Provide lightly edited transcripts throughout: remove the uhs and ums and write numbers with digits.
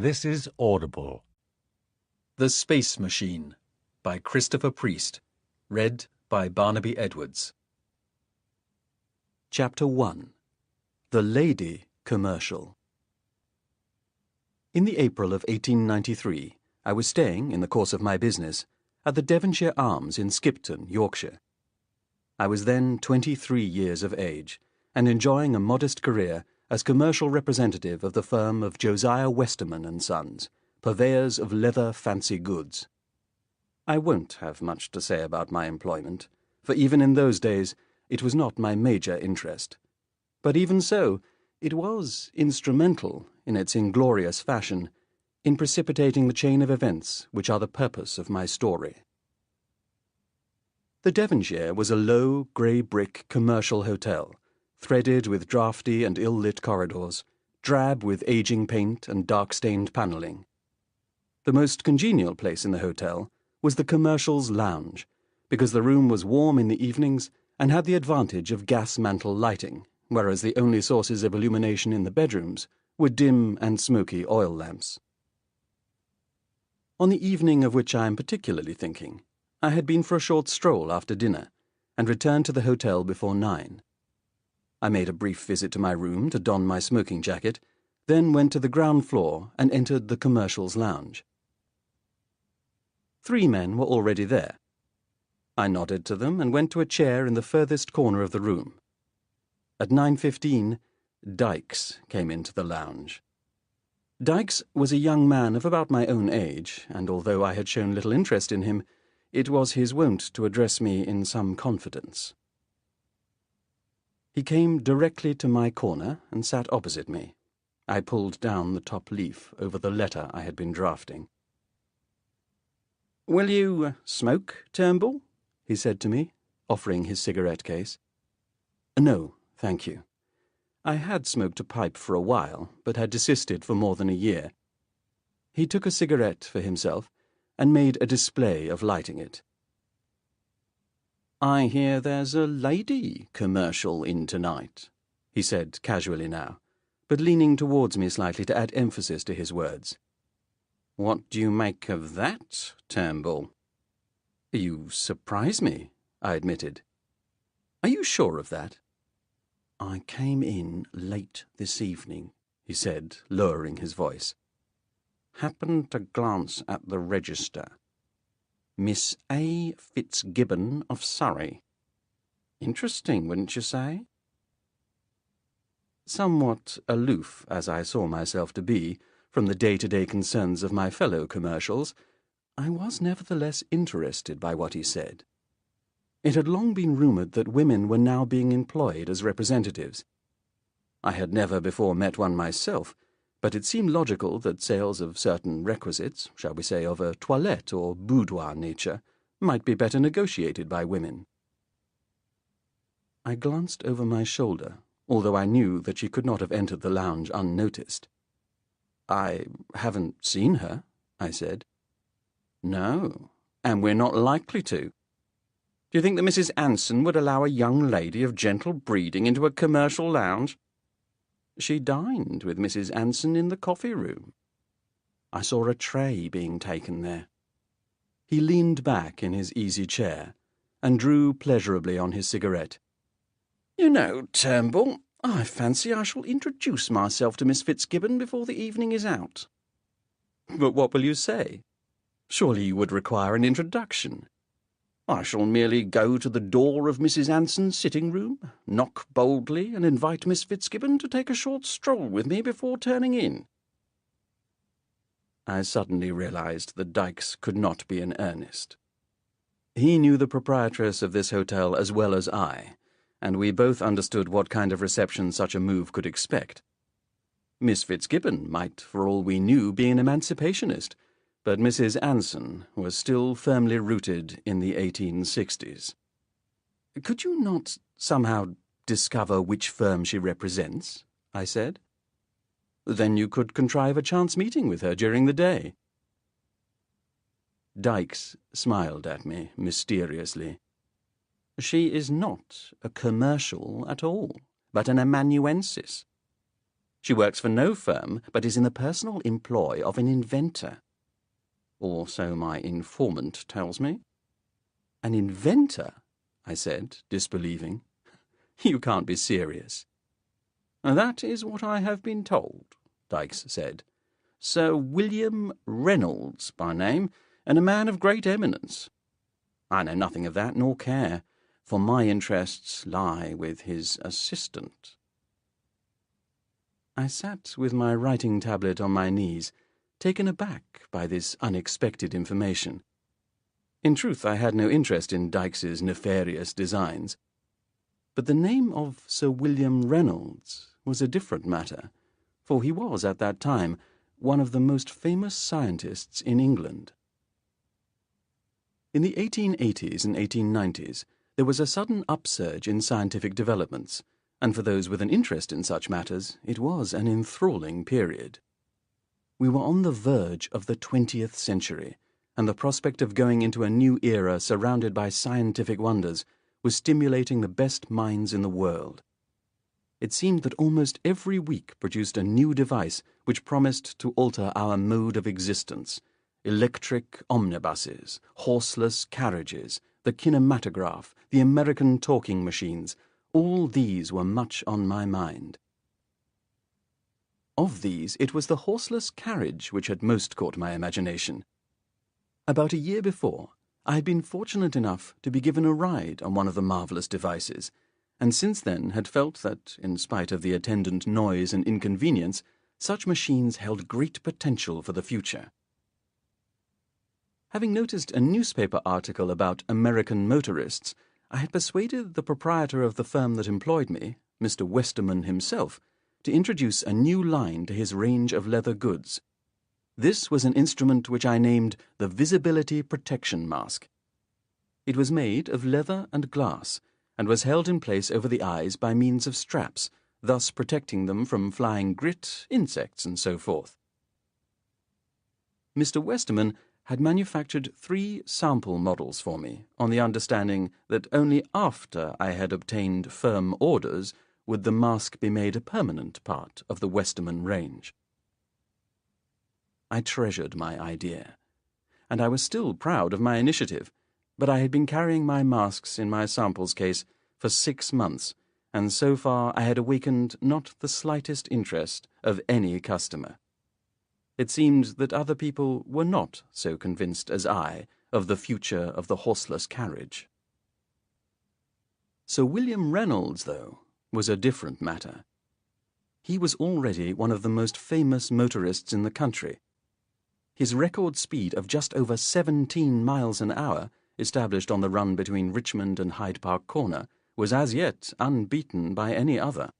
This is Audible. The Space Machine by Christopher Priest. Read by Barnaby Edwards. Chapter 1. The Lady Commercial. In the April of 1893, I was staying, in the course of my business, at the Devonshire Arms in Skipton, Yorkshire. I was then 23 years of age, and enjoying a modest career as commercial representative of the firm of Josiah Westerman and Sons, purveyors of leather fancy goods. I won't have much to say about my employment, for even in those days it was not my major interest. But even so, it was instrumental, in its inglorious fashion, in precipitating the chain of events which are the purpose of my story. The Devonshire was a low, grey brick commercial hotel, threaded with draughty and ill-lit corridors, drab with aging paint and dark-stained panelling. The most congenial place in the hotel was the commercial's lounge, because the room was warm in the evenings and had the advantage of gas mantle lighting, whereas the only sources of illumination in the bedrooms were dim and smoky oil lamps. On the evening of which I am particularly thinking, I had been for a short stroll after dinner, and returned to the hotel before 9. I made a brief visit to my room to don my smoking jacket, then went to the ground floor and entered the commercial's lounge. 3 men were already there. I nodded to them and went to a chair in the furthest corner of the room. At 9:15, Dykes came into the lounge. Dykes was a young man of about my own age, and although I had shown little interest in him, it was his wont to address me in some confidence. He came directly to my corner and sat opposite me. I pulled down the top leaf over the letter I had been drafting. "Will you smoke, Turnbull?" he said to me, offering his cigarette case. "No, thank you. I had smoked a pipe for a while, but had desisted for more than a year." He took a cigarette for himself and made a display of lighting it. "I hear there's a lady commercial in tonight," he said casually now, but leaning towards me slightly to add emphasis to his words. "What do you make of that, Turnbull?" "You surprise me," I admitted. "Are you sure of that?" "I came in late this evening," he said, lowering his voice. "Happened to glance at the register. Miss A. Fitzgibbon of Surrey. Interesting, wouldn't you say?" Somewhat aloof, as I saw myself to be, from the day-to-day concerns of my fellow commercials, I was nevertheless interested by what he said. It had long been rumoured that women were now being employed as representatives. I had never before met one myself, but it seemed logical that sales of certain requisites, shall we say of a toilette or boudoir nature, might be better negotiated by women. I glanced over my shoulder, although I knew that she could not have entered the lounge unnoticed. "I haven't seen her," I said. "No, and we're not likely to. Do you think that Mrs. Anson would allow a young lady of gentle breeding into a commercial lounge?" "She dined with Mrs. Anson in the coffee-room. I saw a tray being taken there." He leaned back in his easy chair and drew pleasurably on his cigarette. "You know, Turnbull, I fancy I shall introduce myself to Miss Fitzgibbon before the evening is out." "But what will you say? Surely you would require an introduction." "I shall merely go to the door of Mrs. Anson's sitting-room, knock boldly, and invite Miss Fitzgibbon to take a short stroll with me before turning in." I suddenly realized that Dykes could not be in earnest. He knew the proprietress of this hotel as well as I, and we both understood what kind of reception such a move could expect. Miss Fitzgibbon might, for all we knew, be an emancipationist, but Mrs. Anson was still firmly rooted in the 1860s. "Could you not somehow discover which firm she represents?" I said. "Then you could contrive a chance meeting with her during the day." Dykes smiled at me mysteriously. "She is not a commercial at all, but an amanuensis." She works for no firm, but is in the personal employ of an inventor. Or so my informant tells me. An inventor? I said, disbelieving. You can't be serious. That is what I have been told, Dykes said. Sir William Reynolds by name, and a man of great eminence. I know nothing of that, nor care, for my interests lie with his assistant. I sat with my writing tablet on my knees, taken aback by this unexpected information. In truth, I had no interest in Dykes's nefarious designs. But the name of Sir William Reynolds was a different matter, for he was, at that time, one of the most famous scientists in England. In the 1880s and 1890s, there was a sudden upsurge in scientific developments, and for those with an interest in such matters, it was an enthralling period. We were on the verge of the 20th century, and the prospect of going into a new era surrounded by scientific wonders was stimulating the best minds in the world. It seemed that almost every week produced a new device which promised to alter our mode of existence. Electric omnibuses, horseless carriages, the kinematograph, the American talking machines, all these were much on my mind. Of these, it was the horseless carriage which had most caught my imagination. About a year before, I had been fortunate enough to be given a ride on one of the marvellous devices, and since then had felt that, in spite of the attendant noise and inconvenience, such machines held great potential for the future. Having noticed a newspaper article about American motorists, I had persuaded the proprietor of the firm that employed me, Mr. Westerman himself, to introduce a new line to his range of leather goods. This was an instrument which I named the Visibility Protection Mask. It was made of leather and glass, and was held in place over the eyes by means of straps, thus protecting them from flying grit, insects, and so forth. Mr. Westerman had manufactured 3 sample models for me, on the understanding that only after I had obtained firm orders would the mask be made a permanent part of the Westerman range. I treasured my idea, and I was still proud of my initiative, but I had been carrying my masks in my samples case for 6 months, and so far I had awakened not the slightest interest of any customer. It seemed that other people were not so convinced as I of the future of the horseless carriage. Sir William Reynolds, though, was a different matter. He was already one of the most famous motorists in the country. His record speed of just over 17 miles an hour, established on the run between Richmond and Hyde Park Corner, was as yet unbeaten by any other.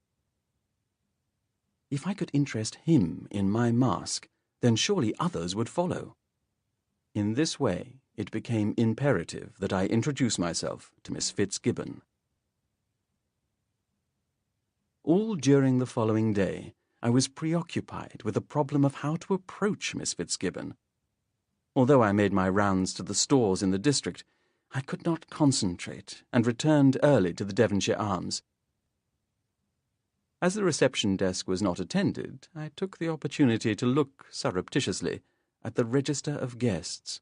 If I could interest him in my mask, then surely others would follow. In this way, it became imperative that I introduce myself to Miss Fitzgibbon. All during the following day, I was preoccupied with the problem of how to approach Miss Fitzgibbon. Although I made my rounds to the stores in the district, I could not concentrate, and returned early to the Devonshire Arms. As the reception desk was not attended, I took the opportunity to look surreptitiously at the register of guests.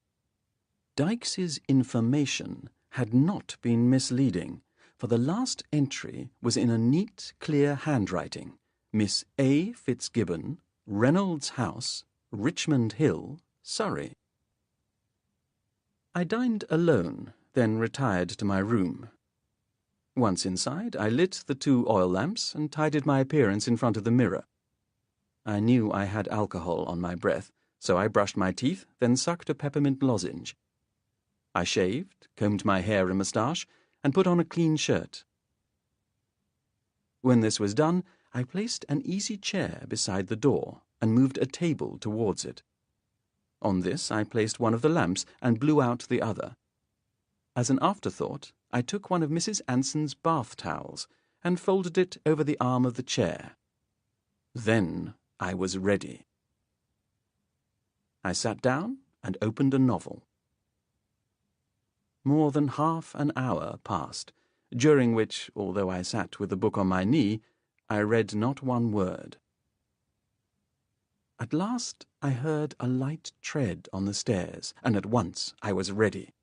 Dykes's information had not been misleading, for the last entry was in a neat, clear handwriting: Miss A. Fitzgibbon, Reynolds House, Richmond Hill, Surrey. I dined alone, then retired to my room. Once inside, I lit the 2 oil lamps and tidied my appearance in front of the mirror. I knew I had alcohol on my breath, so I brushed my teeth, then sucked a peppermint lozenge. I shaved, combed my hair and moustache, and put on a clean shirt. When this was done, I placed an easy chair beside the door and moved a table towards it. On this I placed one of the lamps and blew out the other. As an afterthought, I took one of Mrs. Anson's bath towels and folded it over the arm of the chair. Then I was ready. I sat down and opened a novel. More than half an hour passed, during which, although I sat with the book on my knee, I read not one word. At last I heard a light tread on the stairs, and at once I was ready.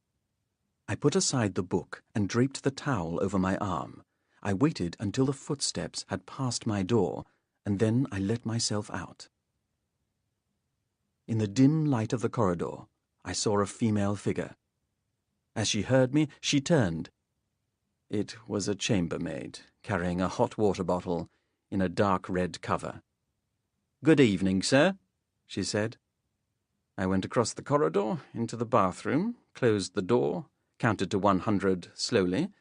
I put aside the book and draped the towel over my arm. I waited until the footsteps had passed my door, and then I let myself out. In the dim light of the corridor, I saw a female figure. As she heard me, she turned. It was a chambermaid, carrying a hot water bottle in a dark red cover. "Good evening, sir," she said. I went across the corridor into the bathroom, closed the door, counted to 100 slowly,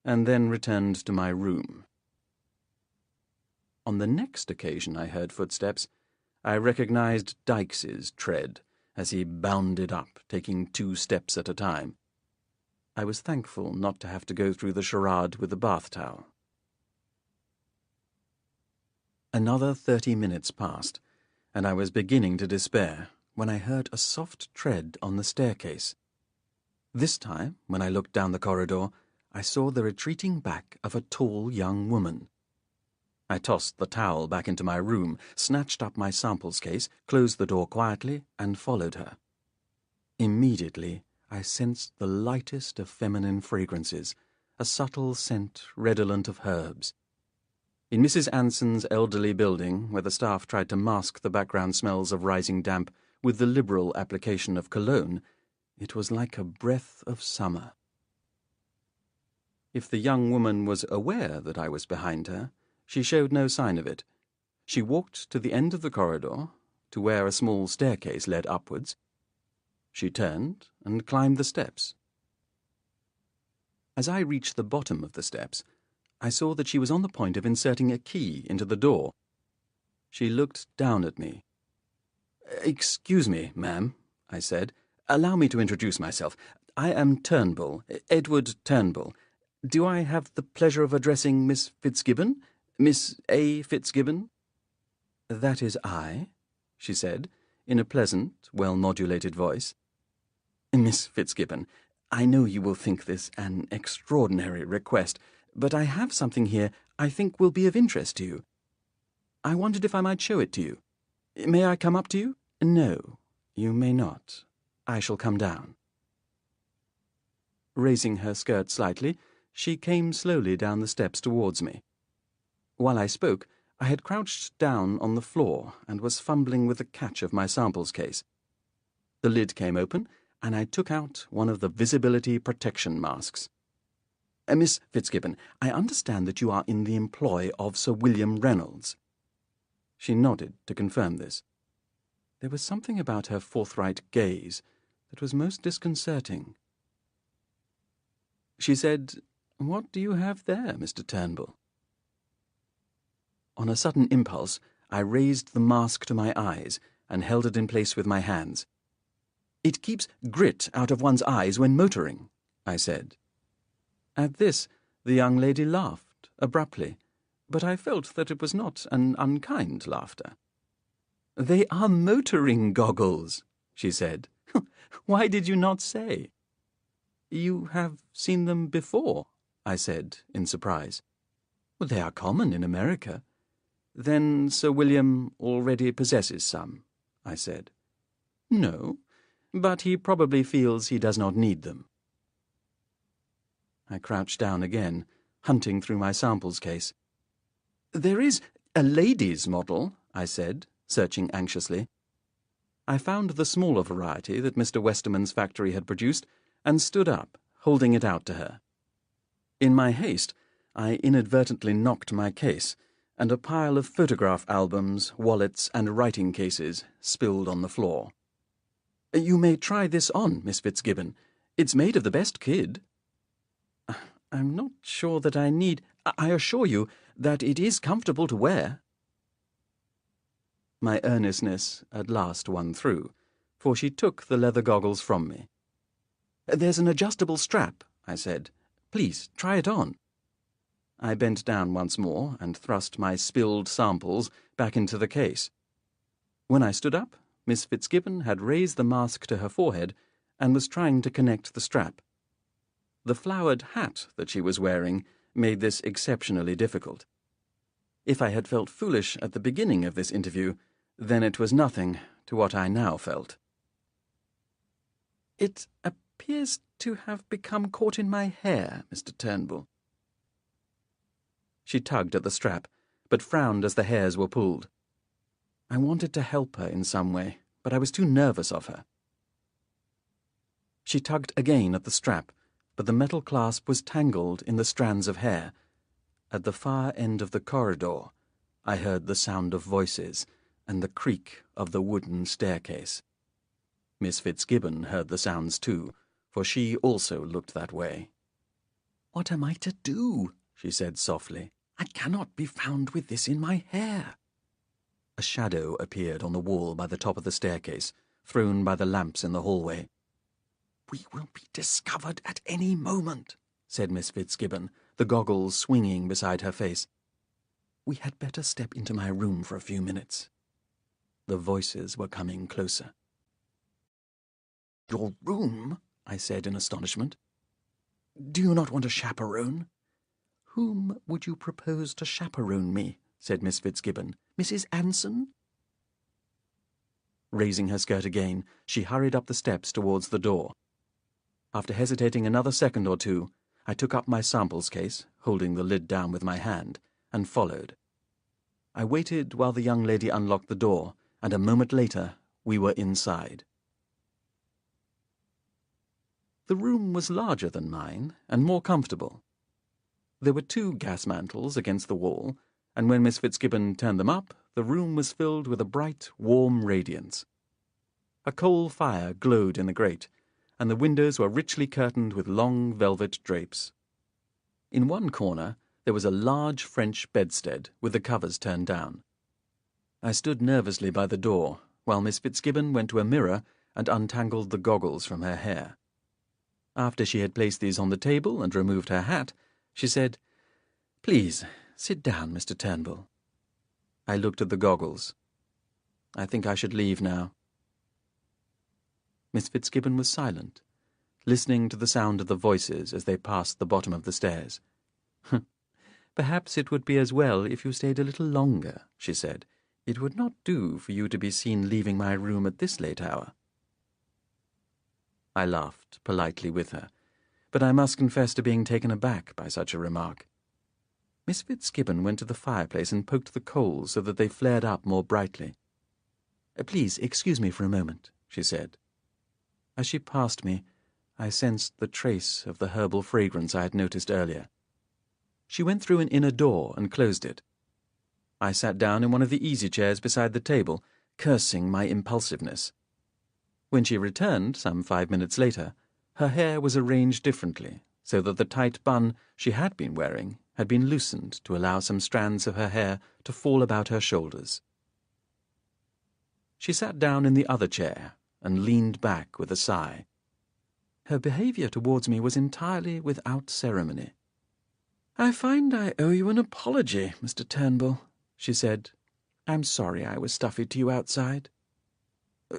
and then returned to my room. On the next occasion I heard footsteps, I recognized Dykes's tread as he bounded up, taking 2 steps at a time. I was thankful not to have to go through the charade with the bath towel. Another 30 minutes passed, and I was beginning to despair when I heard a soft tread on the staircase. This time, when I looked down the corridor, I saw the retreating back of a tall young woman. I tossed the towel back into my room, snatched up my samples case, closed the door quietly, and followed her. Immediately, I sensed the lightest of feminine fragrances, a subtle scent redolent of herbs. In Mrs. Anson's elderly building, where the staff tried to mask the background smells of rising damp with the liberal application of cologne, it was like a breath of summer. If the young woman was aware that I was behind her, she showed no sign of it. She walked to the end of the corridor, to where a small staircase led upwards. She turned and climbed the steps. As I reached the bottom of the steps, I saw that she was on the point of inserting a key into the door. She looked down at me. "Excuse me, ma'am," I said. "Allow me to introduce myself. I am Turnbull, Edward Turnbull. Do I have the pleasure of addressing Miss Fitzgibbon? Miss A. Fitzgibbon?" "That is I," she said, in a pleasant, well-modulated voice. "Miss Fitzgibbon, I know you will think this an extraordinary request, but I have something here I think will be of interest to you. I wondered if I might show it to you. May I come up to you?" "No, you may not. I shall come down." Raising her skirt slightly, she came slowly down the steps towards me. While I spoke, I had crouched down on the floor and was fumbling with the catch of my samples case. The lid came open, and I took out one of the visibility protection masks. "Miss Fitzgibbon, I understand that you are in the employ of Sir William Reynolds." She nodded to confirm this. There was something about her forthright gaze that was most disconcerting. She said, "What do you have there, Mr. Turnbull?" On a sudden impulse, I raised the mask to my eyes and held it in place with my hands. "It keeps grit out of one's eyes when motoring," I said. At this, the young lady laughed, abruptly, but I felt that it was not an unkind laughter. "They are motoring goggles," she said. "Why did you not say?" "You have seen them before," I said, in surprise. "They are common in America." "Then Sir William already possesses some," I said. "No, but he probably feels he does not need them." I crouched down again, hunting through my samples case. "There is a lady's model," I said, searching anxiously. I found the smaller variety that Mr. Westerman's factory had produced, and stood up, holding it out to her. In my haste, I inadvertently knocked my case, and a pile of photograph albums, wallets, and writing cases spilled on the floor. "You may try this on, Miss Fitzgibbon. It's made of the best kid." "I'm not sure that I need. I assure you that it is comfortable to wear." My earnestness at last won through, for she took the leather goggles from me. "There's an adjustable strap," I said. "Please, try it on." I bent down once more and thrust my spilled samples back into the case. When I stood up, Miss Fitzgibbon had raised the mask to her forehead and was trying to connect the strap. The flowered hat that she was wearing made this exceptionally difficult. If I had felt foolish at the beginning of this interview, then it was nothing to what I now felt. "It appears to have become caught in my hair, Mr. Turnbull." She tugged at the strap, but frowned as the hairs were pulled. I wanted to help her in some way, but I was too nervous of her. She tugged again at the strap, but the metal clasp was tangled in the strands of hair. At the far end of the corridor, I heard the sound of voices and the creak of the wooden staircase. Miss Fitzgibbon heard the sounds too, for she also looked that way. "What am I to do?" she said softly. "I cannot be found with this in my hair." A shadow appeared on the wall by the top of the staircase, thrown by the lamps in the hallway. "We will be discovered at any moment," said Miss Fitzgibbon, the goggles swinging beside her face. "We had better step into my room for a few minutes." The voices were coming closer. "Your room?" I said in astonishment. "Do you not want a chaperone?" "Whom would you propose to chaperone me?" said Miss Fitzgibbon. "Mrs. Anson?" Raising her skirt again, she hurried up the steps towards the door. After hesitating another second or two, I took up my samples case, holding the lid down with my hand, and followed. I waited while the young lady unlocked the door, and a moment later we were inside. The room was larger than mine, and more comfortable. There were 2 gas mantles against the wall, and when Miss Fitzgibbon turned them up, the room was filled with a bright, warm radiance. A coal fire glowed in the grate, and the windows were richly curtained with long velvet drapes. In one corner there was a large French bedstead with the covers turned down. I stood nervously by the door, while Miss Fitzgibbon went to a mirror and untangled the goggles from her hair. After she had placed these on the table and removed her hat, she said, "Please, sit down, Mr. Turnbull." I looked at the goggles. "I think I should leave now." Miss Fitzgibbon was silent, listening to the sound of the voices as they passed the bottom of the stairs. "Perhaps it would be as well if you stayed a little longer," she said. "It would not do for you to be seen leaving my room at this late hour." I laughed politely with her, but I must confess to being taken aback by such a remark. Miss Fitzgibbon went to the fireplace and poked the coals so that they flared up more brightly. "Please excuse me for a moment," she said. As she passed me, I sensed the trace of the herbal fragrance I had noticed earlier. She went through an inner door and closed it. I sat down in one of the easy chairs beside the table, cursing my impulsiveness. When she returned, some 5 minutes later, her hair was arranged differently, so that the tight bun she had been wearing had been loosened to allow some strands of her hair to fall about her shoulders. She sat down in the other chair and leaned back with a sigh. Her behaviour towards me was entirely without ceremony. "I find I owe you an apology, Mr. Turnbull," she said. "I'm sorry I was stuffy to you outside."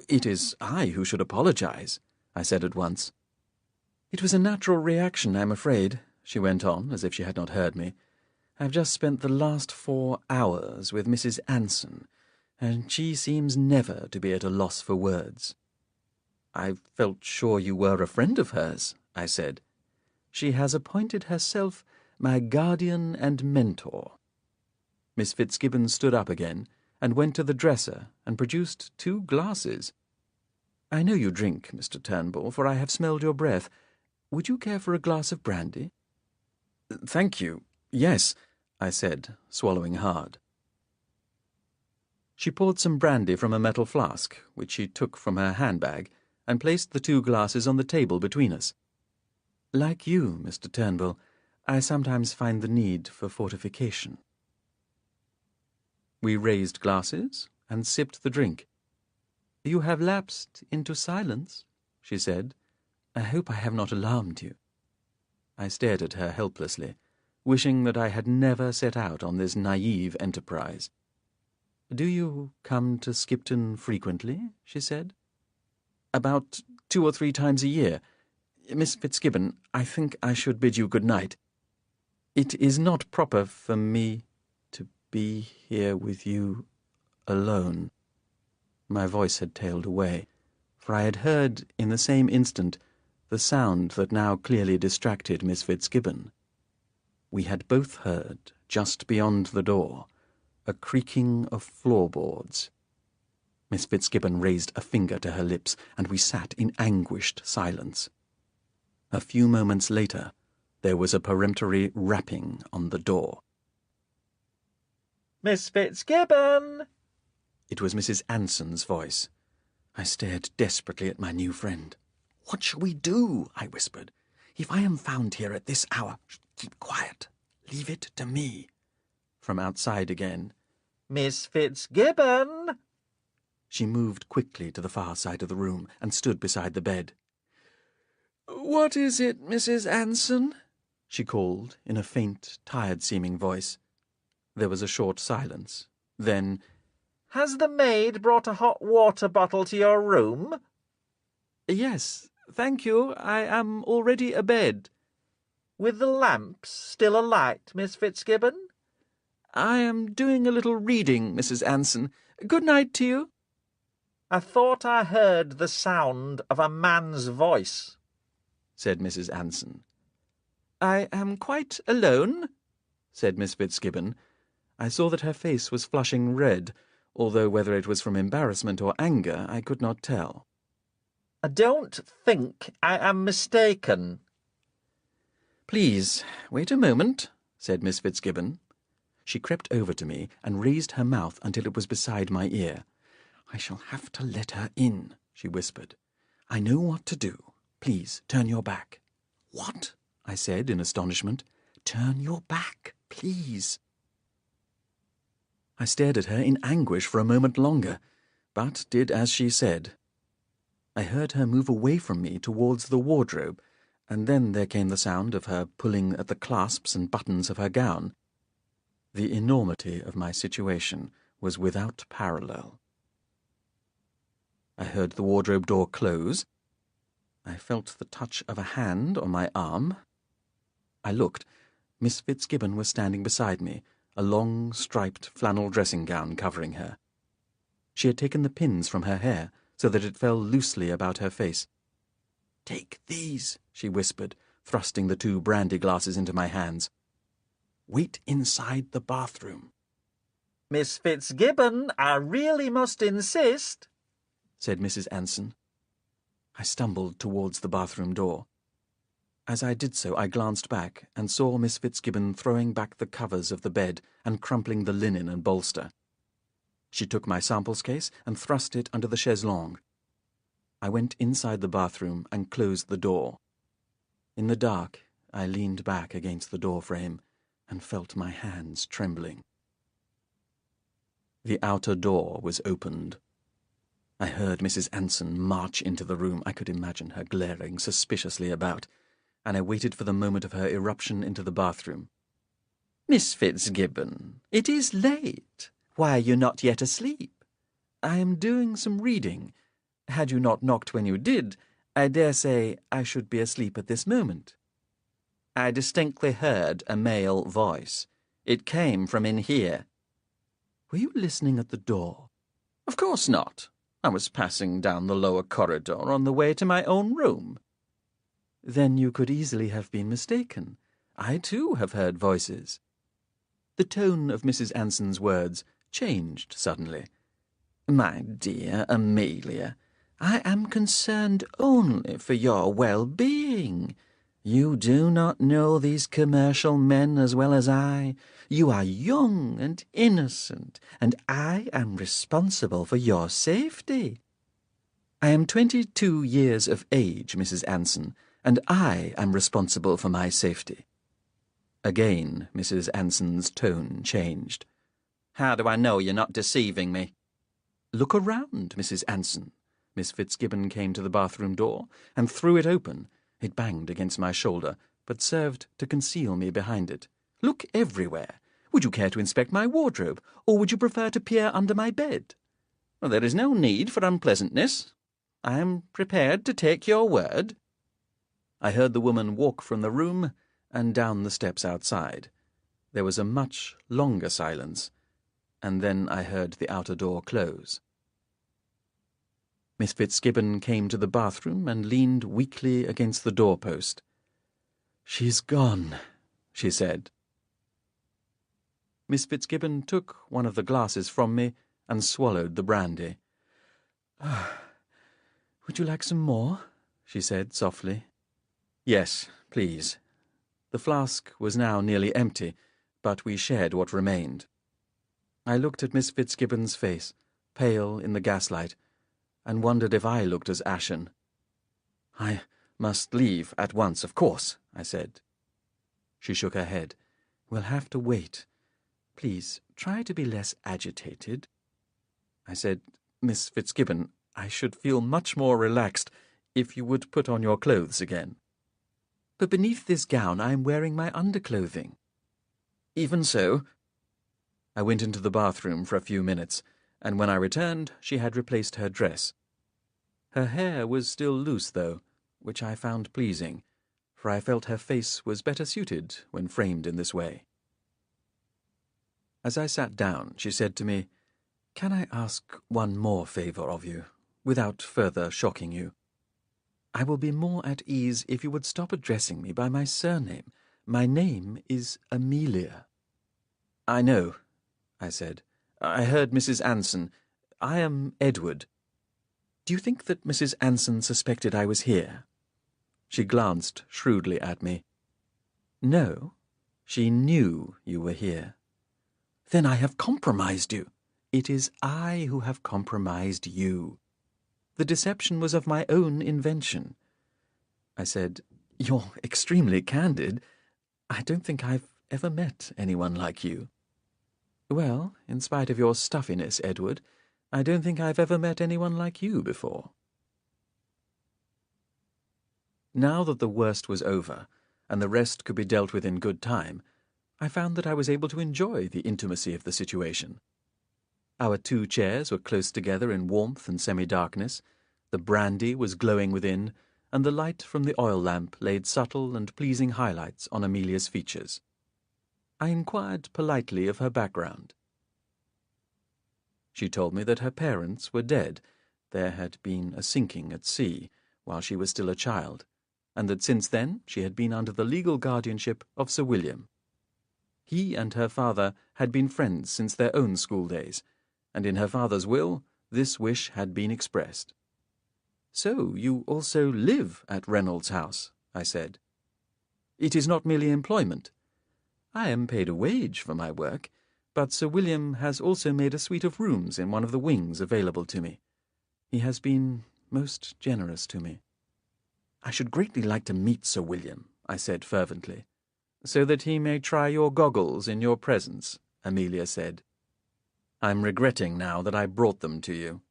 "It is I who should apologize," I said at once. "It was a natural reaction, I'm afraid," she went on, as if she had not heard me. "I've just spent the last 4 hours with Mrs. Anson, and she seems never to be at a loss for words." "I felt sure you were a friend of hers," I said. "She has appointed herself my guardian and mentor." Miss Fitzgibbon stood up again and went to the dresser and produced 2 glasses. "I know you drink, Mr. Turnbull, for I have smelled your breath. Would you care for a glass of brandy?" "Thank you, yes," I said, swallowing hard. She poured some brandy from a metal flask, which she took from her handbag, and placed the 2 glasses on the table between us. "Like you, Mr. Turnbull, I sometimes find the need for fortification." We raised glasses and sipped the drink. "You have lapsed into silence," she said. "I hope I have not alarmed you." I stared at her helplessly, wishing that I had never set out on this naive enterprise. "Do you come to Skipton frequently?" she said. "About 2 or 3 times a year. Miss Fitzgibbon, I think I should bid you good night. It is not proper for me to be here with you alone." My voice had tailed away, for I had heard, in the same instant, the sound that now clearly distracted Miss Fitzgibbon. We had both heard, just beyond the door, a creaking of floorboards. Miss Fitzgibbon raised a finger to her lips, and we sat in anguished silence. A few moments later, there was a peremptory rapping on the door. "Miss Fitzgibbon!" It was Mrs. Anson's voice. I stared desperately at my new friend. "What shall we do?" I whispered. "If I am found here at this hour—" "Keep quiet. Leave it to me." From outside again. "Miss Fitzgibbon!" She moved quickly to the far side of the room and stood beside the bed. "What is it, Mrs. Anson?" she called in a faint, tired-seeming voice. There was a short silence. Then, "Has the maid brought a hot water bottle to your room?" "Yes, thank you. I am already abed." "With the lamps still alight, Miss Fitzgibbon?" "I am doing a little reading, Mrs. Anson. Good night to you." "I thought I heard the sound of a man's voice," said Mrs. Anson. "I am quite alone," said Miss Fitzgibbon. I saw that her face was flushing red, although whether it was from embarrassment or anger I could not tell. "I don't think I am mistaken." "Please, wait a moment," said Miss Fitzgibbon. She crept over to me and raised her mouth until it was beside my ear. "I shall have to let her in," she whispered. "I know what to do. Please, turn your back." "What?" I said in astonishment. "Turn your back, please." I stared at her in anguish for a moment longer, but did as she said. I heard her move away from me towards the wardrobe, and then there came the sound of her pulling at the clasps and buttons of her gown. The enormity of my situation was without parallel. I heard the wardrobe door close. I felt the touch of a hand on my arm. I looked. Miss Fitzgibbon was standing beside me, a long, striped flannel dressing-gown covering her. She had taken the pins from her hair, so that it fell loosely about her face. "Take these," she whispered, thrusting the 2 brandy glasses into my hands. "Wait inside the bathroom." "Miss Fitzgibbon, I really must insist," said Mrs. Anson. I stumbled towards the bathroom door. As I did so, I glanced back and saw Miss Fitzgibbon throwing back the covers of the bed and crumpling the linen and bolster. She took my samples case and thrust it under the chaise-longue. I went inside the bathroom and closed the door. In the dark, I leaned back against the door frame and felt my hands trembling. The outer door was opened. I heard Mrs. Anson march into the room. I could imagine her glaring suspiciously about, and I waited for the moment of her irruption into the bathroom. "Miss Fitzgibbon, it is late. Why are you not yet asleep?" "I am doing some reading. Had you not knocked when you did, I dare say I should be asleep at this moment." "I distinctly heard a male voice. It came from in here." "Were you listening at the door?" "Of course not. I was passing down the lower corridor on the way to my own room." "Then you could easily have been mistaken. I, too, have heard voices." The tone of Mrs. Anson's words changed suddenly. "My dear Amelia, I am concerned only for your well-being. You do not know these commercial men as well as I. You are young and innocent, and I am responsible for your safety." "I am 22 years of age, Mrs. Anson, and I am responsible for my safety." Again Mrs. Anson's tone changed. "How do I know you're not deceiving me?" "Look around, Mrs. Anson." Miss Fitzgibbon came to the bathroom door and threw it open. It banged against my shoulder, but served to conceal me behind it. "Look everywhere. Would you care to inspect my wardrobe, or would you prefer to peer under my bed?" "Well, there is no need for unpleasantness. I am prepared to take your word." I heard the woman walk from the room and down the steps outside. There was a much longer silence, and then I heard the outer door close. Miss Fitzgibbon came to the bathroom and leaned weakly against the doorpost. "She's gone," she said. Miss Fitzgibbon took one of the glasses from me and swallowed the brandy. "Would you like some more?" she said softly. "Yes, please." The flask was now nearly empty, but we shared what remained. I looked at Miss Fitzgibbon's face, pale in the gaslight, and wondered if I looked as ashen. "I must leave at once, of course," I said. She shook her head. "We'll have to wait. Please, try to be less agitated." I said, "Miss Fitzgibbon, I should feel much more relaxed if you would put on your clothes again." "But beneath this gown I am wearing my underclothing." "Even so." I went into the bathroom for a few minutes, and when I returned she had replaced her dress. Her hair was still loose, though, which I found pleasing, for I felt her face was better suited when framed in this way. As I sat down, she said to me, "Can I ask one more favour of you, without further shocking you? I will be more at ease if you would stop addressing me by my surname. My name is Amelia." "I know," I said. "I heard Mrs. Anson. I am Edward." "Do you think that Mrs. Anson suspected I was here?" She glanced shrewdly at me. "No, she knew you were here." "Then I have compromised you." "It is I who have compromised you. The deception was of my own invention." I said, "You're extremely candid. I don't think I've ever met anyone like you." "Well, in spite of your stuffiness, Edward, I don't think I've ever met anyone like you before." Now that the worst was over, and the rest could be dealt with in good time, I found that I was able to enjoy the intimacy of the situation. Our 2 chairs were close together in warmth and semi-darkness, the brandy was glowing within, and the light from the oil lamp laid subtle and pleasing highlights on Amelia's features. I inquired politely of her background. She told me that her parents were dead. There had been a sinking at sea while she was still a child, and that since then she had been under the legal guardianship of Sir William. He and her father had been friends since their own school days, and in her father's will this wish had been expressed. "So you also live at Reynolds' house?" I said. "It is not merely employment. I am paid a wage for my work, but Sir William has also made a suite of rooms in one of the wings available to me. He has been most generous to me." "I should greatly like to meet Sir William," I said fervently. "So that he may try your goggles in your presence," Amelia said. "I'm regretting now that I brought them to you."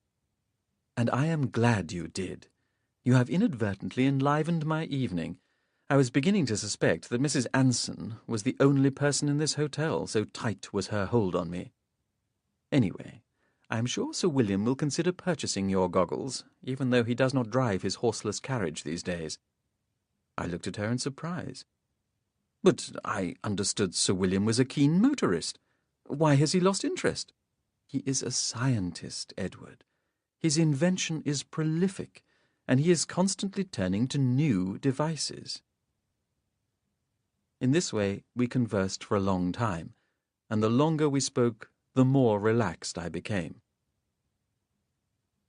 "And I am glad you did. You have inadvertently enlivened my evening. I was beginning to suspect that Mrs. Anson was the only person in this hotel, so tight was her hold on me. Anyway, I am sure Sir William will consider purchasing your goggles, even though he does not drive his horseless carriage these days." I looked at her in surprise. "But I understood Sir William was a keen motorist. Why has he lost interest?" "He is a scientist, Edward. His invention is prolific, and he is constantly turning to new devices." In this way we conversed for a long time, and the longer we spoke, the more relaxed I became.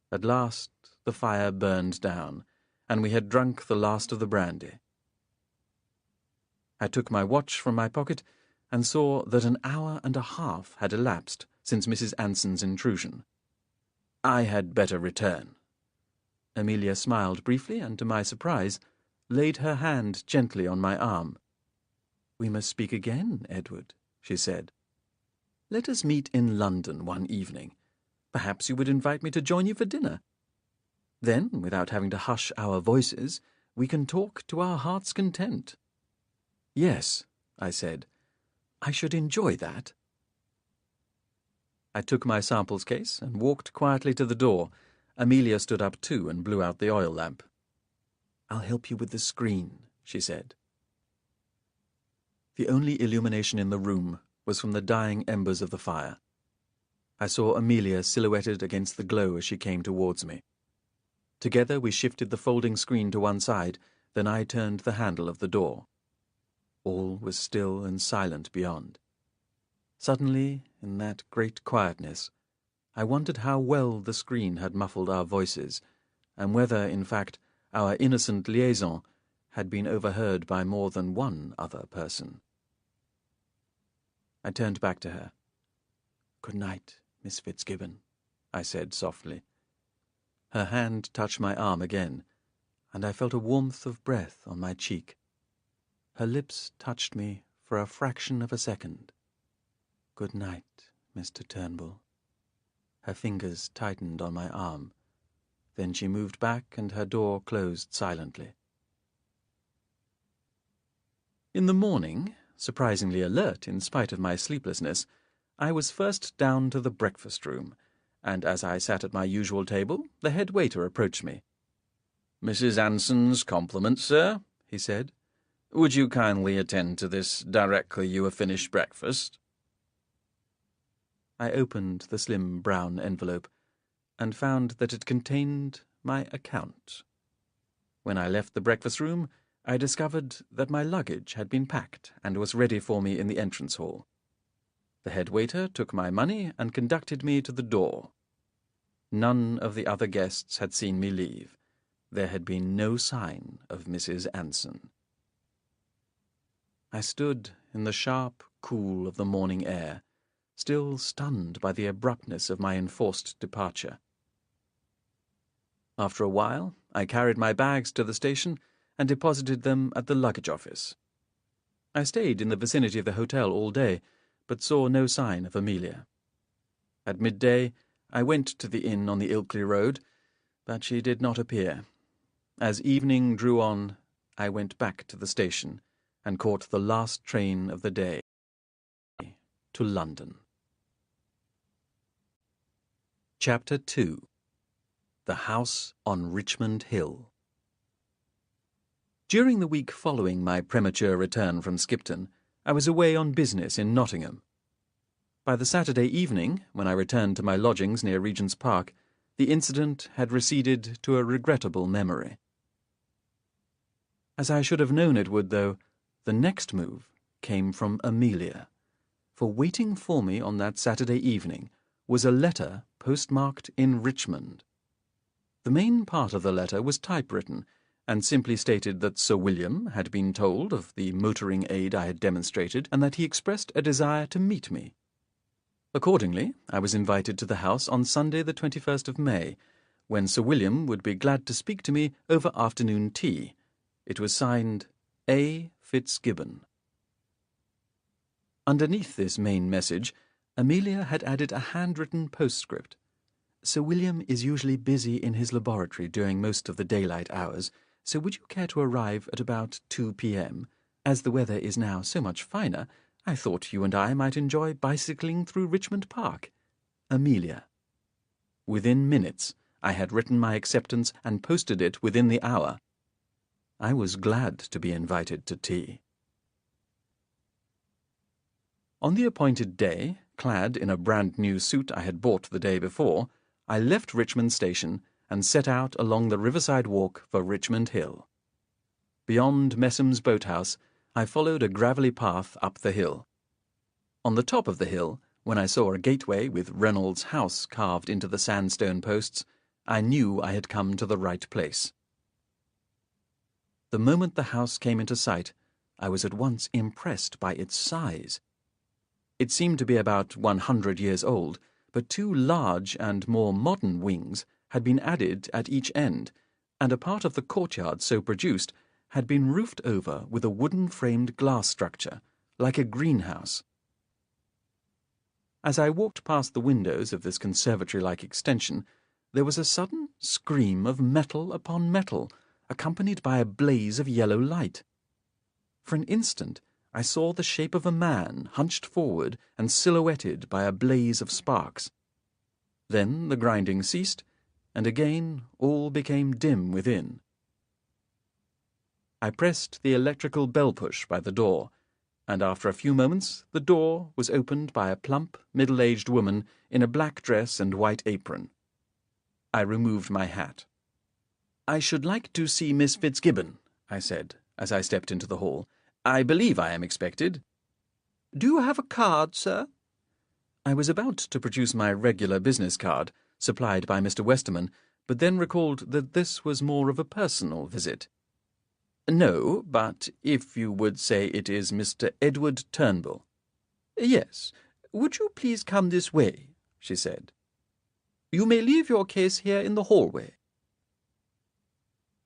At last the fire burned down, and we had drunk the last of the brandy. I took my watch from my pocket and saw that an hour and a half had elapsed since Mrs. Anson's intrusion. I had better return. Amelia smiled briefly, and to my surprise, laid her hand gently on my arm. "We must speak again, Edward," she said. "Let us meet in London one evening. Perhaps you would invite me to join you for dinner. Then, without having to hush our voices, we can talk to our heart's content." "Yes," I said. "I should enjoy that." I took my samples case and walked quietly to the door. Amelia stood up too and blew out the oil lamp. "I'll help you with the screen," she said. The only illumination in the room was from the dying embers of the fire. I saw Amelia silhouetted against the glow as she came towards me. Together we shifted the folding screen to one side, then I turned the handle of the door. All was still and silent beyond. Suddenly, in that great quietness, I wondered how well the screen had muffled our voices, and whether, in fact, our innocent liaison had been overheard by more than one other person. I turned back to her. "Good night, Miss Fitzgibbon," I said softly. Her hand touched my arm again, and I felt a warmth of breath on my cheek. Her lips touched me for a fraction of a second. "Good night, Mr. Turnbull." Her fingers tightened on my arm. Then she moved back and her door closed silently. In the morning, surprisingly alert in spite of my sleeplessness, I was first down to the breakfast room, and as I sat at my usual table, the head waiter approached me. "Mrs. Anson's compliments, sir," he said. "Would you kindly attend to this directly you have finished breakfast?" I opened the slim brown envelope and found that it contained my account. When I left the breakfast room, I discovered that my luggage had been packed and was ready for me in the entrance hall. The head waiter took my money and conducted me to the door. None of the other guests had seen me leave. There had been no sign of Mrs. Anson. I stood in the sharp cool of the morning air, still stunned by the abruptness of my enforced departure. After a while, I carried my bags to the station and deposited them at the luggage office. I stayed in the vicinity of the hotel all day, but saw no sign of Amelia. At midday, I went to the inn on the Ilkley Road, but she did not appear. As evening drew on, I went back to the station and caught the last train of the day to London. Chapter 2. The House on Richmond Hill. During the week following my premature return from Skipton, I was away on business in Nottingham. By the Saturday evening, when I returned to my lodgings near Regent's Park, the incident had receded to a regrettable memory. As I should have known it would, though, the next move came from Amelia, for waiting for me on that Saturday evening was a letter postmarked in Richmond. The main part of the letter was typewritten, and simply stated that Sir William had been told of the motoring aid I had demonstrated, and that he expressed a desire to meet me. Accordingly, I was invited to the house on Sunday the 21st of May, when Sir William would be glad to speak to me over afternoon tea. It was signed A. Fitzgibbon. Underneath this main message, Amelia had added a handwritten postscript. "Sir William is usually busy in his laboratory during most of the daylight hours, so would you care to arrive at about 2 p.m.? As the weather is now so much finer, I thought you and I might enjoy bicycling through Richmond Park. Amelia." Within minutes, I had written my acceptance and posted it within the hour. I was glad to be invited to tea. On the appointed day, clad in a brand-new suit I had bought the day before, I left Richmond Station and set out along the riverside walk for Richmond Hill. Beyond Messham's boathouse, I followed a gravelly path up the hill. On the top of the hill, when I saw a gateway with Reynolds' house carved into the sandstone posts, I knew I had come to the right place. The moment the house came into sight, I was at once impressed by its size. It seemed to be about 100 years old, but 2 large and more modern wings had been added at each end, and a part of the courtyard so produced had been roofed over with a wooden-framed glass structure, like a greenhouse. As I walked past the windows of this conservatory-like extension, there was a sudden scream of metal upon metal, accompanied by a blaze of yellow light. For an instant, I saw the shape of a man hunched forward and silhouetted by a blaze of sparks. Then the grinding ceased, and again all became dim within. I pressed the electrical bell-push by the door, and after a few moments the door was opened by a plump, middle-aged woman in a black dress and white apron. I removed my hat. "I should like to see Miss Fitzgibbon," I said, as I stepped into the hall. "I believe I am expected." "Do you have a card, sir?" I was about to produce my regular business card, supplied by Mr. Westerman, but then recalled that this was more of a personal visit. "No, but if you would say it is Mr. Edward Turnbull." "Yes. Would you please come this way?" she said. "You may leave your case here in the hallway."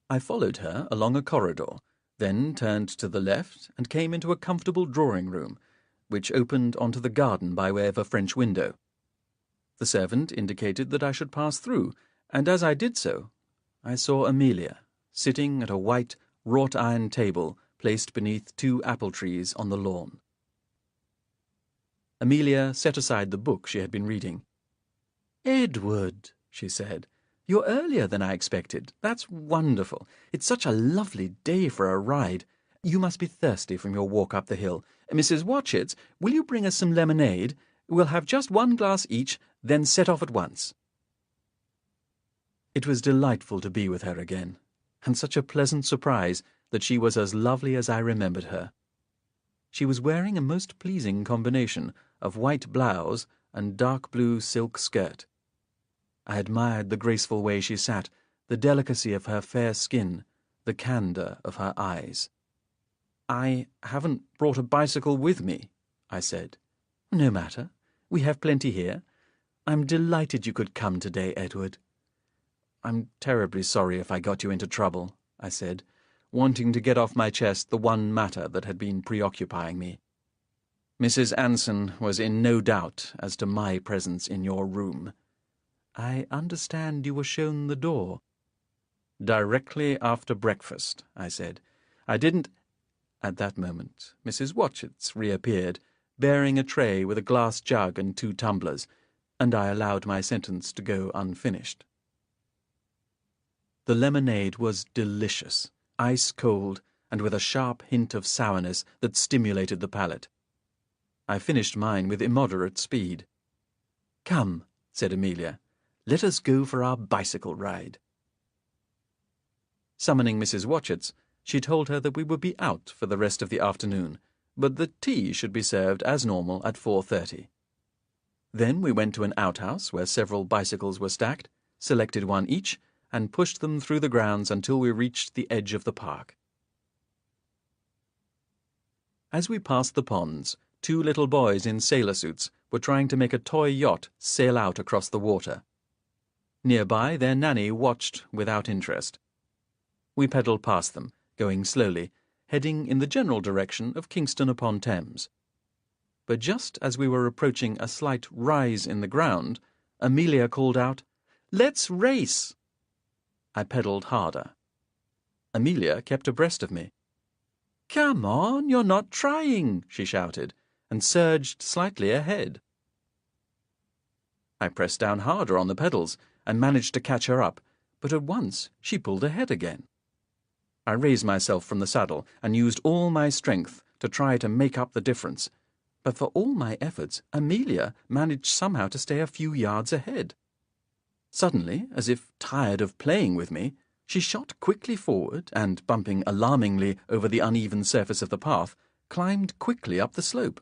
I followed her along a corridor, then turned to the left and came into a comfortable drawing-room, which opened onto the garden by way of a French window. The servant indicated that I should pass through, and as I did so, I saw Amelia, sitting at a white, wrought-iron table placed beneath 2 apple trees on the lawn. Amelia set aside the book she had been reading. "Edward," she said, "you're earlier than I expected. That's wonderful. It's such a lovely day for a ride. You must be thirsty from your walk up the hill. Mrs. Watchett, will you bring us some lemonade? We'll have just 1 glass each, then set off at once." It was delightful to be with her again, and such a pleasant surprise that she was as lovely as I remembered her. She was wearing a most pleasing combination of white blouse and dark blue silk skirt. I admired the graceful way she sat, the delicacy of her fair skin, the candour of her eyes. "I haven't brought a bicycle with me," I said. "No matter. We have plenty here. I'm delighted you could come today, Edward." "I'm terribly sorry if I got you into trouble," I said, wanting to get off my chest the one matter that had been preoccupying me. "Mrs. Anson was in no doubt as to my presence in your room." "I understand you were shown the door." "Directly after breakfast," I said. "I didn't—" At that moment, Mrs. Watchett reappeared, bearing a tray with a glass jug and 2 tumblers, and I allowed my sentence to go unfinished. The lemonade was delicious, ice-cold, and with a sharp hint of sourness that stimulated the palate. I finished mine with immoderate speed. "Come," said Amelia, "let us go for our bicycle ride." Summoning Mrs. Watchett, she told her that we would be out for the rest of the afternoon, but that tea should be served as normal at 4:30. Then we went to an outhouse where several bicycles were stacked, selected one each, and pushed them through the grounds until we reached the edge of the park. As we passed the ponds, 2 little boys in sailor suits were trying to make a toy yacht sail out across the water. Nearby, their nanny watched without interest. We pedalled past them, going slowly, heading in the general direction of Kingston-upon-Thames. But just as we were approaching a slight rise in the ground, Amelia called out, "Let's race!" I pedalled harder. Amelia kept abreast of me. "Come on, you're not trying," she shouted, and surged slightly ahead. I pressed down harder on the pedals and managed to catch her up, but at once she pulled ahead again. I raised myself from the saddle and used all my strength to try to make up the difference, but for all my efforts, Amelia managed somehow to stay a few yards ahead. Suddenly, as if tired of playing with me, she shot quickly forward and, bumping alarmingly over the uneven surface of the path, climbed quickly up the slope.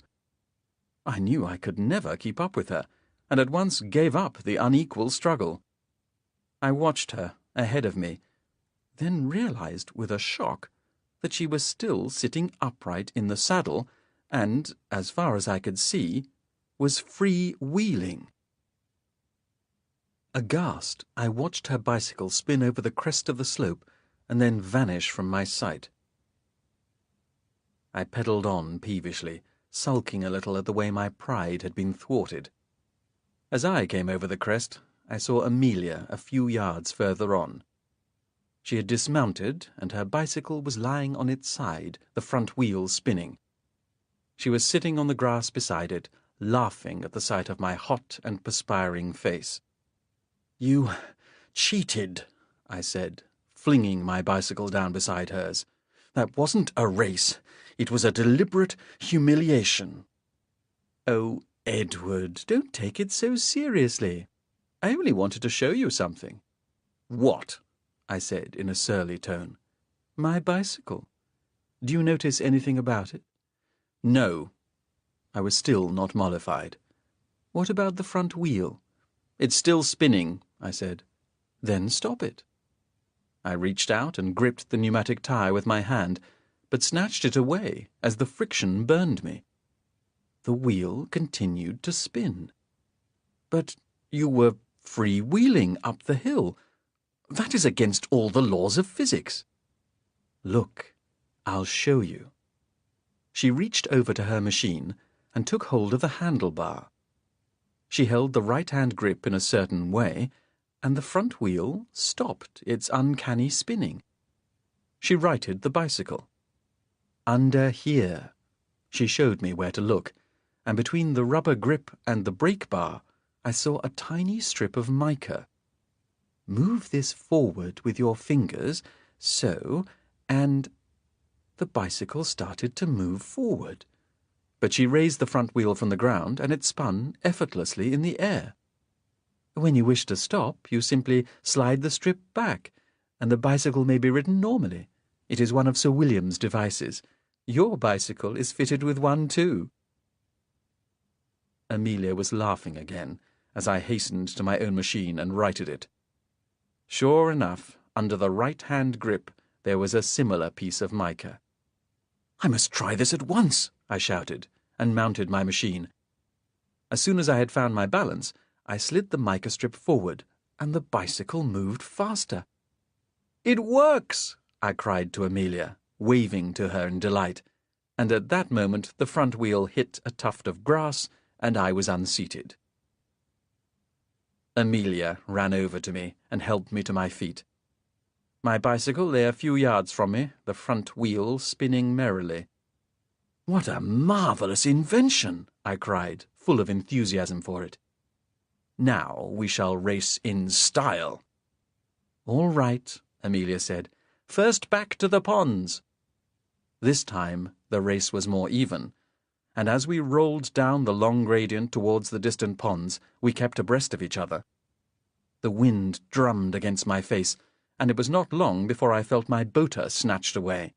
I knew I could never keep up with her, and at once gave up the unequal struggle. I watched her ahead of me, then realized with a shock that she was still sitting upright in the saddle and, as far as I could see, was free-wheeling. Aghast, I watched her bicycle spin over the crest of the slope and then vanish from my sight. I pedalled on peevishly, sulking a little at the way my pride had been thwarted. As I came over the crest, I saw Amelia a few yards further on. She had dismounted, and her bicycle was lying on its side, the front wheels spinning. She was sitting on the grass beside it, laughing at the sight of my hot and perspiring face. "You cheated," I said, flinging my bicycle down beside hers. "That wasn't a race. It was a deliberate humiliation." "Oh, Edward, don't take it so seriously. I only wanted to show you something." "What?" I said in a surly tone. "My bicycle. Do you notice anything about it?" "No." I was still not mollified. "What about the front wheel?" "It's still spinning," I said. "Then stop it." I reached out and gripped the pneumatic tire with my hand, but snatched it away as the friction burned me. The wheel continued to spin. "But you were free-wheeling up the hill. That is against all the laws of physics." "Look, I'll show you." She reached over to her machine and took hold of the handlebar. She held the right-hand grip in a certain way, and the front wheel stopped its uncanny spinning. She righted the bicycle. "Under here." She showed me where to look, and between the rubber grip and the brake bar, I saw a tiny strip of mica. "Move this forward with your fingers, so, and—" The bicycle started to move forward, but she raised the front wheel from the ground and it spun effortlessly in the air. When you wish to stop, you simply slide the strip back, and the bicycle may be ridden normally. It is one of Sir William's devices. Your bicycle is fitted with one too." Amelia was laughing again as I hastened to my own machine and righted it. Sure enough, under the right-hand grip there was a similar piece of mica. "I must try this at once," I shouted, and mounted my machine. As soon as I had found my balance, I slid the mica strip forward, and the bicycle moved faster. "It works!" I cried to Amelia, waving to her in delight, and at that moment the front wheel hit a tuft of grass, and I was unseated. Amelia ran over to me and helped me to my feet. My bicycle lay a few yards from me, the front wheel spinning merrily. "What a marvellous invention!" I cried, full of enthusiasm for it. "Now we shall race in style." "All right," Amelia said. "First back to the ponds." This time the race was more even, and as we rolled down the long gradient towards the distant ponds, we kept abreast of each other. The wind drummed against my face, and it was not long before I felt my boater snatched away.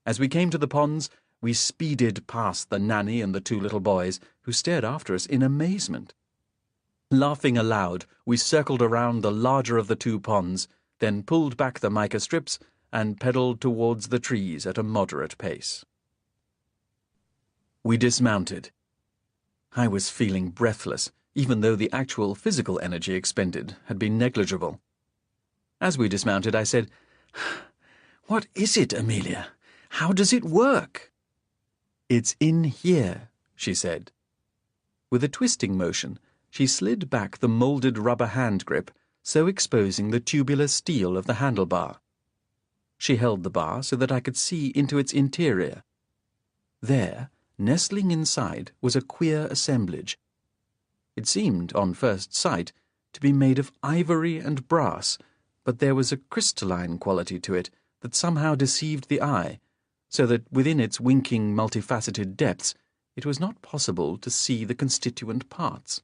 As we came to the ponds, we speeded past the nanny and the two little boys, who stared after us in amazement. Laughing aloud, we circled around the larger of the two ponds, then pulled back the mica strips and pedalled towards the trees at a moderate pace. We dismounted. I was feeling breathless, even though the actual physical energy expended had been negligible. As we dismounted, I said, "What is it, Amelia? How does it work?" "It's in here," she said. With a twisting motion, she slid back the moulded rubber hand grip, so exposing the tubular steel of the handlebar. She held the bar so that I could see into its interior. There, nestling inside, was a queer assemblage. It seemed, on first sight, to be made of ivory and brass, but there was a crystalline quality to it that somehow deceived the eye, so that within its winking, multifaceted depths it was not possible to see the constituent parts.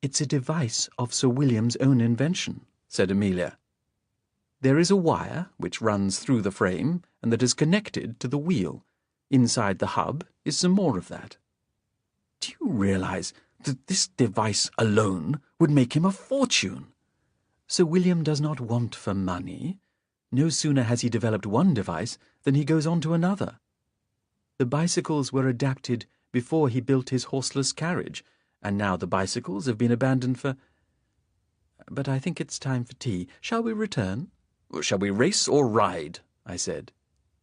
"It's a device of Sir William's own invention," said Amelia. "There is a wire which runs through the frame and that is connected to the wheel. Inside the hub is some more of that. Do you realize that this device alone would make him a fortune? Sir William does not want for money. No sooner has he developed one device than he goes on to another. The bicycles were adapted before he built his horseless carriage, and now the bicycles have been abandoned for... But I think it's time for tea. Shall we return?" "Shall we race or ride?" I said.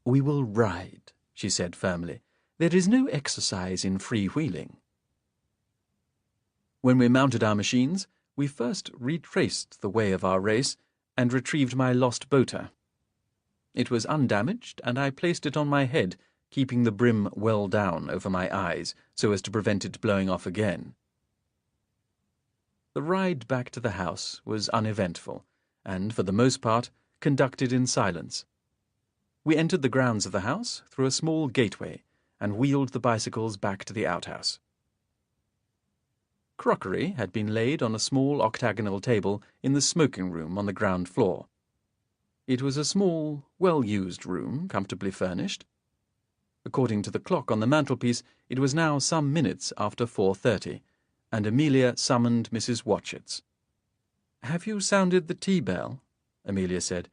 "We will ride," she said firmly. "There is no exercise in free-wheeling." When we mounted our machines, we first retraced the way of our race and retrieved my lost boater. It was undamaged, and I placed it on my head, keeping the brim well down over my eyes so as to prevent it blowing off again. The ride back to the house was uneventful, and, for the most part, conducted in silence. We entered the grounds of the house through a small gateway and wheeled the bicycles back to the outhouse. Crockery had been laid on a small octagonal table in the smoking room on the ground floor. It was a small, well-used room, comfortably furnished. According to the clock on the mantelpiece, it was now some minutes after 4:30, and Amelia summoned Mrs. Watchett. "Have you sounded the tea bell?" Amelia said.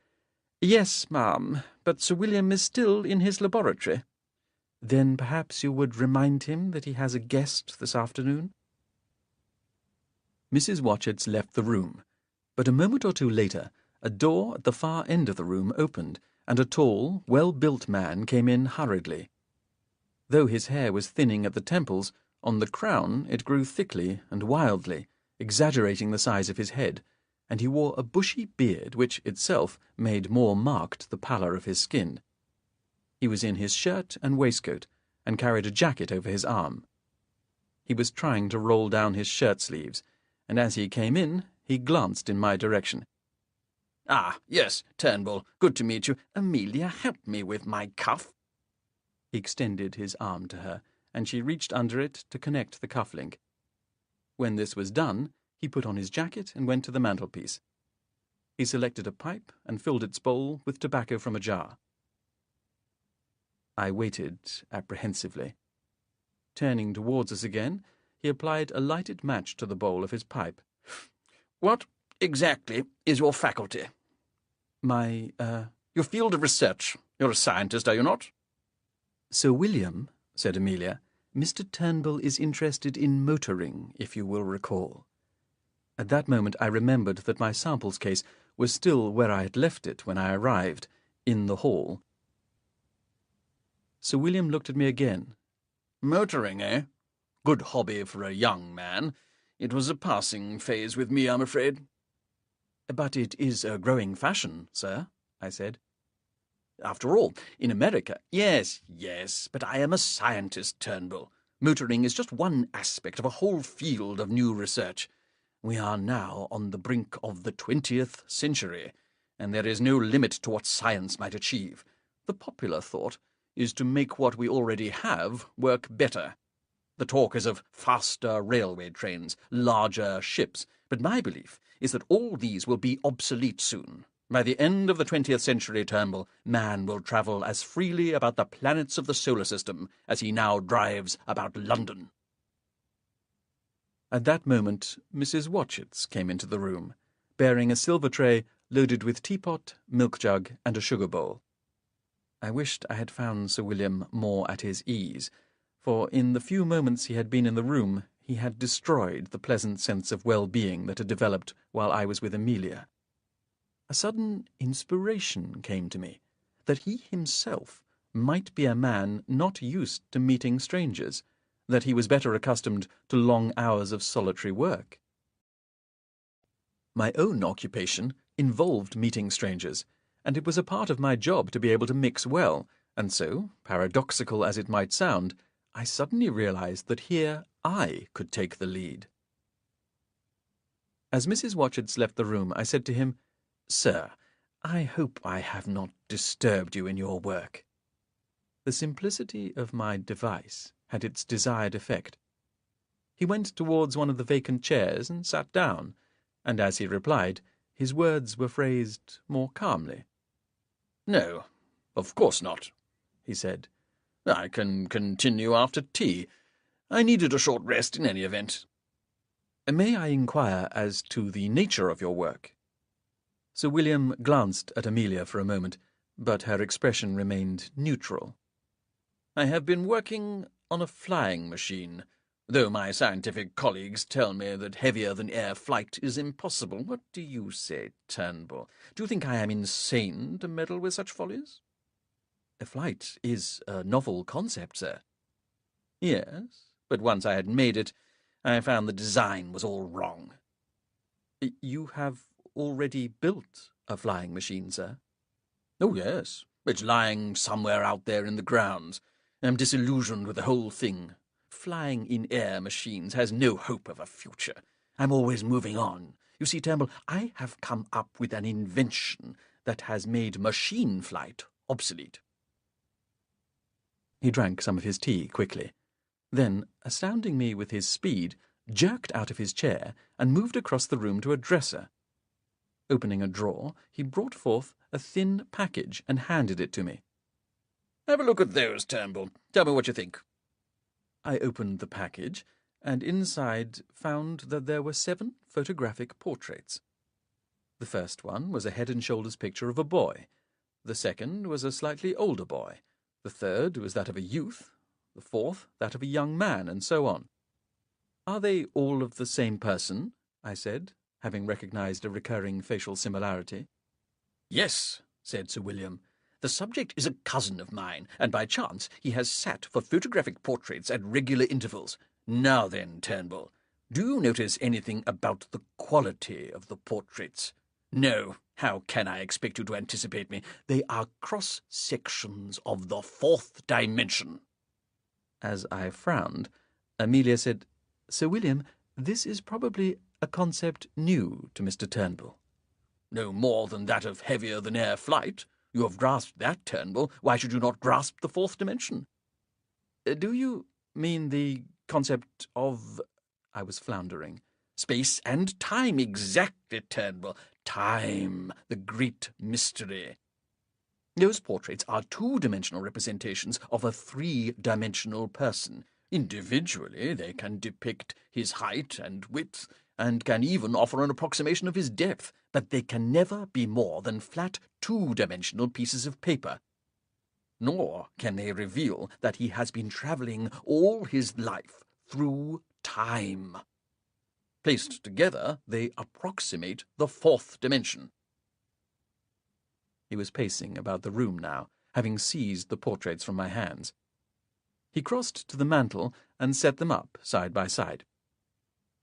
"Yes, ma'am, but Sir William is still in his laboratory." "Then perhaps you would remind him that he has a guest this afternoon?" Mrs. Watchett left the room, but a moment or two later a door at the far end of the room opened, and a tall, well-built man came in hurriedly. Though his hair was thinning at the temples, on the crown it grew thickly and wildly, exaggerating the size of his head, and he wore a bushy beard which itself made more marked the pallor of his skin. He was in his shirt and waistcoat, and carried a jacket over his arm. He was trying to roll down his shirt sleeves, and as he came in, he glanced in my direction. "Ah, yes, Turnbull, good to meet you. Amelia, help me with my cuff." He extended his arm to her, and she reached under it to connect the cuff-link. When this was done, he put on his jacket and went to the mantelpiece. He selected a pipe and filled its bowl with tobacco from a jar. I waited apprehensively. Turning towards us again, he applied a lighted match to the bowl of his pipe. "What exactly is your faculty?" Your field of research. You're a scientist, are you not?" "Sir William," said Amelia, "Mr. Turnbull is interested in motoring, if you will recall." At that moment I remembered that my samples case was still where I had left it when I arrived, in the hall. Sir William looked at me again. "Motoring, eh? Good hobby for a young man. It was a passing phase with me, I'm afraid." "But it is a growing fashion, sir," I said. "After all, in America—" Yes, but I am a scientist, Turnbull. Motoring is just one aspect of a whole field of new research. We are now on the brink of the 20th century, and there is no limit to what science might achieve. The popular thought is to make what we already have work better. The talk is of faster railway trains, larger ships, but my belief is that all these will be obsolete soon. By the end of the 20th century, Turnbull, man will travel as freely about the planets of the solar system as he now drives about London." At that moment Mrs. Watchett came into the room, bearing a silver tray loaded with teapot, milk jug, and a sugar bowl. I wished I had found Sir William more at his ease, for in the few moments he had been in the room he had destroyed the pleasant sense of well-being that had developed while I was with Amelia. A sudden inspiration came to me that he himself might be a man not used to meeting strangers, that he was better accustomed to long hours of solitary work. My own occupation involved meeting strangers, and it was a part of my job to be able to mix well, and so, paradoxical as it might sound, I suddenly realized that here I could take the lead. As Mrs. Watchett left the room, I said to him, "Sir, I hope I have not disturbed you in your work." The simplicity of my device had its desired effect. He went towards one of the vacant chairs and sat down, and as he replied, his words were phrased more calmly. "No, of course not," he said. "I can continue after tea. I needed a short rest in any event." "May I inquire as to the nature of your work?" Sir William glanced at Amelia for a moment, but her expression remained neutral. "I have been working on a flying machine, though my scientific colleagues tell me that heavier-than-air flight is impossible. What do you say, Turnbull? Do you think I am insane to meddle with such follies?" "A flight is a novel concept, sir." "Yes, but once I had made it, I found the design was all wrong." "You have already built a flying machine, sir?" "Oh, yes. It's lying somewhere out there in the grounds. I'm disillusioned with the whole thing. Flying in air machines has no hope of a future. I'm always moving on. You see, Turnbull, I have come up with an invention that has made machine flight obsolete." He drank some of his tea quickly. Then, astounding me with his speed, jerked out of his chair and moved across the room to a dresser. Opening a drawer, he brought forth a thin package and handed it to me. "Have a look at those, Turnbull. Tell me what you think." I opened the package, and inside found that there were 7 photographic portraits. The first one was a head-and-shoulders picture of a boy. The second was a slightly older boy. The third was that of a youth. The fourth, that of a young man, and so on. "Are they all of the same person?" I said, having recognized a recurring facial similarity. "Yes," said Sir William. "The subject is a cousin of mine, and by chance he has sat for photographic portraits at regular intervals. Now then, Turnbull, do you notice anything about the quality of the portraits? No, how can I expect you to anticipate me? They are cross-sections of the 4th dimension." As I frowned, Amelia said, "Sir William, this is probably a concept new to Mr. Turnbull." "No more than that of heavier-than-air flight. You have grasped that, Turnbull. Why should you not grasp the 4th dimension?" "Do you mean the concept of—" I was floundering. "Space and time, exactly, Turnbull. Time, the great mystery. Those portraits are 2-dimensional representations of a 3-dimensional person. Individually, they can depict his height and width, and can even offer an approximation of his depth, but they can never be more than flat 2-dimensional pieces of paper. Nor can they reveal that he has been travelling all his life through time. Placed together, they approximate the 4th dimension." He was pacing about the room now, having seized the portraits from my hands. He crossed to the mantel and set them up side by side.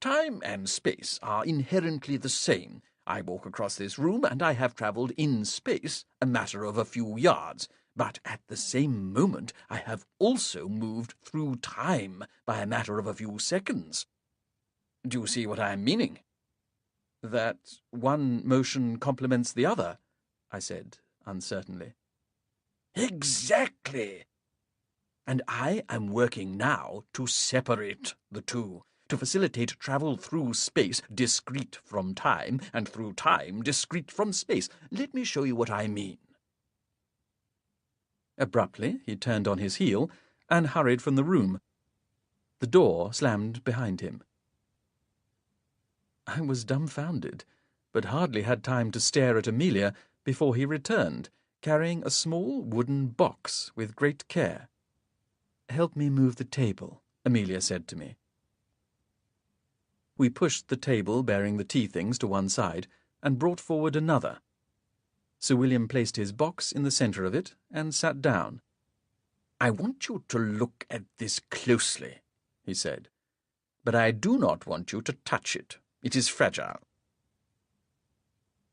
"Time and space are inherently the same. I walk across this room, and I have travelled in space a matter of a few yards. But at the same moment I have also moved through time by a matter of a few seconds. Do you see what I am meaning?" "That one motion complements the other," I said uncertainly. "Exactly. And I am working now to separate the two, to facilitate travel through space discrete from time, and through time discrete from space. Let me show you what I mean." Abruptly, he turned on his heel and hurried from the room. The door slammed behind him. I was dumbfounded, but hardly had time to stare at Amelia before he returned, carrying a small wooden box with great care. "Help me move the table," Amelia said to me. We pushed the table bearing the tea things to one side and brought forward another. Sir William placed his box in the centre of it and sat down. "I want you to look at this closely," he said, "but I do not want you to touch it. It is fragile."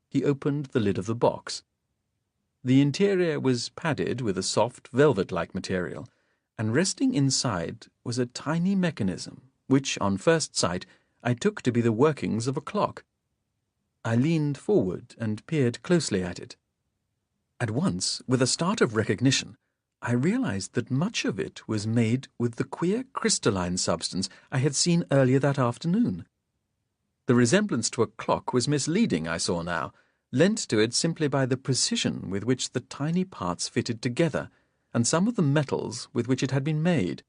He opened the lid of the box. The interior was padded with a soft velvet-like material, and resting inside was a tiny mechanism, which, on first sight, I took to be the workings of a clock. I leaned forward and peered closely at it. At once, with a start of recognition, I realized that much of it was made with the queer crystalline substance I had seen earlier that afternoon. The resemblance to a clock was misleading, I saw now, lent to it simply by the precision with which the tiny parts fitted together, and some of the metals with which it had been made.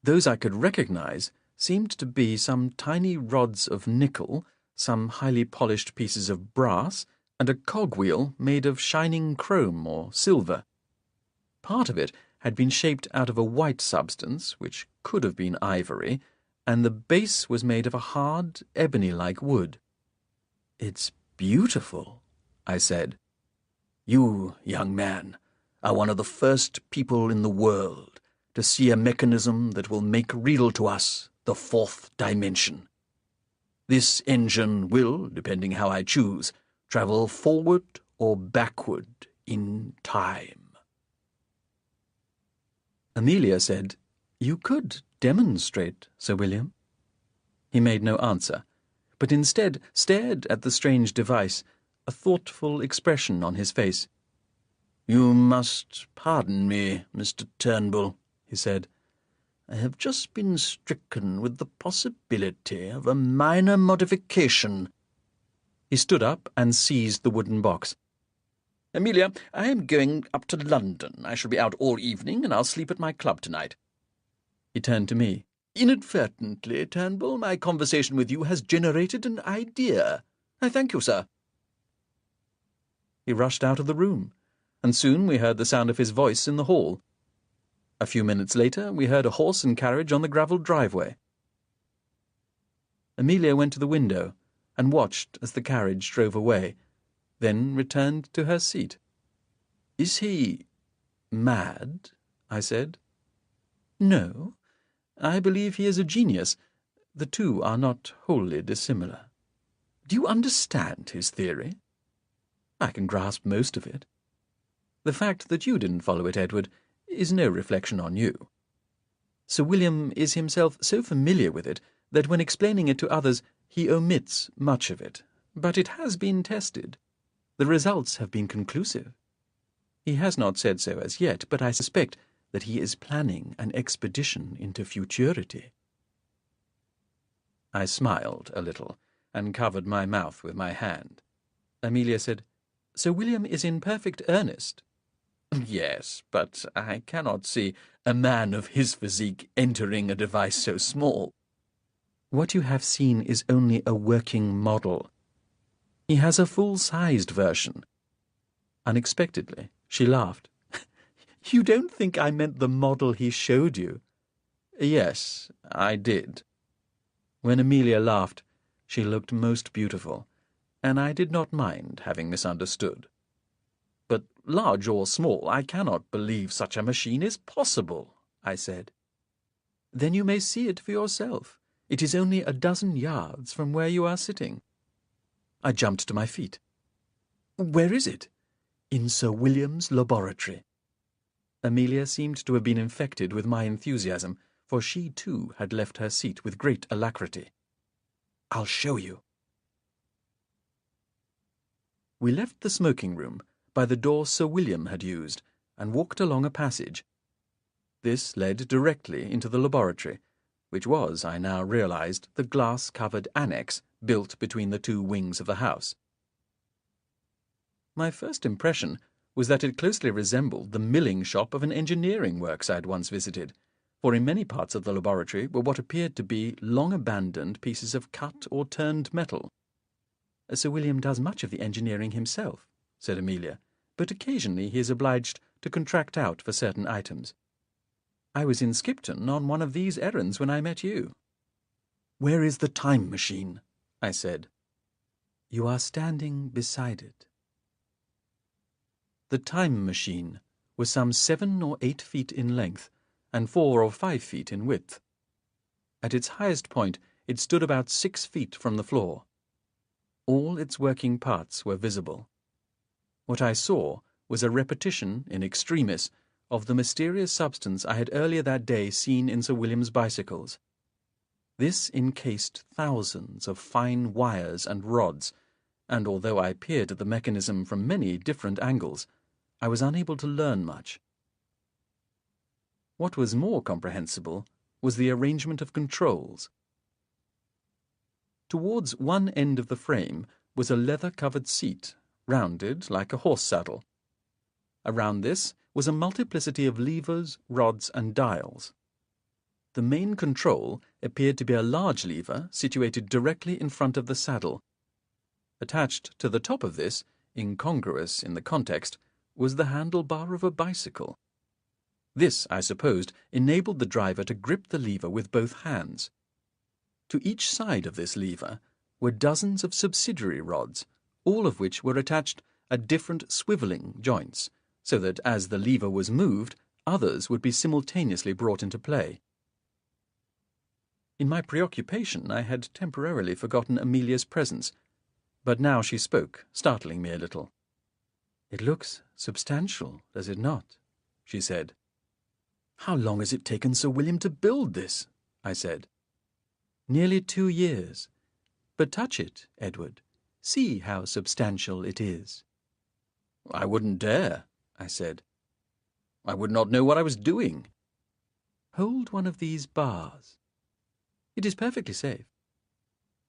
Those I could recognize seemed to be some tiny rods of nickel, some highly polished pieces of brass, and a cogwheel made of shining chrome or silver. Part of it had been shaped out of a white substance, which could have been ivory, and the base was made of a hard, ebony-like wood. "It's beautiful," I said. "You, young man, are one of the first people in the world to see a mechanism that will make real to us the 4th dimension. This engine will, depending how I choose, travel forward or backward in time." Amelia said, "You could demonstrate, Sir William." He made no answer, but instead stared at the strange device, a thoughtful expression on his face. "You must pardon me, Mr. Turnbull," he said. I have just been stricken with the possibility of a minor modification." He stood up and seized the wooden box. "Amelia, I am going up to London. I shall be out all evening, and I'll sleep at my club tonight." He turned to me. "Inadvertently, Turnbull, my conversation with you has generated an idea. I thank you, sir." He rushed out of the room, and soon we heard the sound of his voice in the hall. A few minutes later, we heard a horse and carriage on the gravelled driveway. Amelia went to the window and watched as the carriage drove away, then returned to her seat. "Is he mad?" I said. "No, I believe he is a genius. The two are not wholly dissimilar." "Do you understand his theory?" "I can grasp most of it. The fact that you didn't follow it, Edward, is no reflection on you. Sir William is himself so familiar with it that when explaining it to others he omits much of it. But it has been tested. The results have been conclusive. He has not said so as yet, but I suspect that he is planning an expedition into futurity." I smiled a little and covered my mouth with my hand. Amelia said, "Sir William is in perfect earnest." "Yes, but I cannot see a man of his physique entering a device so small." "What you have seen is only a working model. He has a full-sized version." Unexpectedly, she laughed. "You don't think I meant the model he showed you?" "Yes, I did." When Amelia laughed, she looked most beautiful, and I did not mind having misunderstood. "But large or small, I cannot believe such a machine is possible," I said. "Then you may see it for yourself. It is only a dozen yards from where you are sitting." I jumped to my feet. "Where is it?" "In Sir William's laboratory." Amelia seemed to have been infected with my enthusiasm, for she too had left her seat with great alacrity. "I'll show you." We left the smoking room by the door Sir William had used, and walked along a passage. This led directly into the laboratory, which was, I now realized, the glass-covered annex built between the two wings of the house. My first impression was that it closely resembled the milling shop of an engineering works I had once visited, for in many parts of the laboratory were what appeared to be long-abandoned pieces of cut or turned metal. "Sir William does much of the engineering himself," said Amelia, "but occasionally he is obliged to contract out for certain items. I was in Skipton on one of these errands when I met you." "Where is the time machine?" I said. "You are standing beside it." The time machine was some 7 or 8 feet in length and 4 or 5 feet in width. At its highest point it stood about 6 feet from the floor. All its working parts were visible. What I saw was a repetition, in extremis, of the mysterious substance I had earlier that day seen in Sir William's bicycles. This encased thousands of fine wires and rods, and although I peered at the mechanism from many different angles, I was unable to learn much. What was more comprehensible was the arrangement of controls. Towards one end of the frame was a leather-covered seat, rounded like a horse saddle. Around this was a multiplicity of levers, rods, and dials. The main control appeared to be a large lever situated directly in front of the saddle. Attached to the top of this, incongruous in the context, was the handlebar of a bicycle. This, I supposed, enabled the driver to grip the lever with both hands. To each side of this lever were dozens of subsidiary rods, all of which were attached at different swivelling joints, so that as the lever was moved, others would be simultaneously brought into play. In my preoccupation, I had temporarily forgotten Amelia's presence, but now she spoke, startling me a little. "It looks substantial, does it not?" she said. "How long has it taken Sir William to build this?" I said. "Nearly 2 years. But touch it, Edward. See how substantial it is." "I wouldn't dare," I said. "I would not know what I was doing." Hold one of these bars. It is perfectly safe."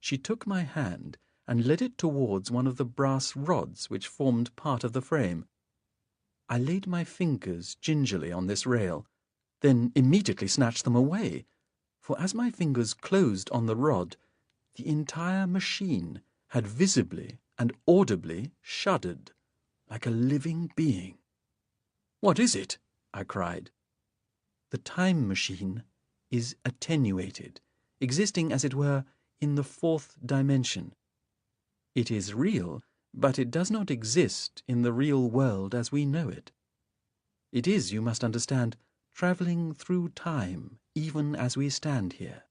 She took my hand and led it towards one of the brass rods which formed part of the frame. I laid my fingers gingerly on this rail, then immediately snatched them away, for as my fingers closed on the rod, the entire machine had visibly and audibly shuddered, like a living being. "What is it?" I cried. "The time machine is attenuated, existing, as it were, in the fourth dimension. It is real, but it does not exist in the real world as we know it. It is, you must understand, travelling through time, even as we stand here."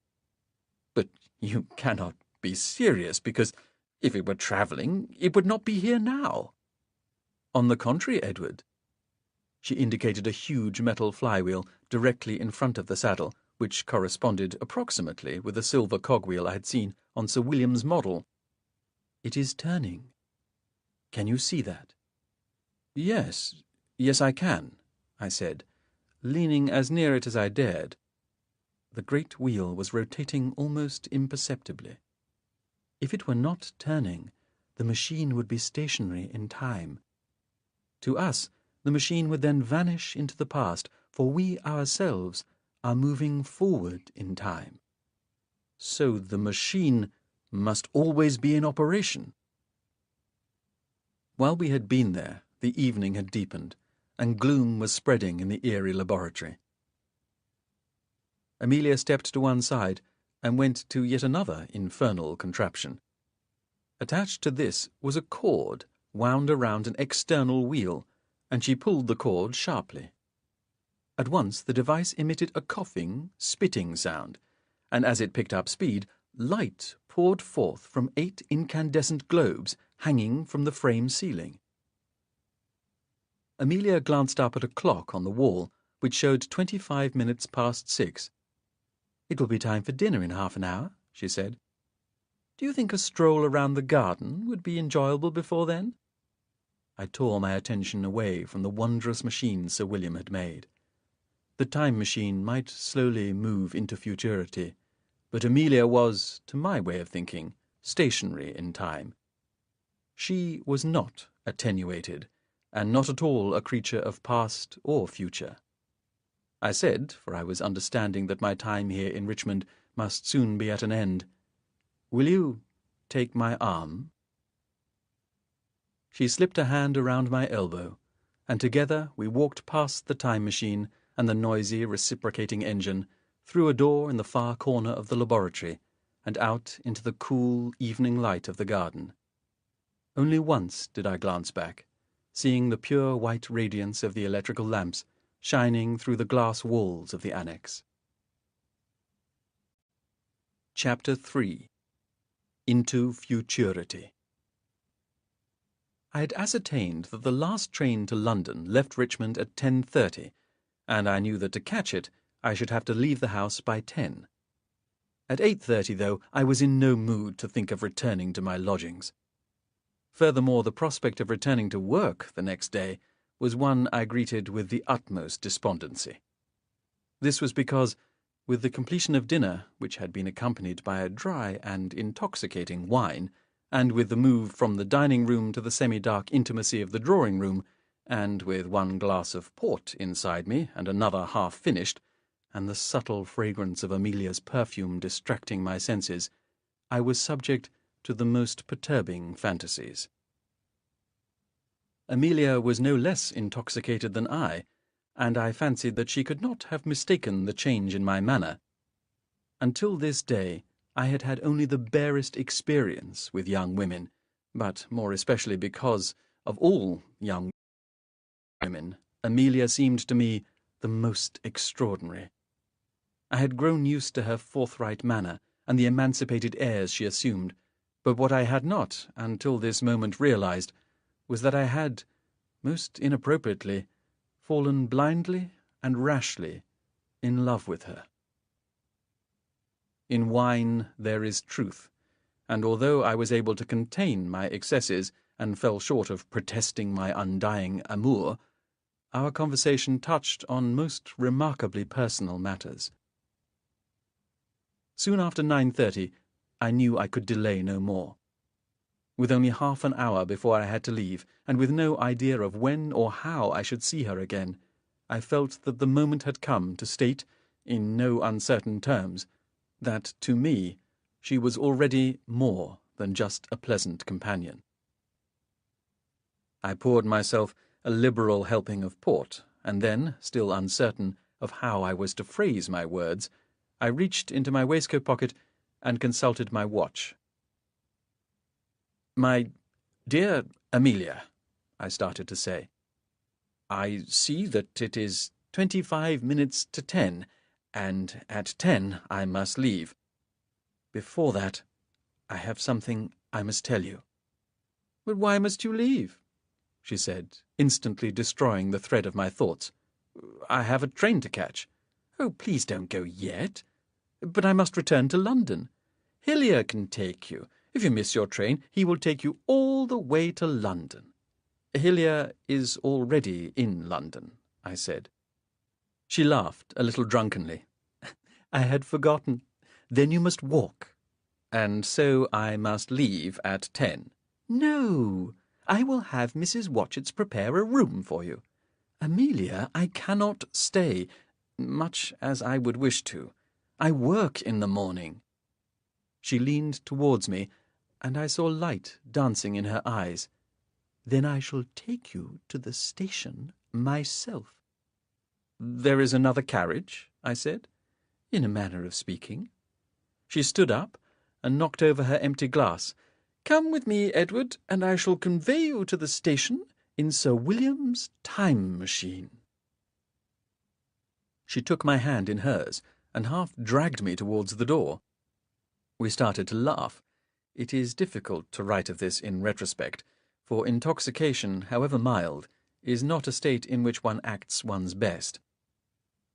"But you cannot be serious, because if it were travelling, it would not be here now." "On the contrary, Edward." She indicated a huge metal flywheel directly in front of the saddle, which corresponded approximately with the silver cogwheel I had seen on Sir William's model. "It is turning. Can you see that?" Yes, I can," I said, leaning as near it as I dared. The great wheel was rotating almost imperceptibly. If it were not turning, the machine would be stationary in time. To us, the machine would then vanish into the past, for we ourselves are moving forward in time. So the machine must always be in operation. While we had been there, the evening had deepened, and gloom was spreading in the eerie laboratory. Amelia stepped to one side and went to yet another infernal contraption. Attached to this was a cord wound around an external wheel, and she pulled the cord sharply. At once the device emitted a coughing, spitting sound, and as it picked up speed, light poured forth from 8 incandescent globes hanging from the frame ceiling. Amelia glanced up at a clock on the wall, which showed 25 minutes past 6. "It will be time for dinner in half an hour," she said. "Do you think a stroll around the garden would be enjoyable before then?" I tore my attention away from the wondrous machine Sir William had made. The time machine might slowly move into futurity, but Amelia was, to my way of thinking, stationary in time. She was not attenuated, and not at all a creature of past or future. I said, for I was understanding that my time here in Richmond must soon be at an end, "Will you take my arm?" She slipped a hand around my elbow, and together we walked past the time machine and the noisy reciprocating engine, through a door in the far corner of the laboratory, and out into the cool evening light of the garden. Only once did I glance back, seeing the pure white radiance of the electrical lamps shining through the glass walls of the annex. Chapter 3. Into Futurity. I had ascertained that the last train to London left Richmond at 10:30, and I knew that to catch it I should have to leave the house by 10. At 8:30, though, I was in no mood to think of returning to my lodgings. Furthermore, the prospect of returning to work the next day was one I greeted with the utmost despondency. This was because, with the completion of dinner, which had been accompanied by a dry and intoxicating wine, and with the move from the dining-room to the semi-dark intimacy of the drawing-room, and with one glass of port inside me and another half-finished, and the subtle fragrance of Amelia's perfume distracting my senses, I was subject to the most perturbing fantasies. Amelia was no less intoxicated than I, and I fancied that she could not have mistaken the change in my manner. Until this day I had had only the barest experience with young women, but more especially because, of all young women, Amelia seemed to me the most extraordinary. I had grown used to her forthright manner and the emancipated airs she assumed, but what I had not, until this moment, realized was that I had, most inappropriately, fallen blindly and rashly in love with her. In wine there is truth, and although I was able to contain my excesses and fell short of protesting my undying amour, Our conversation touched on most remarkably personal matters. Soon after 9:30, I knew I could delay no more. With only half an hour before I had to leave, and with no idea of when or how I should see her again, I felt that the moment had come to state, in no uncertain terms, that, to me, she was already more than just a pleasant companion. I poured myself a liberal helping of port, and then, still uncertain of how I was to phrase my words, I reached into my waistcoat pocket and consulted my watch. "My dear Amelia," I started to say, "I see that it is 25 minutes to 10, and at 10 I must leave. Before that, I have something I must tell you." "But why must you leave?" she said, instantly destroying the thread of my thoughts. "I have a train to catch." "Oh, please don't go yet." "But I must return to London." "Hillier can take you. If you miss your train, he will take you all the way to London." "Hillier is already in London," I said. She laughed a little drunkenly. "I had forgotten. Then you must walk." "And so I must leave at 10. "No, I will have Mrs. Watchett's prepare a room for you." "Amelia, I cannot stay, much as I would wish to. I work in the morning." She leaned towards me, and I saw light dancing in her eyes. "Then I shall take you to the station myself." "There is another carriage?" I said. "In a manner of speaking." She stood up and knocked over her empty glass. "Come with me, Edward, and I shall convey you to the station in Sir William's time machine." She took my hand in hers and half dragged me towards the door. We started to laugh. It is difficult to write of this in retrospect, for intoxication, however mild, is not a state in which one acts one's best.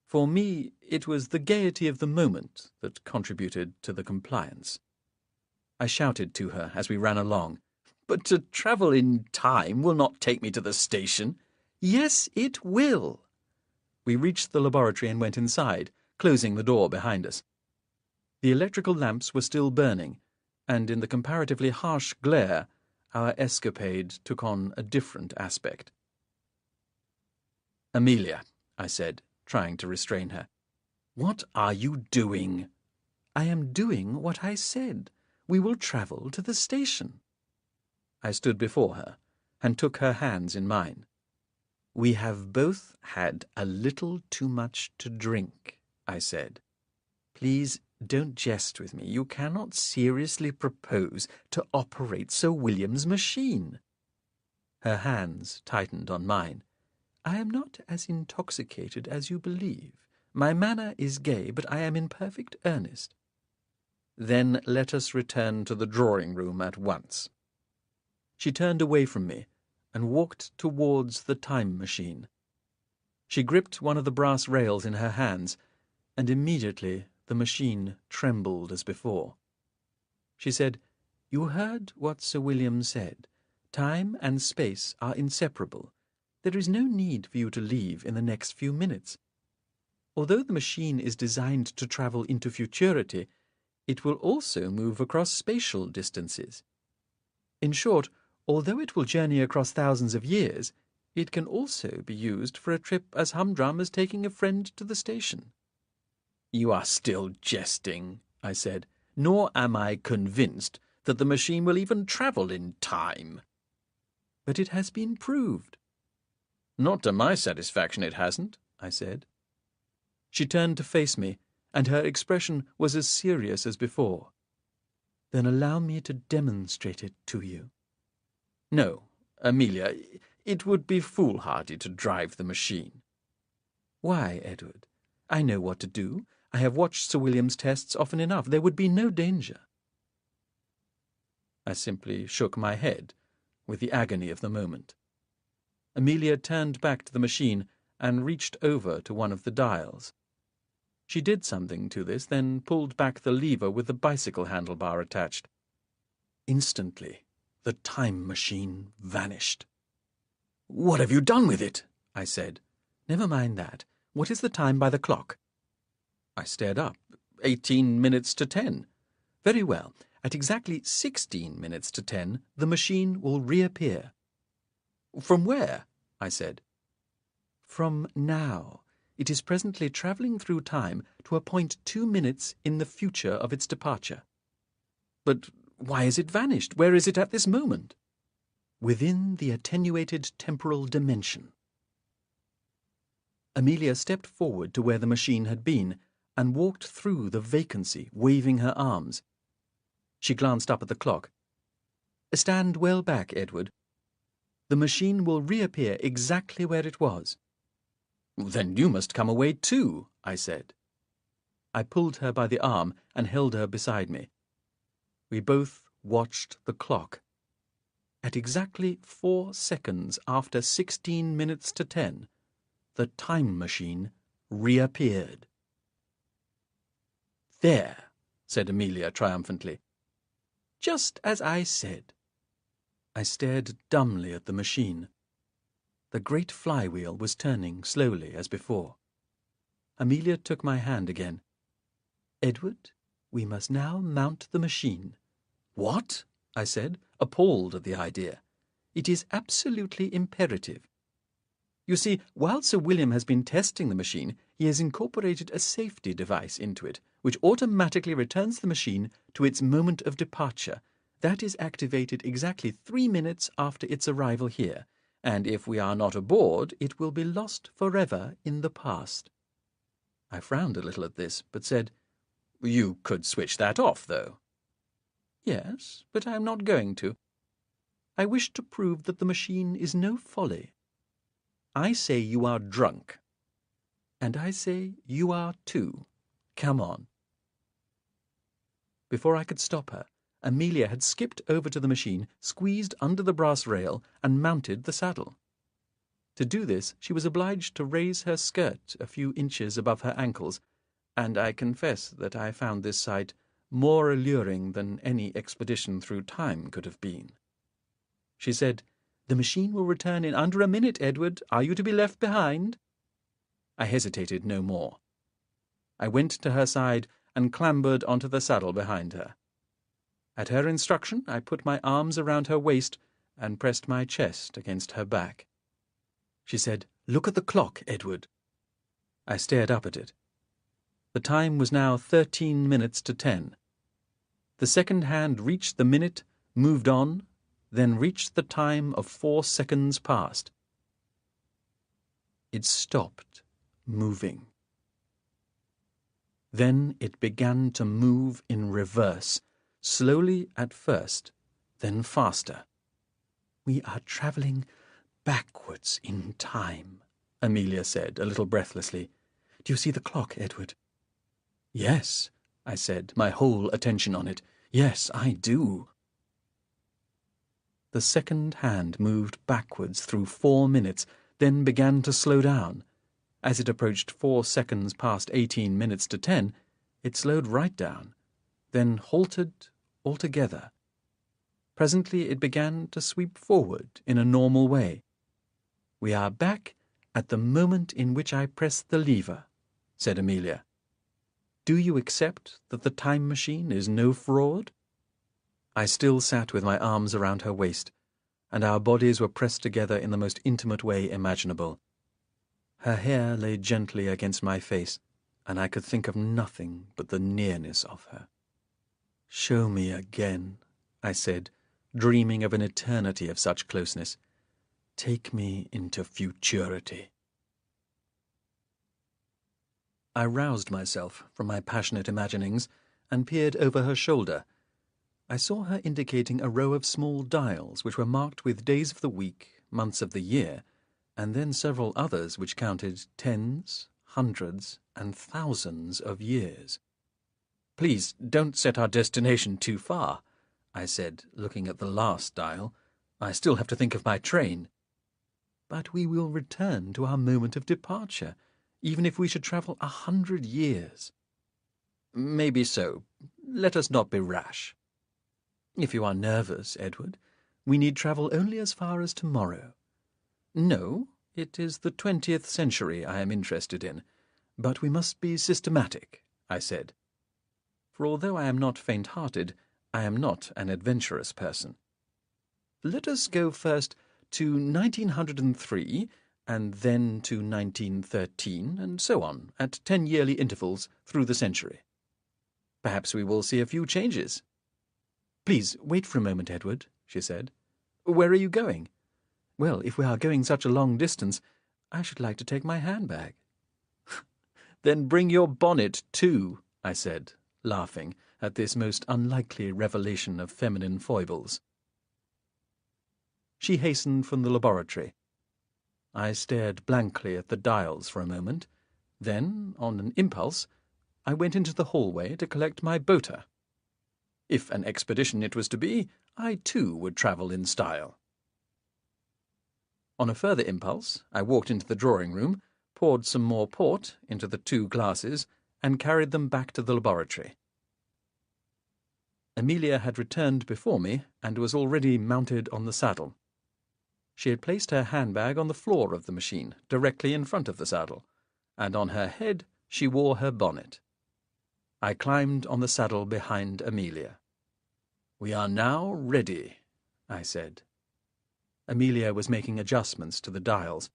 For me, it was the gaiety of the moment that contributed to the compliance. I shouted to her as we ran along, "But to travel in time will not take me to the station." "Yes, it will." We reached the laboratory and went inside, closing the door behind us. The electrical lamps were still burning, and in the comparatively harsh glare our escapade took on a different aspect. "Amelia," I said, trying to restrain her, "what are you doing?" "I am doing what I said. We will travel to the station." I stood before her and took her hands in mine. "We have both had a little too much to drink," I said. "Please don't jest with me. You cannot seriously propose to operate Sir William's machine." Her hands tightened on mine. "I am not as intoxicated as you believe. My manner is gay, but I am in perfect earnest." "Then let us return to the drawing-room at once." She turned away from me and walked towards the time machine. She gripped one of the brass rails in her hands, and immediately the machine trembled as before. She said, "You heard what Sir William said. Time and space are inseparable. There is no need for you to leave in the next few minutes. Although the machine is designed to travel into futurity, it will also move across spatial distances. In short, although it will journey across thousands of years, it can also be used for a trip as humdrum as taking a friend to the station." "You are still jesting," I said. "Nor am I convinced that the machine will even travel in time." "But it has been proved." "Not to my satisfaction it hasn't," I said. She turned to face me, and her expression was as serious as before. "Then allow me to demonstrate it to you." "No, Amelia, it would be foolhardy to drive the machine." "Why, Edward? I know what to do. I have watched Sir William's tests often enough. There would be no danger." I simply shook my head, with the agony of the moment. Amelia turned back to the machine and reached over to one of the dials. She did something to this, then pulled back the lever with the bicycle handlebar attached. Instantly, the time machine vanished. "What have you done with it?" I said, Never mind that. What is the time by the clock? I stared up. 18 minutes to 10. Very well. At exactly 16 minutes to 10, the machine will reappear. From where? I said. From now. It is presently travelling through time to a point 2 minutes in the future of its departure. But why has it vanished? Where is it at this moment? Within the attenuated temporal dimension. Amelia stepped forward to where the machine had been and walked through the vacancy, waving her arms. She glanced up at the clock. Stand well back, Edward. The machine will reappear exactly where it was. Then you must come away too, I said. I pulled her by the arm and held her beside me. We both watched the clock. At exactly 4 seconds after 16 minutes to 10, the time machine reappeared. There, said Amelia triumphantly. Just as I said. I stared dumbly at the machine. The great flywheel was turning slowly as before. Amelia took my hand again. Edward, we must now mount the machine. What? I said, appalled at the idea. It is absolutely imperative. You see, while Sir William has been testing the machine, he has incorporated a safety device into it, which automatically returns the machine to its moment of departure. That is activated exactly 3 minutes after its arrival here, and if we are not aboard, it will be lost forever in the past. I frowned a little at this, but said, You could switch that off, though. Yes, but I am not going to. I wish to prove that the machine is no folly. I say you are drunk. And I say you are too. Come on. Before I could stop her, Amelia had skipped over to the machine, squeezed under the brass rail, and mounted the saddle. To do this, she was obliged to raise her skirt a few inches above her ankles, and I confess that I found this sight more alluring than any expedition through time could have been. She said, The machine will return in under a minute, Edward. Are you to be left behind? I hesitated no more. I went to her side and clambered onto the saddle behind her. At her instruction, I put my arms around her waist and pressed my chest against her back. She said, Look at the clock, Edward. I stared up at it. The time was now 13 minutes to 10. The second hand reached the minute, moved on, then reached the time of 4 seconds past. It stopped moving. Then it began to move in reverse, slowly at first, then faster. We are travelling backwards in time, Amelia said, a little breathlessly. Do you see the clock, Edward? Yes, I said, my whole attention on it. Yes, I do. The second hand moved backwards through 4 minutes, then began to slow down. As it approached 4 seconds past 18 minutes to 10, it slowed right down, then halted altogether. Presently it began to sweep forward in a normal way. We are back at the moment in which I pressed the lever, said Amelia. Do you accept that the time machine is no fraud? I still sat with my arms around her waist, and our bodies were pressed together in the most intimate way imaginable. Her hair lay gently against my face, and I could think of nothing but the nearness of her. Show me again, I said, dreaming of an eternity of such closeness. Take me into futurity. I roused myself from my passionate imaginings and peered over her shoulder. I saw her indicating a row of small dials which were marked with days of the week, months of the year, and then several others which counted tens, hundreds, and thousands of years. Please don't set our destination too far, I said, looking at the last dial. I still have to think of my train. But we will return to our moment of departure, even if we should travel 100 years. Maybe so. Let us not be rash. If you are nervous, Edward, we need travel only as far as tomorrow. No, It is the 20th century I am interested in, but we must be systematic, I said. For although I am not faint-hearted, I am not an adventurous person. Let us go first to 1903, and then to 1913, and so on, at 10-yearly intervals through the century. Perhaps we will see a few changes. Please, wait for a moment, Edward, she said. Where are you going? Well, if we are going such a long distance, I should like to take my handbag. Then bring your bonnet, too, I said, laughing at this most unlikely revelation of feminine foibles. She hastened from the laboratory. I stared blankly at the dials for a moment. Then, on an impulse, I went into the hallway to collect my boater. If an expedition it was to be, I too would travel in style. On a further impulse, I walked into the drawing-room, poured some more port into the 2 glasses, and carried them back to the laboratory. Amelia had returned before me and was already mounted on the saddle. She had placed her handbag on the floor of the machine, directly in front of the saddle, and on her head she wore her bonnet. I climbed on the saddle behind Amelia. "We are now ready," I said. Amelia was making adjustments to the dials.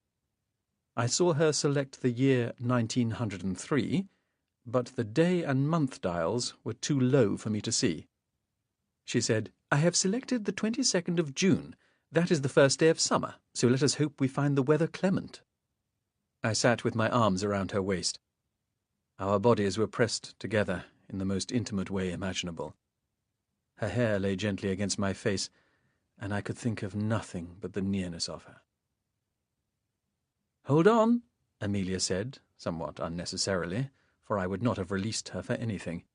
I saw her select the year 1903, but the day and month dials were too low for me to see. She said, "I have selected the 22nd of June. That is the first day of summer, so let us hope we find the weather clement." I sat with my arms around her waist. Our bodies were pressed together in the most intimate way imaginable. Her hair lay gently against my face, and I could think of nothing but the nearness of her. "Hold on," Amelia said, somewhat unnecessarily, for I would not have released her for anything.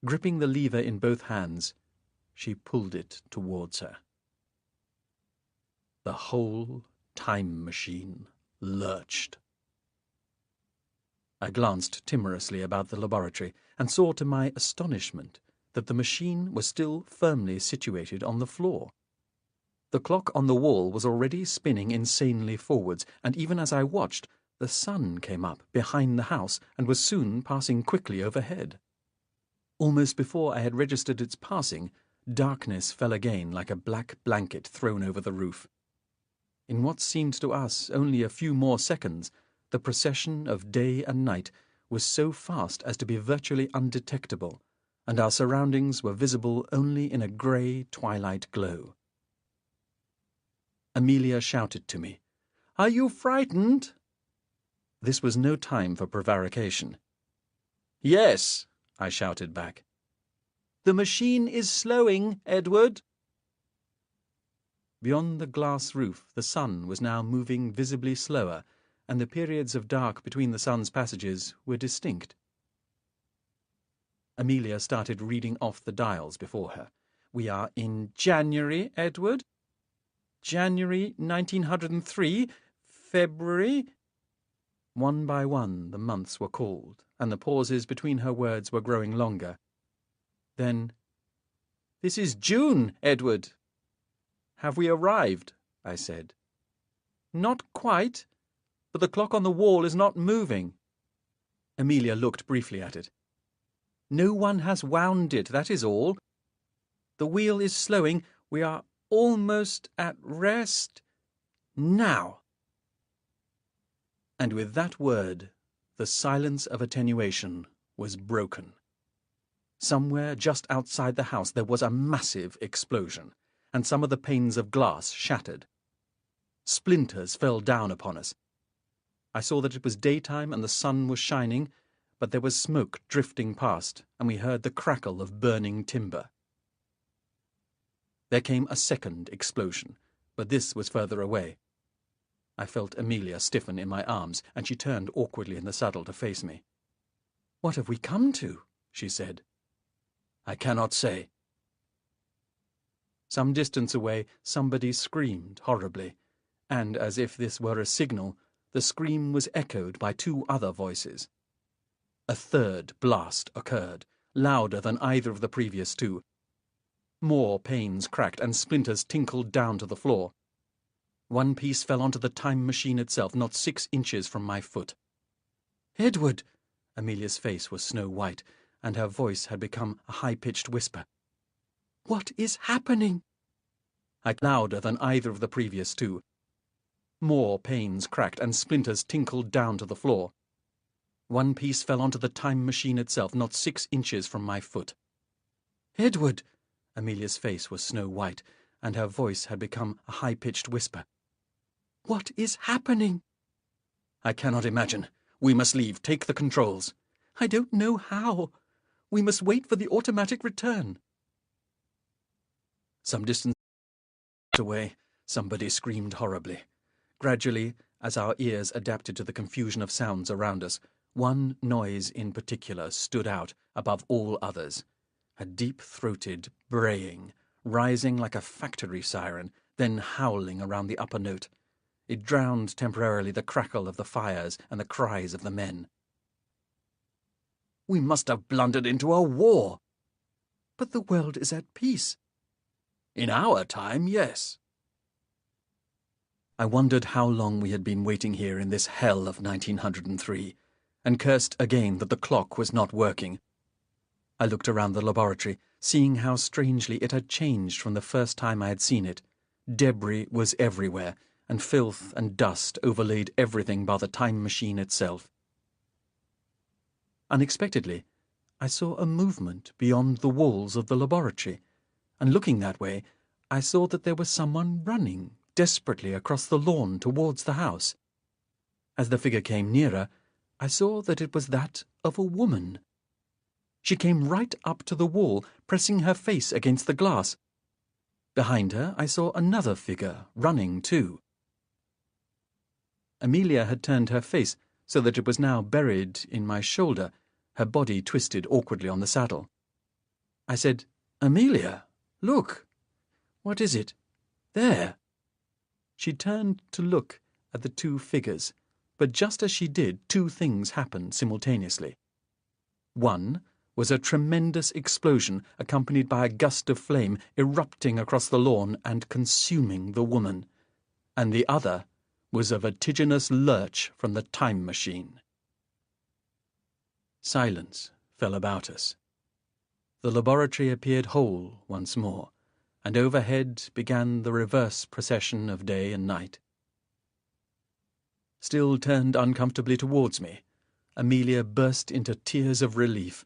Gripping the lever in both hands, she pulled it towards her. The whole time machine lurched. I glanced timorously about the laboratory and saw to my astonishment that the machine was still firmly situated on the floor. The clock on the wall was already spinning insanely forwards, and even as I watched, the sun came up behind the house and was soon passing quickly overhead. Almost before I had registered its passing, darkness fell again like a black blanket thrown over the roof. In what seemed to us only a few more seconds, the procession of day and night was so fast as to be virtually undetectable, and our surroundings were visible only in a grey twilight glow. Amelia shouted to me, "Are you frightened?" This was no time for prevarication. "Yes," I shouted back. "The machine is slowing, Edward." Beyond the glass roof the sun was now moving visibly slower, and the periods of dark between the sun's passages were distinct. Amelia started reading off the dials before her. "We are in January, Edward. January 1903, February—" One by one the months were called, and the pauses between her words were growing longer. Then, "This is June, Edward." "Have we arrived?" I said. "Not quite, but the clock on the wall is not moving." Amelia looked briefly at it. "No one has wound it, that is all. The wheel is slowing. We are almost at rest. Now." And with that word, the silence of attenuation was broken. Somewhere just outside the house there was a massive explosion, and some of the panes of glass shattered. Splinters fell down upon us. I saw that it was daytime and the sun was shining, but there was smoke drifting past, and we heard the crackle of burning timber. There came a second explosion, but this was further away. I felt Amelia stiffen in my arms, and she turned awkwardly in the saddle to face me. "What have we come to?" she said. "I cannot say." Some distance away somebody screamed horribly, and as if this were a signal, the scream was echoed by 2 other voices. A third blast occurred, louder than either of the previous 2. More panes cracked and splinters tinkled down to the floor. One piece fell onto the time machine itself, not 6 inches from my foot. "Edward!" Amelia's face was snow-white, and her voice had become a high-pitched whisper. "What is happening?" I louder than either of the previous two. More panes cracked and splinters tinkled down to the floor. One piece fell onto the time machine itself, not 6 inches from my foot. "Edward!" Amelia's face was snow-white, and her voice had become a high-pitched whisper. "What is happening?" "I cannot imagine. We must leave. Take the controls." "I don't know how. We must wait for the automatic return." Some distance away, somebody screamed horribly. Gradually, as our ears adapted to the confusion of sounds around us, one noise in particular stood out above all others. A deep-throated braying, rising like a factory siren, then howling around the upper note. It drowned temporarily the crackle of the fires and the cries of the men. "We must have blundered into a war." "But the world is at peace." "In our time, yes." I wondered how long we had been waiting here in this hell of 1903, and cursed again that the clock was not working. I looked around the laboratory, seeing how strangely it had changed from the first time I had seen it. Debris was everywhere, and filth and dust overlaid everything but the time machine itself. Unexpectedly, I saw a movement beyond the walls of the laboratory, and looking that way, I saw that there was someone running desperately across the lawn towards the house. As the figure came nearer, I saw that it was that of a woman. She came right up to the wall, pressing her face against the glass. Behind her, I saw another figure running too. Amelia had turned her face so that it was now buried in my shoulder, her body twisted awkwardly on the saddle. I said, "Amelia, look. What is it? There." She turned to look at the two figures, but just as she did, two things happened simultaneously. One was a tremendous explosion accompanied by a gust of flame erupting across the lawn and consuming the woman, and the other was a vertiginous lurch from the time machine. Silence fell about us. The laboratory appeared whole once more, and overhead began the reverse procession of day and night. Still turned uncomfortably towards me, Amelia burst into tears of relief,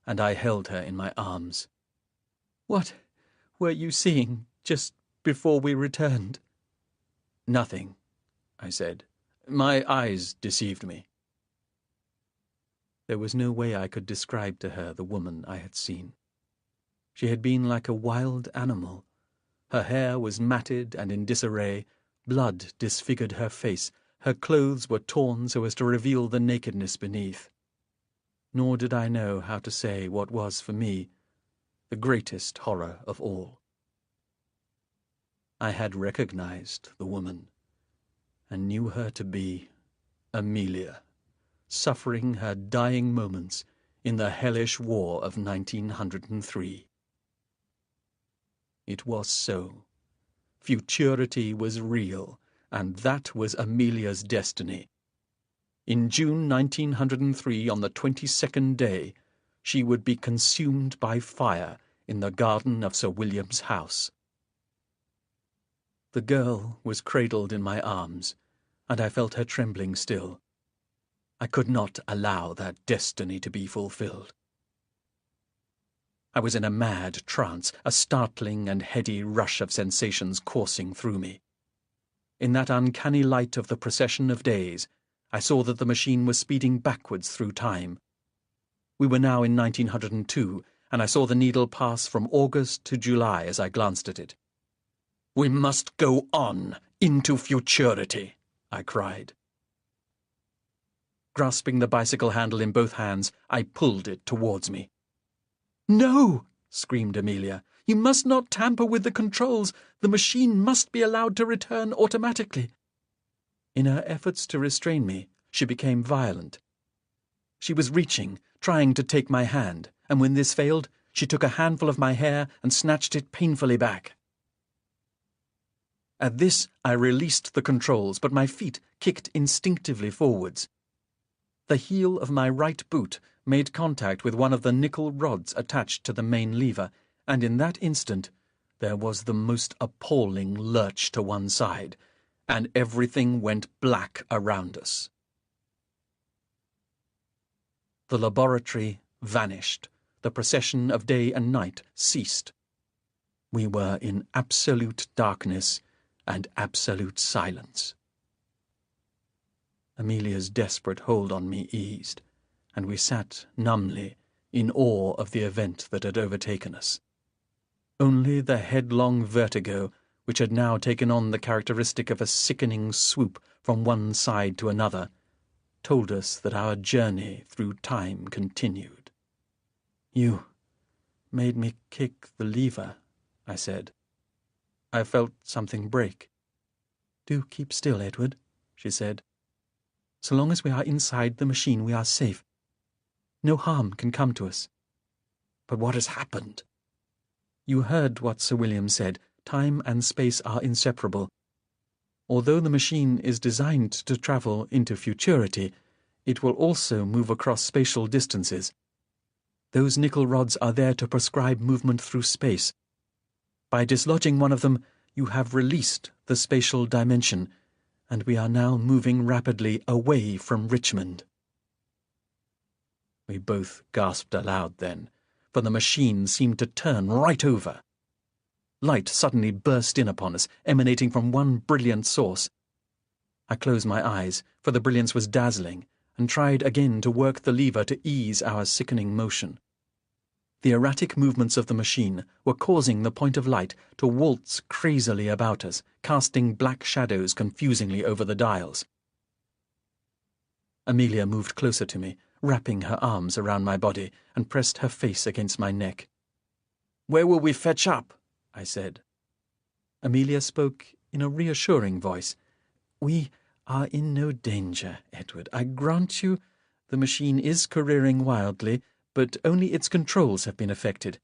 and I held her in my arms. "What were you seeing just before we returned?" "Nothing," I said. "My eyes deceived me." There was no way I could describe to her the woman I had seen. She had been like a wild animal. Her hair was matted and in disarray, blood disfigured her face, her clothes were torn so as to reveal the nakedness beneath. Nor did I know how to say what was for me the greatest horror of all. I had recognized the woman, and knew her to be Amelia, suffering her dying moments in the hellish war of 1903. It was so. Futurity was real, and that was Amelia's destiny. In June 1903, on the 22nd day, she would be consumed by fire in the garden of Sir William's house. The girl was cradled in my arms, and I felt her trembling still. I could not allow that destiny to be fulfilled. I was in a mad trance, a startling and heady rush of sensations coursing through me. In that uncanny light of the procession of days, I saw that the machine was speeding backwards through time. We were now in 1902, and I saw the needle pass from August to July as I glanced at it. "We must go on into futurity," I cried. Grasping the bicycle handle in both hands, I pulled it towards me. "No!" screamed Amelia. "You must not tamper with the controls. The machine must be allowed to return automatically." In her efforts to restrain me, she became violent. She was reaching, trying to take my hand, and when this failed, she took a handful of my hair and snatched it painfully back. At this, I released the controls, but my feet kicked instinctively forwards. The heel of my right boot made contact with one of the nickel rods attached to the main lever, and in that instant there was the most appalling lurch to one side, and everything went black around us. The laboratory vanished. The procession of day and night ceased. We were in absolute darkness and absolute silence. Amelia's desperate hold on me eased, and we sat numbly in awe of the event that had overtaken us. Only the headlong vertigo, which had now taken on the characteristic of a sickening swoop from one side to another, told us that our journey through time continued. "You made me kick the lever," I said. "I felt something break." "Do keep still, Edward," she said. "So long as we are inside the machine, we are safe. No harm can come to us." "But what has happened?" "You heard what Sir William said. Time and space are inseparable. Although the machine is designed to travel into futurity, it will also move across spatial distances. Those nickel rods are there to prescribe movement through space. By dislodging one of them, you have released the spatial dimension, and we are now moving rapidly away from Richmond." We both gasped aloud then, for the machine seemed to turn right over. Light suddenly burst in upon us, emanating from one brilliant source. I closed my eyes, for the brilliance was dazzling, and tried again to work the lever to ease our sickening motion. The erratic movements of the machine were causing the point of light to waltz crazily about us, casting black shadows confusingly over the dials. Amelia moved closer to me, wrapping her arms around my body, and pressed her face against my neck. "Where will we fetch up?" I said. Amelia spoke in a reassuring voice. "We are in no danger, Edward. I grant you the machine is careering wildly, but only its controls have been affected.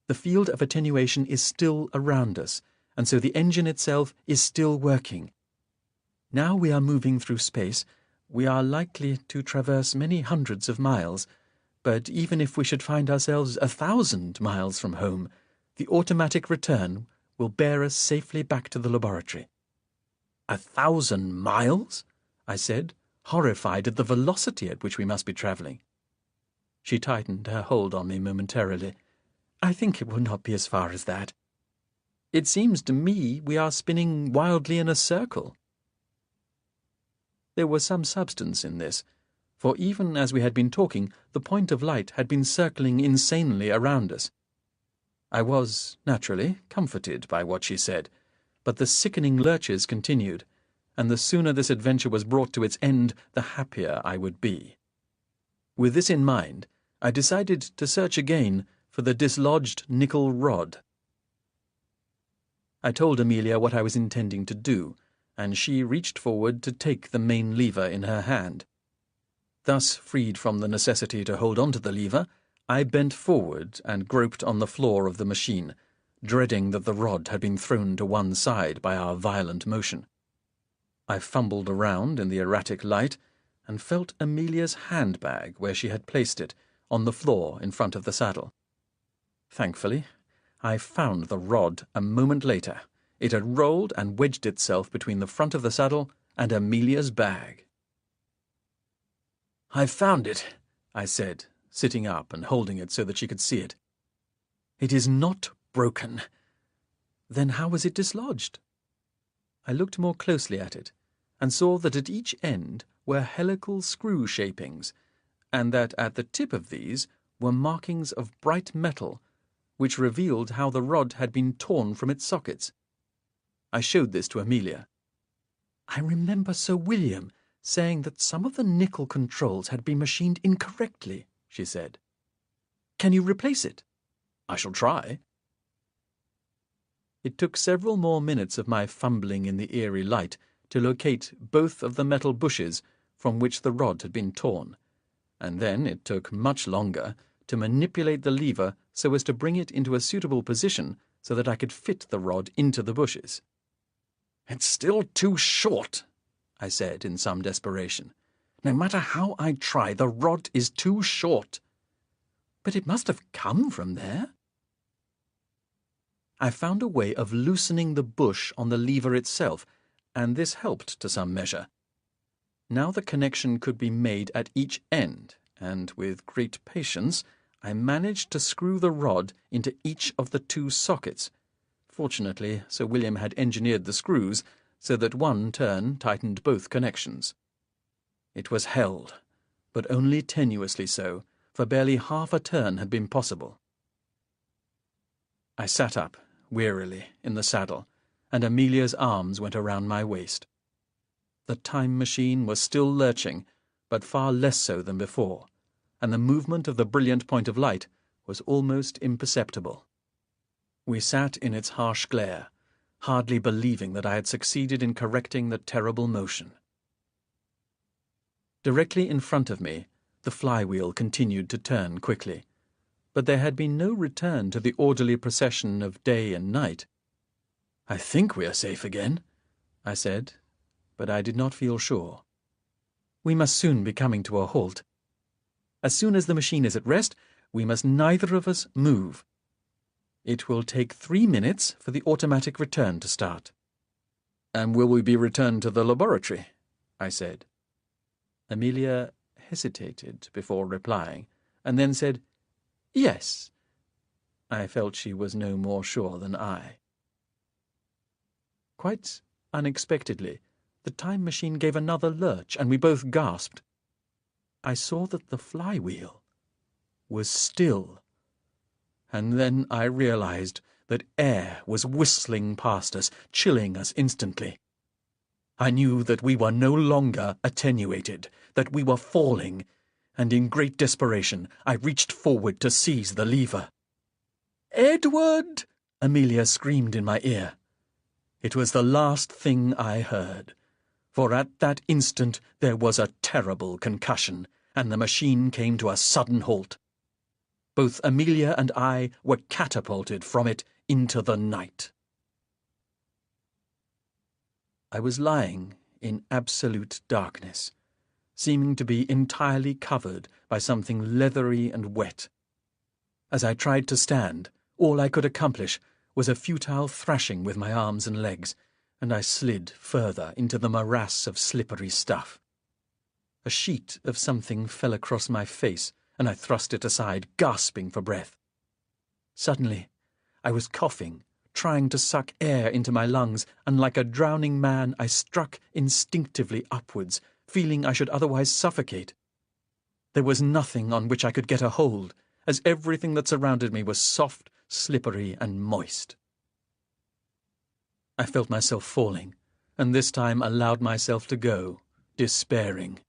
The field of attenuation is still around us, and so the engine itself is still working. Now we are moving through space. We are likely to traverse many hundreds of miles, but even if we should find ourselves 1,000 miles from home, the automatic return will bear us safely back to the laboratory." 1,000 miles? I said, horrified at the velocity at which we must be travelling. She tightened her hold on me momentarily. "I think it will not be as far as that. It seems to me we are spinning wildly in a circle." There was some substance in this, for even as we had been talking, the point of light had been circling insanely around us. I was, naturally, comforted by what she said, but the sickening lurches continued, and the sooner this adventure was brought to its end, the happier I would be. With this in mind, I decided to search again for the dislodged nickel rod. I told Amelia what I was intending to do, and she reached forward to take the main lever in her hand. Thus freed from the necessity to hold on to the lever, I bent forward and groped on the floor of the machine, dreading that the rod had been thrown to one side by our violent motion. I fumbled around in the erratic light and felt Amelia's handbag where she had placed it, on the floor in front of the saddle. Thankfully, I found the rod a moment later. It had rolled and wedged itself between the front of the saddle and Amelia's bag. "I've found it," I said, sitting up and holding it so that she could see it. "It is not broken. Then how was it dislodged?" I looked more closely at it, and saw that at each end were helical screw shapings, and that at the tip of these were markings of bright metal, which revealed how the rod had been torn from its sockets. I showed this to Amelia. "I remember Sir William saying that some of the nickel controls had been machined incorrectly," she said. "Can you replace it?" "I shall try." It took several more minutes of my fumbling in the eerie light to locate both of the metal bushes from which the rod had been torn, and then it took much longer to manipulate the lever so as to bring it into a suitable position so that I could fit the rod into the bushes. It's still too short, I said in some desperation. No matter how I try, the rod is too short. But it must have come from there. I found a way of loosening the bush on the lever itself, and this helped to some measure. Now the connection could be made at each end, and with great patience I managed to screw the rod into each of the 2 sockets. Fortunately, Sir William had engineered the screws so that one turn tightened both connections. It was held, but only tenuously so, for barely half a turn had been possible. I sat up, wearily, in the saddle, and Amelia's arms went around my waist. The time machine was still lurching, but far less so than before, and the movement of the brilliant point of light was almost imperceptible. We sat in its harsh glare, hardly believing that I had succeeded in correcting the terrible motion. Directly in front of me, the flywheel continued to turn quickly, but there had been no return to the orderly procession of day and night. "I think we are safe again," I said, but I did not feel sure. "We must soon be coming to a halt. As soon as the machine is at rest, we must neither of us move. It will take 3 minutes for the automatic return to start." "And will we be returned to the laboratory?" I said. Amelia hesitated before replying, and then said, "Yes." I felt she was no more sure than I. Quite unexpectedly, the time machine gave another lurch, and we both gasped. I saw that the flywheel was still, and then I realized that air was whistling past us, chilling us instantly. I knew that we were no longer attenuated, that we were falling, and in great desperation I reached forward to seize the lever. "Edward!" Amelia screamed in my ear. It was the last thing I heard, for at that instant there was a terrible concussion, and the machine came to a sudden halt. Both Amelia and I were catapulted from it into the night. I was lying in absolute darkness, seeming to be entirely covered by something leathery and wet. As I tried to stand, all I could accomplish was a futile thrashing with my arms and legs, and I slid further into the morass of slippery stuff. A sheet of something fell across my face, and I thrust it aside, gasping for breath. Suddenly, I was coughing, trying to suck air into my lungs, and like a drowning man I struck instinctively upwards, feeling I should otherwise suffocate. There was nothing on which I could get a hold, as everything that surrounded me was soft, slippery, and moist. I felt myself falling, and this time allowed myself to go, despairing.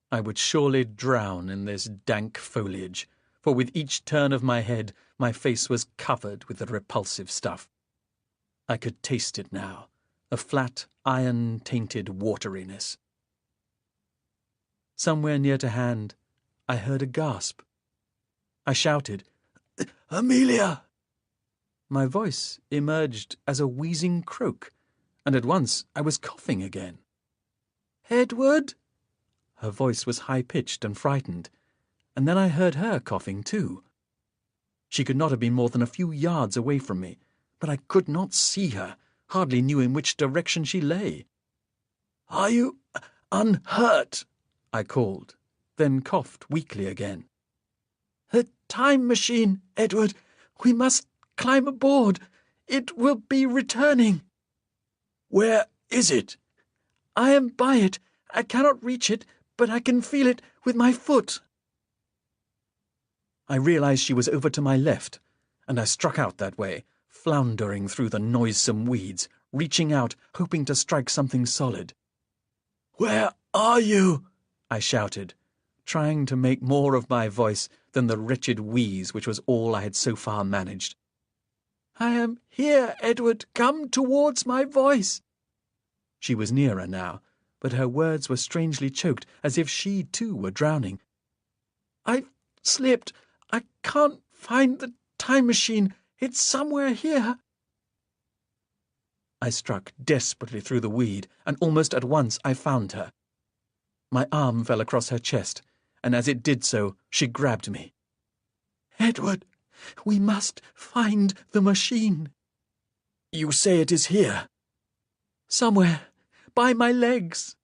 I would surely drown in this dank foliage, for with each turn of my head my face was covered with the repulsive stuff. I could taste it now, a flat, iron-tainted wateriness. Somewhere near to hand, I heard a gasp. I shouted, "Amelia!" My voice emerged as a wheezing croak, and at once I was coughing again. "Edward!" Her voice was high-pitched and frightened, and then I heard her coughing too. She could not have been more than a few yards away from me, but I could not see her, hardly knew in which direction she lay. "Are you unhurt?" I called, then coughed weakly again. "The time machine, Edward! We must climb aboard. It will be returning." "Where is it?" "I am by it. I cannot reach it, but I can feel it with my foot." I realized she was over to my left, and I struck out that way, floundering through the noisome weeds, reaching out, hoping to strike something solid. "Where are you?" I shouted, trying to make more of my voice than the wretched wheeze which was all I had so far managed. "I am here, Edward. Come towards my voice." She was nearer now, but her words were strangely choked, as if she too were drowning. "I've slipped. I can't find the time machine. It's somewhere here." I struck desperately through the weed, and almost at once I found her. My arm fell across her chest, and as it did so, she grabbed me. "Edward, we must find the machine." "You say it is here?" "Somewhere, by my legs."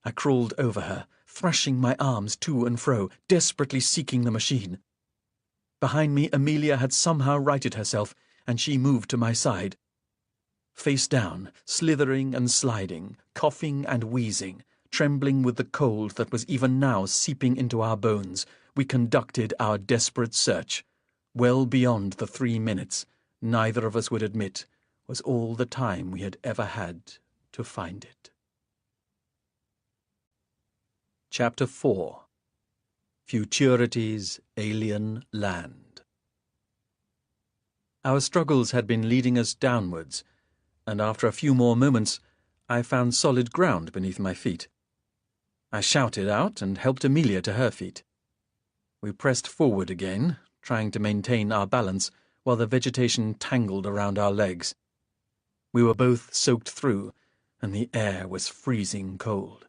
I crawled over her, thrashing my arms to and fro, desperately seeking the machine. Behind me, Amelia had somehow righted herself, and she moved to my side. Face down, slithering and sliding, coughing and wheezing, trembling with the cold that was even now seeping into our bones, we conducted our desperate search. Well beyond the 3 minutes, neither of us would admit, was all the time we had ever had to find it. Chapter 4. Futurity's Alien Land. Our struggles had been leading us downwards, and after a few more moments I found solid ground beneath my feet. I shouted out and helped Amelia to her feet. We pressed forward again, trying to maintain our balance while the vegetation tangled around our legs. We were both soaked through, and the air was freezing cold.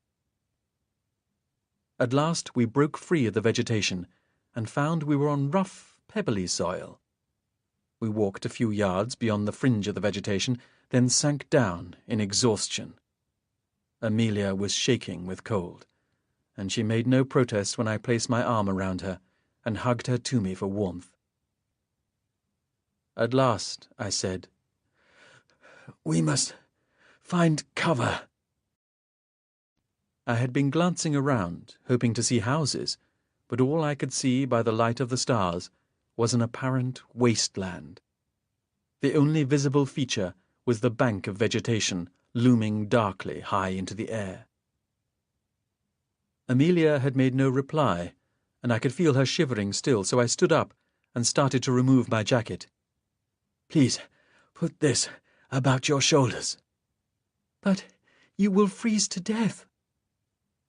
At last we broke free of the vegetation and found we were on rough, pebbly soil. We walked a few yards beyond the fringe of the vegetation, then sank down in exhaustion. Amelia was shaking with cold, and she made no protest when I placed my arm around her and hugged her to me for warmth. At last, I said, "We must find cover." I had been glancing around, hoping to see houses, but all I could see by the light of the stars was an apparent wasteland. The only visible feature was the bank of vegetation looming darkly high into the air. Amelia had made no reply, and I could feel her shivering still, so I stood up and started to remove my jacket. "Please, put this about your shoulders." "But you will freeze to death."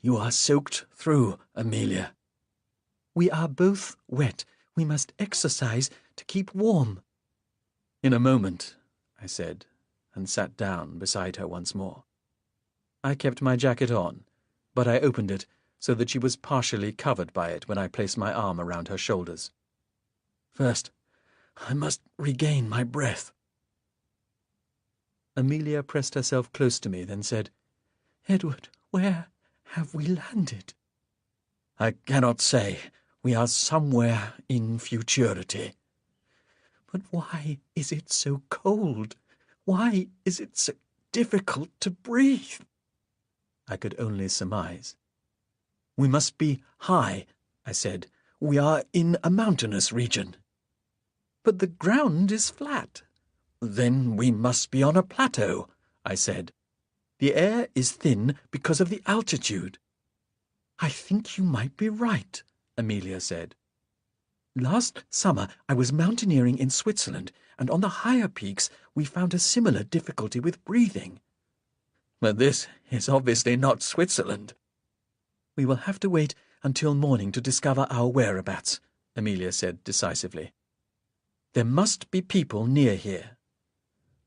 "You are soaked through, Amelia." "We are both wet. We must exercise to keep warm." "In a moment," I said, and sat down beside her once more. I kept my jacket on, but I opened it so that she was partially covered by it when I placed my arm around her shoulders. "First, I must regain my breath." Amelia pressed herself close to me, then said, "Edward, where have we landed?" "I cannot say. We are somewhere in futurity." "But why is it so cold? Why is it so difficult to breathe?" I could only surmise. "We must be high," I said. "We are in a mountainous region." "But the ground is flat." "Then we must be on a plateau," I said. "The air is thin because of the altitude." "I think you might be right," Amelia said. "Last summer I was mountaineering in Switzerland, and on the higher peaks we found a similar difficulty with breathing." "But this is obviously not Switzerland." "We will have to wait until morning to discover our whereabouts," Amelia said decisively. "There must be people near here."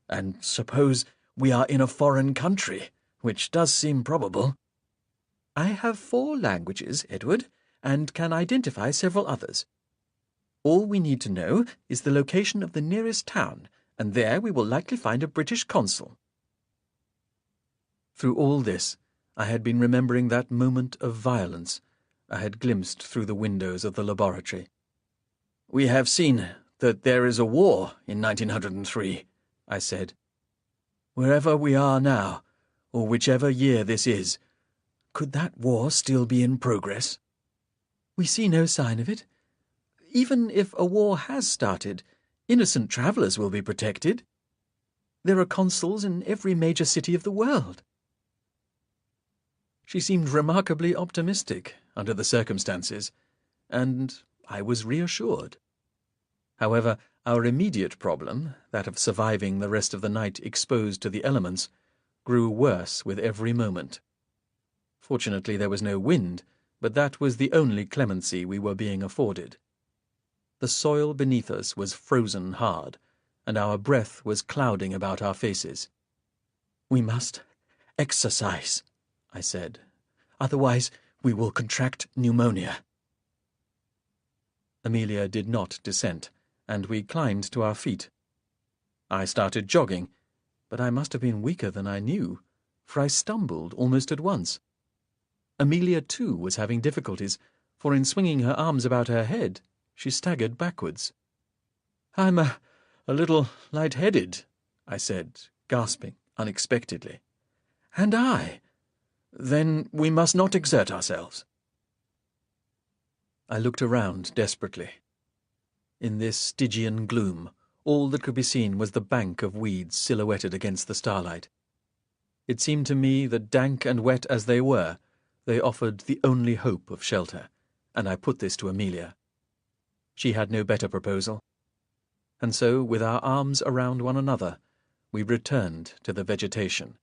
"And suppose we are in a foreign country, which does seem probable." "I have 4 languages, Edward, and can identify several others. All we need to know is the location of the nearest town, and there we will likely find a British consul." Through all this, I had been remembering that moment of violence I had glimpsed through the windows of the laboratory. "We have seen that there is a war in 1903, I said. "Wherever we are now, or whichever year this is, could that war still be in progress?" "We see no sign of it. Even if a war has started, innocent travellers will be protected. There are consuls in every major city of the world." She seemed remarkably optimistic under the circumstances, and I was reassured. However, our immediate problem, that of surviving the rest of the night exposed to the elements, grew worse with every moment. Fortunately, there was no wind, but that was the only clemency we were being afforded. The soil beneath us was frozen hard, and our breath was clouding about our faces. "We must exercise," I said. "Otherwise we will contract pneumonia." Amelia did not dissent, and we climbed to our feet. I started jogging, but I must have been weaker than I knew, for I stumbled almost at once. Amelia, too, was having difficulties, for in swinging her arms about her head, she staggered backwards. "I'm a little light-headed," I said, gasping unexpectedly. "And I. Then we must not exert ourselves." I looked around desperately. In this Stygian gloom, all that could be seen was the bank of weeds silhouetted against the starlight. It seemed to me that, dank and wet as they were, they offered the only hope of shelter, and I put this to Amelia. She had no better proposal, and so, with our arms around one another, we returned to the vegetation.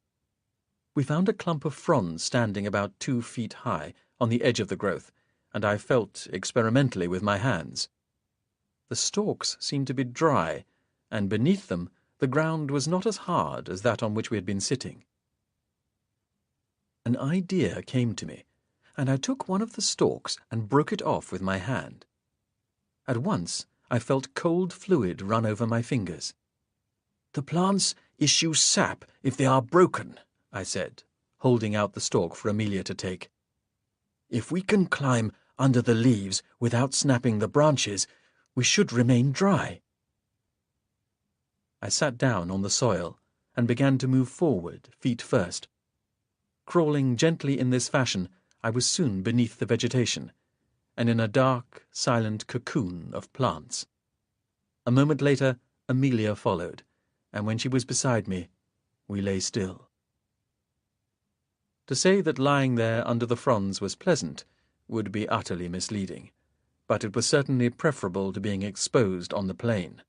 We found a clump of fronds standing about 2 feet high on the edge of the growth, and I felt experimentally with my hands. The stalks seemed to be dry, and beneath them the ground was not as hard as that on which we had been sitting. An idea came to me, and I took one of the stalks and broke it off with my hand. At once I felt cold fluid run over my fingers. "The plants issue sap if they are broken," I said, holding out the stalk for Amelia to take. "If we can climb under the leaves without snapping the branches, we should remain dry." I sat down on the soil and began to move forward, feet first. Crawling gently in this fashion, I was soon beneath the vegetation, and in a dark, silent cocoon of plants. A moment later, Amelia followed, and when she was beside me, we lay still. To say that lying there under the fronds was pleasant would be utterly misleading, but it was certainly preferable to being exposed on the plain.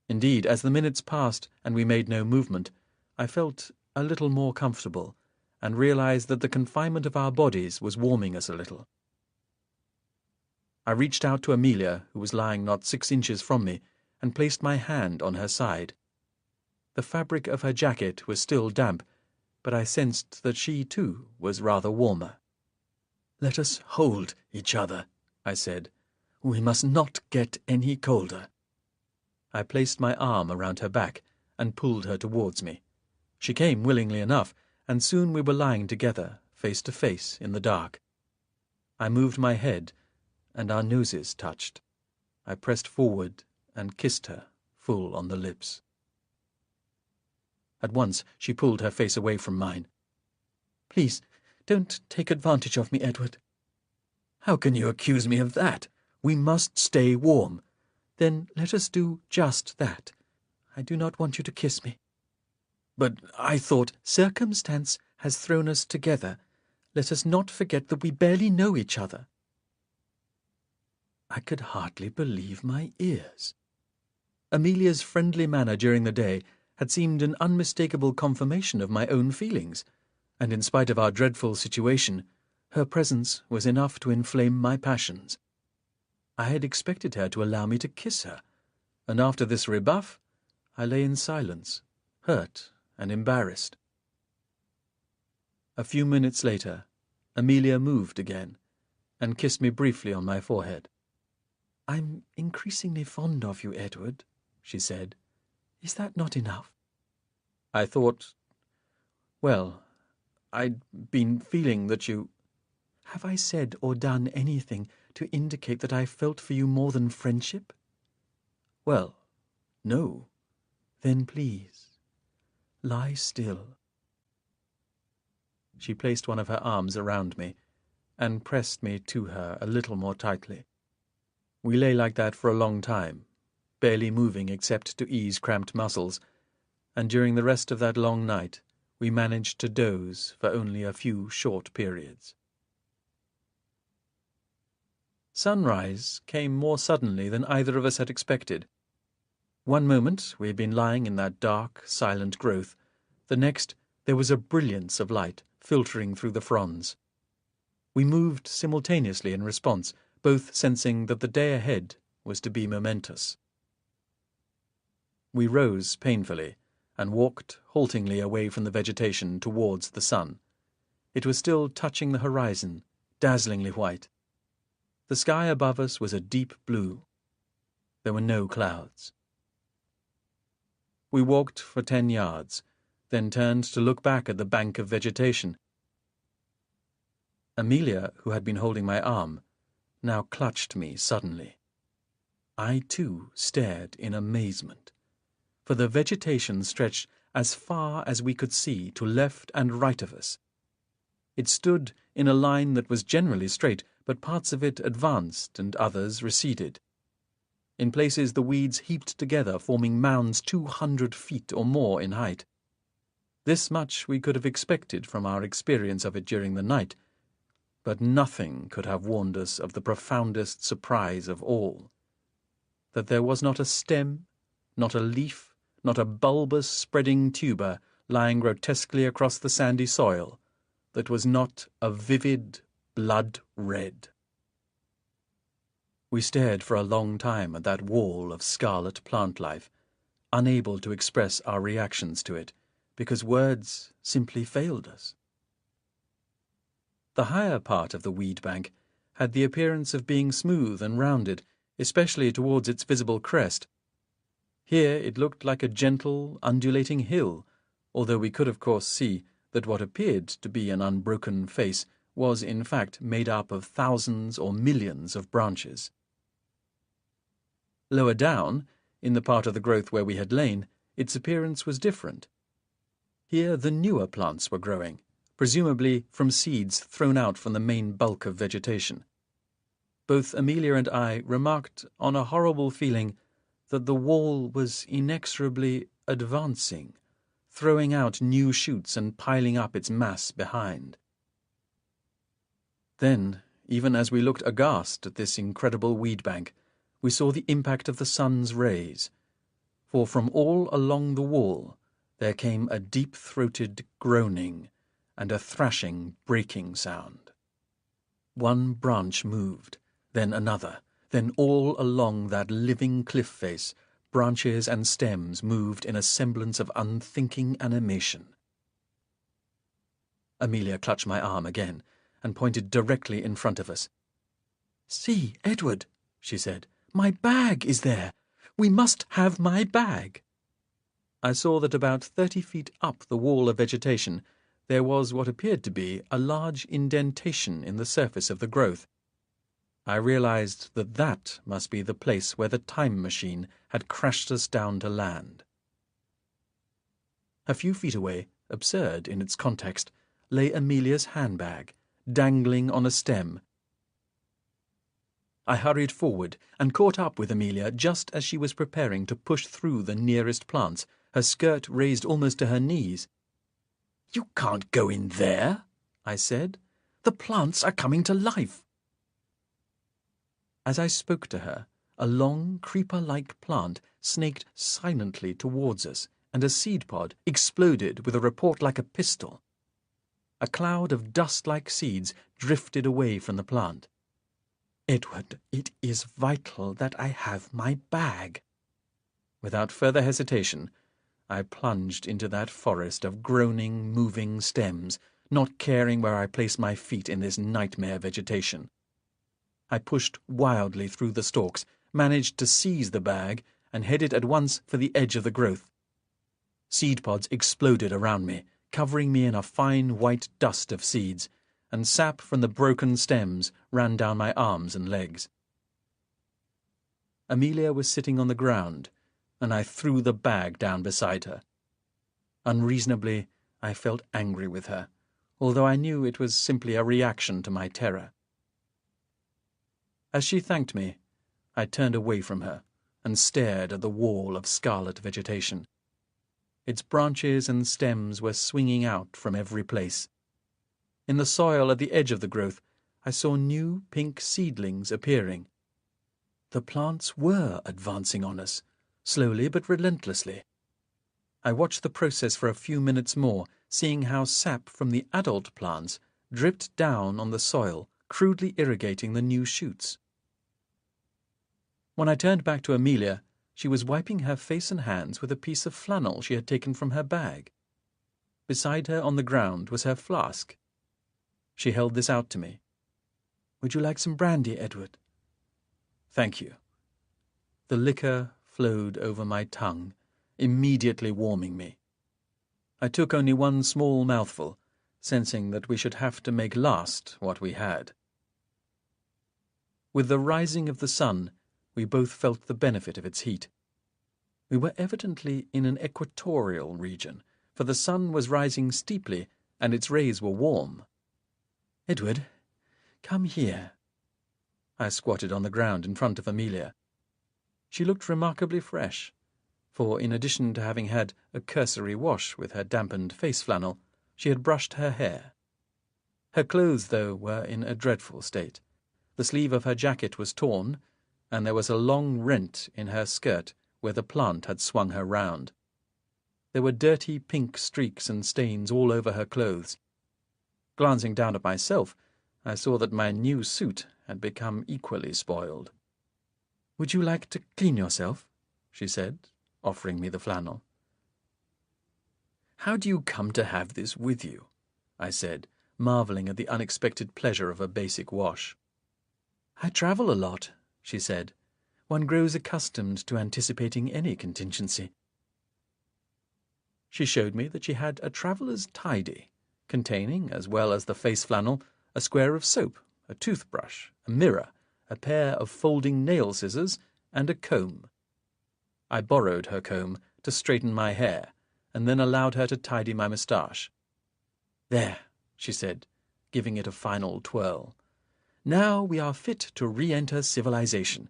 Indeed, as the minutes passed and we made no movement, I felt a little more comfortable, and realized that the confinement of our bodies was warming us a little. I reached out to Amelia, who was lying not 6 inches from me, and placed my hand on her side. The fabric of her jacket was still damp, but I sensed that she, too, was rather warmer. "Let us hold each other," I said. "We must not get any colder." I placed my arm around her back and pulled her towards me. She came willingly enough, and soon we were lying together, face to face, in the dark. I moved my head, and our noses touched. I pressed forward and kissed her full on the lips. At once she pulled her face away from mine. "Please, don't take advantage of me, Edward." "How can you accuse me of that? We must stay warm." "Then let us do just that. I do not want you to kiss me." "But I thought—" "Circumstance has thrown us together. Let us not forget that we barely know each other." I could hardly believe my ears. Amelia's friendly manner during the day had seemed an unmistakable confirmation of my own feelings, and in spite of our dreadful situation, her presence was enough to inflame my passions. I had expected her to allow me to kiss her, and after this rebuff, I lay in silence, hurt and embarrassed. A few minutes later, Amelia moved again, and kissed me briefly on my forehead. "I'm increasingly fond of you, Edward," she said. "Is that not enough?" I thought, well, I'd been feeling that you— "Have I said or done anything to indicate that I felt for you more than friendship?" "Well, no." "Then please, lie still." She placed one of her arms around me and pressed me to her a little more tightly. We lay like that for a long time, barely moving except to ease cramped muscles, and during the rest of that long night we managed to doze for only a few short periods. Sunrise came more suddenly than either of us had expected. One moment we had been lying in that dark, silent growth. The next there was a brilliance of light filtering through the fronds. We moved simultaneously in response, both sensing that the day ahead was to be momentous. We rose painfully and walked haltingly away from the vegetation towards the sun. It was still touching the horizon, dazzlingly white. The sky above us was a deep blue. There were no clouds. We walked for 10 yards, then turned to look back at the bank of vegetation. Amelia, who had been holding my arm, now clutched me suddenly. I, too, stared in amazement, for the vegetation stretched as far as we could see to left and right of us. It stood in a line that was generally straight, but parts of it advanced and others receded. In places the weeds heaped together, forming mounds 200 feet or more in height. This much we could have expected from our experience of it during the night, but nothing could have warned us of the profoundest surprise of all, that there was not a stem, not a leaf, not a bulbous spreading tuber lying grotesquely across the sandy soil that was not a vivid blood red. We stared for a long time at that wall of scarlet plant life, unable to express our reactions to it, because words simply failed us. The higher part of the weed bank had the appearance of being smooth and rounded, especially towards its visible crest. Here it looked like a gentle, undulating hill, although we could of course see that what appeared to be an unbroken face was in fact made up of thousands or millions of branches. Lower down, in the part of the growth where we had lain, its appearance was different. Here the newer plants were growing, presumably from seeds thrown out from the main bulk of vegetation. Both Amelia and I remarked on a horrible feeling that the wall was inexorably advancing, throwing out new shoots and piling up its mass behind. Then, even as we looked aghast at this incredible weed bank, we saw the impact of the sun's rays, for from all along the wall there came a deep-throated groaning and a thrashing, breaking sound. One branch moved, then another, then all along that living cliff face, branches and stems moved in a semblance of unthinking animation. Amelia clutched my arm again and pointed directly in front of us. "See, Edward," she said, "my bag is there. We must have my bag." I saw that about 30 feet up the wall of vegetation there was what appeared to be a large indentation in the surface of the growth. I realized that that must be the place where the time machine had crashed us down to land. A few feet away, absurd in its context, lay Amelia's handbag, dangling on a stem. I hurried forward and caught up with Amelia just as she was preparing to push through the nearest plants, her skirt raised almost to her knees. "You can't go in there," I said. "The plants are coming to life." As I spoke to her, a long, creeper-like plant snaked silently towards us, and a seed pod exploded with a report like a pistol. A cloud of dust-like seeds drifted away from the plant. "Edward, it is vital that I have my bag." Without further hesitation, I plunged into that forest of groaning, moving stems, not caring where I placed my feet in this nightmare vegetation. I pushed wildly through the stalks, managed to seize the bag, and headed at once for the edge of the growth. Seed pods exploded around me, covering me in a fine white dust of seeds, and sap from the broken stems ran down my arms and legs. Amelia was sitting on the ground, and I threw the bag down beside her. Unreasonably, I felt angry with her, although I knew it was simply a reaction to my terror. As she thanked me, I turned away from her and stared at the wall of scarlet vegetation. Its branches and stems were swinging out from every place. In the soil at the edge of the growth, I saw new pink seedlings appearing. The plants were advancing on us, slowly but relentlessly. I watched the process for a few minutes more, seeing how sap from the adult plants dripped down on the soil, crudely irrigating the new shoots. When I turned back to Amelia, She was wiping her face and hands with a piece of flannel she had taken from her bag. Beside her on the ground was her flask. She held this out to me. "Would you like some brandy, Edward?" "Thank you." The liquor flowed over my tongue, immediately warming me. I took only one small mouthful, sensing that we should have to make last what we had. With the rising of the sun, we both felt the benefit of its heat. We were evidently in an equatorial region, for the sun was rising steeply and its rays were warm. "Edward, come here." I squatted on the ground in front of Amelia. She looked remarkably fresh, for in addition to having had a cursory wash with her dampened face flannel, she had brushed her hair. Her clothes, though, were in a dreadful state. The sleeve of her jacket was torn, and there was a long rent in her skirt where the plant had swung her round. There were dirty pink streaks and stains all over her clothes. Glancing down at myself, I saw that my new suit had become equally spoiled. "Would you like to clean yourself?" she said, offering me the flannel. "How do you come to have this with you?" I said, marvelling at the unexpected pleasure of a basic wash. "I travel a lot," she said. "One grows accustomed to anticipating any contingency." She showed me that she had a traveller's tidy, containing, as well as the face flannel, a square of soap, a toothbrush, a mirror, a pair of folding nail scissors, and a comb. I borrowed her comb to straighten my hair, and then allowed her to tidy my moustache. "There," she said, giving it a final twirl. "Now we are fit to re-enter civilization.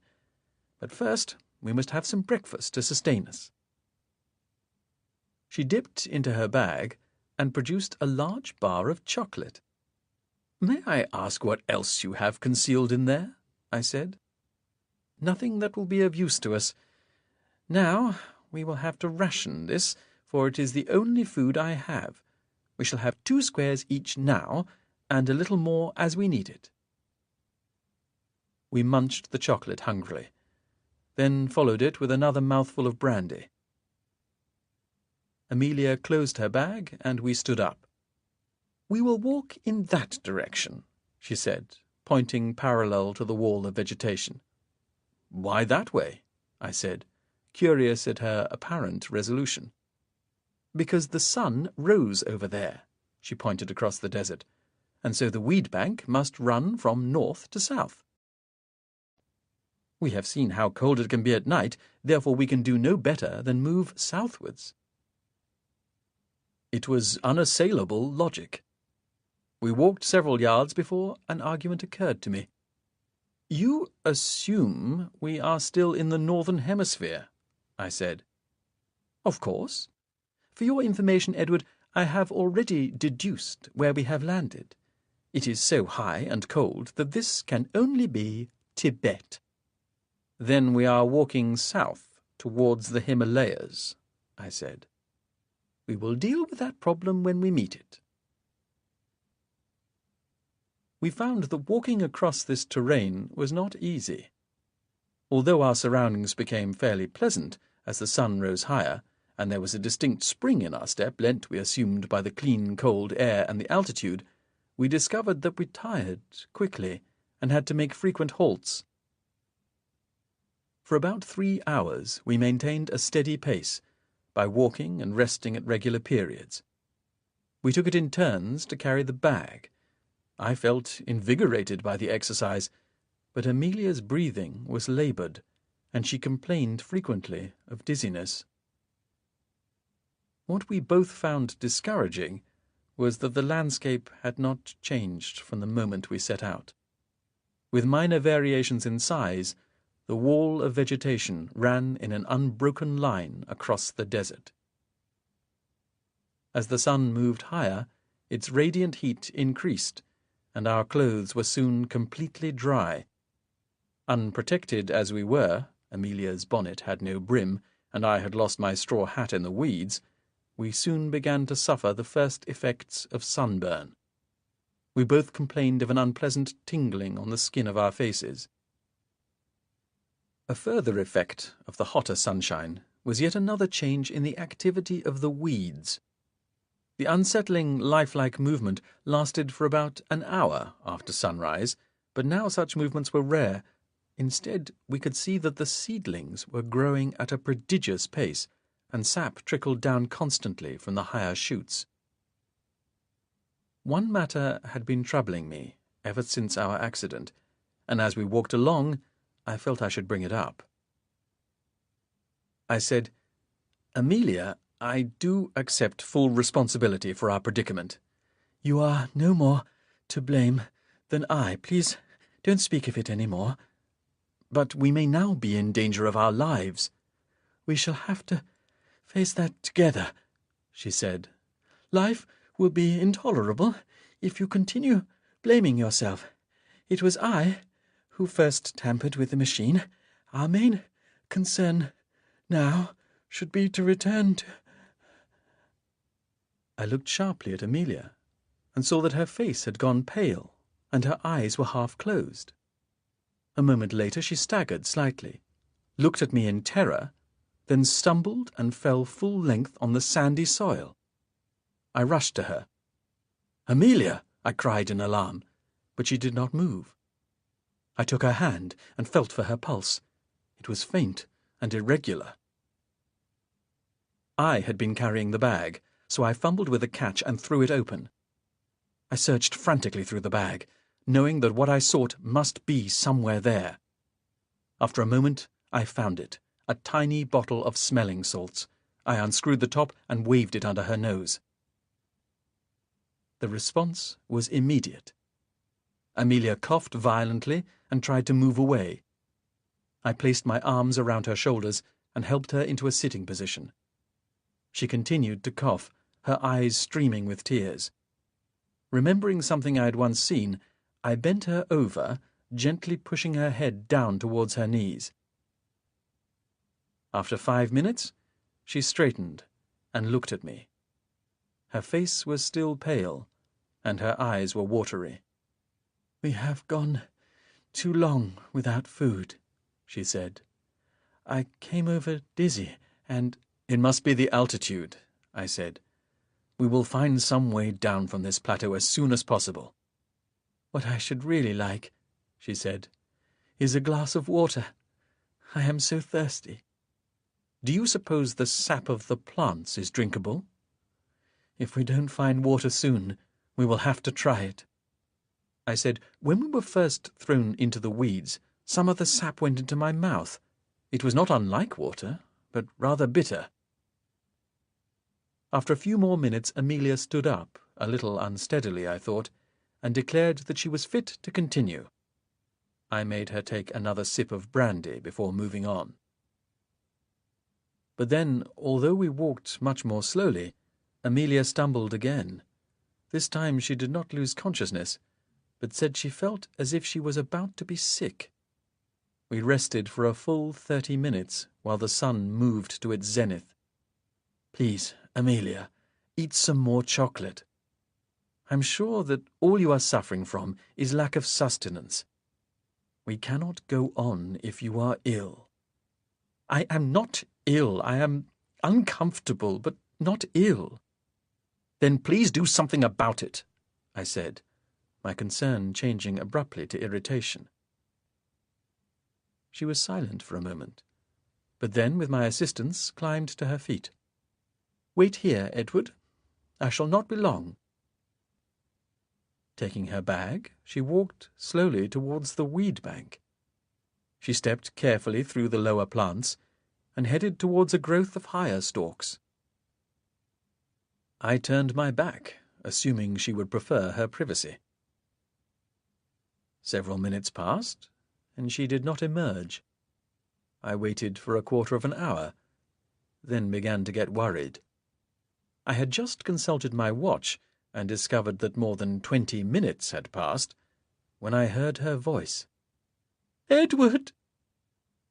But first we must have some breakfast to sustain us." She dipped into her bag and produced a large bar of chocolate. "May I ask what else you have concealed in there?" I said. "Nothing that will be of use to us. Now we will have to ration this, for it is the only food I have. We shall have 2 squares each now, and a little more as we need it." We munched the chocolate hungrily, then followed it with another mouthful of brandy. Amelia closed her bag, and we stood up. "We will walk in that direction," she said, pointing parallel to the wall of vegetation. "Why that way?" I said, curious at her apparent resolution. "Because the sun rose over there," she pointed across the desert, "and so the weed bank must run from north to south. We have seen how cold it can be at night, therefore we can do no better than move southwards." It was unassailable logic. We walked several yards before an argument occurred to me. "You assume we are still in the northern hemisphere," I said. "Of course. For your information, Edward, I have already deduced where we have landed. It is so high and cold that this can only be Tibet." "Then we are walking south towards the Himalayas," I said. "We will deal with that problem when we meet it." We found that walking across this terrain was not easy. Although our surroundings became fairly pleasant as the sun rose higher, and there was a distinct spring in our step lent, we assumed, by the clean, cold air and the altitude, we discovered that we tired quickly and had to make frequent halts. For about 3 hours we maintained a steady pace, by walking and resting at regular periods. We took it in turns to carry the bag. I felt invigorated by the exercise, but Amelia's breathing was laboured, and she complained frequently of dizziness. What we both found discouraging was that the landscape had not changed from the moment we set out. With minor variations in size, the wall of vegetation ran in an unbroken line across the desert. As the sun moved higher, its radiant heat increased, and our clothes were soon completely dry. Unprotected as we were, Amelia's bonnet had no brim, and I had lost my straw hat in the weeds, we soon began to suffer the first effects of sunburn. We both complained of an unpleasant tingling on the skin of our faces. A further effect of the hotter sunshine was yet another change in the activity of the weeds. The unsettling, lifelike movement lasted for about an hour after sunrise, but now such movements were rare. Instead, we could see that the seedlings were growing at a prodigious pace, and sap trickled down constantly from the higher shoots. One matter had been troubling me ever since our accident, and as we walked along, I felt I should bring it up. I said, "Amelia, I do accept full responsibility for our predicament. You are no more to blame than I. Please don't speak of it any more. But we may now be in danger of our lives." "We shall have to face that together," she said. "Life will be intolerable if you continue blaming yourself. It was I who first tampered with the machine. Our main concern now should be to return to—" I looked sharply at Amelia, and saw that her face had gone pale, and her eyes were half closed. A moment later she staggered slightly, looked at me in terror, then stumbled and fell full length on the sandy soil. I rushed to her. "Amelia!" I cried in alarm, but she did not move. I took her hand and felt for her pulse. It was faint and irregular. I had been carrying the bag, so I fumbled with the catch and threw it open. I searched frantically through the bag, knowing that what I sought must be somewhere there. After a moment, I found it, a tiny bottle of smelling salts. I unscrewed the top and waved it under her nose. The response was immediate. Amelia coughed violently and tried to move away. I placed my arms around her shoulders and helped her into a sitting position. She continued to cough, her eyes streaming with tears. Remembering something I had once seen, I bent her over, gently pushing her head down towards her knees. After 5 minutes, she straightened and looked at me. Her face was still pale, and her eyes were watery. "We have gone too long without food," she said. "I came over dizzy, and—" "It must be the altitude," I said. "We will find some way down from this plateau as soon as possible." "What I should really like," she said, "is a glass of water. I am so thirsty." "Do you suppose the sap of the plants is drinkable?" "If we don't find water soon, we will have to try it." I said, "When we were first thrown into the weeds, some of the sap went into my mouth. It was not unlike water, but rather bitter." After a few more minutes, Amelia stood up, a little unsteadily, I thought, and declared that she was fit to continue. I made her take another sip of brandy before moving on. But then, although we walked much more slowly, Amelia stumbled again. This time she did not lose consciousness, but said she felt as if she was about to be sick. We rested for a full 30 minutes while the sun moved to its zenith. "Please, Amelia, eat some more chocolate. I'm sure that all you are suffering from is lack of sustenance. We cannot go on if you are ill." "I am not ill. I am uncomfortable, but not ill." "Then please do something about it," I said, my concern changing abruptly to irritation. She was silent for a moment, but then, with my assistance, climbed to her feet. "Wait here, Edward. I shall not be long." Taking her bag, she walked slowly towards the weed bank. She stepped carefully through the lower plants and headed towards a growth of higher stalks. I turned my back, assuming she would prefer her privacy. Several minutes passed, and she did not emerge. I waited for a quarter of an hour, then began to get worried. I had just consulted my watch and discovered that more than 20 minutes had passed when I heard her voice. "Edward!"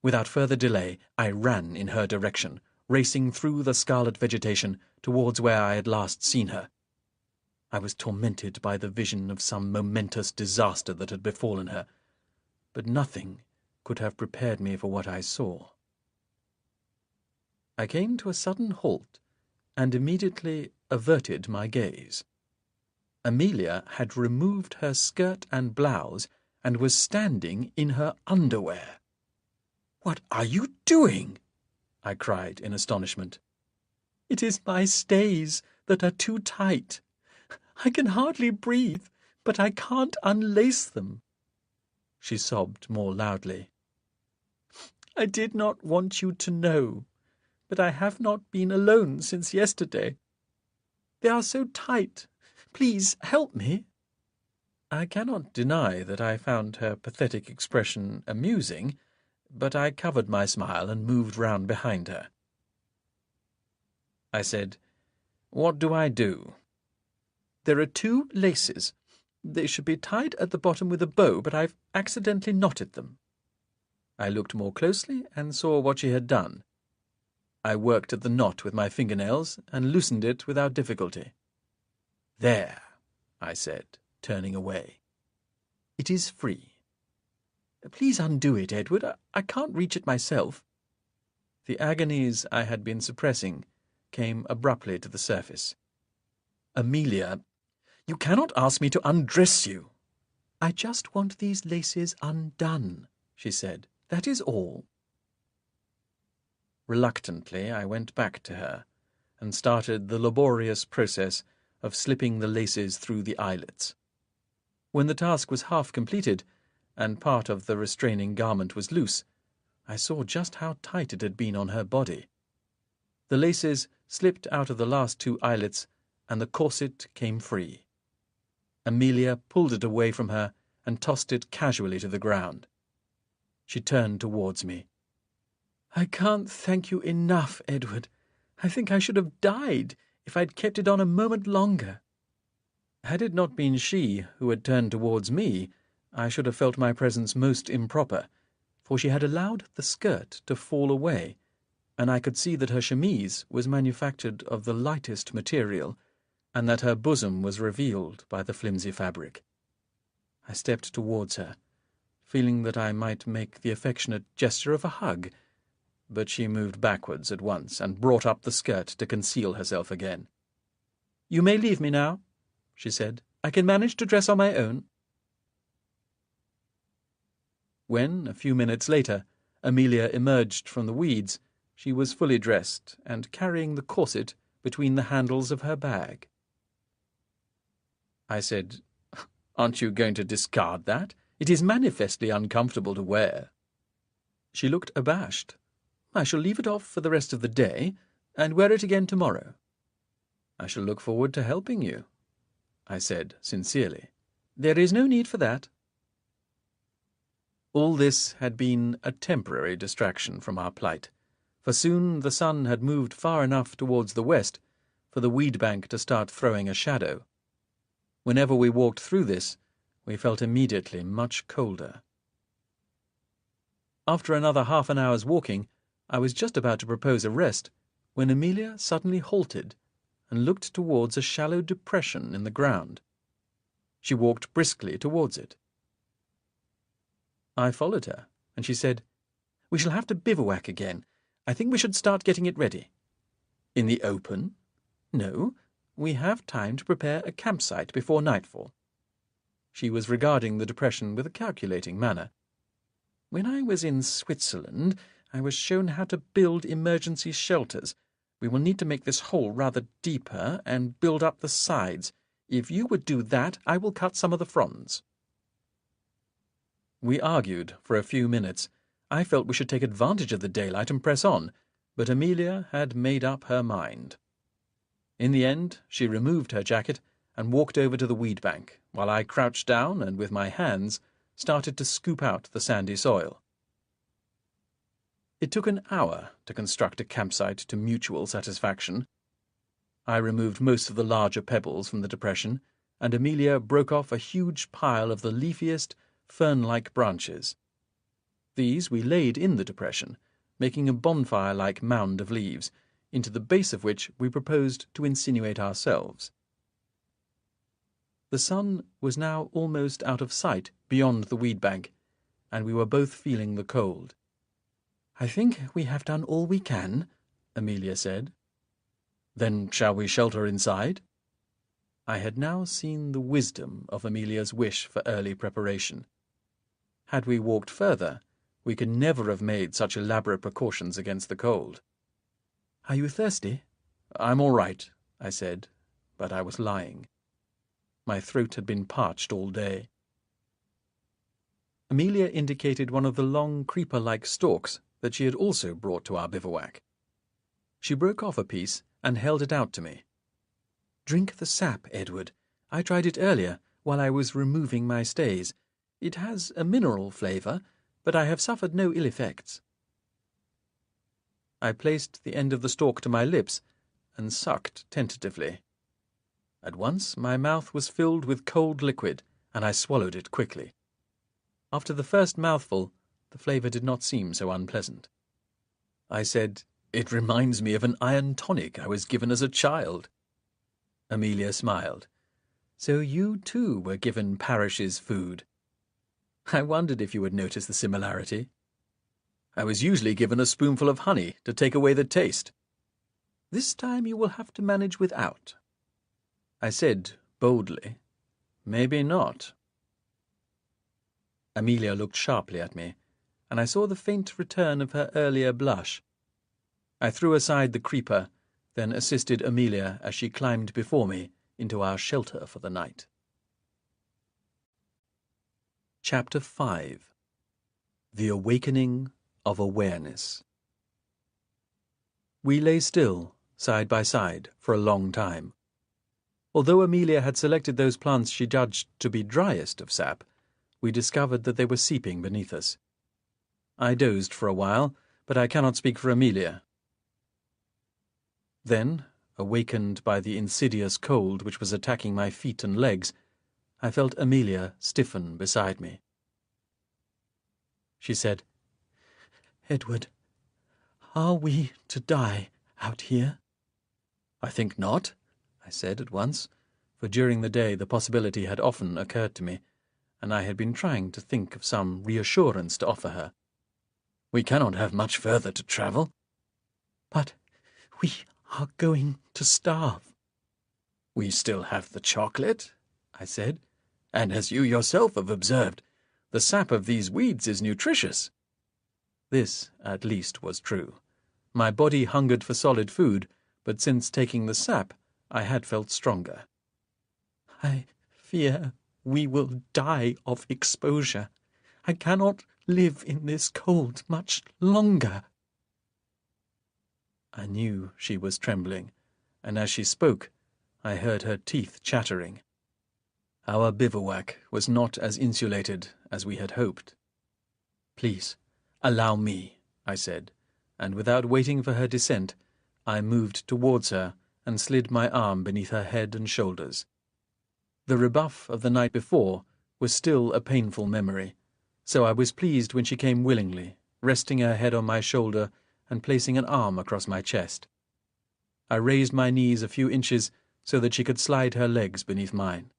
Without further delay, I ran in her direction, racing through the scarlet vegetation towards where I had last seen her. I was tormented by the vision of some momentous disaster that had befallen her, but nothing could have prepared me for what I saw. I came to a sudden halt and immediately averted my gaze. Amelia had removed her skirt and blouse and was standing in her underwear. "What are you doing?" I cried in astonishment. "It is my stays that are too tight. I can hardly breathe, but I can't unlace them." She sobbed more loudly. "I did not want you to know, but I have not been alone since yesterday. They are so tight. Please help me." I cannot deny that I found her pathetic expression amusing, but I covered my smile and moved round behind her. I said, "What do I do?" "There are 2 laces. They should be tied at the bottom with a bow, but I've accidentally knotted them." I looked more closely and saw what she had done. I worked at the knot with my fingernails and loosened it without difficulty. "There," I said, turning away. "It is free. Please undo it, Edward. I can't reach it myself." The agonies I had been suppressing came abruptly to the surface. "Amelia, you cannot ask me to undress you." "I just want these laces undone," she said. "That is all." Reluctantly, I went back to her and started the laborious process of slipping the laces through the eyelets. When the task was half completed, and part of the restraining garment was loose, I saw just how tight it had been on her body. The laces slipped out of the last 2 eyelets, and the corset came free. Amelia pulled it away from her and tossed it casually to the ground. She turned towards me. "I can't thank you enough, Edward. I think I should have died if I'd kept it on a moment longer." Had it not been she who had turned towards me, I should have felt my presence most improper, for she had allowed the skirt to fall away, and I could see that her chemise was manufactured of the lightest material, and that her bosom was revealed by the flimsy fabric. I stepped towards her, feeling that I might make the affectionate gesture of a hug, but she moved backwards at once and brought up the skirt to conceal herself again. "You may leave me now," she said. "I can manage to dress on my own." When, a few minutes later, Amelia emerged from the weeds, she was fully dressed and carrying the corset between the handles of her bag. I said, "Aren't you going to discard that? It is manifestly uncomfortable to wear." She looked abashed. "I shall leave it off for the rest of the day, and wear it again tomorrow." "I shall look forward to helping you," I said sincerely. "There is no need for that." All this had been a temporary distraction from our plight, for soon the sun had moved far enough towards the west for the weed bank to start throwing a shadow. Whenever we walked through this, we felt immediately much colder. After another half an hour's walking, I was just about to propose a rest when Amelia suddenly halted and looked towards a shallow depression in the ground. She walked briskly towards it. I followed her, and she said, "We shall have to bivouac again. I think we should start getting it ready." "In the open?" "No, we have time to prepare a campsite before nightfall." She was regarding the depression with a calculating manner. "When I was in Switzerland, I was shown how to build emergency shelters. We will need to make this hole rather deeper and build up the sides. If you would do that, I will cut some of the fronds." We argued for a few minutes. I felt we should take advantage of the daylight and press on, but Amelia had made up her mind. In the end, she removed her jacket and walked over to the weed bank, while I crouched down and, with my hands, started to scoop out the sandy soil. It took an hour to construct a campsite to mutual satisfaction. I removed most of the larger pebbles from the depression, and Amelia broke off a huge pile of the leafiest, fern-like branches. These we laid in the depression, making a bonfire-like mound of leaves, into the base of which we proposed to insinuate ourselves. The sun was now almost out of sight beyond the weed bank, and we were both feeling the cold. "I think we have done all we can," Amelia said. "Then shall we shelter inside?" I had now seen the wisdom of Amelia's wish for early preparation. Had we walked further, we could never have made such elaborate precautions against the cold. "Are you thirsty?" "I'm all right," I said, but I was lying. My throat had been parched all day. Amelia indicated one of the long creeper-like stalks that she had also brought to our bivouac. She broke off a piece and held it out to me. "Drink the sap, Edward. I tried it earlier, while I was removing my stays. It has a mineral flavour, but I have suffered no ill effects." I placed the end of the stalk to my lips and sucked tentatively. At once my mouth was filled with cold liquid, and I swallowed it quickly. After the first mouthful, the flavour did not seem so unpleasant. I said, "It reminds me of an iron tonic I was given as a child." Amelia smiled. "So you too were given Parish's food. I wondered if you would notice the similarity. I was usually given a spoonful of honey to take away the taste. This time you will have to manage without." I said boldly, "Maybe not." Amelia looked sharply at me, and I saw the faint return of her earlier blush. I threw aside the creeper, then assisted Amelia as she climbed before me into our shelter for the night. Chapter 5. The Awakening of Awareness. We lay still, side by side, for a long time. Although Amelia had selected those plants she judged to be driest of sap, we discovered that they were seeping beneath us. I dozed for a while, but I cannot speak for Amelia. Then, awakened by the insidious cold which was attacking my feet and legs, I felt Amelia stiffen beside me. She said, "Edward, are we to die out here?" "I think not," I said at once, for during the day the possibility had often occurred to me, and I had been trying to think of some reassurance to offer her. "We cannot have much further to travel." "But we are going to starve." "We still have the chocolate," I said, "and as you yourself have observed, the sap of these weeds is nutritious." This, at least, was true. My body hungered for solid food, but since taking the sap, I had felt stronger. "I fear we will die of exposure. I cannot live in this cold much longer." I knew she was trembling, and as she spoke, I heard her teeth chattering. Our bivouac was not as insulated as we had hoped. "Please, allow me," I said, and without waiting for her dissent, I moved towards her and slid my arm beneath her head and shoulders. The rebuff of the night before was still a painful memory, so I was pleased when she came willingly, resting her head on my shoulder and placing an arm across my chest. I raised my knees a few inches so that she could slide her legs beneath mine.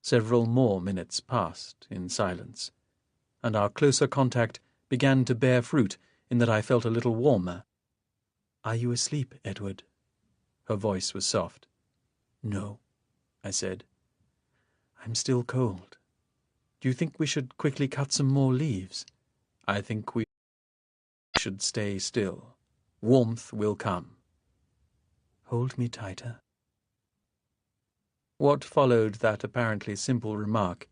Several more minutes passed in silence, and our closer contact began to bear fruit in that I felt a little warmer. "Are you asleep, Edward?" Her voice was soft. "No," I said. "I'm still cold. Do you think we should quickly cut some more leaves?" "I think we should stay still. Warmth will come." "Hold me tighter." What followed that apparently simple remark,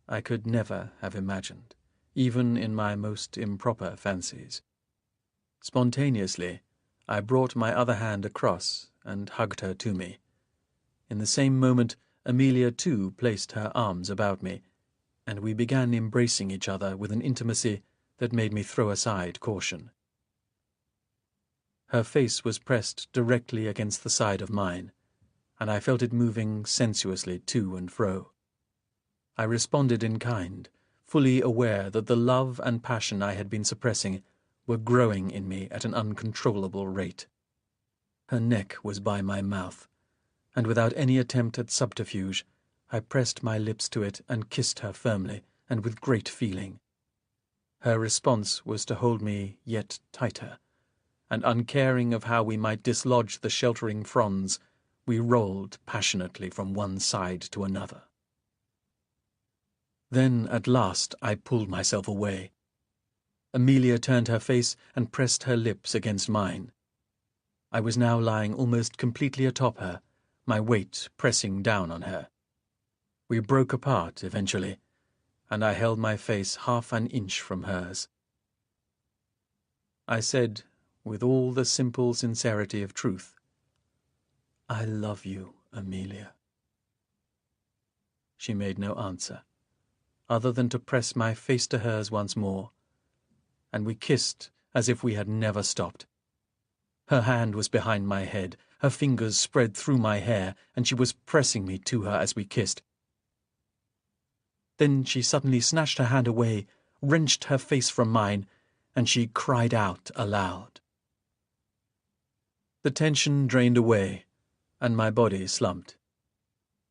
I could never have imagined, even in my most improper fancies. Spontaneously, I brought my other hand across and hugged her to me. In the same moment, Amelia too placed her arms about me, and we began embracing each other with an intimacy that made me throw aside caution. Her face was pressed directly against the side of mine, and I felt it moving sensuously to and fro. I responded in kind, fully aware that the love and passion I had been suppressing were growing in me at an uncontrollable rate. Her neck was by my mouth, and without any attempt at subterfuge, I pressed my lips to it and kissed her firmly, and with great feeling. Her response was to hold me yet tighter, and uncaring of how we might dislodge the sheltering fronds, we rolled passionately from one side to another. Then, at last, I pulled myself away. Amelia turned her face and pressed her lips against mine. I was now lying almost completely atop her, my weight pressing down on her. We broke apart eventually, and I held my face half an inch from hers. I said, with all the simple sincerity of truth, "I love you, Amelia." She made no answer, other than to press my face to hers once more, and we kissed as if we had never stopped. Her hand was behind my head, her fingers spread through my hair, and she was pressing me to her as we kissed. Then she suddenly snatched her hand away, wrenched her face from mine, and she cried out aloud. The tension drained away, and my body slumped.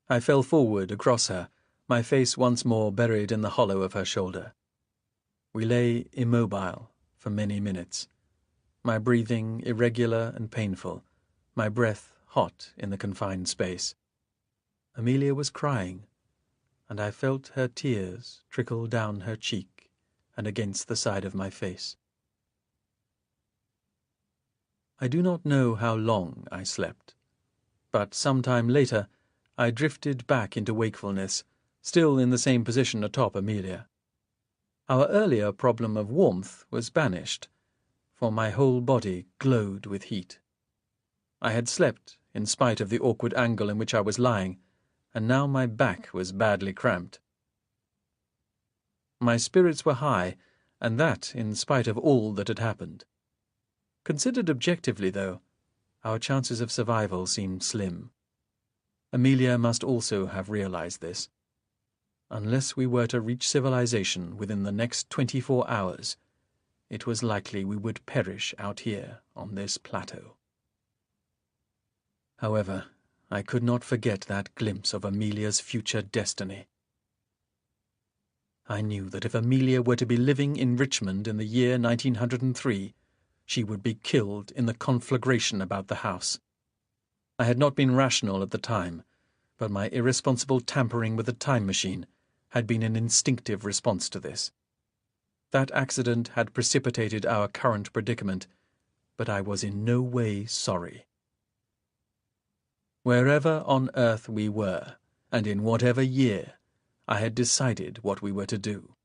I fell forward across her, my face once more buried in the hollow of her shoulder. We lay immobile for many minutes, my breathing irregular and painful, my breath hot in the confined space. Amelia was crying, and I felt her tears trickle down her cheek and against the side of my face. I do not know how long I slept, but some time later I drifted back into wakefulness, still in the same position atop Amelia. Our earlier problem of warmth was banished, for my whole body glowed with heat. I had slept in spite of the awkward angle in which I was lying, and now my back was badly cramped. My spirits were high, and that in spite of all that had happened. Considered objectively, though, our chances of survival seemed slim. Amelia must also have realized this. Unless we were to reach civilization within the next 24 hours, it was likely we would perish out here on this plateau. However, I could not forget that glimpse of Amelia's future destiny. I knew that if Amelia were to be living in Richmond in the year 1903, she would be killed in the conflagration about the house. I had not been rational at the time, but my irresponsible tampering with the time machine had been an instinctive response to this. That accident had precipitated our current predicament, but I was in no way sorry. Wherever on earth we were, and in whatever year, I had decided what we were to do.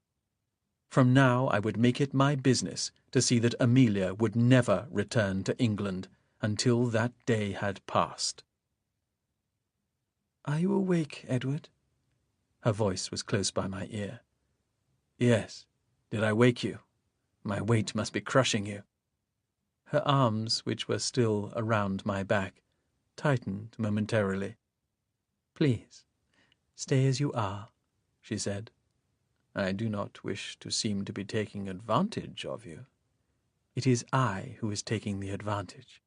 From now I would make it my business to see that Amelia would never return to England until that day had passed. "Are you awake, Edward?" Her voice was close by my ear. "Yes. Did I wake you? My weight must be crushing you." Her arms, which were still around my back, tightened momentarily. "Please, stay as you are," she said. "I do not wish to seem to be taking advantage of you." "It is I who is taking the advantage.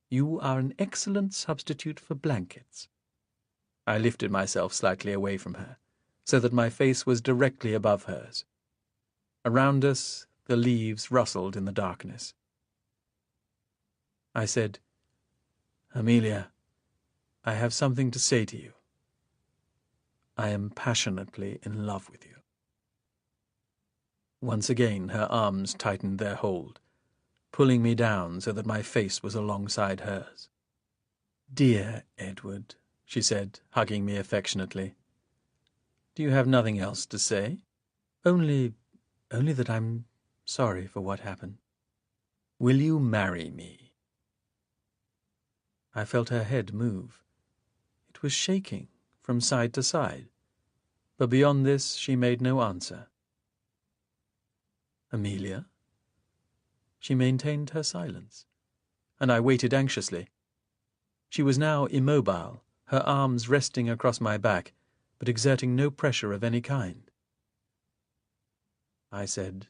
You are an excellent substitute for blankets." I lifted myself slightly away from her, so that my face was directly above hers. Around us, the leaves rustled in the darkness. I said, "Amelia, I have something to say to you. I am passionately in love with you." Once again her arms tightened their hold, pulling me down so that my face was alongside hers. "Dear Edward," she said, hugging me affectionately. "Do you have nothing else to say?" Only that I'm sorry for what happened." "Will you marry me?" I felt her head move. It was shaking from side to side, but beyond this she made no answer. "Amelia?" She maintained her silence, and I waited anxiously. She was now immobile, her arms resting across my back, but exerting no pressure of any kind. I said,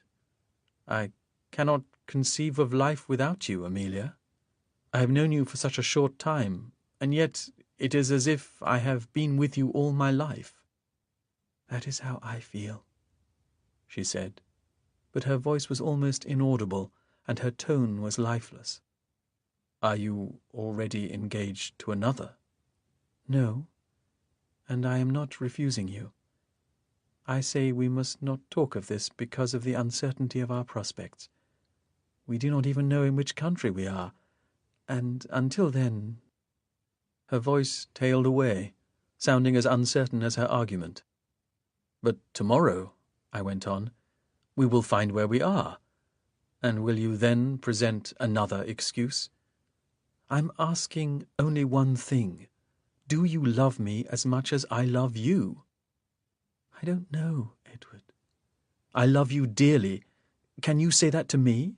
"I cannot conceive of life without you, Amelia. I have known you for such a short time, and yet it is as if I have been with you all my life." "That is how I feel," she said, but her voice was almost inaudible, and her tone was lifeless. "Are you already engaged to another?" "No, and I am not refusing you. I say we must not talk of this because of the uncertainty of our prospects. We do not even know in which country we are, and until then—" Her voice tailed away, sounding as uncertain as her argument. "But tomorrow," I went on, "we will find where we are. And will you then present another excuse? I'm asking only one thing. Do you love me as much as I love you?" "I don't know, Edward." "I love you dearly. Can you say that to me?"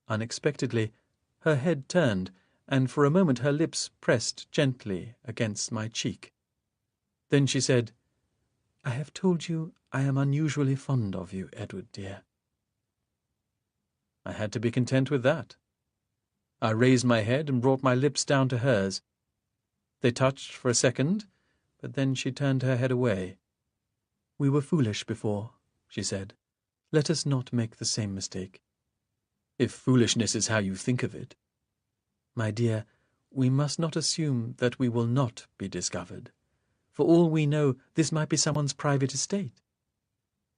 Unexpectedly, her head turned, and for a moment her lips pressed gently against my cheek. Then she said, "I have told you I am unusually fond of you, Edward dear." I had to be content with that. I raised my head and brought my lips down to hers. They touched for a second, but then she turned her head away. "We were foolish before," she said. "Let us not make the same mistake." "If foolishness is how you think of it." "My dear, we must not assume that we will not be discovered. For all we know, this might be someone's private estate."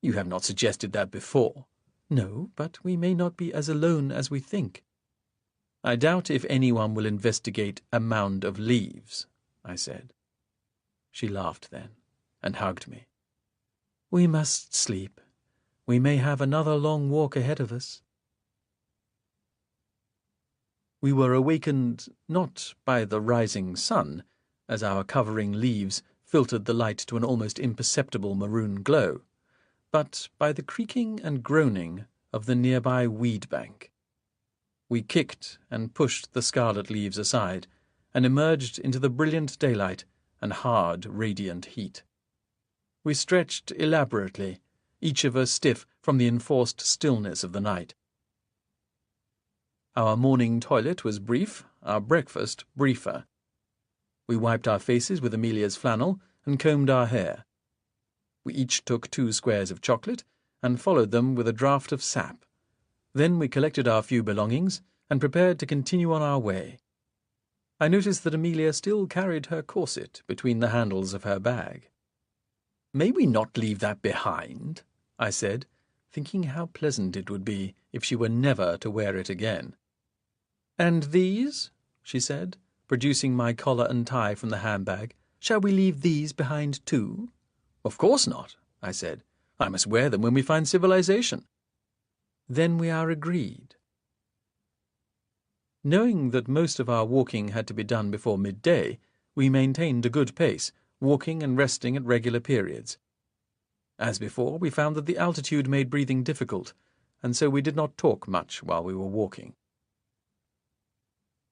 "You have not suggested that before." "No, but we may not be as alone as we think." "I doubt if anyone will investigate a mound of leaves," I said. She laughed then, and hugged me. "We must sleep. We may have another long walk ahead of us." We were awakened not by the rising sun, as our covering leaves filtered the light to an almost imperceptible maroon glow, but by the creaking and groaning of the nearby weed bank. We kicked and pushed the scarlet leaves aside, and emerged into the brilliant daylight and hard, radiant heat. We stretched elaborately, each of us stiff from the enforced stillness of the night. Our morning toilet was brief, our breakfast briefer. We wiped our faces with Amelia's flannel and combed our hair. We each took 2 squares of chocolate and followed them with a draught of sap. Then we collected our few belongings and prepared to continue on our way. I noticed that Amelia still carried her corset between the handles of her bag. "May we not leave that behind?" I said, thinking how pleasant it would be if she were never to wear it again. "And these?" she said, producing my collar and tie from the handbag. "Shall we leave these behind too?" "Of course not," I said. "I must wear them when we find civilization." "Then we are agreed." Knowing that most of our walking had to be done before midday, we maintained a good pace, walking and resting at regular periods. As before, we found that the altitude made breathing difficult, and so we did not talk much while we were walking.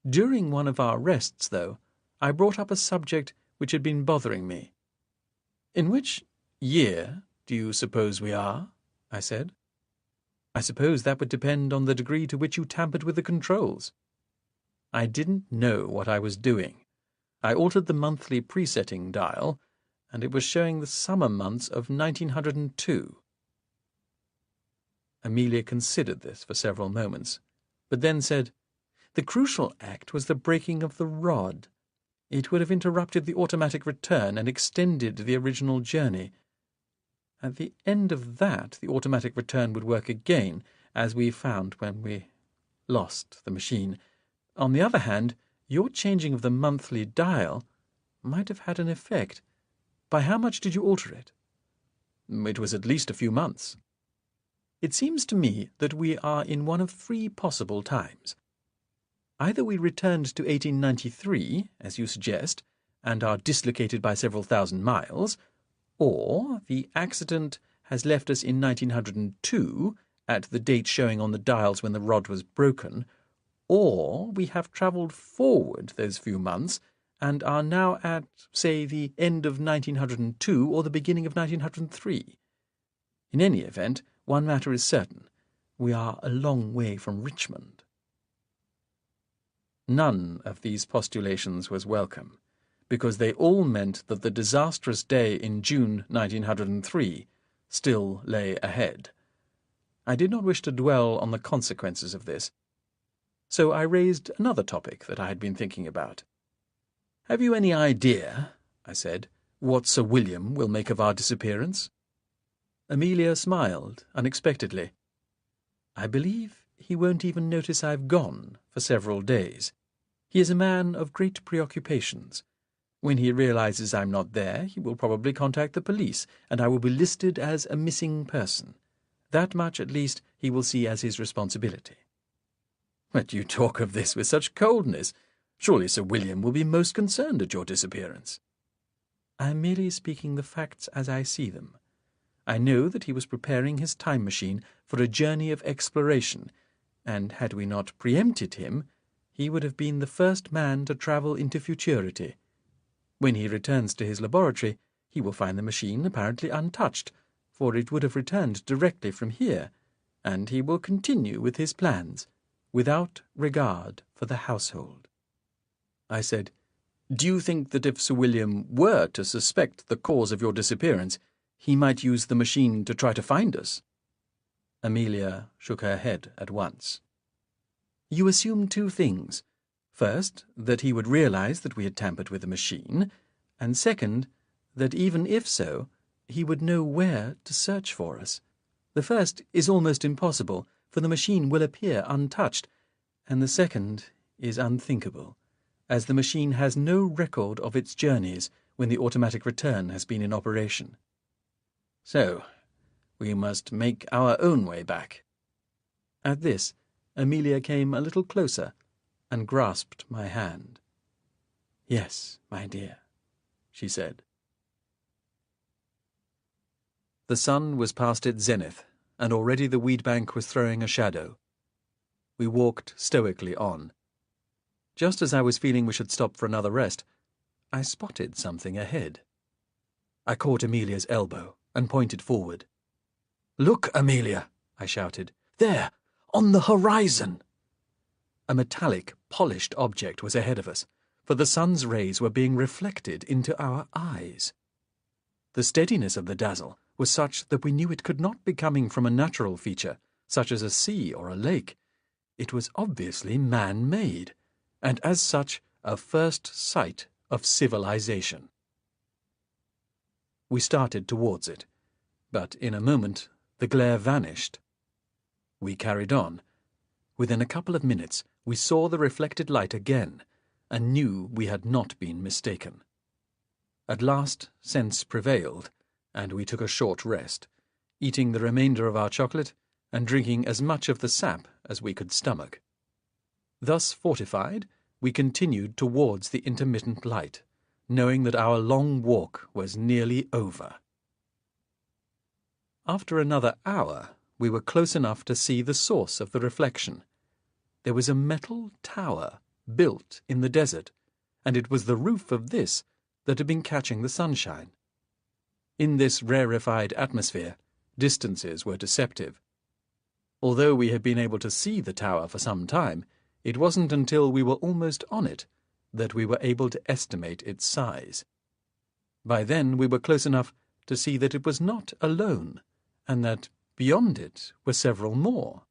During one of our rests, though, I brought up a subject which had been bothering me. "In which year do you suppose we are?" I said. "I suppose that would depend on the degree to which you tampered with the controls." I didn't know what I was doing. I altered the monthly presetting dial, and it was showing the summer months of 1902. Amelia considered this for several moments, but then said, "The crucial act was the breaking of the rod. It would have interrupted the automatic return and extended the original journey. At the end of that, the automatic return would work again, as we found when we lost the machine. On the other hand, your changing of the monthly dial might have had an effect. By how much did you alter it?" "It was at least a few months." "It seems to me that we are in one of 3 possible times. Either we returned to 1893, as you suggest, and are dislocated by several thousand miles, or the accident has left us in 1902, at the date showing on the dials when the rod was broken, or we have travelled forward those few months and are now at, say, the end of 1902 or the beginning of 1903. In any event, one matter is certain. We are a long way from Richmond." None of these postulations was welcome, because they all meant that the disastrous day in June 1903, still lay ahead. I did not wish to dwell on the consequences of this, so I raised another topic that I had been thinking about. "Have you any idea," I said, "what Sir William will make of our disappearance?" Amelia smiled unexpectedly. "I believe he won't even notice I've gone for several days. He is a man of great preoccupations. When he realizes I'm not there, he will probably contact the police, and I will be listed as a missing person. That much, at least, he will see as his responsibility." "But you talk of this with such coldness. Surely Sir William will be most concerned at your disappearance." "I am merely speaking the facts as I see them. I know that he was preparing his time machine for a journey of exploration, and had we not preempted him, he would have been the first man to travel into futurity. When he returns to his laboratory, he will find the machine apparently untouched, for it would have returned directly from here, and he will continue with his plans, without regard for the household." I said, "Do you think that if Sir William were to suspect the cause of your disappearance, he might use the machine to try to find us?" Amelia shook her head at once. "You assume two things. First, that he would realize that we had tampered with the machine, and second, that even if so, he would know where to search for us. The first is almost impossible, for the machine will appear untouched, and the second is unthinkable, as the machine has no record of its journeys when the automatic return has been in operation. So, we must make our own way back." At this, Amelia came a little closer and grasped my hand. "Yes, my dear," she said. The sun was past its zenith, and already the weed bank was throwing a shadow. We walked stoically on. Just as I was feeling we should stop for another rest, I spotted something ahead. I caught Amelia's elbow and pointed forward. "Look, Amelia," I shouted. "There, on the horizon!" A metallic, polished object was ahead of us, for the sun's rays were being reflected into our eyes. The steadiness of the dazzle was such that we knew it could not be coming from a natural feature, such as a sea or a lake. It was obviously man-made, and as such a first sight of civilization. We started towards it, but in a moment the glare vanished. We carried on. Within a couple of minutes we saw the reflected light again, and knew we had not been mistaken. At last sense prevailed, and we took a short rest, eating the remainder of our chocolate and drinking as much of the sap as we could stomach. Thus fortified, we continued towards the intermittent light, knowing that our long walk was nearly over. After another hour, we were close enough to see the source of the reflection. There was a metal tower built in the desert, and it was the roof of this that had been catching the sunshine. In this rarefied atmosphere, distances were deceptive. Although we had been able to see the tower for some time, it wasn't until we were almost on it that we were able to estimate its size. By then we were close enough to see that it was not alone, and that beyond it were several more.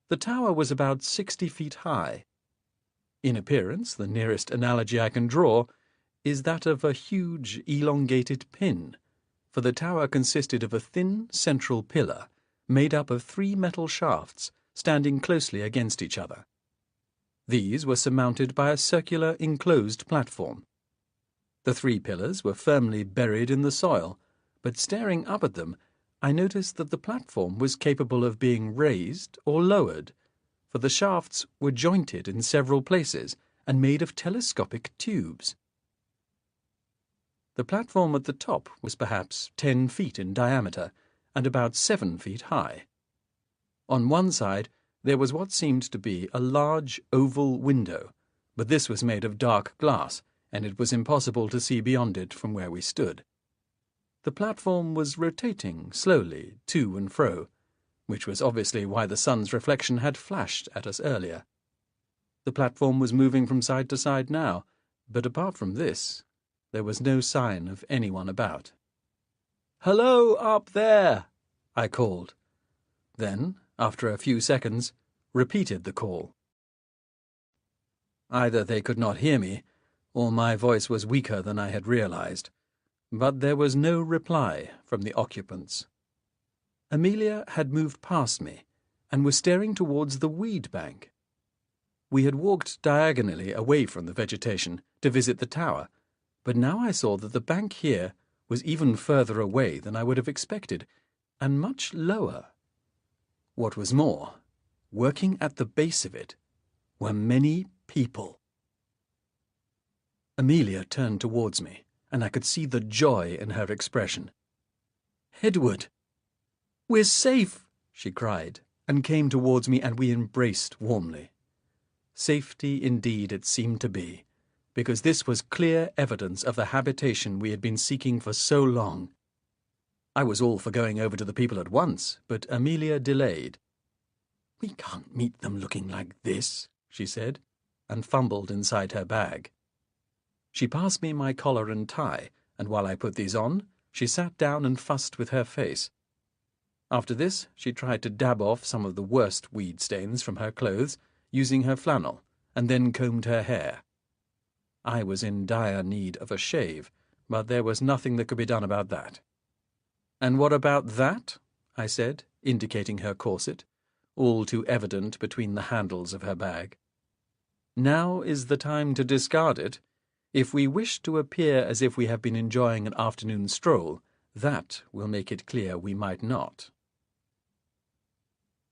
The tower was about 60 feet high. In appearance, the nearest analogy I can draw is that of a huge elongated pin, for the tower consisted of a thin central pillar made up of 3 metal shafts standing closely against each other. These were surmounted by a circular enclosed platform. The 3 pillars were firmly buried in the soil, but staring up at them, I noticed that the platform was capable of being raised or lowered, for the shafts were jointed in several places and made of telescopic tubes. The platform at the top was perhaps 10 feet in diameter and about 7 feet high. On one side there was what seemed to be a large oval window, but this was made of dark glass, and it was impossible to see beyond it from where we stood. The platform was rotating slowly to and fro, which was obviously why the sun's reflection had flashed at us earlier. The platform was moving from side to side now, but apart from this, there was no sign of anyone about. "Hello up there," I called. Then, after a few seconds, repeated the call. Either they could not hear me, or my voice was weaker than I had realized, but there was no reply from the occupants. Amelia had moved past me and was staring towards the weed bank. We had walked diagonally away from the vegetation to visit the tower, but now I saw that the bank here was even further away than I would have expected, and much lower. What was more, working at the base of it were many people. Amelia turned towards me, and I could see the joy in her expression. "Edward, we're safe!" she cried, and came towards me, and we embraced warmly. Safety indeed it seemed to be, because this was clear evidence of the habitation we had been seeking for so long. I was all for going over to the people at once, but Amelia delayed. "We can't meet them looking like this," she said, and fumbled inside her bag. She passed me my collar and tie, and while I put these on, she sat down and fussed with her face. After this, she tried to dab off some of the worst weed stains from her clothes, using her flannel, and then combed her hair. I was in dire need of a shave, but there was nothing that could be done about that. "And what about that?" I said, indicating her corset, all too evident between the handles of her bag. "Now is the time to discard it. If we wish to appear as if we have been enjoying an afternoon stroll, that will make it clear we might not."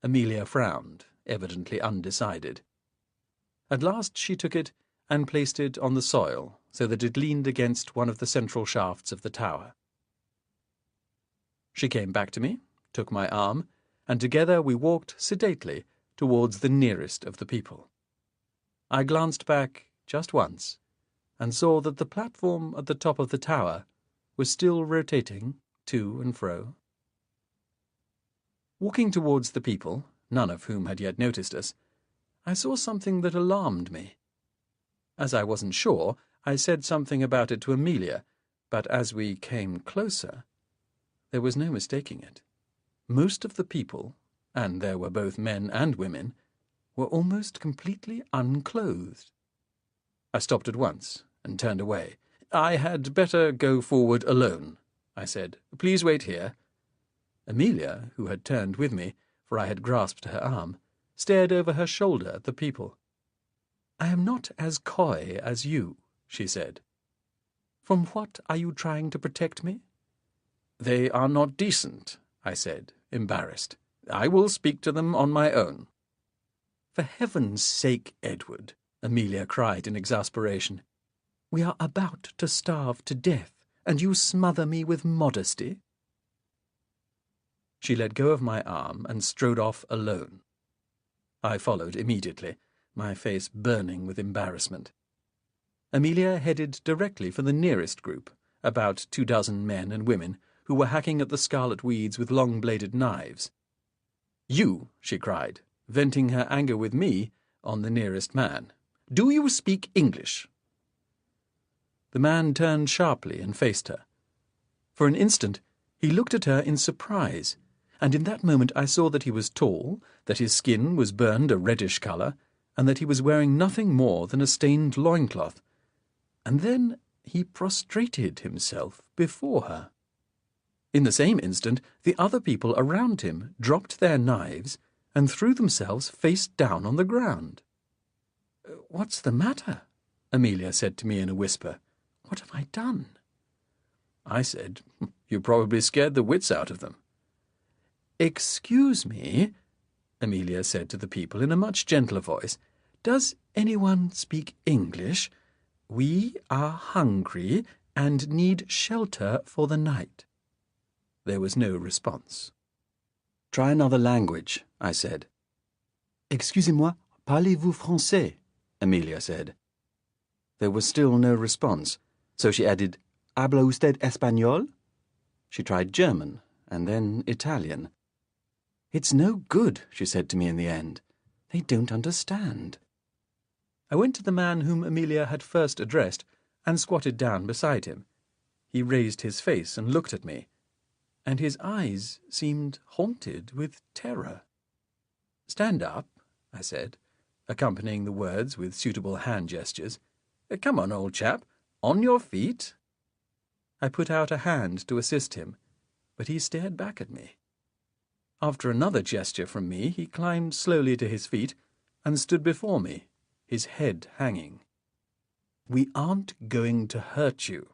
Amelia frowned, evidently undecided. At last she took it and placed it on the soil so that it leaned against one of the central shafts of the tower. She came back to me, took my arm, and together we walked sedately towards the nearest of the people. I glanced back just once and saw that the platform at the top of the tower was still rotating to and fro. Walking towards the people, none of whom had yet noticed us, I saw something that alarmed me. As I wasn't sure, I said something about it to Amelia, but as we came closer, there was no mistaking it. Most of the people, and there were both men and women, were almost completely unclothed. I stopped at once and turned away. "I had better go forward alone," I said. "Please wait here." Amelia, who had turned with me, for I had grasped her arm, stared over her shoulder at the people. "I am not as coy as you," she said. "From what are you trying to protect me?" "They are not decent," I said, embarrassed. "I will speak to them on my own." "For heaven's sake, Edward," Amelia cried in exasperation. "We are about to starve to death, and you smother me with modesty." She let go of my arm and strode off alone. I followed immediately, my face burning with embarrassment. Amelia headed directly for the nearest group, about 24 men and women, who were hacking at the scarlet weeds with long-bladed knives. "You," she cried, venting her anger with me on the nearest man, "do you speak English?" The man turned sharply and faced her. For an instant he looked at her in surprise, and in that moment I saw that he was tall, that his skin was burned a reddish colour, and that he was wearing nothing more than a stained loincloth. And then he prostrated himself before her. In the same instant, the other people around him dropped their knives and threw themselves face down on the ground. "What's the matter?" Amelia said to me in a whisper. "What have I done?" I said, "You probably scared the wits out of them." "Excuse me," Amelia said to the people in a much gentler voice, "does anyone speak English? We are hungry and need shelter for the night." There was no response. "Try another language," I said. "Excusez-moi, parlez-vous français?" Amelia said. There was still no response, so she added, "Habla usted español?" She tried German, and then Italian. "It's no good," she said to me in the end. "They don't understand." I went to the man whom Amelia had first addressed and squatted down beside him. He raised his face and looked at me. and his eyes seemed haunted with terror. "Stand up," I said, accompanying the words with suitable hand gestures. "Come on, old chap, on your feet." I put out a hand to assist him, but he stared back at me. After another gesture from me, he climbed slowly to his feet and stood before me, his head hanging. "We aren't going to hurt you,"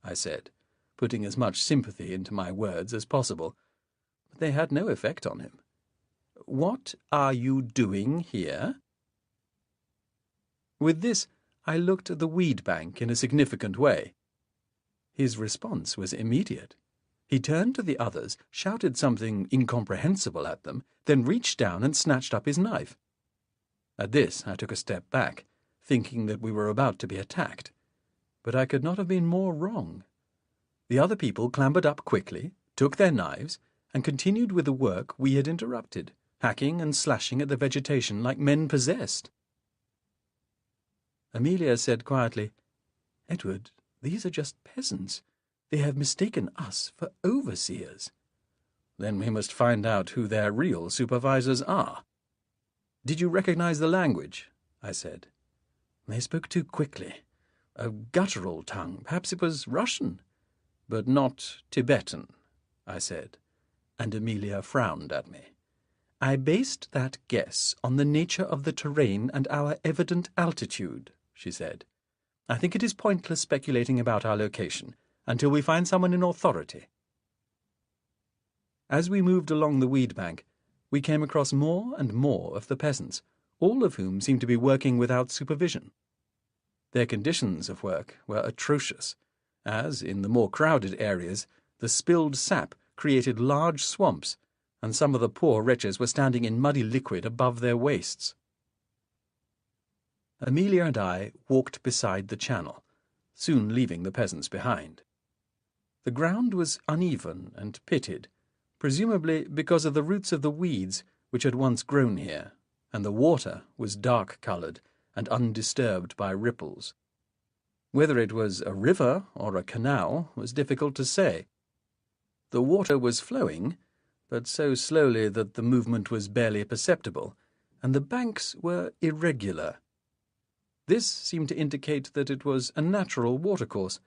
I said, putting as much sympathy into my words as possible. But they had no effect on him. "What are you doing here?" With this, I looked at the weed bank in a significant way. His response was immediate. He turned to the others, shouted something incomprehensible at them, then reached down and snatched up his knife. At this, I took a step back, thinking that we were about to be attacked. But I could not have been more wrong. The other people clambered up quickly, took their knives, and continued with the work we had interrupted, hacking and slashing at the vegetation like men possessed. Amelia said quietly, "Edward, these are just peasants. They have mistaken us for overseers." "Then we must find out who their real supervisors are." "Did you recognize the language?" I said. "They spoke too quickly. A guttural tongue. Perhaps it was Russian." "But not Tibetan," I said, and Amelia frowned at me. "I based that guess on the nature of the terrain and our evident altitude," she said. "I think it is pointless speculating about our location until we find someone in authority." As we moved along the weed bank, we came across more and more of the peasants, all of whom seemed to be working without supervision. Their conditions of work were atrocious, as, in the more crowded areas, the spilled sap created large swamps, and some of the poor wretches were standing in muddy liquid above their waists. Amelia and I walked beside the channel, soon leaving the peasants behind. The ground was uneven and pitted, presumably because of the roots of the weeds which had once grown here, and the water was dark-coloured and undisturbed by ripples. Whether it was a river or a canal was difficult to say. The water was flowing, but so slowly that the movement was barely perceptible, and the banks were irregular. This seemed to indicate that it was a natural watercourse,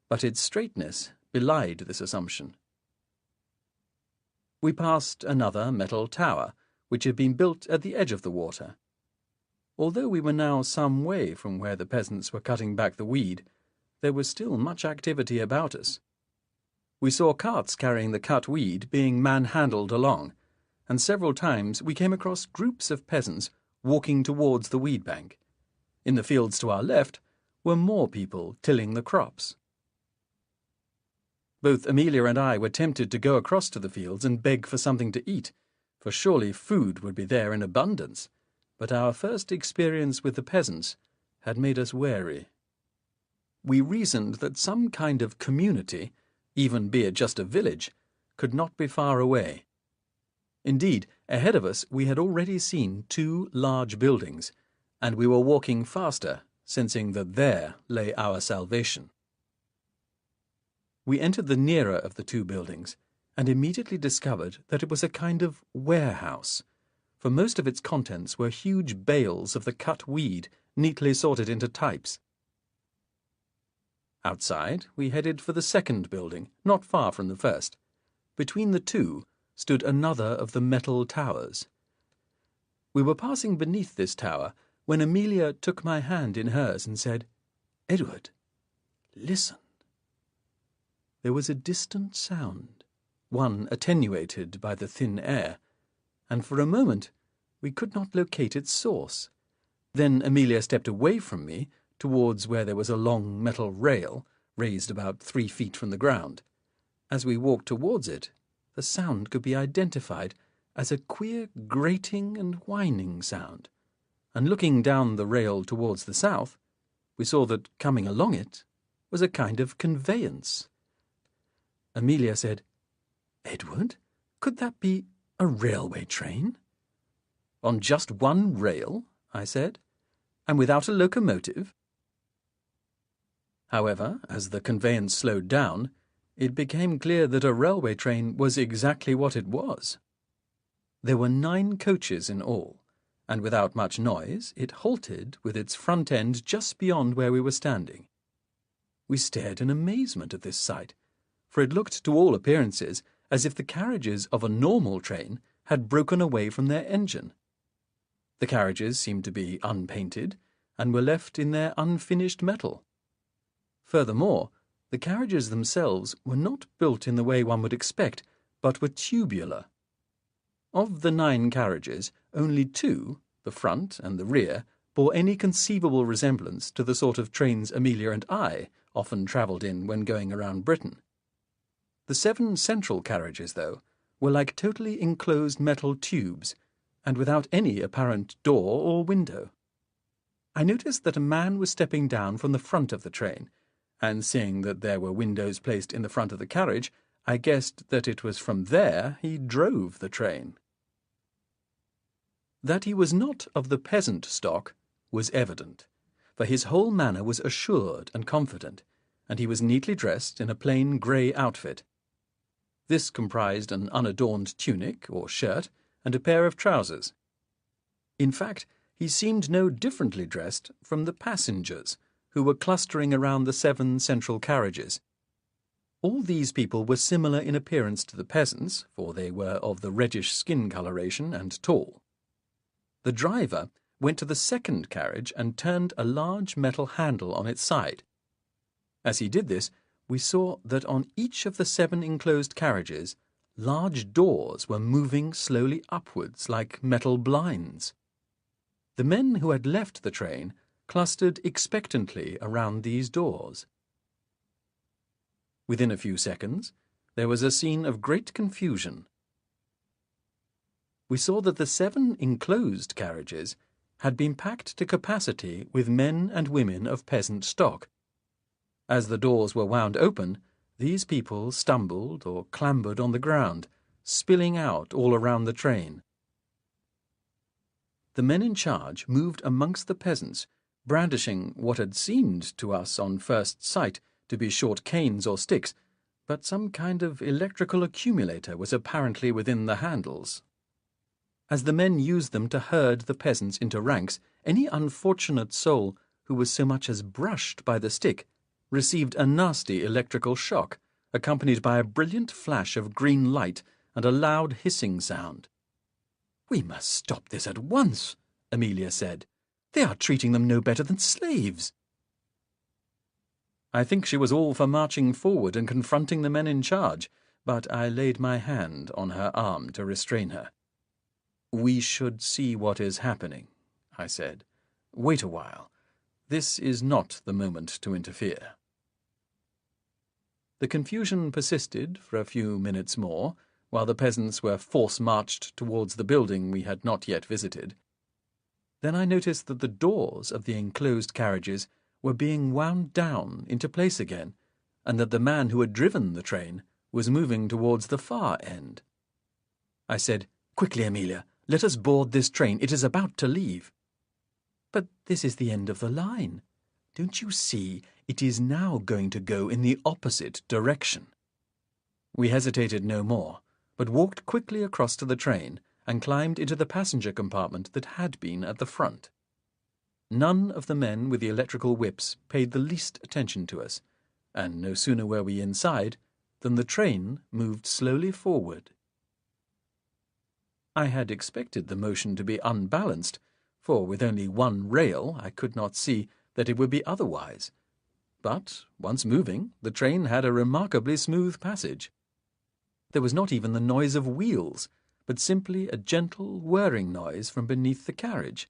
but its straightness belied this assumption. We passed another metal tower, which had been built at the edge of the water. Although we were now some way from where the peasants were cutting back the weed, there was still much activity about us. We saw carts carrying the cut weed being manhandled along, and several times we came across groups of peasants walking towards the weed bank. In the fields to our left were more people tilling the crops. Both Amelia and I were tempted to go across to the fields and beg for something to eat, for surely food would be there in abundance, but our first experience with the peasants had made us wary. We reasoned that some kind of community, even be it just a village, could not be far away. Indeed, ahead of us we had already seen 2 large buildings, and we were walking faster, sensing that there lay our salvation. We entered the nearer of the 2 buildings, and immediately discovered that it was a kind of warehouse, for most of its contents were huge bales of the cut weed neatly sorted into types. Outside, we headed for the second building, not far from the first. Between the 2 stood another of the metal towers. We were passing beneath this tower when Amelia took my hand in hers and said, "Edward, listen." There was a distant sound, one attenuated by the thin air, and for a moment we could not locate its source. Then Amelia stepped away from me towards where there was a long metal rail, raised about 3 feet from the ground. As we walked towards it, the sound could be identified as a queer grating and whining sound, and looking down the rail towards the south, we saw that coming along it was a kind of conveyance. Amelia said, "Edward, could that be a railway train?" "On just one rail?" I said, "and without a locomotive?" However, as the conveyance slowed down, it became clear that a railway train was exactly what it was. There were 9 coaches in all, and without much noise it halted with its front end just beyond where we were standing. We stared in amazement at this sight, for it looked to all appearances as if the carriages of a normal train had broken away from their engine. The carriages seemed to be unpainted, and were left in their unfinished metal. Furthermore, the carriages themselves were not built in the way one would expect, but were tubular. Of the 9 carriages, only 2, the front and the rear, bore any conceivable resemblance to the sort of trains Amelia and I often travelled in when going around Britain. The 7 central carriages, though, were like totally enclosed metal tubes, and without any apparent door or window. I noticed that a man was stepping down from the front of the train, and seeing that there were windows placed in the front of the carriage, I guessed that it was from there he drove the train. That he was not of the peasant stock was evident, for his whole manner was assured and confident, and he was neatly dressed in a plain grey outfit. This comprised an unadorned tunic or shirt and a pair of trousers. In fact, he seemed no differently dressed from the passengers, who were clustering around the 7 central carriages. All these people were similar in appearance to the peasants, for they were of the reddish skin coloration and tall. The driver went to the second carriage and turned a large metal handle on its side. As he did this, we saw that on each of the 7 enclosed carriages, large doors were moving slowly upwards like metal blinds. The men who had left the train clustered expectantly around these doors. Within a few seconds, there was a scene of great confusion. We saw that the 7 enclosed carriages had been packed to capacity with men and women of peasant stock. As the doors were wound open, these people stumbled or clambered on the ground, spilling out all around the train. The men in charge moved amongst the peasants, brandishing what had seemed to us on first sight to be short canes or sticks, but some kind of electrical accumulator was apparently within the handles. As the men used them to herd the peasants into ranks, any unfortunate soul who was so much as brushed by the stick received a nasty electrical shock, accompanied by a brilliant flash of green light and a loud hissing sound. "We must stop this at once," Amelia said. "They are treating them no better than slaves." I think she was all for marching forward and confronting the men in charge, but I laid my hand on her arm to restrain her. "We should see what is happening," I said. "Wait a while. This is not the moment to interfere." The confusion persisted for a few minutes more, while the peasants were force-marched towards the building we had not yet visited. Then I noticed that the doors of the enclosed carriages were being wound down into place again, and that the man who had driven the train was moving towards the far end. I said, "Quickly, Amelia, let us board this train. It is about to leave." "But this is the end of the line. Don't you see, it is now going to go in the opposite direction?" We hesitated no more, but walked quickly across to the train and climbed into the passenger compartment that had been at the front. None of the men with the electrical whips paid the least attention to us, and no sooner were we inside than the train moved slowly forward. I had expected the motion to be unbalanced, for with only one rail I could not see that it would be otherwise. But, once moving, the train had a remarkably smooth passage. There was not even the noise of wheels, but simply a gentle whirring noise from beneath the carriage.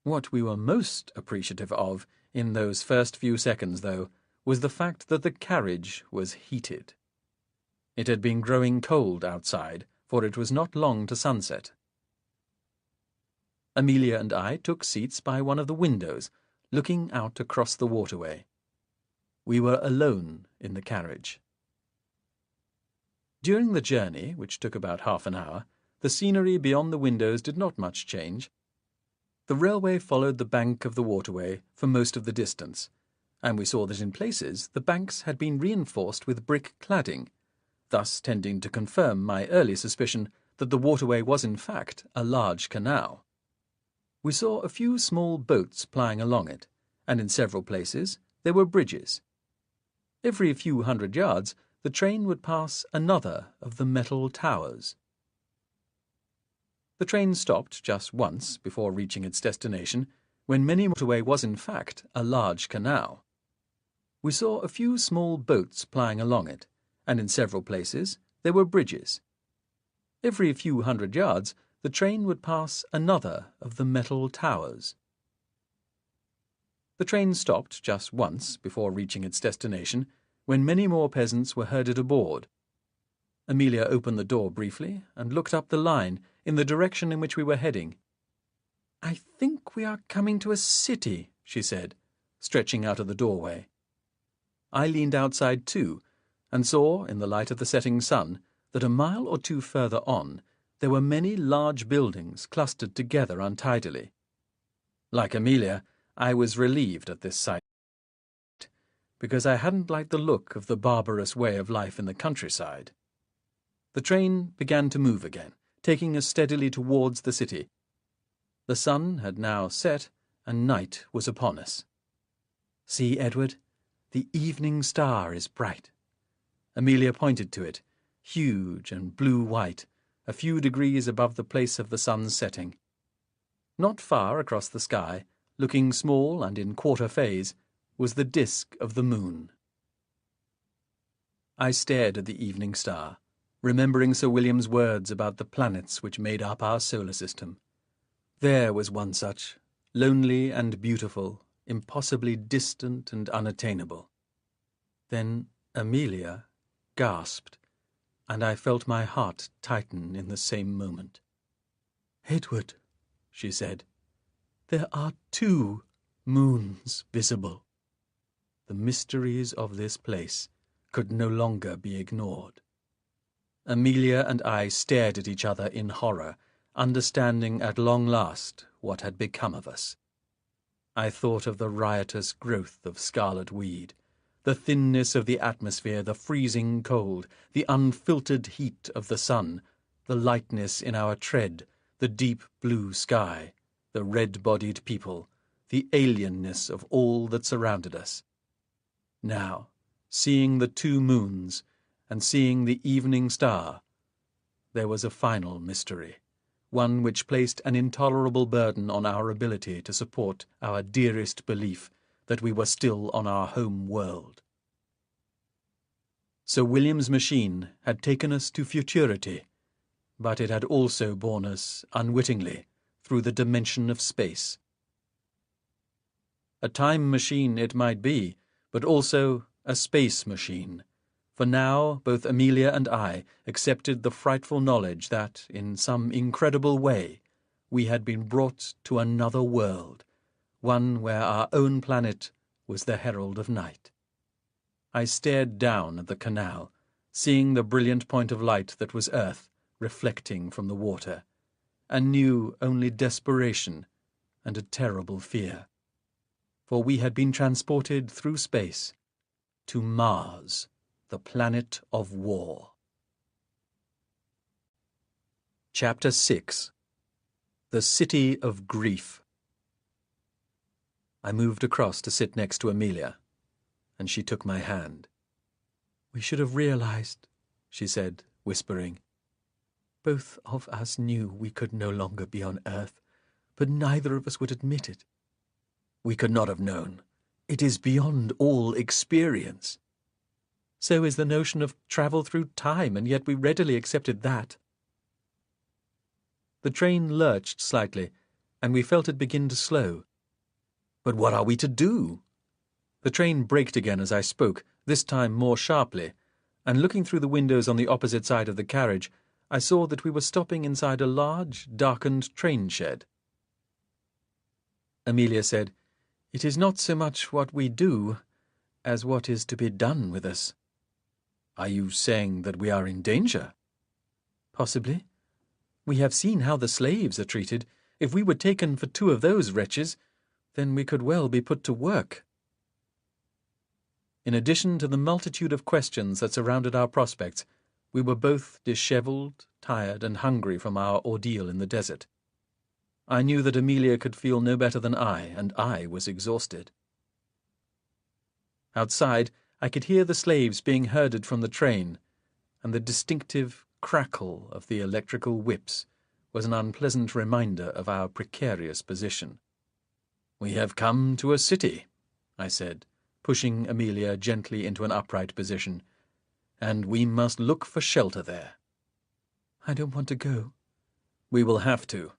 What we were most appreciative of in those first few seconds, though, was the fact that the carriage was heated. It had been growing cold outside, for it was not long to sunset. Amelia and I took seats by one of the windows, looking out across the waterway. We were alone in the carriage. During the journey, which took about half an hour, the scenery beyond the windows did not much change. The railway followed the bank of the waterway for most of the distance, and we saw that in places the banks had been reinforced with brick cladding, thus tending to confirm my early suspicion that the waterway was in fact a large canal. We saw a few small boats plying along it, and in several places there were bridges. Every few hundred yards the train would pass another of the metal towers. The train stopped just once before reaching its destination, when many waterway was in fact a large canal. We saw a few small boats plying along it, and in several places there were bridges. Every few hundred yards the train would pass another of the metal towers. The train stopped just once before reaching its destination, when many more peasants were herded aboard. Amelia opened the door briefly and looked up the line in the direction in which we were heading. "I think we are coming to a city," she said, stretching out of the doorway. I leaned outside too, and saw, in the light of the setting sun, that a mile or two further on there were many large buildings clustered together untidily. Like Amelia, I was relieved at this sight, because I hadn't liked the look of the barbarous way of life in the countryside. The train began to move again, taking us steadily towards the city. The sun had now set, and night was upon us. "See, Edward, the evening star is bright." Amelia pointed to it, huge and blue-white, a few degrees above the place of the sun's setting. Not far across the sky, looking small and in quarter phase, was the disk of the moon. I stared at the evening star, remembering Sir William's words about the planets which made up our solar system. There was one such, lonely and beautiful, impossibly distant and unattainable. Then Amelia gasped, and I felt my heart tighten in the same moment. "Edward," she said, "there are 2 moons visible." The mysteries of this place could no longer be ignored. Amelia and I stared at each other in horror, understanding at long last what had become of us. I thought of the riotous growth of scarlet weed, the thinness of the atmosphere, the freezing cold, the unfiltered heat of the sun, the lightness in our tread, the deep blue sky, the red-bodied people, the alienness of all that surrounded us. Now, seeing the 2 moons, and seeing the evening star, there was a final mystery, one which placed an intolerable burden on our ability to support our dearest belief that we were still on our home world. Sir William's machine had taken us to futurity, but it had also borne us, unwittingly, through the dimension of space. A time machine it might be, but also a space machine, for now both Amelia and I accepted the frightful knowledge that, in some incredible way, we had been brought to another world, one where our own planet was the herald of night. I stared down at the canal, seeing the brilliant point of light that was Earth reflecting from the water, and knew only desperation and a terrible fear. For we had been transported through space to Mars, the planet of war. Chapter 6. The City of Grief. I moved across to sit next to Amelia, and she took my hand. "We should have realized," she said, whispering. "Both of us knew we could no longer be on Earth, but neither of us would admit it." "We could not have known. It is beyond all experience." "So is the notion of travel through time, and yet we readily accepted that." The train lurched slightly, and we felt it begin to slow. "But what are we to do?" The train braked again as I spoke, this time more sharply, and looking through the windows on the opposite side of the carriage, I saw that we were stopping inside a large, darkened train shed. Amelia said, "It is not so much what we do as what is to be done with us." "Are you saying that we are in danger?" "Possibly. We have seen how the slaves are treated. If we were taken for 2 of those wretches, then we could well be put to work." In addition to the multitude of questions that surrounded our prospects, we were both dishevelled, tired, and hungry from our ordeal in the desert. I knew that Amelia could feel no better than I, and I was exhausted. Outside, I could hear the slaves being herded from the train, and the distinctive crackle of the electrical whips was an unpleasant reminder of our precarious position. "We have come to a city," I said, pushing Amelia gently into an upright position, "and we must look for shelter there." "I don't want to go." "We will have to.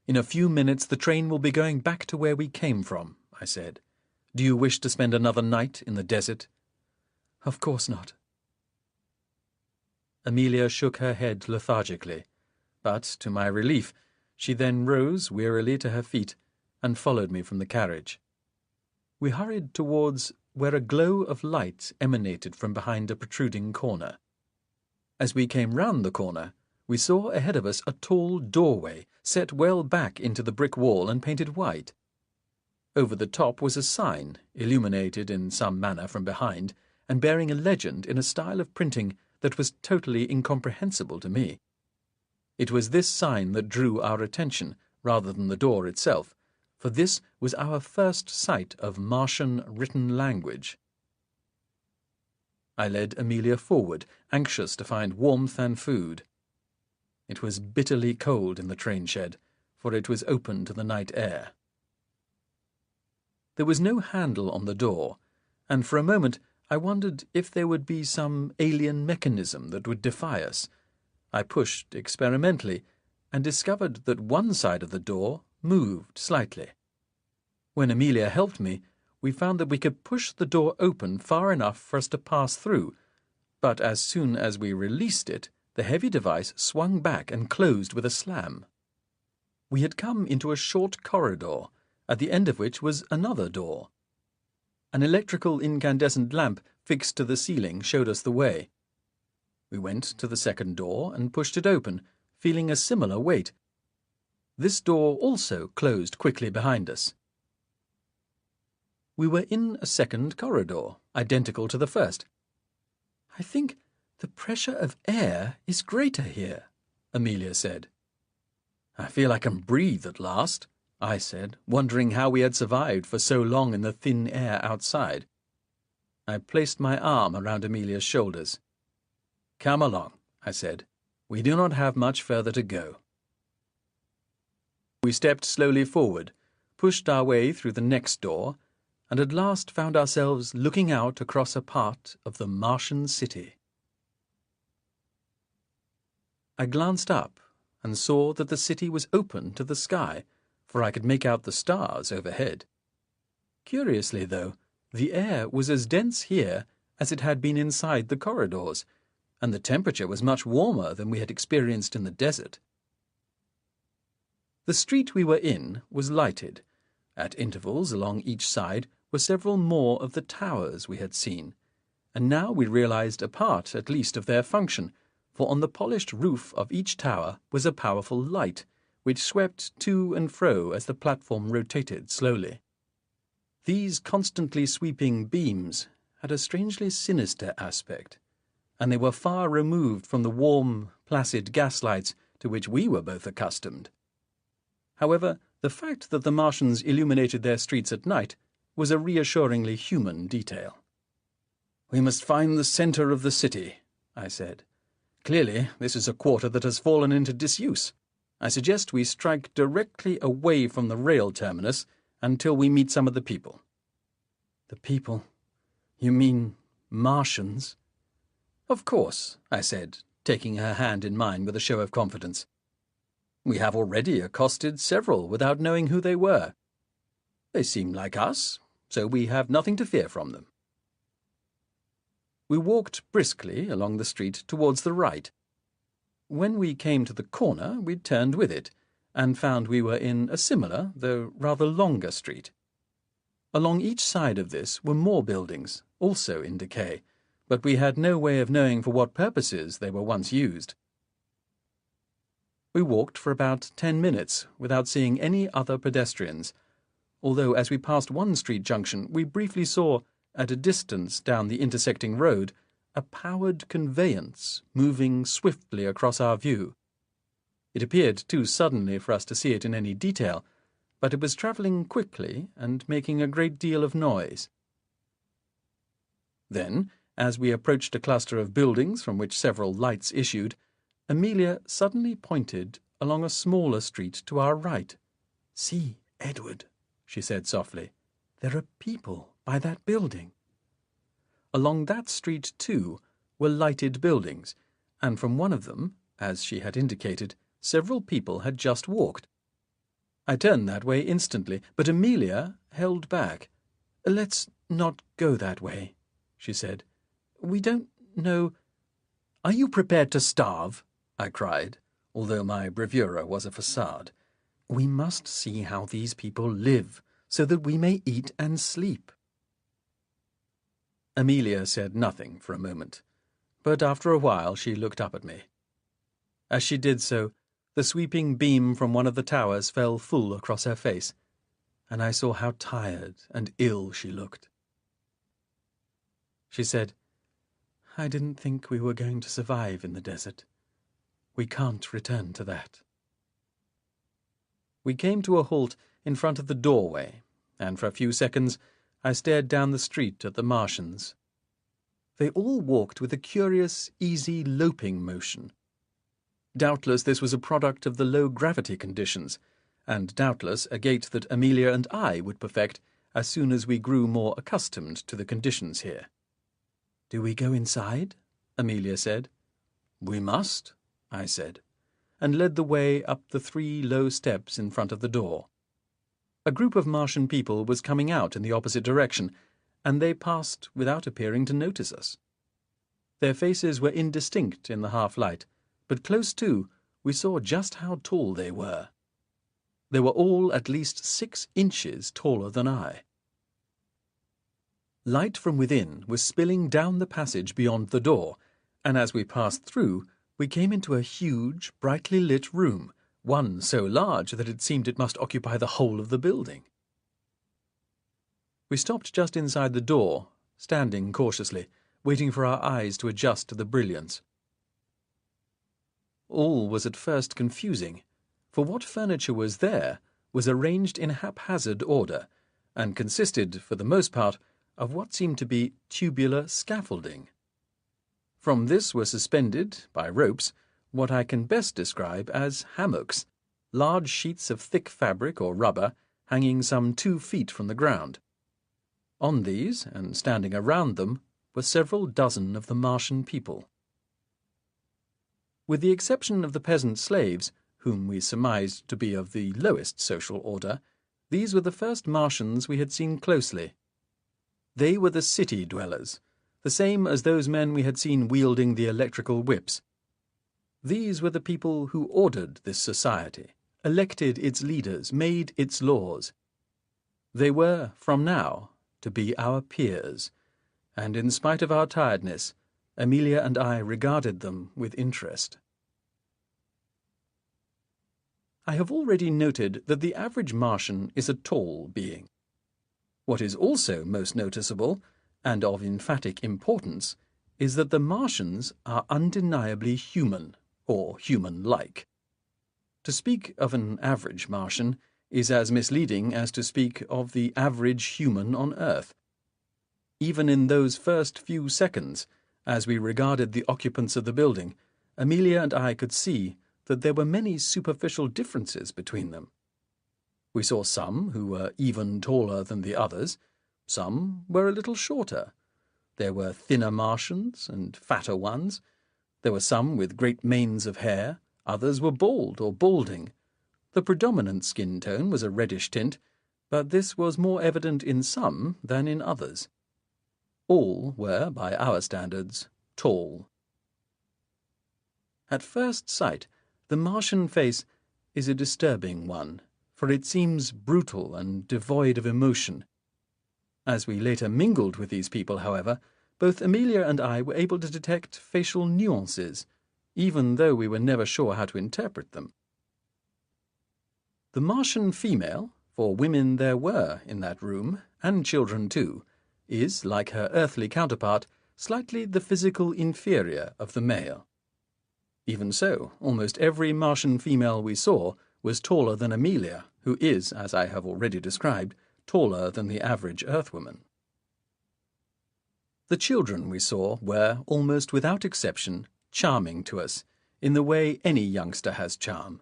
In a few minutes the train will be going back to where we came from," I said. "Do you wish to spend another night in the desert?" "Of course not." Amelia shook her head lethargically, but, to my relief, she then rose wearily to her feet and followed me from the carriage. We hurried towards where a glow of light emanated from behind a protruding corner. As we came round the corner, we saw ahead of us a tall doorway set well back into the brick wall and painted white. Over the top was a sign, illuminated in some manner from behind, and bearing a legend in a style of printing that was totally incomprehensible to me. It was this sign that drew our attention, rather than the door itself, for this was our first sight of Martian written language. I led Amelia forward, anxious to find warmth and food. It was bitterly cold in the train shed, for it was open to the night air. There was no handle on the door, and for a moment I wondered if there would be some alien mechanism that would defy us. I pushed experimentally, and discovered that one side of the door moved slightly. When Amelia helped me, we found that we could push the door open far enough for us to pass through, but as soon as we released it, the heavy device swung back and closed with a slam. We had come into a short corridor, at the end of which was another door. An electrical incandescent lamp fixed to the ceiling showed us the way. We went to the second door and pushed it open, feeling a similar weight. This door also closed quickly behind us. We were in a second corridor, identical to the first. "I think the pressure of air is greater here," Amelia said. "I feel I can breathe at last," I said, wondering how we had survived for so long in the thin air outside. I placed my arm around Amelia's shoulders. "Come along," I said. "We do not have much further to go." We stepped slowly forward, pushed our way through the next door, and at last found ourselves looking out across a part of the Martian city. I glanced up and saw that the city was open to the sky, for I could make out the stars overhead. Curiously, though, the air was as dense here as it had been inside the corridors, and the temperature was much warmer than we had experienced in the desert. The street we were in was lighted. At intervals along each side were several more of the towers we had seen, and now we realized a part, at least, of their function, for on the polished roof of each tower was a powerful light, which swept to and fro as the platform rotated slowly. These constantly sweeping beams had a strangely sinister aspect, and they were far removed from the warm, placid gaslights to which we were both accustomed. However, the fact that the Martians illuminated their streets at night was a reassuringly human detail. "We must find the centre of the city," I said. "Clearly, this is a quarter that has fallen into disuse. I suggest we strike directly away from the rail terminus until we meet some of the people." "The people? You mean Martians?" "Of course," I said, taking her hand in mine with a show of confidence. "We have already accosted several without knowing who they were. They seem like us, so we have nothing to fear from them." We walked briskly along the street towards the right. When we came to the corner, we turned with it, and found we were in a similar, though rather longer street. Along each side of this were more buildings, also in decay, but we had no way of knowing for what purposes they were once used. We walked for about 10 minutes without seeing any other pedestrians, although as we passed one street junction we briefly saw, at a distance down the intersecting road, a powered conveyance moving swiftly across our view. It appeared too suddenly for us to see it in any detail, but it was travelling quickly and making a great deal of noise. Then, as we approached a cluster of buildings from which several lights issued, Amelia suddenly pointed along a smaller street to our right. "See, Edward," she said softly, "there are people by that building." Along that street, too, were lighted buildings, and from one of them, as she had indicated, several people had just walked. I turned that way instantly, but Amelia held back. "Let's not go that way," she said. "We don't know—" "Are you prepared to starve?" I cried, although my bravura was a facade. "We must see how these people live, so that we may eat and sleep." Amelia said nothing for a moment, but after a while she looked up at me. As she did so, the sweeping beam from one of the towers fell full across her face, and I saw how tired and ill she looked. She said, "I didn't think we were going to survive in the desert. We can't return to that." We came to a halt in front of the doorway, and for a few seconds I stared down the street at the Martians. They all walked with a curious, easy, loping motion. Doubtless this was a product of the low-gravity conditions, and doubtless a gait that Amelia and I would perfect as soon as we grew more accustomed to the conditions here. "Do we go inside?" Amelia said. "We must," I said, and led the way up the 3 low steps in front of the door. A group of Martian people was coming out in the opposite direction, and they passed without appearing to notice us. Their faces were indistinct in the half-light, but close to we saw just how tall they were. They were all at least 6 inches taller than I. Light from within was spilling down the passage beyond the door, and as we passed through, we came into a huge, brightly lit room, one so large that it seemed it must occupy the whole of the building. We stopped just inside the door, standing cautiously, waiting for our eyes to adjust to the brilliance. All was at first confusing, for what furniture was there was arranged in haphazard order, and consisted, for the most part, of what seemed to be tubular scaffolding. From this were suspended, by ropes, what I can best describe as hammocks, large sheets of thick fabric or rubber hanging some 2 feet from the ground. On these, and standing around them, were several dozen of the Martian people. With the exception of the peasant slaves, whom we surmised to be of the lowest social order, these were the first Martians we had seen closely. They were the city dwellers, the same as those men we had seen wielding the electrical whips. These were the people who ordered this society, elected its leaders, made its laws. They were, from now, to be our peers, and in spite of our tiredness, Amelia and I regarded them with interest. I have already noted that the average Martian is a tall being. What is also most noticeable, and of emphatic importance, is that the Martians are undeniably human, or human-like. To speak of an average Martian is as misleading as to speak of the average human on Earth. Even in those first few seconds, as we regarded the occupants of the building, Amelia and I could see that there were many superficial differences between them. We saw some who were even taller than the others, some were a little shorter. There were thinner Martians and fatter ones. There were some with great manes of hair, others were bald or balding. The predominant skin tone was a reddish tint, but this was more evident in some than in others. All were, by our standards, tall. At first sight, the Martian face is a disturbing one, for it seems brutal and devoid of emotion. As we later mingled with these people, however, both Amelia and I were able to detect facial nuances, even though we were never sure how to interpret them. The Martian female, for women there were in that room, and children too, is, like her earthly counterpart, slightly the physical inferior of the male. Even so, almost every Martian female we saw was taller than Amelia, who is, as I have already described, taller than the average Earthwoman. The children we saw were, almost without exception, charming to us, in the way any youngster has charm.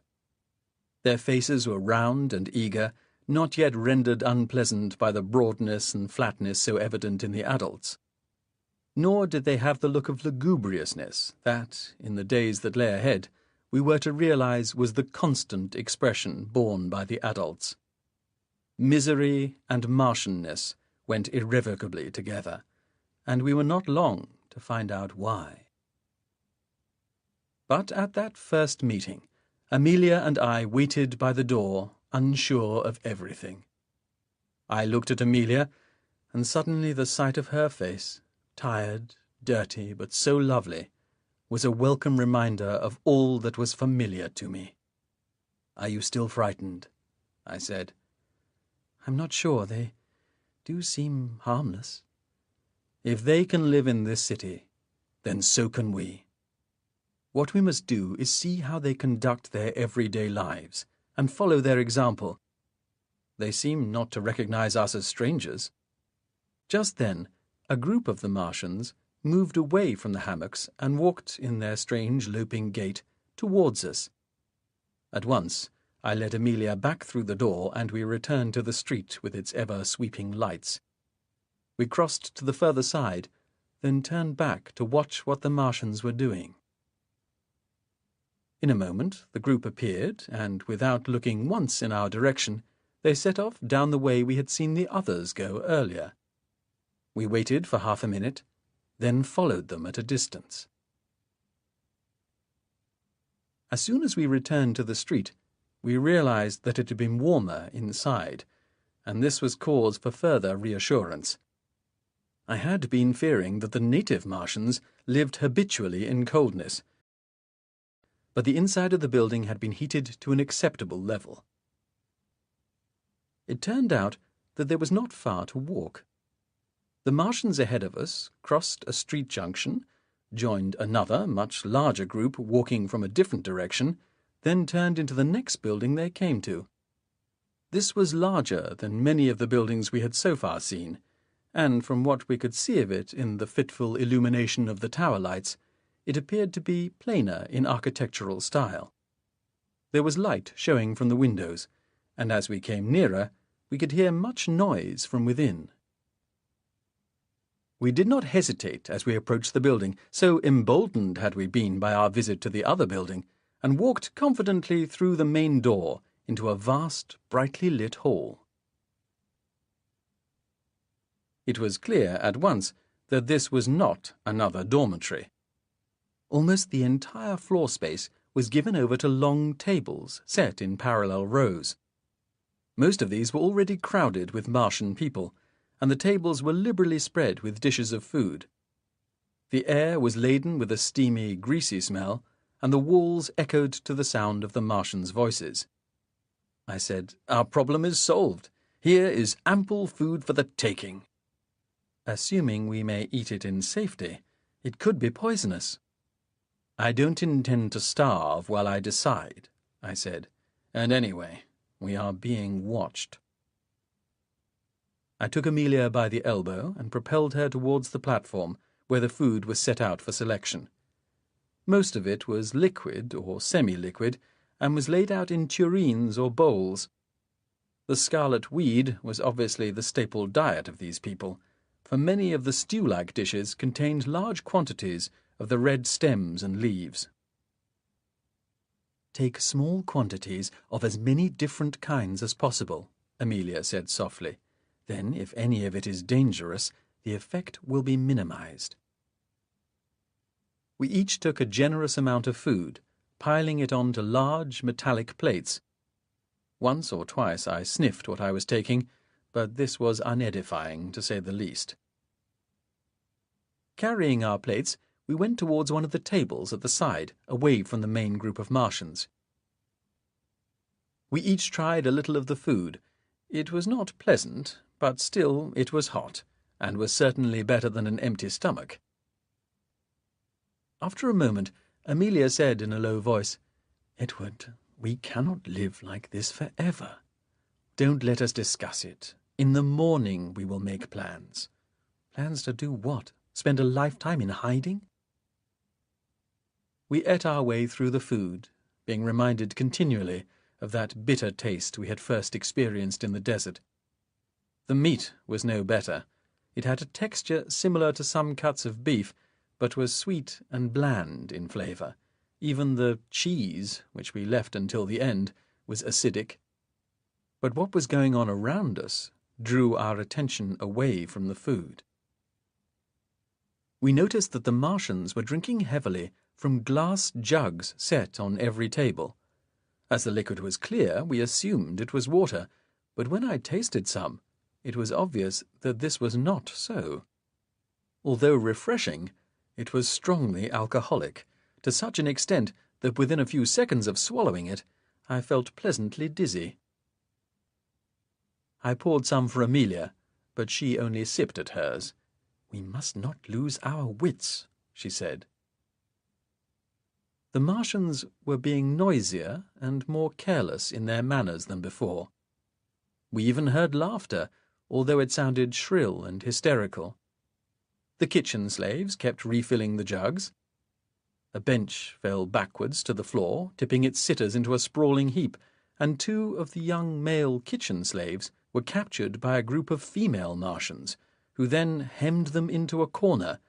Their faces were round and eager, not yet rendered unpleasant by the broadness and flatness so evident in the adults. Nor did they have the look of lugubriousness that, in the days that lay ahead, we were to realize was the constant expression borne by the adults. Misery and Martianness went irrevocably together, and we were not long to find out why. But at that first meeting, Amelia and I waited by the door, unsure of everything. I looked at Amelia, and suddenly the sight of her face, tired, dirty, but so lovely, was a welcome reminder of all that was familiar to me. "Are you still frightened?" I said. "I'm not sure. They do seem harmless." "If they can live in this city, then so can we. What we must do is see how they conduct their everyday lives, and follow their example. They seem not to recognize us as strangers." Just then, a group of the Martians moved away from the hammocks and walked in their strange loping gait towards us. At once, I led Amelia back through the door, and we returned to the street with its ever-sweeping lights. We crossed to the further side, then turned back to watch what the Martians were doing. In a moment the group appeared, and without looking once in our direction, they set off down the way we had seen the others go earlier. We waited for half a minute, then followed them at a distance. As soon as we returned to the street, we realized that it had been warmer inside, and this was cause for further reassurance. I had been fearing that the native Martians lived habitually in coldness, but the inside of the building had been heated to an acceptable level. It turned out that there was not far to walk. The Martians ahead of us crossed a street junction, joined another, much larger group walking from a different direction, then turned into the next building they came to. This was larger than many of the buildings we had so far seen, and from what we could see of it in the fitful illumination of the tower lights, it appeared to be plainer in architectural style. There was light showing from the windows, and as we came nearer, we could hear much noise from within. We did not hesitate as we approached the building, so emboldened had we been by our visit to the other building, and walked confidently through the main door into a vast, brightly lit hall. It was clear at once that this was not another dormitory. Almost the entire floor space was given over to long tables set in parallel rows. Most of these were already crowded with Martian people, and the tables were liberally spread with dishes of food. The air was laden with a steamy, greasy smell, and the walls echoed to the sound of the Martians' voices. I said, "Our problem is solved. Here is ample food for the taking." "Assuming we may eat it in safety, it could be poisonous." "I don't intend to starve while I decide," I said. "And anyway, we are being watched." I took Amelia by the elbow and propelled her towards the platform where the food was set out for selection. Most of it was liquid or semi-liquid, and was laid out in tureens or bowls. The scarlet weed was obviously the staple diet of these people, for many of the stew-like dishes contained large quantities of the red stems and leaves. "Take small quantities of as many different kinds as possible," Amelia said softly. "Then, if any of it is dangerous, the effect will be minimized." We each took a generous amount of food, piling it onto large metallic plates. Once or twice I sniffed what I was taking, but this was unedifying, to say the least. Carrying our plates, we went towards one of the tables at the side, away from the main group of Martians. We each tried a little of the food. It was not pleasant, but still it was hot, and was certainly better than an empty stomach. After a moment, Amelia said in a low voice, "Edward, we cannot live like this forever. Don't let us discuss it. In the morning we will make plans." "Plans to do what? Spend a lifetime in hiding?" We ate our way through the food, being reminded continually of that bitter taste we had first experienced in the desert. The meat was no better. It had a texture similar to some cuts of beef, but was sweet and bland in flavour. Even the cheese, which we left until the end, was acidic. But what was going on around us drew our attention away from the food. We noticed that the Martians were drinking heavily from glass jugs set on every table. As the liquid was clear, we assumed it was water, but when I tasted some, it was obvious that this was not so. Although refreshing, it was strongly alcoholic, to such an extent that within a few seconds of swallowing it, I felt pleasantly dizzy. I poured some for Amelia, but she only sipped at hers. "We must not lose our wits," she said. The Martians were being noisier and more careless in their manners than before. We even heard laughter, although it sounded shrill and hysterical. The kitchen slaves kept refilling the jugs. A bench fell backwards to the floor, tipping its sitters into a sprawling heap, and 2 of the young male kitchen slaves were captured by a group of female Martians, who then hemmed them into a corner.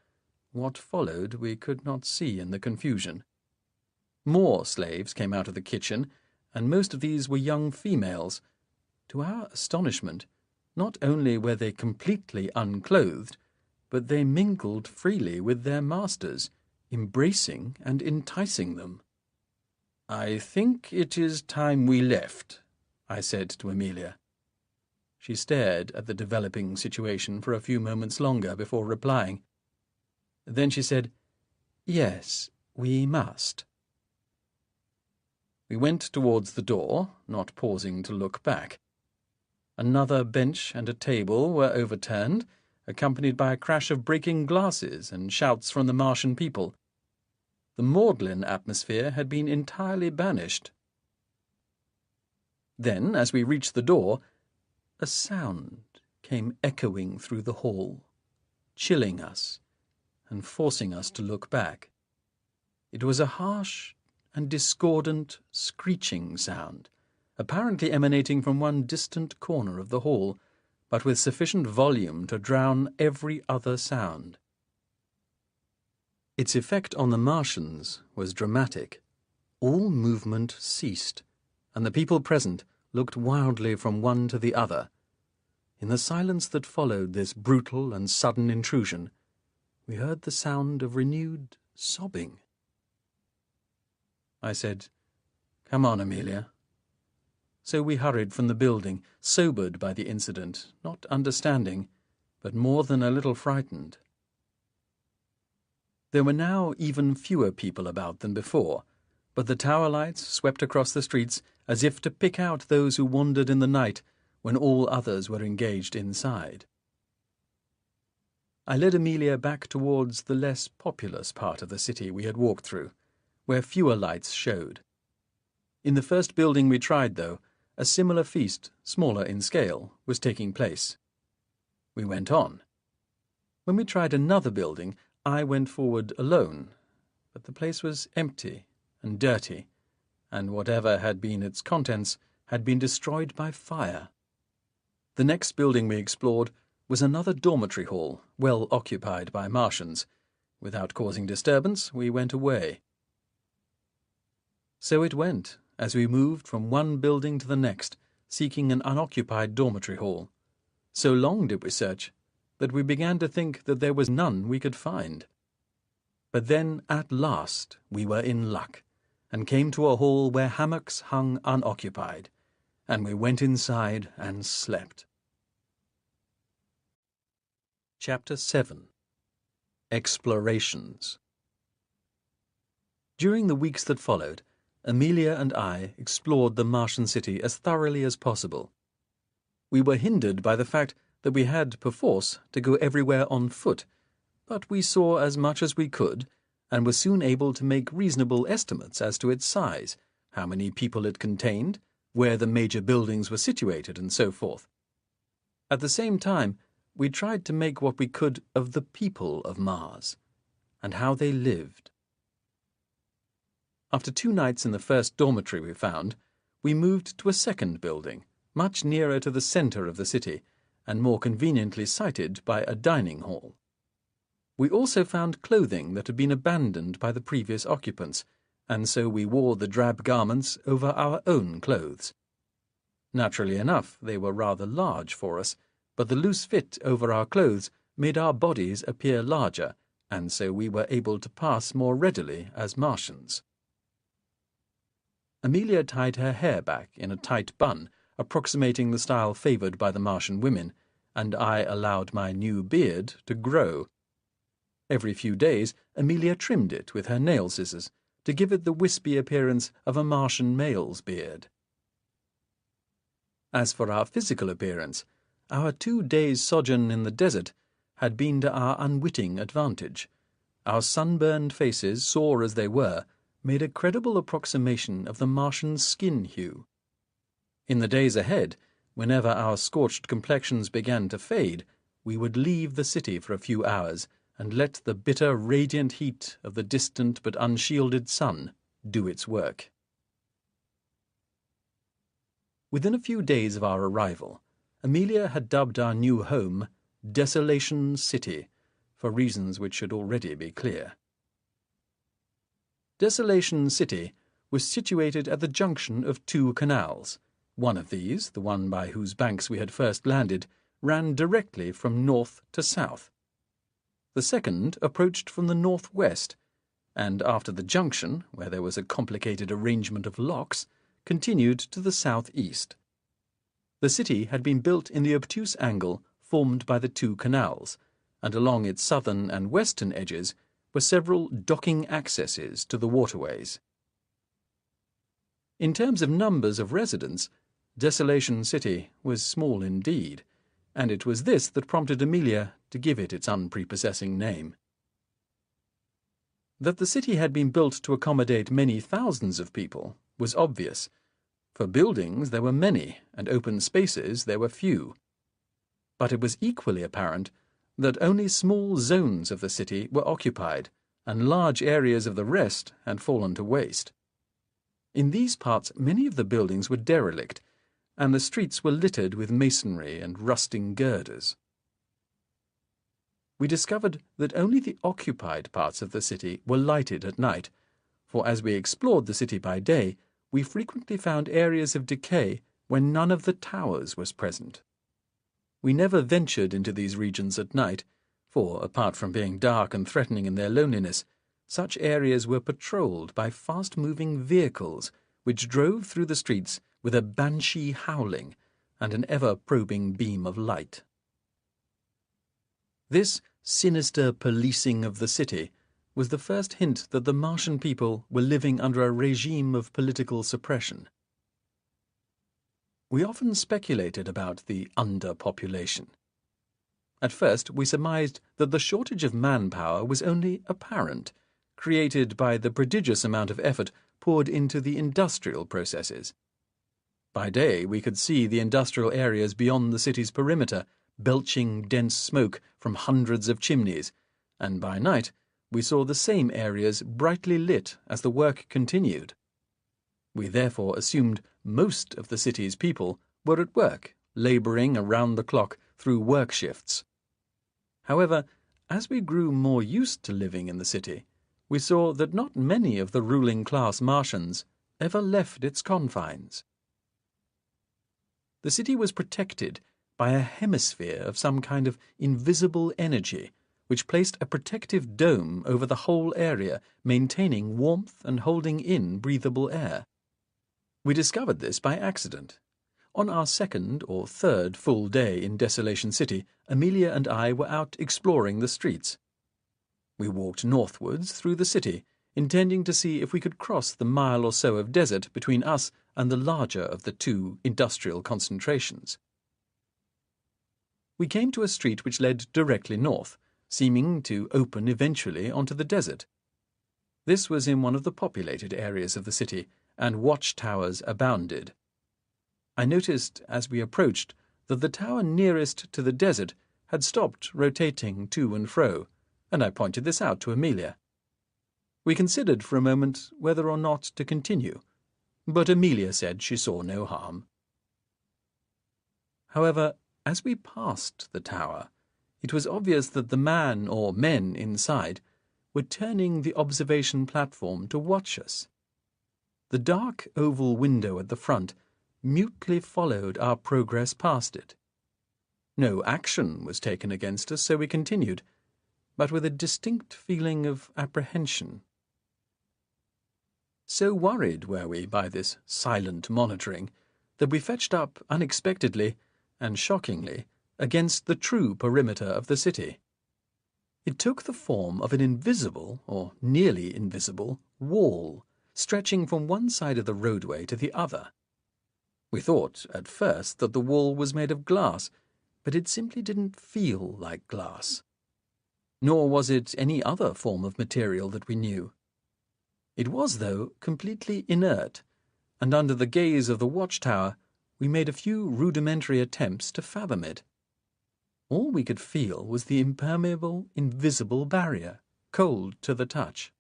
What followed we could not see in the confusion. More slaves came out of the kitchen, and most of these were young females. To our astonishment, not only were they completely unclothed, but they mingled freely with their masters, embracing and enticing them. "I think it is time we left," I said to Amelia. She stared at the developing situation for a few moments longer before replying. Then she said, "Yes, we must." We went towards the door, not pausing to look back. Another bench and a table were overturned, accompanied by a crash of breaking glasses and shouts from the Martian people. The maudlin atmosphere had been entirely banished. Then, as we reached the door, a sound came echoing through the hall, chilling us and forcing us to look back. It was a harsh and discordant screeching sound, apparently emanating from one distant corner of the hall, but with sufficient volume to drown every other sound. Its effect on the Martians was dramatic. All movement ceased, and the people present looked wildly from one to the other. In the silence that followed this brutal and sudden intrusion, we heard the sound of renewed sobbing. I said, "Come on, Amelia." So we hurried from the building, sobered by the incident, not understanding, but more than a little frightened. There were now even fewer people about than before, but the tower lights swept across the streets as if to pick out those who wandered in the night when all others were engaged inside. I led Amelia back towards the less populous part of the city we had walked through, where fewer lights showed. In the first building we tried, though, a similar feast, smaller in scale, was taking place. We went on. When we tried another building, I went forward alone, but the place was empty and dirty, and whatever had been its contents had been destroyed by fire. The next building we explored was another dormitory hall, well occupied by Martians. Without causing disturbance, we went away. So it went, as we moved from one building to the next, seeking an unoccupied dormitory hall. So long did we search, that we began to think that there was none we could find. But then, at last, we were in luck, and came to a hall where hammocks hung unoccupied, and we went inside and slept. Chapter 7. Explorations. During the weeks that followed, Amelia and I explored the Martian city as thoroughly as possible. We were hindered by the fact that we had, perforce, to go everywhere on foot, but we saw as much as we could, and were soon able to make reasonable estimates as to its size, how many people it contained, where the major buildings were situated, and so forth. At the same time, we tried to make what we could of the people of Mars, and how they lived. After 2 nights in the first dormitory we found, we moved to a second building, much nearer to the centre of the city, and more conveniently sited by a dining hall. We also found clothing that had been abandoned by the previous occupants, and so we wore the drab garments over our own clothes. Naturally enough, they were rather large for us, but the loose fit over our clothes made our bodies appear larger, and so we were able to pass more readily as Martians. Amelia tied her hair back in a tight bun, approximating the style favoured by the Martian women, and I allowed my new beard to grow. Every few days Amelia trimmed it with her nail scissors, to give it the wispy appearance of a Martian male's beard. As for our physical appearance, our 2 days' sojourn in the desert had been to our unwitting advantage. Our sunburned faces, sore as they were, made a credible approximation of the Martian's skin hue. In the days ahead, whenever our scorched complexions began to fade, we would leave the city for a few hours and let the bitter, radiant heat of the distant but unshielded sun do its work. Within a few days of our arrival, Amelia had dubbed our new home Desolation City, for reasons which should already be clear. Desolation City was situated at the junction of 2 canals. One of these, the one by whose banks we had first landed, ran directly from north to south. The second approached from the northwest, and after the junction, where there was a complicated arrangement of locks, continued to the southeast. The city had been built in the obtuse angle formed by the 2 canals, and along its southern and western edges were several docking accesses to the waterways. In terms of numbers of residents, Desolation City was small indeed, and it was this that prompted Amelia to give it its unprepossessing name. That the city had been built to accommodate many thousands of people was obvious. For buildings there were many, and open spaces there were few. But it was equally apparent that only small zones of the city were occupied, and large areas of the rest had fallen to waste. In these parts many of the buildings were derelict, and the streets were littered with masonry and rusting girders. We discovered that only the occupied parts of the city were lighted at night, for as we explored the city by day, we frequently found areas of decay where none of the towers was present. We never ventured into these regions at night, for, apart from being dark and threatening in their loneliness, such areas were patrolled by fast-moving vehicles which drove through the streets with a banshee howling and an ever-probing beam of light. This sinister policing of the city was the first hint that the Martian people were living under a regime of political suppression. We often speculated about the underpopulation. At first we surmised that the shortage of manpower was only apparent, created by the prodigious amount of effort poured into the industrial processes. By day we could see the industrial areas beyond the city's perimeter, belching dense smoke from hundreds of chimneys, and by night we saw the same areas brightly lit as the work continued. We therefore assumed most of the city's people were at work, labouring around the clock through work shifts. However, as we grew more used to living in the city, we saw that not many of the ruling class Martians ever left its confines. The city was protected by a hemisphere of some kind of invisible energy, which placed a protective dome over the whole area, maintaining warmth and holding in breathable air. We discovered this by accident. On our second or third full day in Desolation City, Amelia and I were out exploring the streets. We walked northwards through the city, intending to see if we could cross the mile or so of desert between us and the larger of the 2 industrial concentrations. we came to a street which led directly north, seeming to open eventually onto the desert. This was in one of the populated areas of the city, and watchtowers abounded. I noticed as we approached that the tower nearest to the desert had stopped rotating to and fro, and I pointed this out to Amelia. We considered for a moment whether or not to continue, but Amelia said she saw no harm. However, as we passed the tower, it was obvious that the man or men inside were turning the observation platform to watch us. The dark oval window at the front mutely followed our progress past it. No action was taken against us, so we continued, but with a distinct feeling of apprehension. So worried were we by this silent monitoring that we fetched up unexpectedly and shockingly against the true perimeter of the city. It took the form of an invisible, or nearly invisible, wall, stretching from one side of the roadway to the other. We thought at first that the wall was made of glass, but it simply didn't feel like glass. Nor was it any other form of material that we knew. It was, though, completely inert, and under the gaze of the watchtower we made a few rudimentary attempts to fathom it. All we could feel was the impermeable, invisible barrier, cold to the touch.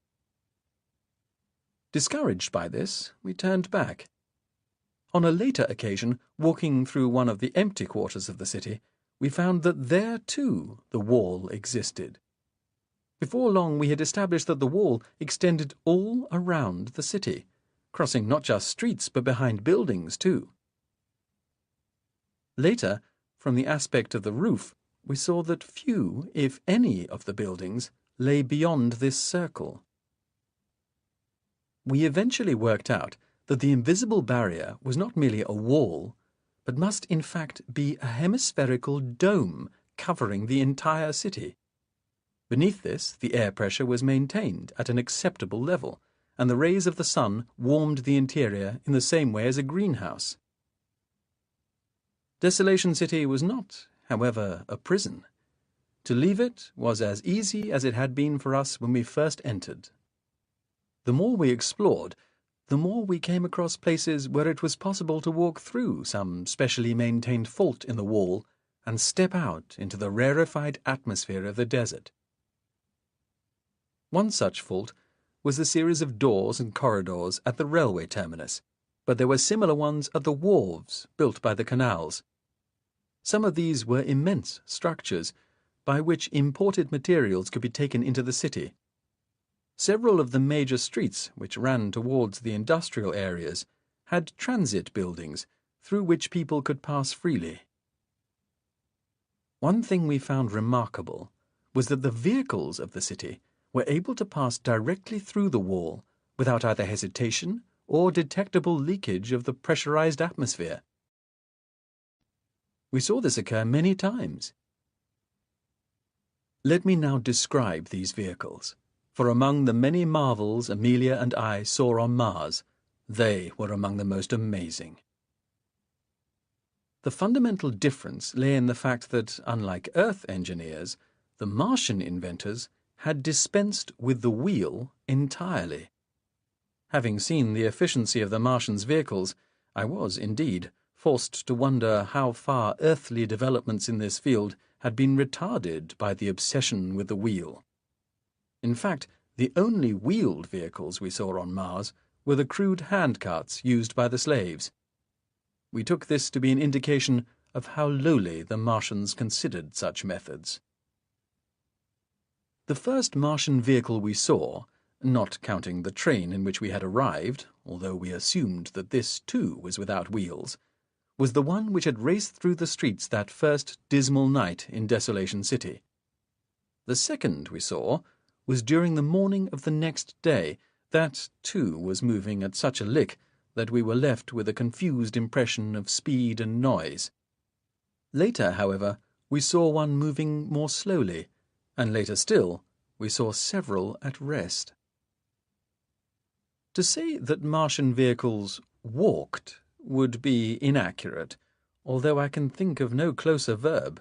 Discouraged by this, we turned back. On a later occasion, walking through one of the empty quarters of the city, we found that there, too, the wall existed. Before long we had established that the wall extended all around the city, crossing not just streets but behind buildings, too. Later, from the aspect of the roof, we saw that few, if any, of the buildings lay beyond this circle. We eventually worked out that the invisible barrier was not merely a wall, but must in fact be a hemispherical dome covering the entire city. Beneath this, the air pressure was maintained at an acceptable level, and the rays of the sun warmed the interior in the same way as a greenhouse. Desolation City was not, however, a prison. To leave it was as easy as it had been for us when we first entered. The more we explored, the more we came across places where it was possible to walk through some specially maintained fault in the wall and step out into the rarefied atmosphere of the desert. One such fault was the series of doors and corridors at the railway terminus, but there were similar ones at the wharves built by the canals. Some of these were immense structures by which imported materials could be taken into the city. Several of the major streets which ran towards the industrial areas had transit buildings through which people could pass freely. One thing we found remarkable was that the vehicles of the city were able to pass directly through the wall without either hesitation or detectable leakage of the pressurized atmosphere. We saw this occur many times. Let me now describe these vehicles, for among the many marvels Amelia and I saw on Mars, they were among the most amazing. The fundamental difference lay in the fact that, unlike Earth engineers, the Martian inventors had dispensed with the wheel entirely. Having seen the efficiency of the Martians' vehicles, I was, indeed, forced to wonder how far earthly developments in this field had been retarded by the obsession with the wheel. In fact, the only wheeled vehicles we saw on Mars were the crude handcarts used by the slaves. We took this to be an indication of how lowly the Martians considered such methods. The first Martian vehicle we saw, not counting the train in which we had arrived, although we assumed that this too was without wheels, was the one which had raced through the streets that first dismal night in Desolation City. The second we saw was during the morning of the next day. That, too, was moving at such a lick that we were left with a confused impression of speed and noise. Later, however, we saw one moving more slowly, and later still, we saw several at rest. To say that Martian vehicles walked would be inaccurate, although I can think of no closer verb.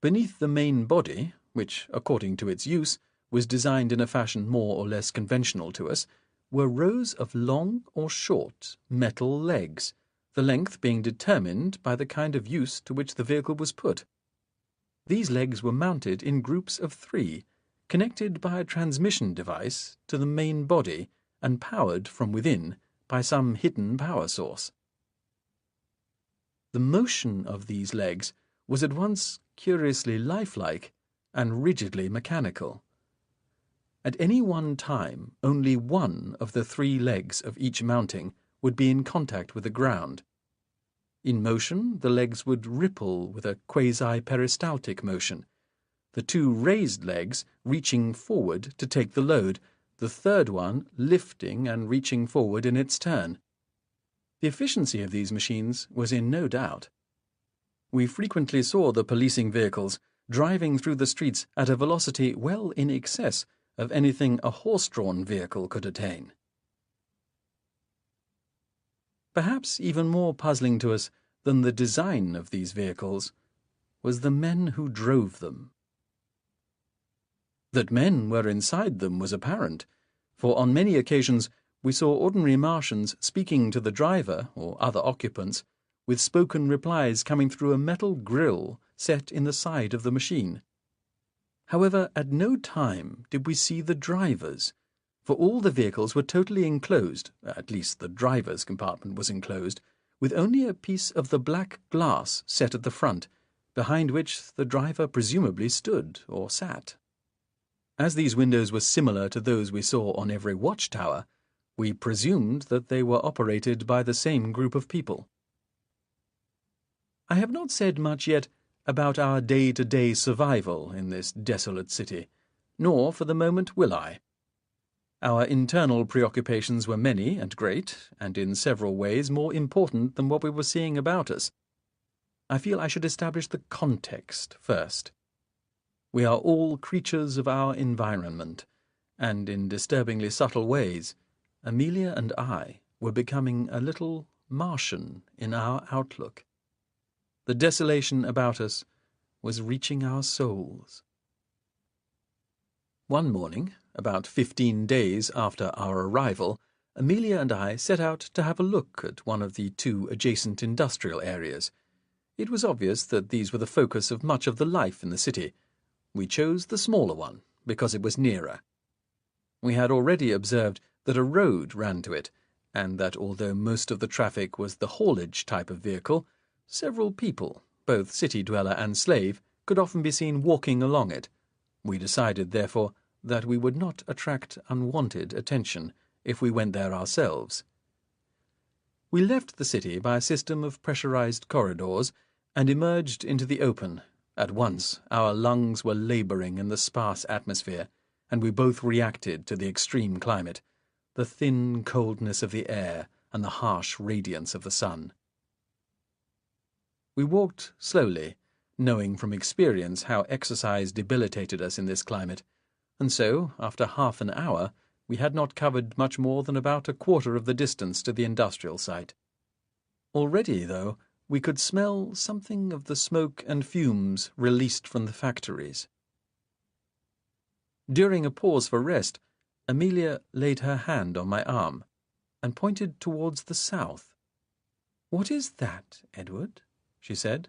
Beneath the main body, which, according to its use, was designed in a fashion more or less conventional to us, were rows of long or short metal legs, the length being determined by the kind of use to which the vehicle was put. These legs were mounted in groups of 3, connected by a transmission device to the main body and powered from within by some hidden power source. The motion of these legs was at once curiously lifelike and rigidly mechanical. At any one time, only one of the 3 legs of each mounting would be in contact with the ground. In motion, the legs would ripple with a quasi-peristaltic motion, the 2 raised legs reaching forward to take the load, the third one lifting and reaching forward in its turn. The efficiency of these machines was in no doubt. We frequently saw the policing vehicles driving through the streets at a velocity well in excess of anything a horse-drawn vehicle could attain. Perhaps even more puzzling to us than the design of these vehicles was the men who drove them. That men were inside them was apparent, for on many occasions we saw ordinary Martians speaking to the driver or other occupants, with spoken replies coming through a metal grill set in the side of the machine. However, at no time did we see the drivers, for all the vehicles were totally enclosed, at least the driver's compartment was enclosed, with only a piece of the black glass set at the front, behind which the driver presumably stood or sat. As these windows were similar to those we saw on every watchtower, we presumed that they were operated by the same group of people. I have not said much yet about our day-to-day survival in this desolate city, nor for the moment will I. Our internal preoccupations were many and great, and in several ways more important than what we were seeing about us. I feel I should establish the context first. We are all creatures of our environment, and in disturbingly subtle ways, Amelia and I were becoming a little Martian in our outlook. The desolation about us was reaching our souls. One morning, about 15 days after our arrival, Amelia and I set out to have a look at one of the 2 adjacent industrial areas. It was obvious that these were the focus of much of the life in the city. We chose the smaller one because it was nearer. We had already observed that a road ran to it, and that although most of the traffic was the haulage type of vehicle, several people, both city dweller and slave, could often be seen walking along it. We decided, therefore, that we would not attract unwanted attention if we went there ourselves. We left the city by a system of pressurized corridors and emerged into the open. At once our lungs were labouring in the sparse atmosphere, and we both reacted to the extreme climate, the thin coldness of the air and the harsh radiance of the sun. We walked slowly, knowing from experience how exercise debilitated us in this climate, and so, after half an hour, we had not covered much more than about a quarter of the distance to the industrial site. Already, though, we could smell something of the smoke and fumes released from the factories. During a pause for rest, Amelia laid her hand on my arm and pointed towards the south. "What is that, Edward?" she said.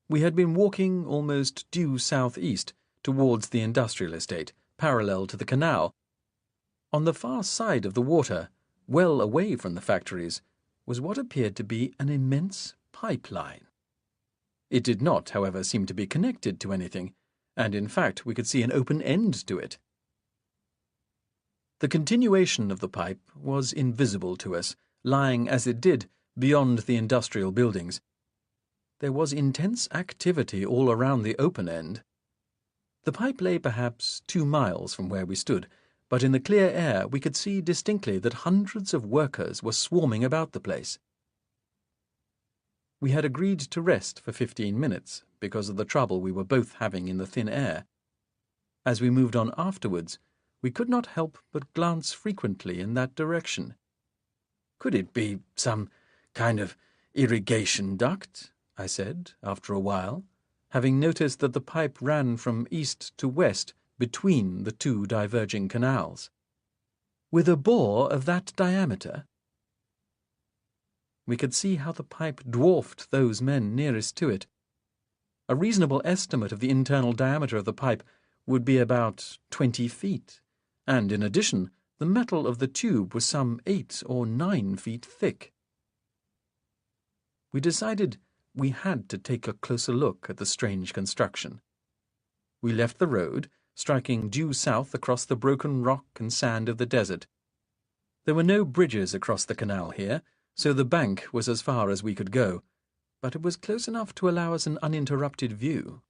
We had been walking almost due southeast towards the industrial estate, parallel to the canal. On the far side of the water, well away from the factories, was what appeared to be an immense pipeline. It did not, however, seem to be connected to anything, and in fact we could see an open end to it. The continuation of the pipe was invisible to us, lying as it did beyond the industrial buildings. There was intense activity all around the open end. The pipe lay perhaps 2 miles from where we stood, but in the clear air we could see distinctly that hundreds of workers were swarming about the place. We had agreed to rest for 15 minutes because of the trouble we were both having in the thin air. As we moved on afterwards, we could not help but glance frequently in that direction. "Could it be some kind of irrigation duct?" I said, after a while. having noticed that the pipe ran from east to west between the two diverging canals. "With a bore of that diameter?" We could see how the pipe dwarfed those men nearest to it. A reasonable estimate of the internal diameter of the pipe would be about 20 feet, and in addition, the metal of the tube was some 8 or 9 feet thick. We decided we had to take a closer look at the strange construction. We left the road, striking due south across the broken rock and sand of the desert. There were no bridges across the canal here, so the bank was as far as we could go, but it was close enough to allow us an uninterrupted view.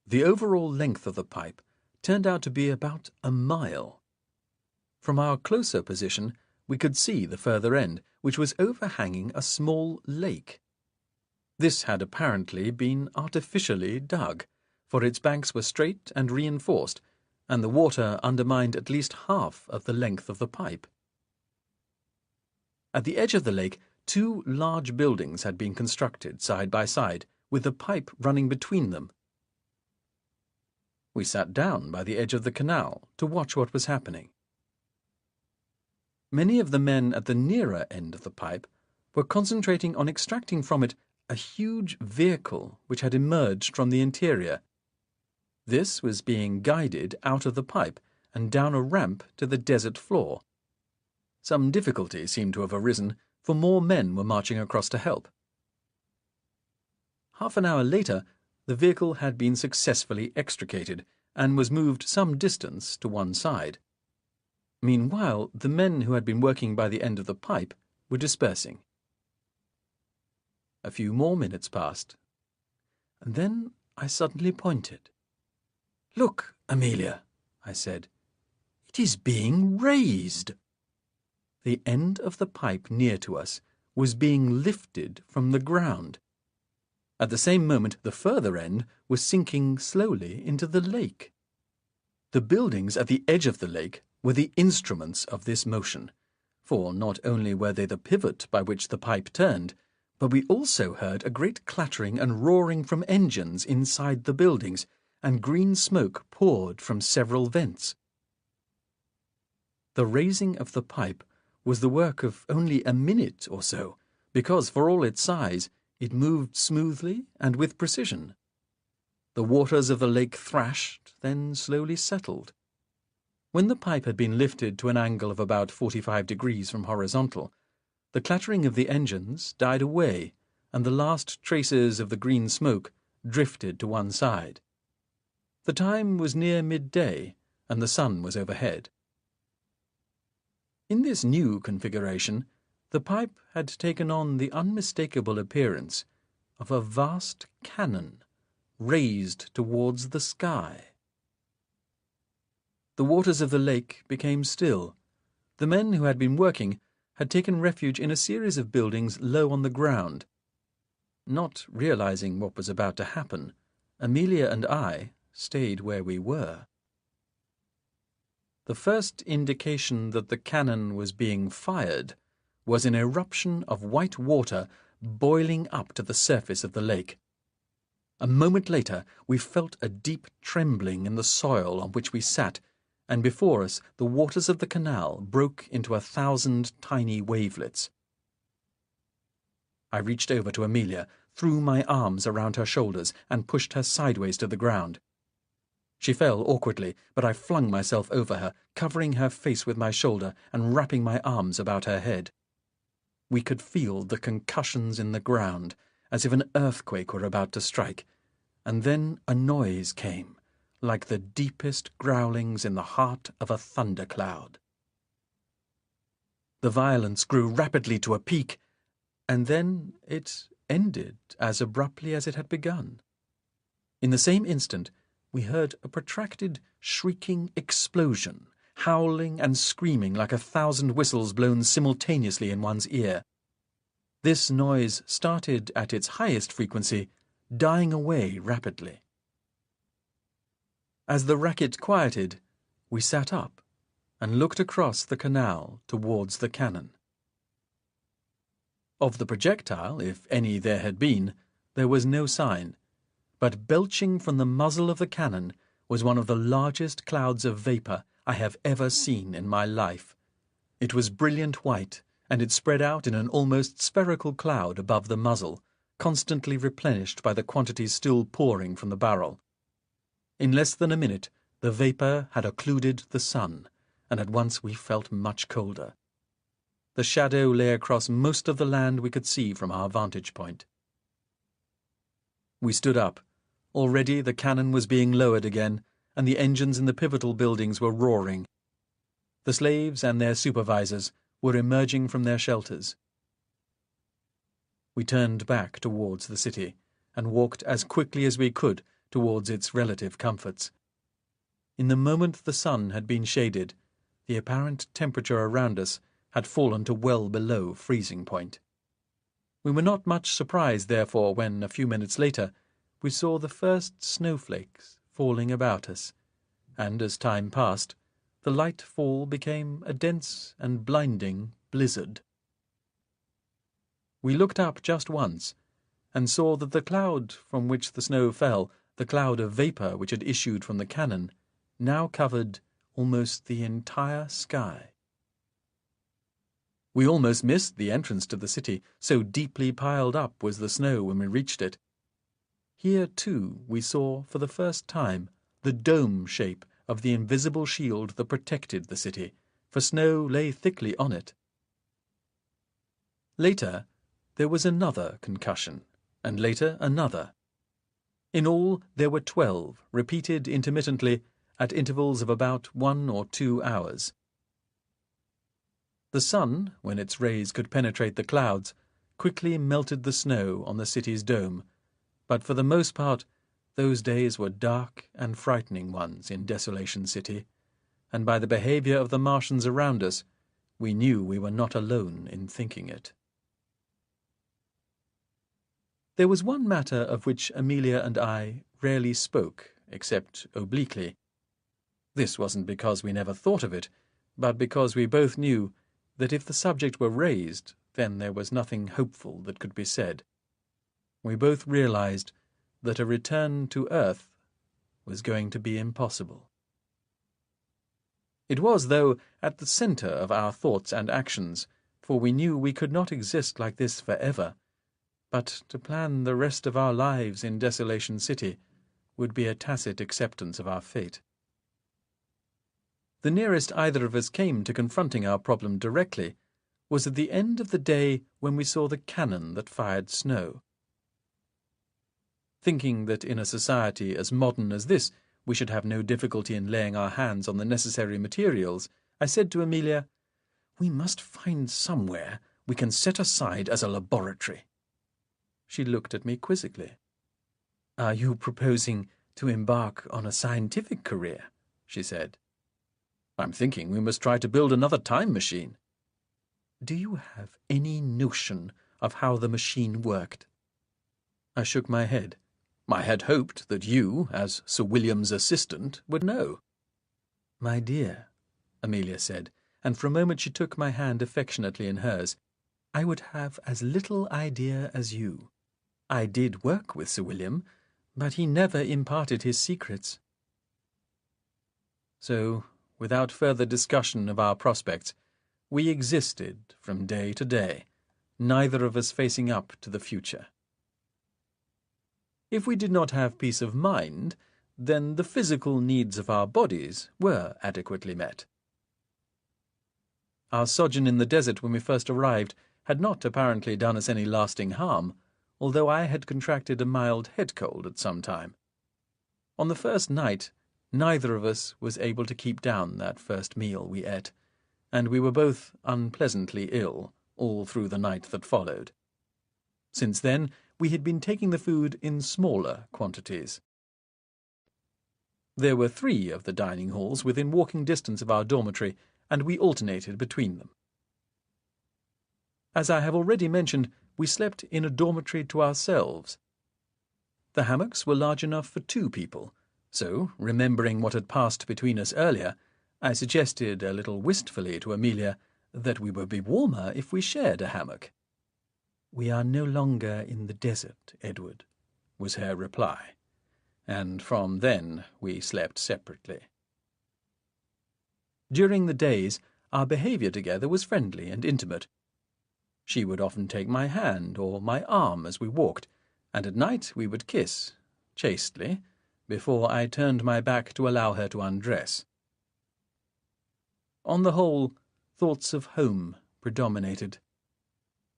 The overall length of the pipe turned out to be about a mile. From our closer position, we could see the further end, which was overhanging a small lake. This had apparently been artificially dug, for its banks were straight and reinforced, and the water undermined at least half of the length of the pipe. At the edge of the lake, 2 large buildings had been constructed side by side, with the pipe running between them. We sat down by the edge of the canal to watch what was happening. Many of the men at the nearer end of the pipe were concentrating on extracting from it a huge vehicle which had emerged from the interior. This was being guided out of the pipe and down a ramp to the desert floor. Some difficulty seemed to have arisen, for more men were marching across to help. Half an hour later, the vehicle had been successfully extricated and was moved some distance to one side. Meanwhile, the men who had been working by the end of the pipe were dispersing. A few more minutes passed, and then I suddenly pointed. "Look, Amelia," I said. "It is being raised." The end of the pipe near to us was being lifted from the ground. At the same moment, the further end was sinking slowly into the lake. The buildings at the edge of the lake were the instruments of this motion, for not only were they the pivot by which the pipe turned, but we also heard a great clattering and roaring from engines inside the buildings, and green smoke poured from several vents. The raising of the pipe was the work of only a minute or so, because, for all its size, it moved smoothly and with precision. The waters of the lake thrashed, then slowly settled. When the pipe had been lifted to an angle of about 45 degrees from horizontal, the clattering of the engines died away, and the last traces of the green smoke drifted to one side. The time was near midday, and the sun was overhead. In this new configuration, the pipe had taken on the unmistakable appearance of a vast cannon raised towards the sky. The waters of the lake became still. The men who had been working had taken refuge in a series of buildings low on the ground. Not realizing what was about to happen, Amelia and I stayed where we were. The first indication that the cannon was being fired was an eruption of white water boiling up to the surface of the lake. A moment later, we felt a deep trembling in the soil on which we sat, and before us the waters of the canal broke into 1,000 tiny wavelets. I reached over to Amelia, threw my arms around her shoulders, and pushed her sideways to the ground. She fell awkwardly, but I flung myself over her, covering her face with my shoulder and wrapping my arms about her head. We could feel the concussions in the ground, as if an earthquake were about to strike, and then a noise came, like the deepest growlings in the heart of a thundercloud. The violence grew rapidly to a peak, and then it ended as abruptly as it had begun. In the same instant, we heard a protracted, shrieking explosion, howling and screaming like 1,000 whistles blown simultaneously in one's ear. This noise started at its highest frequency, dying away rapidly. As the racket quieted, we sat up and looked across the canal towards the cannon. Of the projectile, if any there had been, there was no sign, but belching from the muzzle of the cannon was one of the largest clouds of vapour I have ever seen in my life. It was brilliant white, and it spread out in an almost spherical cloud above the muzzle, constantly replenished by the quantities still pouring from the barrel. In less than a minute, the vapour had occluded the sun, and at once we felt much colder. The shadow lay across most of the land we could see from our vantage point. We stood up. Already the cannon was being lowered again, and the engines in the pivotal buildings were roaring. The slaves and their supervisors were emerging from their shelters. We turned back towards the city, and walked as quickly as we could towards its relative comforts. In the moment the sun had been shaded, the apparent temperature around us had fallen to well below freezing point. We were not much surprised, therefore, when, a few minutes later, we saw the first snowflakes falling about us, and as time passed, the light fall became a dense and blinding blizzard. We looked up just once, and saw that the cloud from which the snow fell, the cloud of vapour which had issued from the cannon, now covered almost the entire sky. We almost missed the entrance to the city, so deeply piled up was the snow when we reached it. Here, too, we saw, for the first time, the dome shape of the invisible shield that protected the city, for snow lay thickly on it. Later, there was another concussion, and later another. In all, there were 12, repeated intermittently at intervals of about 1 or 2 hours. The sun, when its rays could penetrate the clouds, quickly melted the snow on the city's dome, but for the most part those days were dark and frightening ones in Desolation City, and by the behaviour of the Martians around us, we knew we were not alone in thinking it. There was one matter of which Amelia and I rarely spoke, except obliquely. This wasn't because we never thought of it, but because we both knew that if the subject were raised, then there was nothing hopeful that could be said. We both realized that a return to Earth was going to be impossible. It was, though, at the centre of our thoughts and actions, for we knew we could not exist like this forever, but to plan the rest of our lives in Desolation City would be a tacit acceptance of our fate. The nearest either of us came to confronting our problem directly was at the end of the day when we saw the cannon that fired snow. Thinking that in a society as modern as this we should have no difficulty in laying our hands on the necessary materials, I said to Amelia, "We must find somewhere we can set aside as a laboratory." She looked at me quizzically. "Are you proposing to embark on a scientific career?" she said. "I'm thinking we must try to build another time machine." "Do you have any notion of how the machine worked?" I shook my head. I had hoped that you, as Sir William's assistant, would know. "My dear," Amelia said, and for a moment she took my hand affectionately in hers, "I would have as little idea as you. I did work with Sir William, but he never imparted his secrets." So, without further discussion of our prospects, we existed from day to day, neither of us facing up to the future. If we did not have peace of mind, then the physical needs of our bodies were adequately met. Our sojourn in the desert when we first arrived had not apparently done us any lasting harm, although I had contracted a mild head cold at some time. On the first night, neither of us was able to keep down that first meal we ate, and we were both unpleasantly ill all through the night that followed. Since then, we had been taking the food in smaller quantities. There were 3 of the dining halls within walking distance of our dormitory, and we alternated between them. As I have already mentioned, we slept in a dormitory to ourselves. The hammocks were large enough for 2 people, so, remembering what had passed between us earlier, I suggested a little wistfully to Amelia that we would be warmer if we shared a hammock. "We are no longer in the desert, Edward," was her reply, and from then we slept separately. During the days, our behaviour together was friendly and intimate. She would often take my hand or my arm as we walked, and at night we would kiss, chastely, before I turned my back to allow her to undress. On the whole, thoughts of home predominated.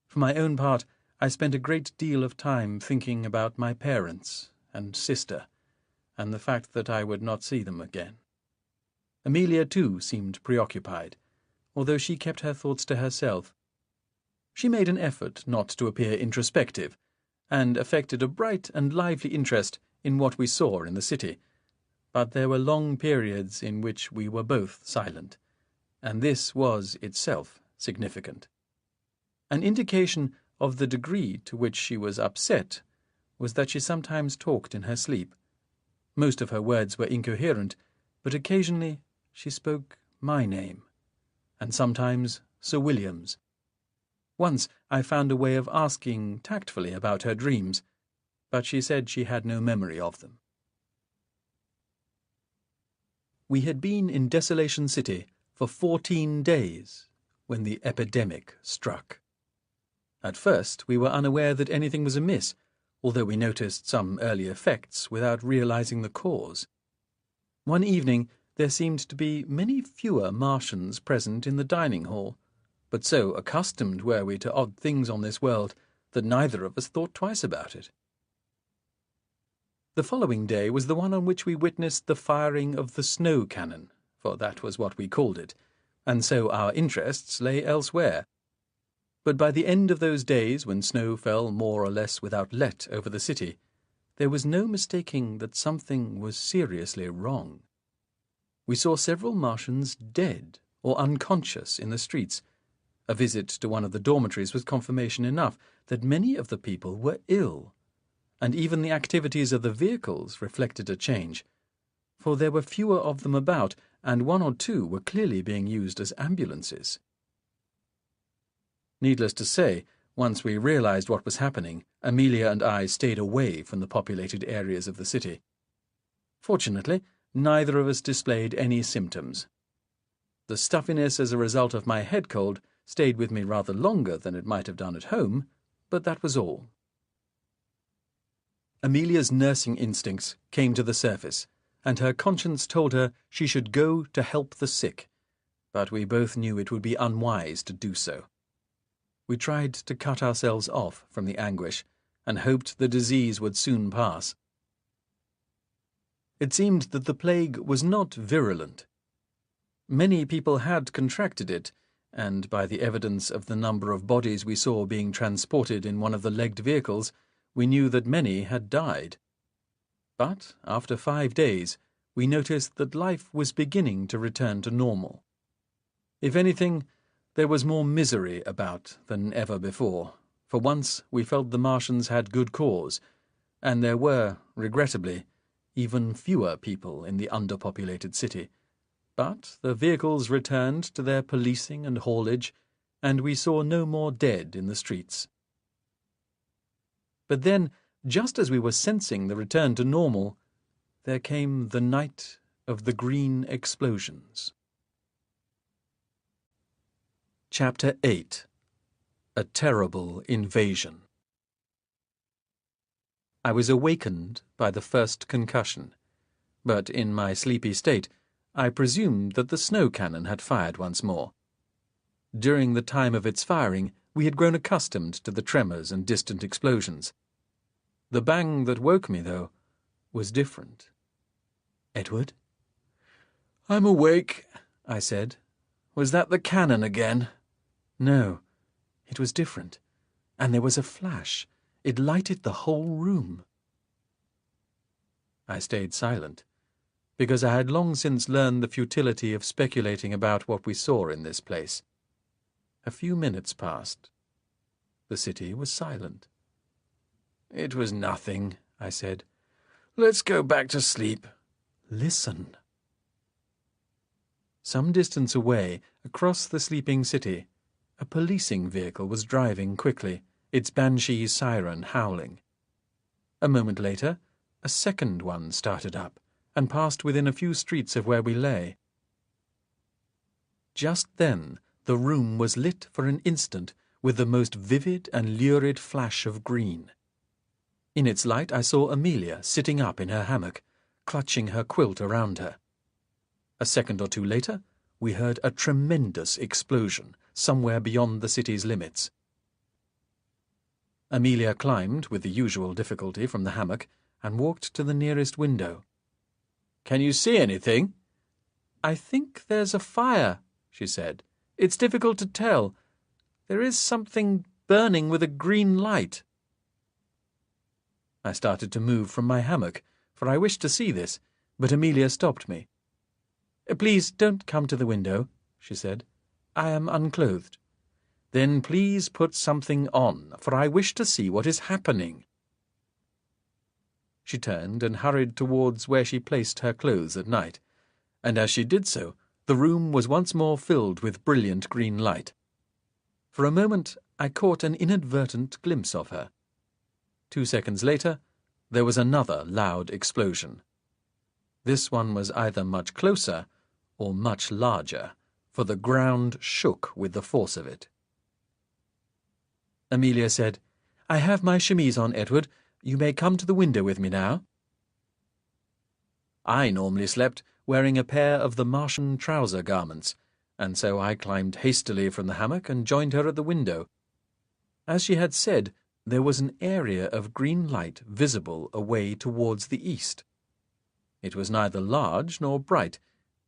For my own part, I spent a great deal of time thinking about my parents and sister, and the fact that I would not see them again. Amelia, too, seemed preoccupied, although she kept her thoughts to herself. She made an effort not to appear introspective, and affected a bright and lively interest in what we saw in the city, but there were long periods in which we were both silent, and this was itself significant. An indication of the degree to which she was upset was that she sometimes talked in her sleep. Most of her words were incoherent, but occasionally she spoke my name, and sometimes Sir William's. Once I found a way of asking tactfully about her dreams, but she said she had no memory of them. We had been in Desolation City for 14 days when the epidemic struck. At first we were unaware that anything was amiss, although we noticed some early effects without realizing the cause. One evening there seemed to be many fewer Martians present in the dining hall, but so accustomed were we to odd things on this world that neither of us thought twice about it. The following day was the one on which we witnessed the firing of the snow cannon, for that was what we called it, and so our interests lay elsewhere. But by the end of those days, when snow fell more or less without let over the city, there was no mistaking that something was seriously wrong. We saw several Martians dead or unconscious in the streets. A visit to one of the dormitories was confirmation enough that many of the people were ill, and even the activities of the vehicles reflected a change, for there were fewer of them about, and one or two were clearly being used as ambulances. Needless to say, once we realized what was happening, Amelia and I stayed away from the populated areas of the city. Fortunately, neither of us displayed any symptoms. The stuffiness as a result of my head cold stayed with me rather longer than it might have done at home, but that was all. Amelia's nursing instincts came to the surface, and her conscience told her she should go to help the sick, but we both knew it would be unwise to do so. We tried to cut ourselves off from the anguish, and hoped the disease would soon pass. It seemed that the plague was not virulent. Many people had contracted it, and by the evidence of the number of bodies we saw being transported in one of the legged vehicles, we knew that many had died. But after 5 days, we noticed that life was beginning to return to normal. If anything, there was more misery about than ever before. For once we felt the Martians had good cause, and there were, regrettably, even fewer people in the underpopulated city. But the vehicles returned to their policing and haulage, and we saw no more dead in the streets. But then, just as we were sensing the return to normal, there came the night of the green explosions. Chapter 8. A Terrible Invasion. I was awakened by the first concussion, but in my sleepy state I presumed that the snow cannon had fired once more. During the time of its firing, we had grown accustomed to the tremors and distant explosions. The bang that woke me, though, was different. "Edward?" "I'm awake," I said. "Was that the cannon again?" "No, it was different, and there was a flash. It lighted the whole room." I stayed silent, because I had long since learned the futility of speculating about what we saw in this place. A few minutes passed. The city was silent. "It was nothing," I said. "Let's go back to sleep." "Listen." Some distance away, across the sleeping city, a policing vehicle was driving quickly, its banshee siren howling. A moment later, a second one started up and passed within a few streets of where we lay. Just then the room was lit for an instant with the most vivid and lurid flash of green. In its light I saw Amelia sitting up in her hammock, clutching her quilt around her. A second or two later, we heard a tremendous explosion somewhere beyond the city's limits. Amelia climbed with the usual difficulty from the hammock and walked to the nearest window. "Can you see anything?" "I think there's a fire," she said. "It's difficult to tell. There is something burning with a green light." I started to move from my hammock, for I wished to see this, but Amelia stopped me. "Please don't come to the window," she said. "I am unclothed." "Then please put something on, for I wish to see what is happening." She turned and hurried towards where she placed her clothes at night, and as she did so, the room was once more filled with brilliant green light. For a moment I caught an inadvertent glimpse of her. 2 seconds later, there was another loud explosion. This one was either much closer or much larger, for the ground shook with the force of it. Amelia said, "I have my chemise on, Edward. You may come to the window with me now." I normally slept wearing a pair of the Martian trouser garments, and so I climbed hastily from the hammock and joined her at the window. As she had said, there was an area of green light visible away towards the east. It was neither large nor bright,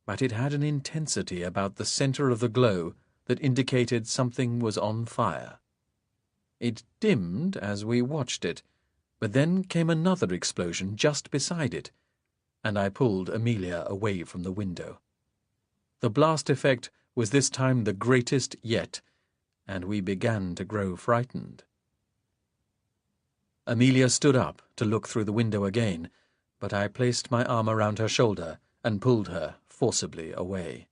but it had an intensity about the centre of the glow that indicated something was on fire. It dimmed as we watched it, but then came another explosion just beside it, and I pulled Amelia away from the window. The blast effect was this time the greatest yet, and we began to grow frightened. Amelia stood up to look through the window again, but I placed my arm around her shoulder and pulled her forcibly away.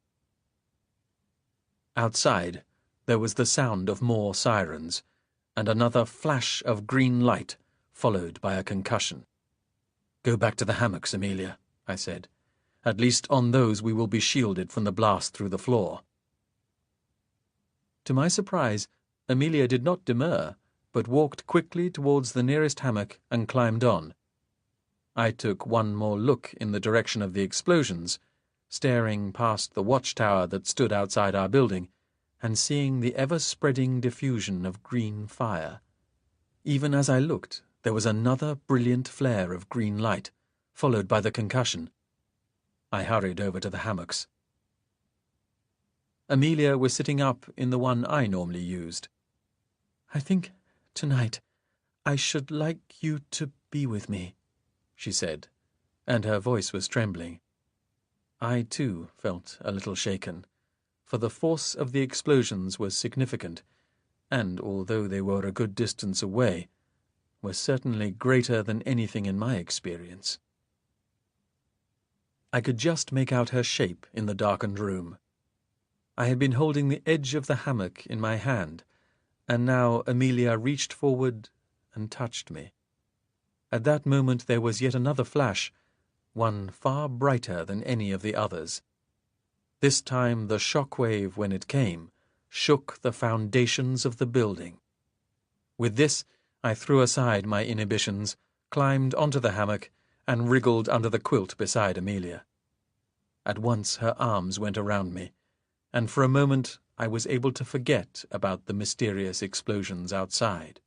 Outside, there was the sound of more sirens, and another flash of green light, followed by a concussion. "Go back to the hammocks, Amelia," I said. "At least on those we will be shielded from the blast through the floor." To my surprise, Amelia did not demur, but walked quickly towards the nearest hammock and climbed on. I took one more look in the direction of the explosions, staring past the watchtower that stood outside our building, and seeing the ever-spreading diffusion of green fire. Even as I looked, there was another brilliant flare of green light, followed by the concussion. I hurried over to the hammocks. Amelia was sitting up in the one I normally used. "I think tonight I should like you to be with me," she said, and her voice was trembling. I, too, felt a little shaken, for the force of the explosions was significant, and, although they were a good distance away, were certainly greater than anything in my experience. I could just make out her shape in the darkened room. I had been holding the edge of the hammock in my hand, and now Amelia reached forward and touched me. At that moment there was yet another flash, one far brighter than any of the others. This time the shock-wave, when it came, shook the foundations of the building. With this, I threw aside my inhibitions, climbed onto the hammock, and wriggled under the quilt beside Amelia. At once her arms went around me, and for a moment I was able to forget about the mysterious explosions outside.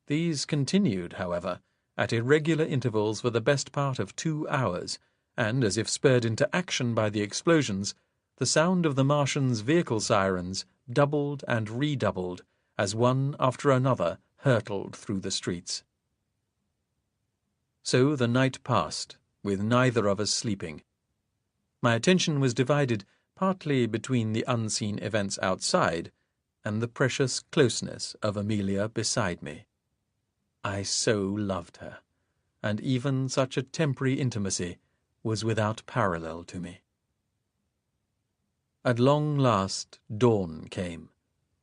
These continued, however, at irregular intervals for the best part of 2 hours, and, as if spurred into action by the explosions, the sound of the Martians' vehicle sirens doubled and redoubled as one after another hurtled through the streets. So the night passed, with neither of us sleeping. My attention was divided partly between the unseen events outside and the precious closeness of Amelia beside me. I so loved her, and even such a temporary intimacy was without parallel to me. At long last dawn came,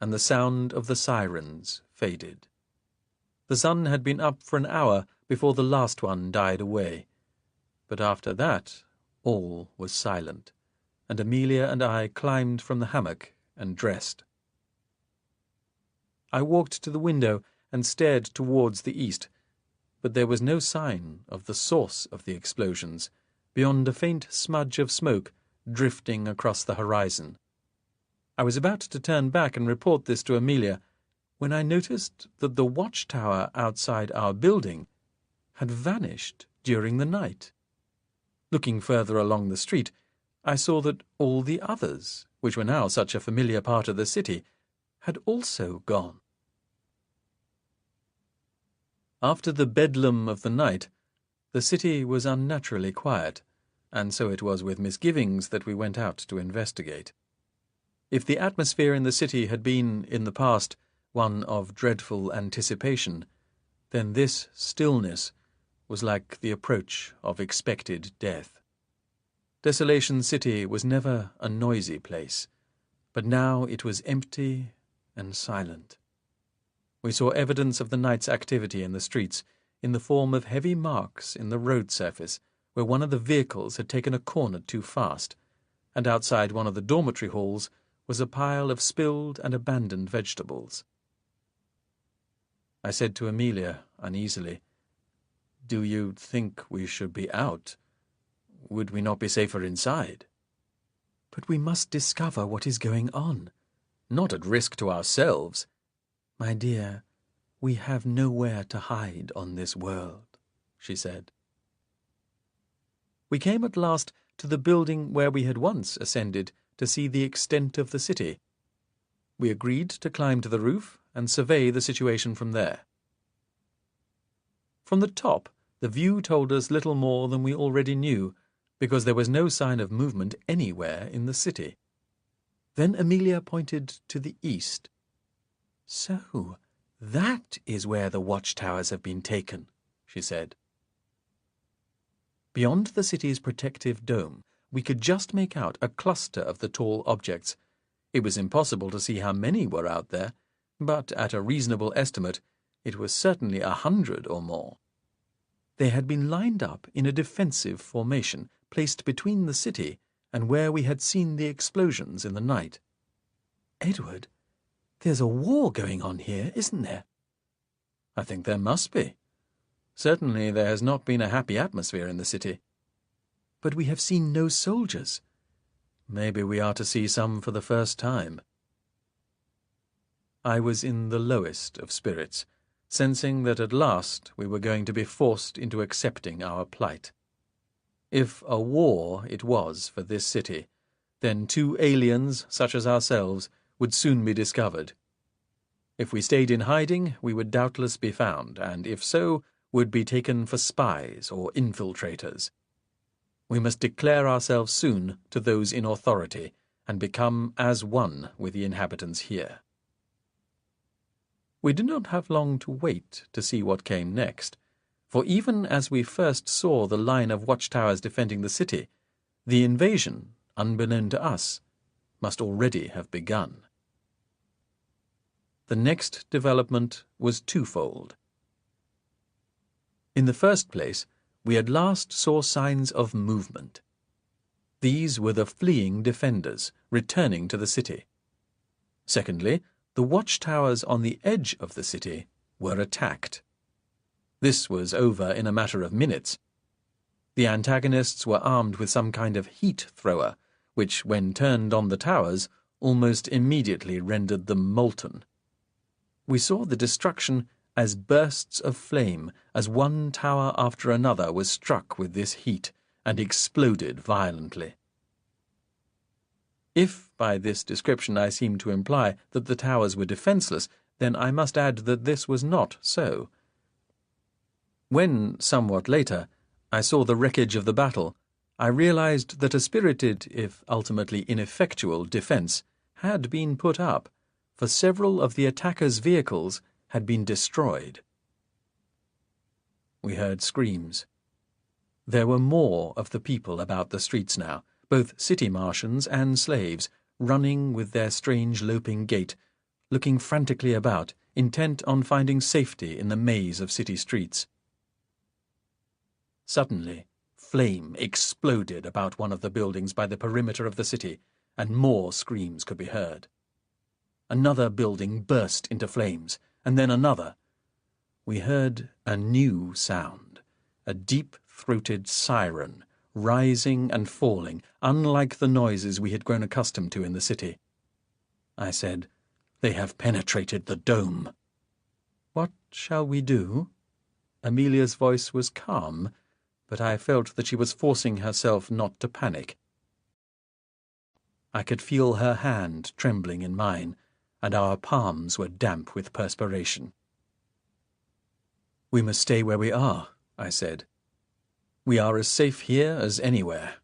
and the sound of the sirens faded. The sun had been up for an hour before the last one died away, but after that all was silent, and Amelia and I climbed from the hammock and dressed. I walked to the window and stared towards the east, but there was no sign of the source of the explosions, beyond a faint smudge of smoke drifting across the horizon. I was about to turn back and report this to Amelia, when I noticed that the watchtower outside our building had vanished during the night. Looking further along the street, I saw that all the others, which were now such a familiar part of the city, had also gone. After the bedlam of the night, the city was unnaturally quiet, and so it was with misgivings that we went out to investigate. If the atmosphere in the city had been, in the past, one of dreadful anticipation, then this stillness was like the approach of expected death. Desolation City was never a noisy place, but now it was empty and silent. We saw evidence of the night's activity in the streets, in the form of heavy marks in the road surface where one of the vehicles had taken a corner too fast, and outside one of the dormitory halls was a pile of spilled and abandoned vegetables. I said to Amelia uneasily, "Do you think we should be out? Would we not be safer inside?" "But we must discover what is going on." "Not at risk to ourselves." "My dear, we have nowhere to hide on this world," she said. We came at last to the building where we had once ascended to see the extent of the city. We agreed to climb to the roof and survey the situation from there. From the top, the view told us little more than we already knew, because there was no sign of movement anywhere in the city. Then Amelia pointed to the east. "So, that is where the watchtowers have been taken," she said. Beyond the city's protective dome, we could just make out a cluster of the tall objects. It was impossible to see how many were out there, but at a reasonable estimate, it was certainly 100 or more. They had been lined up in a defensive formation, placed between the city and where we had seen the explosions in the night. "Edward, there's a war going on here, isn't there?" "I think there must be. Certainly there has not been a happy atmosphere in the city." "But we have seen no soldiers." "Maybe we are to see some for the first time." I was in the lowest of spirits, sensing that at last we were going to be forced into accepting our plight. If a war it was for this city, then 2 aliens such as ourselves would soon be discovered. If we stayed in hiding, we would doubtless be found, and if so, would be taken for spies or infiltrators. We must declare ourselves soon to those in authority, and become as one with the inhabitants here. We did not have long to wait to see what came next, for even as we first saw the line of watchtowers defending the city, the invasion, unbeknown to us, must already have begun. The next development was twofold. In the first place, we at last saw signs of movement. These were the fleeing defenders returning to the city. Secondly, the watchtowers on the edge of the city were attacked. This was over in a matter of minutes. The antagonists were armed with some kind of heat thrower, which, when turned on the towers, almost immediately rendered them molten. We saw the destruction as bursts of flame, as one tower after another was struck with this heat and exploded violently. If by this description I seem to imply that the towers were defenceless, then I must add that this was not so. When, somewhat later, I saw the wreckage of the battle, I realized that a spirited, if ultimately ineffectual, defense had been put up, for several of the attackers' vehicles had been destroyed. We heard screams. There were more of the people about the streets now, both city Martians and slaves, running with their strange loping gait, looking frantically about, intent on finding safety in the maze of city streets. Suddenly, flame exploded about one of the buildings by the perimeter of the city, and more screams could be heard. Another building burst into flames, and then another. We heard a new sound, a deep-throated siren, rising and falling, unlike the noises we had grown accustomed to in the city. I said, "They have penetrated the dome." "What shall we do?" Amelia's voice was calm, but I felt that she was forcing herself not to panic. I could feel her hand trembling in mine, and our palms were damp with perspiration. "We must stay where we are," I said. "We are as safe here as anywhere."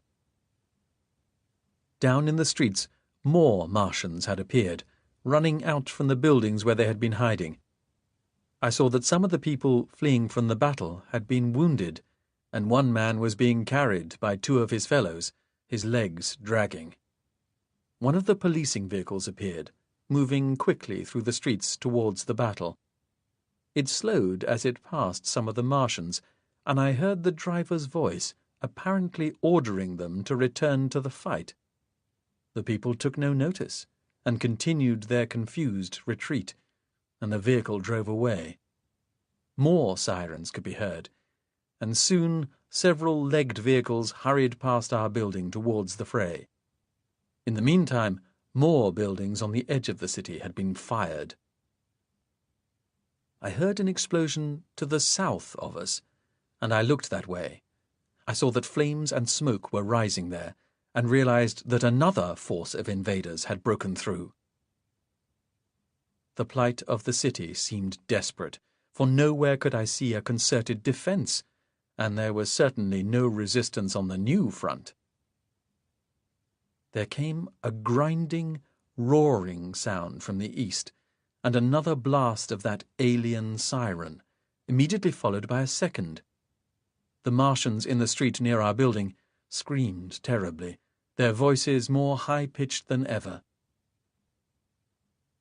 Down in the streets, more Martians had appeared, running out from the buildings where they had been hiding. I saw that some of the people fleeing from the battle had been wounded, and one man was being carried by two of his fellows, his legs dragging. One of the policing vehicles appeared, moving quickly through the streets towards the battle. It slowed as it passed some of the Martians, and I heard the driver's voice, apparently ordering them to return to the fight. The people took no notice, and continued their confused retreat, and the vehicle drove away. More sirens could be heard, and soon several legged vehicles hurried past our building towards the fray. In the meantime, more buildings on the edge of the city had been fired. I heard an explosion to the south of us, and I looked that way. I saw that flames and smoke were rising there, and realized that another force of invaders had broken through. The plight of the city seemed desperate, for nowhere could I see a concerted defense, and there was certainly no resistance on the new front. There came a grinding, roaring sound from the east, and another blast of that alien siren, immediately followed by a second. The Martians in the street near our building screamed terribly, their voices more high-pitched than ever.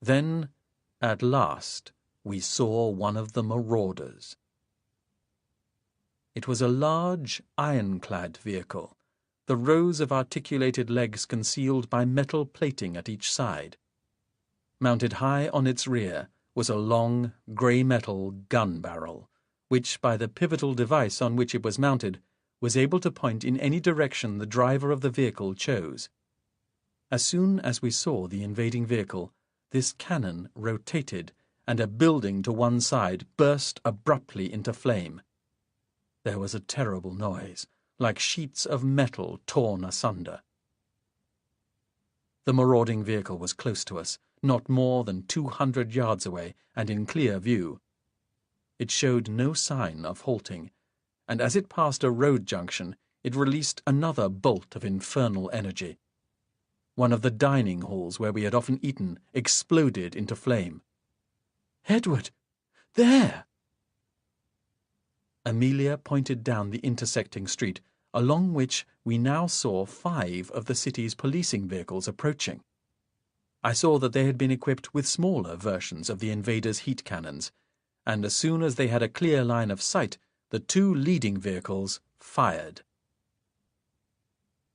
Then, at last, we saw one of the marauders. It was a large, ironclad vehicle, the rows of articulated legs concealed by metal plating at each side. Mounted high on its rear was a long, grey-metal gun barrel, which, by the pivotal device on which it was mounted, was able to point in any direction the driver of the vehicle chose. As soon as we saw the invading vehicle, this cannon rotated, and a building to one side burst abruptly into flame. There was a terrible noise, like sheets of metal torn asunder. The marauding vehicle was close to us, not more than 200 yards away, and in clear view. It showed no sign of halting, and as it passed a road junction, it released another bolt of infernal energy. One of the dining halls where we had often eaten exploded into flame. "Edward! There!" Amelia pointed down the intersecting street, along which we now saw 5 of the city's policing vehicles approaching. I saw that they had been equipped with smaller versions of the invaders' heat cannons, and as soon as they had a clear line of sight, the 2 leading vehicles fired.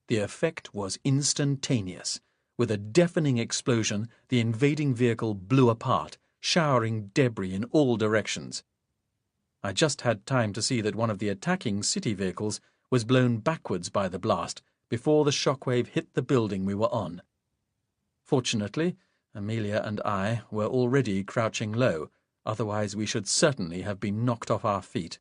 The effect was instantaneous. With a deafening explosion, the invading vehicle blew apart, showering debris in all directions. I just had time to see that one of the attacking city vehicles was blown backwards by the blast before the shockwave hit the building we were on. Fortunately, Amelia and I were already crouching low, otherwise we should certainly have been knocked off our feet.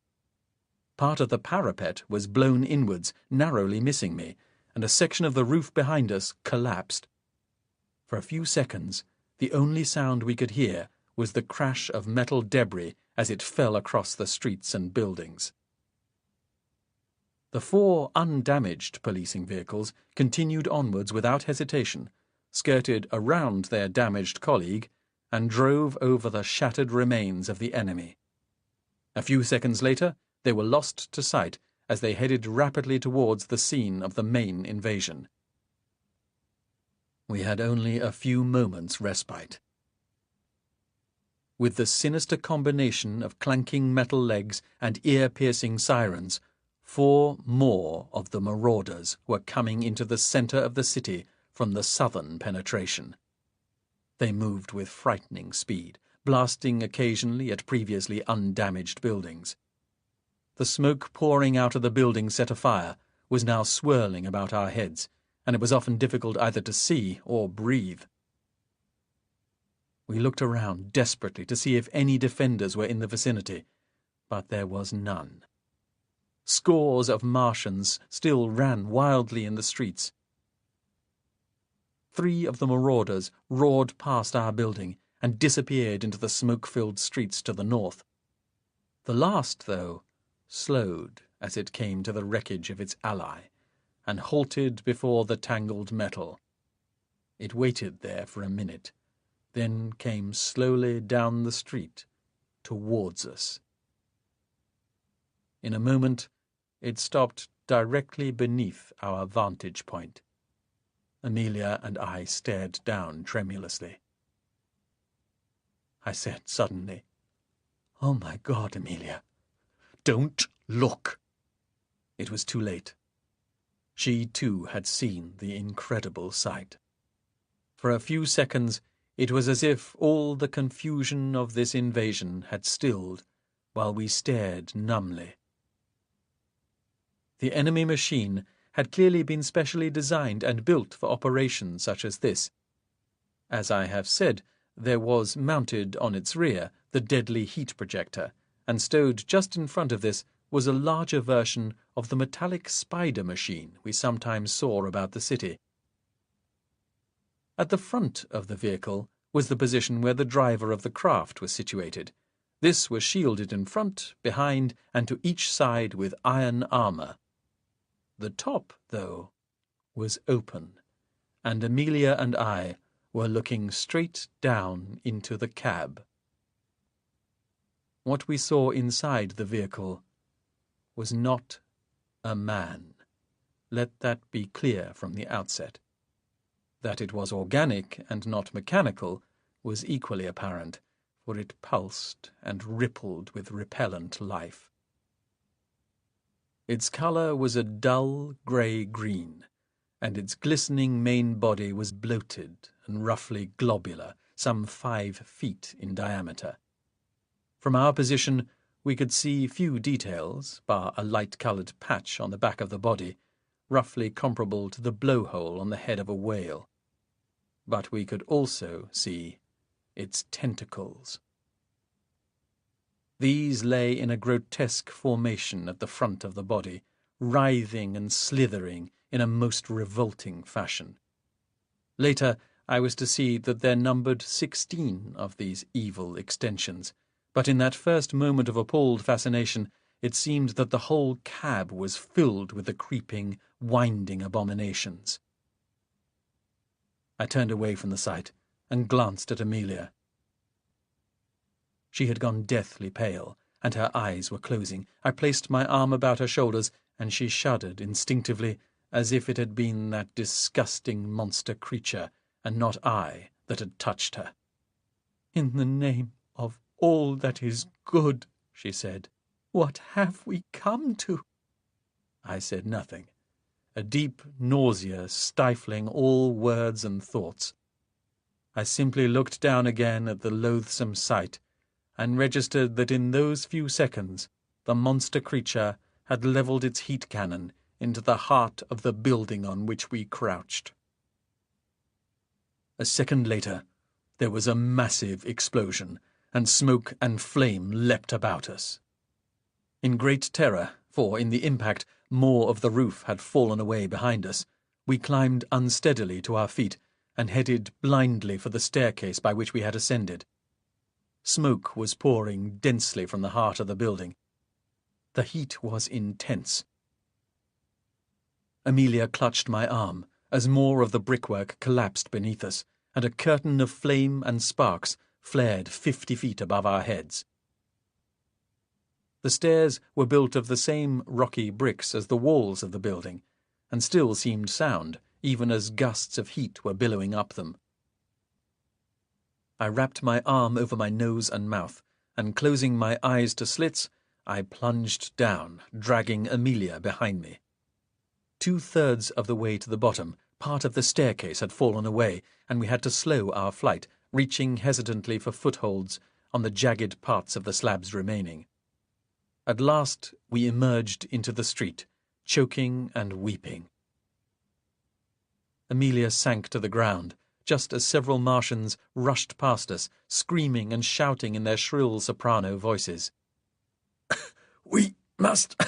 Part of the parapet was blown inwards, narrowly missing me, and a section of the roof behind us collapsed. For a few seconds, the only sound we could hear was the crash of metal debris as it fell across the streets and buildings. The 4 undamaged policing vehicles continued onwards without hesitation, skirted around their damaged colleague, and drove over the shattered remains of the enemy. A few seconds later, they were lost to sight as they headed rapidly towards the scene of the main invasion. We had only a few moments' respite. With the sinister combination of clanking metal legs and ear-piercing sirens, 4 more of the marauders were coming into the centre of the city from the southern penetration. They moved with frightening speed, blasting occasionally at previously undamaged buildings. The smoke pouring out of the building set afire was now swirling about our heads, and it was often difficult either to see or breathe. We looked around desperately to see if any defenders were in the vicinity, but there was none. Scores of Martians still ran wildly in the streets. 3 of the marauders roared past our building and disappeared into the smoke-filled streets to the north. The last, though, slowed as it came to the wreckage of its ally, and halted before the tangled metal. It waited there for a minute, then came slowly down the street towards us. In a moment, it stopped directly beneath our vantage point. Amelia and I stared down tremulously. I said suddenly, "Oh my God, Amelia, don't look." It was too late. She too had seen the incredible sight. For a few seconds it was as if all the confusion of this invasion had stilled while we stared numbly. The enemy machine had clearly been specially designed and built for operations such as this. As I have said, there was mounted on its rear the deadly heat projector, and stowed just in front of this was a larger version of the metallic spider machine we sometimes saw about the city. At the front of the vehicle was the position where the driver of the craft was situated. This was shielded in front, behind, and to each side with iron armour. The top, though, was open, and Amelia and I were looking straight down into the cab. What we saw inside the vehicle was not a man. Let that be clear from the outset. That it was organic and not mechanical was equally apparent, for it pulsed and rippled with repellent life. Its colour was a dull grey-green, and its glistening main body was bloated and roughly globular, some 5 feet in diameter. From our position we could see few details, bar a light-coloured patch on the back of the body, roughly comparable to the blowhole on the head of a whale. But we could also see its tentacles. These lay in a grotesque formation at the front of the body, writhing and slithering in a most revolting fashion. Later, I was to see that there numbered 16 of these evil extensions, but in that first moment of appalled fascination, it seemed that the whole cab was filled with the creeping, winding abominations. I turned away from the sight and glanced at Amelia. She had gone deathly pale, and her eyes were closing. I placed my arm about her shoulders, and she shuddered instinctively, as if it had been that disgusting monster creature, and not I, that had touched her. "In the name of all that is good," she said, "what have we come to?" I said nothing, a deep nausea stifling all words and thoughts. I simply looked down again at the loathsome sight, and registered that in those few seconds the monster creature had levelled its heat cannon into the heart of the building on which we crouched. A second later, there was a massive explosion, and smoke and flame leapt about us. In great terror, for in the impact more of the roof had fallen away behind us, we climbed unsteadily to our feet and headed blindly for the staircase by which we had ascended. Smoke was pouring densely from the heart of the building. The heat was intense. Amelia clutched my arm as more of the brickwork collapsed beneath us, and a curtain of flame and sparks flared 50 feet above our heads. The stairs were built of the same rocky bricks as the walls of the building, and still seemed sound, even as gusts of heat were billowing up them. I wrapped my arm over my nose and mouth, and closing my eyes to slits, I plunged down, dragging Amelia behind me. 2/3 of the way to the bottom, part of the staircase had fallen away, and we had to slow our flight, reaching hesitantly for footholds on the jagged parts of the slabs remaining. At last we emerged into the street, choking and weeping. Amelia sank to the ground, just as several Martians rushed past us, screaming and shouting in their shrill soprano voices. "We must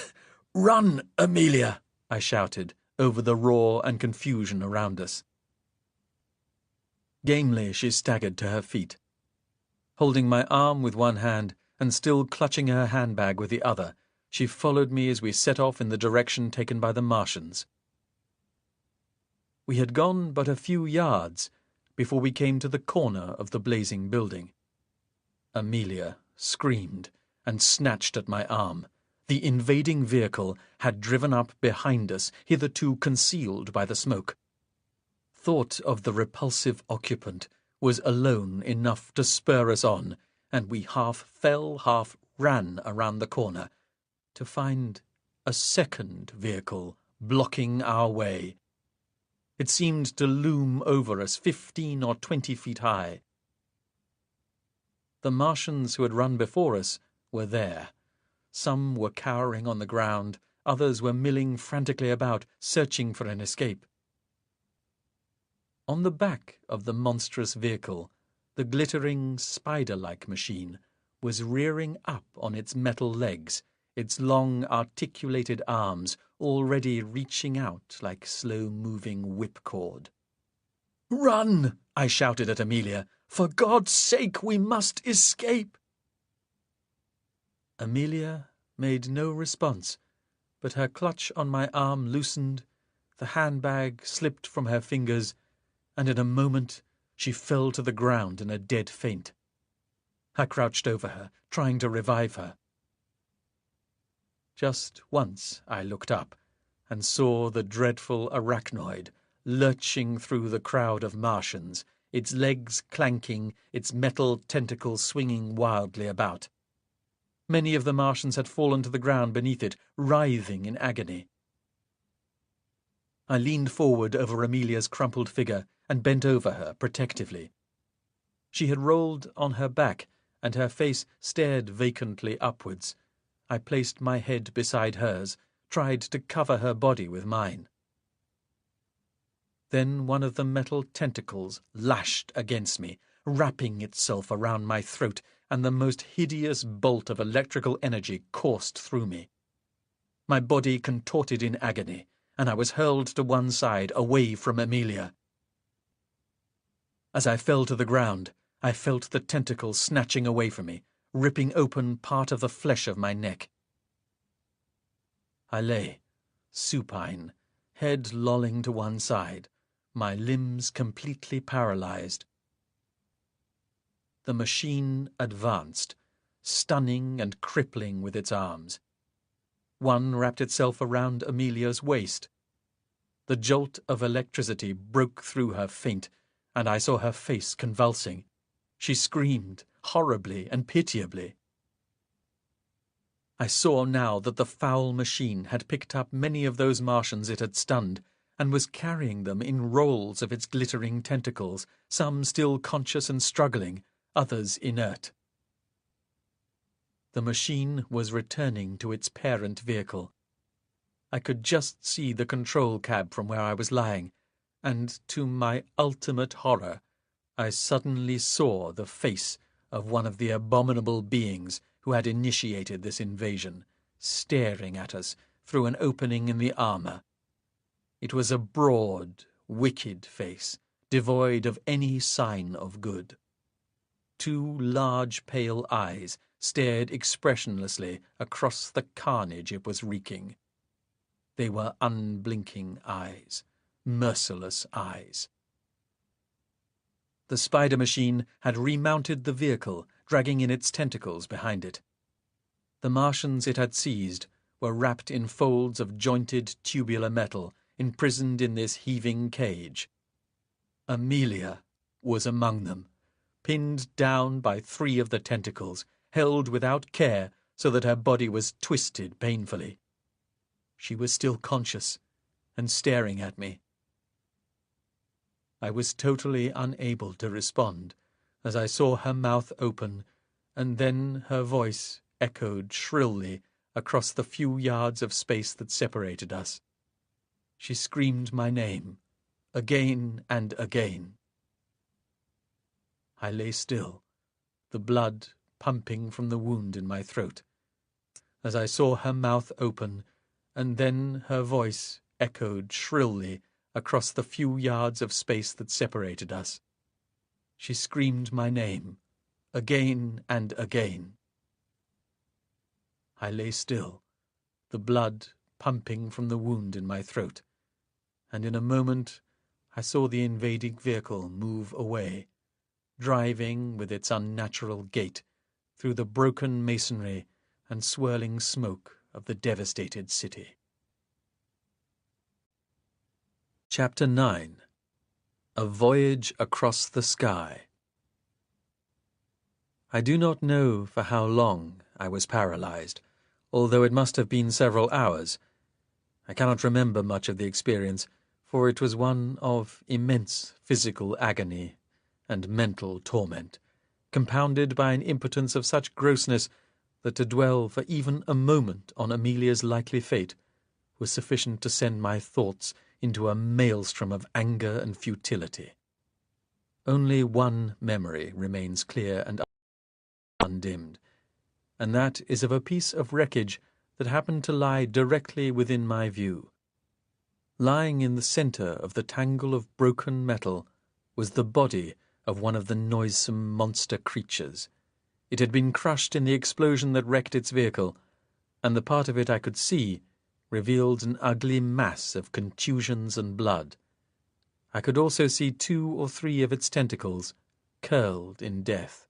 run, Amelia," I shouted over the roar and confusion around us. Gamely she staggered to her feet. Holding my arm with one hand and still clutching her handbag with the other, she followed me as we set off in the direction taken by the Martians. We had gone but a few yards before we came to the corner of the blazing building. Amelia screamed and snatched at my arm. The invading vehicle had driven up behind us, hitherto concealed by the smoke. Thought of the repulsive occupant was alone enough to spur us on, and we half fell, half ran around the corner, to find a second vehicle blocking our way. It seemed to loom over us 15 or 20 feet high. The Martians who had run before us were there. Some were cowering on the ground, others were milling frantically about, searching for an escape. On the back of the monstrous vehicle, the glittering spider-like machine was rearing up on its metal legs, its long articulated arms already reaching out like slow-moving whipcord. "Run!" I shouted at Amelia. "For God's sake, we must escape!" Amelia made no response, but her clutch on my arm loosened, the handbag slipped from her fingers, and in a moment she fell to the ground in a dead faint. I crouched over her, trying to revive her. Just once I looked up and saw the dreadful arachnoid lurching through the crowd of Martians, its legs clanking, its metal tentacles swinging wildly about. Many of the Martians had fallen to the ground beneath it, writhing in agony. I leaned forward over Amelia's crumpled figure and bent over her protectively. She had rolled on her back, and her face stared vacantly upwards. I placed my head beside hers, tried to cover her body with mine. Then one of the metal tentacles lashed against me, wrapping itself around my throat, and the most hideous bolt of electrical energy coursed through me. My body contorted in agony, and I was hurled to one side, away from Amelia. As I fell to the ground, I felt the tentacles snatching away from me, ripping open part of the flesh of my neck. I lay, supine, head lolling to one side, my limbs completely paralyzed. The machine advanced, stunning and crippling with its arms. One wrapped itself around Amelia's waist. The jolt of electricity broke through her faint, and I saw her face convulsing. She screamed horribly and pitiably. I saw now that the foul machine had picked up many of those Martians it had stunned, and was carrying them in rolls of its glittering tentacles, some still conscious and struggling, others inert. The machine was returning to its parent vehicle. I could just see the control cab from where I was lying, and to my ultimate horror, I suddenly saw the face of one of the abominable beings who had initiated this invasion, staring at us through an opening in the armor. It was a broad, wicked face, devoid of any sign of good. 2 large pale eyes stared expressionlessly across the carnage it was wreaking. They were unblinking eyes, merciless eyes. The spider machine had remounted the vehicle, dragging in its tentacles behind it. The Martians it had seized were wrapped in folds of jointed tubular metal, imprisoned in this heaving cage. Amelia was among them, pinned down by 3 of the tentacles, held without care so that her body was twisted painfully. She was still conscious and staring at me. I was totally unable to respond as I saw her mouth open, and then her voice echoed shrilly across the few yards of space that separated us. She screamed my name, again and again. I lay still, the blood pumping from the wound in my throat, as I saw her mouth open, and then her voice echoed shrilly across the few yards of space that separated us. She screamed my name, again and again. I lay still, the blood pumping from the wound in my throat, and in a moment I saw the invading vehicle move away, driving with its unnatural gait through the broken masonry and swirling smoke of the devastated city. Chapter 9. A Voyage Across the Sky. I do not know for how long I was paralyzed, although it must have been several hours. I cannot remember much of the experience, for it was one of immense physical agony and mental torment, compounded by an impotence of such grossness that to dwell for even a moment on Amelia's likely fate was sufficient to send my thoughts into a maelstrom of anger and futility. Only one memory remains clear and undimmed, and that is of a piece of wreckage that happened to lie directly within my view. Lying in the centre of the tangle of broken metal was the body of one of the noisome monster creatures. It had been crushed in the explosion that wrecked its vehicle, and the part of it I could see revealed an ugly mass of contusions and blood. I could also see 2 or 3 of its tentacles, curled in death.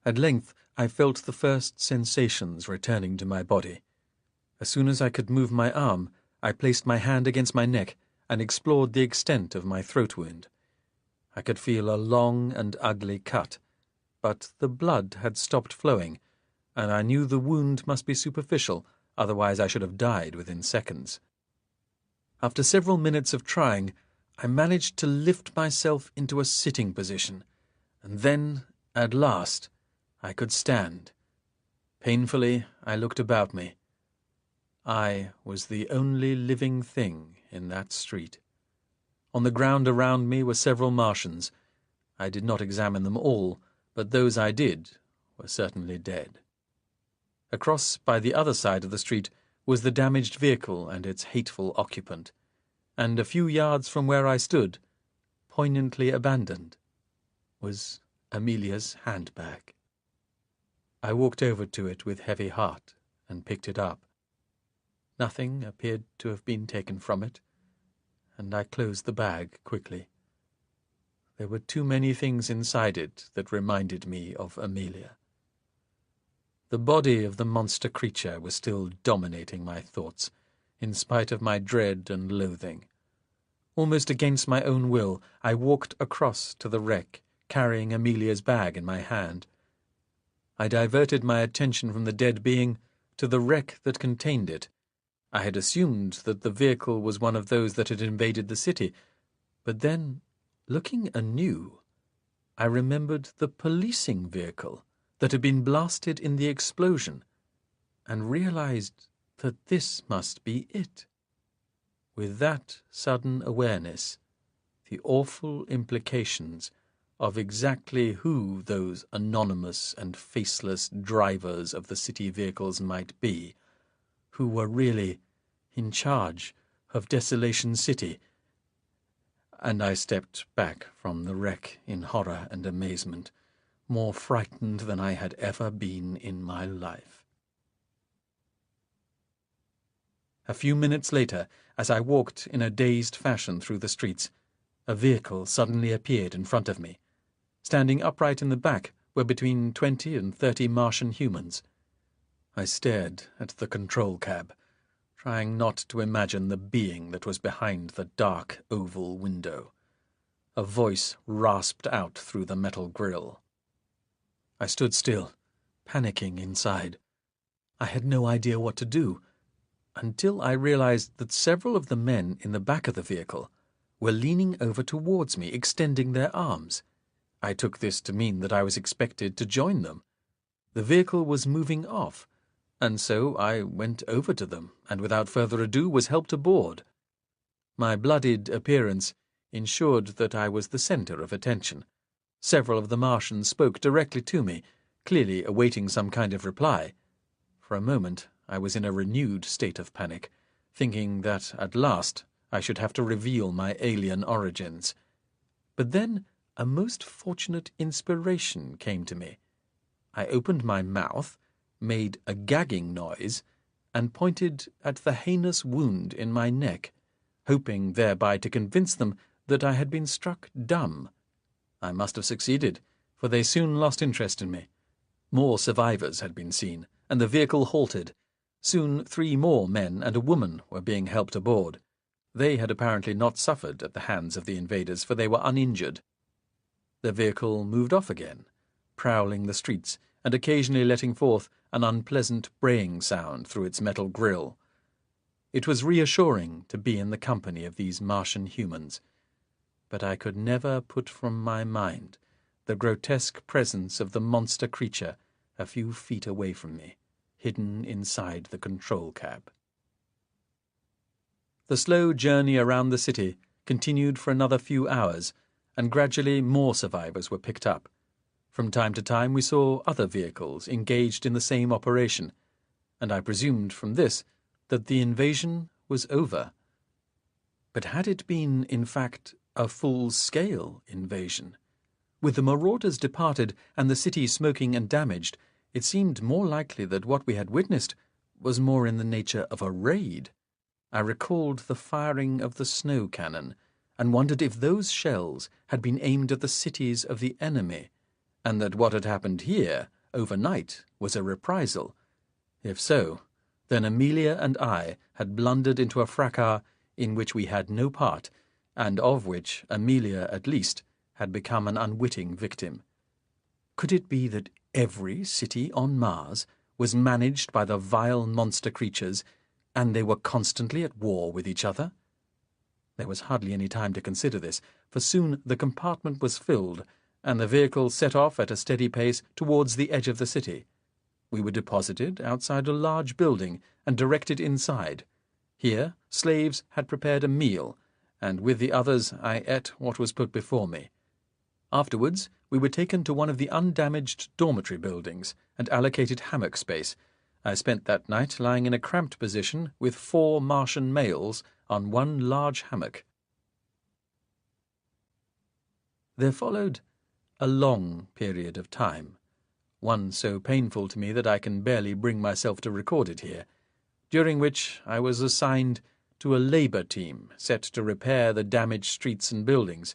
At length I felt the first sensations returning to my body. As soon as I could move my arm, I placed my hand against my neck and explored the extent of my throat wound. I could feel a long and ugly cut, but the blood had stopped flowing, and I knew the wound must be superficial, otherwise I should have died within seconds. After several minutes of trying, I managed to lift myself into a sitting position, and then, at last, I could stand. Painfully, I looked about me. I was the only living thing in that street. On the ground around me were several Martians. I did not examine them all, but those I did were certainly dead. Across by the other side of the street was the damaged vehicle and its hateful occupant, and a few yards from where I stood, poignantly abandoned, was Amelia's handbag. I walked over to it with heavy heart and picked it up. Nothing appeared to have been taken from it, and I closed the bag quickly. There were too many things inside it that reminded me of Amelia. The body of the monster creature was still dominating my thoughts, in spite of my dread and loathing. Almost against my own will, I walked across to the wreck, carrying Amelia's bag in my hand. I diverted my attention from the dead being to the wreck that contained it. I had assumed that the vehicle was one of those that had invaded the city, but then, looking anew, I remembered the policing vehicle that had been blasted in the explosion, and realized that this must be it. With that sudden awareness, the awful implications of exactly who those anonymous and faceless drivers of the city vehicles might be, who were really in charge of Desolation City, and I stepped back from the wreck in horror and amazement, more frightened than I had ever been in my life. A few minutes later, as I walked in a dazed fashion through the streets, a vehicle suddenly appeared in front of me. Standing upright in the back were between 20 and 30 Martian humans. I stared at the control cab, trying not to imagine the being that was behind the dark oval window. A voice rasped out through the metal grill. I stood still, panicking inside. I had no idea what to do, until I realized that several of the men in the back of the vehicle were leaning over towards me, extending their arms. I took this to mean that I was expected to join them. The vehicle was moving off, and so I went over to them, and without further ado was helped aboard. My bloodied appearance ensured that I was the center of attention. Several of the Martians spoke directly to me, clearly awaiting some kind of reply. For a moment I was in a renewed state of panic, thinking that at last I should have to reveal my alien origins. But then a most fortunate inspiration came to me. I opened my mouth, made a gagging noise, and pointed at the heinous wound in my neck, hoping thereby to convince them that I had been struck dumb. I must have succeeded, for they soon lost interest in me. More survivors had been seen, and the vehicle halted. Soon 3 more men and a woman were being helped aboard. They had apparently not suffered at the hands of the invaders, for they were uninjured. The vehicle moved off again, prowling the streets and occasionally letting forth an unpleasant braying sound through its metal grill. It was reassuring to be in the company of these Martian humans, but I could never put from my mind the grotesque presence of the monster creature a few feet away from me, hidden inside the control cab. The slow journey around the city continued for another few hours, and gradually more survivors were picked up. From time to time we saw other vehicles engaged in the same operation, and I presumed from this that the invasion was over. But had it been, in fact, a full-scale invasion? With the marauders departed and the city smoking and damaged, it seemed more likely that what we had witnessed was more in the nature of a raid. I recalled the firing of the snow cannon, and wondered if those shells had been aimed at the cities of the enemy, and that what had happened here overnight was a reprisal. If so, then Amelia and I had blundered into a fracas in which we had no part, and of which Amelia, at least, had become an unwitting victim. Could it be that every city on Mars was managed by the vile monster creatures, and they were constantly at war with each other? There was hardly any time to consider this, for soon the compartment was filled, and the vehicle set off at a steady pace towards the edge of the city. We were deposited outside a large building and directed inside. Here slaves had prepared a meal, and with the others I ate what was put before me. Afterwards we were taken to one of the undamaged dormitory buildings and allocated hammock space. I spent that night lying in a cramped position with 4 Martian males on one large hammock. There followed a long period of time, one so painful to me that I can barely bring myself to record it here, during which I was assigned to a labour team set to repair the damaged streets and buildings.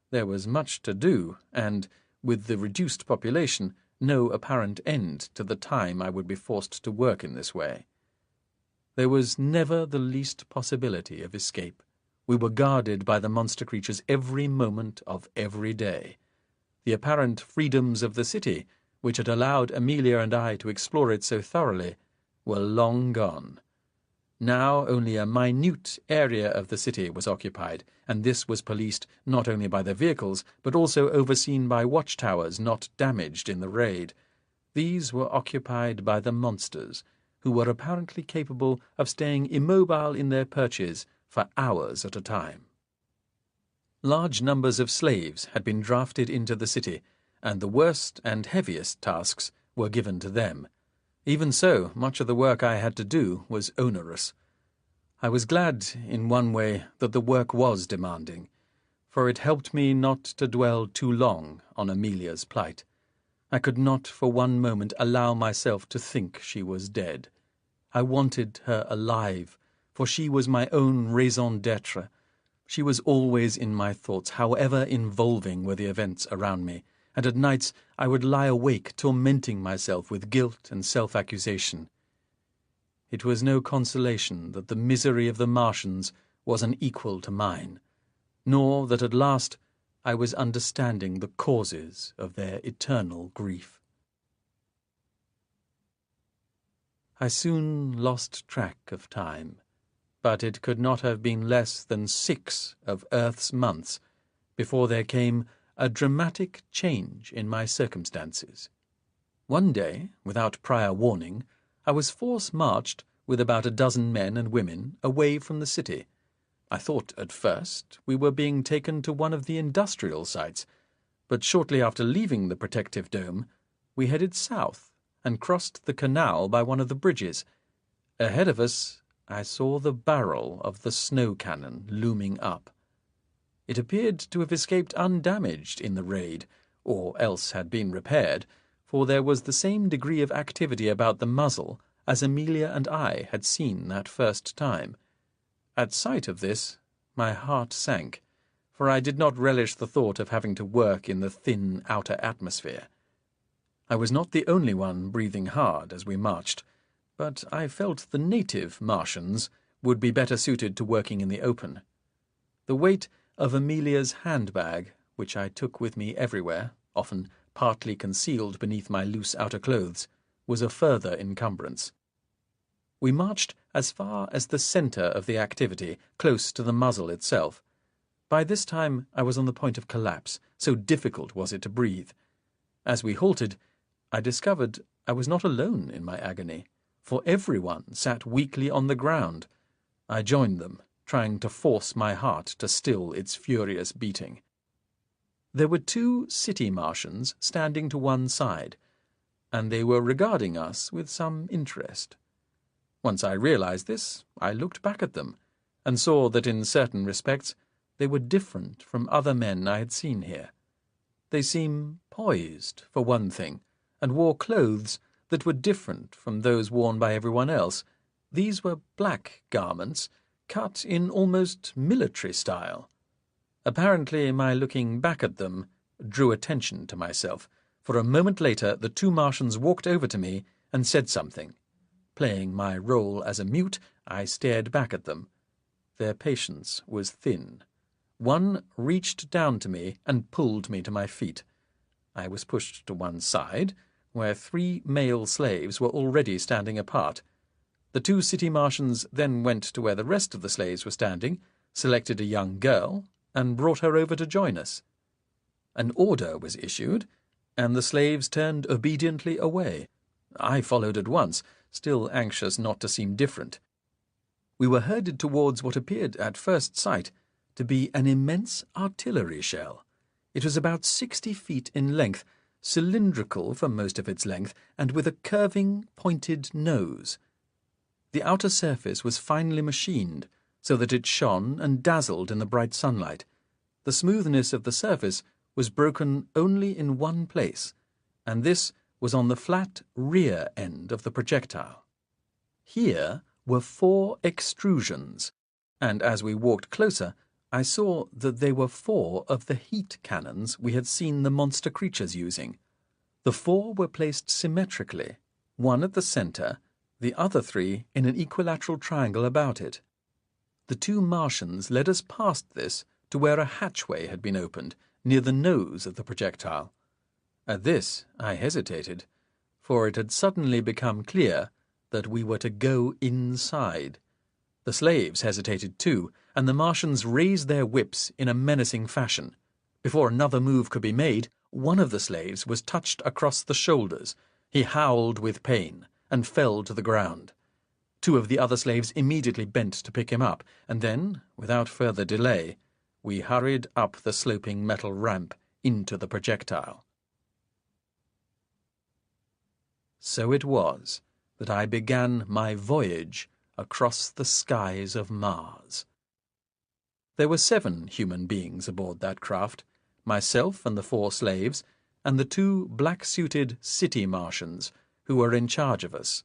There was much to do, and, with the reduced population, no apparent end to the time I would be forced to work in this way. There was never the least possibility of escape. We were guarded by the monster creatures every moment of every day. The apparent freedoms of the city, which had allowed Amelia and I to explore it so thoroughly, were long gone. Now only a minute area of the city was occupied, and this was policed not only by the vehicles, but also overseen by watchtowers not damaged in the raid. These were occupied by the monsters, who were apparently capable of staying immobile in their perches for hours at a time. Large numbers of slaves had been drafted into the city, and the worst and heaviest tasks were given to them. Even so, much of the work I had to do was onerous. I was glad, in one way, that the work was demanding, for it helped me not to dwell too long on Amelia's plight. I could not for one moment allow myself to think she was dead. I wanted her alive, for she was my own raison d'être. She was always in my thoughts, however involving were the events around me, and at nights I would lie awake tormenting myself with guilt and self-accusation. It was no consolation that the misery of the Martians was an equal to mine, nor that at last I was understanding the causes of their eternal grief. I soon lost track of time, but it could not have been less than 6 of Earth's months before there came a dramatic change in my circumstances. One day, without prior warning, I was force-marched with about a dozen men and women away from the city. I thought at first we were being taken to one of the industrial sites, but shortly after leaving the protective dome, we headed south and crossed the canal by one of the bridges. Ahead of us, I saw the barrel of the snow cannon looming up. It appeared to have escaped undamaged in the raid, or else had been repaired, for there was the same degree of activity about the muzzle as Amelia and I had seen that first time. At sight of this, my heart sank, for I did not relish the thought of having to work in the thin outer atmosphere. I was not the only one breathing hard as we marched, but I felt the native Martians would be better suited to working in the open. The weight of Amelia's handbag, which I took with me everywhere, often partly concealed beneath my loose outer clothes, was a further encumbrance. We marched as far as the centre of the activity, close to the muzzle itself. By this time I was on the point of collapse, so difficult was it to breathe. As we halted, I discovered I was not alone in my agony, for everyone sat weakly on the ground. I joined them, trying to force my heart to still its furious beating. There were 2 city Martians standing to one side, and they were regarding us with some interest. Once I realized this, I looked back at them, and saw that in certain respects they were different from other men I had seen here. They seemed poised, for one thing, and wore clothes that were different from those worn by everyone else. These were black garments, cut in almost military style. Apparently my looking back at them drew attention to myself, for a moment later the 2 Martians walked over to me and said something. Playing my role as a mute, I stared back at them. Their patience was thin. One reached down to me and pulled me to my feet. I was pushed to one side, where 3 male slaves were already standing apart. The 2 city Martians then went to where the rest of the slaves were standing, selected a young girl, and brought her over to join us. An order was issued, and the slaves turned obediently away. I followed at once, still anxious not to seem different. We were herded towards what appeared at first sight to be an immense artillery shell. It was about 60 feet in length, cylindrical for most of its length, and with a curving, pointed nose. The outer surface was finely machined, so that it shone and dazzled in the bright sunlight. The smoothness of the surface was broken only in one place, and this was on the flat rear end of the projectile. Here were 4 extrusions, and as we walked closer, I saw that they were 4 of the heat cannons we had seen the monster creatures using. The 4 were placed symmetrically, one at the centre, the other 3 in an equilateral triangle about it. The 2 Martians led us past this to where a hatchway had been opened, near the nose of the projectile. At this I hesitated, for it had suddenly become clear that we were to go inside. The slaves hesitated too, and the Martians raised their whips in a menacing fashion. Before another move could be made, one of the slaves was touched across the shoulders. He howled with pain and fell to the ground. 2 of the other slaves immediately bent to pick him up, and then, without further delay, we hurried up the sloping metal ramp into the projectile. So it was that I began my voyage across the skies of Mars. There were 7 human beings aboard that craft, myself and the 4 slaves, and the 2 black-suited city Martians who were in charge of us.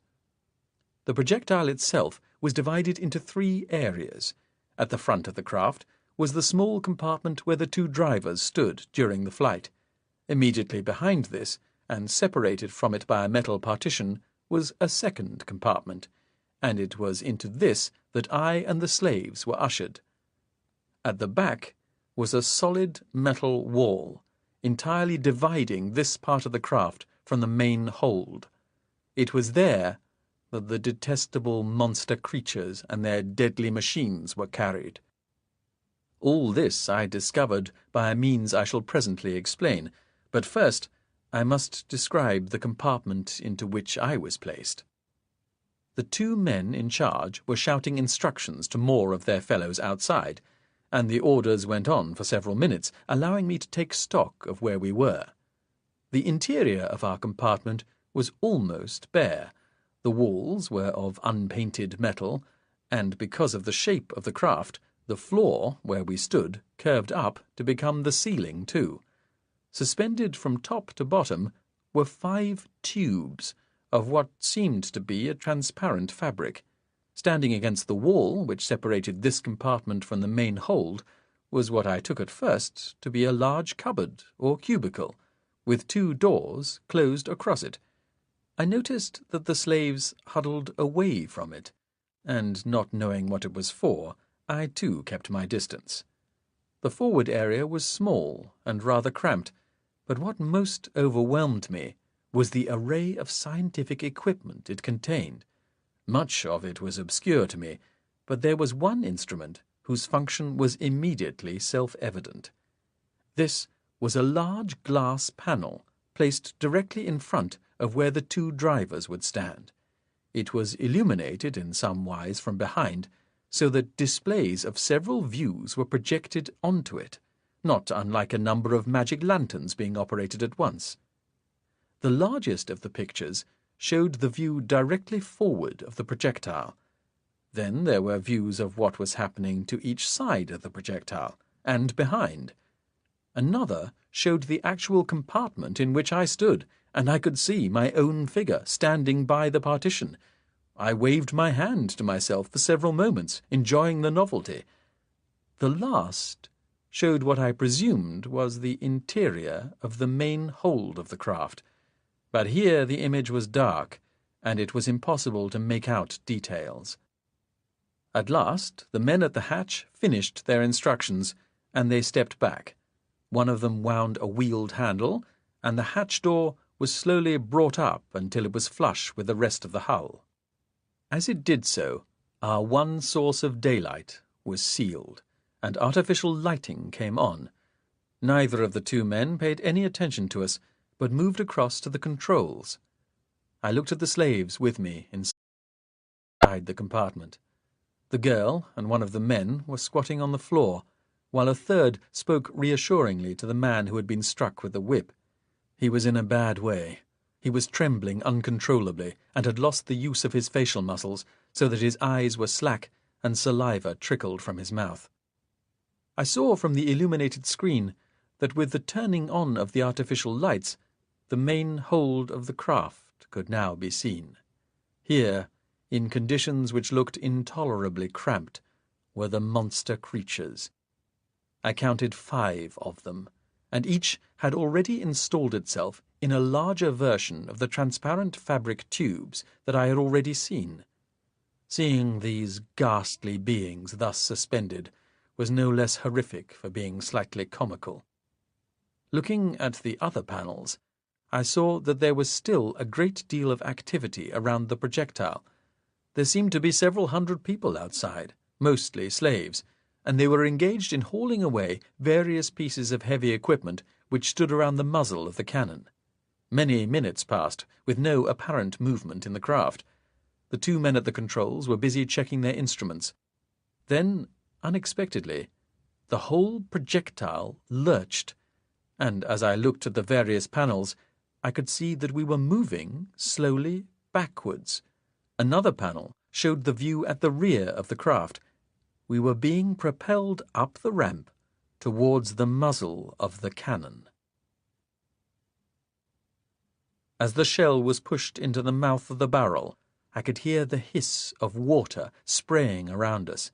The projectile itself was divided into 3 areas. At the front of the craft was the small compartment where the 2 drivers stood during the flight. Immediately behind this, and separated from it by a metal partition, was a second compartment, and it was into this that I and the slaves were ushered. At the back was a solid metal wall, entirely dividing this part of the craft from the main hold. It was there that the detestable monster creatures and their deadly machines were carried. All this I discovered by a means I shall presently explain, but first I must describe the compartment into which I was placed. The two men in charge were shouting instructions to more of their fellows outside, and the orders went on for several minutes, allowing me to take stock of where we were. The interior of our compartment was almost bare. The walls were of unpainted metal, and because of the shape of the craft, the floor, where we stood, curved up to become the ceiling too. Suspended from top to bottom were 5 tubes of what seemed to be a transparent fabric. Standing against the wall which separated this compartment from the main hold was what I took at first to be a large cupboard or cubicle, with 2 doors closed across it. I noticed that the slaves huddled away from it, and not knowing what it was for, I too kept my distance. The forward area was small and rather cramped, but what most overwhelmed me was the array of scientific equipment it contained. Much of it was obscure to me, but there was one instrument whose function was immediately self-evident. This was a large glass panel placed directly in front of where the 2 drivers would stand. It was illuminated in some wise from behind, so that displays of several views were projected onto it, not unlike a number of magic lanterns being operated at once. The largest of the pictures showed the view directly forward of the projectile. Then there were views of what was happening to each side of the projectile, and behind. Another showed the actual compartment in which I stood, and I could see my own figure standing by the partition. I waved my hand to myself for several moments, enjoying the novelty. The last showed what I presumed was the interior of the main hold of the craft, but here the image was dark, and it was impossible to make out details. At last the men at the hatch finished their instructions, and they stepped back. One of them wound a wheeled handle, and the hatch door was slowly brought up until it was flush with the rest of the hull. As it did so, our one source of daylight was sealed, and artificial lighting came on. Neither of the 2 men paid any attention to us, but moved across to the controls. I looked at the slaves with me inside the compartment. The girl and one of the men were squatting on the floor, while a third spoke reassuringly to the man who had been struck with the whip. He was in a bad way. He was trembling uncontrollably and had lost the use of his facial muscles, so that his eyes were slack and saliva trickled from his mouth. I saw from the illuminated screen that with the turning on of the artificial lights, the main hold of the craft could now be seen. Here, in conditions which looked intolerably cramped, were the monster creatures. I counted 5 of them, and each had already installed itself in a larger version of the transparent fabric tubes that I had already seen. Seeing these ghastly beings thus suspended was no less horrific for being slightly comical. Looking at the other panels, I saw that there was still a great deal of activity around the projectile. There seemed to be several hundred people outside, mostly slaves, and they were engaged in hauling away various pieces of heavy equipment which stood around the muzzle of the cannon. Many minutes passed, with no apparent movement in the craft. The 2 men at the controls were busy checking their instruments. Then, unexpectedly, the whole projectile lurched, and as I looked at the various panels, I could see that we were moving slowly backwards. Another panel showed the view at the rear of the craft. We were being propelled up the ramp towards the muzzle of the cannon. As the shell was pushed into the mouth of the barrel, I could hear the hiss of water spraying around us.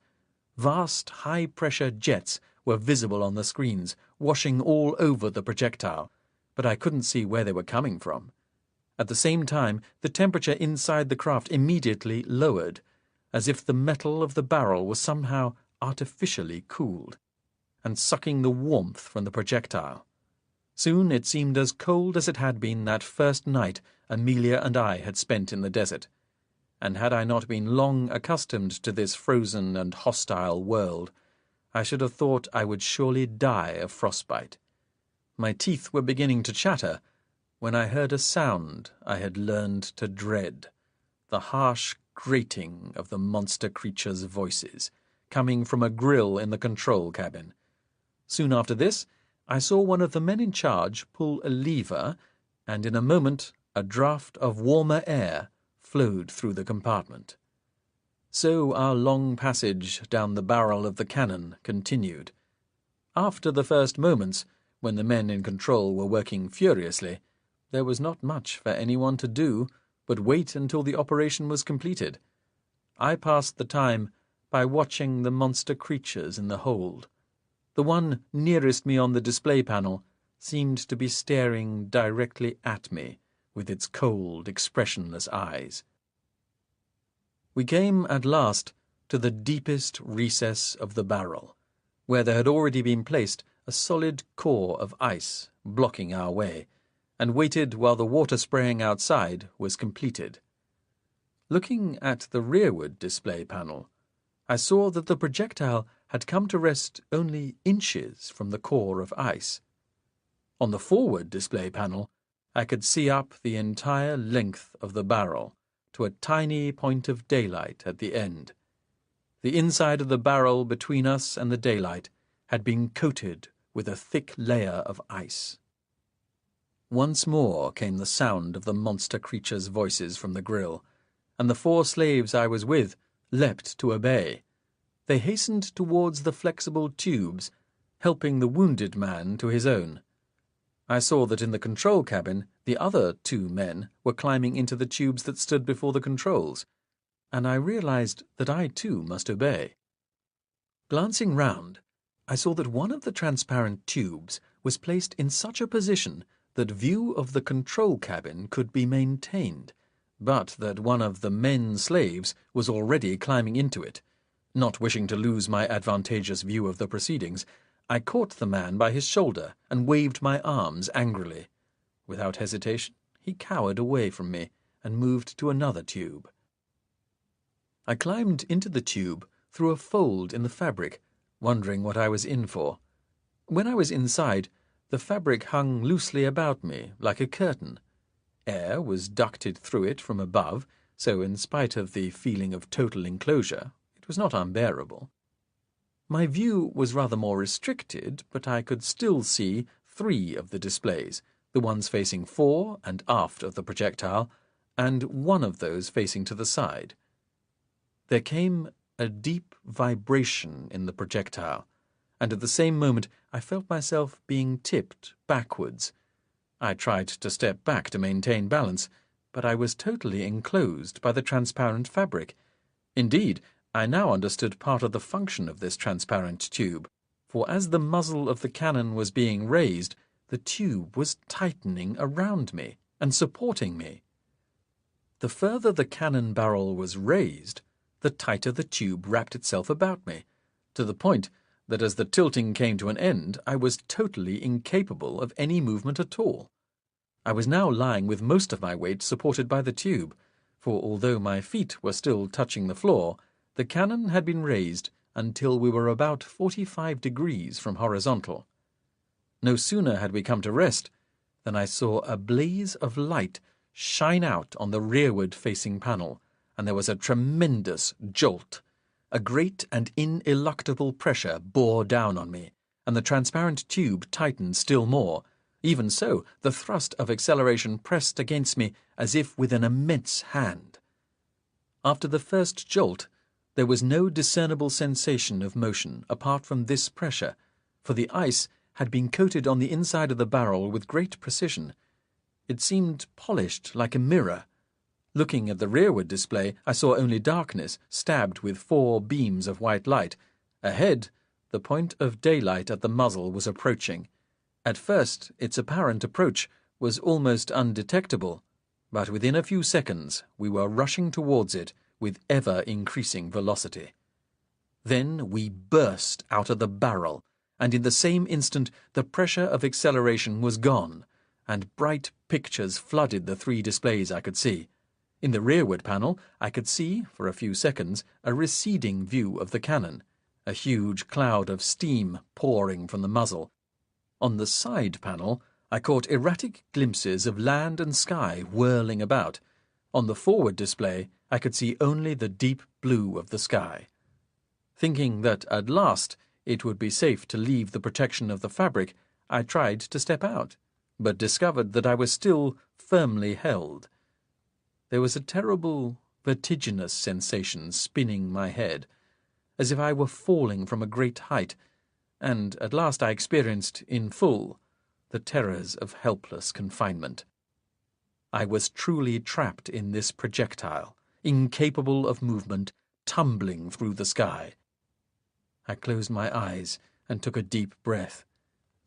Vast high-pressure jets were visible on the screens, washing all over the projectile, but I couldn't see where they were coming from. At the same time, the temperature inside the craft immediately lowered, as if the metal of the barrel was somehow artificially cooled. and sucking the warmth from the projectile. Soon it seemed as cold as it had been that first night Amelia and I had spent in the desert, and had I not been long accustomed to this frozen and hostile world, I should have thought I would surely die of frostbite. My teeth were beginning to chatter when I heard a sound I had learned to dread, the harsh grating of the monster creatures' voices, coming from a grill in the control cabin. Soon after this, I saw one of the men in charge pull a lever, and in a moment a draught of warmer air flowed through the compartment. So our long passage down the barrel of the cannon continued. After the first moments, when the men in control were working furiously, there was not much for anyone to do but wait until the operation was completed. I passed the time by watching the monster creatures in the hold. The one nearest me on the display panel seemed to be staring directly at me with its cold, expressionless eyes. We came at last to the deepest recess of the barrel, where there had already been placed a solid core of ice blocking our way, and waited while the water spraying outside was completed. Looking at the rearward display panel, I saw that the projectile had come to rest only inches from the core of ice. On the forward display panel, I could see up the entire length of the barrel to a tiny point of daylight at the end. The inside of the barrel between us and the daylight had been coated with a thick layer of ice. Once more came the sound of the monster creatures' voices from the grill, and the 4 slaves I was with leapt to obey. They hastened towards the flexible tubes, helping the wounded man to his own. I saw that in the control cabin the other 2 men were climbing into the tubes that stood before the controls, and I realized that I too must obey. Glancing round, I saw that one of the transparent tubes was placed in such a position that view of the control cabin could be maintained, but that one of the men slaves was already climbing into it. Not wishing to lose my advantageous view of the proceedings, I caught the man by his shoulder and waved my arms angrily. Without hesitation, he cowered away from me and moved to another tube. I climbed into the tube through a fold in the fabric, wondering what I was in for. When I was inside, the fabric hung loosely about me like a curtain. Air was ducted through it from above, so in spite of the feeling of total enclosure, it was not unbearable. My view was rather more restricted, but I could still see 3 of the displays, the ones facing fore and aft of the projectile, and one of those facing to the side. There came a deep vibration in the projectile, and at the same moment I felt myself being tipped backwards. I tried to step back to maintain balance, but I was totally enclosed by the transparent fabric. Indeed, I now understood part of the function of this transparent tube, for as the muzzle of the cannon was being raised, the tube was tightening around me and supporting me. The further the cannon barrel was raised, the tighter the tube wrapped itself about me, to the point that as the tilting came to an end, I was totally incapable of any movement at all. I was now lying with most of my weight supported by the tube, for although my feet were still touching the floor, the cannon had been raised until we were about 45 degrees from horizontal. No sooner had we come to rest than I saw a blaze of light shine out on the rearward-facing panel, and there was a tremendous jolt. A great and ineluctable pressure bore down on me, and the transparent tube tightened still more. Even so, the thrust of acceleration pressed against me as if with an immense hand. After the first jolt, there was no discernible sensation of motion apart from this pressure, for the ice had been coated on the inside of the barrel with great precision. It seemed polished like a mirror. Looking at the rearward display, I saw only darkness, stabbed with 4 beams of white light. Ahead, the point of daylight at the muzzle was approaching. At first, its apparent approach was almost undetectable, but within a few seconds we were rushing towards it with ever-increasing velocity. Then we burst out of the barrel, and in the same instant the pressure of acceleration was gone, and bright pictures flooded the 3 displays I could see. In the rearward panel, I could see, for a few seconds, a receding view of the cannon, a huge cloud of steam pouring from the muzzle. On the side panel, I caught erratic glimpses of land and sky whirling about. On the forward display, I could see only the deep blue of the sky. Thinking that at last it would be safe to leave the protection of the fabric, I tried to step out, but discovered that I was still firmly held. There was a terrible, vertiginous sensation spinning my head, as if I were falling from a great height, and at last I experienced, in full, the terrors of helpless confinement. I was truly trapped in this projectile, incapable of movement, tumbling through the sky. I closed my eyes and took a deep breath.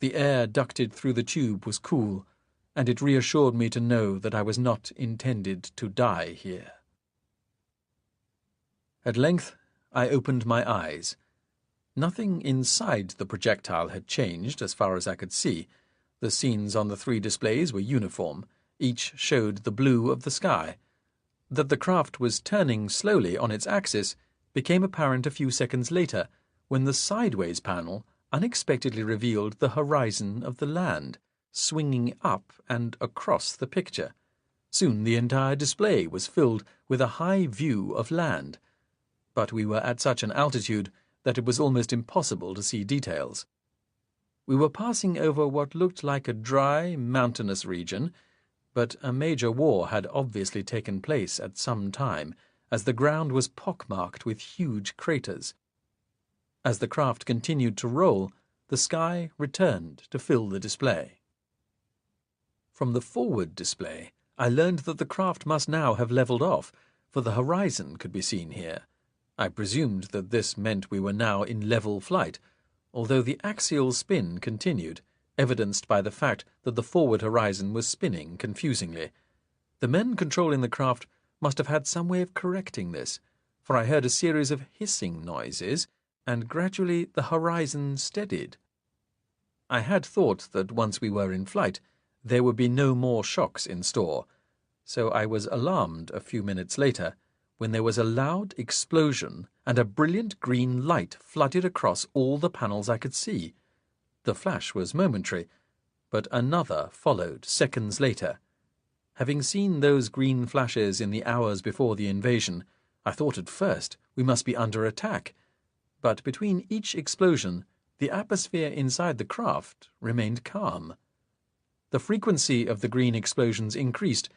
The air ducted through the tube was cool, and it reassured me to know that I was not intended to die here. At length I opened my eyes. Nothing inside the projectile had changed as far as I could see. The scenes on the 3 displays were uniform. Each showed the blue of the sky. That the craft was turning slowly on its axis became apparent a few seconds later, when the sideways panel unexpectedly revealed the horizon of the land, swinging up and across the picture. Soon the entire display was filled with a high view of land, but we were at such an altitude that it was almost impossible to see details. We were passing over what looked like a dry, mountainous region, but a major war had obviously taken place at some time, as the ground was pockmarked with huge craters. As the craft continued to roll, the sky returned to fill the display. From the forward display, I learned that the craft must now have levelled off, for the horizon could be seen here. I presumed that this meant we were now in level flight, although the axial spin continued, evidenced by the fact that the forward horizon was spinning confusingly. The men controlling the craft must have had some way of correcting this, for I heard a series of hissing noises, and gradually the horizon steadied. I had thought that once we were in flight, there would be no more shocks in store, so I was alarmed a few minutes later when there was a loud explosion and a brilliant green light flooded across all the panels I could see. The flash was momentary, but another followed seconds later. Having seen those green flashes in the hours before the invasion, I thought at first we must be under attack, but between each explosion the atmosphere inside the craft remained calm. The frequency of the green explosions increased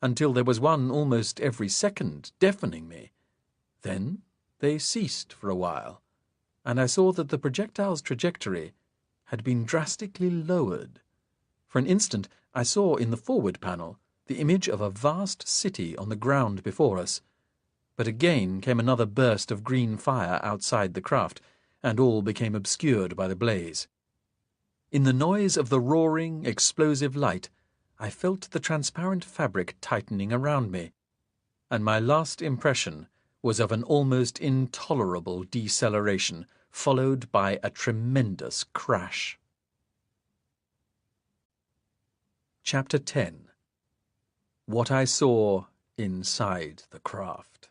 until there was one almost every second, deafening me. Then they ceased for a while, and I saw that the projectile's trajectory had been drastically lowered. For an instant I saw in the forward panel the image of a vast city on the ground before us, but again came another burst of green fire outside the craft, and all became obscured by the blaze. In the noise of the roaring, explosive light, I felt the transparent fabric tightening around me, and my last impression was of an almost intolerable deceleration, followed by a tremendous crash. Chapter 10. What I Saw Inside the Craft.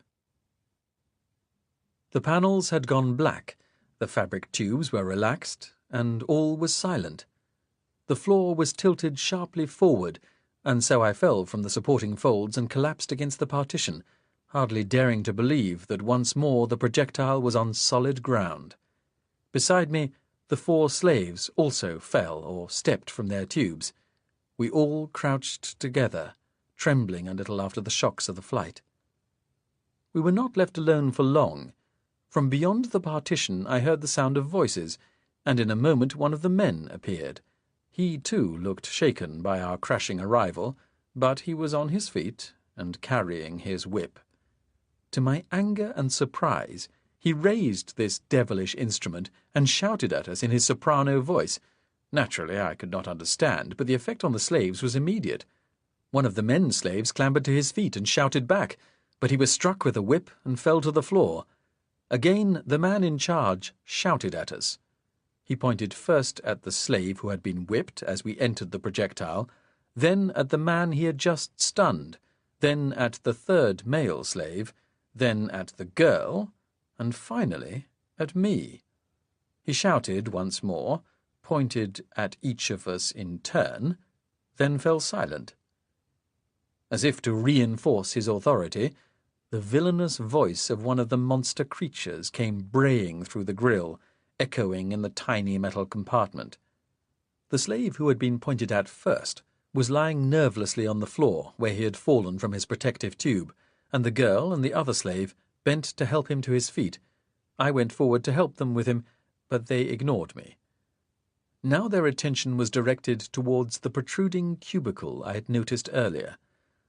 The panels had gone black, the fabric tubes were relaxed, and all was silent. The floor was tilted sharply forward, and so I fell from the supporting folds and collapsed against the partition, hardly daring to believe that once more the projectile was on solid ground. Beside me, the 4 slaves also fell or stepped from their tubes. We all crouched together, trembling a little after the shocks of the flight. We were not left alone for long. From beyond the partition I heard the sound of voices, and in a moment one of the men appeared. He, too, looked shaken by our crashing arrival, but he was on his feet and carrying his whip. To my anger and surprise, he raised this devilish instrument and shouted at us in his soprano voice. Naturally, I could not understand, but the effect on the slaves was immediate. One of the men slaves clambered to his feet and shouted back, but he was struck with a whip and fell to the floor. Again, the man in charge shouted at us. He pointed first at the slave who had been whipped as we entered the projectile, then at the man he had just stunned, then at the third male slave, then at the girl, and finally at me. He shouted once more, pointed at each of us in turn, then fell silent. As if to reinforce his authority, the villainous voice of one of the monster creatures came braying through the grille, echoing in the tiny metal compartment. The slave who had been pointed at first was lying nervelessly on the floor where he had fallen from his protective tube, and the girl and the other slave bent to help him to his feet. I went forward to help them with him, but they ignored me. Now their attention was directed towards the protruding cubicle I had noticed earlier.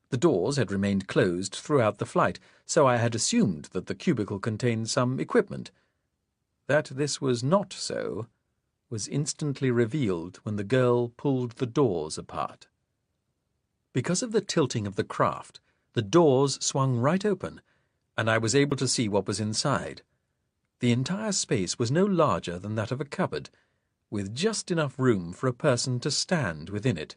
The doors had remained closed throughout the flight, so I had assumed that the cubicle contained some equipment. That this was not so was instantly revealed when the girl pulled the doors apart. Because of the tilting of the craft, the doors swung right open, and I was able to see what was inside. The entire space was no larger than that of a cupboard, with just enough room for a person to stand within it.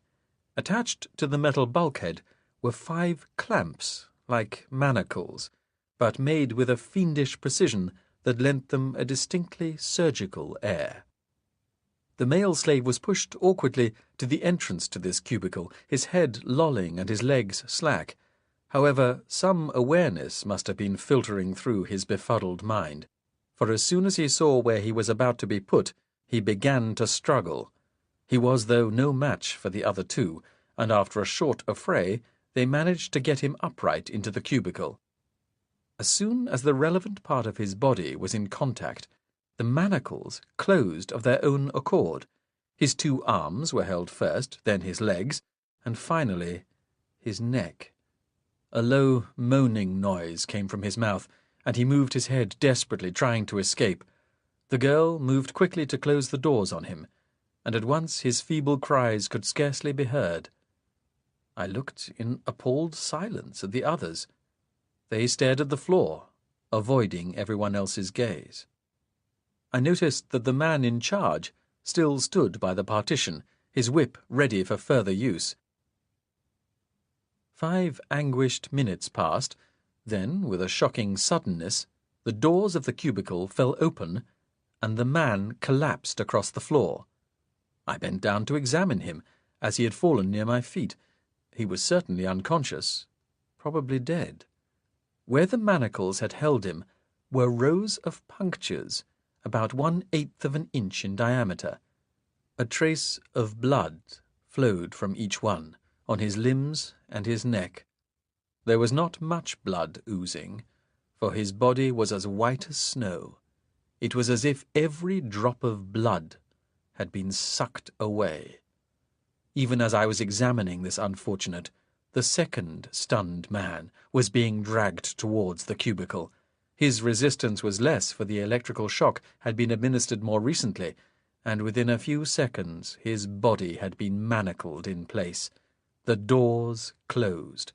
Attached to the metal bulkhead were 5 clamps, like manacles, but made with a fiendish precision that lent them a distinctly surgical air. The male slave was pushed awkwardly to the entrance to this cubicle, his head lolling and his legs slack. However, some awareness must have been filtering through his befuddled mind, for as soon as he saw where he was about to be put, he began to struggle. He was, though, no match for the other 2, and after a short affray, they managed to get him upright into the cubicle. As soon as the relevant part of his body was in contact, the manacles closed of their own accord. His 2 arms were held first, then his legs, and finally his neck. A low, moaning noise came from his mouth, and he moved his head desperately, trying to escape. The girl moved quickly to close the doors on him, and at once his feeble cries could scarcely be heard. I looked in appalled silence at the others. They stared at the floor, avoiding everyone else's gaze. I noticed that the man in charge still stood by the partition, his whip ready for further use. 5 anguished minutes passed, then, with a shocking suddenness, the doors of the cubicle fell open, and the man collapsed across the floor. I bent down to examine him, as he had fallen near my feet. He was certainly unconscious, probably dead. Where the manacles had held him were rows of punctures, about 1/8 of an inch in diameter. A trace of blood flowed from each one, on his limbs and his neck. There was not much blood oozing, for his body was as white as snow. It was as if every drop of blood had been sucked away. Even as I was examining this unfortunate, the second stunned man was being dragged towards the cubicle. His resistance was less, for the electrical shock had been administered more recently, and within a few seconds his body had been manacled in place. The doors closed.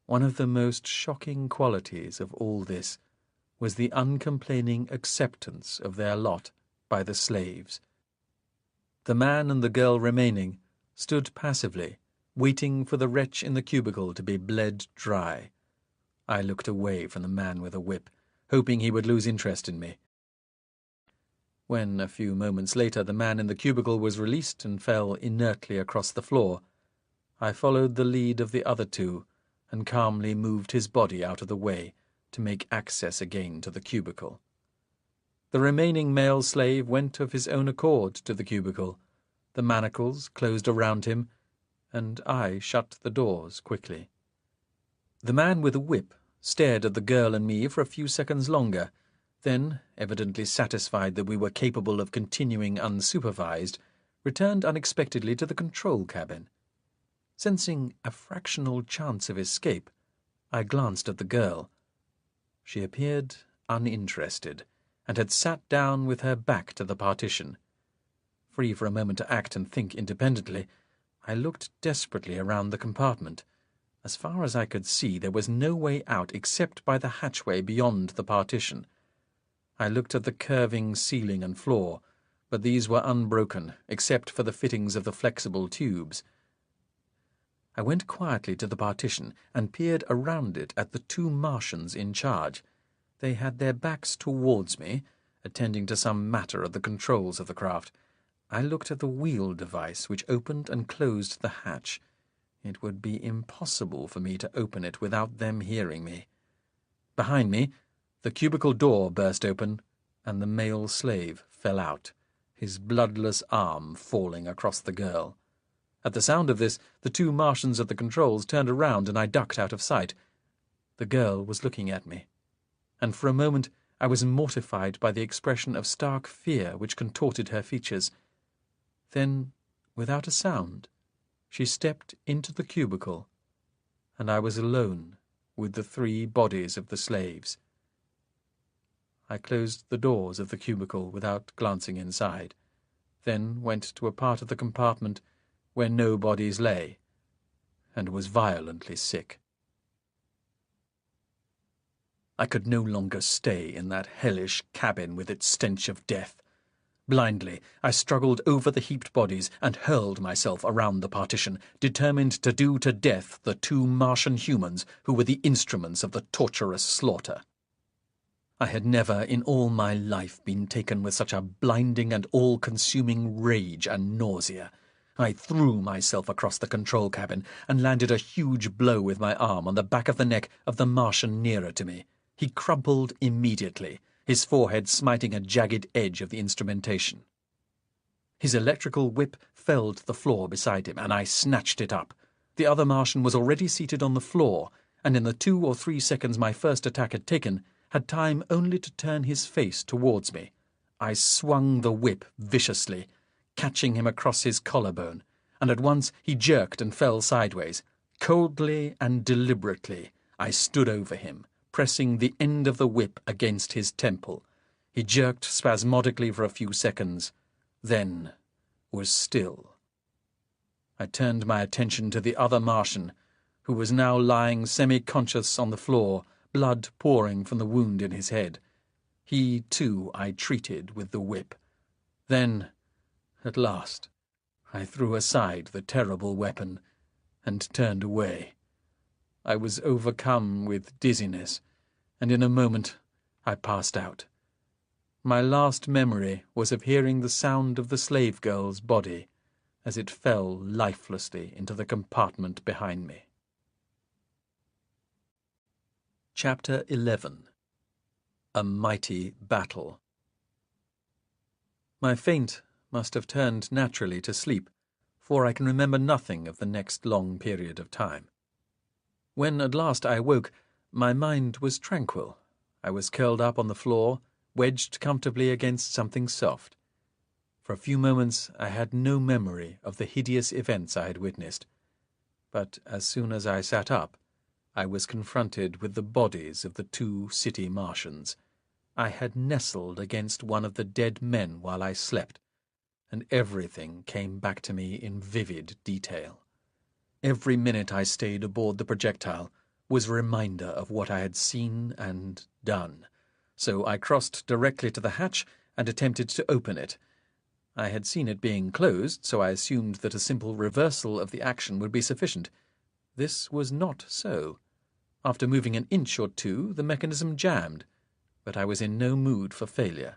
One of the most shocking qualities of all this was the uncomplaining acceptance of their lot by the slaves. The man and the girl remaining stood passively, waiting for the wretch in the cubicle to be bled dry. I looked away from the man with a whip, hoping he would lose interest in me. When, a few moments later, the man in the cubicle was released and fell inertly across the floor, I followed the lead of the other 2 and calmly moved his body out of the way to make access again to the cubicle. The remaining male slave went of his own accord to the cubicle. The manacles closed around him, and I shut the doors quickly. The man with the whip stared at the girl and me for a few seconds longer, then, evidently satisfied that we were capable of continuing unsupervised, returned unexpectedly to the control cabin. Sensing a fractional chance of escape, I glanced at the girl. She appeared uninterested, and had sat down with her back to the partition. Free for a moment to act and think independently, I looked desperately around the compartment. As far as I could see, there was no way out except by the hatchway beyond the partition. I looked at the curving ceiling and floor, but these were unbroken, except for the fittings of the flexible tubes. I went quietly to the partition and peered around it at the two Martians in charge. They had their backs towards me, attending to some matter of the controls of the craft. I looked at the wheel device which opened and closed the hatch. It would be impossible for me to open it without them hearing me. Behind me, the cubicle door burst open, and the male slave fell out, his bloodless arm falling across the girl. At the sound of this, the two Martians at the controls turned around, and I ducked out of sight. The girl was looking at me, and for a moment I was mortified by the expression of stark fear which contorted her features. Then, without a sound, she stepped into the cubicle, and I was alone with the three bodies of the slaves. I closed the doors of the cubicle without glancing inside, then went to a part of the compartment where no bodies lay, and was violently sick. I could no longer stay in that hellish cabin with its stench of death. Blindly, I struggled over the heaped bodies and hurled myself around the partition, determined to do to death the two Martian humans who were the instruments of the torturous slaughter. I had never in all my life been taken with such a blinding and all-consuming rage and nausea. I threw myself across the control cabin and landed a huge blow with my arm on the back of the neck of the Martian nearer to me. He crumpled immediately, his forehead smiting a jagged edge of the instrumentation. His electrical whip fell to the floor beside him, and I snatched it up. The other Martian was already seated on the floor, and in the 2 or 3 seconds my first attack had taken, had time only to turn his face towards me. I swung the whip viciously, catching him across his collarbone, and at once he jerked and fell sideways. Coldly and deliberately I stood over him, pressing the end of the whip against his temple. He jerked spasmodically for a few seconds, then was still. I turned my attention to the other Martian, who was now lying semi-conscious on the floor, blood pouring from the wound in his head. He, too, I treated with the whip. Then, at last, I threw aside the terrible weapon and turned away. I was overcome with dizziness, and in a moment I passed out. My last memory was of hearing the sound of the slave girl's body as it fell lifelessly into the compartment behind me. Chapter 11. A Mighty Battle. My faint must have turned naturally to sleep, for I can remember nothing of the next long period of time. When at last I awoke, my mind was tranquil. I was curled up on the floor, wedged comfortably against something soft. For a few moments I had no memory of the hideous events I had witnessed, but as soon as I sat up, I was confronted with the bodies of the 2 city Martians. I had nestled against one of the dead men while I slept, and everything came back to me in vivid detail. Every minute I stayed aboard the projectile was a reminder of what I had seen and done, so I crossed directly to the hatch and attempted to open it. I had seen it being closed, so I assumed that a simple reversal of the action would be sufficient. This was not so. After moving an inch or two, the mechanism jammed, but I was in no mood for failure.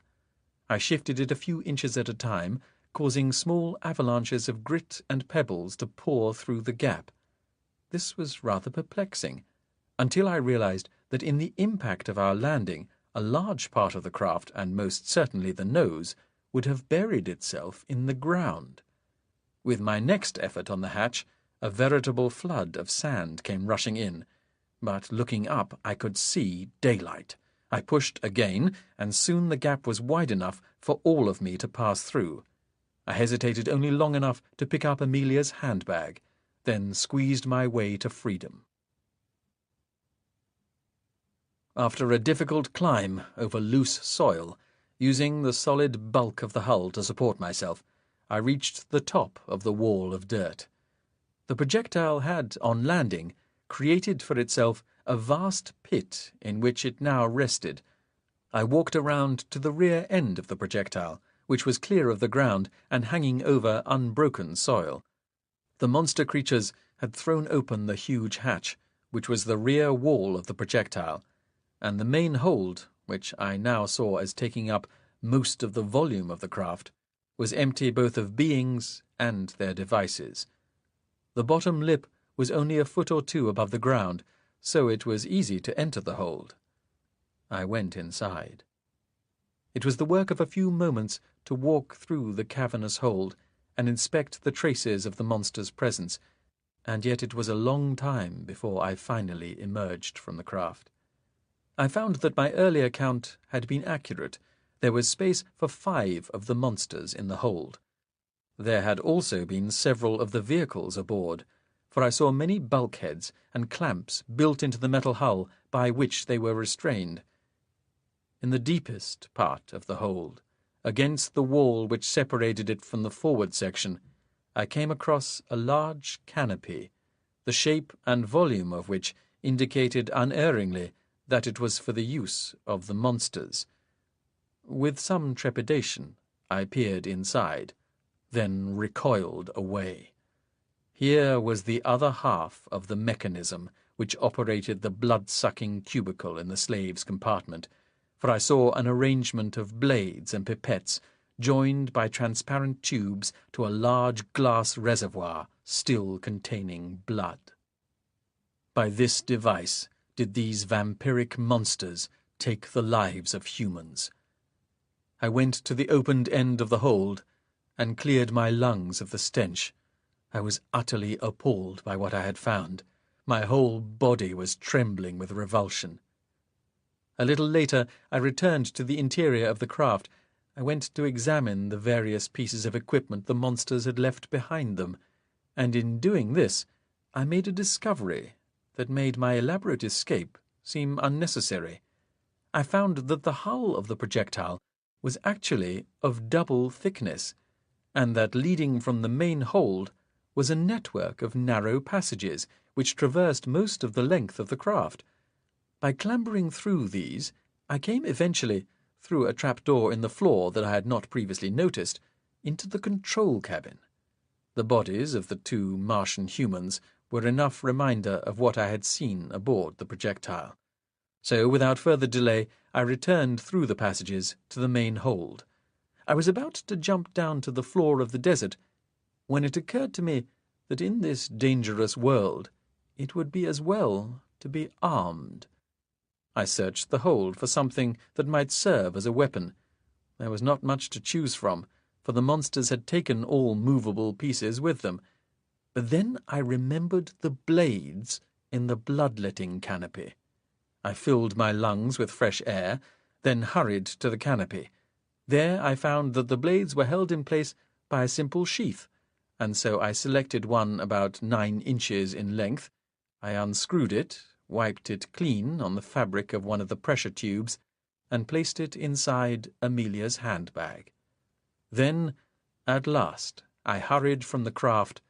I shifted it a few inches at a time, causing small avalanches of grit and pebbles to pour through the gap. This was rather perplexing, until I realized that in the impact of our landing, a large part of the craft, and most certainly the nose, would have buried itself in the ground. With my next effort on the hatch, a veritable flood of sand came rushing in, but looking up I could see daylight. I pushed again, and soon the gap was wide enough for all of me to pass through. I hesitated only long enough to pick up Amelia's handbag, then squeezed my way to freedom. After a difficult climb over loose soil, using the solid bulk of the hull to support myself, I reached the top of the wall of dirt. The projectile had, on landing, created for itself a vast pit in which it now rested. I walked around to the rear end of the projectile, which was clear of the ground and hanging over unbroken soil. The monster creatures had thrown open the huge hatch, which was the rear wall of the projectile, and the main hold, which I now saw as taking up most of the volume of the craft, was empty both of beings and their devices. The bottom lip was only a foot or two above the ground, so it was easy to enter the hold. I went inside. It was the work of a few moments to walk through the cavernous hold and inspect the traces of the monster's presence, and yet it was a long time before I finally emerged from the craft. I found that my earlier count had been accurate. There was space for 5 of the monsters in the hold. There had also been several of the vehicles aboard, for I saw many bulkheads and clamps built into the metal hull by which they were restrained. In the deepest part of the hold, against the wall which separated it from the forward section, I came across a large canopy, the shape and volume of which indicated unerringly that it was for the use of the monsters. With some trepidation, I peered inside, then recoiled away. Here was the other half of the mechanism which operated the blood-sucking cubicle in the slave's compartment, for I saw an arrangement of blades and pipettes joined by transparent tubes to a large glass reservoir still containing blood. By this device did these vampiric monsters take the lives of humans. I went to the opened end of the hold and cleared my lungs of the stench. I was utterly appalled by what I had found. My whole body was trembling with revulsion. A little later I returned to the interior of the craft. I went to examine the various pieces of equipment the monsters had left behind them, and in doing this I made a discovery that made my elaborate escape seem unnecessary. I found that the hull of the projectile was actually of double thickness, and that leading from the main hold was a network of narrow passages which traversed most of the length of the craft. By clambering through these, I came eventually, through a trapdoor in the floor that I had not previously noticed, into the control cabin. The bodies of the 2 Martian humans were enough reminder of what I had seen aboard the projectile. So, without further delay, I returned through the passages to the main hold. I was about to jump down to the floor of the desert when it occurred to me that in this dangerous world it would be as well to be armed. I searched the hold for something that might serve as a weapon. There was not much to choose from, for the monsters had taken all movable pieces with them. But then I remembered the blades in the bloodletting canopy. I filled my lungs with fresh air, then hurried to the canopy. There I found that the blades were held in place by a simple sheath, and so I selected one about 9 inches in length. I unscrewed it, wiped it clean on the fabric of one of the pressure tubes, and placed it inside Amelia's handbag. Then, at last, I hurried from the craft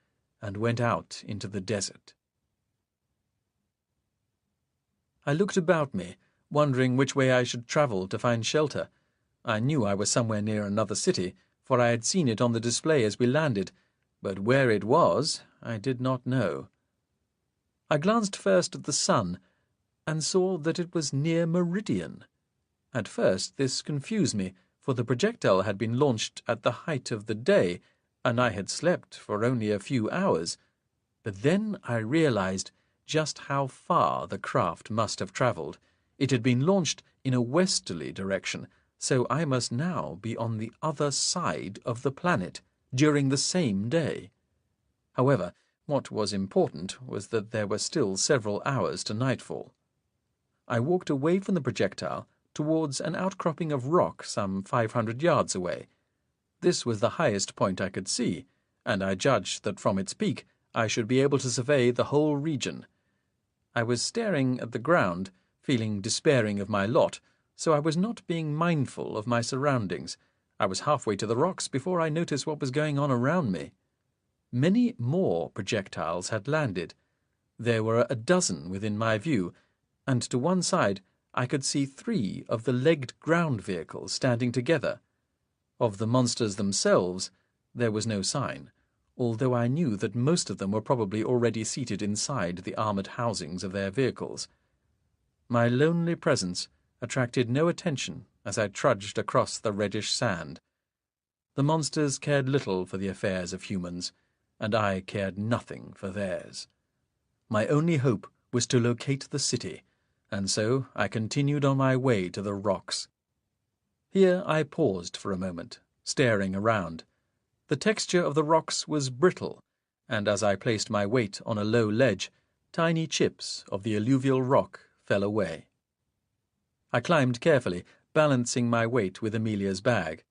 and went out into the desert. I looked about me, wondering which way I should travel to find shelter. I knew I was somewhere near another city, for I had seen it on the display as we landed, but where it was I did not know. I glanced first at the sun, and saw that it was near meridian. At first this confused me, for the projectile had been launched at the height of the day, and I had slept for only a few hours. But then I realized just how far the craft must have travelled. It had been launched in a westerly direction, so I must now be on the other side of the planet during the same day. However, what was important was that there were still several hours to nightfall. I walked away from the projectile towards an outcropping of rock some 500 yards away. This was the highest point I could see, and I judged that from its peak I should be able to survey the whole region. I was staring at the ground, feeling despairing of my lot, so I was not being mindful of my surroundings. I was halfway to the rocks before I noticed what was going on around me. Many more projectiles had landed. There were a dozen within my view, and to one side I could see 3 of the legged ground vehicles standing together. Of the monsters themselves, there was no sign, although I knew that most of them were probably already seated inside the armoured housings of their vehicles. My lonely presence attracted no attention as I trudged across the reddish sand. The monsters cared little for the affairs of humans, and I cared nothing for theirs. My only hope was to locate the city, and so I continued on my way to the rocks. Here I paused for a moment, staring around. The texture of the rocks was brittle, and as I placed my weight on a low ledge, tiny chips of the alluvial rock fell away. I climbed carefully, balancing my weight with Amelia's bag.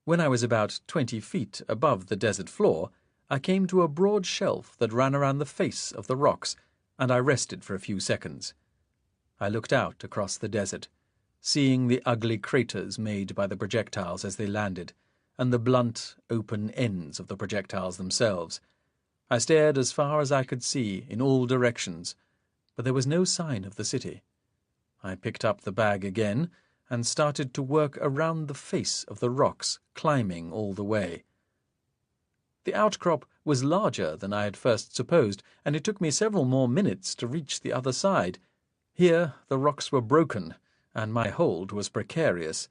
When I was about 20 feet above the desert floor, I came to a broad shelf that ran around the face of the rocks, and I rested for a few seconds. I looked out across the desert, seeing the ugly craters made by the projectiles as they landed, and the blunt, open ends of the projectiles themselves. I stared as far as I could see in all directions, but there was no sign of the city. I picked up the bag again and started to work around the face of the rocks, climbing all the way. The outcrop was larger than I had first supposed, and it took me several more minutes to reach the other side. Here the rocks were broken, and my hold was precarious.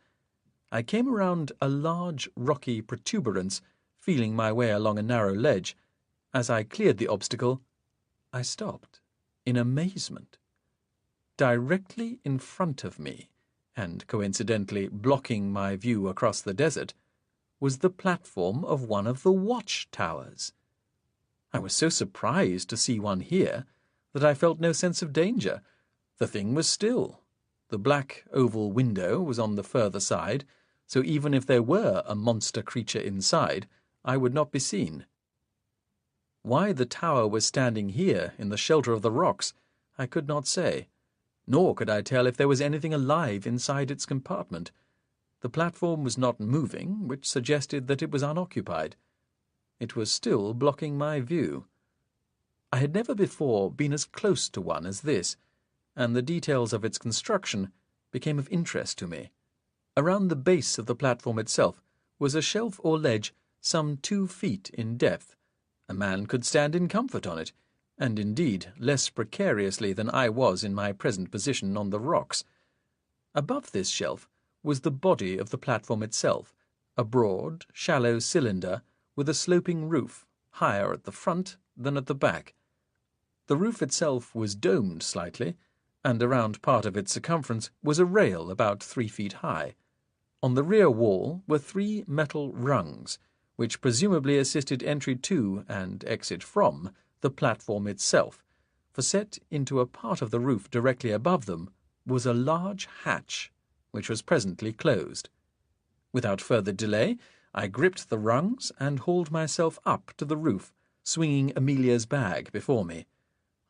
I came around a large rocky protuberance, feeling my way along a narrow ledge. As I cleared the obstacle, I stopped, in amazement. Directly in front of me, and coincidentally blocking my view across the desert, was the platform of one of the watchtowers. I was so surprised to see one here that I felt no sense of danger. The thing was still. The black oval window was on the further side, so even if there were a monster creature inside, I would not be seen. Why the tower was standing here in the shelter of the rocks, I could not say, nor could I tell if there was anything alive inside its compartment. The platform was not moving, which suggested that it was unoccupied. It was still blocking my view. I had never before been as close to one as this, and the details of its construction became of interest to me. Around the base of the platform itself was a shelf or ledge some 2 feet in depth. A man could stand in comfort on it, and indeed less precariously than I was in my present position on the rocks. Above this shelf was the body of the platform itself, a broad, shallow cylinder with a sloping roof, higher at the front than at the back. The roof itself was domed slightly, and around part of its circumference was a rail about 3 feet high. On the rear wall were 3 metal rungs, which presumably assisted entry to and exit from the platform itself, for set into a part of the roof directly above them was a large hatch, which was presently closed. Without further delay, I gripped the rungs and hauled myself up to the roof, swinging Amelia's bag before me.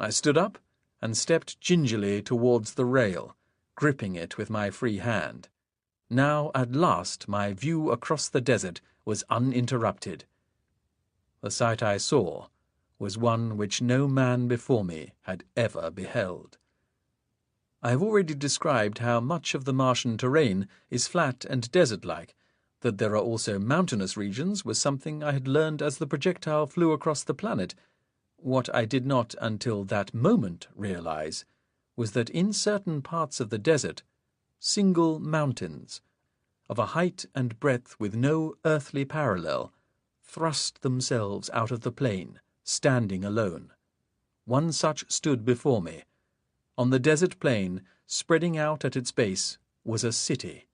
I stood up and stepped gingerly towards the rail, gripping it with my free hand. Now, at last, my view across the desert was uninterrupted. The sight I saw was one which no man before me had ever beheld. I have already described how much of the Martian terrain is flat and desert-like. That there are also mountainous regions was something I had learned as the projectile flew across the planet. What I did not until that moment realize was that in certain parts of the desert, single mountains, of a height and breadth with no earthly parallel, thrust themselves out of the plain, standing alone. One such stood before me. On the desert plain, spreading out at its base, was a city.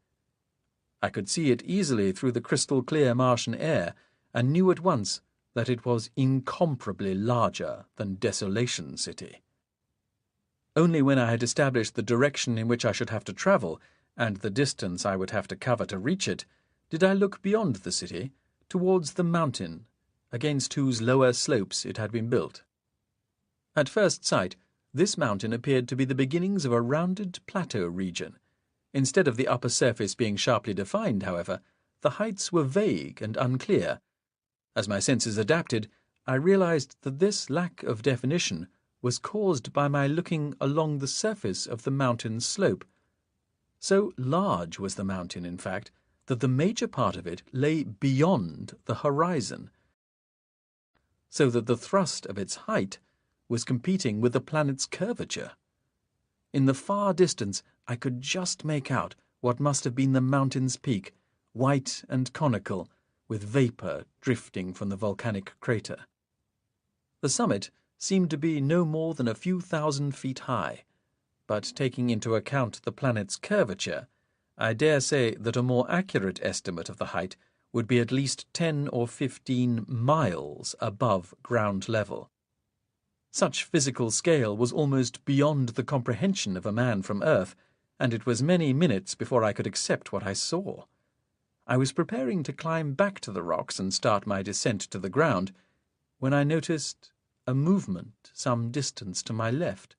I could see it easily through the crystal-clear Martian air, and knew at once that it was incomparably larger than Desolation City. Only when I had established the direction in which I should have to travel, and the distance I would have to cover to reach it, did I look beyond the city, towards the mountain, against whose lower slopes it had been built. At first sight, this mountain appeared to be the beginnings of a rounded plateau region. Instead of the upper surface being sharply defined, however, the heights were vague and unclear. As my senses adapted, I realized that this lack of definition was caused by my looking along the surface of the mountain's slope. So large was the mountain, in fact, that the major part of it lay beyond the horizon, so that the thrust of its height was competing with the planet's curvature. In the far distance, I could just make out what must have been the mountain's peak, white and conical, with vapour drifting from the volcanic crater. The summit seemed to be no more than a few thousand feet high, but taking into account the planet's curvature, I dare say that a more accurate estimate of the height would be at least 10 or 15 miles above ground level. Such physical scale was almost beyond the comprehension of a man from Earth, and it was many minutes before I could accept what I saw. I was preparing to climb back to the rocks and start my descent to the ground, when I noticed a movement some distance to my left.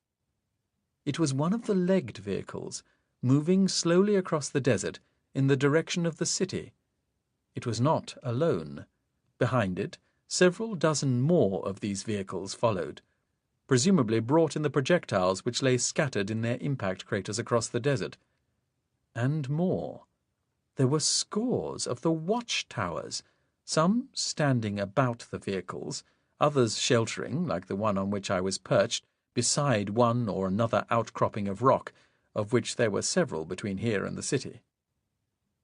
It was one of the legged vehicles, moving slowly across the desert in the direction of the city. It was not alone. Behind it, several dozen more of these vehicles followed, presumably brought in the projectiles which lay scattered in their impact craters across the desert. And more. There were scores of the watchtowers, some standing about the vehicles, others sheltering, like the one on which I was perched, beside one or another outcropping of rock, of which there were several between here and the city.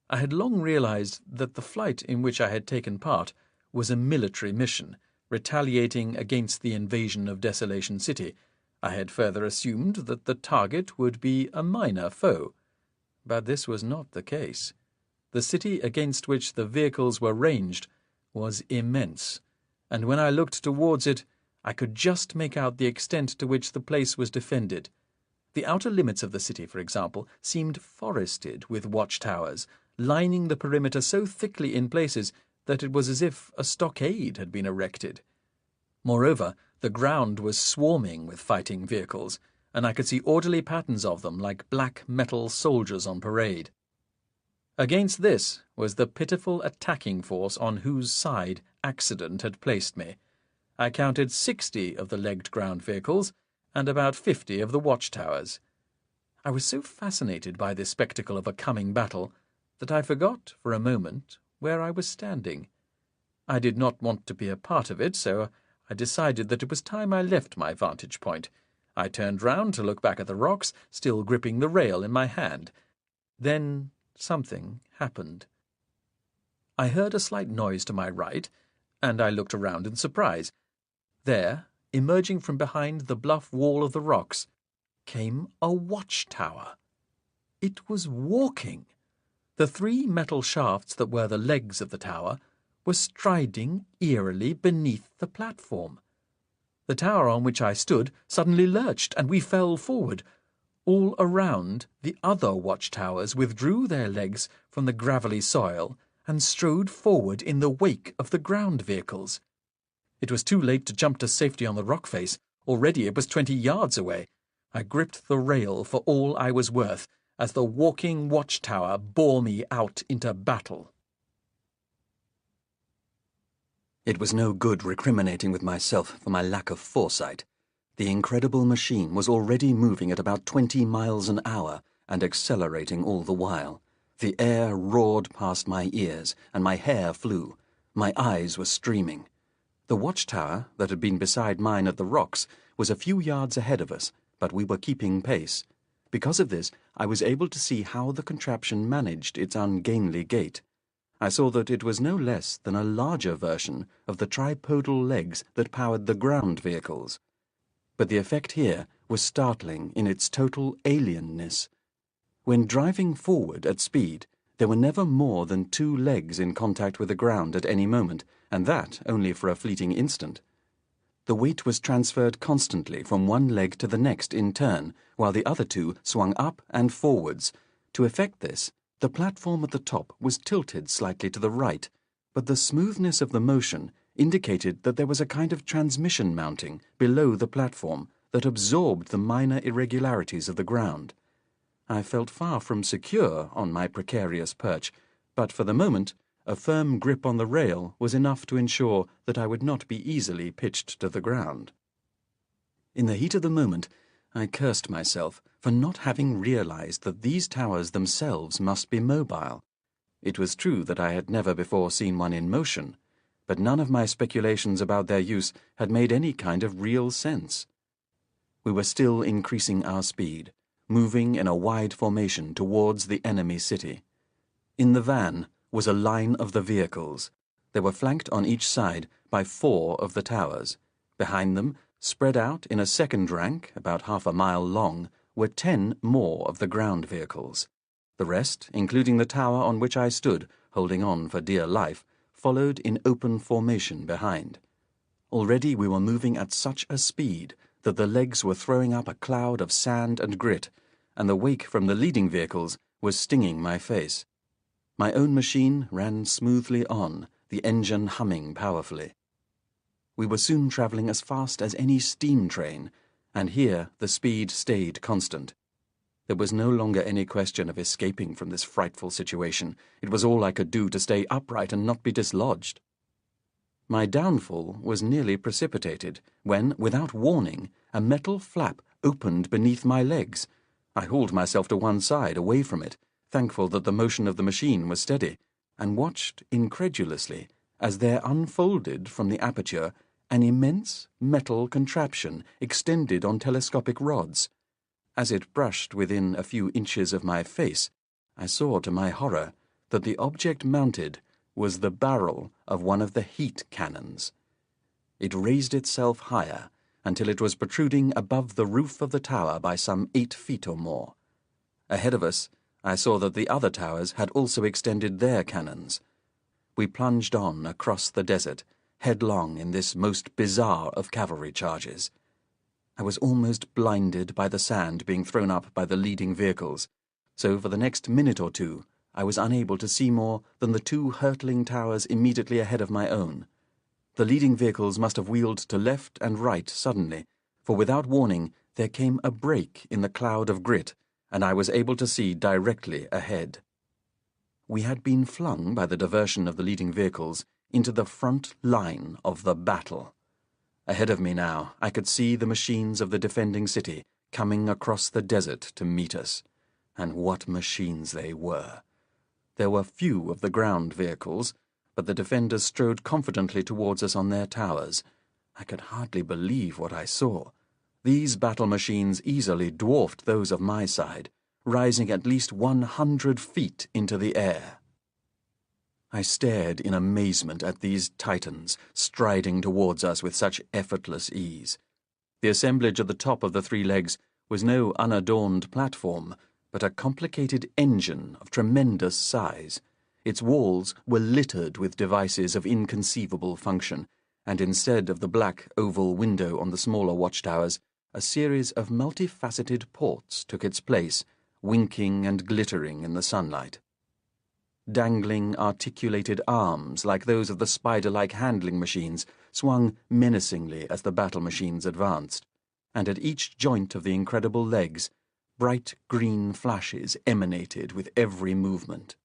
I had long realized that the flight in which I had taken part was a military mission, retaliating against the invasion of Desolation City. I had further assumed that the target would be a minor foe, but this was not the case. The city against which the vehicles were ranged was immense, and when I looked towards it, I could just make out the extent to which the place was defended. The outer limits of the city, for example, seemed forested with watchtowers, lining the perimeter so thickly in places that it was as if a stockade had been erected. Moreover, the ground was swarming with fighting vehicles, and I could see orderly patterns of them like black metal soldiers on parade. Against this was the pitiful attacking force on whose side accident had placed me. I counted 60 of the legged ground vehicles and about 50 of the watchtowers. I was so fascinated by this spectacle of a coming battle that I forgot for a moment where I was standing. I did not want to be a part of it, so I decided that it was time I left my vantage point. I turned round to look back at the rocks, still gripping the rail in my hand. Then something happened. I heard a slight noise to my right, and I looked around in surprise. There, emerging from behind the bluff wall of the rocks, came a watchtower. It was walking. The 3 metal shafts that were the legs of the tower were striding eerily beneath the platform. The tower on which I stood suddenly lurched, and we fell forward. All around, the other watchtowers withdrew their legs from the gravelly soil and strode forward in the wake of the ground vehicles. It was too late to jump to safety on the rock face. Already it was 20 yards away. I gripped the rail for all I was worth as the walking watchtower bore me out into battle. It was no good recriminating with myself for my lack of foresight. The incredible machine was already moving at about 20 miles an hour and accelerating all the while. The air roared past my ears, and my hair flew. My eyes were streaming. The watchtower that had been beside mine at the rocks was a few yards ahead of us, but we were keeping pace. Because of this, I was able to see how the contraption managed its ungainly gait. I saw that it was no less than a larger version of the tripodal legs that powered the ground vehicles. But the effect here was startling in its total alienness. When driving forward at speed, there were never more than 2 legs in contact with the ground at any moment, and that only for a fleeting instant. The weight was transferred constantly from one leg to the next in turn, while the other 2 swung up and forwards. To effect this, the platform at the top was tilted slightly to the right, but the smoothness of the motion indicated that there was a kind of transmission mounting below the platform that absorbed the minor irregularities of the ground. I felt far from secure on my precarious perch, but for the moment a firm grip on the rail was enough to ensure that I would not be easily pitched to the ground. In the heat of the moment, I cursed myself for not having realized that these towers themselves must be mobile. It was true that I had never before seen one in motion, but none of my speculations about their use had made any kind of real sense. We were still increasing our speed, moving in a wide formation towards the enemy city. In the van was a line of the vehicles. They were flanked on each side by 4 of the towers. Behind them, spread out in a second rank, about half a mile long, were 10 more of the ground vehicles. The rest, including the tower on which I stood, holding on for dear life, followed in open formation behind. Already we were moving at such a speed that the legs were throwing up a cloud of sand and grit, and the wake from the leading vehicles was stinging my face. My own machine ran smoothly on, the engine humming powerfully. We were soon travelling as fast as any steam train, and here the speed stayed constant. There was no longer any question of escaping from this frightful situation. It was all I could do to stay upright and not be dislodged. My downfall was nearly precipitated when, without warning, a metal flap opened beneath my legs. I hauled myself to one side, away from it, thankful that the motion of the machine was steady, and watched incredulously as there unfolded from the aperture an immense metal contraption extended on telescopic rods. As it brushed within a few inches of my face, I saw to my horror that the object mounted was the barrel of one of the heat cannons. It raised itself higher until it was protruding above the roof of the tower by some 8 feet or more. Ahead of us, I saw that the other towers had also extended their cannons. We plunged on across the desert, headlong in this most bizarre of cavalry charges. I was almost blinded by the sand being thrown up by the leading vehicles, so for the next minute or two I was unable to see more than the 2 hurtling towers immediately ahead of my own. The leading vehicles must have wheeled to left and right suddenly, for without warning there came a break in the cloud of grit, and I was able to see directly ahead. We had been flung by the diversion of the leading vehicles into the front line of the battle. Ahead of me now, I could see the machines of the defending city coming across the desert to meet us. And what machines they were! There were few of the ground vehicles, but the defenders strode confidently towards us on their towers. I could hardly believe what I saw. These battle machines easily dwarfed those of my side, rising at least 100 feet into the air. I stared in amazement at these titans striding towards us with such effortless ease. The assemblage at the top of the 3 legs was no unadorned platform, but a complicated engine of tremendous size. Its walls were littered with devices of inconceivable function, and instead of the black oval window on the smaller watchtowers, a series of multifaceted ports took its place, winking and glittering in the sunlight. Dangling articulated arms, like those of the spider-like handling machines, swung menacingly as the battle machines advanced, and at each joint of the incredible legs, bright green flashes emanated with every movement.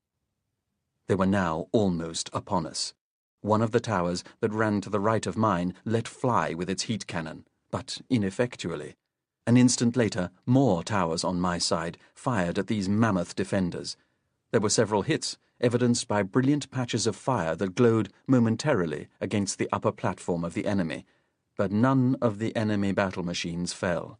They were now almost upon us. One of the towers that ran to the right of mine let fly with its heat cannon, but ineffectually. An instant later, more towers on my side fired at these mammoth defenders. There were several hits, evidenced by brilliant patches of fire that glowed momentarily against the upper platform of the enemy, but none of the enemy battle machines fell.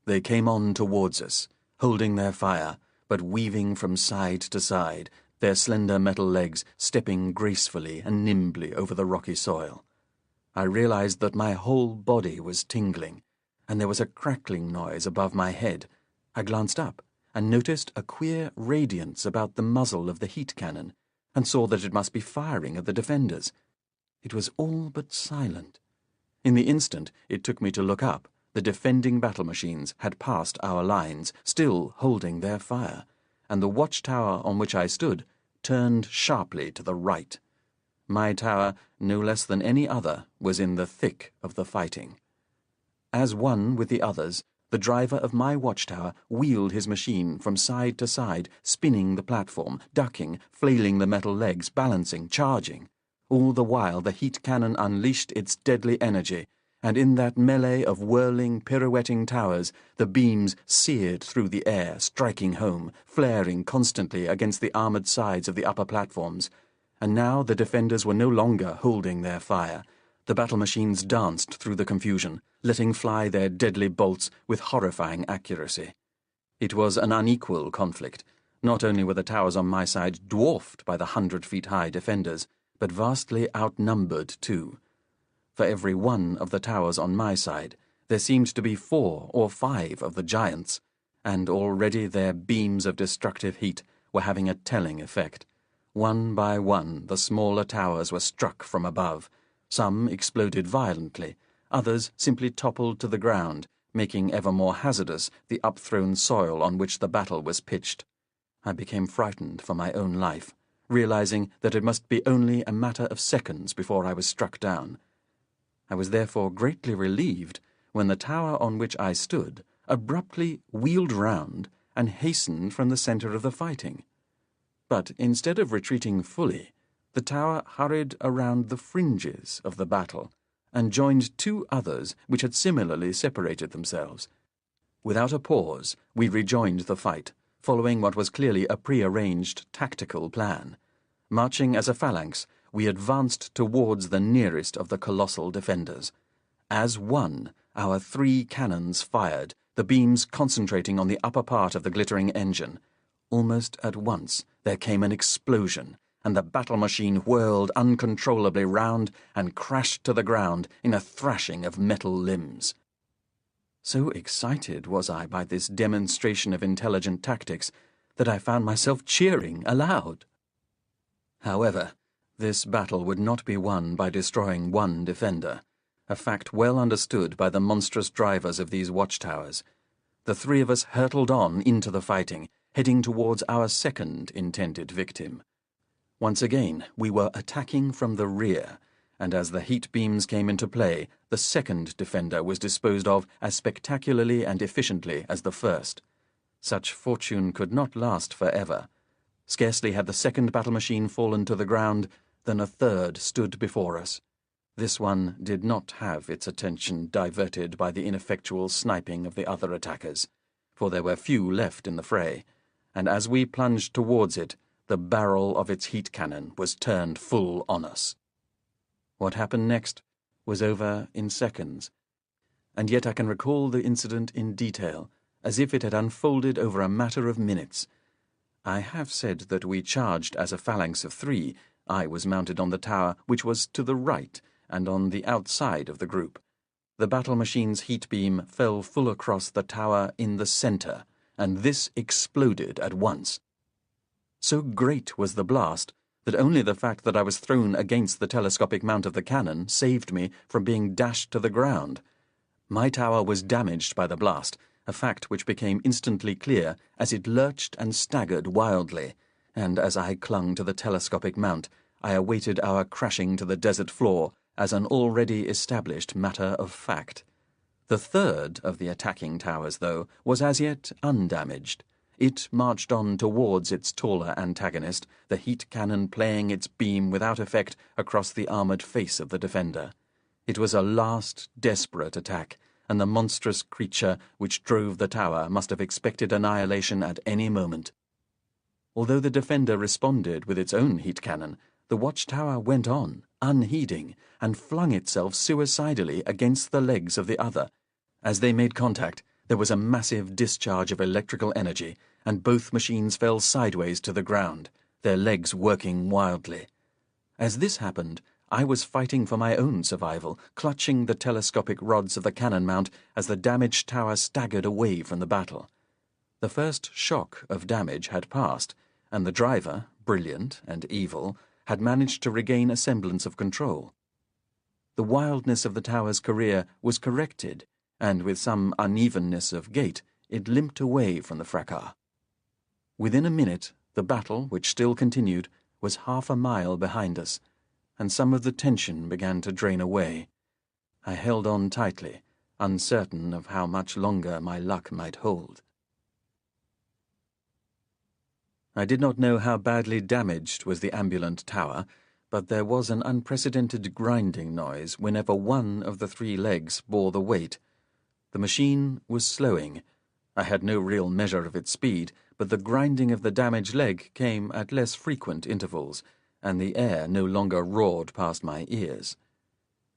They came on towards us, holding their fire, but weaving from side to side, their slender metal legs stepping gracefully and nimbly over the rocky soil. I realized that my whole body was tingling, and there was a crackling noise above my head. I glanced up and noticed a queer radiance about the muzzle of the heat cannon, and saw that it must be firing at the defenders. It was all but silent. In the instant it took me to look up, the defending battle machines had passed our lines, still holding their fire, and the watchtower on which I stood turned sharply to the right. My tower, no less than any other, was in the thick of the fighting. As one with the others, the driver of my watchtower wheeled his machine from side to side, spinning the platform, ducking, flailing the metal legs, balancing, charging. All the while the heat cannon unleashed its deadly energy, and in that melee of whirling, pirouetting towers, the beams seared through the air, striking home, flaring constantly against the armoured sides of the upper platforms. And now the defenders were no longer holding their fire. The battle machines danced through the confusion, letting fly their deadly bolts with horrifying accuracy. It was an unequal conflict. Not only were the towers on my side dwarfed by the 100-feet-high defenders, but vastly outnumbered too. For every one of the towers on my side, there seemed to be 4 or 5 of the giants, and already their beams of destructive heat were having a telling effect. One by one, the smaller towers were struck from above. Some exploded violently, others simply toppled to the ground, making ever more hazardous the upthrown soil on which the battle was pitched. I became frightened for my own life, realizing that it must be only a matter of seconds before I was struck down. I was therefore greatly relieved when the tower on which I stood abruptly wheeled round and hastened from the centre of the fighting. But instead of retreating fully, the tower hurried around the fringes of the battle and joined 2 others which had similarly separated themselves. Without a pause, we rejoined the fight, following what was clearly a pre-arranged tactical plan. Marching as a phalanx, we advanced towards the nearest of the colossal defenders. As one, our 3 cannons fired, the beams concentrating on the upper part of the glittering engine. Almost at once there came an explosion, and the battle machine whirled uncontrollably round and crashed to the ground in a thrashing of metal limbs. So excited was I by this demonstration of intelligent tactics that I found myself cheering aloud. However, this battle would not be won by destroying one defender, a fact well understood by the monstrous drivers of these watchtowers. The 3 of us hurtled on into the fighting, heading towards our second intended victim. Once again, we were attacking from the rear, and as the heat beams came into play, the second defender was disposed of as spectacularly and efficiently as the first. Such fortune could not last forever. Scarcely had the second battle machine fallen to the ground than a third stood before us. This one did not have its attention diverted by the ineffectual sniping of the other attackers, for there were few left in the fray, and as we plunged towards it, the barrel of its heat cannon was turned full on us. What happened next was over in seconds, and yet I can recall the incident in detail, as if it had unfolded over a matter of minutes. I have said that we charged as a phalanx of 3. I was mounted on the tower, which was to the right and on the outside of the group. The battle machine's heat beam fell full across the tower in the centre, and this exploded at once. So great was the blast that only the fact that I was thrown against the telescopic mount of the cannon saved me from being dashed to the ground. My tower was damaged by the blast, a fact which became instantly clear as it lurched and staggered wildly, and as I clung to the telescopic mount, I awaited our crashing to the desert floor as an already established matter of fact. The third of the attacking towers, though, was as yet undamaged. It marched on towards its taller antagonist, the heat cannon playing its beam without effect across the armoured face of the defender. It was a last desperate attack, and the monstrous creature which drove the tower must have expected annihilation at any moment. Although the defender responded with its own heat cannon, the watchtower went on, unheeding, and flung itself suicidally against the legs of the other. As they made contact, there was a massive discharge of electrical energy, and both machines fell sideways to the ground, their legs working wildly. As this happened, I was fighting for my own survival, clutching the telescopic rods of the cannon mount as the damaged tower staggered away from the battle. The first shock of damage had passed, and the driver, brilliant and evil, had managed to regain a semblance of control. The wildness of the tower's career was corrected, and with some unevenness of gait, it limped away from the fracas. Within a minute, the battle, which still continued, was 1/2 a mile behind us, and some of the tension began to drain away. I held on tightly, uncertain of how much longer my luck might hold. I did not know how badly damaged was the ambulant tower, but there was an unprecedented grinding noise whenever one of the 3 legs bore the weight. The machine was slowing. I had no real measure of its speed, but the grinding of the damaged leg came at less frequent intervals, and the air no longer roared past my ears.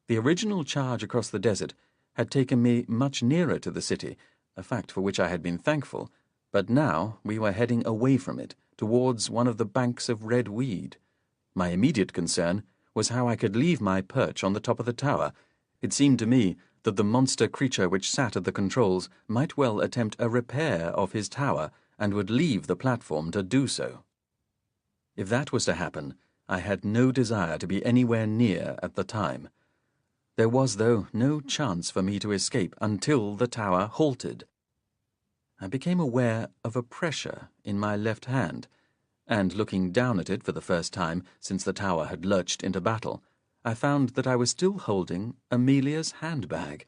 The original charge across the desert had taken me much nearer to the city, a fact for which I had been thankful, but now we were heading away from it, towards one of the banks of red weed. My immediate concern was how I could leave my perch on the top of the tower. It seemed to me that the monster creature which sat at the controls might well attempt a repair of his tower and would leave the platform to do so. If that was to happen, I had no desire to be anywhere near at the time. There was, though, no chance for me to escape until the tower halted. I became aware of a pressure in my left hand, and looking down at it for the first time since the tower had lurched into battle, I found that I was still holding Amelia's handbag.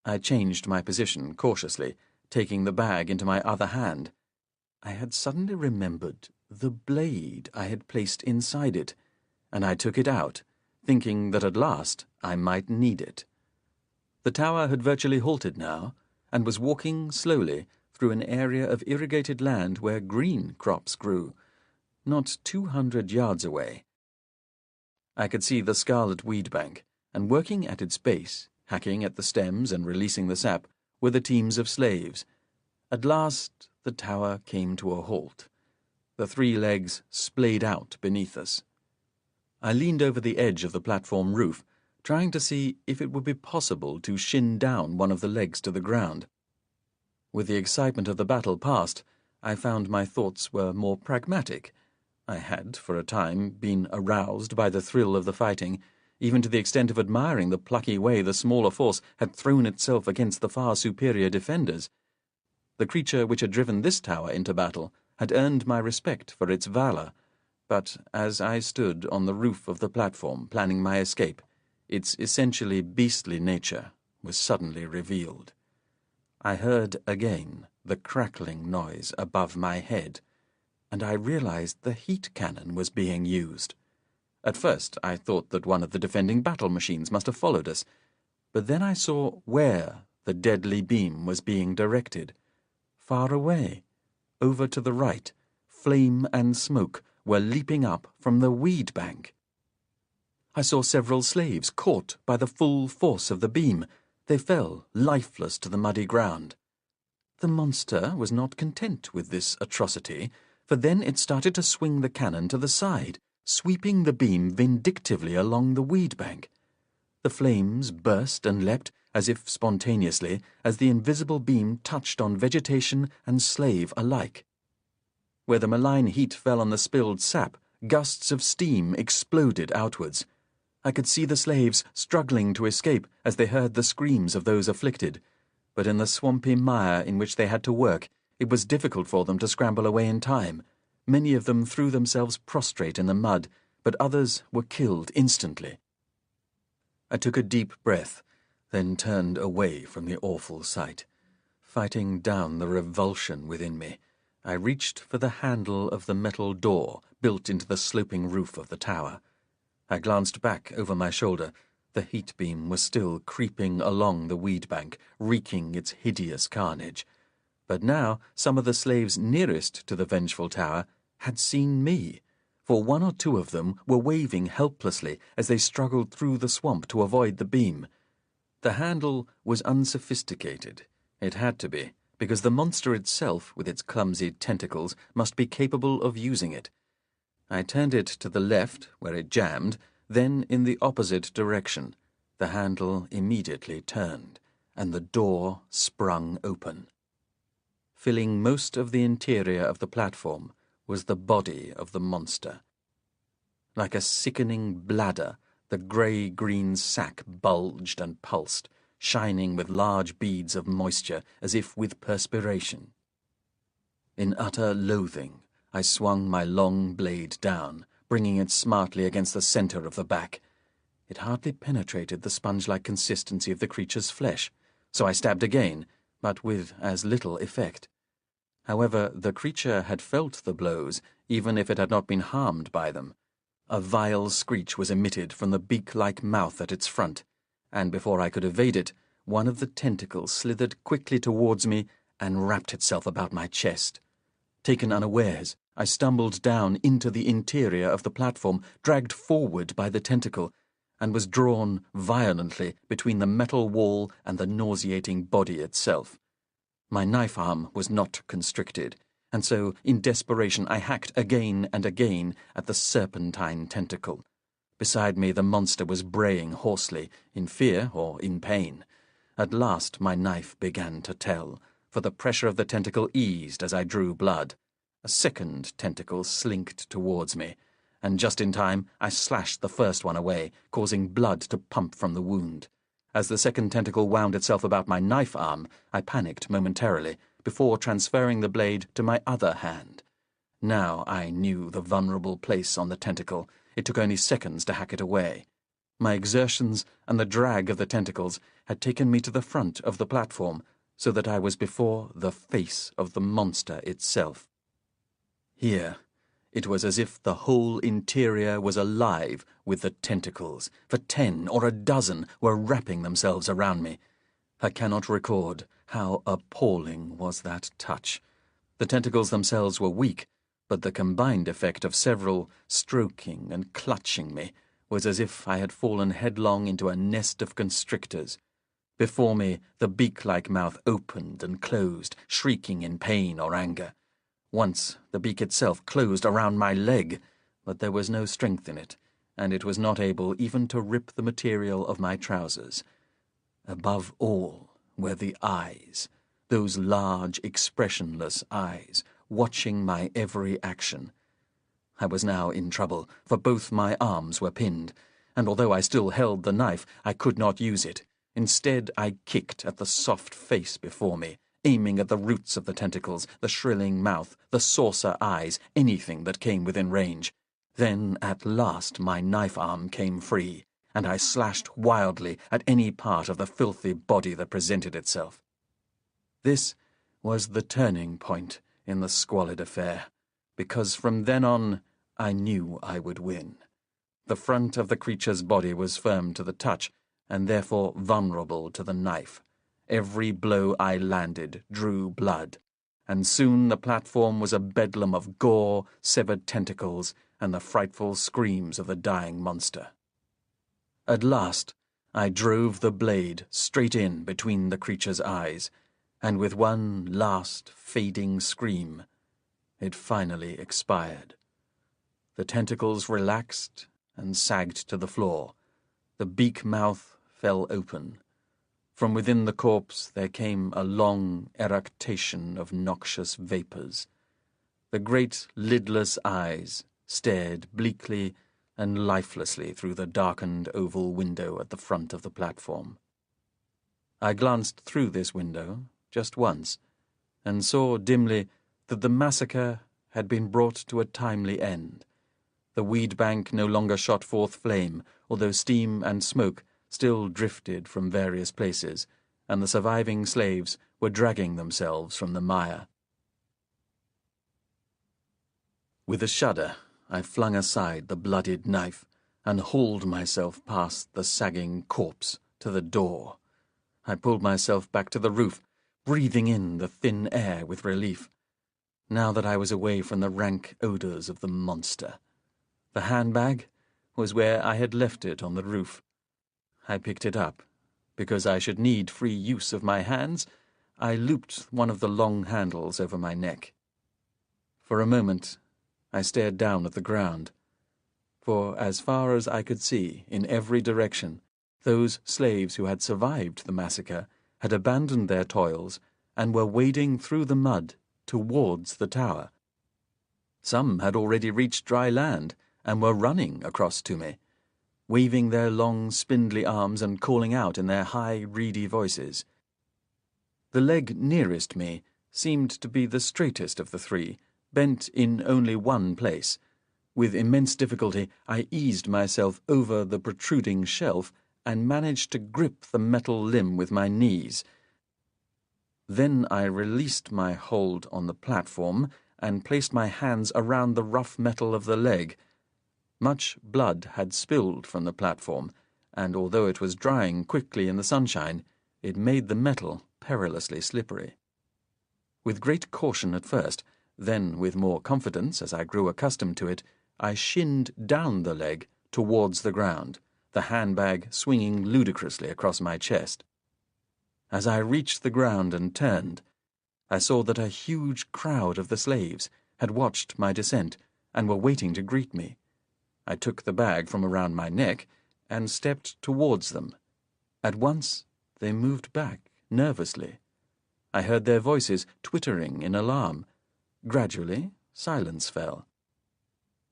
I changed my position cautiously, taking the bag into my other hand. I had suddenly remembered the blade I had placed inside it, and I took it out, thinking that at last I might need it. The tower had virtually halted now, and was walking slowly through an area of irrigated land where green crops grew, not 200 yards away. I could see the scarlet weed bank, and working at its base, hacking at the stems and releasing the sap, were the teams of slaves. At last the tower came to a halt. The 3 legs splayed out beneath us. I leaned over the edge of the platform roof, trying to see if it would be possible to shin down one of the legs to the ground. With the excitement of the battle past, I found my thoughts were more pragmatic. I had, for a time, been aroused by the thrill of the fighting, even to the extent of admiring the plucky way the smaller force had thrown itself against the far superior defenders. The creature which had driven this tower into battle had earned my respect for its valor, but as I stood on the roof of the platform planning my escape, its essentially beastly nature was suddenly revealed. I heard again the crackling noise above my head, and I realized the heat cannon was being used. At first I thought that one of the defending battle machines must have followed us, but then I saw where the deadly beam was being directed. Far away, over to the right, flame and smoke were leaping up from the weed bank. I saw several slaves caught by the full force of the beam. They fell lifeless to the muddy ground. The monster was not content with this atrocity, for then it started to swing the cannon to the side, sweeping the beam vindictively along the weed bank. The flames burst and leapt as if spontaneously as the invisible beam touched on vegetation and slave alike. Where the malign heat fell on the spilled sap, gusts of steam exploded outwards. I could see the slaves struggling to escape as they heard the screams of those afflicted, but in the swampy mire in which they had to work, it was difficult for them to scramble away in time. Many of them threw themselves prostrate in the mud, but others were killed instantly. I took a deep breath, then turned away from the awful sight. Fighting down the revulsion within me, I reached for the handle of the metal door built into the sloping roof of the tower. I glanced back over my shoulder. The heat beam was still creeping along the weed bank, wreaking its hideous carnage. But now some of the slaves nearest to the vengeful tower had seen me, for 1 or 2 of them were waving helplessly as they struggled through the swamp to avoid the beam. The handle was unsophisticated. It had to be, because the monster itself, with its clumsy tentacles, must be capable of using it. I turned it to the left, where it jammed, then in the opposite direction. The handle immediately turned, and the door sprung open. Filling most of the interior of the platform was the body of the monster. Like a sickening bladder, the grey-green sack bulged and pulsed, shining with large beads of moisture as if with perspiration. In utter loathing, I swung my long blade down, bringing it smartly against the centre of the back. It hardly penetrated the sponge-like consistency of the creature's flesh, so I stabbed again, but with as little effect. However, the creature had felt the blows, even if it had not been harmed by them. A vile screech was emitted from the beak-like mouth at its front, and before I could evade it, one of the tentacles slithered quickly towards me and wrapped itself about my chest. Taken unawares, I stumbled down into the interior of the platform, dragged forward by the tentacle, and was drawn violently between the metal wall and the nauseating body itself. My knife arm was not constricted, and so, in desperation, I hacked again and again at the serpentine tentacle. Beside me the monster was braying hoarsely, in fear or in pain. At last my knife began to tell, for the pressure of the tentacle eased as I drew blood. A second tentacle slinked towards me, and just in time I slashed the first one away, causing blood to pump from the wound. As the second tentacle wound itself about my knife arm, I panicked momentarily, before transferring the blade to my other hand. Now I knew the vulnerable place on the tentacle. It took only seconds to hack it away. My exertions and the drag of the tentacles had taken me to the front of the platform, so that I was before the face of the monster itself. Here, it was as if the whole interior was alive with the tentacles, for 10 or a dozen were wrapping themselves around me. I cannot record how appalling was that touch. The tentacles themselves were weak, but the combined effect of several stroking and clutching me was as if I had fallen headlong into a nest of constrictors. Before me, the beak-like mouth opened and closed, shrieking in pain or anger. Once the beak itself closed around my leg, but there was no strength in it, and it was not able even to rip the material of my trousers. Above all were the eyes, those large, expressionless eyes, watching my every action. I was now in trouble, for both my arms were pinned, and although I still held the knife, I could not use it. Instead, I kicked at the soft face before me, aiming at the roots of the tentacles, the shrilling mouth, the saucer eyes, anything that came within range. Then, at last, my knife arm came free, and I slashed wildly at any part of the filthy body that presented itself. This was the turning point in the squalid affair, because from then on I knew I would win. The front of the creature's body was firm to the touch, and therefore vulnerable to the knife. Every blow I landed drew blood, and soon the platform was a bedlam of gore, severed tentacles, and the frightful screams of the dying monster. At last, I drove the blade straight in between the creature's eyes, and with one last fading scream, it finally expired. The tentacles relaxed and sagged to the floor. The beak mouth fell open. From within the corpse there came a long eructation of noxious vapours. The great lidless eyes stared bleakly and lifelessly through the darkened oval window at the front of the platform. I glanced through this window just once, and saw dimly that the massacre had been brought to a timely end. The weed bank no longer shot forth flame, although steam and smoke still drifted from various places, and the surviving slaves were dragging themselves from the mire. With a shudder, I flung aside the bloodied knife and hauled myself past the sagging corpse to the door. I pulled myself back to the roof, breathing in the thin air with relief, now that I was away from the rank odours of the monster. The handbag was where I had left it on the roof. I picked it up. Because I should need free use of my hands, I looped one of the long handles over my neck. For a moment, I stared down at the ground, for as far as I could see, in every direction, those slaves who had survived the massacre had abandoned their toils and were wading through the mud towards the tower. Some had already reached dry land and were running across to me, waving their long, spindly arms and calling out in their high, reedy voices. The leg nearest me seemed to be the straightest of the three, bent in only one place. With immense difficulty, I eased myself over the protruding shelf and managed to grip the metal limb with my knees. Then I released my hold on the platform and placed my hands around the rough metal of the leg. Much blood had spilled from the platform, and although it was drying quickly in the sunshine, it made the metal perilously slippery. With great caution at first, then with more confidence as I grew accustomed to it, I shinned down the leg towards the ground, the handbag swinging ludicrously across my chest. As I reached the ground and turned, I saw that a huge crowd of the slaves had watched my descent and were waiting to greet me. I took the bag from around my neck and stepped towards them. At once they moved back nervously. I heard their voices twittering in alarm. Gradually, silence fell.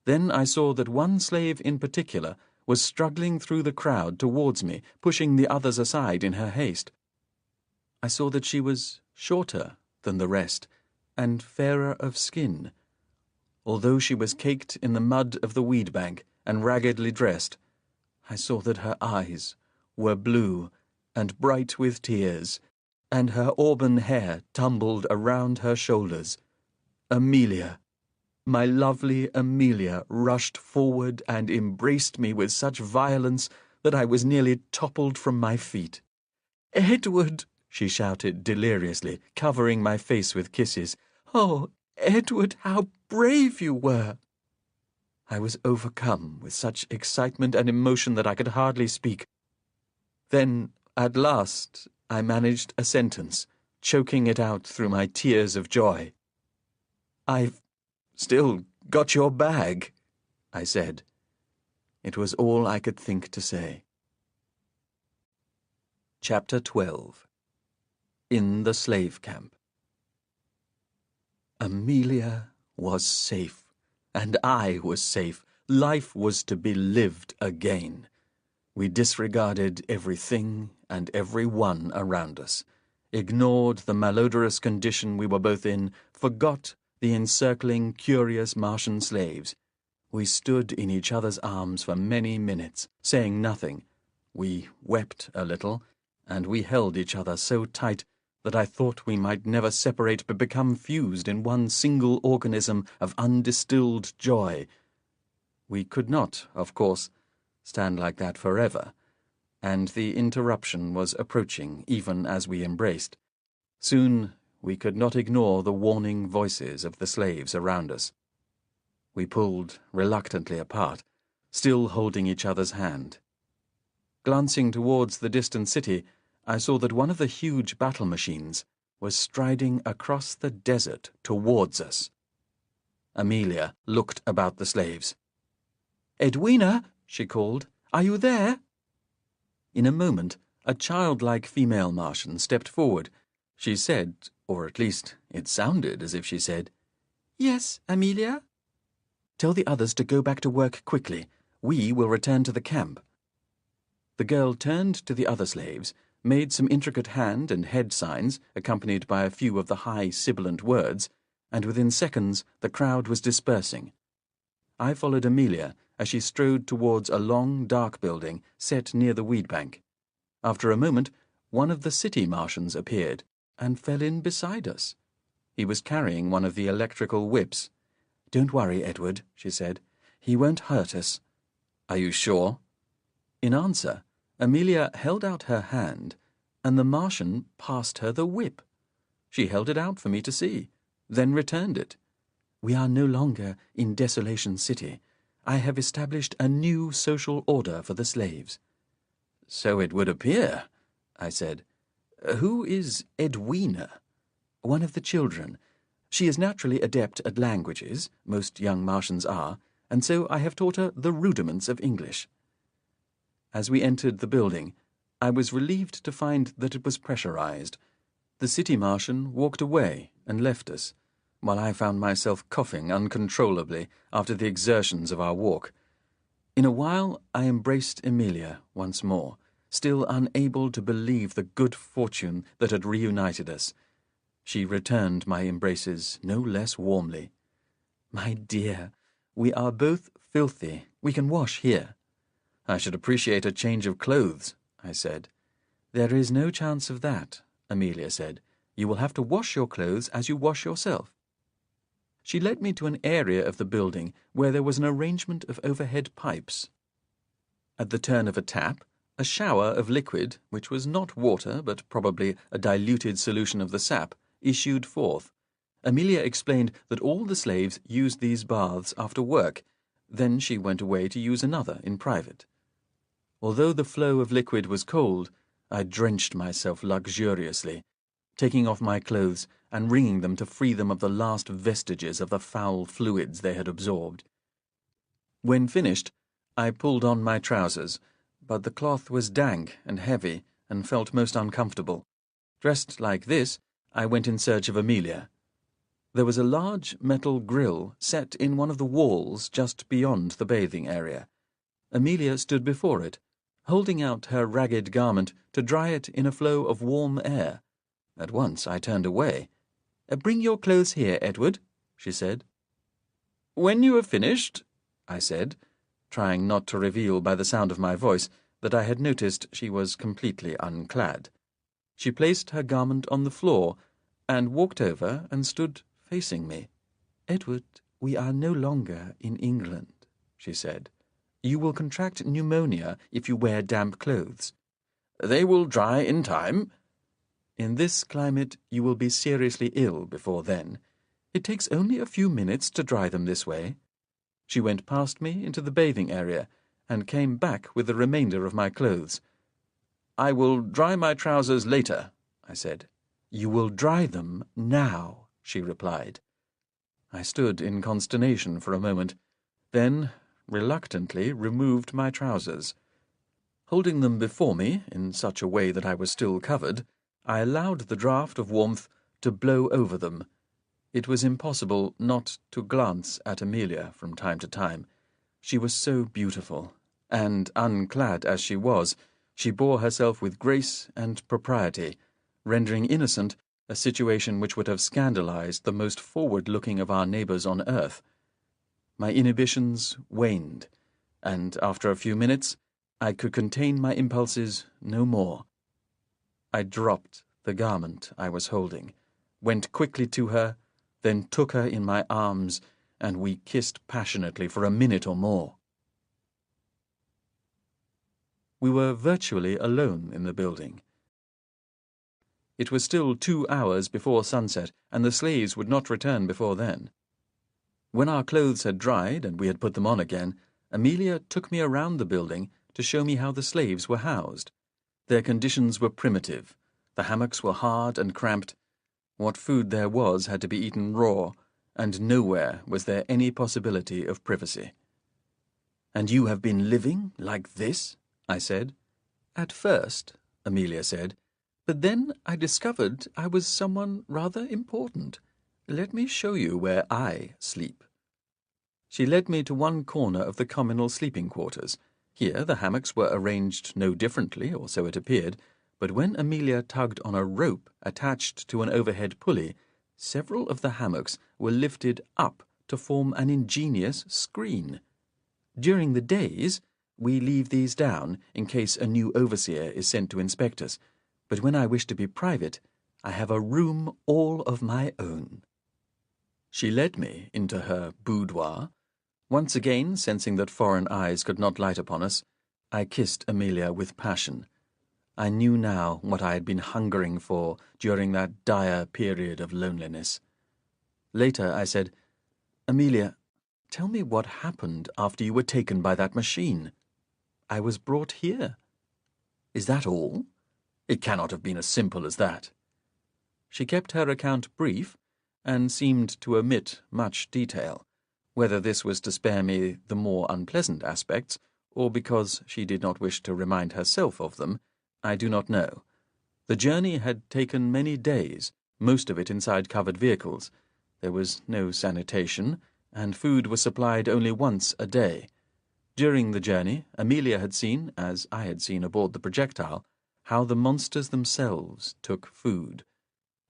Then I saw that one slave in particular was struggling through the crowd towards me, pushing the others aside in her haste. I saw that she was shorter than the rest, and fairer of skin. Although she was caked in the mud of the weed bank and raggedly dressed, I saw that her eyes were blue and bright with tears, and her auburn hair tumbled around her shoulders. Amelia, my lovely Amelia, rushed forward and embraced me with such violence that I was nearly toppled from my feet. "Edward!" she shouted deliriously, covering my face with kisses. "Oh, Edward, how brave you were!" I was overcome with such excitement and emotion that I could hardly speak. Then, at last, I managed a sentence, choking it out through my tears of joy. "I've still got your bag," I said. It was all I could think to say. Chapter 12. In the Slave Camp. Amelia was safe, and I was safe. Life was to be lived again. We disregarded everything and every one around us, ignored the malodorous condition we were both in, forgot the encircling, curious Martian slaves. We stood in each other's arms for many minutes, saying nothing. We wept a little, and we held each other so tight that I thought we might never separate but become fused in one single organism of undistilled joy. We could not, of course, stand like that forever, and the interruption was approaching even as we embraced. Soon we could not ignore the warning voices of the slaves around us. We pulled reluctantly apart, still holding each other's hand. Glancing towards the distant city, I saw that one of the huge battle machines was striding across the desert towards us. Amelia looked about the slaves. "Edwina," she called, "are you there?" In a moment, a childlike female Martian stepped forward. She said, or at least it sounded as if she said, "Yes, Amelia?" "Tell the others to go back to work quickly. We will return to the camp." The girl turned to the other slaves, made some intricate hand and head signs, accompanied by a few of the high sibilant words, and within seconds the crowd was dispersing. I followed Amelia as she strode towards a long, dark building set near the weed bank. After a moment, one of the city Martians appeared and fell in beside us. He was carrying one of the electrical whips. "Don't worry, Edward," she said. "He won't hurt us." "Are you sure?" In answer, Amelia held out her hand, and the Martian passed her the whip. She held it out for me to see, then returned it. "We are no longer in Desolation City. I have established a new social order for the slaves." "So it would appear," I said. "Who is Edwina?" "One of the children. She is naturally adept at languages, most young Martians are, and so I have taught her the rudiments of English." As we entered the building, I was relieved to find that it was pressurized. The city Martian walked away and left us, while I found myself coughing uncontrollably after the exertions of our walk. In a while I embraced Amelia once more, still unable to believe the good fortune that had reunited us. She returned my embraces no less warmly. "My dear, we are both filthy. We can wash here." "I should appreciate a change of clothes," I said. "There is no chance of that," Amelia said. "You will have to wash your clothes as you wash yourself." She led me to an area of the building where there was an arrangement of overhead pipes. At the turn of a tap, a shower of liquid, which was not water but probably a diluted solution of the sap, issued forth. Amelia explained that all the slaves used these baths after work. Then she went away to use another in private. Although the flow of liquid was cold, I drenched myself luxuriously, taking off my clothes and wringing them to free them of the last vestiges of the foul fluids they had absorbed. When finished, I pulled on my trousers, but the cloth was dank and heavy and felt most uncomfortable. Dressed like this, I went in search of Amelia. There was a large metal grill set in one of the walls just beyond the bathing area. Amelia stood before it, holding out her ragged garment to dry it in a flow of warm air. At once I turned away. "Bring your clothes here, Edward," she said. "When you have finished," I said, trying not to reveal by the sound of my voice that I had noticed she was completely unclad. She placed her garment on the floor and walked over and stood facing me. "Edward, we are no longer in England," she said. "You will contract pneumonia if you wear damp clothes." "They will dry in time." "In this climate you will be seriously ill before then. It takes only a few minutes to dry them this way." She went past me into the bathing area and came back with the remainder of my clothes. "I will dry my trousers later," I said. "You will dry them now," she replied. I stood in consternation for a moment, then reluctantly removed my trousers. Holding them before me in such a way that I was still covered, I allowed the draught of warmth to blow over them. It was impossible not to glance at Amelia from time to time. She was so beautiful, and, unclad as she was, she bore herself with grace and propriety, rendering innocent a situation which would have scandalized the most forward-looking of our neighbors on earth. My inhibitions waned, and after a few minutes I could contain my impulses no more. I dropped the garment I was holding, went quickly to her, then took her in my arms, and we kissed passionately for a minute or more. We were virtually alone in the building. It was still 2 hours before sunset, and the slaves would not return before then. When our clothes had dried and we had put them on again, Amelia took me around the building to show me how the slaves were housed. Their conditions were primitive. The hammocks were hard and cramped. What food there was had to be eaten raw, and nowhere was there any possibility of privacy. "And you have been living like this?" I said. "At first," Amelia said, "but then I discovered I was someone rather important. Let me show you where I sleep." She led me to one corner of the communal sleeping quarters. Here the hammocks were arranged no differently, or so it appeared, but when Amelia tugged on a rope attached to an overhead pulley, several of the hammocks were lifted up to form an ingenious screen. During the days, we leave these down in case a new overseer is sent to inspect us, but when I wish to be private, I have a room all of my own. She led me into her boudoir. Once again, sensing that foreign eyes could not light upon us, I kissed Amelia with passion. I knew now what I had been hungering for during that dire period of loneliness. Later I said, "Amelia, tell me what happened after you were taken by that machine." "I was brought here." "Is that all? It cannot have been as simple as that." She kept her account brief, and seemed to omit much detail. Whether this was to spare me the more unpleasant aspects, or because she did not wish to remind herself of them, I do not know. The journey had taken many days, most of it inside covered vehicles. There was no sanitation, and food was supplied only once a day. During the journey, Amelia had seen, as I had seen aboard the projectile, how the monsters themselves took food.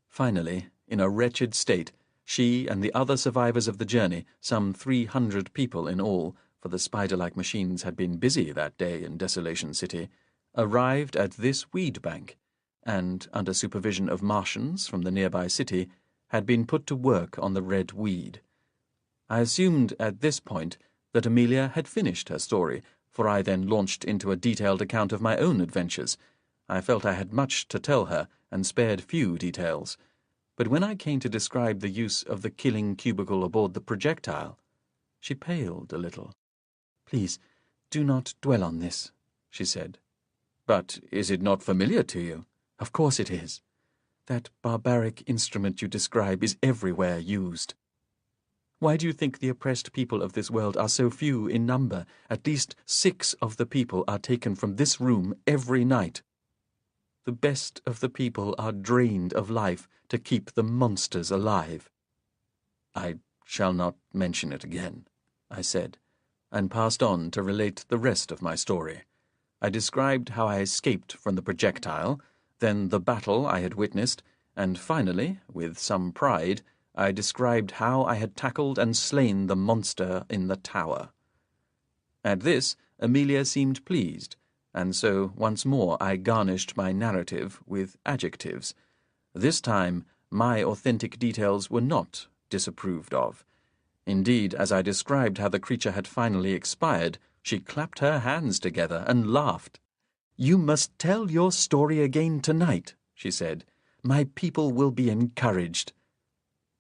Finally, in a wretched state, she and the other survivors of the journey, some 300 people in all, for the spider-like machines had been busy that day in Desolation City, arrived at this weed bank, and, under supervision of Martians from the nearby city, had been put to work on the red weed. I assumed at this point that Amelia had finished her story, for I then launched into a detailed account of my own adventures. I felt I had much to tell her, and spared few details. But when I came to describe the use of the killing cubicle aboard the projectile, she paled a little. "Please, do not dwell on this," she said. "But is it not familiar to you?" "Of course it is. That barbaric instrument you describe is everywhere used. Why do you think the oppressed people of this world are so few in number? At least 6 of the people are taken from this room every night. The best of the people are drained of life to keep the monsters alive." "I shall not mention it again," I said, and passed on to relate the rest of my story. I described how I escaped from the projectile, then the battle I had witnessed, and finally, with some pride, I described how I had tackled and slain the monster in the tower. At this, Amelia seemed pleased, and so once more I garnished my narrative with adjectives. This time, my authentic details were not disapproved of. Indeed, as I described how the creature had finally expired, she clapped her hands together and laughed. "You must tell your story again tonight," she said. "My people will be encouraged."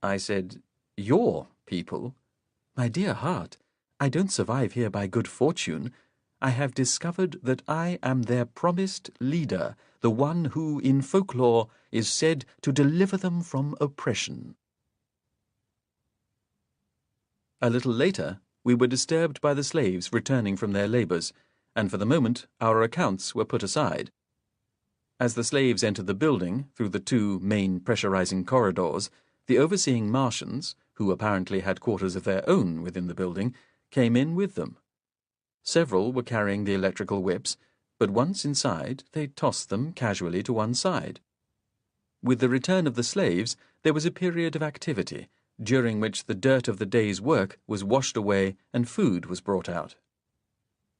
I said, "Your people?" "My dear heart, I don't survive here by good fortune. I have discovered that I am their promised leader, the one who, in folklore, is said to deliver them from oppression." A little later, we were disturbed by the slaves returning from their labors, and for the moment our accounts were put aside. As the slaves entered the building through the 2 main pressurizing corridors, the overseeing Martians, who apparently had quarters of their own within the building, came in with them. Several were carrying the electrical whips, but once inside they tossed them casually to one side. With the return of the slaves, there was a period of activity, during which the dirt of the day's work was washed away and food was brought out.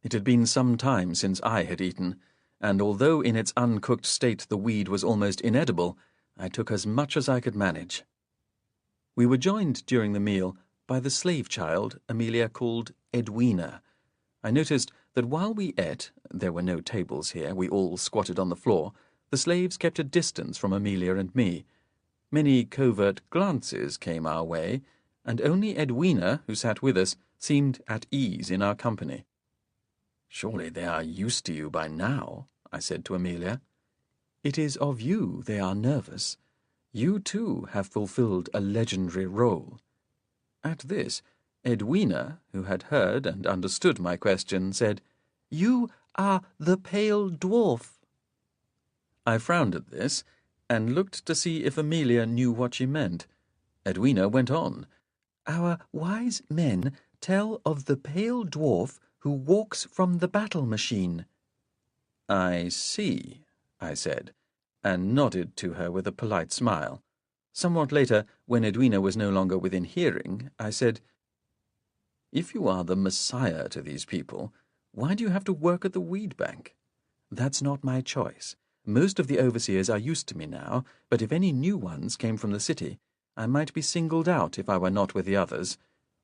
It had been some time since I had eaten, and although in its uncooked state the weed was almost inedible, I took as much as I could manage. We were joined during the meal by the slave child Amelia called Edwina. I noticed that while we ate, there were no tables here, we all squatted on the floor, the slaves kept a distance from Amelia and me. Many covert glances came our way, and only Edwina, who sat with us, seemed at ease in our company. "Surely they are used to you by now," I said to Amelia. "It is of you they are nervous. You, too, have fulfilled a legendary role." At this, Edwina, who had heard and understood my question, said, "You are the pale dwarf." I frowned at this, and looked to see if Amelia knew what she meant. Edwina went on, "Our wise men tell of the pale dwarf who walks from the battle machine." "I see," I said, and nodded to her with a polite smile. Somewhat later, when Edwina was no longer within hearing, I said, "If you are the Messiah to these people, why do you have to work at the weed bank?" "That's not my choice. Most of the overseers are used to me now, but if any new ones came from the city, I might be singled out if I were not with the others.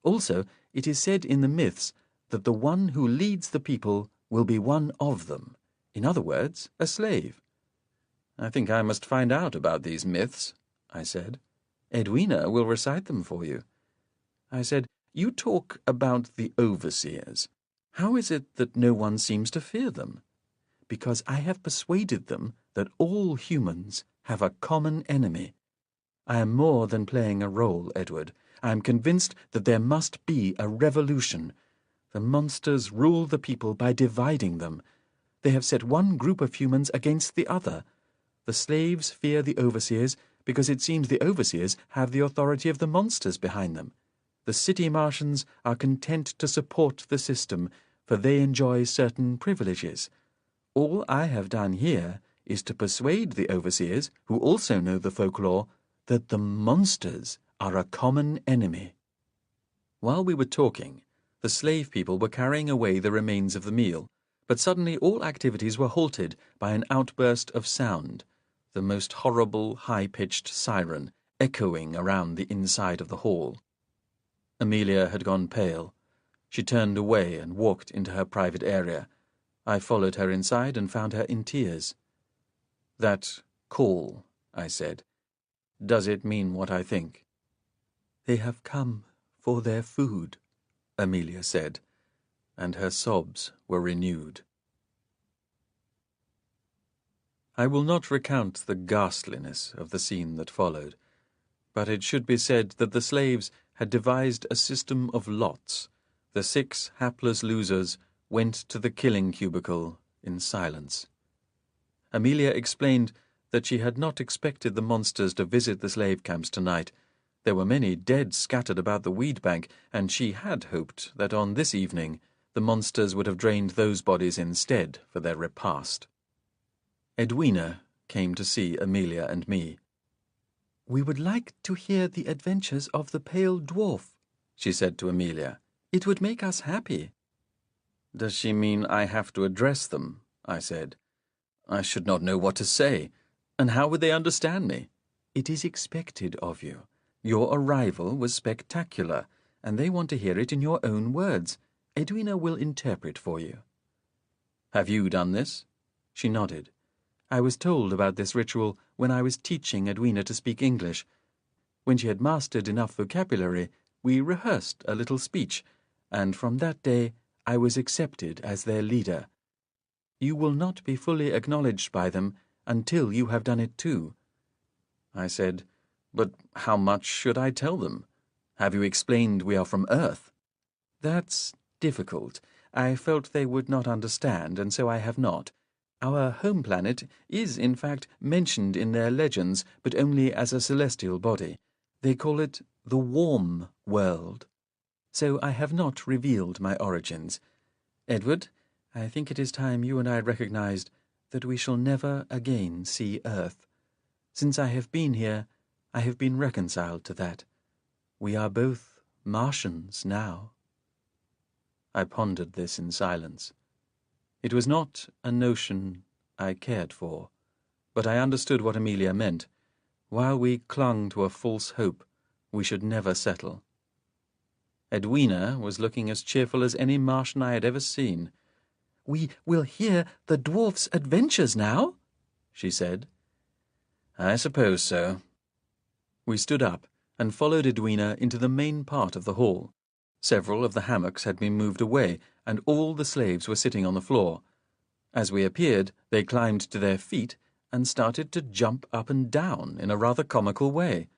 Also, it is said in the myths that the one who leads the people will be one of them. In other words, a slave." "I think I must find out about these myths," I said. "Edwina will recite them for you." I said, "You talk about the overseers. How is it that no one seems to fear them?" "Because I have persuaded them that all humans have a common enemy. I am more than playing a role, Edward. I am convinced that there must be a revolution. The monsters rule the people by dividing them. They have set one group of humans against the other. The slaves fear the overseers because it seems the overseers have the authority of the monsters behind them. The city Martians are content to support the system, for they enjoy certain privileges. All I have done here is to persuade the overseers, who also know the folklore, that the monsters are a common enemy." While we were talking, the slave people were carrying away the remains of the meal, but suddenly all activities were halted by an outburst of sound, the most horrible high-pitched siren echoing around the inside of the hall. Amelia had gone pale. She turned away and walked into her private area. I followed her inside and found her in tears. "That call," I said, "does it mean what I think?" "They have come for their food," Amelia said, and her sobs were renewed. I will not recount the ghastliness of the scene that followed, but it should be said that the slaves had devised a system of lots. The 6 hapless losers went to the killing cubicle in silence. Amelia explained that she had not expected the monsters to visit the slave camps tonight. There were many dead scattered about the weed bank, and she had hoped that on this evening the monsters would have drained those bodies instead for their repast. Edwina came to see Amelia and me. "We would like to hear the adventures of the pale dwarf," she said to Amelia. "It would make us happy." "Does she mean I have to address them?" I said. "I should not know what to say, and how would they understand me?" "It is expected of you. Your arrival was spectacular, and they want to hear it in your own words. Edwina will interpret for you." "Have you done this?" She nodded. "I was told about this ritual when I was teaching Edwina to speak English. When she had mastered enough vocabulary, we rehearsed a little speech, and from that day I was accepted as their leader. You will not be fully acknowledged by them until you have done it too." I said, "But how much should I tell them? Have you explained we are from Earth?" "That's difficult. I felt they would not understand, and so I have not. Our home planet is, in fact, mentioned in their legends, but only as a celestial body. They call it the warm world. So I have not revealed my origins. Edward, I think it is time you and I recognized that we shall never again see Earth. Since I have been here, I have been reconciled to that. We are both Martians now." I pondered this in silence. It was not a notion I cared for, but I understood what Amelia meant. While we clung to a false hope, we should never settle. Edwina was looking as cheerful as any Martian I had ever seen. "We will hear the dwarf's adventures now?" she said. "I suppose so." We stood up and followed Edwina into the main part of the hall. Several of the hammocks had been moved away, and all the slaves were sitting on the floor. As we appeared, they climbed to their feet and started to jump up and down in a rather comical way.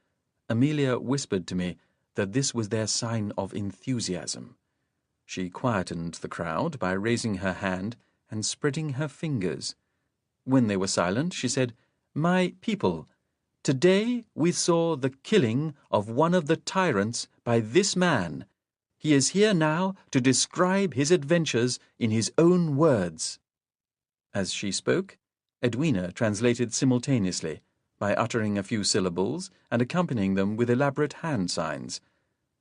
Amelia whispered to me that this was their sign of enthusiasm. She quietened the crowd by raising her hand and spreading her fingers. When they were silent, she said, "My people, today we saw the killing of one of the tyrants by this man. He is here now to describe his adventures in his own words." As she spoke, Edwina translated simultaneously, by uttering a few syllables and accompanying them with elaborate hand signs.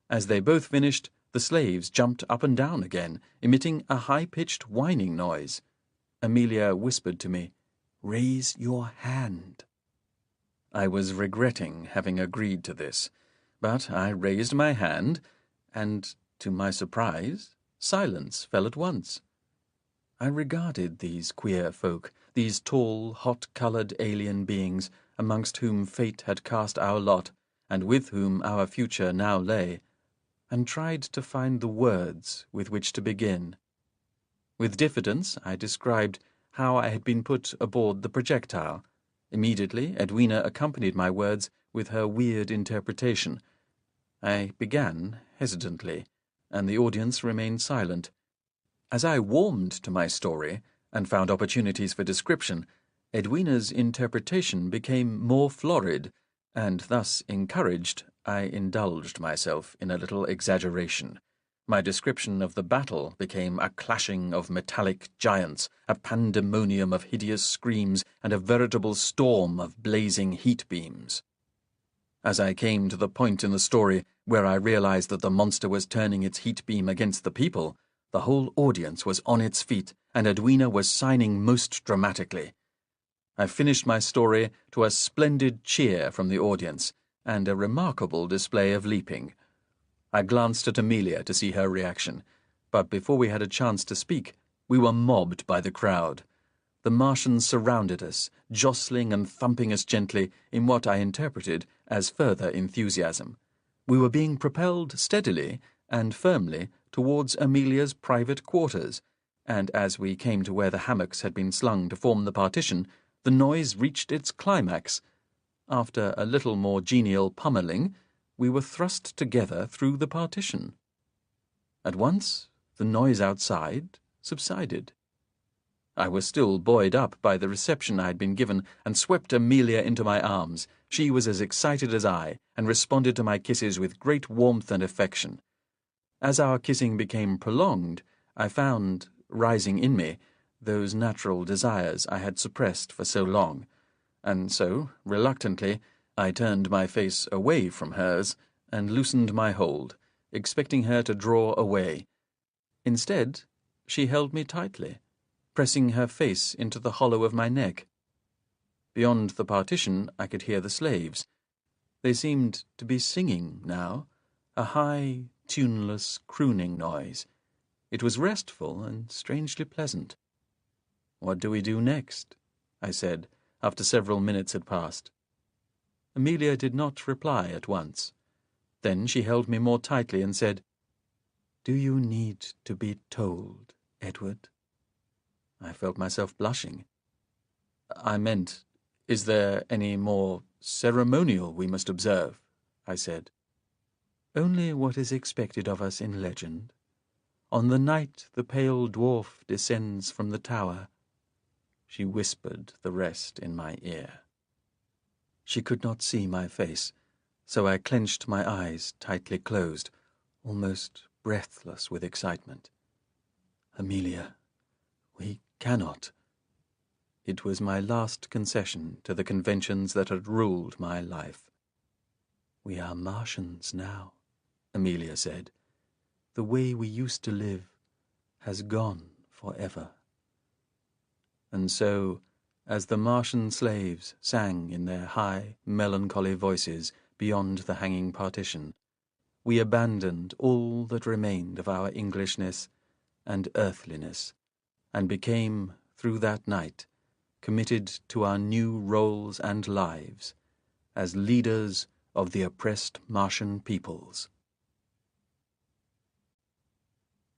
As they both finished, the slaves jumped up and down again, emitting a high-pitched whining noise. Amelia whispered to me, "Raise your hand." I was regretting having agreed to this, but I raised my hand, and, to my surprise, silence fell at once. I regarded these queer folk, these tall, hot-coloured alien beings, amongst whom fate had cast our lot, and with whom our future now lay, and tried to find the words with which to begin. With diffidence I described how I had been put aboard the projectile. Immediately Edwina accompanied my words with her weird interpretation. I began hesitantly, and the audience remained silent. As I warmed to my story and found opportunities for description, Edwina's interpretation became more florid, and thus encouraged, I indulged myself in a little exaggeration. My description of the battle became a clashing of metallic giants, a pandemonium of hideous screams, and a veritable storm of blazing heat beams. As I came to the point in the story where I realized that the monster was turning its heat beam against the people, the whole audience was on its feet, and Edwina was signing most dramatically. I finished my story to a splendid cheer from the audience, and a remarkable display of leaping. I glanced at Amelia to see her reaction, but before we had a chance to speak, we were mobbed by the crowd. The Martians surrounded us, jostling and thumping us gently in what I interpreted as further enthusiasm. We were being propelled steadily and firmly towards Amelia's private quarters, and as we came to where the hammocks had been slung to form the partition, the noise reached its climax. After a little more genial pummelling, we were thrust together through the partition. At once, the noise outside subsided. I was still buoyed up by the reception I had been given and swept Amelia into my arms. She was as excited as I and responded to my kisses with great warmth and affection. As our kissing became prolonged, I found, rising in me, those natural desires I had suppressed for so long, and so, reluctantly, I turned my face away from hers and loosened my hold, expecting her to draw away. Instead, she held me tightly, pressing her face into the hollow of my neck. Beyond the partition I could hear the slaves. They seemed to be singing now, a high, tuneless, crooning noise. It was restful and strangely pleasant. "What do we do next?" I said, after several minutes had passed. Amelia did not reply at once. Then she held me more tightly and said, "Do you need to be told, Edward?" I felt myself blushing. "I meant, is there any more ceremonial we must observe?" I said. "Only what is expected of us in legend. On the night the pale dwarf descends from the tower." She whispered the rest in my ear. She could not see my face, so I clenched my eyes tightly closed, almost breathless with excitement. "Amelia, we cannot." It was my last concession to the conventions that had ruled my life. "We are Martians now," Amelia said. "The way we used to live has gone forever." And so, as the Martian slaves sang in their high, melancholy voices beyond the hanging partition, we abandoned all that remained of our Englishness and earthliness, and became, through that night, committed to our new roles and lives as leaders of the oppressed Martian peoples.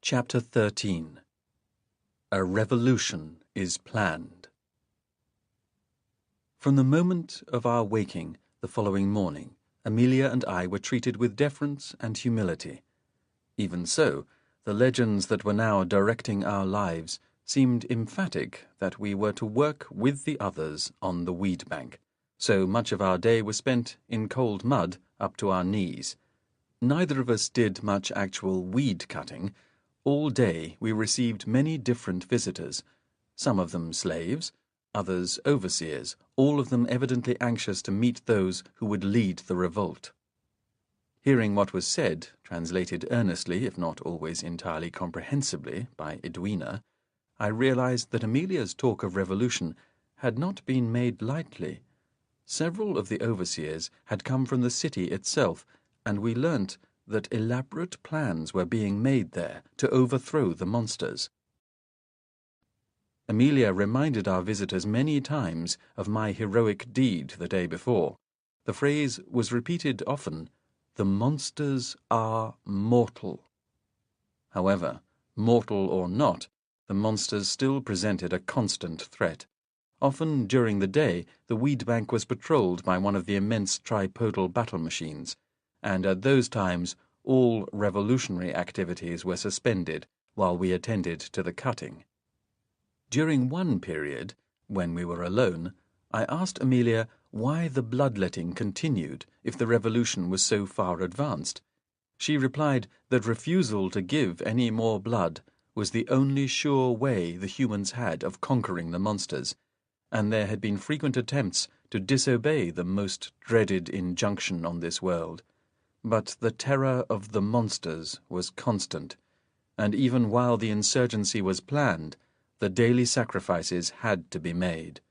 Chapter 13. A Revolution is Planned. From the moment of our waking the following morning, Amelia and I were treated with deference and humility. Even so, the legends that were now directing our lives seemed emphatic that we were to work with the others on the weed bank, so much of our day was spent in cold mud up to our knees. Neither of us did much actual weed cutting. All day we received many different visitors, some of them slaves, others overseers, all of them evidently anxious to meet those who would lead the revolt. Hearing what was said, translated earnestly, if not always entirely comprehensibly, by Edwina, I realized that Amelia's talk of revolution had not been made lightly. Several of the overseers had come from the city itself, and we learnt that elaborate plans were being made there to overthrow the monsters. Amelia reminded our visitors many times of my heroic deed the day before. The phrase was repeated often, "The monsters are mortal." However, mortal or not, the monsters still presented a constant threat. Often during the day, the weed bank was patrolled by one of the immense tripodal battle machines, and at those times all revolutionary activities were suspended while we attended to the cutting. During one period, when we were alone, I asked Amelia why the bloodletting continued if the revolution was so far advanced. She replied that refusal to give any more blood was the only sure way the humans had of conquering the monsters, and there had been frequent attempts to disobey the most dreaded injunction on this world. But the terror of the monsters was constant, and even while the insurgency was planned, the daily sacrifices had to be made.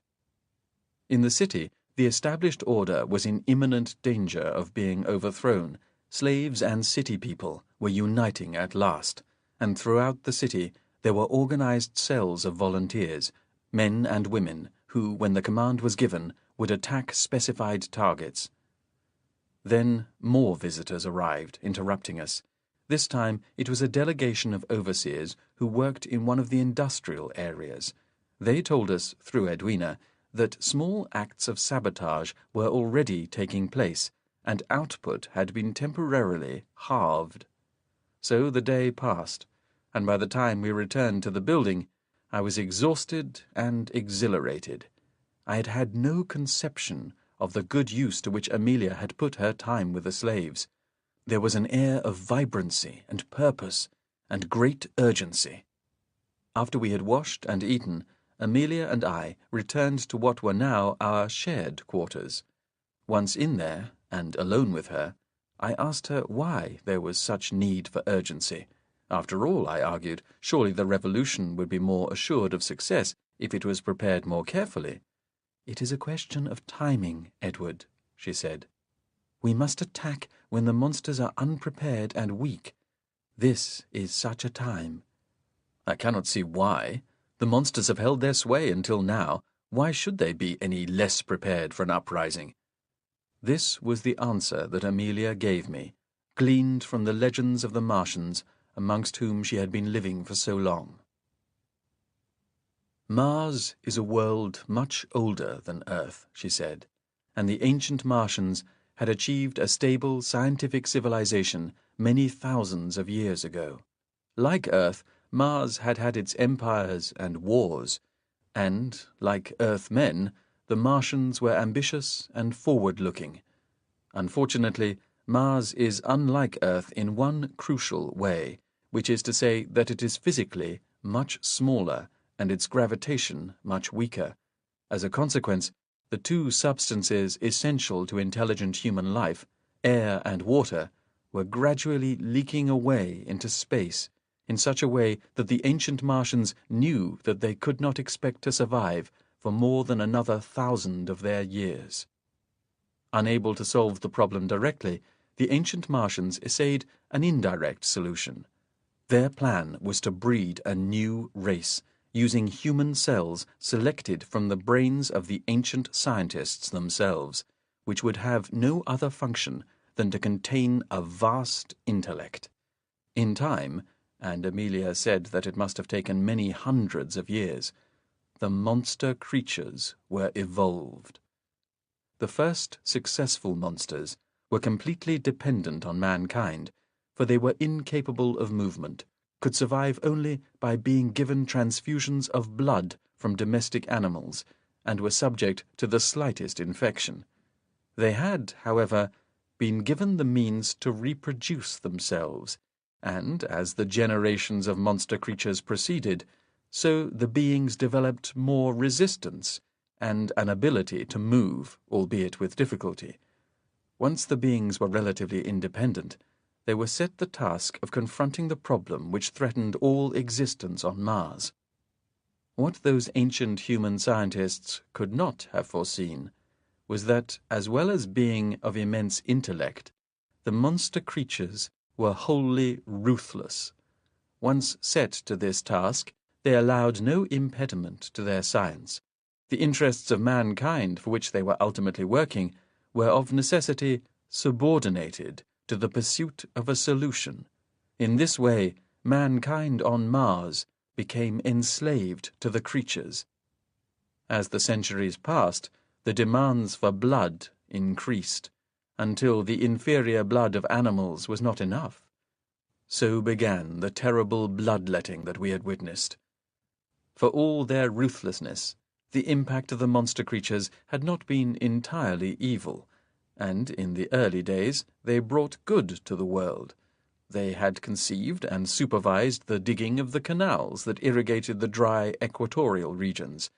In the city, the established order was in imminent danger of being overthrown, slaves and city people were uniting at last, and throughout the city there were organized cells of volunteers, men and women, who, when the command was given, would attack specified targets. Then more visitors arrived, interrupting us. This time it was a delegation of overseers who worked in one of the industrial areas. They told us, through Edwina, that small acts of sabotage were already taking place, and output had been temporarily halved. So the day passed, and by the time we returned to the building, I was exhausted and exhilarated. I had had no conception of the good use to which Amelia had put her time with the slaves. There was an air of vibrancy and purpose and great urgency. After we had washed and eaten, Amelia and I returned to what were now our shared quarters. Once in there, and alone with her, I asked her why there was such need for urgency. After all, I argued, surely the revolution would be more assured of success if it was prepared more carefully. "It is a question of timing, Edward," she said. "We must attack when the monsters are unprepared and weak. This is such a time." "I cannot see why. The monsters have held their sway until now. Why should they be any less prepared for an uprising?" This was the answer that Amelia gave me, gleaned from the legends of the Martians, amongst whom she had been living for so long. "Mars is a world much older than Earth," she said, "and the ancient Martians had achieved a stable scientific civilization many thousands of years ago. Like Earth, Mars had had its empires and wars, and, like Earthmen, the Martians were ambitious and forward-looking. Unfortunately, Mars is unlike Earth in one crucial way, which is to say that it is physically much smaller and its gravitation much weaker. As a consequence, the two substances essential to intelligent human life, air and water, were gradually leaking away into space in such a way that the ancient Martians knew that they could not expect to survive for more than another 1,000 of their years. Unable to solve the problem directly, the ancient Martians essayed an indirect solution. Their plan was to breed a new race, using human cells selected from the brains of the ancient scientists themselves, which would have no other function than to contain a vast intellect. In time, and Amelia said that it must have taken many hundreds of years, the monster creatures were evolved. The first successful monsters were completely dependent on mankind, for they were incapable of movement, could survive only by being given transfusions of blood from domestic animals, and were subject to the slightest infection. They had, however, been given the means to reproduce themselves, and as the generations of monster creatures proceeded, so the beings developed more resistance and an ability to move, albeit with difficulty. Once the beings were relatively independent, they were set the task of confronting the problem which threatened all existence on Mars. What those ancient human scientists could not have foreseen was that, as well as being of immense intellect, the monster creatures were wholly ruthless. Once set to this task, they allowed no impediment to their science. The interests of mankind, for which they were ultimately working, were of necessity subordinated to the pursuit of a solution. In this way, mankind on Mars became enslaved to the creatures. As the centuries passed, the demands for blood increased, until the inferior blood of animals was not enough. So began the terrible bloodletting that we had witnessed. For all their ruthlessness, the impact of the monster creatures had not been entirely evil, and in the early days they brought good to the world. They had conceived and supervised the digging of the canals that irrigated the dry equatorial regions,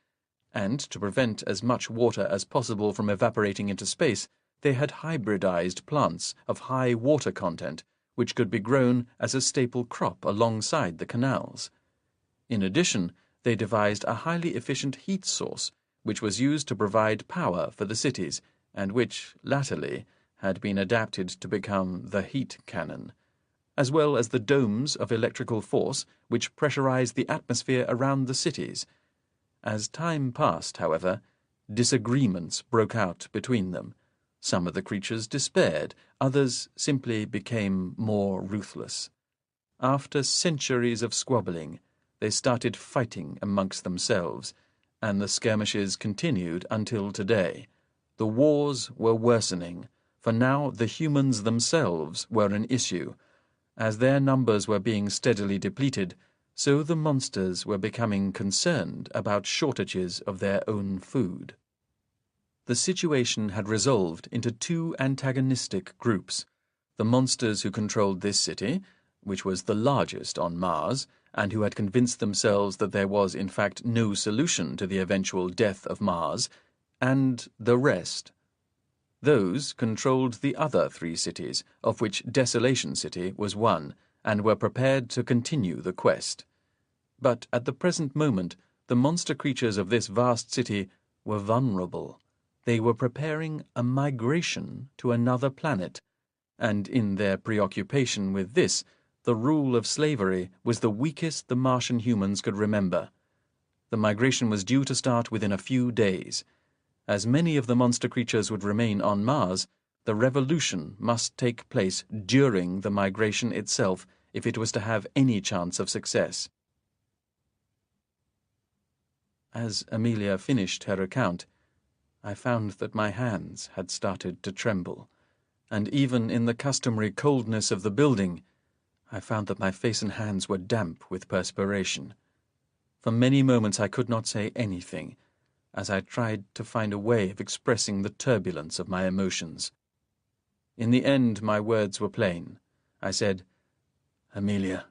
and to prevent as much water as possible from evaporating into space, they had hybridized plants of high water content, which could be grown as a staple crop alongside the canals. In addition, they devised a highly efficient heat source, which was used to provide power for the cities, and which, latterly, had been adapted to become the heat cannon, as well as the domes of electrical force which pressurized the atmosphere around the cities. As time passed, however, disagreements broke out between them. Some of the creatures despaired, others simply became more ruthless. After centuries of squabbling, they started fighting amongst themselves, and the skirmishes continued until today. The wars were worsening, for now the humans themselves were an issue. As their numbers were being steadily depleted, so the monsters were becoming concerned about shortages of their own food. The situation had resolved into two antagonistic groups: the monsters who controlled this city, which was the largest on Mars, and who had convinced themselves that there was in fact no solution to the eventual death of Mars, and the rest. Those controlled the other three cities, of which Desolation City was one, and were prepared to continue the quest. But at the present moment, the monster creatures of this vast city were vulnerable. They were preparing a migration to another planet, and in their preoccupation with this, the rule of slavery was the weakest the Martian humans could remember. The migration was due to start within a few days. As many of the monster creatures would remain on Mars, the revolution must take place during the migration itself if it was to have any chance of success. As Amelia finished her account, I found that my hands had started to tremble, and even in the customary coldness of the building, I found that my face and hands were damp with perspiration. For many moments I could not say anything, as I tried to find a way of expressing the turbulence of my emotions. In the end, my words were plain. I said, "Amelia,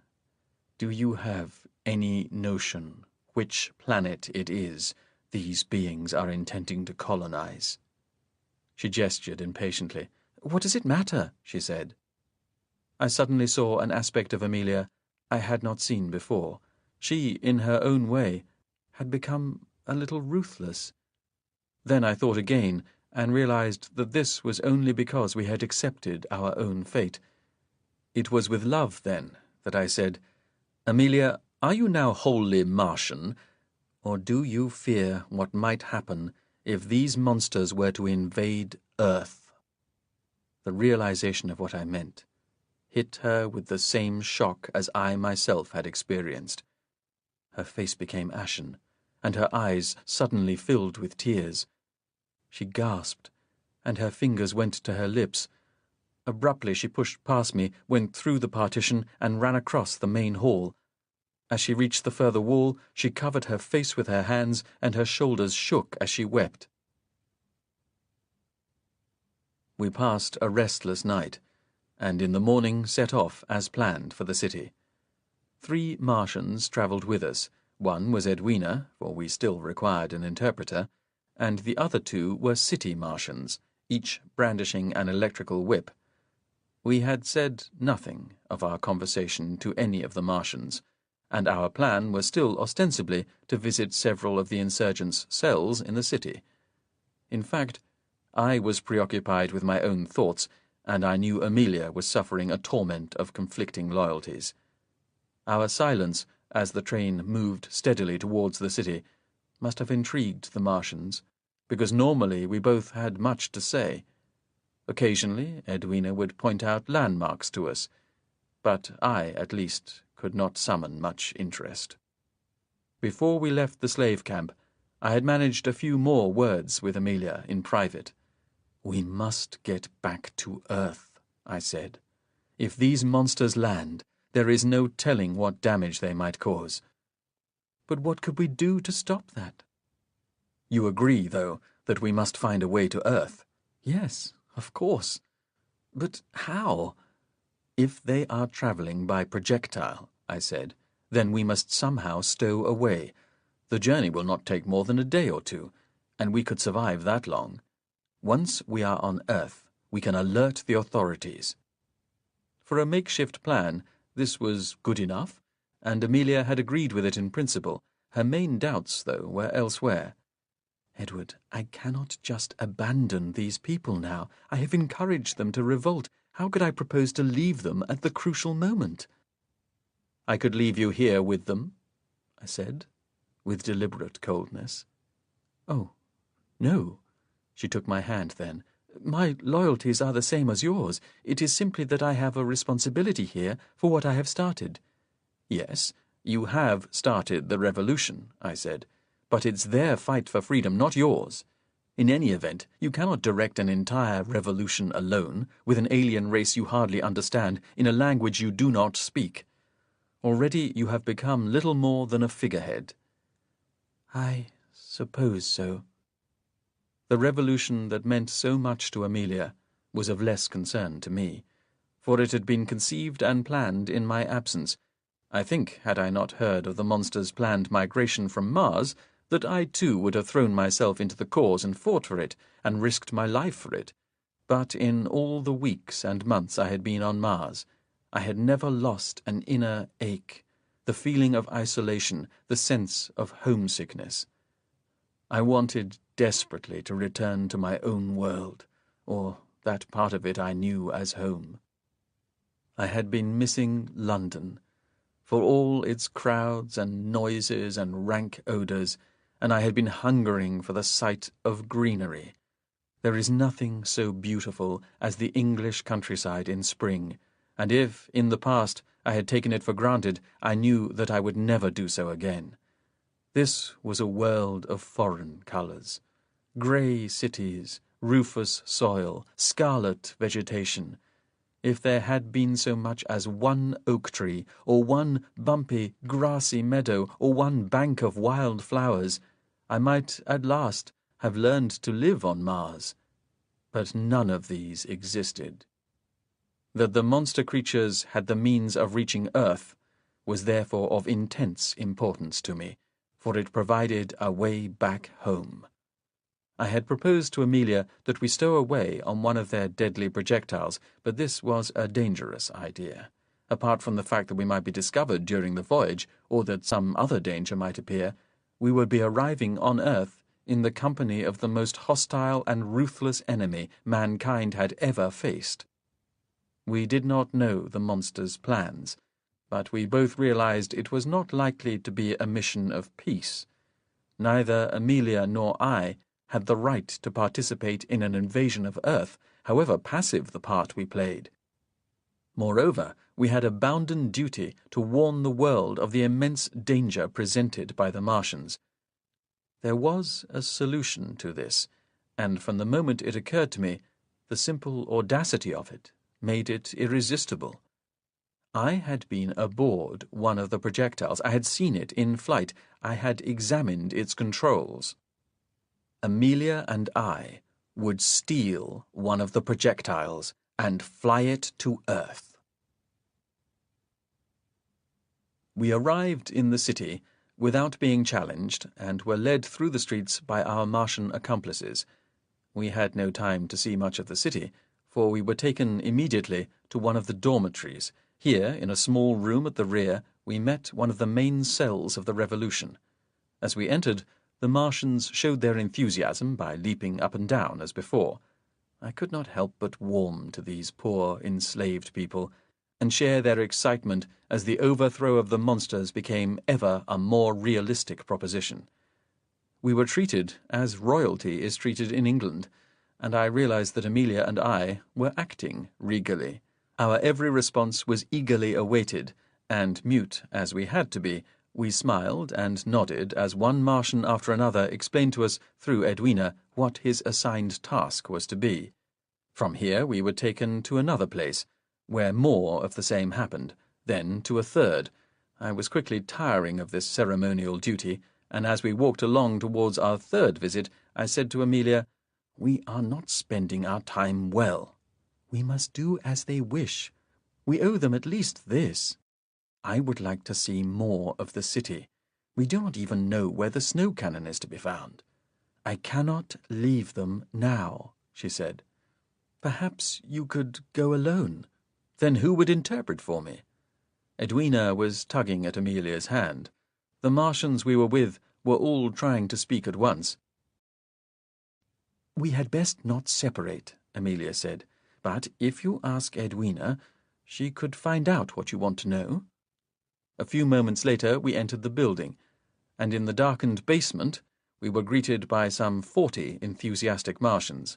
do you have any notion which planet it is these beings are intending to colonize?" She gestured impatiently. "What does it matter?" she said. I suddenly saw an aspect of Amelia I had not seen before. She, in her own way, had become a little ruthless. Then I thought again, and realized that this was only because we had accepted our own fate. It was with love, then, that I said, "Amelia, are you now wholly Martian, or do you fear what might happen if these monsters were to invade Earth?" The realization of what I meant hit her with the same shock as I myself had experienced. Her face became ashen, and her eyes suddenly filled with tears. She gasped, and her fingers went to her lips. Abruptly she pushed past me, went through the partition, and ran across the main hall. As she reached the further wall, she covered her face with her hands, and her shoulders shook as she wept. We passed a restless night, and in the morning set off as planned for the city. 3 Martians travelled with us. One was Edwina, for we still required an interpreter, and the other 2 were city Martians, each brandishing an electrical whip. We had said nothing of our conversation to any of the Martians, and our plan was still ostensibly to visit several of the insurgents' cells in the city. In fact, I was preoccupied with my own thoughts, and I knew Amelia was suffering a torment of conflicting loyalties. Our silence, as the train moved steadily towards the city, must have intrigued the Martians, because normally we both had much to say. Occasionally, Edwina would point out landmarks to us, but I, at least, could not summon much interest. Before we left the slave camp, I had managed a few more words with Amelia in private. "We must get back to Earth," I said. "If these monsters land, there is no telling what damage they might cause." "But what could we do to stop that?" "You agree, though, that we must find a way to Earth?" "Yes, of course. But how?" "If they are travelling by projectile," I said, "then we must somehow stow away. The journey will not take more than a day or 2, and we could survive that long. Once we are on Earth, we can alert the authorities." For a makeshift plan, this was good enough, and Amelia had agreed with it in principle. Her main doubts, though, were elsewhere. Edward, I cannot just abandon these people now. I have encouraged them to revolt. How could I propose to leave them at the crucial moment? I could leave you here with them, I said, with deliberate coldness. Oh, no. She took my hand then. My loyalties are the same as yours. It is simply that I have a responsibility here for what I have started. Yes, you have started the revolution, I said, but it's their fight for freedom, not yours. In any event, you cannot direct an entire revolution alone, with an alien race you hardly understand, in a language you do not speak. Already you have become little more than a figurehead. I suppose so. The revolution that meant so much to Amelia was of less concern to me, for it had been conceived and planned in my absence. I think, had I not heard of the monster's planned migration from Mars, that I too would have thrown myself into the cause and fought for it, and risked my life for it. But in all the weeks and months I had been on Mars, I had never lost an inner ache, the feeling of isolation, the sense of homesickness. I wanted desperately to return to my own world, or that part of it I knew as home. I had been missing London, for all its crowds and noises and rank odours, and I had been hungering for the sight of greenery. There is nothing so beautiful as the English countryside in spring, and if, in the past, I had taken it for granted, I knew that I would never do so again. This was a world of foreign colours. Grey cities, rufous soil, scarlet vegetation. If there had been so much as one oak tree, or one bumpy, grassy meadow, or one bank of wild flowers, I might at last have learned to live on Mars. But none of these existed. That the monster creatures had the means of reaching Earth was therefore of intense importance to me, for it provided a way back home. I had proposed to Amelia that we stow away on one of their deadly projectiles, but this was a dangerous idea. Apart from the fact that we might be discovered during the voyage, or that some other danger might appear, we would be arriving on Earth in the company of the most hostile and ruthless enemy mankind had ever faced. We did not know the monster's plans, but we both realized it was not likely to be a mission of peace. Neither Amelia nor I had the right to participate in an invasion of Earth, however passive the part we played. Moreover, we had a bounden duty to warn the world of the immense danger presented by the Martians. There was a solution to this, and from the moment it occurred to me, the simple audacity of it made it irresistible. I had been aboard one of the projectiles. I had seen it in flight. I had examined its controls. Amelia and I would steal one of the projectiles and fly it to Earth. We arrived in the city without being challenged and were led through the streets by our Martian accomplices. We had no time to see much of the city, for we were taken immediately to one of the dormitories. Here, in a small room at the rear, we met one of the main cells of the revolution. As we entered, the Martians showed their enthusiasm by leaping up and down as before. I could not help but warm to these poor enslaved people, and share their excitement as the overthrow of the monsters became ever a more realistic proposition. We were treated as royalty is treated in England, and I realized that Amelia and I were acting regally. Our every response was eagerly awaited, and mute as we had to be, we smiled and nodded as one Martian after another explained to us through Edwina what his assigned task was to be. From here we were taken to another place, where more of the same happened, then to a third. I was quickly tiring of this ceremonial duty, and as we walked along towards our third visit, I said to Amelia, "We are not spending our time well. We must do as they wish. We owe them at least this. I would like to see more of the city. We do not even know where the snow cannon is to be found." "I cannot leave them now," she said. "Perhaps you could go alone." "Then who would interpret for me?" Edwina was tugging at Amelia's hand. The Martians we were with were all trying to speak at once. "We had best not separate," Amelia said. "But if you ask Edwina, she could find out what you want to know." A few moments later we entered the building, and in the darkened basement we were greeted by some 40 enthusiastic Martians.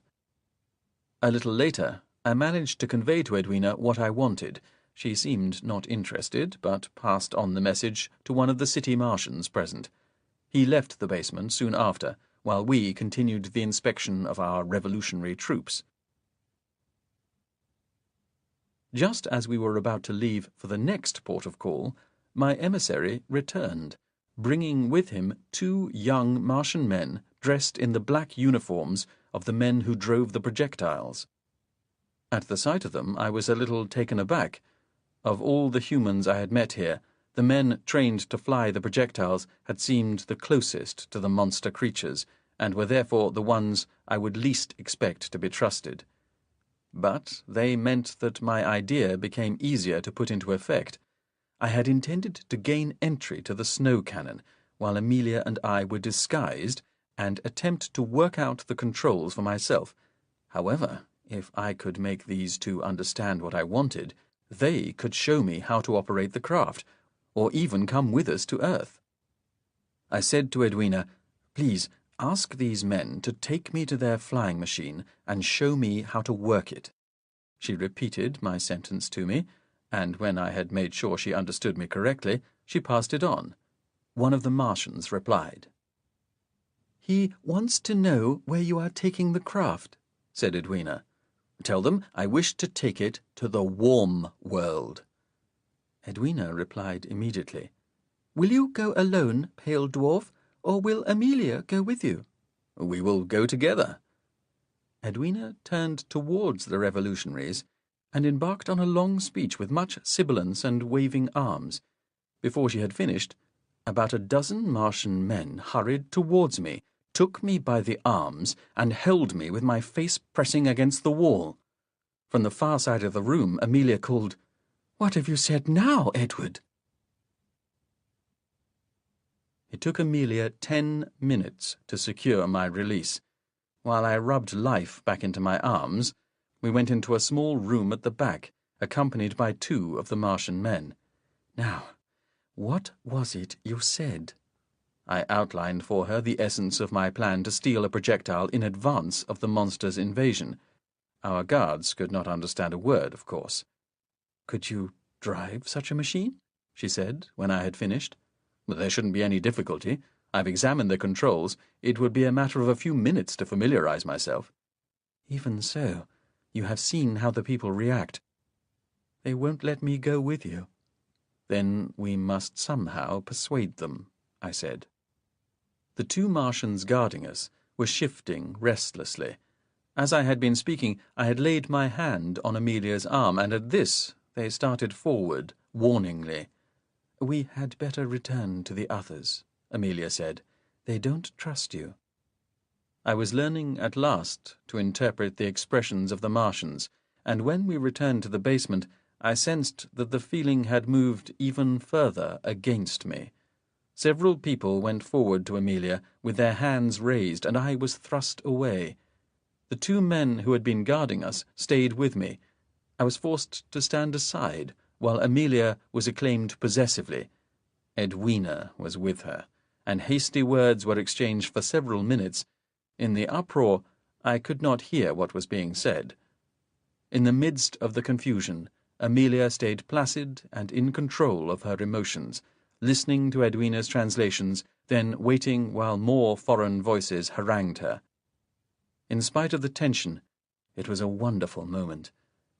A little later I managed to convey to Edwina what I wanted. She seemed not interested, but passed on the message to one of the city Martians present. He left the basement soon after, while we continued the inspection of our revolutionary troops. Just as we were about to leave for the next port of call, my emissary returned, bringing with him 2 young Martian men dressed in the black uniforms of the men who drove the projectiles. At the sight of them I was a little taken aback. Of all the humans I had met here, the men trained to fly the projectiles had seemed the closest to the monster creatures, and were therefore the ones I would least expect to be trusted. But they meant that my idea became easier to put into effect. I had intended to gain entry to the snow cannon, while Amelia and I were disguised, and attempt to work out the controls for myself. However, if I could make these 2 understand what I wanted, they could show me how to operate the craft, or even come with us to Earth. I said to Edwina, "Please, ask these men to take me to their flying machine and show me how to work it." She repeated my sentence to me, and when I had made sure she understood me correctly, she passed it on. One of the Martians replied. "He wants to know where you are taking the craft," said Edwina. "Tell them I wish to take it to the warm world." Edwina replied immediately, "Will you go alone, pale dwarf, or will Amelia go with you?" "We will go together." Edwina turned towards the revolutionaries and embarked on a long speech with much sibilance and waving arms. Before she had finished, about a dozen Martian men hurried towards me, took me by the arms, and held me with my face pressing against the wall. From the far side of the room, Amelia called, "What have you said now, Edward?" It took Amelia 10 minutes to secure my release. While I rubbed life back into my arms, we went into a small room at the back, accompanied by 2 of the Martian men. "Now, what was it you said?" I outlined for her the essence of my plan to steal a projectile in advance of the monster's invasion. Our guards could not understand a word, of course. "Could you drive such a machine?" she said, when I had finished. "There shouldn't be any difficulty. I've examined the controls. It would be a matter of a few minutes to familiarize myself." "Even so, you have seen how the people react. They won't let me go with you." "Then we must somehow persuade them," I said. The 2 Martians guarding us were shifting restlessly. As I had been speaking, I had laid my hand on Amelia's arm, and at this they started forward, warningly. "We had better return to the others," Amelia said. "They don't trust you." I was learning at last to interpret the expressions of the Martians, and when we returned to the basement, I sensed that the feeling had moved even further against me. Several people went forward to Amelia with their hands raised, and I was thrust away. The 2 men who had been guarding us stayed with me. I was forced to stand aside, while Amelia was acclaimed possessively. Edwina was with her, and hasty words were exchanged for several minutes. In the uproar, I could not hear what was being said. In the midst of the confusion, Amelia stayed placid and in control of her emotions, listening to Edwina's translations, then waiting while more foreign voices harangued her. In spite of the tension, it was a wonderful moment,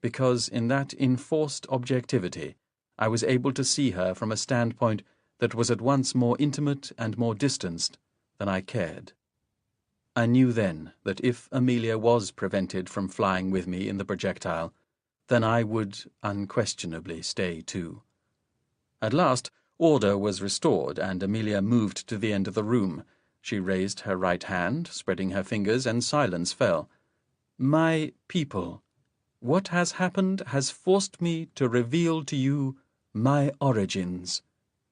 because in that enforced objectivity I was able to see her from a standpoint that was at once more intimate and more distanced than I cared. I knew then that if Amelia was prevented from flying with me in the projectile, then I would unquestionably stay too. At last, order was restored, and Amelia moved to the end of the room. She raised her right hand, spreading her fingers, and silence fell. "My people, what has happened has forced me to reveal to you my origins."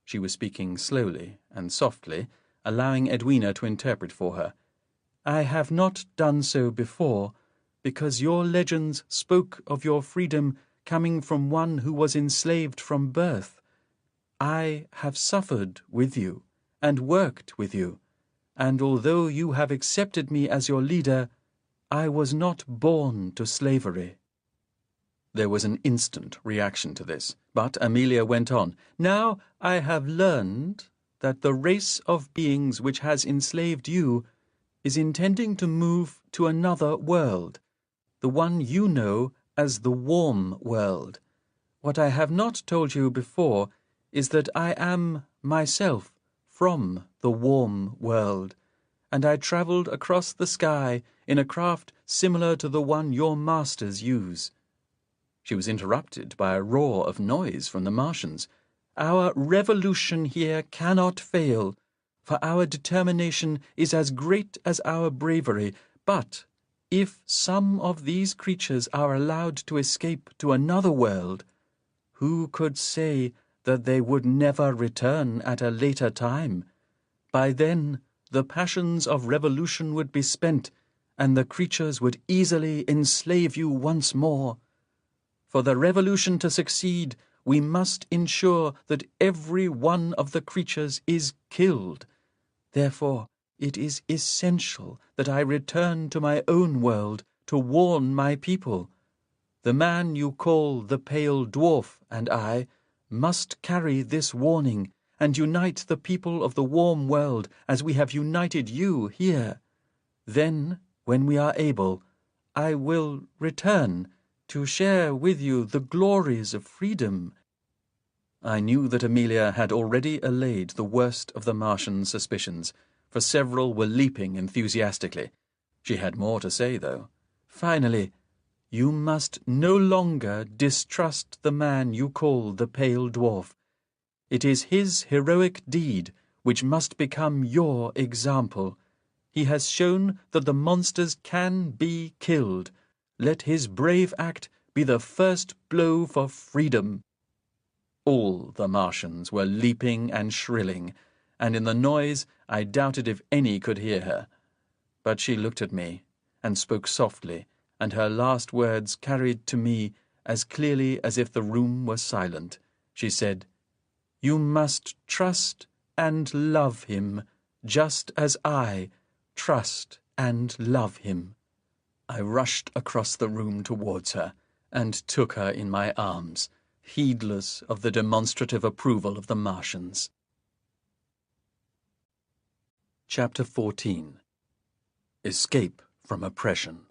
She was speaking slowly and softly, allowing Edwina to interpret for her. I have not done so before, because your legends spoke of your freedom coming from one who was enslaved from birth. I have suffered with you and worked with you, and although you have accepted me as your leader, I was not born to slavery." There was an instant reaction to this, but Amelia went on. "Now I have learned that the race of beings which has enslaved you is intending to move to another world, the one you know as the warm world. What I have not told you before is that I am myself from the warm world, and I travelled across the sky in a craft similar to the one your masters use." She was interrupted by a roar of noise from the Martians. "Our revolution here cannot fail, for our determination is as great as our bravery. But if some of these creatures are allowed to escape to another world, who could say that they would never return at a later time? By then, the passions of revolution would be spent, and the creatures would easily enslave you once more. For the revolution to succeed, we must ensure that every one of the creatures is killed. Therefore, it is essential that I return to my own world to warn my people. The man you call the Pale Dwarf and I must carry this warning and unite the people of the warm world as we have united you here. Then, when we are able, I will return to share with you the glories of freedom." I knew that Amelia had already allayed the worst of the Martians' suspicions, for several were leaping enthusiastically. She had more to say, though. "Finally, you must no longer distrust the man you call the Pale Dwarf. It is his heroic deed which must become your example. He has shown that the monsters can be killed. Let his brave act be the first blow for freedom." All the Martians were leaping and shrilling, and in the noise I doubted if any could hear her. But she looked at me and spoke softly, and her last words carried to me as clearly as if the room were silent. She said, "You must trust and love him, just as I trust and love him." I rushed across the room towards her and took her in my arms, heedless of the demonstrative approval of the Martians. Chapter 14. Escape from Oppression.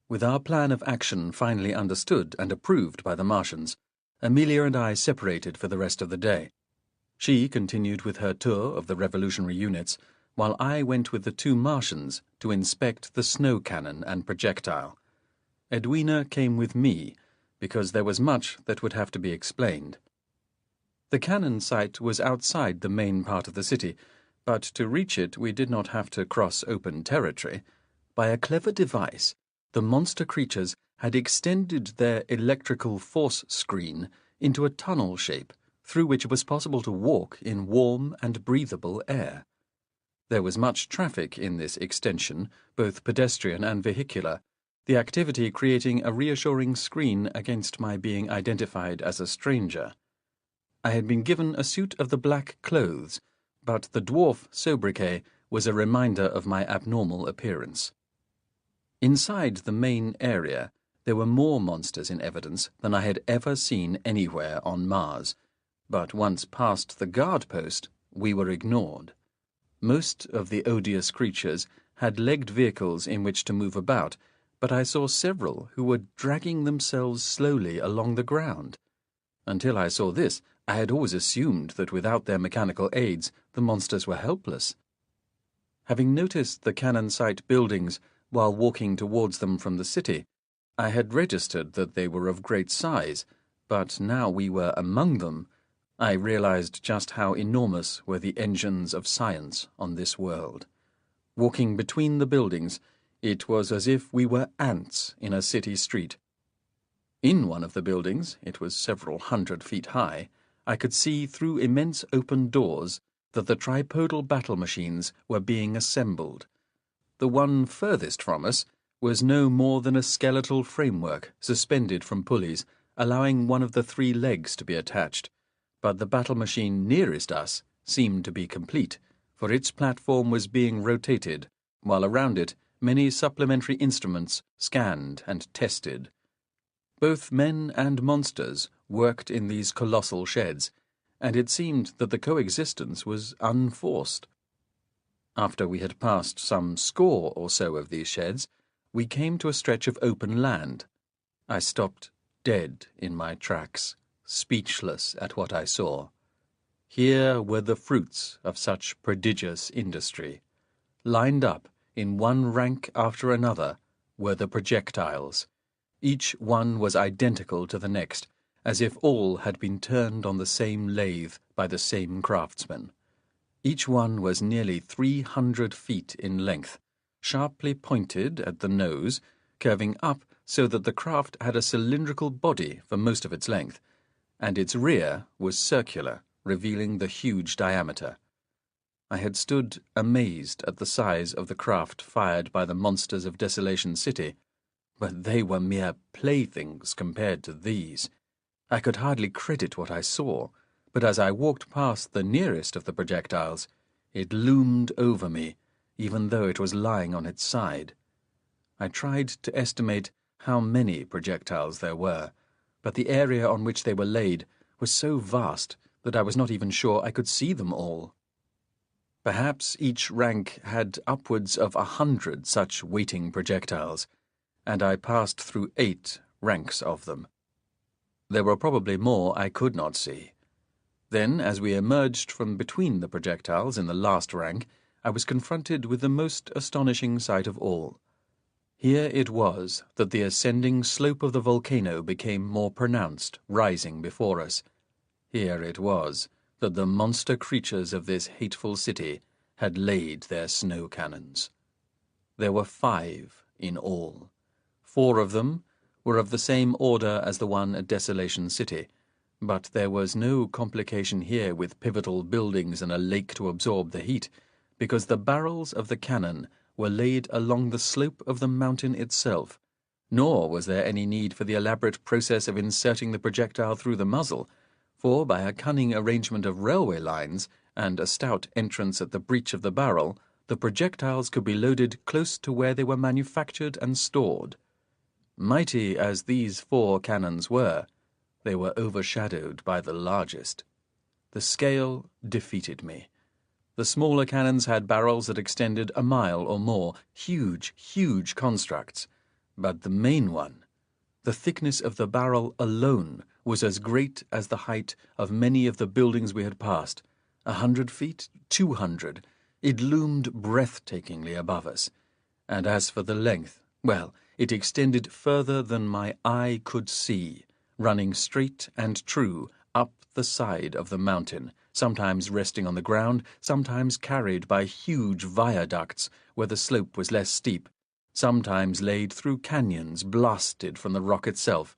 With our plan of action finally understood and approved by the Martians, Amelia and I separated for the rest of the day. She continued with her tour of the revolutionary units, while I went with the two Martians to inspect the snow cannon and projectile. Edwina came with me, because there was much that would have to be explained. The cannon site was outside the main part of the city, but to reach it we did not have to cross open territory. By a clever device, the monster creatures had extended their electrical force screen into a tunnel shape, through which it was possible to walk in warm and breathable air. There was much traffic in this extension, both pedestrian and vehicular, the activity creating a reassuring screen against my being identified as a stranger. I had been given a suit of the black clothes, but the dwarf sobriquet was a reminder of my abnormal appearance. Inside the main area, there were more monsters in evidence than I had ever seen anywhere on Mars, but once past the guard post, we were ignored. Most of the odious creatures had legged vehicles in which to move about, but I saw several who were dragging themselves slowly along the ground. Until I saw this, I had always assumed that without their mechanical aids, the monsters were helpless. Having noticed the cannon site buildings while walking towards them from the city, I had registered that they were of great size, but now we were among them, I realized just how enormous were the engines of science on this world. Walking between the buildings, it was as if we were ants in a city street. In one of the buildings, it was several 100 feet high, I could see through immense open doors that the tripodal battle machines were being assembled. The one furthest from us was no more than a skeletal framework suspended from pulleys, allowing one of the 3 legs to be attached, but the battle machine nearest us seemed to be complete, for its platform was being rotated, while around it many supplementary instruments scanned and tested. Both men and monsters worked in these colossal sheds, and it seemed that the coexistence was unforced. After we had passed some score or so of these sheds, we came to a stretch of open land. I stopped dead in my tracks, speechless at what I saw. Here were the fruits of such prodigious industry. Lined up in one rank after another were the projectiles. Each one was identical to the next, as if all had been turned on the same lathe by the same craftsman. Each one was nearly 300 feet in length, sharply pointed at the nose, curving up so that the craft had a cylindrical body for most of its length, and its rear was circular, revealing the huge diameter. I had stood amazed at the size of the craft fired by the monsters of Desolation City, but they were mere playthings compared to these. I could hardly credit what I saw, but as I walked past the nearest of the projectiles, it loomed over me, even though it was lying on its side. I tried to estimate how many projectiles there were, but the area on which they were laid was so vast that I was not even sure I could see them all. Perhaps each rank had upwards of 100 such waiting projectiles, and I passed through 8 ranks of them. There were probably more I could not see. Then, as we emerged from between the projectiles in the last rank, I was confronted with the most astonishing sight of all. Here it was that the ascending slope of the volcano became more pronounced, rising before us. Here it was that the monster creatures of this hateful city had laid their snow cannons. There were 5 in all. 4 of them were of the same order as the one at Desolation City, but there was no complication here with pivotal buildings and a lake to absorb the heat, because the barrels of the cannon were laid along the slope of the mountain itself, nor was there any need for the elaborate process of inserting the projectile through the muzzle, for by a cunning arrangement of railway lines and a stout entrance at the breech of the barrel, the projectiles could be loaded close to where they were manufactured and stored. Mighty as these 4 cannons were, they were overshadowed by the largest. The scale defeated me. The smaller cannons had barrels that extended a mile or more, huge, huge constructs. But the main one, the thickness of the barrel alone was as great as the height of many of the buildings we had passed. 100 feet, 200. It loomed breathtakingly above us. And as for the length, well, it extended further than my eye could see, running straight and true up the side of the mountain, sometimes resting on the ground, sometimes carried by huge viaducts where the slope was less steep, sometimes laid through canyons blasted from the rock itself.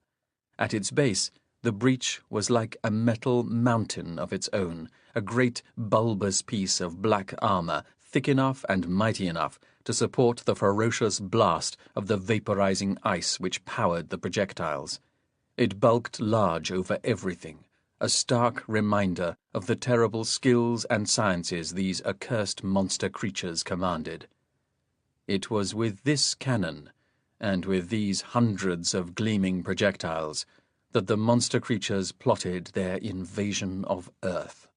At its base, the breach was like a metal mountain of its own, a great bulbous piece of black armor, thick enough and mighty enough to support the ferocious blast of the vaporizing ice which powered the projectiles. It bulked large over everything, a stark reminder of the terrible skills and sciences these accursed monster creatures commanded. It was with this cannon, and with these hundreds of gleaming projectiles, that the monster creatures plotted their invasion of Earth.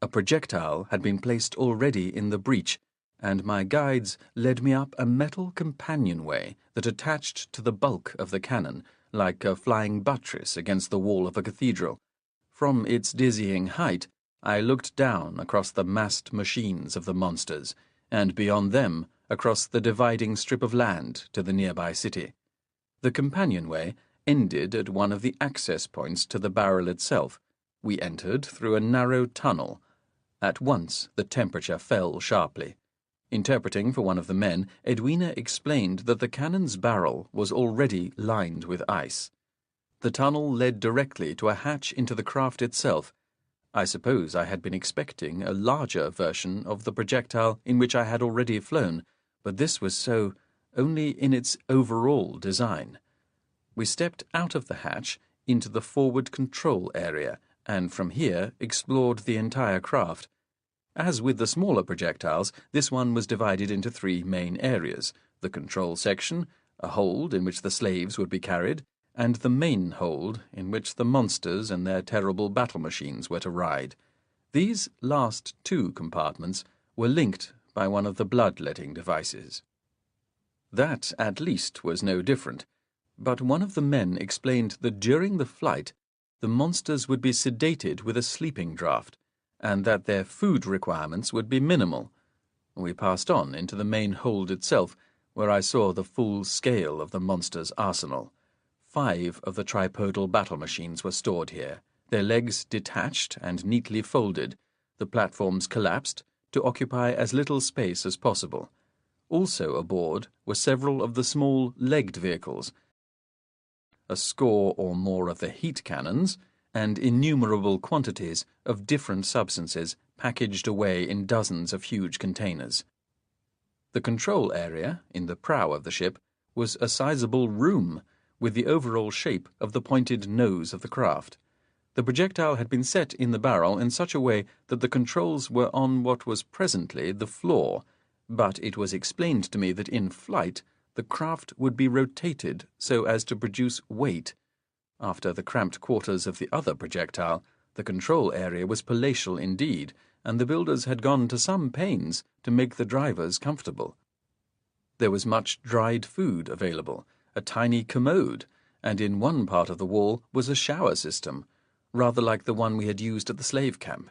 A projectile had been placed already in the breach, and my guides led me up a metal companionway that attached to the bulk of the cannon, like a flying buttress against the wall of a cathedral. From its dizzying height, I looked down across the massed machines of the monsters, and beyond them across the dividing strip of land to the nearby city. The companionway ended at one of the access points to the barrel itself. We entered through a narrow tunnel. At once the temperature fell sharply. Interpreting for one of the men, Edwina explained that the cannon's barrel was already lined with ice. The tunnel led directly to a hatch into the craft itself. I suppose I had been expecting a larger version of the projectile in which I had already flown, but this was so only in its overall design. We stepped out of the hatch into the forward control area, and from here explored the entire craft. As with the smaller projectiles, this one was divided into three main areas: the control section, a hold in which the slaves would be carried, and the main hold in which the monsters and their terrible battle machines were to ride. These last two compartments were linked by one of the blood-letting devices. That, at least, was no different, but one of the men explained that during the flight the monsters would be sedated with a sleeping draught, and that their food requirements would be minimal. We passed on into the main hold itself, where I saw the full scale of the monster's arsenal. 5 of the tripodal battle machines were stored here, their legs detached and neatly folded, the platforms collapsed to occupy as little space as possible. Also aboard were several of the small legged vehicles, a score or more of the heat cannons, and innumerable quantities of different substances packaged away in dozens of huge containers. The control area, in the prow of the ship, was a sizable room, with the overall shape of the pointed nose of the craft. The projectile had been set in the barrel in such a way that the controls were on what was presently the floor, but it was explained to me that in flight the craft would be rotated so as to produce weight. After the cramped quarters of the other projectile, the control area was palatial indeed, and the builders had gone to some pains to make the drivers comfortable. There was much dried food available, a tiny commode, and in one part of the wall was a shower system, rather like the one we had used at the slave camp.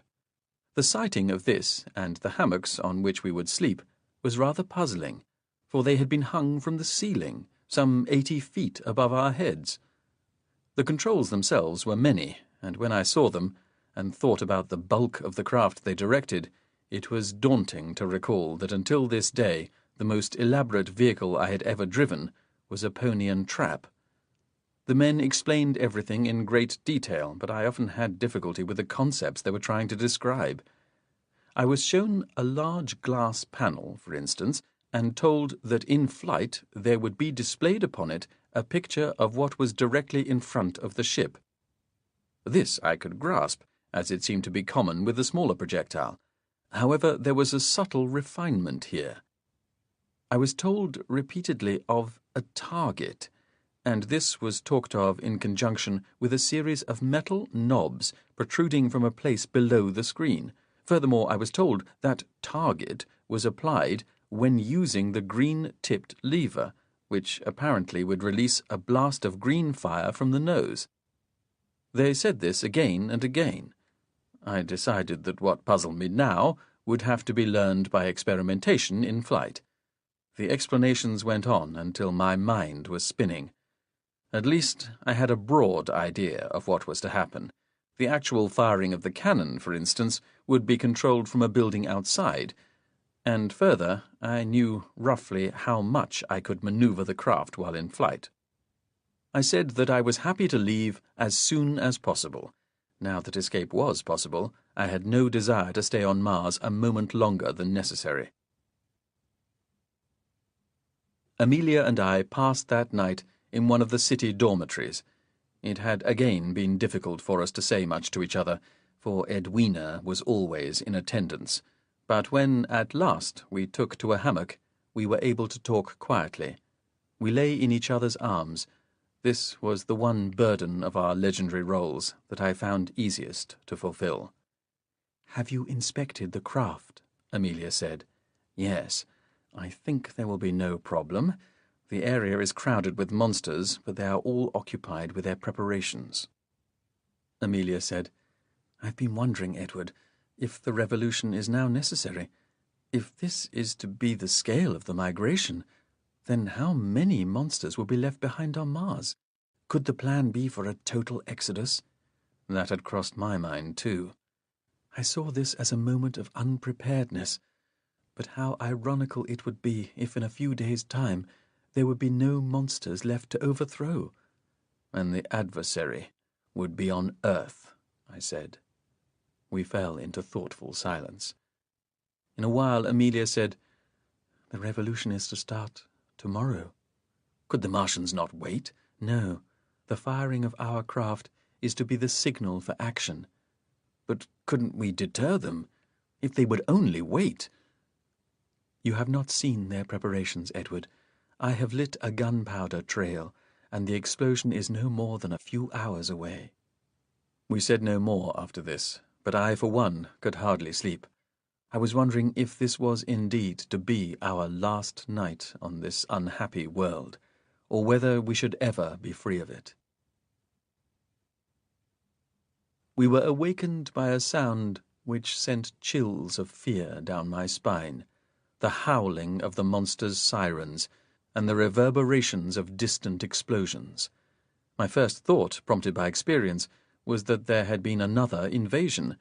The sighting of this, and the hammocks on which we would sleep, was rather puzzling, for they had been hung from the ceiling, some 80 feet above our heads. The controls themselves were many, and when I saw them, and thought about the bulk of the craft they directed, it was daunting to recall that until this day the most elaborate vehicle I had ever driven was a pony and trap. The men explained everything in great detail, but I often had difficulty with the concepts they were trying to describe. I was shown a large glass panel, for instance, and told that in flight there would be displayed upon it a picture of what was directly in front of the ship. This I could grasp, as it seemed to be common with the smaller projectile. However, there was a subtle refinement here. I was told repeatedly of a target, and this was talked of in conjunction with a series of metal knobs protruding from a place below the screen. Furthermore, I was told that target was applied when using the green-tipped lever, which apparently would release a blast of green fire from the nose. They said this again and again. I decided that what puzzled me now would have to be learned by experimentation in flight. The explanations went on until my mind was spinning. At least I had a broad idea of what was to happen. The actual firing of the cannon, for instance, would be controlled from a building outside, and further, I knew roughly how much I could maneuver the craft while in flight. I said that I was happy to leave as soon as possible. Now that escape was possible, I had no desire to stay on Mars a moment longer than necessary. Amelia and I passed that night in one of the city dormitories. It had again been difficult for us to say much to each other, for Edwina was always in attendance. But when, at last, we took to a hammock, we were able to talk quietly. We lay in each other's arms. This was the one burden of our legendary roles that I found easiest to fulfill. "Have you inspected the craft?" Amelia said. "Yes. I think there will be no problem. The area is crowded with monsters, but they are all occupied with their preparations." Amelia said, "I've been wondering, Edward, if the revolution is now necessary. If this is to be the scale of the migration, then how many monsters will be left behind on Mars? Could the plan be for a total exodus?" That had crossed my mind, too. I saw this as a moment of unpreparedness, but how ironical it would be if in a few days' time there would be no monsters left to overthrow. "And the adversary would be on Earth," I said. We fell into thoughtful silence. In a while, Amelia said, "The revolution is to start tomorrow." Could the Martians not wait? "No. The firing of our craft is to be the signal for action." "But couldn't we deter them? If they would only wait." "You have not seen their preparations, Edward. I have lit a gunpowder trail, and the explosion is no more than a few hours away." We said no more after this, but I, for one, could hardly sleep. I was wondering if this was indeed to be our last night on this unhappy world, or whether we should ever be free of it. We were awakened by a sound which sent chills of fear down my spine, the howling of the monster's sirens, and the reverberations of distant explosions. My first thought, prompted by experience, was that there had been another invasion.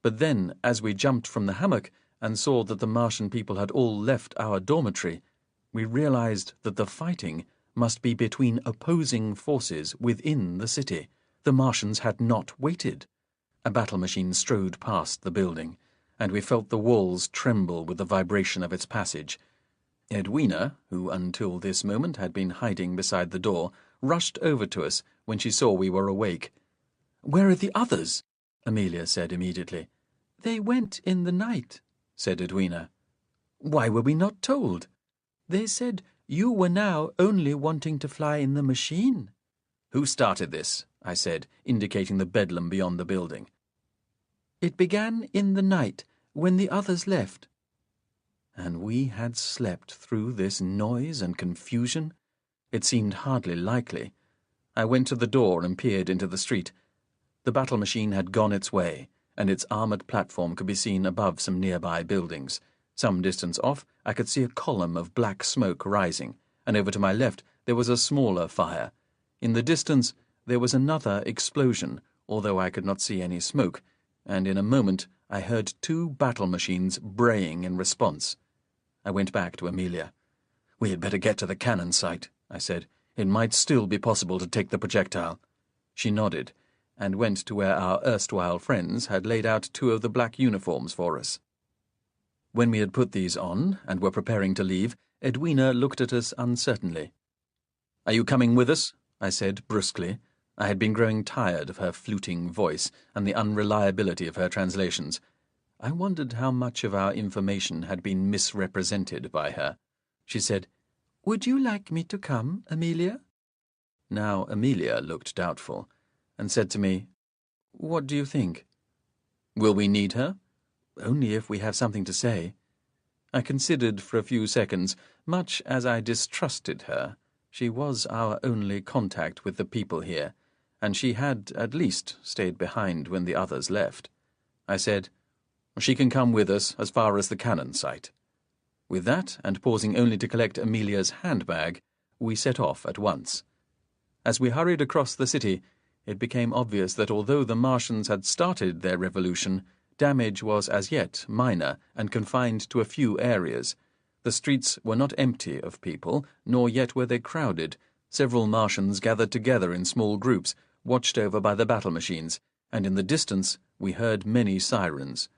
But then, as we jumped from the hammock and saw that the Martian people had all left our dormitory, we realized that the fighting must be between opposing forces within the city. The Martians had not waited. A battle machine strode past the building, and we felt the walls tremble with the vibration of its passage. Edwina, who until this moment had been hiding beside the door, rushed over to us when she saw we were awake. "Where are the others?" Amelia said immediately. "They went in the night," said Edwina. "Why were we not told?" "They said you were now only wanting to fly in the machine." "Who started this?" I said, indicating the bedlam beyond the building. "It began in the night, when the others left." And we had slept through this noise and confusion? It seemed hardly likely. I went to the door and peered into the street. The battle machine had gone its way, and its armoured platform could be seen above some nearby buildings. Some distance off, I could see a column of black smoke rising, and over to my left there was a smaller fire. In the distance there was another explosion, although I could not see any smoke, and in a moment I heard 2 battle machines braying in response. I went back to Amelia. "We had better get to the cannon site," I said. "It might still be possible to take the projectile." She nodded, and went to where our erstwhile friends had laid out 2 of the black uniforms for us. When we had put these on, and were preparing to leave, Edwina looked at us uncertainly. "Are you coming with us?" I said brusquely. I had been growing tired of her fluting voice and the unreliability of her translations. I wondered how much of our information had been misrepresented by her. She said, "Would you like me to come, Amelia?" Now Amelia looked doubtful, and said to me, "What do you think?" "Will we need her?" "Only if we have something to say." I considered for a few seconds. Much as I distrusted her, she was our only contact with the people here, and she had, at least, stayed behind when the others left. I said, "She can come with us as far as the cannon site." With that, and pausing only to collect Amelia's handbag, we set off at once. As we hurried across the city, it became obvious that although the Martians had started their revolution, damage was as yet minor and confined to a few areas. The streets were not empty of people, nor yet were they crowded. Several Martians gathered together in small groups, watched over by the battle machines, and in the distance we heard many sirens.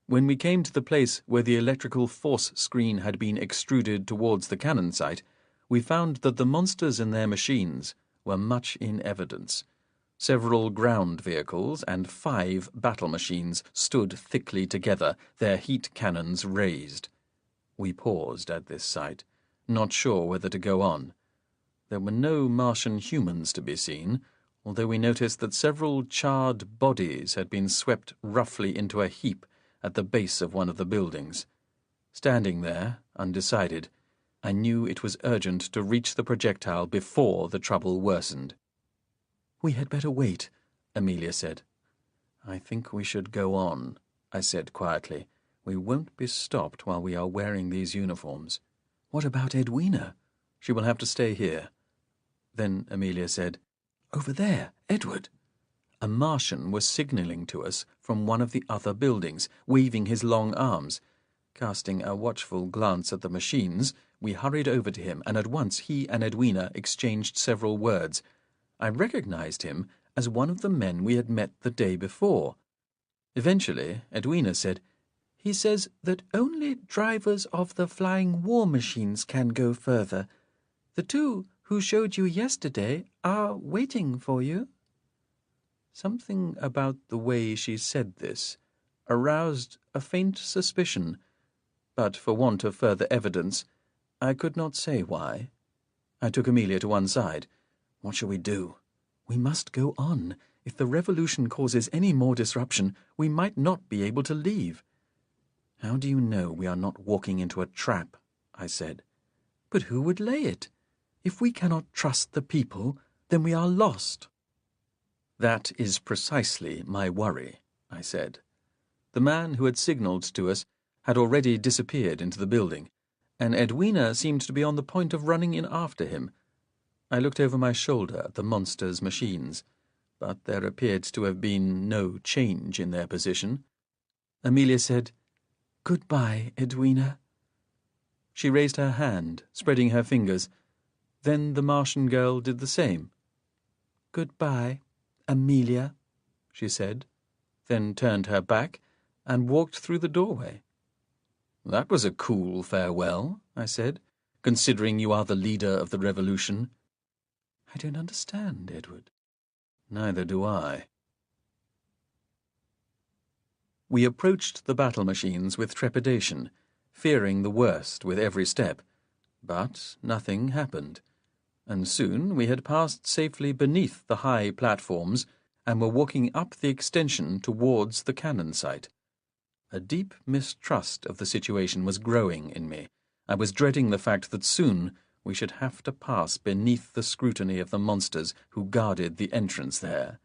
When we came to the place where the electrical force screen had been extruded towards the cannon site, we found that the monsters and their machines were much in evidence. Several ground vehicles and 5 battle machines stood thickly together, their heat cannons raised. We paused at this sight, not sure whether to go on. There were no Martian humans to be seen, although we noticed that several charred bodies had been swept roughly into a heap at the base of one of the buildings. Standing there, undecided, I knew it was urgent to reach the projectile before the trouble worsened. "We had better wait," Amelia said. "I think we should go on," I said quietly. "We won't be stopped while we are wearing these uniforms." "What about Edwina?" "She will have to stay here." Then Amelia said, "Over there, Edward." A Martian was signalling to us from one of the other buildings, waving his long arms. Casting a watchful glance at the machines, we hurried over to him, and at once he and Edwina exchanged several words. I recognized him as one of the men we had met the day before. Eventually, Edwina said, "He says that only drivers of the flying war machines can go further. The two who showed you yesterday are waiting for you." Something about the way she said this aroused a faint suspicion, but for want of further evidence, I could not say why. I took Amelia to one side. "What shall we do?" "We must go on. If the revolution causes any more disruption, we might not be able to leave." "How do you know we are not walking into a trap?" I said. "But who would lay it? If we cannot trust the people, then we are lost." "That is precisely my worry," I said. The man who had signalled to us had already disappeared into the building, and Edwina seemed to be on the point of running in after him. I looked over my shoulder at the monster's machines, but there appeared to have been no change in their position. Amelia said, "Goodbye, Edwina." She raised her hand, spreading her fingers. Then the Martian girl did the same. "Goodbye, Amelia," she said, then turned her back and walked through the doorway. "That was a cool farewell," I said, "considering you are the leader of the revolution." "I don't understand, Edward." "Neither do I." We approached the battle machines with trepidation, fearing the worst with every step, but nothing happened, and soon we had passed safely beneath the high platforms and were walking up the extension towards the cannon site. A deep mistrust of the situation was growing in me. I was dreading the fact that soon we should have to pass beneath the scrutiny of the monsters who guarded the entrance there.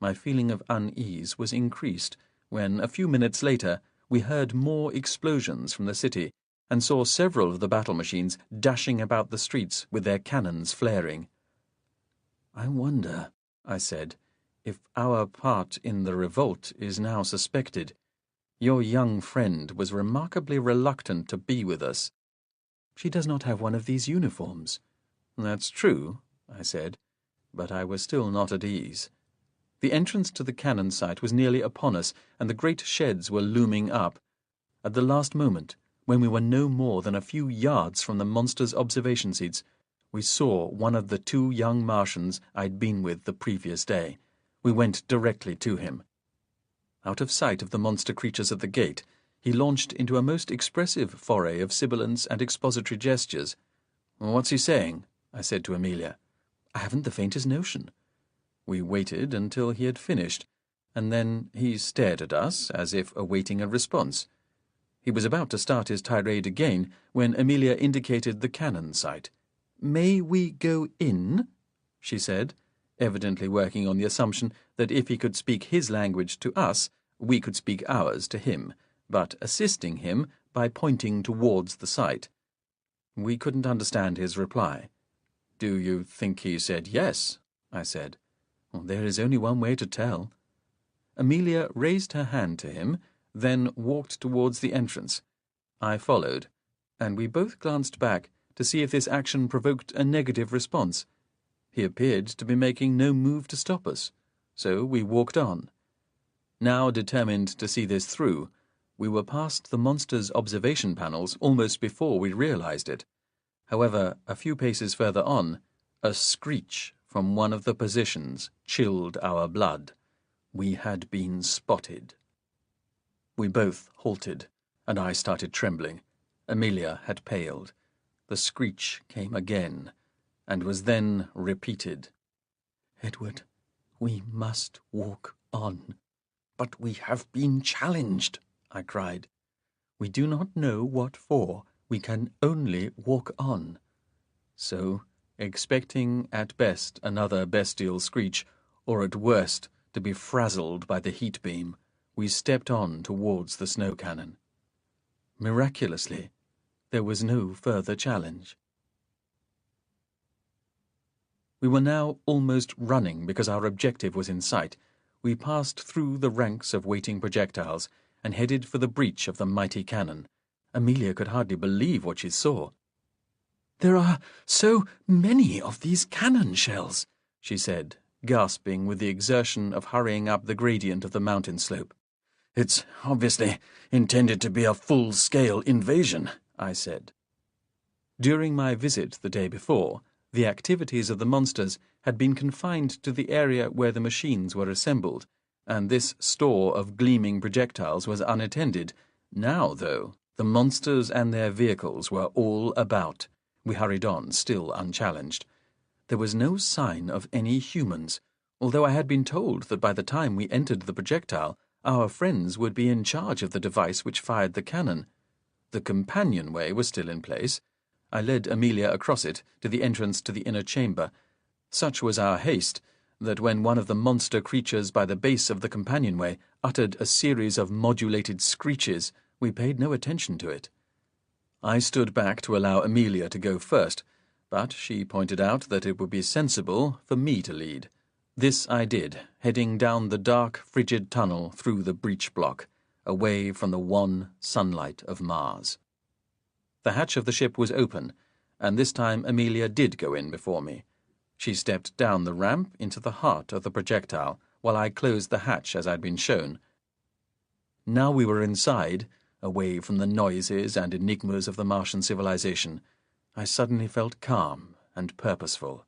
My feeling of unease was increased when, a few minutes later, we heard more explosions from the city and saw several of the battle machines dashing about the streets with their cannons flaring. "I wonder," I said, "if our part in the revolt is now suspected. Your young friend was remarkably reluctant to be with us." "She does not have one of these uniforms." "That's true," I said, but I was still not at ease. The entrance to the cannon site was nearly upon us, and the great sheds were looming up. At the last moment, when we were no more than a few yards from the monster's observation seats, we saw one of the two young Martians I'd been with the previous day. We went directly to him. Out of sight of the monster creatures at the gate, he launched into a most expressive foray of sibilance and expository gestures. "What's he saying?" I said to Amelia. "I haven't the faintest notion." We waited until he had finished, and then he stared at us as if awaiting a response. He was about to start his tirade again when Amelia indicated the cannon site. "May we go in?" she said, evidently working on the assumption that if he could speak his language to us, we could speak ours to him, but assisting him by pointing towards the site. We couldn't understand his reply. "Do you think he said yes?" I said. "There is only one way to tell." Amelia raised her hand to him, then walked towards the entrance. I followed, and we both glanced back to see if this action provoked a negative response. He appeared to be making no move to stop us, so we walked on. Now determined to see this through, we were past the monster's observation panels almost before we realized it. However, a few paces further on, a screech from one of the positions chilled our blood. We had been spotted. We both halted, and I started trembling. Amelia had paled. The screech came again, and was then repeated. "Edward, we must walk on." "But we have been challenged," I cried. "We do not know what for. We can only walk on." So, expecting at best another bestial screech, or at worst to be frazzled by the heat beam, we stepped on towards the snow cannon. Miraculously, there was no further challenge. We were now almost running because our objective was in sight. We passed through the ranks of waiting projectiles and headed for the breech of the mighty cannon. Amelia could hardly believe what she saw. "There are so many of these cannon shells," she said, gasping with the exertion of hurrying up the gradient of the mountain slope. "It's obviously intended to be a full-scale invasion," I said. During my visit the day before, the activities of the monsters had been confined to the area where the machines were assembled, and this store of gleaming projectiles was unattended. Now, though, the monsters and their vehicles were all about. We hurried on, still unchallenged. There was no sign of any humans, although I had been told that by the time we entered the projectile, our friends would be in charge of the device which fired the cannon. The companionway was still in place. I led Amelia across it to the entrance to the inner chamber. Such was our haste that when one of the monster creatures by the base of the companionway uttered a series of modulated screeches, we paid no attention to it. I stood back to allow Amelia to go first, but she pointed out that it would be sensible for me to lead. This I did, heading down the dark, frigid tunnel through the breech block, away from the wan sunlight of Mars. The hatch of the ship was open, and this time Amelia did go in before me. She stepped down the ramp into the heart of the projectile, while I closed the hatch as I'd been shown. Now we were inside, away from the noises and enigmas of the Martian civilization, I suddenly felt calm and purposeful.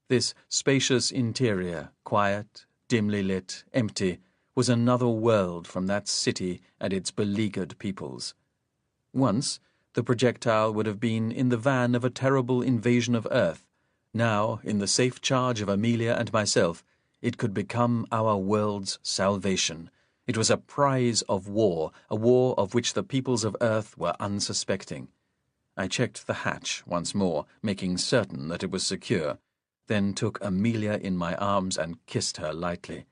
This spacious interior, quiet, dimly lit, empty, was another world from that city and its beleaguered peoples. Once, the projectile would have been in the van of a terrible invasion of Earth. Now, in the safe charge of Amelia and myself, it could become our world's salvation. It was a prize of war, a war of which the peoples of Earth were unsuspecting. I checked the hatch once more, making certain that it was secure, then took Amelia in my arms and kissed her lightly.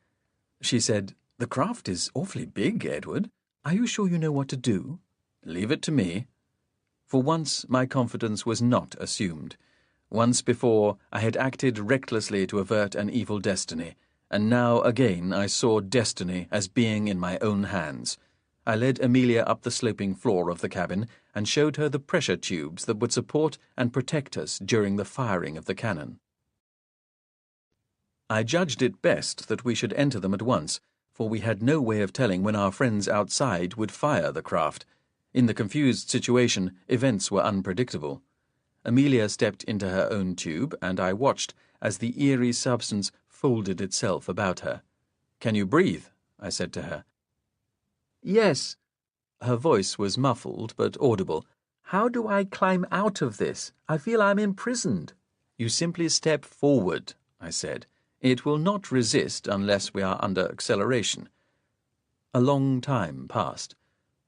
She said, "The craft is awfully big, Edward. Are you sure you know what to do?" "Leave it to me." For once my confidence was not assumed. Once before I had acted recklessly to avert an evil destiny, and now again I saw destiny as being in my own hands. I led Amelia up the sloping floor of the cabin and showed her the pressure tubes that would support and protect us during the firing of the cannon. I judged it best that we should enter them at once, for we had no way of telling when our friends outside would fire the craft. In the confused situation, events were unpredictable. Amelia stepped into her own tube, and I watched as the eerie substance folded itself about her. "Can you breathe?" I said to her. "Yes." Her voice was muffled but audible. "How do I climb out of this? I feel I'm imprisoned." "You simply step forward," I said. "It will not resist unless we are under acceleration." A long time passed.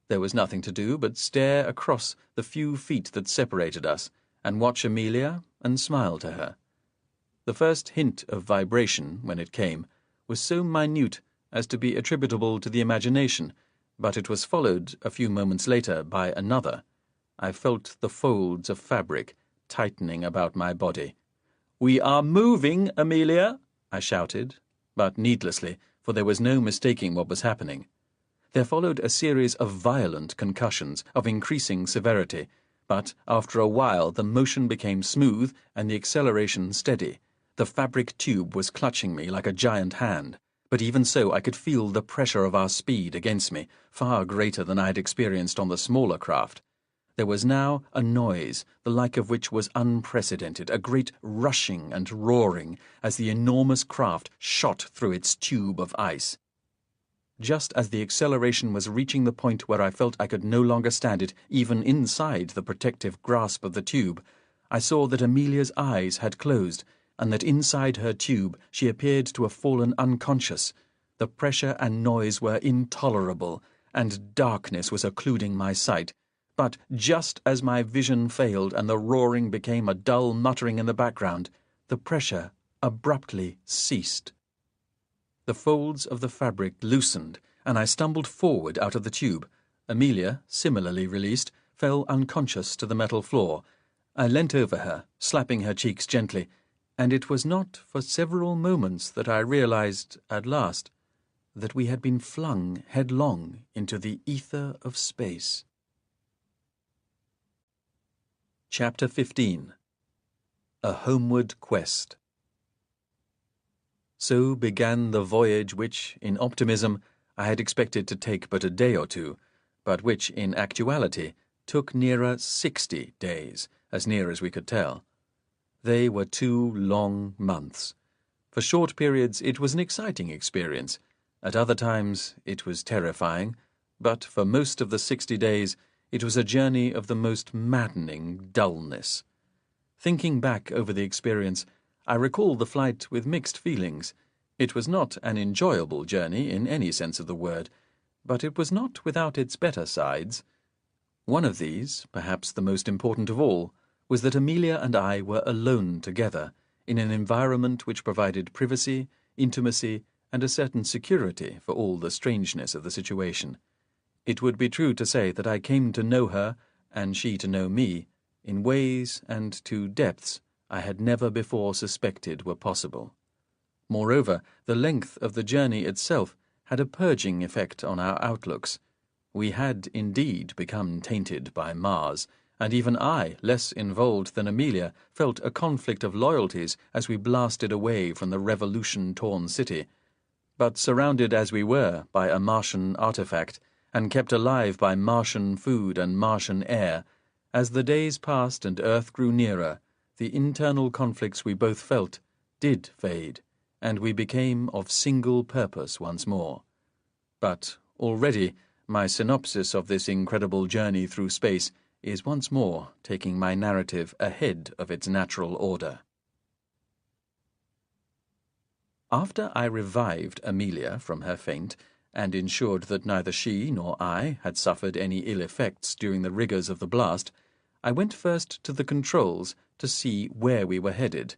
There was nothing to do but stare across the few feet that separated us, and watch Amelia and smile to her. The first hint of vibration, when it came, was so minute as to be attributable to the imagination, but it was followed a few moments later by another. I felt the folds of fabric tightening about my body. "We are moving, Amelia!" I shouted, but needlessly, for there was no mistaking what was happening. There followed a series of violent concussions of increasing severity, but after a while the motion became smooth and the acceleration steady. The fabric tube was clutching me like a giant hand, but even so I could feel the pressure of our speed against me, far greater than I had experienced on the smaller craft. There was now a noise, the like of which was unprecedented, a great rushing and roaring as the enormous craft shot through its tube of ice. Just as the acceleration was reaching the point where I felt I could no longer stand it, even inside the protective grasp of the tube, I saw that Amelia's eyes had closed, and that inside her tube she appeared to have fallen unconscious. The pressure and noise were intolerable, and darkness was occluding my sight. But just as my vision failed and the roaring became a dull muttering in the background, the pressure abruptly ceased. The folds of the fabric loosened, and I stumbled forward out of the tube. Amelia, similarly released, fell unconscious to the metal floor. I leant over her, slapping her cheeks gently, and it was not for several moments that I realized, at last, that we had been flung headlong into the ether of space. Chapter 15. A Homeward Quest. So began the voyage which, in optimism, I had expected to take but a day or two, but which, in actuality, took nearer 60 days, as near as we could tell. They were 2 long months. For short periods it was an exciting experience. At other times it was terrifying, but for most of the 60 days it was a journey of the most maddening dullness. Thinking back over the experience, I recall the flight with mixed feelings. It was not an enjoyable journey in any sense of the word, but it was not without its better sides. One of these, perhaps the most important of all, was that Amelia and I were alone together, in an environment which provided privacy, intimacy, and a certain security for all the strangeness of the situation. It would be true to say that I came to know her, and she to know me, in ways and to depths I had never before suspected were possible. Moreover, the length of the journey itself had a purging effect on our outlooks. We had indeed become tainted by Mars, and even I, less involved than Amelia, felt a conflict of loyalties as we blasted away from the revolution-torn city. But surrounded as we were by a Martian artifact, and kept alive by Martian food and Martian air, as the days passed and Earth grew nearer, the internal conflicts we both felt did fade, and we became of single purpose once more. But already my synopsis of this incredible journey through space is once more taking my narrative ahead of its natural order. After I revived Amelia from her faint, and ensured that neither she nor I had suffered any ill effects during the rigours of the blast, I went first to the controls to see where we were headed.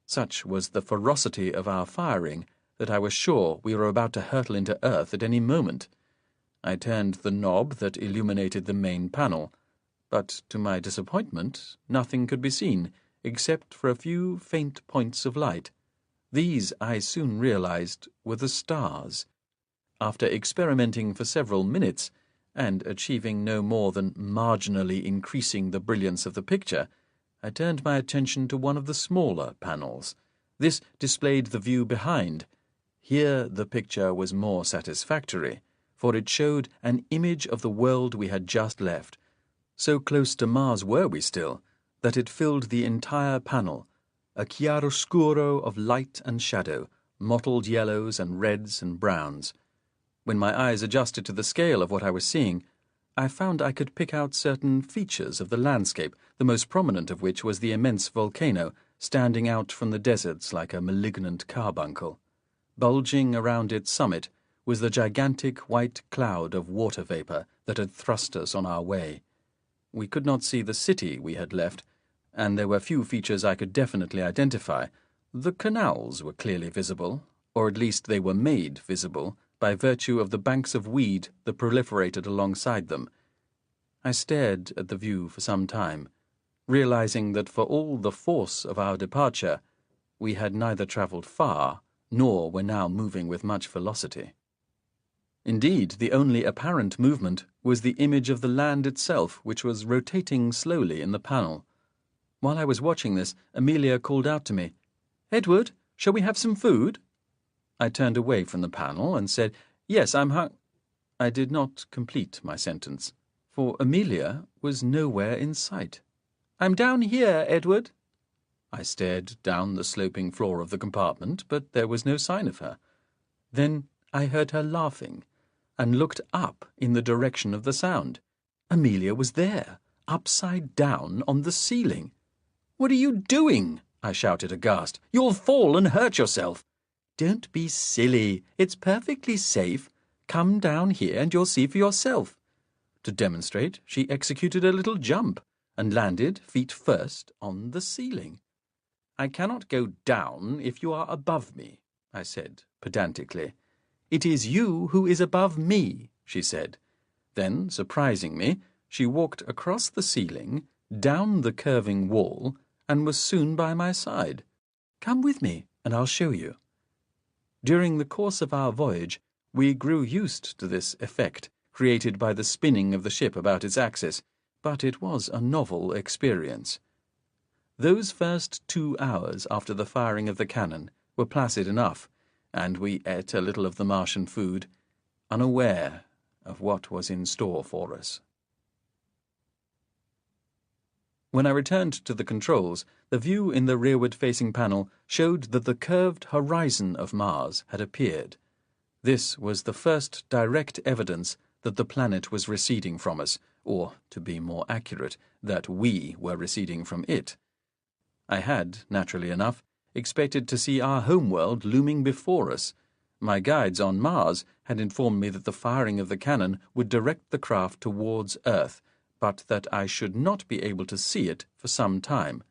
Such was the ferocity of our firing that I was sure we were about to hurtle into Earth at any moment. I turned the knob that illuminated the main panel, but to my disappointment nothing could be seen except for a few faint points of light. These, I soon realized, were the stars. After experimenting for several minutes, and achieving no more than marginally increasing the brilliance of the picture, I turned my attention to one of the smaller panels. This displayed the view behind. Here the picture was more satisfactory, for it showed an image of the world we had just left. So close to Mars were we still, that it filled the entire panel, a chiaroscuro of light and shadow, mottled yellows and reds and browns. When my eyes adjusted to the scale of what I was seeing, I found I could pick out certain features of the landscape, the most prominent of which was the immense volcano, standing out from the deserts like a malignant carbuncle. Bulging around its summit was the gigantic white cloud of water vapour that had thrust us on our way. We could not see the city we had left, and there were few features I could definitely identify. The canals were clearly visible, or at least they were made visible, by virtue of the banks of weed that proliferated alongside them. I stared at the view for some time, realizing that for all the force of our departure, we had neither travelled far, nor were now moving with much velocity. Indeed, the only apparent movement was the image of the land itself, which was rotating slowly in the panel. While I was watching this, Amelia called out to me, "Edward, shall we have some food?" I turned away from the panel and said, "Yes, I'm I did not complete my sentence, for Amelia was nowhere in sight. "I'm down here, Edward." I stared down the sloping floor of the compartment, but there was no sign of her. Then I heard her laughing, and looked up in the direction of the sound. Amelia was there, upside down on the ceiling. "What are you doing?" I shouted aghast. "You'll fall and hurt yourself." "Don't be silly. It's perfectly safe. Come down here and you'll see for yourself." To demonstrate, she executed a little jump and landed, feet first, on the ceiling. "I cannot go down if you are above me," I said pedantically. "It is you who is above me," she said. Then, surprising me, she walked across the ceiling, down the curving wall, and was soon by my side. "Come with me, and I'll show you." During the course of our voyage, we grew used to this effect, created by the spinning of the ship about its axis, but it was a novel experience. Those first 2 hours after the firing of the cannon were placid enough, and we ate a little of the Martian food. unaware of what was in store for us. When I returned to the controls, the view in the rearward-facing panel showed that the curved horizon of Mars had appeared. This was the first direct evidence that the planet was receding from us, or, to be more accurate, that we were receding from it. I had, naturally enough, expected to see our homeworld looming before us. My guides on Mars had informed me that the firing of the cannon would direct the craft towards Earth, but that I should not be able to see it for some time.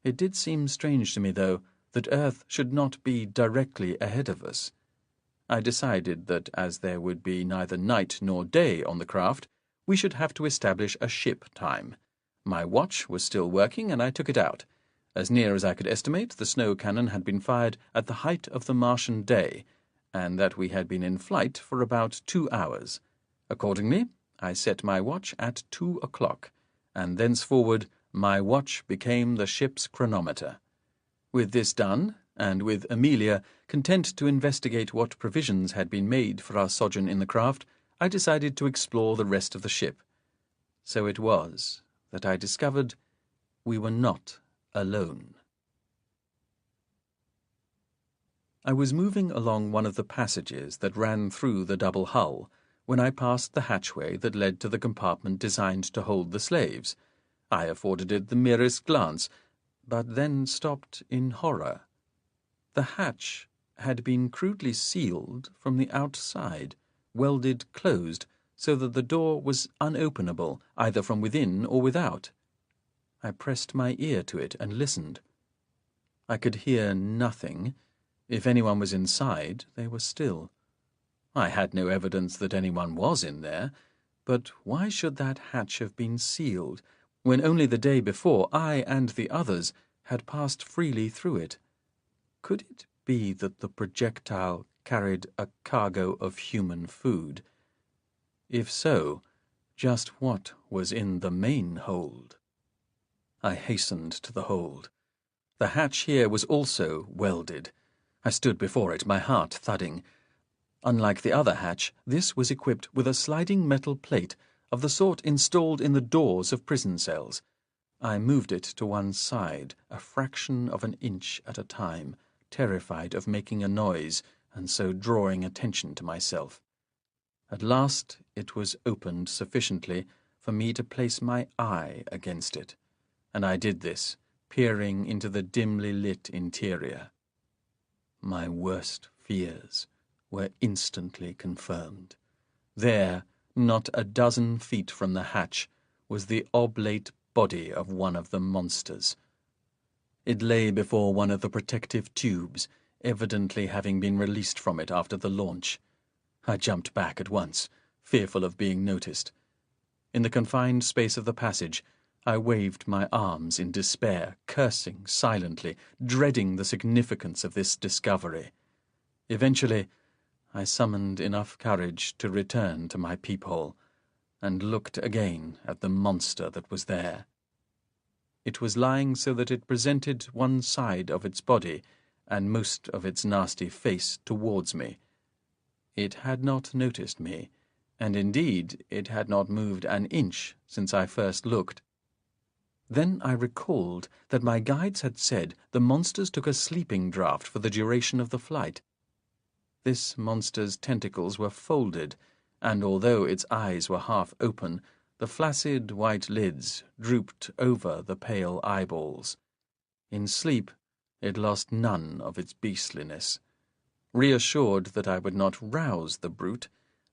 It did seem strange to me, though, that Earth should not be directly ahead of us. I decided that as there would be neither night nor day on the craft, we should have to establish a ship time. My watch was still working, and I took it out. As near as I could estimate, the snow cannon had been fired at the height of the Martian day, and that we had been in flight for about 2 hours. Accordingly, I set my watch at 2 o'clock, and thenceforward my watch became the ship's chronometer. With this done, and with Amelia content to investigate what provisions had been made for our sojourn in the craft, I decided to explore the rest of the ship. So it was that I discovered we were not alone. I was moving along one of the passages that ran through the double hull when I passed the hatchway that led to the compartment designed to hold the slaves. I afforded it the merest glance, but then stopped in horror. The hatch had been crudely sealed from the outside, welded closed, so that the door was unopenable either from within or without. I pressed my ear to it and listened. I could hear nothing. If anyone was inside, they were still. I had no evidence that anyone was in there, but why should that hatch have been sealed, when only the day before I and the others had passed freely through it? Could it be that the projectile carried a cargo of human food? If so, just what was in the main hold? I hastened to the hold. The hatch here was also welded. I stood before it, my heart thudding. Unlike the other hatch, this was equipped with a sliding metal plate of the sort installed in the doors of prison cells. I moved it to one side, a fraction of an inch at a time, terrified of making a noise and so drawing attention to myself. At last it was opened sufficiently for me to place my eye against it, and I did this, peering into the dimly lit interior. My worst fears were instantly confirmed. There, not a dozen feet from the hatch, was the oblate body of one of the monsters. It lay before one of the protective tubes, evidently having been released from it after the launch. I jumped back at once, fearful of being noticed. In the confined space of the passage, I waved my arms in despair, cursing silently, dreading the significance of this discovery. Eventually, I summoned enough courage to return to my peephole, and looked again at the monster that was there. It was lying so that it presented one side of its body and most of its nasty face towards me. It had not noticed me, and indeed it had not moved an inch since I first looked. Then I recalled that my guides had said the monsters took a sleeping draught for the duration of the flight. This monster's tentacles were folded, and although its eyes were half open, the flaccid white lids drooped over the pale eyeballs. In sleep, it lost none of its beastliness. Reassured that I would not rouse the brute,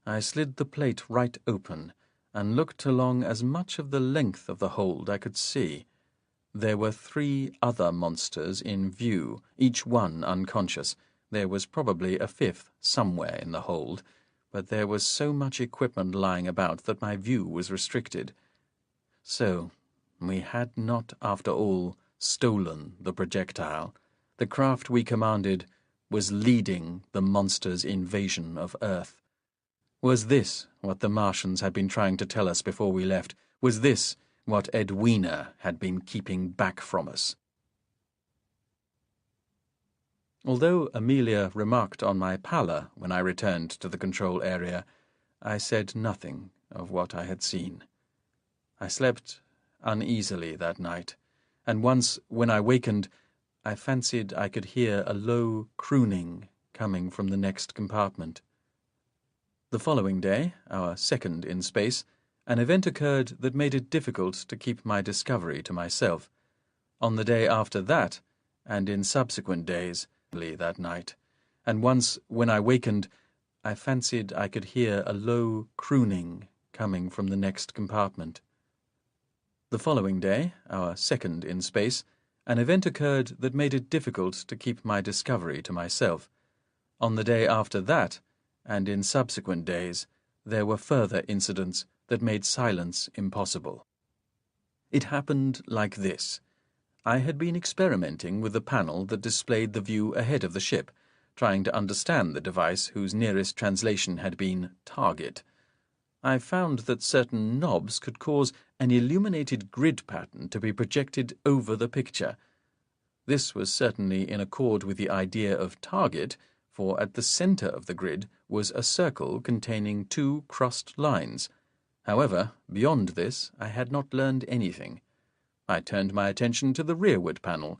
I slid the plate right open, and looked along as much of the length of the hold I could see. There were 3 other monsters in view, each one unconscious. There was probably a 5th somewhere in the hold, but there was so much equipment lying about that my view was restricted. So, we had not, after all, stolen the projectile. The craft we commanded was leading the monster's invasion of Earth. Was this what the Martians had been trying to tell us before we left? Was this what Edwina had been keeping back from us? Although Amelia remarked on my pallor when I returned to the control area, I said nothing of what I had seen. I slept uneasily that night, and once, when I wakened, I fancied I could hear a low crooning coming from the next compartment. The following day, our second in space, an event occurred that made it difficult to keep my discovery to myself. On the day after that, and in subsequent days, that night, and once, when I wakened, I fancied I could hear a low crooning coming from the next compartment. The following day, our second in space, an event occurred that made it difficult to keep my discovery to myself. On the day after that, and in subsequent days, there were further incidents that made silence impossible. It happened like this. I had been experimenting with the panel that displayed the view ahead of the ship, trying to understand the device whose nearest translation had been target. I found that certain knobs could cause an illuminated grid pattern to be projected over the picture. This was certainly in accord with the idea of target, for at the center of the grid was a circle containing two crossed lines. However, beyond this, I had not learned anything. I turned my attention to the rearward panel.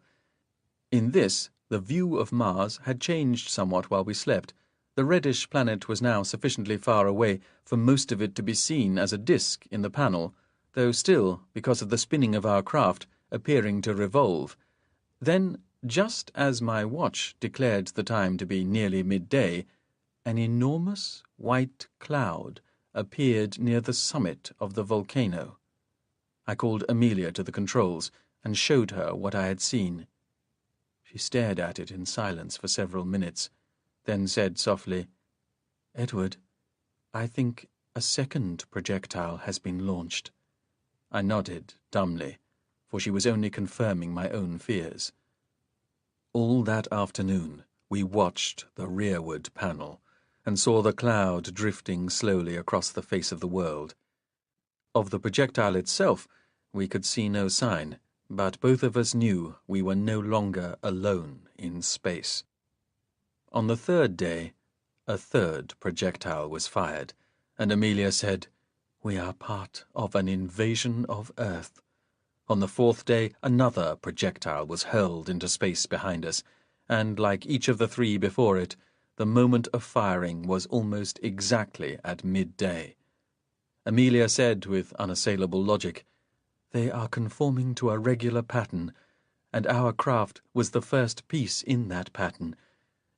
In this, the view of Mars had changed somewhat while we slept. The reddish planet was now sufficiently far away for most of it to be seen as a disk in the panel, though still, because of the spinning of our craft, appearing to revolve. Then, just as my watch declared the time to be nearly midday, an enormous white cloud appeared near the summit of the volcano. I called Amelia to the controls and showed her what I had seen. She stared at it in silence for several minutes, then said softly, "Edward, I think a second projectile has been launched." I nodded dumbly, for she was only confirming my own fears. All that afternoon we watched the rearward panel and saw the cloud drifting slowly across the face of the world. Of the projectile itself we could see no sign, but both of us knew we were no longer alone in space. On the third day, a third projectile was fired, and Amelia said, "We are part of an invasion of Earth." On the fourth day, another projectile was hurled into space behind us, and, like each of the three before it, the moment of firing was almost exactly at midday. Amelia said with unassailable logic, "They are conforming to a regular pattern, and our craft was the first piece in that pattern.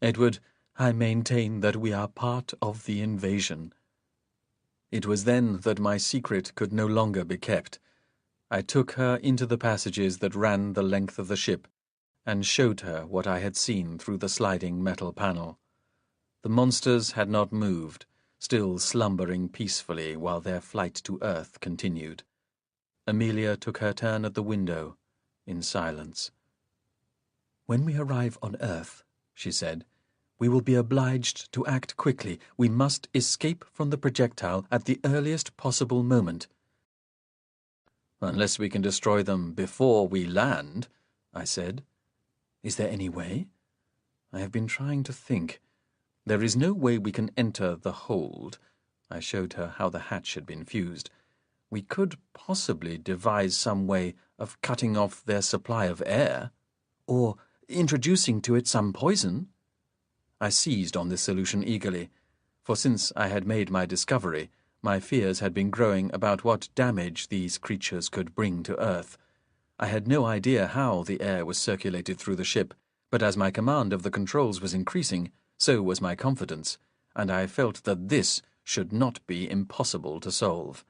Edward, I maintain that we are part of the invasion." It was then that my secret could no longer be kept. I took her into the passages that ran the length of the ship, and showed her what I had seen through the sliding metal panel. The monsters had not moved, still slumbering peacefully while their flight to Earth continued. Amelia took her turn at the window, in silence. "When we arrive on Earth," she said, "we will be obliged to act quickly. We must escape from the projectile at the earliest possible moment." "Unless we can destroy them before we land," I said. "Is there any way?" "I have been trying to think. There is no way we can enter the hold." I showed her how the hatch had been fused. "We could possibly devise some way of cutting off their supply of air, or introducing to it some poison." I seized on this solution eagerly, for since I had made my discovery, my fears had been growing about what damage these creatures could bring to Earth. I had no idea how the air was circulated through the ship, but as my command of the controls was increasing, so was my confidence, and I felt that this should not be impossible to solve.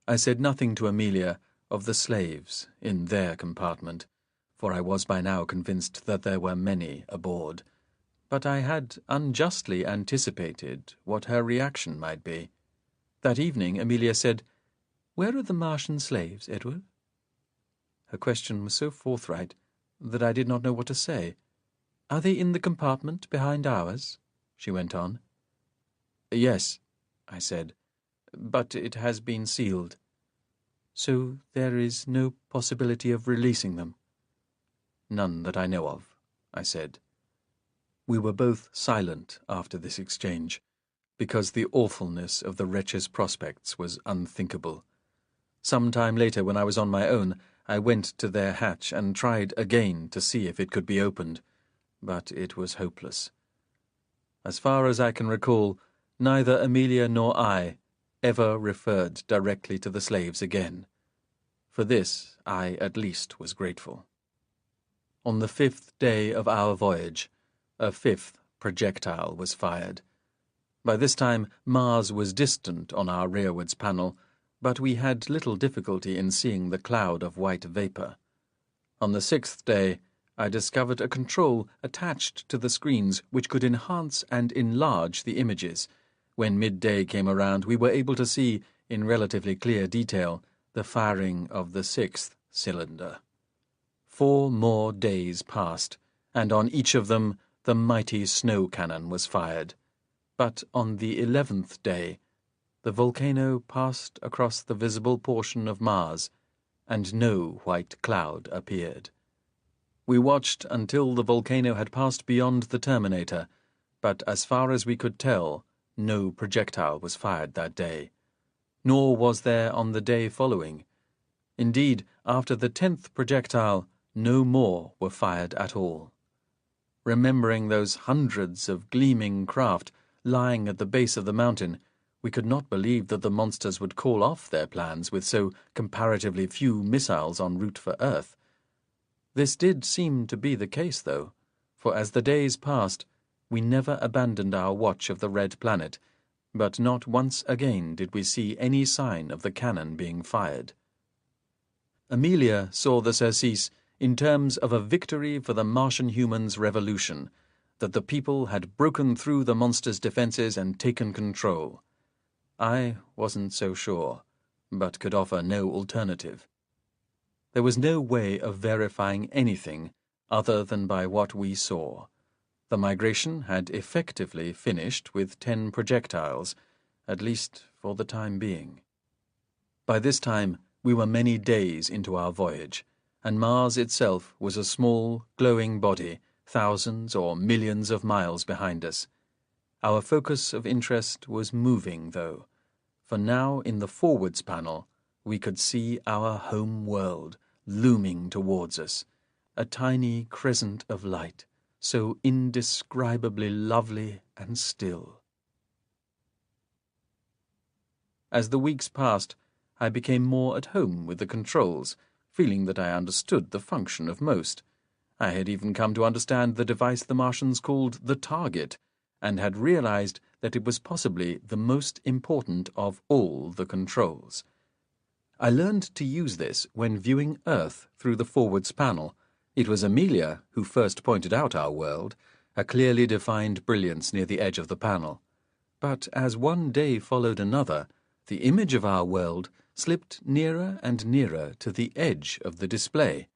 I said nothing to Amelia of the slaves in their compartment, for I was by now convinced that there were many aboard, but I had unjustly anticipated what her reaction might be. That evening Amelia said, "Where are the Martian slaves, Edward?" Her question was so forthright that I did not know what to say. "Are they in the compartment behind ours?" she went on. "Yes," I said, "but it has been sealed." "So there is no possibility of releasing them?" "None that I know of," I said. We were both silent after this exchange, because the awfulness of the wretch's prospects was unthinkable. Some time later, when I was on my own, I went to their hatch and tried again to see if it could be opened, but it was hopeless. As far as I can recall, neither Amelia nor I ever referred directly to the slaves again. For this I at least was grateful. On the 5th day of our voyage, a 5th projectile was fired. By this time Mars was distant on our rearwards panel, but we had little difficulty in seeing the cloud of white vapour. On the 6th day, I discovered a control attached to the screens which could enhance and enlarge the images. When midday came around, we were able to see, in relatively clear detail, the firing of the 6th cylinder. 4 more days passed, and on each of them the mighty snow cannon was fired. But on the 11th day, the volcano passed across the visible portion of Mars, and no white cloud appeared. We watched until the volcano had passed beyond the terminator, but as far as we could tell, no projectile was fired that day. Nor was there on the day following. Indeed, after the 10th projectile, no more were fired at all. Remembering those hundreds of gleaming craft lying at the base of the mountain, we could not believe that the monsters would call off their plans with so comparatively few missiles en route for Earth. This did seem to be the case, though, for as the days passed, we never abandoned our watch of the red planet, but not once again did we see any sign of the cannon being fired. Amelia saw the surcease in terms of a victory for the Martian humans' revolution, that the people had broken through the monsters' defenses and taken control. I wasn't so sure, but could offer no alternative. There was no way of verifying anything other than by what we saw. The migration had effectively finished with 10 projectiles, at least for the time being. By this time, we were many days into our voyage, and Mars itself was a small, glowing body, thousands or millions of miles behind us. Our focus of interest was moving, though, for now in the forwards panel we could see our home world looming towards us, a tiny crescent of light, so indescribably lovely and still. As the weeks passed, I became more at home with the controls, feeling that I understood the function of most. I had even come to understand the device the Martians called the target, and had realized that it was possibly the most important of all the controls. I learned to use this when viewing Earth through the forwards panel. It was Amelia who first pointed out our world, a clearly defined brilliance near the edge of the panel. But as one day followed another, the image of our world slipped nearer and nearer to the edge of the display,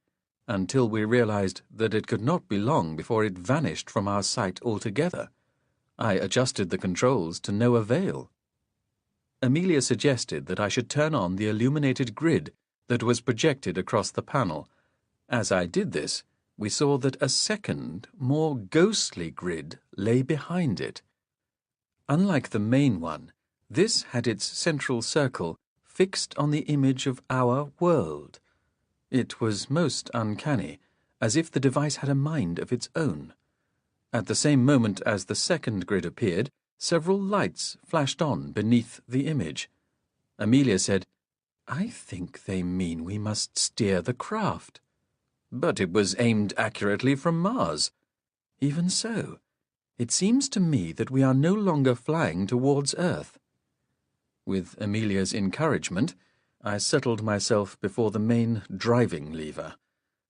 until we realized that it could not be long before it vanished from our sight altogether. I adjusted the controls to no avail. Amelia suggested that I should turn on the illuminated grid that was projected across the panel. As I did this, we saw that a second, more ghostly grid lay behind it. Unlike the main one, this had its central circle fixed on the image of our world. It was most uncanny, as if the device had a mind of its own. At the same moment as the second grid appeared, several lights flashed on beneath the image. Amelia said, "I think they mean we must steer the craft." But it was aimed accurately from Mars. Even so, it seems to me that we are no longer flying towards Earth. With Amelia's encouragement, I settled myself before the main driving lever,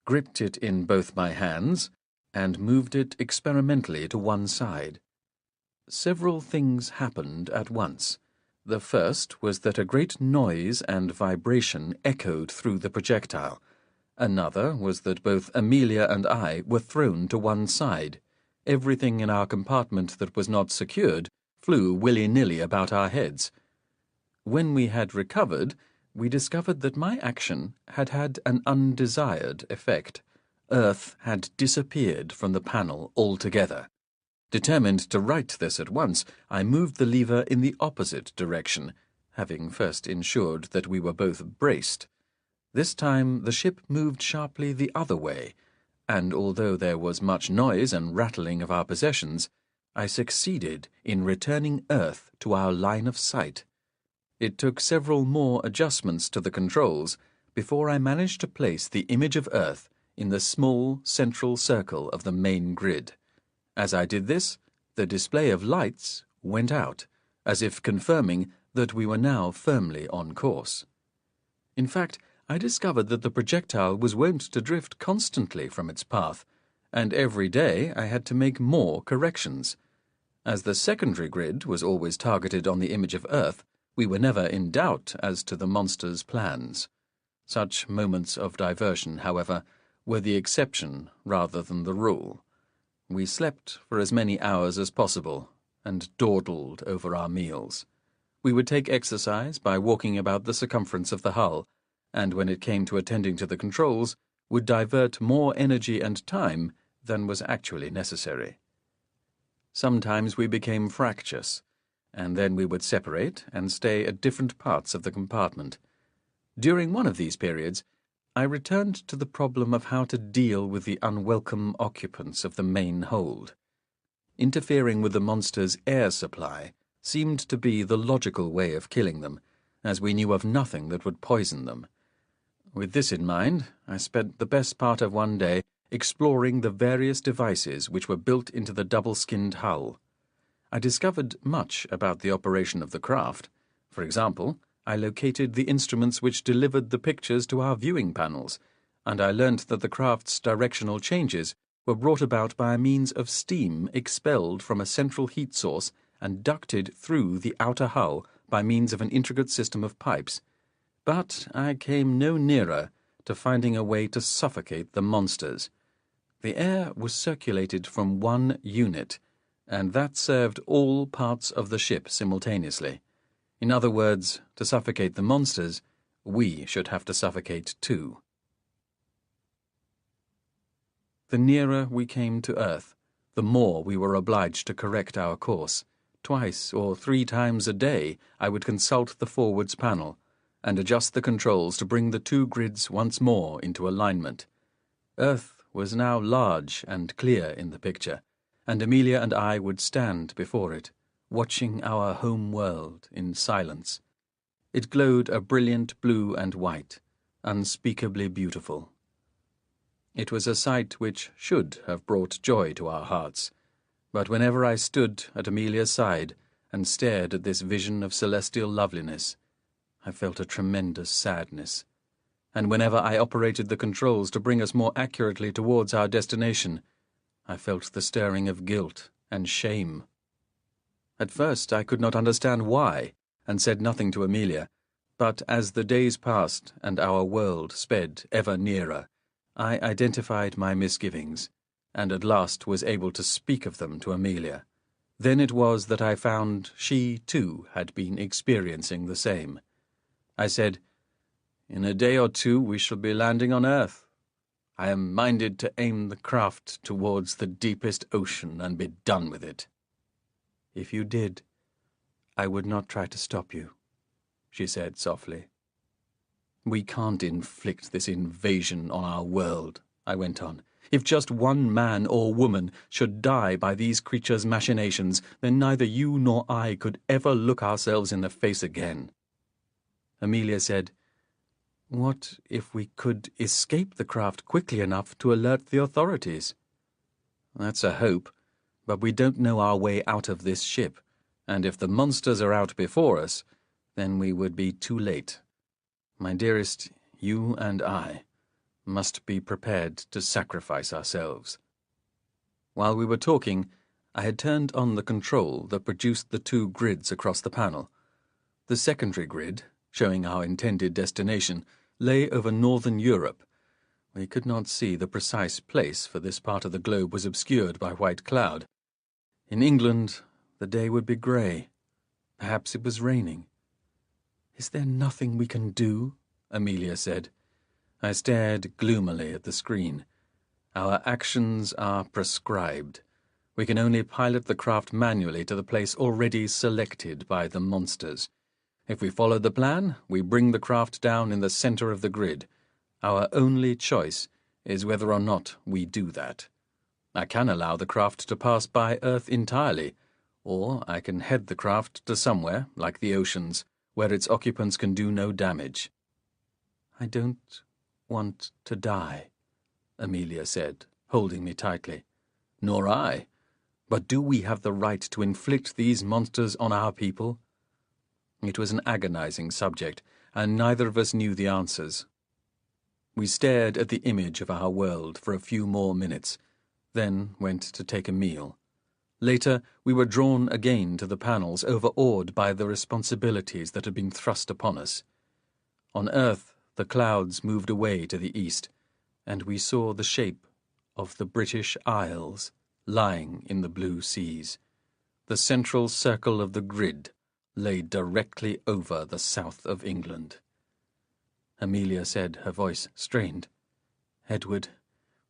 gripped it in both my hands, and moved it experimentally to one side. Several things happened at once. The first was that a great noise and vibration echoed through the projectile. Another was that both Amelia and I were thrown to one side. Everything in our compartment that was not secured flew willy-nilly about our heads. When we had recovered, we discovered that my action had had an undesired effect. Earth had disappeared from the panel altogether. Determined to right this at once, I moved the lever in the opposite direction, having first ensured that we were both braced. This time the ship moved sharply the other way, and although there was much noise and rattling of our possessions, I succeeded in returning Earth to our line of sight. It took several more adjustments to the controls before I managed to place the image of Earth in the small central circle of the main grid. As I did this, the display of lights went out, as if confirming that we were now firmly on course. In fact, I discovered that the projectile was wont to drift constantly from its path, and every day I had to make more corrections. As the secondary grid was always targeted on the image of Earth, we were never in doubt as to the monster's plans. Such moments of diversion, however, were the exception rather than the rule. We slept for as many hours as possible and dawdled over our meals. We would take exercise by walking about the circumference of the hull, and when it came to attending to the controls, would divert more energy and time than was actually necessary. Sometimes we became fractious, and then we would separate and stay at different parts of the compartment. During one of these periods, I returned to the problem of how to deal with the unwelcome occupants of the main hold. Interfering with the monster's air supply seemed to be the logical way of killing them, as we knew of nothing that would poison them. With this in mind, I spent the best part of one day exploring the various devices which were built into the double-skinned hull. I discovered much about the operation of the craft. For example, I located the instruments which delivered the pictures to our viewing panels, and I learnt that the craft's directional changes were brought about by a means of steam expelled from a central heat source and ducted through the outer hull by means of an intricate system of pipes. But I came no nearer to finding a way to suffocate the monsters. The air was circulated from one unit, and that served all parts of the ship simultaneously. In other words, to suffocate the monsters, we should have to suffocate too. The nearer we came to Earth, the more we were obliged to correct our course. Twice or 3 times a day I would consult the forwards panel and adjust the controls to bring the 2 grids once more into alignment. Earth was now large and clear in the picture, and Amelia and I would stand before it, watching our home world in silence. It glowed a brilliant blue and white, unspeakably beautiful. It was a sight which should have brought joy to our hearts, but whenever I stood at Amelia's side and stared at this vision of celestial loveliness, I felt a tremendous sadness, and whenever I operated the controls to bring us more accurately towards our destination, I felt the stirring of guilt and shame. At first I could not understand why, and said nothing to Amelia, but as the days passed and our world sped ever nearer, I identified my misgivings, and at last was able to speak of them to Amelia. Then it was that I found she, too, had been experiencing the same. I said, "In a day or 2 we shall be landing on Earth. I am minded to aim the craft towards the deepest ocean and be done with it." "If you did, I would not try to stop you," she said softly. "We can't inflict this invasion on our world," I went on. "If just one man or woman should die by these creatures' machinations, then neither you nor I could ever look ourselves in the face again." Amelia said, "What if we could escape the craft quickly enough to alert the authorities?" "That's a hope, but we don't know our way out of this ship, and if the monsters are out before us, then we would be too late. My dearest, you and I must be prepared to sacrifice ourselves." While we were talking, I had turned on the control that produced the 2 grids across the panel. The secondary grid, showing our intended destination, lay over northern Europe. We could not see the precise place, for this part of the globe was obscured by white cloud. In England, the day would be grey. Perhaps it was raining. "Is there nothing we can do?" Amelia said. I stared gloomily at the screen. "Our actions are prescribed. We can only pilot the craft manually to the place already selected by the monsters. If we follow the plan, we bring the craft down in the center of the grid. Our only choice is whether or not we do that. I can allow the craft to pass by Earth entirely, or I can head the craft to somewhere, like the oceans, where its occupants can do no damage. I don't want to die, Amelia said, holding me tightly. Nor I. But do we have the right to inflict these monsters on our people? It was an agonizing subject, and neither of us knew the answers. We stared at the image of our world for a few more minutes, then went to take a meal. Later, we were drawn again to the panels, overawed by the responsibilities that had been thrust upon us. On Earth, the clouds moved away to the east, and we saw the shape of the British Isles lying in the blue seas. The central circle of the grid lay directly over the south of England. Amelia said, her voice strained, "Edward,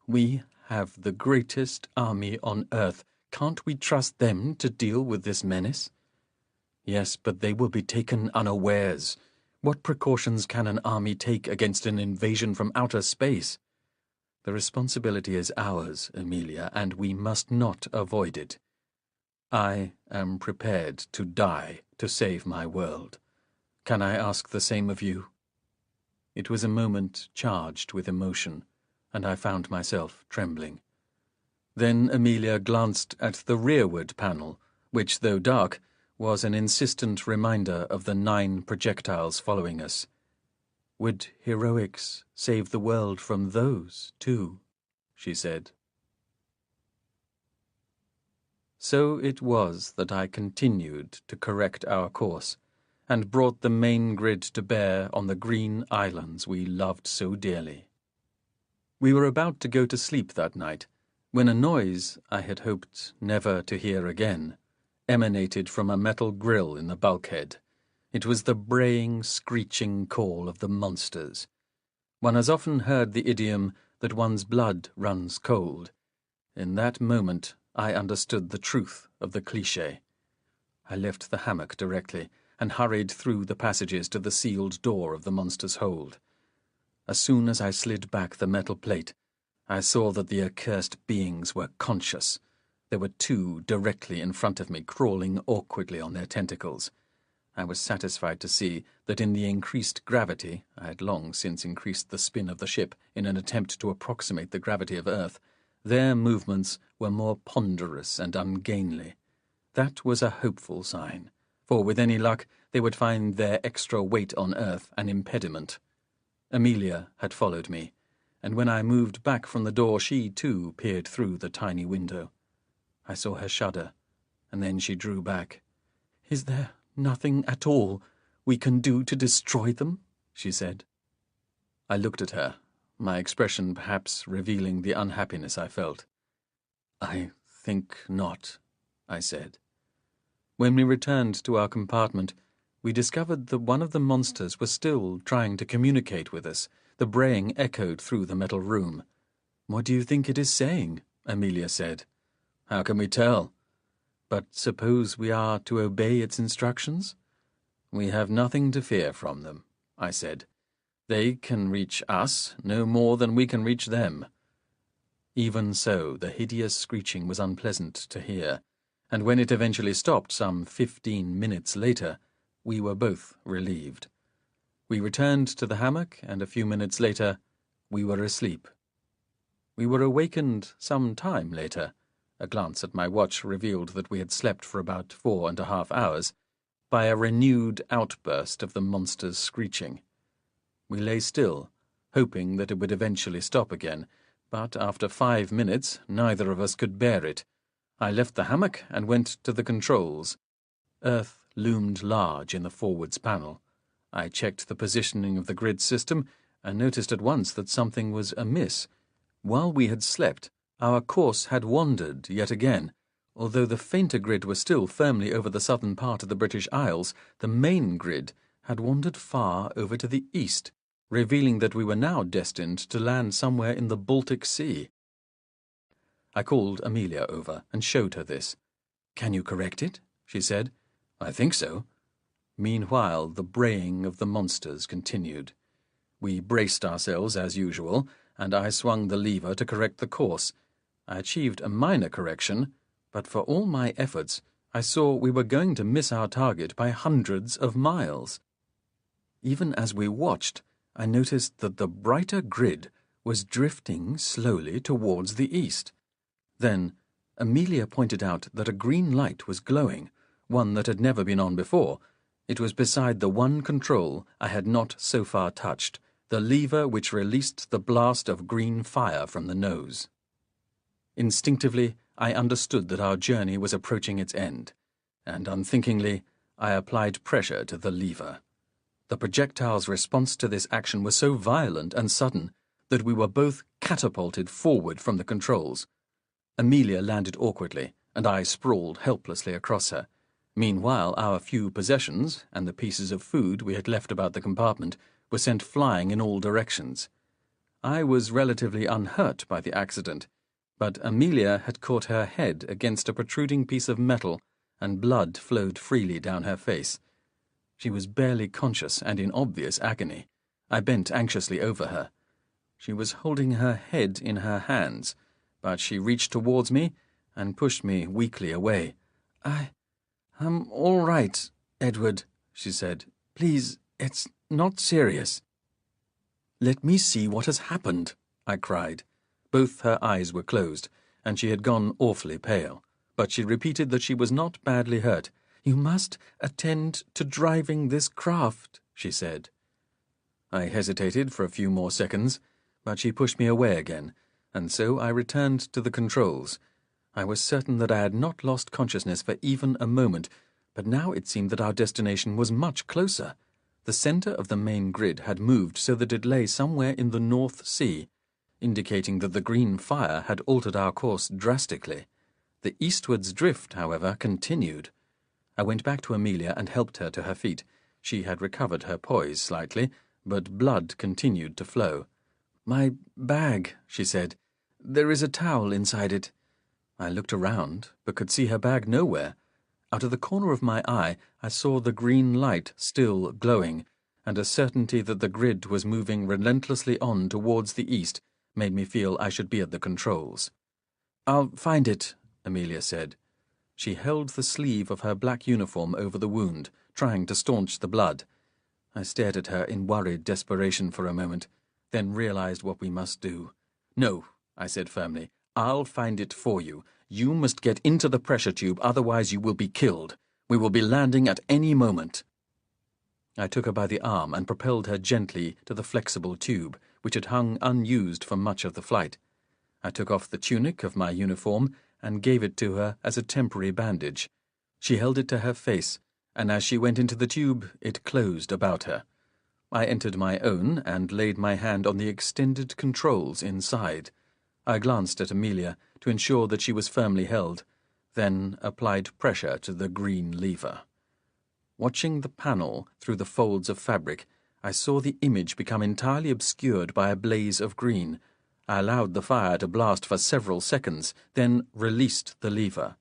we have the greatest army on earth. Can't we trust them to deal with this menace?" "Yes, but they will be taken unawares. What precautions can an army take against an invasion from outer space? The responsibility is ours, Amelia, and we must not avoid it. I am prepared to die to save my world. Can I ask the same of you?" It was a moment charged with emotion, and I found myself trembling. Then Amelia glanced at the rearward panel, which, though dark, was an insistent reminder of the 9 projectiles following us. "Would heroics save the world from those, too?" she said. So it was that I continued to correct our course, and brought the main grid to bear on the green islands we loved so dearly. We were about to go to sleep that night, when a noise I had hoped never to hear again emanated from a metal grill in the bulkhead. It was the braying, screeching call of the monsters. One has often heard the idiom that one's blood runs cold. In that moment I understood the truth of the cliché. I left the hammock directly, and hurried through the passages to the sealed door of the monster's hold. As soon as I slid back the metal plate, I saw that the accursed beings were conscious. There were 2 directly in front of me, crawling awkwardly on their tentacles. I was satisfied to see that in the increased gravity, I had long since increased the spin of the ship in an attempt to approximate the gravity of Earth, their movements were more ponderous and ungainly. That was a hopeful sign, for with any luck they would find their extra weight on Earth an impediment. Amelia had followed me, and when I moved back from the door she, too, peered through the tiny window. I saw her shudder, and then she drew back. "Is there nothing at all we can do to destroy them?" she said. I looked at her, my expression perhaps revealing the unhappiness I felt. "I think not," I said. When we returned to our compartment, we discovered that one of the monsters was still trying to communicate with us. The braying echoed through the metal room. "What do you think it is saying?" Amelia said. "How can we tell?" "But suppose we are to obey its instructions?" "We have nothing to fear from them," I said. "They can reach us no more than we can reach them." Even so, the hideous screeching was unpleasant to hear, and when it eventually stopped some 15 minutes later, we were both relieved. We returned to the hammock, and a few minutes later, we were asleep. We were awakened some time later. A glance at my watch revealed that we had slept for about 4.5 hours, by a renewed outburst of the monster's screeching. We lay still, hoping that it would eventually stop again, but after 5 minutes neither of us could bear it. I left the hammock and went to the controls. Earth loomed large in the forwards panel. I checked the positioning of the grid system and noticed at once that something was amiss. While we had slept, our course had wandered yet again. Although the fainter grid was still firmly over the southern part of the British Isles, the main grid had wandered far over to the east, revealing that we were now destined to land somewhere in the Baltic Sea. I called Amelia over and showed her this. "Can you correct it?" she said. "I think so." Meanwhile, the braying of the monsters continued. We braced ourselves as usual, and I swung the lever to correct the course. I achieved a minor correction, but for all my efforts, I saw we were going to miss our target by hundreds of miles. Even as we watched, I noticed that the brighter grid was drifting slowly towards the east. Then Amelia pointed out that a green light was glowing, one that had never been on before. It was beside the one control I had not so far touched, the lever which released the blast of green fire from the nose. Instinctively, I understood that our journey was approaching its end, and unthinkingly, I applied pressure to the lever. The projectile's response to this action was so violent and sudden that we were both catapulted forward from the controls. Amelia landed awkwardly, and I sprawled helplessly across her. Meanwhile, our few possessions, and the pieces of food we had left about the compartment, were sent flying in all directions. I was relatively unhurt by the accident, but Amelia had caught her head against a protruding piece of metal, and blood flowed freely down her face. She was barely conscious and in obvious agony. I bent anxiously over her. She was holding her head in her hands, but she reached towards me and pushed me weakly away. I'm all right, Edward," she said. "Please, it's not serious." "Let me see what has happened," I cried. Both her eyes were closed, and she had gone awfully pale, but she repeated that she was not badly hurt. "You must attend to driving this craft," she said. I hesitated for a few more seconds, but she pushed me away again, and so I returned to the controls. I was certain that I had not lost consciousness for even a moment, but now it seemed that our destination was much closer. The centre of the main grid had moved so that it lay somewhere in the North Sea, indicating that the green fire had altered our course drastically. The eastwards drift, however, continued. I went back to Amelia and helped her to her feet. She had recovered her poise slightly, but blood continued to flow. "My bag," she said. "There is a towel inside it." I looked around, but could see her bag nowhere. Out of the corner of my eye, I saw the green light still glowing, and a certainty that the grid was moving relentlessly on towards the east made me feel I should be at the controls. "I'll find it," Amelia said. She held the sleeve of her black uniform over the wound, trying to staunch the blood. I stared at her in worried desperation for a moment, then realized what we must do. "No," I said firmly. "I'll find it for you. You must get into the pressure tube, otherwise you will be killed. We will be landing at any moment." I took her by the arm and propelled her gently to the flexible tube, which had hung unused for much of the flight. I took off the tunic of my uniform and gave it to her as a temporary bandage. She held it to her face, and as she went into the tube, it closed about her. I entered my own and laid my hand on the extended controls inside. I glanced at Amelia to ensure that she was firmly held, then applied pressure to the green lever. Watching the panel through the folds of fabric, I saw the image become entirely obscured by a blaze of green. I allowed the fire to blast for several seconds, then released the lever.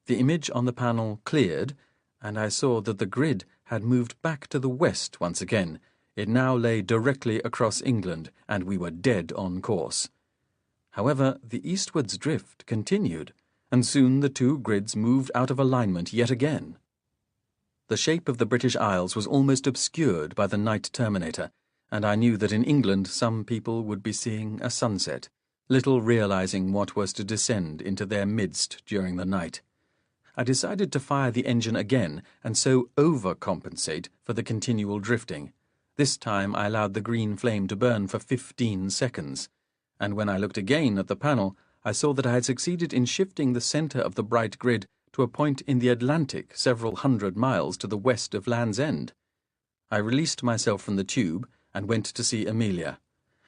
The image on the panel cleared, and I saw that the grid had moved back to the west once again. It now lay directly across England, and we were dead on course. However, the eastwards drift continued, and soon the two grids moved out of alignment yet again. The shape of the British Isles was almost obscured by the night terminator, and I knew that in England some people would be seeing a sunset, little realizing what was to descend into their midst during the night. I decided to fire the engine again, and so overcompensate for the continual drifting. This time I allowed the green flame to burn for 15 seconds, and when I looked again at the panel, I saw that I had succeeded in shifting the centre of the bright grid to a point in the Atlantic several hundred miles to the west of Land's End. I released myself from the tube and went to see Amelia.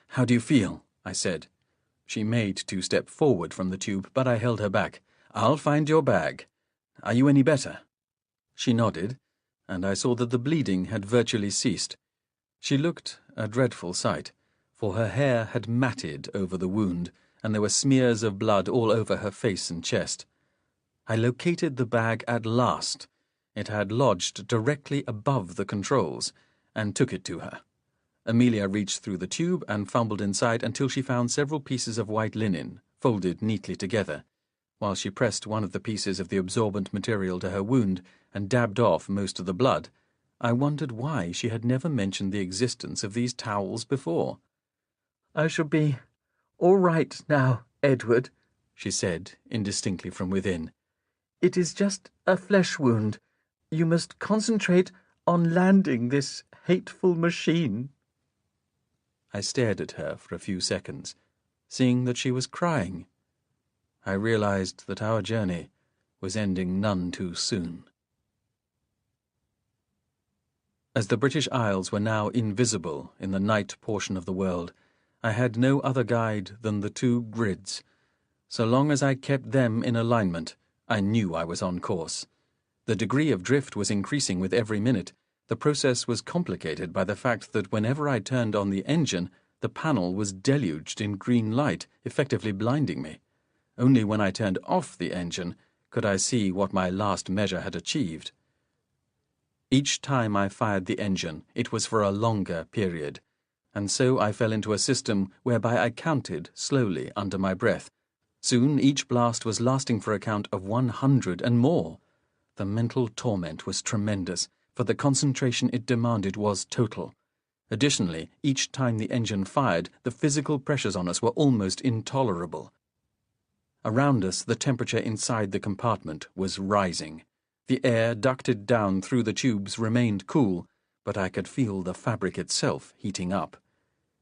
"How do you feel?" I said. She made 2 steps forward from the tube, but I held her back. "I'll find your bag. Are you any better?" She nodded, and I saw that the bleeding had virtually ceased. She looked a dreadful sight, for her hair had matted over the wound, and there were smears of blood all over her face and chest. I located the bag at last. It had lodged directly above the controls, and took it to her. Amelia reached through the tube and fumbled inside until she found several pieces of white linen, folded neatly together. While she pressed one of the pieces of the absorbent material to her wound and dabbed off most of the blood, I wondered why she had never mentioned the existence of these towels before. "I shall be all right now, Edward," she said indistinctly from within. "It is just a flesh wound. You must concentrate on landing this hateful machine." I stared at her for a few seconds, seeing that she was crying. I realized that our journey was ending none too soon. As the British Isles were now invisible in the night portion of the world, I had no other guide than the 2 grids. So long as I kept them in alignment, I knew I was on course. The degree of drift was increasing with every minute. The process was complicated by the fact that whenever I turned on the engine, the panel was deluged in green light, effectively blinding me. Only when I turned off the engine could I see what my last measure had achieved. Each time I fired the engine, it was for a longer period, and so I fell into a system whereby I counted slowly under my breath. Soon each blast was lasting for a count of 100 and more. The mental torment was tremendous, for the concentration it demanded was total. Additionally, each time the engine fired, the physical pressures on us were almost intolerable. Around us, the temperature inside the compartment was rising. The air ducted down through the tubes remained cool, but I could feel the fabric itself heating up.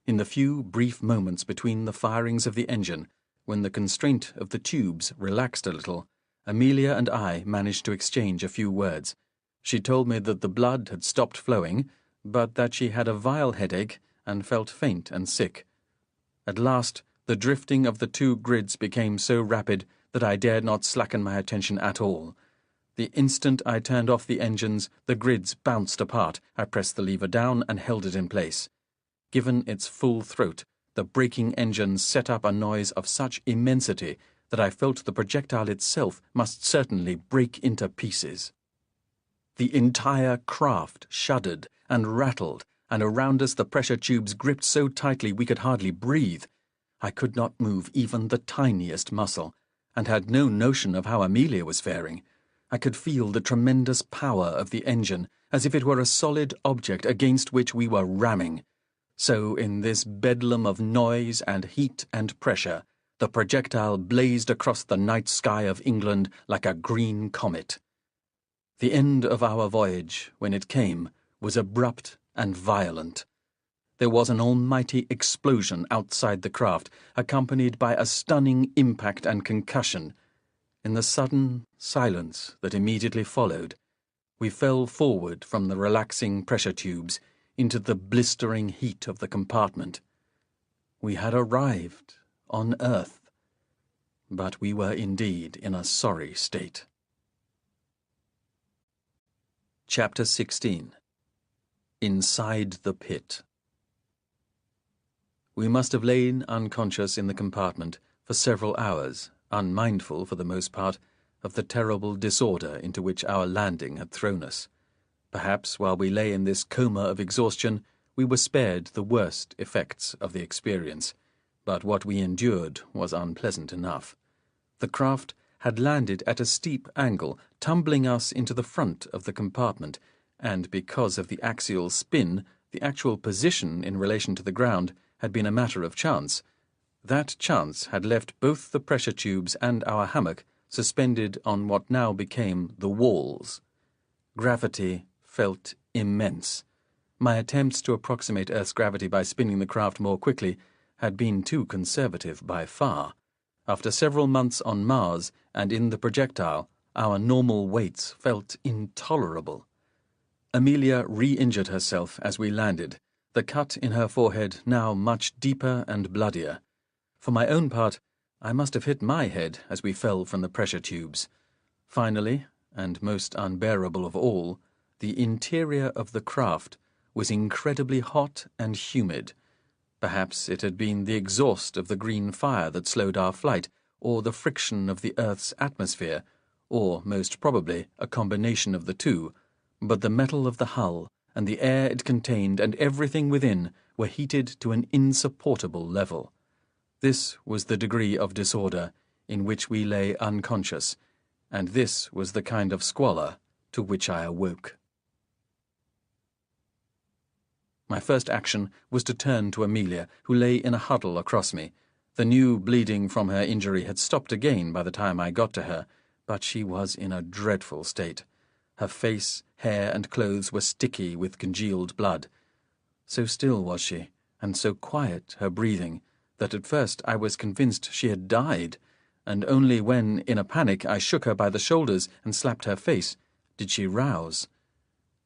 In the few brief moments between the firings of the engine, when the constraint of the tubes relaxed a little, Amelia and I managed to exchange a few words. She told me that the blood had stopped flowing, but that she had a vile headache and felt faint and sick. At last, the drifting of the 2 grids became so rapid that I dared not slacken my attention at all. The instant I turned off the engines, the grids bounced apart. I pressed the lever down and held it in place. Given its full throat, the braking engines set up a noise of such immensity that I felt the projectile itself must certainly break into pieces. The entire craft shuddered and rattled, and around us the pressure tubes gripped so tightly we could hardly breathe. I could not move even the tiniest muscle, and had no notion of how Amelia was faring. I could feel the tremendous power of the engine, as if it were a solid object against which we were ramming. So, in this bedlam of noise and heat and pressure, the projectile blazed across the night sky of England like a green comet. The end of our voyage, when it came, was abrupt and violent. There was an almighty explosion outside the craft, accompanied by a stunning impact and concussion. In the sudden silence that immediately followed, we fell forward from the relaxing pressure tubes into the blistering heat of the compartment. We had arrived on Earth, but we were indeed in a sorry state. Chapter 16. Inside the Pit. We must have lain unconscious in the compartment for several hours, unmindful, for the most part, of the terrible disorder into which our landing had thrown us. Perhaps while we lay in this coma of exhaustion, we were spared the worst effects of the experience, but what we endured was unpleasant enough. The craft had landed at a steep angle, tumbling us into the front of the compartment, and because of the axial spin, the actual position in relation to the ground had been a matter of chance. That chance had left both the pressure tubes and our hammock suspended on what now became the walls. Gravity felt immense. My attempts to approximate Earth's gravity by spinning the craft more quickly had been too conservative by far. After several months on Mars and in the projectile, our normal weights felt intolerable. Amelia re-injured herself as we landed, the cut in her forehead now much deeper and bloodier. For my own part, I must have hit my head as we fell from the pressure tubes. Finally, and most unbearable of all, the interior of the craft was incredibly hot and humid. Perhaps it had been the exhaust of the green fire that slowed our flight, or the friction of the Earth's atmosphere, or, most probably, a combination of the two, but the metal of the hull, and the air it contained, and everything within, were heated to an insupportable level. This was the degree of disorder in which we lay unconscious, and this was the kind of squalor to which I awoke. My first action was to turn to Amelia, who lay in a huddle across me. The new bleeding from her injury had stopped again by the time I got to her, but she was in a dreadful state. Her face, hair, and clothes were sticky with congealed blood. So still was she, and so quiet her breathing, that at first I was convinced she had died, and only when, in a panic, I shook her by the shoulders and slapped her face, did she rouse.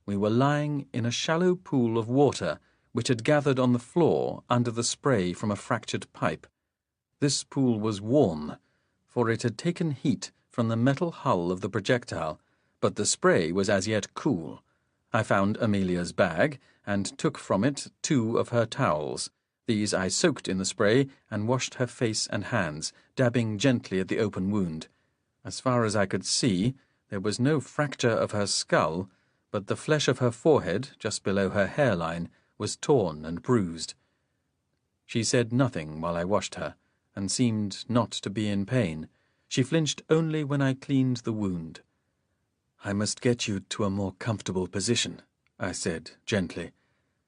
We were lying in a shallow pool of water which had gathered on the floor under the spray from a fractured pipe. This pool was warm, for it had taken heat from the metal hull of the projectile, but the spray was as yet cool. I found Amelia's bag, and took from it 2 of her towels. These I soaked in the spray, and washed her face and hands, dabbing gently at the open wound. As far as I could see, there was no fracture of her skull, but the flesh of her forehead, just below her hairline, was torn and bruised. She said nothing while I washed her, and seemed not to be in pain. She flinched only when I cleaned the wound. "I must get you to a more comfortable position," I said gently.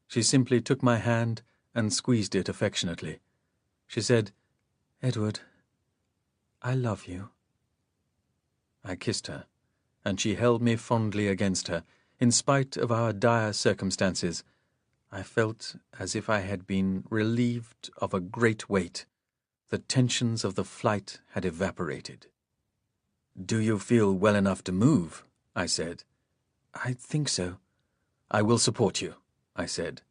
She simply took my hand and squeezed it affectionately. She said, "Edward, I love you." I kissed her, and she held me fondly against her. In spite of our dire circumstances, I felt as if I had been relieved of a great weight. The tensions of the flight had evaporated. "Do you feel well enough to move?" I said. "I think so." "I will support you," I said.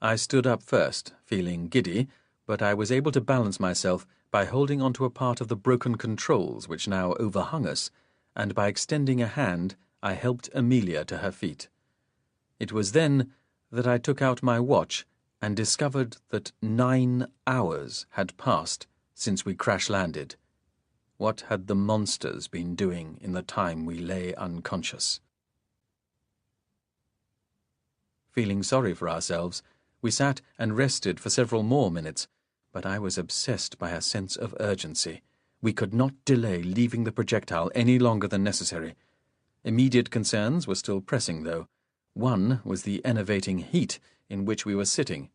I stood up first, feeling giddy, but I was able to balance myself by holding onto a part of the broken controls which now overhung us, and by extending a hand, I helped Amelia to her feet. It was then that I took out my watch and discovered that 9 hours had passed since we crash-landed. What had the monsters been doing in the time we lay unconscious? Feeling sorry for ourselves, we sat and rested for several more minutes, but I was obsessed by a sense of urgency. We could not delay leaving the projectile any longer than necessary. Immediate concerns were still pressing, though. One was the enervating heat in which we were sitting.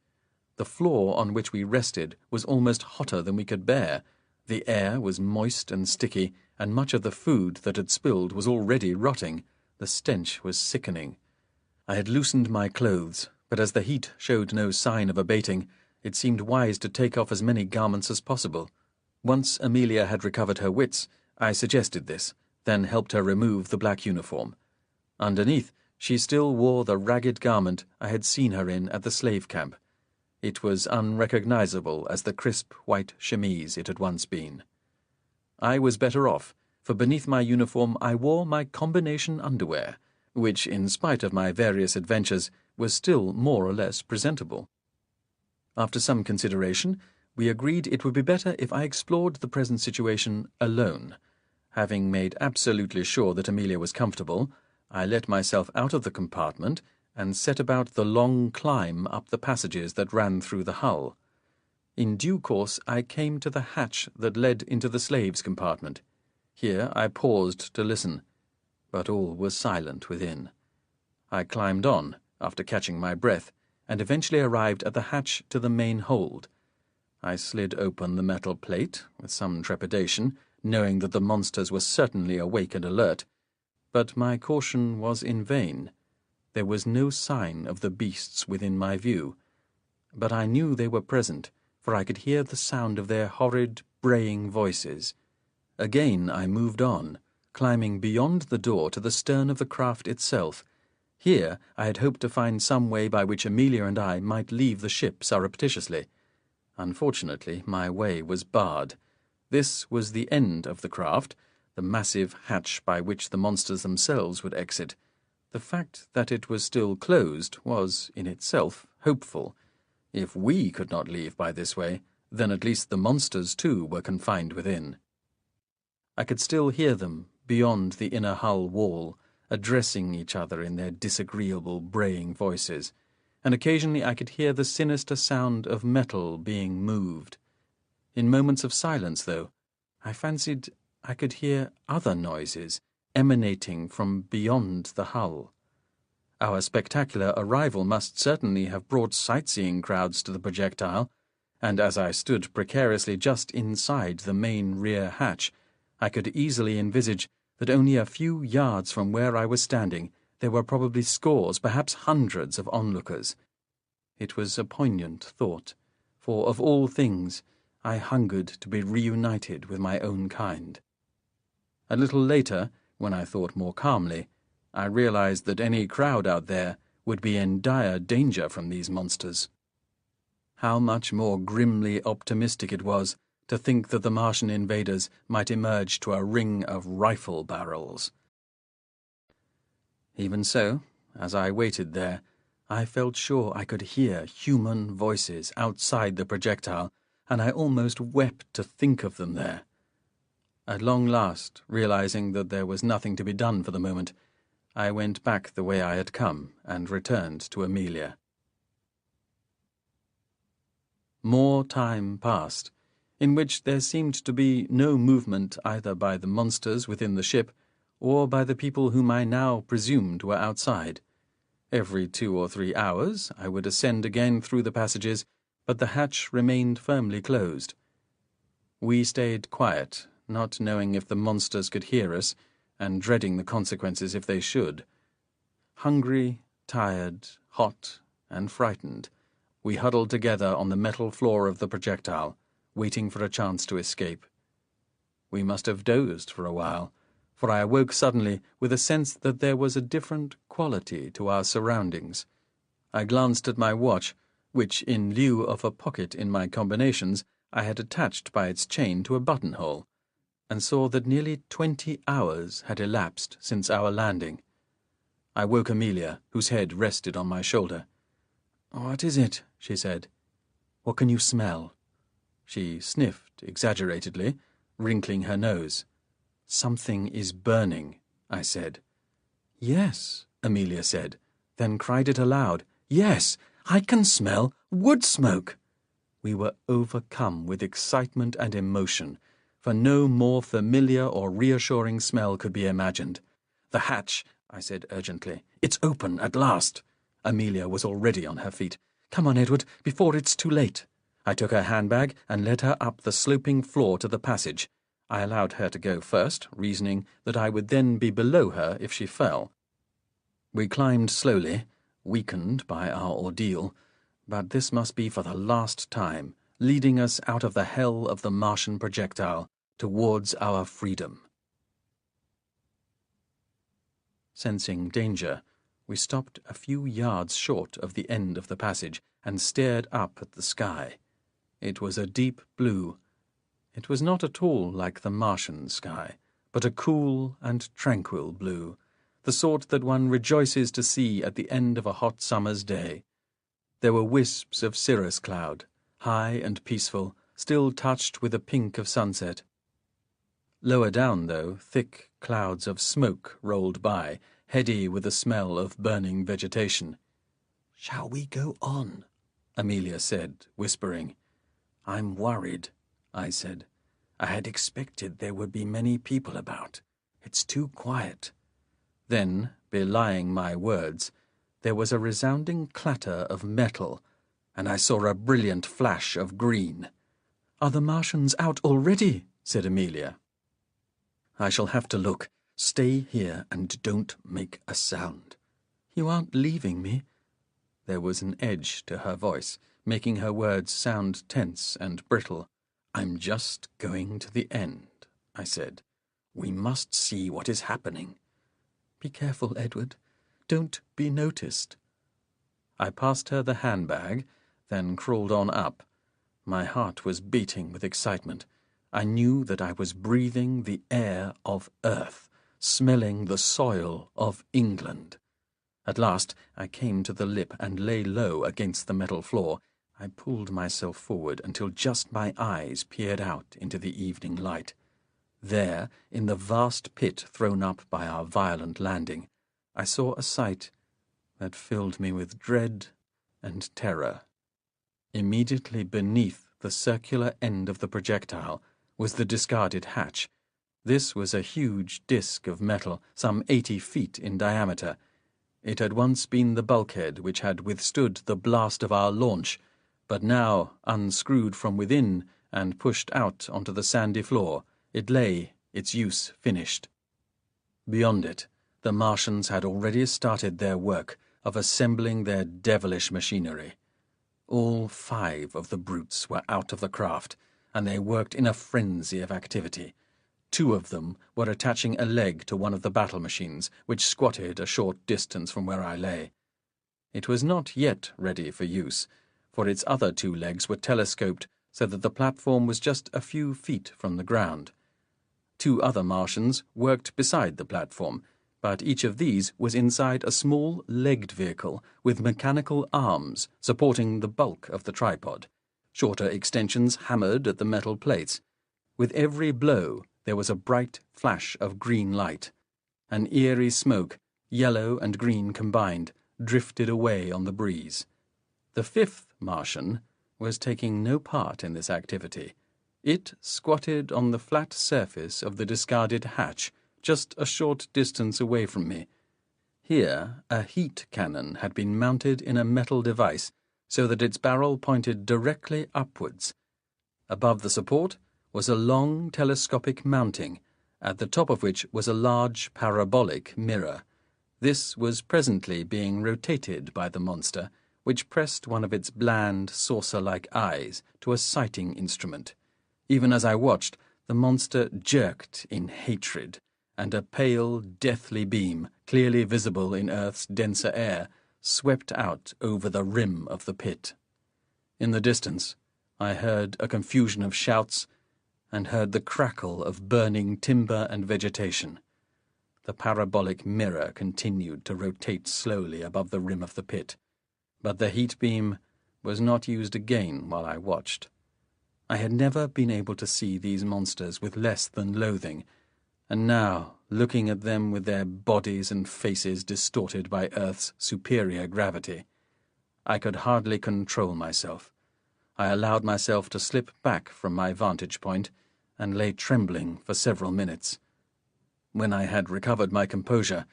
The floor on which we rested was almost hotter than we could bear. The air was moist and sticky, and much of the food that had spilled was already rotting. The stench was sickening. I had loosened my clothes, but as the heat showed no sign of abating, it seemed wise to take off as many garments as possible. Once Amelia had recovered her wits, I suggested this, then helped her remove the black uniform. Underneath, she still wore the ragged garment I had seen her in at the slave camp. It was unrecognizable as the crisp white chemise it had once been. I was better off, for beneath my uniform I wore my combination underwear, which, in spite of my various adventures, was still more or less presentable. After some consideration, we agreed it would be better if I explored the present situation alone. Having made absolutely sure that Amelia was comfortable, I let myself out of the compartment and set about the long climb up the passages that ran through the hull. In due course I came to the hatch that led into the slaves' compartment. Here I paused to listen, but all was silent within. I climbed on, after catching my breath, and eventually arrived at the hatch to the main hold. I slid open the metal plate with some trepidation, knowing that the monsters were certainly awake and alert, but my caution was in vain. There was no sign of the beasts within my view, but I knew they were present, for I could hear the sound of their horrid, braying voices. Again I moved on, climbing beyond the door to the stern of the craft itself. Here I had hoped to find some way by which Amelia and I might leave the ship surreptitiously. Unfortunately, my way was barred. This was the end of the craft, the massive hatch by which the monsters themselves would exit. The fact that it was still closed was, in itself, hopeful. If we could not leave by this way, then at least the monsters too were confined within. I could still hear them, beyond the inner hull wall, addressing each other in their disagreeable braying voices, and occasionally I could hear the sinister sound of metal being moved. In moments of silence, though, I fancied I could hear other noises emanating from beyond the hull. Our spectacular arrival must certainly have brought sightseeing crowds to the projectile, and as I stood precariously just inside the main rear hatch, I could easily envisage that only a few yards from where I was standing there were probably scores, perhaps hundreds of onlookers. It was a poignant thought, for of all things I hungered to be reunited with my own kind. A little later, when I thought more calmly, I realized that any crowd out there would be in dire danger from these monsters. How much more grimly optimistic it was to think that the Martian invaders might emerge to a ring of rifle barrels. Even so, as I waited there, I felt sure I could hear human voices outside the projectile, and I almost wept to think of them there. At long last, realizing that there was nothing to be done for the moment, I went back the way I had come and returned to Amelia. More time passed, in which there seemed to be no movement either by the monsters within the ship or by the people whom I now presumed were outside. Every 2 or 3 hours I would ascend again through the passages, but the hatch remained firmly closed. We stayed quiet, not knowing if the monsters could hear us, and dreading the consequences if they should. Hungry, tired, hot, and frightened, we huddled together on the metal floor of the projectile, waiting for a chance to escape. We must have dozed for a while, for I awoke suddenly with a sense that there was a different quality to our surroundings. I glanced at my watch, which, in lieu of a pocket in my combinations, I had attached by its chain to a buttonhole, and saw that nearly 20 hours had elapsed since our landing. I woke Amelia, whose head rested on my shoulder. "What is it?" she said. "What can you smell?" She sniffed exaggeratedly, wrinkling her nose. "Something is burning," I said. "Yes," Amelia said, then cried it aloud. "Yes, I can smell wood smoke." We were overcome with excitement and emotion, for no more familiar or reassuring smell could be imagined. "The hatch," I said urgently. "It's open at last." Amelia was already on her feet. "Come on, Edward, before it's too late." I took her handbag and led her up the sloping floor to the passage. I allowed her to go first, reasoning that I would then be below her if she fell. We climbed slowly, weakened by our ordeal, but this must be for the last time, leading us out of the hell of the Martian projectile towards our freedom. Sensing danger, we stopped a few yards short of the end of the passage and stared up at the sky. It was a deep blue. It was not at all like the Martian sky, but a cool and tranquil blue, the sort that one rejoices to see at the end of a hot summer's day. There were wisps of cirrus cloud, high and peaceful, still touched with the pink of sunset. Lower down, though, thick clouds of smoke rolled by, heady with the smell of burning vegetation. "Shall we go on?" Amelia said, whispering. "I'm worried," I said. "I had expected there would be many people about. It's too quiet." Then, belying my words, there was a resounding clatter of metal, and I saw a brilliant flash of green. "Are the Martians out already?" said Amelia. "I shall have to look. Stay here and don't make a sound." "You aren't leaving me?" There was an edge to her voice, making her words sound tense and brittle. "I'm just going to the end," I said. "We must see what is happening." "Be careful, Edward. Don't be noticed." I passed her the handbag, then crawled on up. My heart was beating with excitement. I knew that I was breathing the air of Earth, smelling the soil of England. At last I came to the lip and lay low against the metal floor, I pulled myself forward until just my eyes peered out into the evening light. There, in the vast pit thrown up by our violent landing, I saw a sight that filled me with dread and terror. Immediately beneath the circular end of the projectile was the discarded hatch. This was a huge disk of metal, some 80 feet in diameter. It had once been the bulkhead which had withstood the blast of our launch, but now, unscrewed from within and pushed out onto the sandy floor, it lay, its use finished. Beyond it, the Martians had already started their work of assembling their devilish machinery. All 5 of the brutes were out of the craft, and they worked in a frenzy of activity. 2 of them were attaching a leg to one of the battle machines, which squatted a short distance from where I lay. It was not yet ready for use, for its other 2 legs were telescoped so that the platform was just a few feet from the ground. 2 other Martians worked beside the platform, but each of these was inside a small legged vehicle with mechanical arms supporting the bulk of the tripod, shorter extensions hammered at the metal plates. With every blow there was a bright flash of green light. An eerie smoke, yellow and green combined, drifted away on the breeze. The 5th Martian was taking no part in this activity. It squatted on the flat surface of the discarded hatch, just a short distance away from me. Here, a heat cannon had been mounted in a metal device so that its barrel pointed directly upwards. Above the support was a long telescopic mounting, at the top of which was a large parabolic mirror. This was presently being rotated by the monster, which pressed one of its bland, saucer-like eyes to a sighting instrument. Even as I watched, the monster jerked in hatred, and a pale, deathly beam, clearly visible in Earth's denser air, swept out over the rim of the pit. In the distance, I heard a confusion of shouts and heard the crackle of burning timber and vegetation. The parabolic mirror continued to rotate slowly above the rim of the pit, but the heat beam was not used again while I watched. I had never been able to see these monsters with less than loathing, and now, looking at them with their bodies and faces distorted by Earth's superior gravity, I could hardly control myself. I allowed myself to slip back from my vantage point and lay trembling for several minutes. When I had recovered my composure,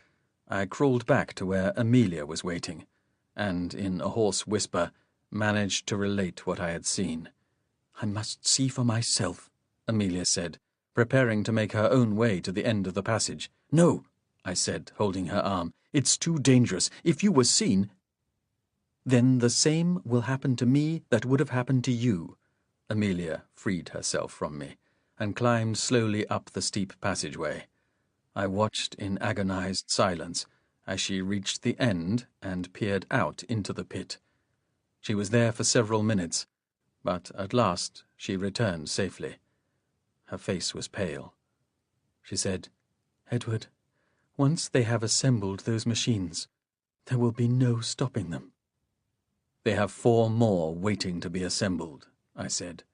I crawled back to where Amelia was waiting, and, in a hoarse whisper, managed to relate what I had seen. "I must see for myself," Amelia said, preparing to make her own way to the end of the passage. "No," I said, holding her arm. "It's too dangerous. If you were seen—" "Then the same will happen to me that would have happened to you." Amelia freed herself from me and climbed slowly up the steep passageway. I watched in agonized silence as she reached the end and peered out into the pit. She was there for several minutes, but at last she returned safely. Her face was pale. She said, "Edward, once they have assembled those machines, there will be no stopping them." "They have 4 more waiting to be assembled," I said.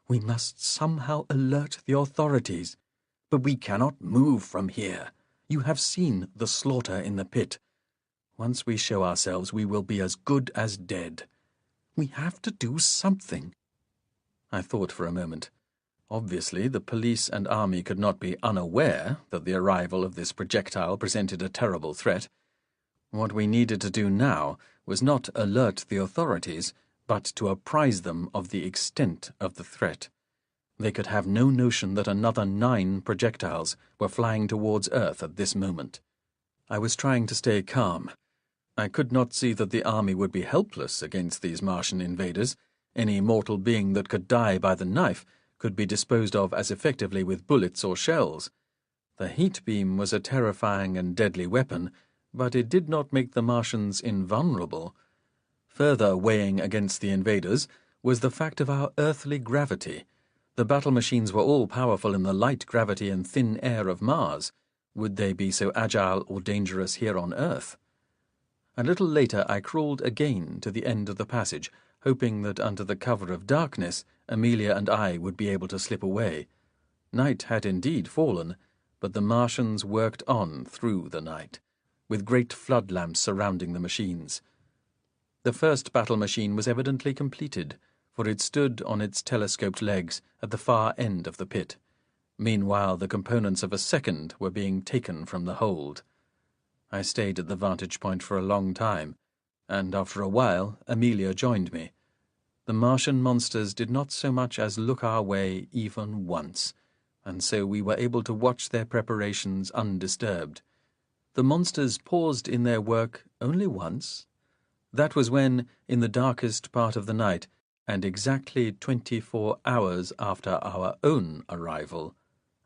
"We must somehow alert the authorities. But we cannot move from here. You have seen the slaughter in the pit. Once we show ourselves, we will be as good as dead. We have to do something." I thought for a moment. Obviously, the police and army could not be unaware that the arrival of this projectile presented a terrible threat. What we needed to do now was not alert the authorities, but to apprise them of the extent of the threat. They could have no notion that another 9 projectiles were flying towards Earth at this moment. I was trying to stay calm. I could not see that the army would be helpless against these Martian invaders. Any mortal being that could die by the knife could be disposed of as effectively with bullets or shells. The heat beam was a terrifying and deadly weapon, but it did not make the Martians invulnerable. Further weighing against the invaders was the fact of our earthly gravity. The battle machines were all powerful in the light gravity and thin air of Mars. Would they be so agile or dangerous here on Earth? A little later I crawled again to the end of the passage, hoping that under the cover of darkness Amelia and I would be able to slip away. Night had indeed fallen, but the Martians worked on through the night, with great flood lamps surrounding the machines. The first battle machine was evidently completed, for it stood on its telescoped legs at the far end of the pit. Meanwhile, the components of a second were being taken from the hold. I stayed at the vantage point for a long time, and after a while Amelia joined me. The Martian monsters did not so much as look our way even once, and so we were able to watch their preparations undisturbed. The monsters paused in their work only once. That was when, in the darkest part of the night, and exactly 24 hours after our own arrival,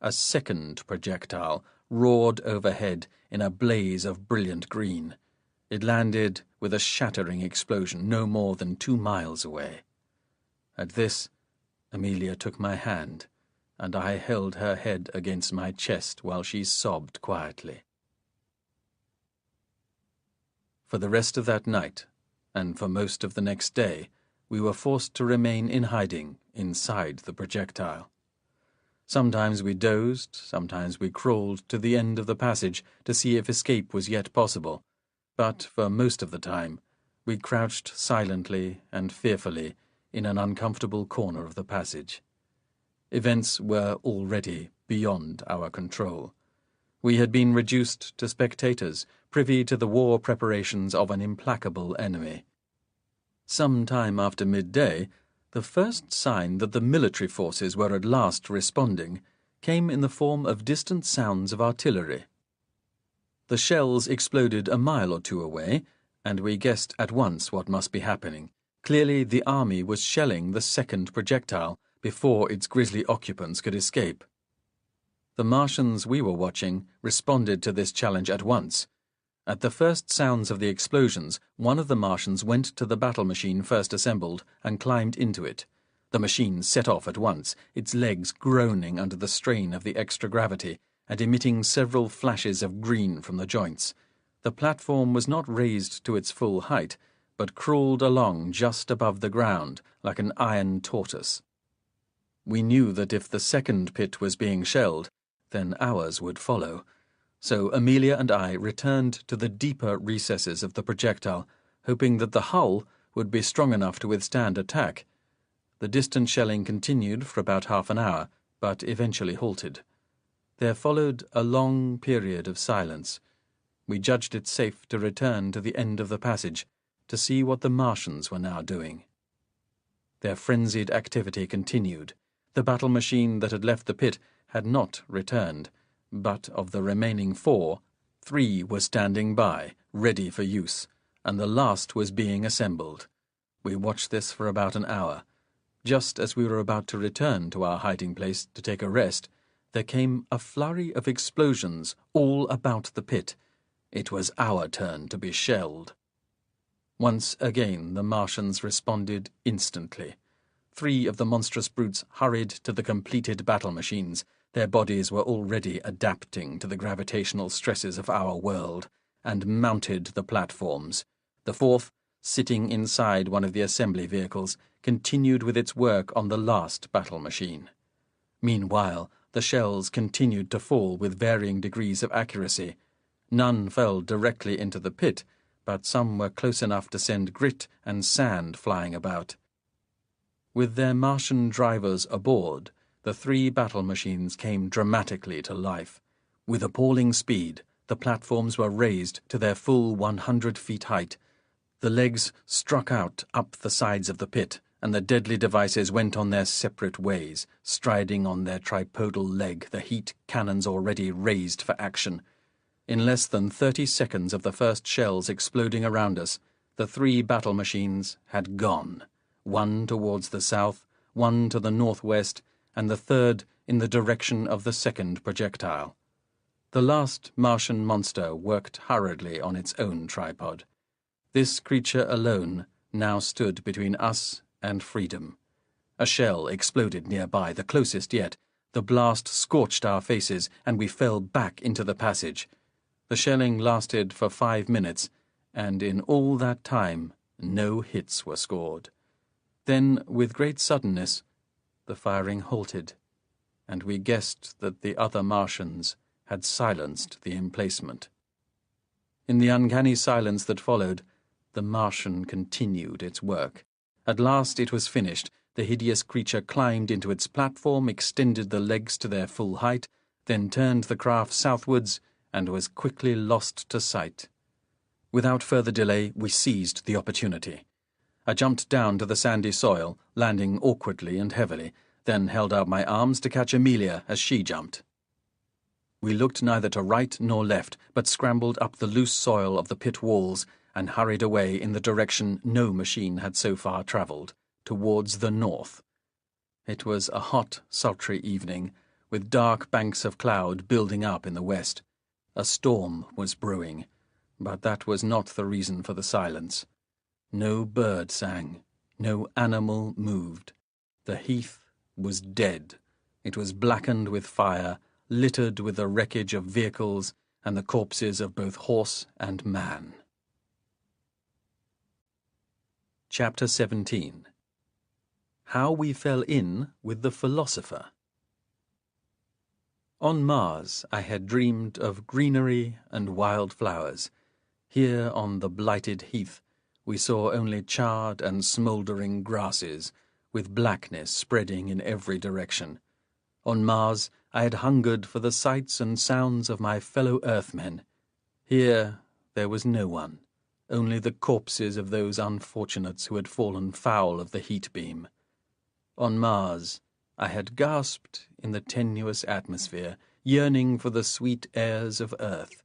a second projectile roared overhead in a blaze of brilliant green. It landed with a shattering explosion no more than 2 miles away. At this, Amelia took my hand, and I held her head against my chest while she sobbed quietly. For the rest of that night, and for most of the next day, we were forced to remain in hiding inside the projectile. Sometimes we dozed, sometimes we crawled to the end of the passage to see if escape was yet possible, but for most of the time we crouched silently and fearfully in an uncomfortable corner of the passage. Events were already beyond our control. We had been reduced to spectators, privy to the war preparations of an implacable enemy. Some time after midday, the first sign that the military forces were at last responding came in the form of distant sounds of artillery. The shells exploded a mile or 2 away, and we guessed at once what must be happening. Clearly the army was shelling the second projectile before its grisly occupants could escape. The Martians we were watching responded to this challenge at once. At the first sounds of the explosions, one of the Martians went to the battle machine first assembled and climbed into it. The machine set off at once, its legs groaning under the strain of the extra gravity and emitting several flashes of green from the joints. The platform was not raised to its full height, but crawled along just above the ground like an iron tortoise. We knew that if the second pit was being shelled, then ours would follow. So Amelia and I returned to the deeper recesses of the projectile, hoping that the hull would be strong enough to withstand attack. The distant shelling continued for about half an hour, but eventually halted. There followed a long period of silence. We judged it safe to return to the end of the passage to see what the Martians were now doing. Their frenzied activity continued. The battle machine that had left the pit had not returned, but of the remaining 4, 3 were standing by, ready for use, and the last was being assembled. We watched this for about an hour. Just as we were about to return to our hiding place to take a rest, there came a flurry of explosions all about the pit. It was our turn to be shelled. Once again the Martians responded instantly. 3 of the monstrous brutes hurried to the completed battle machines. Their bodies were already adapting to the gravitational stresses of our world, and mounted the platforms. The 4th, sitting inside one of the assembly vehicles, continued with its work on the last battle machine. Meanwhile, the shells continued to fall with varying degrees of accuracy. None fell directly into the pit, but some were close enough to send grit and sand flying about. With their Martian drivers aboard, the 3 battle machines came dramatically to life. With appalling speed, the platforms were raised to their full 100 feet height. The legs struck out up the sides of the pit, and the deadly devices went on their separate ways, striding on their tripodal leg, the heat cannons already raised for action. In less than 30 seconds of the first shells exploding around us, the 3 battle machines had gone, one towards the south, one to the northwest, and the third in the direction of the second projectile. The last Martian monster worked hurriedly on its own tripod. This creature alone now stood between us and freedom. A shell exploded nearby, the closest yet. The blast scorched our faces, and we fell back into the passage. The shelling lasted for 5 minutes, and in all that time no hits were scored. Then, with great suddenness, the firing halted, and we guessed that the other Martians had silenced the emplacement. In the uncanny silence that followed, the Martian continued its work. At last it was finished. The hideous creature climbed into its platform, extended the legs to their full height, then turned the craft southwards and was quickly lost to sight. Without further delay, we seized the opportunity. I jumped down to the sandy soil, landing awkwardly and heavily, then held out my arms to catch Amelia as she jumped. We looked neither to right nor left, but scrambled up the loose soil of the pit walls and hurried away in the direction no machine had so far travelled, towards the north. It was a hot, sultry evening, with dark banks of cloud building up in the west. A storm was brewing, but that was not the reason for the silence. No bird sang, no animal moved. The heath was dead. It was blackened with fire, littered with the wreckage of vehicles and the corpses of both horse and man. Chapter 17. How we fell in with the philosopher. On Mars I had dreamed of greenery and wild flowers. Here on the blighted heath we saw only charred and smouldering grasses, with blackness spreading in every direction. On Mars I had hungered for the sights and sounds of my fellow Earthmen. Here there was no one, only the corpses of those unfortunates who had fallen foul of the heat beam. On Mars I had gasped in the tenuous atmosphere, yearning for the sweet airs of Earth.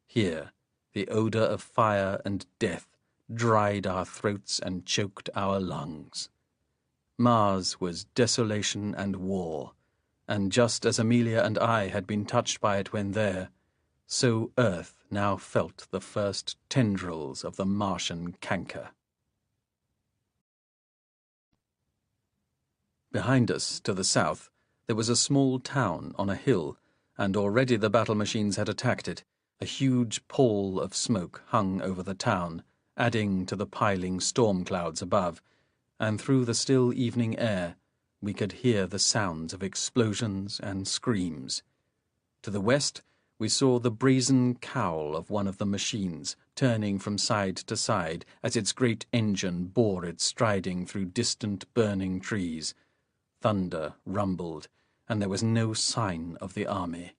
Here the odour of fire and death dried our throats and choked our lungs. Mars was desolation and war, and just as Amelia and I had been touched by it when there, so Earth now felt the first tendrils of the Martian canker. Behind us, to the south, there was a small town on a hill, and already the battle machines had attacked it. A huge pall of smoke hung over the town, adding to the piling storm clouds above, and through the still evening air we could hear the sounds of explosions and screams. To the west we saw the brazen cowl of one of the machines, turning from side to side as its great engine bore it striding through distant burning trees. Thunder rumbled, and there was no sign of the army.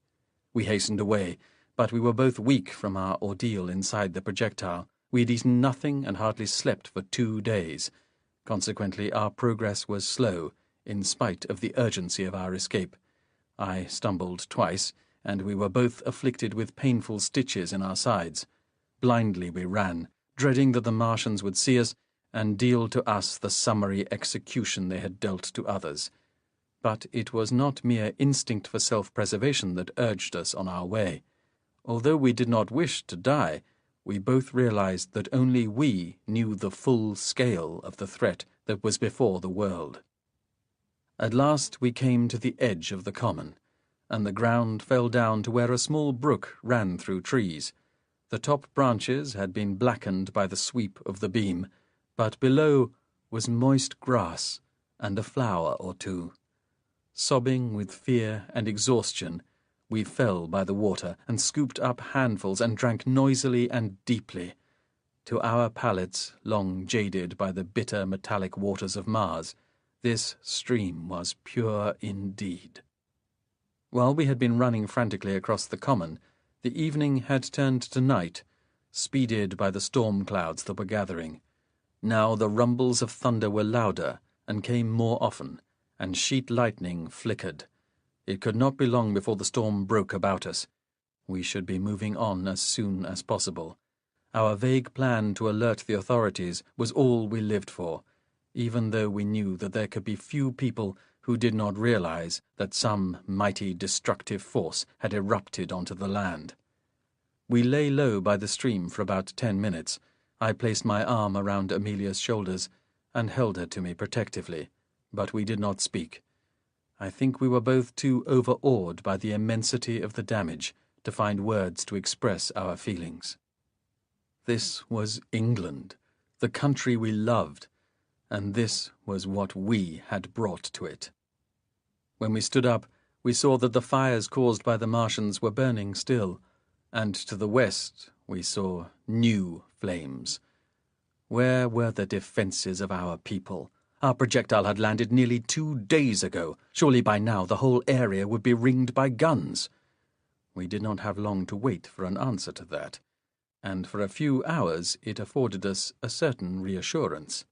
We hastened away, but we were both weak from our ordeal inside the projectile. We had eaten nothing and hardly slept for 2 days. Consequently, our progress was slow, in spite of the urgency of our escape. I stumbled twice, and we were both afflicted with painful stitches in our sides. Blindly we ran, dreading that the Martians would see us and deal to us the summary execution they had dealt to others. But it was not mere instinct for self-preservation that urged us on our way. Although we did not wish to die, we both realized that only we knew the full scale of the threat that was before the world. At last we came to the edge of the common, and the ground fell down to where a small brook ran through trees. The top branches had been blackened by the sweep of the beam, but below was moist grass and a flower or two. Sobbing with fear and exhaustion, we fell by the water and scooped up handfuls and drank noisily and deeply. To our palates, long jaded by the bitter metallic waters of Mars, this stream was pure indeed. While we had been running frantically across the common, the evening had turned to night, speeded by the storm clouds that were gathering. Now the rumbles of thunder were louder and came more often, and sheet lightning flickered. It could not be long before the storm broke about us. We should be moving on as soon as possible. Our vague plan to alert the authorities was all we lived for, even though we knew that there could be few people who did not realize that some mighty destructive force had erupted onto the land. We lay low by the stream for about 10 minutes. I placed my arm around Amelia's shoulders and held her to me protectively, but we did not speak. I think we were both too overawed by the immensity of the damage to find words to express our feelings. This was England, the country we loved, and this was what we had brought to it. When we stood up, we saw that the fires caused by the Martians were burning still, and to the west we saw new flames. Where were the defences of our people? Our projectile had landed nearly 2 days ago. Surely by now the whole area would be ringed by guns. We did not have long to wait for an answer to that, and for a few hours it afforded us a certain reassurance.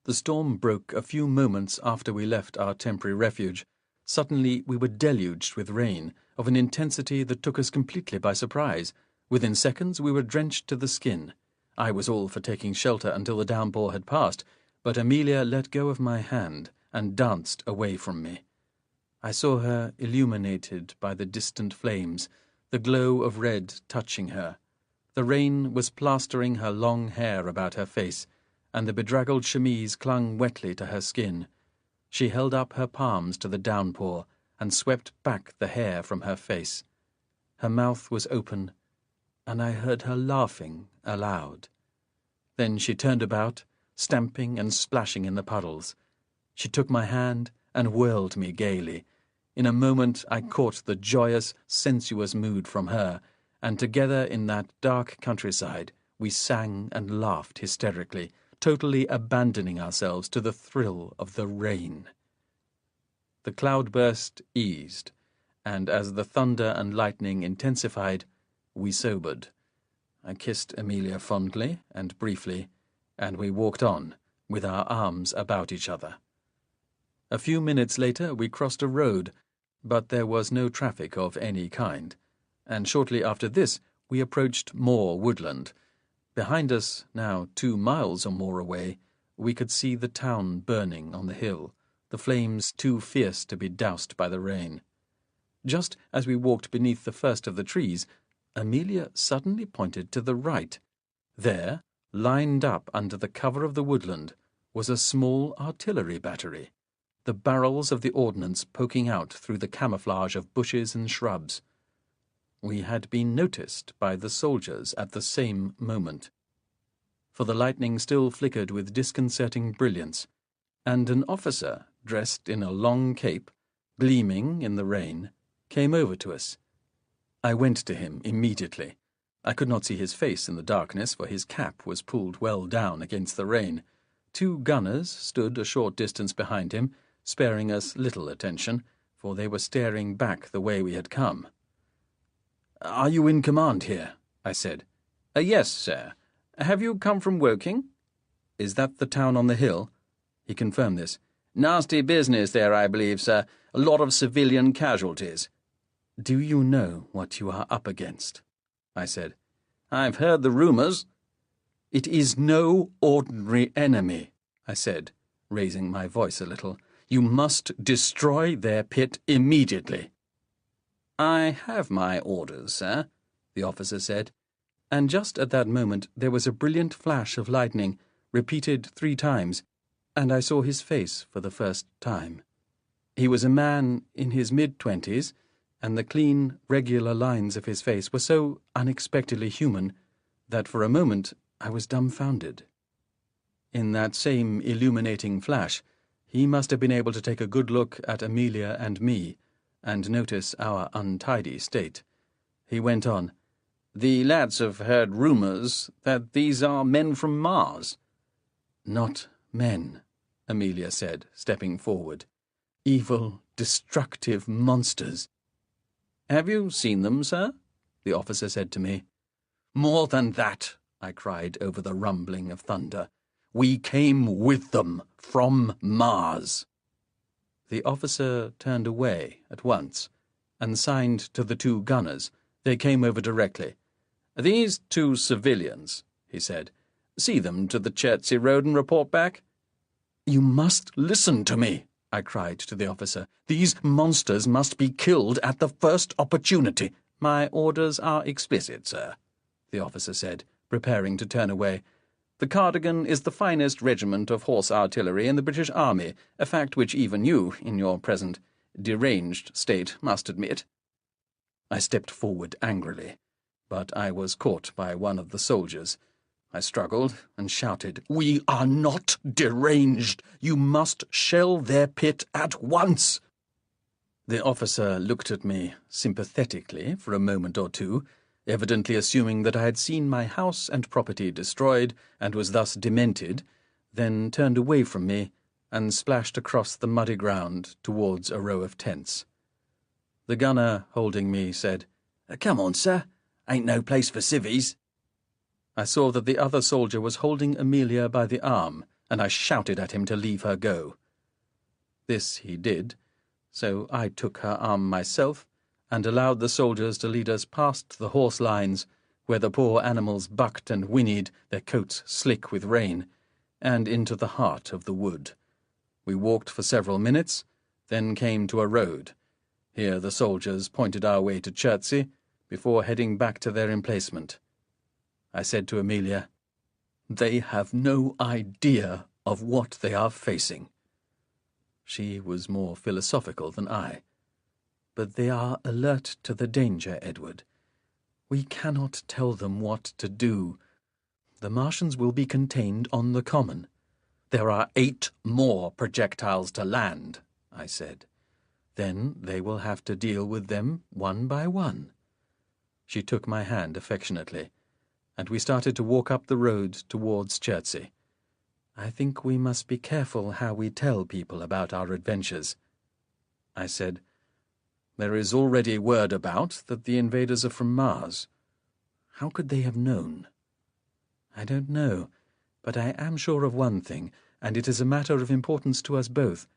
The storm broke a few moments after we left our temporary refuge. Suddenly we were deluged with rain, of an intensity that took us completely by surprise. Within seconds we were drenched to the skin. I was all for taking shelter until the downpour had passed, but Amelia let go of my hand and danced away from me. I saw her illuminated by the distant flames, the glow of red touching her. The rain was plastering her long hair about her face, and the bedraggled chemise clung wetly to her skin. She held up her palms to the downpour and swept back the hair from her face. Her mouth was open, and I heard her laughing aloud. Then she turned about, stamping and splashing in the puddles. She took my hand and whirled me gaily. In a moment I caught the joyous, sensuous mood from her, and together in that dark countryside we sang and laughed hysterically, totally abandoning ourselves to the thrill of the rain. The cloudburst eased, and as the thunder and lightning intensified, we sobered. I kissed Amelia fondly and briefly, and we walked on, with our arms about each other. A few minutes later we crossed a road, but there was no traffic of any kind, and shortly after this we approached more woodland. Behind us, now 2 miles or more away, we could see the town burning on the hill, the flames too fierce to be doused by the rain. Just as we walked beneath the first of the trees, Amelia suddenly pointed to the right. There, lined up under the cover of the woodland, was a small artillery battery, the barrels of the ordnance poking out through the camouflage of bushes and shrubs. We had been noticed by the soldiers at the same moment, for the lightning still flickered with disconcerting brilliance, and an officer, dressed in a long cape, gleaming in the rain, came over to us. I went to him immediately. I could not see his face in the darkness, for his cap was pulled well down against the rain. 2 gunners stood a short distance behind him, sparing us little attention, for they were staring back the way we had come. "Are you in command here?" I said. "Yes, sir. Have you come from Woking?" "Is that the town on the hill?" He confirmed this. "Nasty business there, I believe, sir. A lot of civilian casualties." "Do you know what you are up against?" I said. "I've heard the rumours." "It is no ordinary enemy," I said, raising my voice a little. "You must destroy their pit immediately." "I have my orders, sir," the officer said, and just at that moment there was a brilliant flash of lightning, repeated 3 times, and I saw his face for the first time. He was a man in his mid-20s, and the clean, regular lines of his face were so unexpectedly human that for a moment I was dumbfounded. In that same illuminating flash, he must have been able to take a good look at Amelia and me, and notice our untidy state. He went on, "The lads have heard rumours that these are men from Mars." "Not men," Amelia said, stepping forward. "Evil, destructive monsters." "Have you seen them, sir?" the officer said to me. "More than that," I cried over the rumbling of thunder. "We came with them from Mars." The officer turned away at once and signed to the 2 gunners. They came over directly. "These 2 civilians," he said. "See them to the Chertsey Road and report back." "You must listen to me," I cried to the officer. "These monsters must be killed at the first opportunity." "My orders are explicit, sir," the officer said, preparing to turn away. "The Cardigan is the finest regiment of horse artillery in the British Army, a fact which even you, in your present deranged state, must admit." I stepped forward angrily, but I was caught by one of the soldiers. I struggled and shouted. "We are not deranged. You must shell their pit at once." The officer looked at me sympathetically for a moment or two, evidently assuming that I had seen my house and property destroyed and was thus demented, then turned away from me and splashed across the muddy ground towards a row of tents. The gunner, holding me, said, "Come on, sir. Ain't no place for civvies." I saw that the other soldier was holding Amelia by the arm, and I shouted at him to leave her go. This he did, so I took her arm myself and allowed the soldiers to lead us past the horse lines, where the poor animals bucked and whinnied, their coats slick with rain, and into the heart of the wood. We walked for several minutes, then came to a road. Here the soldiers pointed our way to Chertsey, before heading back to their emplacement. I said to Amelia, "They have no idea of what they are facing." She was more philosophical than I. "But they are alert to the danger, Edward. We cannot tell them what to do. The Martians will be contained on the common." "There are 8 more projectiles to land," I said. "Then they will have to deal with them one by one." She took my hand affectionately, and we started to walk up the road towards Chertsey. "I think we must be careful how we tell people about our adventures," I said. "There is already word about that the invaders are from Mars. How could they have known?" "I don't know, but I am sure of one thing, and it is a matter of importance to us both.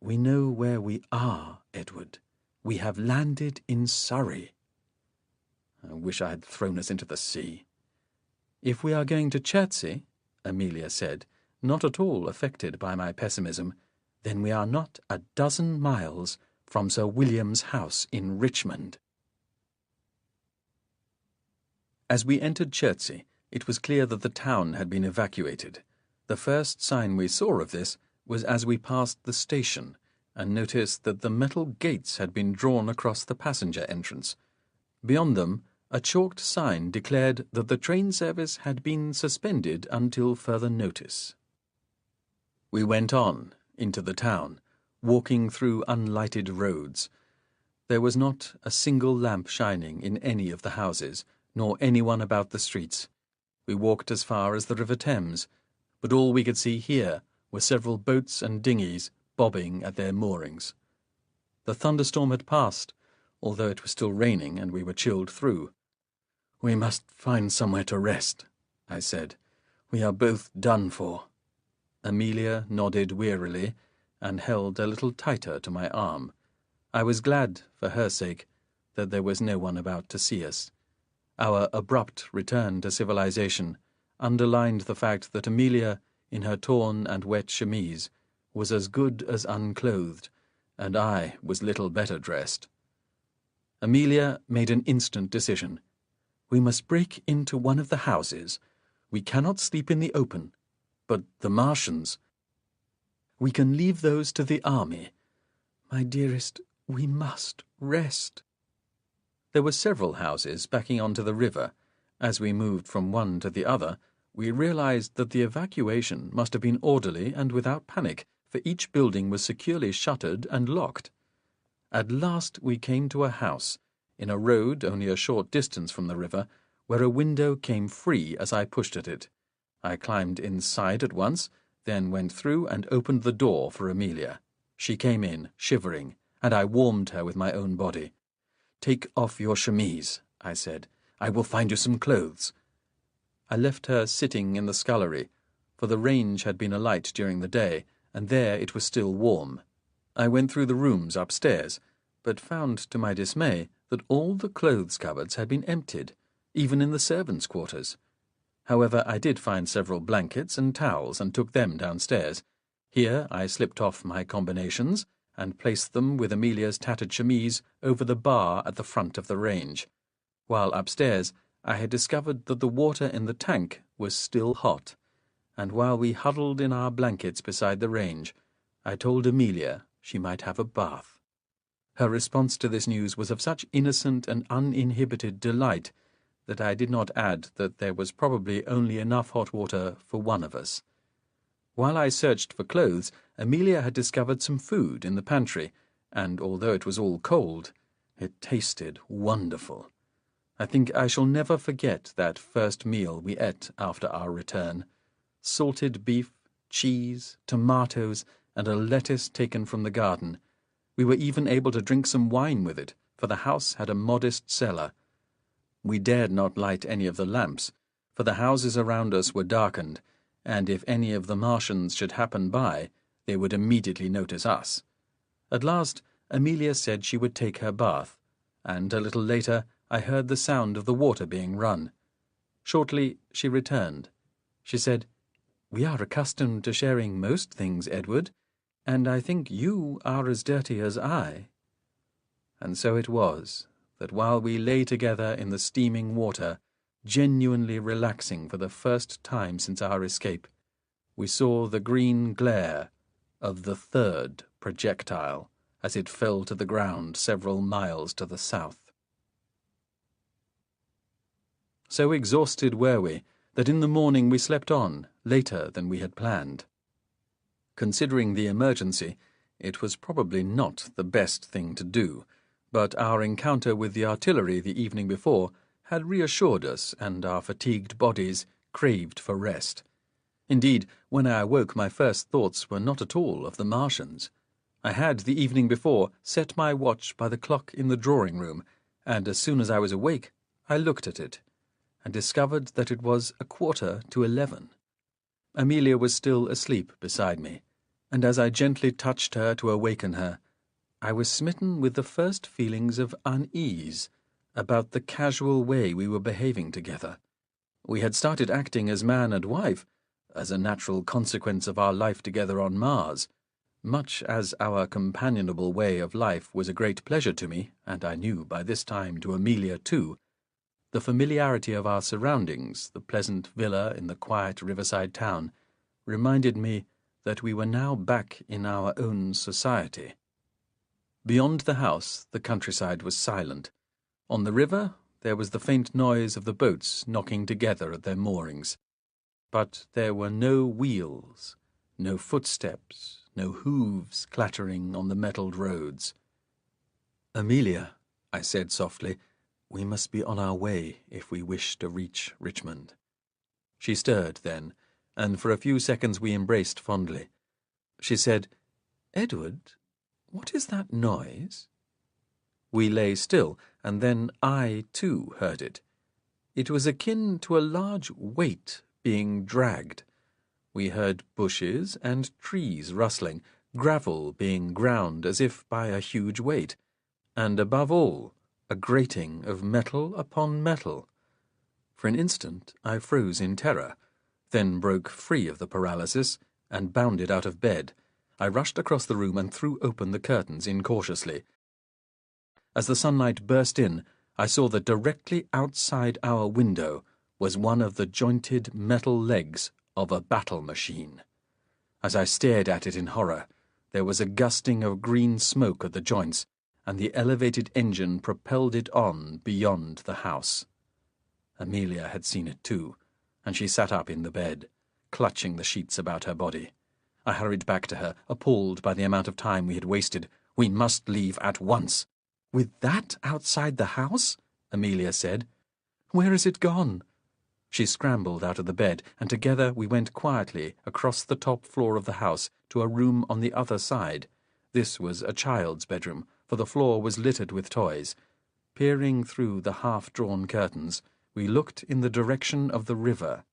We know where we are, Edward. We have landed in Surrey." "I wish I had thrown us into the sea." "If we are going to Chertsey," Amelia said, not at all affected by my pessimism, "then we are not a dozen miles from Sir William's house in Richmond." As we entered Chertsey, it was clear that the town had been evacuated. The first sign we saw of this was as we passed the station and noticed that the metal gates had been drawn across the passenger entrance. Beyond them, a chalked sign declared that the train service had been suspended until further notice. We went on into the town, walking through unlighted roads. There was not a single lamp shining in any of the houses, nor anyone about the streets. We walked as far as the River Thames, but all we could see here were several boats and dinghies bobbing at their moorings. The thunderstorm had passed, although it was still raining and we were chilled through. "We must find somewhere to rest," I said. "We are both done for." Amelia nodded wearily and held a little tighter to my arm. I was glad, for her sake, that there was no one about to see us. Our abrupt return to civilization underlined the fact that Amelia, in her torn and wet chemise, was as good as unclothed, and I was little better dressed. Amelia made an instant decision. "We must break into one of the houses. We cannot sleep in the open. But the Martians, we can leave those to the army. My dearest, we must rest." There were several houses backing onto the river. As we moved from one to the other, we realized that the evacuation must have been orderly and without panic, for each building was securely shuttered and locked. At last we came to a house, in a road only a short distance from the river, where a window came free as I pushed at it. I climbed inside at once, then went through and opened the door for Amelia. She came in, shivering, and I warmed her with my own body. "Take off your chemise," I said. "I will find you some clothes." I left her sitting in the scullery, for the range had been alight during the day, and there it was still warm. I went through the rooms upstairs, but found to my dismay that all the clothes cupboards had been emptied, even in the servants' quarters. However, I did find several blankets and towels and took them downstairs. Here I slipped off my combinations and placed them with Amelia's tattered chemise over the bar at the front of the range. While upstairs, I had discovered that the water in the tank was still hot, and while we huddled in our blankets beside the range, I told Amelia she might have a bath. Her response to this news was of such innocent and uninhibited delight that I did not add that there was probably only enough hot water for one of us. While I searched for clothes, Amelia had discovered some food in the pantry, and although it was all cold, it tasted wonderful. I think I shall never forget that first meal we ate after our return. Salted beef, cheese, tomatoes, and a lettuce taken from the garden. We were even able to drink some wine with it, for the house had a modest cellar. We dared not light any of the lamps, for the houses around us were darkened, and if any of the Martians should happen by, they would immediately notice us. At last, Amelia said she would take her bath, and a little later I heard the sound of the water being run. Shortly she returned. She said, "We are accustomed to sharing most things, Edward, and I think you are as dirty as I." And so it was that while we lay together in the steaming water, genuinely relaxing for the first time since our escape, we saw the green glare of the third projectile as it fell to the ground several miles to the south. So exhausted were we that in the morning we slept on later than we had planned. Considering the emergency, it was probably not the best thing to do, but our encounter with the artillery the evening before had reassured us, and our fatigued bodies craved for rest. Indeed, when I awoke, my first thoughts were not at all of the Martians. I had, the evening before, set my watch by the clock in the drawing-room, and as soon as I was awake, I looked at it, and discovered that it was 11:15. Amelia was still asleep beside me, and as I gently touched her to awaken her, I was smitten with the first feelings of unease about the casual way we were behaving together. We had started acting as man and wife, as a natural consequence of our life together on Mars. Much as our companionable way of life was a great pleasure to me, and I knew by this time to Amelia too, the familiarity of our surroundings, the pleasant villa in the quiet riverside town, reminded me that we were now back in our own society. Beyond the house, the countryside was silent. On the river, there was the faint noise of the boats knocking together at their moorings. But there were no wheels, no footsteps, no hooves clattering on the metalled roads. "Amelia," I said softly, "we must be on our way if we wish to reach Richmond." She stirred then, and for a few seconds we embraced fondly. She said, "Edward, what is that noise?" We lay still, and then I, too, heard it. It was akin to a large weight being dragged. We heard bushes and trees rustling, gravel being ground as if by a huge weight, and above all, a grating of metal upon metal. For an instant I froze in terror, then broke free of the paralysis and bounded out of bed. I rushed across the room and threw open the curtains incautiously. As the sunlight burst in, I saw that directly outside our window was one of the jointed metal legs of a battle machine. As I stared at it in horror, there was a gusting of green smoke at the joints, and the elevated engine propelled it on beyond the house. Amelia had seen it too, and she sat up in the bed, clutching the sheets about her body. I hurried back to her, appalled by the amount of time we had wasted. "We must leave at once." "With that outside the house?" Amelia said. "Where is it gone?" She scrambled out of the bed, and together we went quietly across the top floor of the house to a room on the other side. This was a child's bedroom, for the floor was littered with toys. Peering through the half-drawn curtains, we looked in the direction of the river.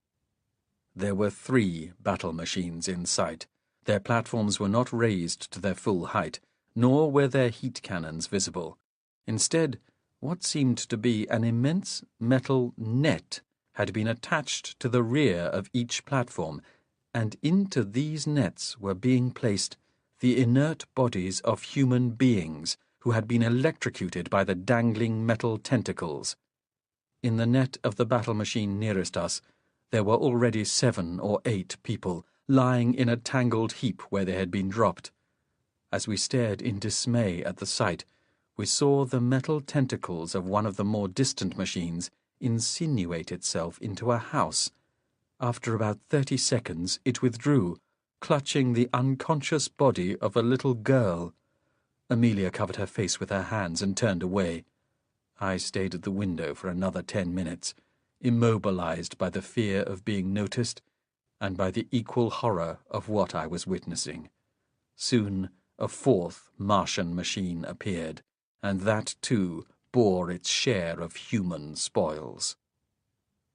There were 3 battle machines in sight. Their platforms were not raised to their full height, nor were their heat cannons visible. Instead, what seemed to be an immense metal net had been attached to the rear of each platform, and into these nets were being placed the inert bodies of human beings who had been electrocuted by the dangling metal tentacles. In the net of the battle machine nearest us, there were already 7 or 8 people, lying in a tangled heap where they had been dropped. As we stared in dismay at the sight, we saw the metal tentacles of one of the more distant machines insinuate itself into a house. After about 30 seconds, it withdrew, clutching the unconscious body of a little girl. Amelia covered her face with her hands and turned away. I stayed at the window for another 10 minutes, immobilized by the fear of being noticed and by the equal horror of what I was witnessing. Soon a fourth Martian machine appeared, and that, too, bore its share of human spoils.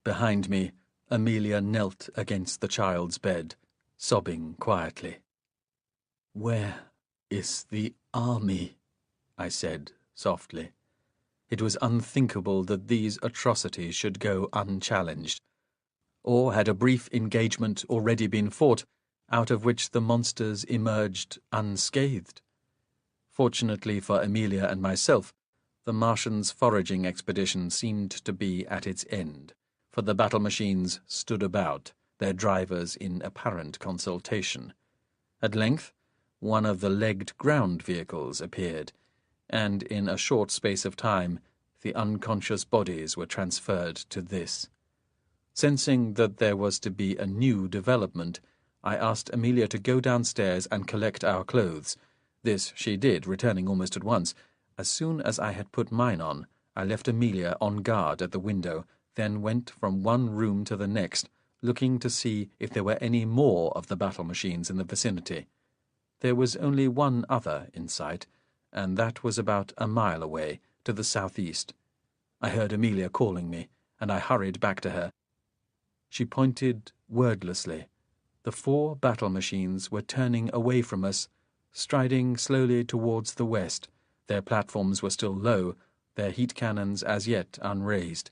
Behind me, Amelia knelt against the child's bed, sobbing quietly. "Where is the army?" I said softly. It was unthinkable that these atrocities should go unchallenged. Or had a brief engagement already been fought, out of which the monsters emerged unscathed? Fortunately for Amelia and myself, the Martians' foraging expedition seemed to be at its end, for the battle machines stood about, their drivers in apparent consultation. At length, one of the legged ground vehicles appeared, and in a short space of time the unconscious bodies were transferred to this. Sensing that there was to be a new development, I asked Amelia to go downstairs and collect our clothes. This she did, returning almost at once. As soon as I had put mine on, I left Amelia on guard at the window, then went from one room to the next, looking to see if there were any more of the battle machines in the vicinity. There was only one other in sight, and that was about a mile away, to the southeast. I heard Amelia calling me, and I hurried back to her. She pointed wordlessly. The 4 battle machines were turning away from us, striding slowly towards the west. Their platforms were still low, their heat cannons as yet unraised.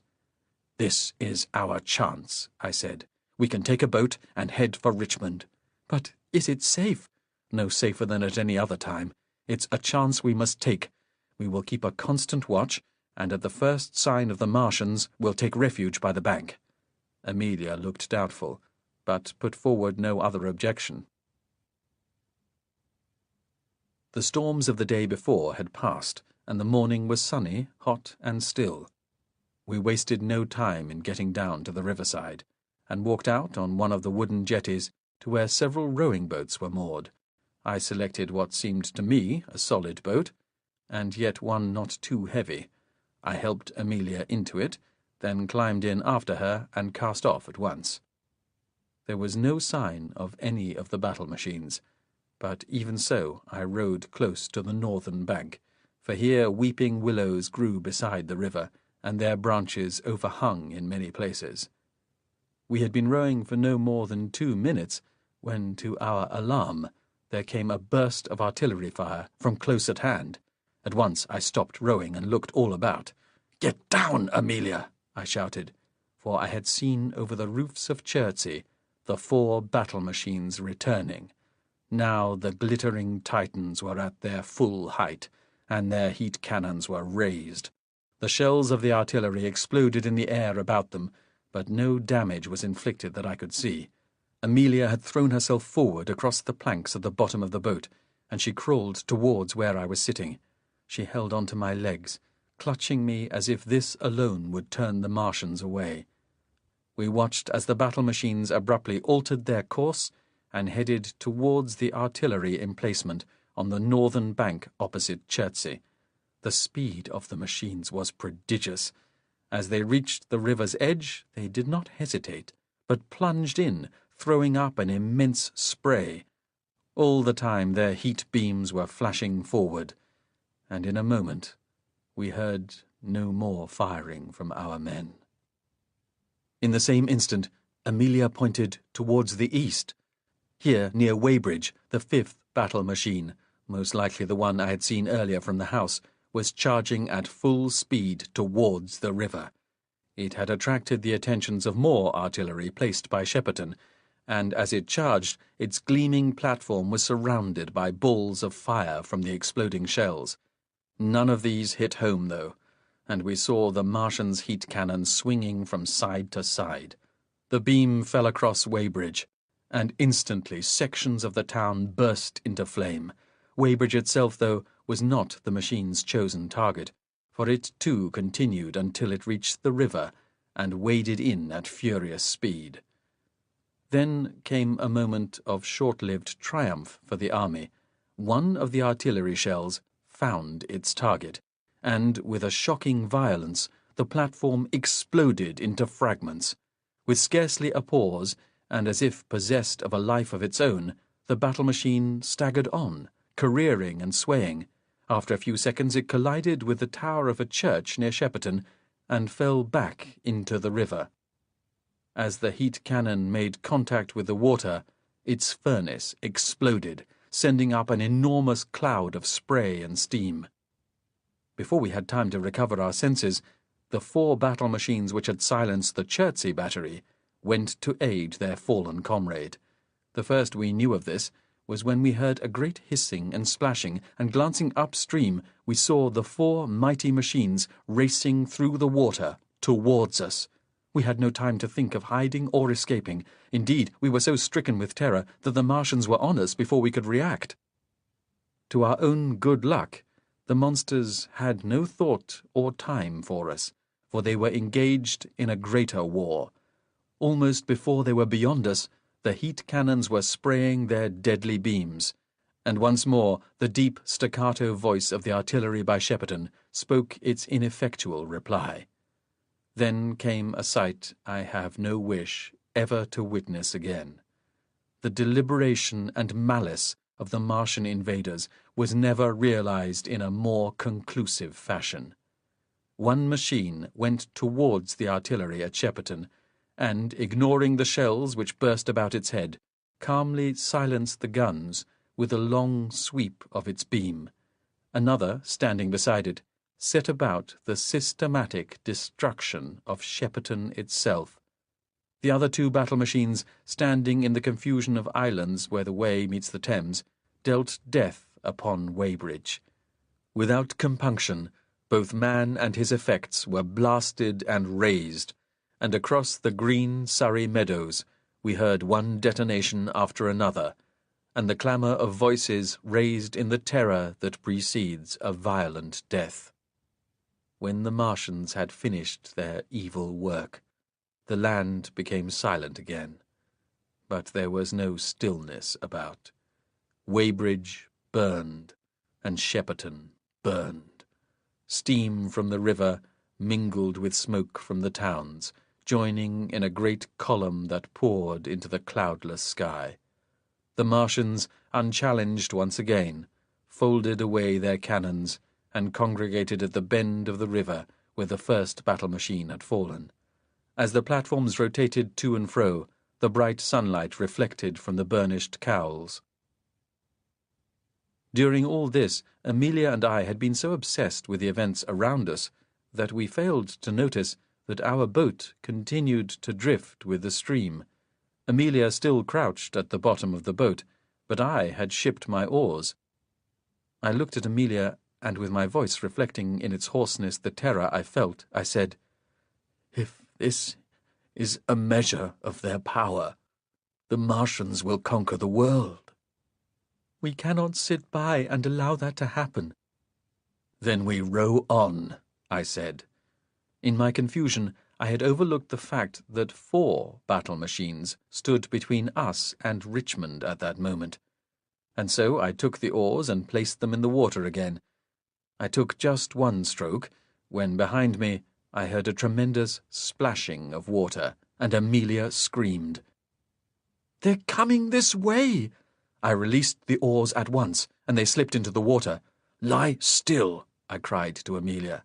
"This is our chance," I said. "We can take a boat and head for Richmond." "But is it safe?" "No safer than at any other time. It's a chance we must take. We will keep a constant watch, and at the first sign of the Martians we'll take refuge by the bank." Amelia looked doubtful, but put forward no other objection. The storms of the day before had passed, and the morning was sunny, hot, and still. We wasted no time in getting down to the riverside, and walked out on one of the wooden jetties to where several rowing boats were moored. I selected what seemed to me a solid boat, and yet one not too heavy. I helped Amelia into it, then climbed in after her and cast off at once. There was no sign of any of the battle machines, but even so I rowed close to the northern bank, for here weeping willows grew beside the river, and their branches overhung in many places. We had been rowing for no more than 2 minutes, when, to our alarm, there came a burst of artillery fire from close at hand. At once I stopped rowing and looked all about. "Get down, Amelia!" I shouted, for I had seen over the roofs of Chertsey the 4 battle machines returning. Now the glittering Titans were at their full height, and their heat cannons were raised. The shells of the artillery exploded in the air about them, but no damage was inflicted that I could see. Amelia had thrown herself forward across the planks at the bottom of the boat, and she crawled towards where I was sitting. She held on to my legs, clutching me as if this alone would turn the Martians away. We watched as the battle machines abruptly altered their course and headed towards the artillery emplacement on the northern bank opposite Chertsey. The speed of the machines was prodigious. As they reached the river's edge, they did not hesitate, but plunged in, throwing up an immense spray. All the time their heat beams were flashing forward, and in a moment we heard no more firing from our men. In the same instant, Amelia pointed towards the east. Here, near Weybridge, the 5th battle machine, most likely the one I had seen earlier from the house, was charging at full speed towards the river. It had attracted the attentions of more artillery placed by Shepperton, and as it charged, its gleaming platform was surrounded by balls of fire from the exploding shells. None of these hit home, though, and we saw the Martians' heat cannons swinging from side to side. The beam fell across Weybridge, and instantly sections of the town burst into flame. Weybridge itself, though, was not the machine's chosen target, for it too continued until it reached the river, and waded in at furious speed. Then came a moment of short-lived triumph for the army. One of the artillery shells found its target, and with a shocking violence the platform exploded into fragments. With scarcely a pause, and as if possessed of a life of its own, the battle machine staggered on, careering and swaying. After a few seconds it collided with the tower of a church near Shepperton and fell back into the river. As the heat cannon made contact with the water, its furnace exploded, sending up an enormous cloud of spray and steam. Before we had time to recover our senses, the 4 battle machines which had silenced the Chertsey battery went to aid their fallen comrade. The first we knew of this was when we heard a great hissing and splashing, and glancing upstream we saw the 4 mighty machines racing through the water towards us. We had no time to think of hiding or escaping. Indeed, we were so stricken with terror that the Martians were on us before we could react. To our own good luck, the monsters had no thought or time for us, for they were engaged in a greater war. Almost before they were beyond us, the heat cannons were spraying their deadly beams, and once more the deep staccato voice of the artillery by Shepperton spoke its ineffectual reply. Then came a sight I have no wish ever to witness again. The deliberation and malice of the Martian invaders was never realized in a more conclusive fashion. One machine went towards the artillery at Shepperton, and, ignoring the shells which burst about its head, calmly silenced the guns with a long sweep of its beam. Another, standing beside it, set about the systematic destruction of Shepperton itself. The other 2 battle machines, standing in the confusion of islands where the Wey meets the Thames, dealt death upon Weybridge. Without compunction, both man and his effects were blasted and razed, and across the green Surrey meadows we heard one detonation after another, and the clamour of voices raised in the terror that precedes a violent death. When the Martians had finished their evil work, the land became silent again, but there was no stillness about. Weybridge burned, and Shepperton burned. Steam from the river mingled with smoke from the towns, joining in a great column that poured into the cloudless sky. The Martians, unchallenged once again, folded away their cannons and congregated at the bend of the river where the first battle machine had fallen. As the platforms rotated to and fro, the bright sunlight reflected from the burnished cowls. During all this, Amelia and I had been so obsessed with the events around us that we failed to notice that our boat continued to drift with the stream. Amelia still crouched at the bottom of the boat, but I had shipped my oars. I looked at Amelia, and with my voice reflecting in its hoarseness the terror I felt, I said, "If this is a measure of their power, the Martians will conquer the world." "We cannot sit by and allow that to happen." "Then we row on," I said. In my confusion, I had overlooked the fact that 4 battle machines stood between us and Richmond at that moment, and so I took the oars and placed them in the water again. I took just one stroke, when behind me I heard a tremendous splashing of water, and Amelia screamed. "They're coming this way!" I released the oars at once, and they slipped into the water. "Lie still," I cried to Amelia.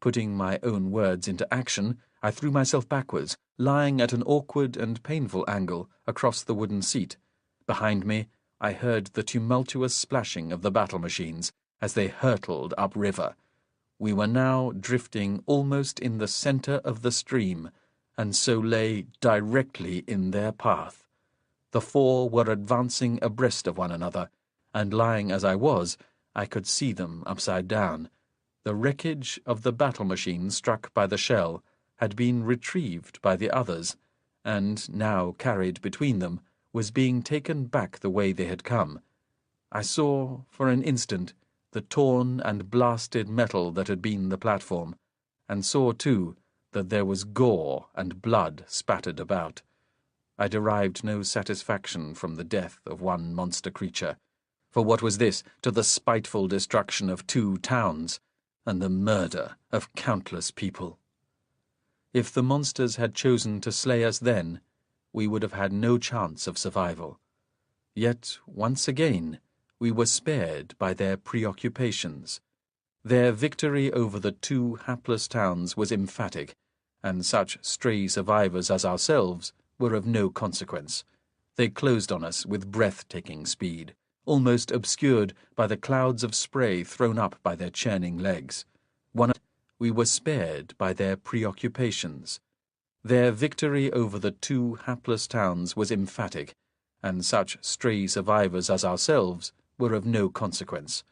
Putting my own words into action, I threw myself backwards, lying at an awkward and painful angle across the wooden seat. Behind me, I heard the tumultuous splashing of the battle machines as they hurtled upriver. We were now drifting almost in the centre of the stream, and so lay directly in their path. The 4 were advancing abreast of one another, and lying as I was, I could see them upside down. The wreckage of the battle machine struck by the shell had been retrieved by the others, and, now carried between them, was being taken back the way they had come. I saw, for an instant, the torn and blasted metal that had been the platform, and saw, too, that there was gore and blood spattered about. I derived no satisfaction from the death of one monster creature, for what was this to the spiteful destruction of 2 towns and the murder of countless people? If the monsters had chosen to slay us then, we would have had no chance of survival. Yet, once again, we were spared by their preoccupations. Their victory over the 2 hapless towns was emphatic, and such stray survivors as ourselves were of no consequence. They closed on us with breathtaking speed, almost obscured by the clouds of spray thrown up by their churning legs. We were spared by their preoccupations. Their victory over the 2 hapless towns was emphatic, and such stray survivors as ourselves were of no consequence.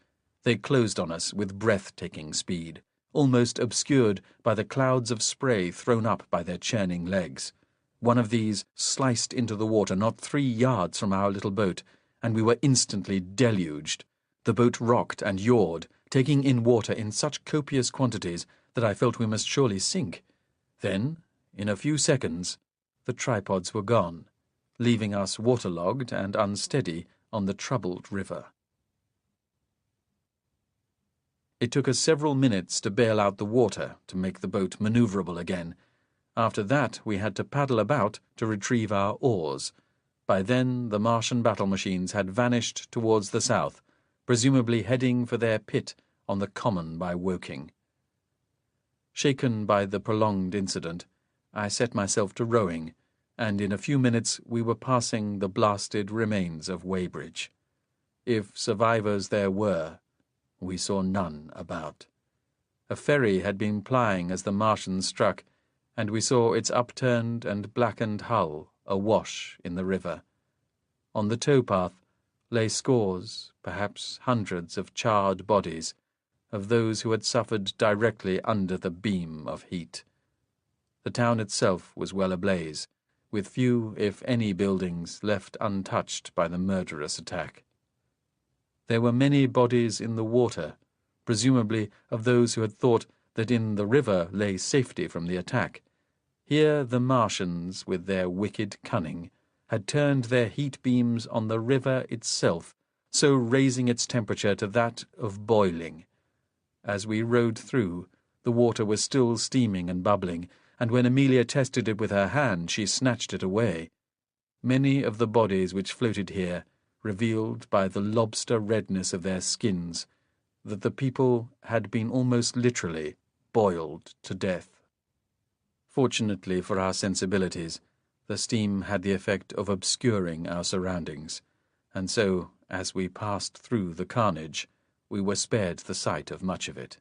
They closed on us with breathtaking speed, almost obscured by the clouds of spray thrown up by their churning legs. One of these sliced into the water not 3 yards from our little boat, and we were instantly deluged. The boat rocked and yawed, taking in water in such copious quantities that I felt we must surely sink. Then, in a few seconds, the tripods were gone, leaving us waterlogged and unsteady on the troubled river. It took us several minutes to bail out the water to make the boat manoeuvrable again. After that, we had to paddle about to retrieve our oars. By then, the Martian battle machines had vanished towards the south, presumably heading for their pit on the common by Woking. Shaken by the prolonged incident, I set myself to rowing, and in a few minutes we were passing the blasted remains of Weybridge. If survivors there were, we saw none about. A ferry had been plying as the Martians struck, and we saw its upturned and blackened hull awash in the river. On the towpath lay scores, perhaps hundreds of charred bodies, of those who had suffered directly under the beam of heat. The town itself was well ablaze, with few, if any, buildings left untouched by the murderous attack. There were many bodies in the water, presumably of those who had thought that in the river lay safety from the attack. Here the Martians, with their wicked cunning, had turned their heat beams on the river itself, so raising its temperature to that of boiling. As we rowed through, the water was still steaming and bubbling, and when Amelia tested it with her hand, she snatched it away. Many of the bodies which floated here revealed by the lobster redness of their skins that the people had been almost literally boiled to death. Fortunately for our sensibilities, the steam had the effect of obscuring our surroundings, and so, as we passed through the carnage, we were spared the sight of much of it.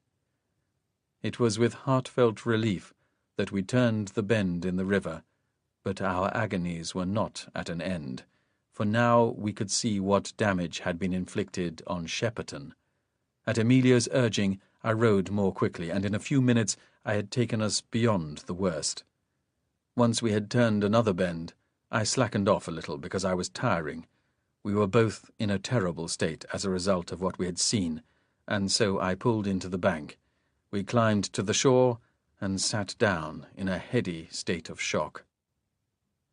It was with heartfelt relief that we turned the bend in the river, but our agonies were not at an end, for now we could see what damage had been inflicted on Shepperton. At Amelia's urging, I rowed more quickly, and in a few minutes I had taken us beyond the worst. Once we had turned another bend, I slackened off a little because I was tiring. We were both in a terrible state as a result of what we had seen, and so I pulled into the bank. We climbed to the shore and sat down in a heady state of shock.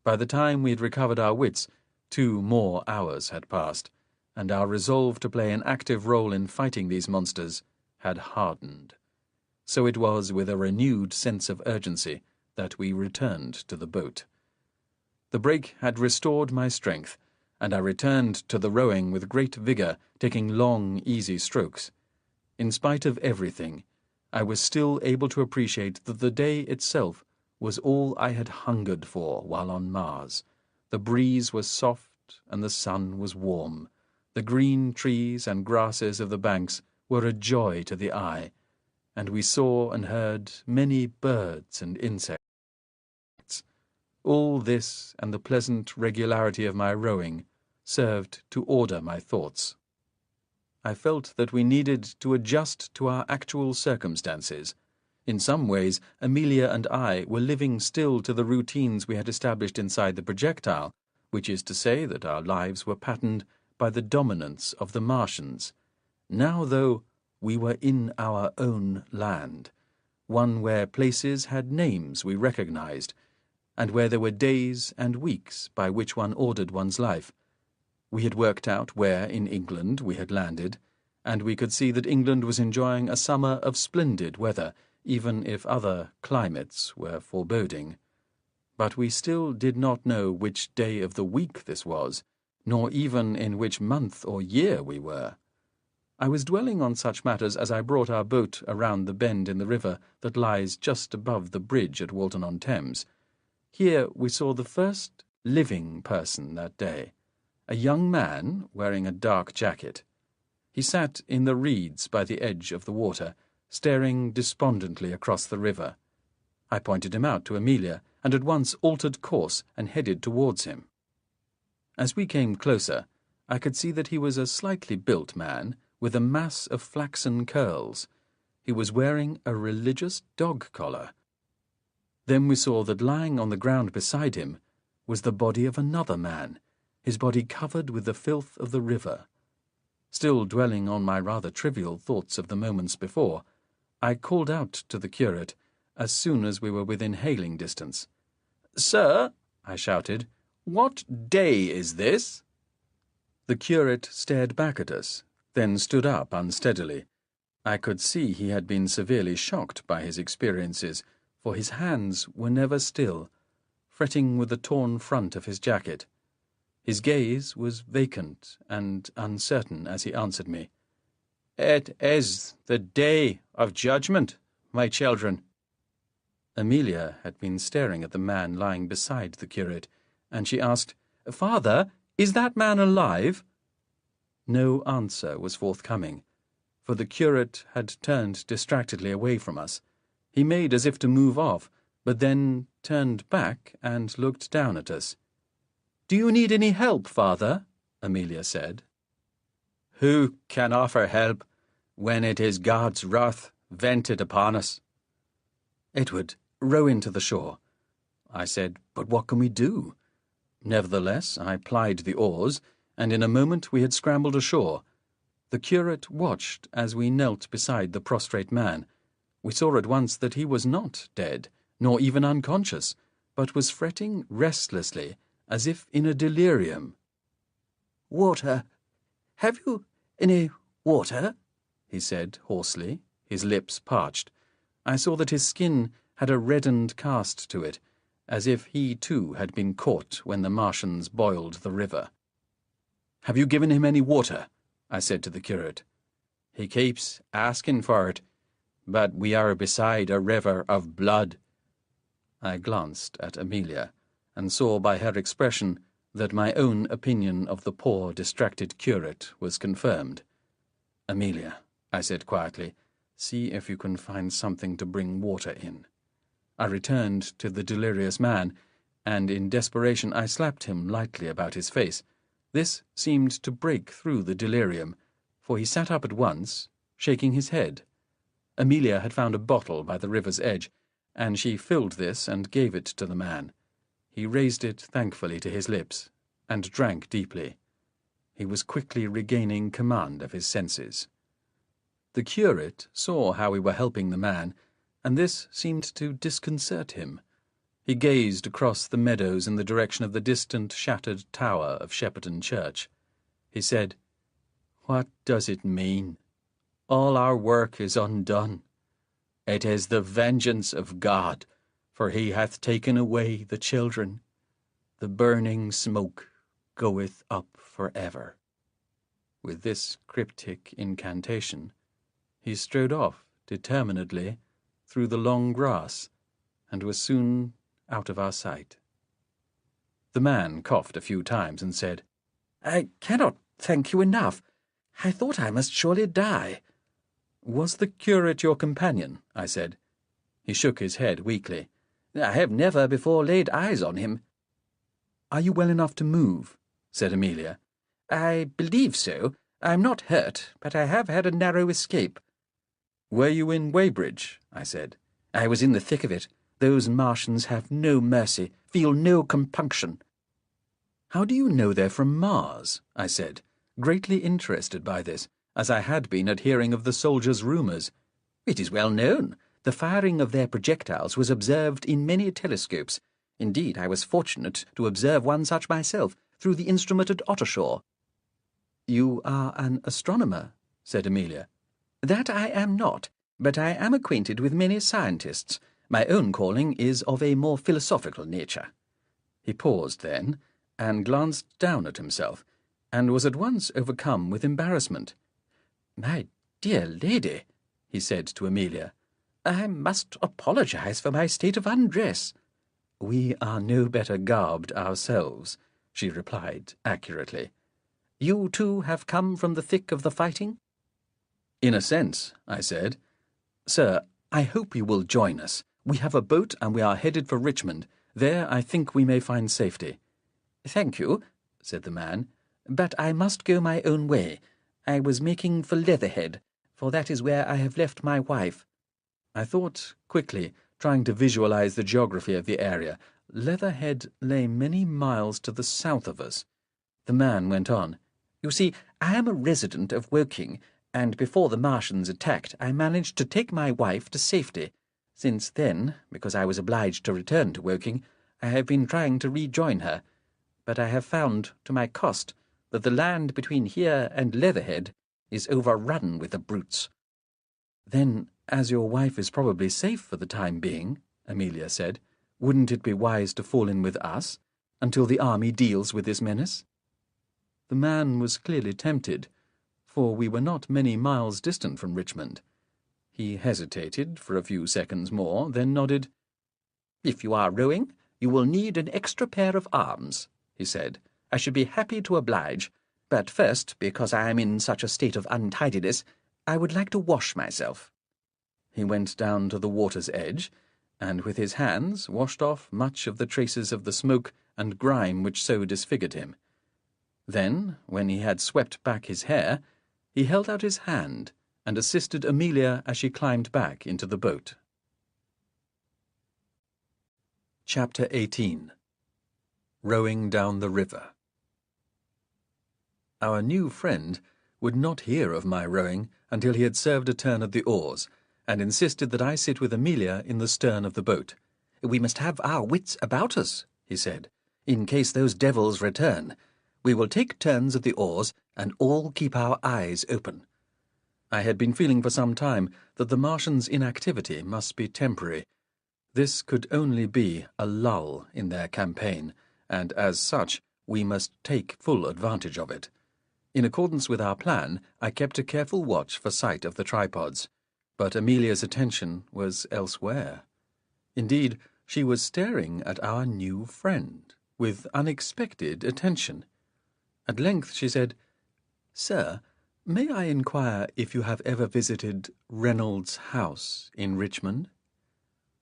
By the time we had recovered our wits, 2 more hours had passed, and our resolve to play an active role in fighting these monsters had hardened. So it was with a renewed sense of urgency that we returned to the boat. The break had restored my strength, and I returned to the rowing with great vigour, taking long, easy strokes. In spite of everything, I was still able to appreciate that the day itself was all I had hungered for while on Mars. The breeze was soft and the sun was warm. The green trees and grasses of the banks were a joy to the eye, and we saw and heard many birds and insects. All this and the pleasant regularity of my rowing served to order my thoughts. I felt that we needed to adjust to our actual circumstances. In some ways, Amelia and I were living still to the routines we had established inside the projectile, which is to say that our lives were patterned by the dominance of the Martians. Now, though, we were in our own land. one where places had names we recognized, and where there were days and weeks by which one ordered one's life. We had worked out where in England we had landed, and we could see that England was enjoying a summer of splendid weather, even if other climates were foreboding. But we still did not know which day of the week this was, nor even in which month or year we were. I was dwelling on such matters as I brought our boat around the bend in the river that lies just above the bridge at Walton-on-Thames. Here we saw the first living person that day, a young man wearing a dark jacket. He sat in the reeds by the edge of the water, staring despondently across the river. I pointed him out to Amelia, and at once altered course and headed towards him. As we came closer, I could see that he was a slightly built man, with a mass of flaxen curls. He was wearing a religious dog collar. Then we saw that lying on the ground beside him was the body of another man, his body covered with the filth of the river. Still dwelling on my rather trivial thoughts of the moments before, I called out to the curate as soon as we were within hailing distance. "Sir," I shouted, "what day is this?" The curate stared back at us, then stood up unsteadily. I could see he had been severely shocked by his experiences, for his hands were never still, fretting with the torn front of his jacket. His gaze was vacant and uncertain as he answered me. "It is the day of judgment, my children." Amelia had been staring at the man lying beside the curate, and she asked, "Father, is that man alive?" No answer was forthcoming, for the curate had turned distractedly away from us. He made as if to move off, but then turned back and looked down at us. "Do you need any help, Father?" Amelia said. "Who can offer help when it is God's wrath vented upon us?" "Edward, row in to the shore." I said, "But what can we do?" Nevertheless, I plied the oars, and in a moment we had scrambled ashore. The curate watched as we knelt beside the prostrate man. We saw at once that he was not dead, nor even unconscious, but was fretting restlessly, as if in a delirium. "Water. Have you any water?" he said hoarsely, his lips parched. I saw that his skin had a reddened cast to it, as if he too had been caught when the Martians boiled the river. "Have you given him any water?" I said to the curate. "He keeps asking for it, but we are beside a river of blood." I glanced at Amelia, and saw by her expression that my own opinion of the poor distracted curate was confirmed. "Amelia," I said quietly, "see if you can find something to bring water in." I returned to the delirious man, and in desperation I slapped him lightly about his face. This seemed to break through the delirium, for he sat up at once, shaking his head. Amelia had found a bottle by the river's edge, and she filled this and gave it to the man. He raised it thankfully to his lips, and drank deeply. He was quickly regaining command of his senses. The curate saw how we were helping the man, and this seemed to disconcert him. He gazed across the meadows in the direction of the distant shattered tower of Shepperton Church. He said, "What does it mean? All our work is undone. It is the vengeance of God, for he hath taken away the children. The burning smoke goeth up for ever." With this cryptic incantation, he strode off determinedly through the long grass, and was soon out of our sight. The man coughed a few times and said, "I cannot thank you enough. I thought I must surely die." "Was the curate your companion?" I said. He shook his head weakly. "I have never before laid eyes on him." "Are you well enough to move?" said Amelia. "I believe so. I am not hurt, but I have had a narrow escape." "Were you in Weybridge?" I said. "I was in the thick of it. Those Martians have no mercy, feel no compunction." "How do you know they're from Mars?" I said, greatly interested by this, as I had been at hearing of the soldiers' rumours. "It is well known. The firing of their projectiles was observed in many telescopes. Indeed, I was fortunate to observe one such myself, through the instrument at Ottershaw." "You are an astronomer," said Amelia. "That I am not, but I am acquainted with many scientists. My own calling is of a more philosophical nature." He paused then, and glanced down at himself, and was at once overcome with embarrassment. "My dear lady," he said to Amelia, "I must apologize for my state of undress." "We are no better garbed ourselves," she replied accurately. "You too have come from the thick of the fighting?" "In a sense," I said. "Sir, I hope you will join us. We have a boat and we are headed for Richmond. There I think we may find safety." "Thank you," said the man, "but I must go my own way. I was making for Leatherhead, for that is where I have left my wife." I thought quickly, trying to visualize the geography of the area. Leatherhead lay many miles to the south of us. The man went on. "You see, I am a resident of Woking, and before the Martians attacked, I managed to take my wife to safety. Since then, because I was obliged to return to Woking, I have been trying to rejoin her, but I have found, to my cost, that the land between here and Leatherhead is overrun with the brutes." "Then, as your wife is probably safe for the time being," Amelia said, "wouldn't it be wise to fall in with us until the army deals with this menace?" The man was clearly tempted, for we were not many miles distant from Richmond. He hesitated for a few seconds more, then nodded. "If you are rowing, you will need an extra pair of arms," he said. "I should be happy to oblige, but first, because I am in such a state of untidiness, I would like to wash myself." He went down to the water's edge, and with his hands washed off much of the traces of the smoke and grime which so disfigured him. Then, when he had swept back his hair, he held out his hand and assisted Amelia as she climbed back into the boat. Chapter 18. Rowing down the river. Our new friend would not hear of my rowing until he had served a turn at the oars, and insisted that I sit with Amelia in the stern of the boat. "We must have our wits about us," he said, "in case those devils return. We will take turns at the oars, and all keep our eyes open." I had been feeling for some time that the Martians' inactivity must be temporary. This could only be a lull in their campaign, and as such we must take full advantage of it. In accordance with our plan, I kept a careful watch for sight of the tripods, but Amelia's attention was elsewhere. Indeed, she was staring at our new friend with unexpected attention. At length she said, "Sir, may I inquire if you have ever visited Reynolds' house in Richmond?"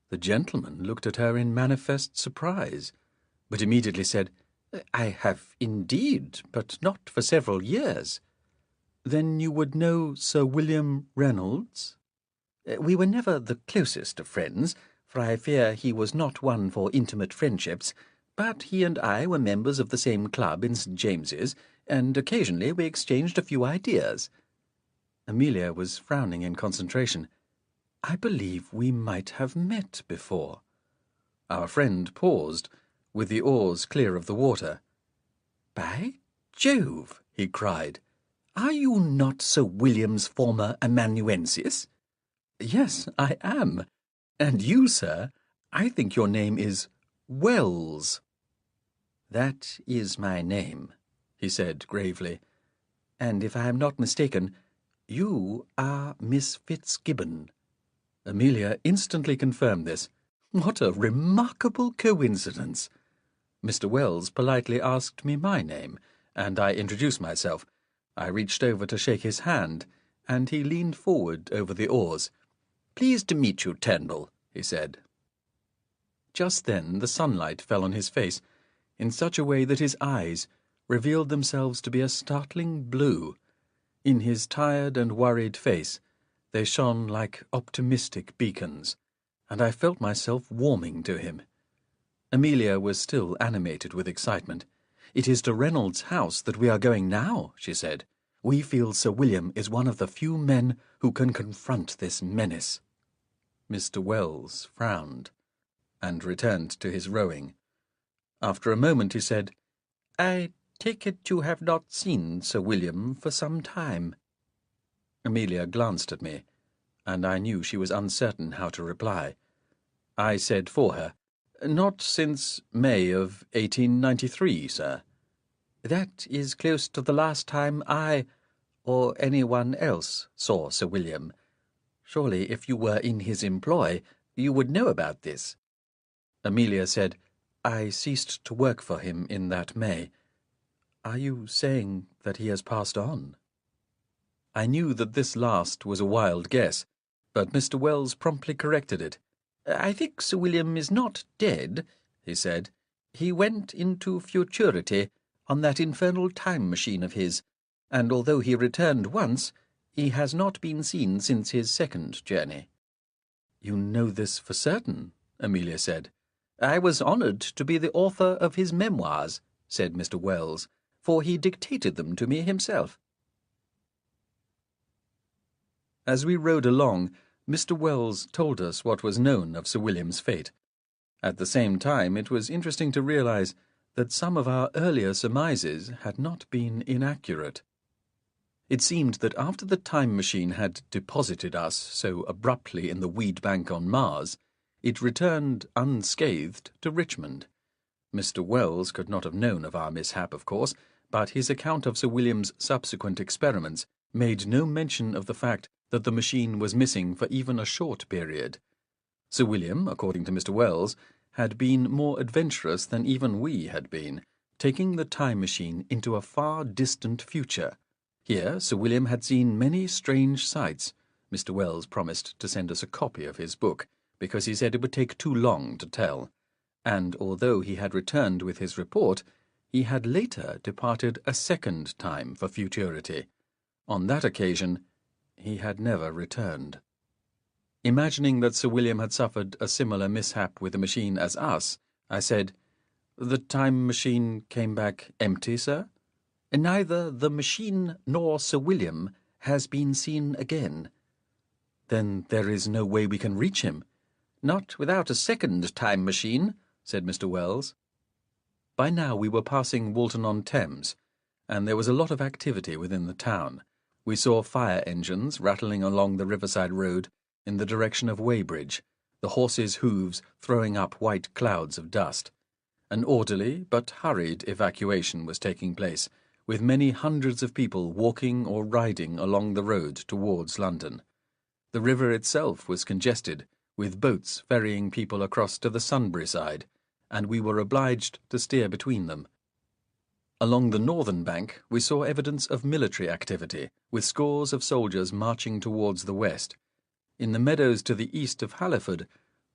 The gentleman looked at her in manifest surprise, but immediately said, "I have indeed, but not for several years." "Then you would know Sir William Reynolds?" "We were never the closest of friends, for I fear he was not one for intimate friendships, but he and I were members of the same club in St. James's, and occasionally we exchanged a few ideas." Amelia was frowning in concentration. "I believe we might have met before." Our friend paused, with the oars clear of the water. "By Jove!" he cried. "Are you not Sir William's former amanuensis?" "Yes, I am. And you, sir, I think your name is Wells." "That is my name," he said gravely. "And if I am not mistaken, you are Miss Fitzgibbon." Amelia instantly confirmed this. What a remarkable coincidence! Mr. Wells politely asked me my name, and I introduced myself. I reached over to shake his hand, and he leaned forward over the oars. "Pleased to meet you, Turnbull," he said. Just then the sunlight fell on his face, in such a way that his eyes revealed themselves to be a startling blue. In his tired and worried face they shone like optimistic beacons, and I felt myself warming to him. Amelia was still animated with excitement. "It is to Reynolds' house that we are going now," she said. "We feel Sir William is one of the few men who can confront this menace." Mr. Wells frowned and returned to his rowing. After a moment he said, "I take it you have not seen Sir William for some time." Amelia glanced at me, and I knew she was uncertain how to reply. I said for her, "Not since May of 1893, sir." "That is close to the last time I, or anyone else, saw Sir William. Surely, if you were in his employ, you would know about this." Amelia said, "I ceased to work for him in that May. Are you saying that he has passed on?" I knew that this last was a wild guess, but Mr. Wells promptly corrected it. "I think Sir William is not dead," he said. "He went into futurity on that infernal time machine of his, and although he returned once, he has not been seen since his second journey." "You know this for certain?" Amelia said. "I was honoured to be the author of his memoirs," said Mr. Wells, "for he dictated them to me himself." As we rowed along, Mr. Wells told us what was known of Sir William's fate. At the same time, it was interesting to realize that some of our earlier surmises had not been inaccurate. It seemed that after the time machine had deposited us so abruptly in the weed bank on Mars, it returned unscathed to Richmond. Mr. Wells could not have known of our mishap, of course, but his account of Sir William's subsequent experiments made no mention of the fact that the machine was missing for even a short period. Sir William, according to Mr. Wells, had been more adventurous than even we had been, taking the time machine into a far distant future. Here Sir William had seen many strange sights. Mr. Wells promised to send us a copy of his book, because he said it would take too long to tell, and although he had returned with his report, he had later departed a second time for futurity. On that occasion, he had never returned. Imagining that Sir William had suffered a similar mishap with the machine as us, I said, "The time machine came back empty, sir?" "Neither the machine nor Sir William has been seen again." "Then there is no way we can reach him?" "Not without a second time machine," said Mr. Wells. By now we were passing Walton-on-Thames, and there was a lot of activity within the town. We saw fire engines rattling along the riverside road in the direction of Weybridge, the horses' hooves throwing up white clouds of dust. An orderly but hurried evacuation was taking place, with many hundreds of people walking or riding along the road towards London. The river itself was congested, with boats ferrying people across to the Sunbury side, and we were obliged to steer between them. Along the northern bank we saw evidence of military activity, with scores of soldiers marching towards the west. In the meadows to the east of Halliford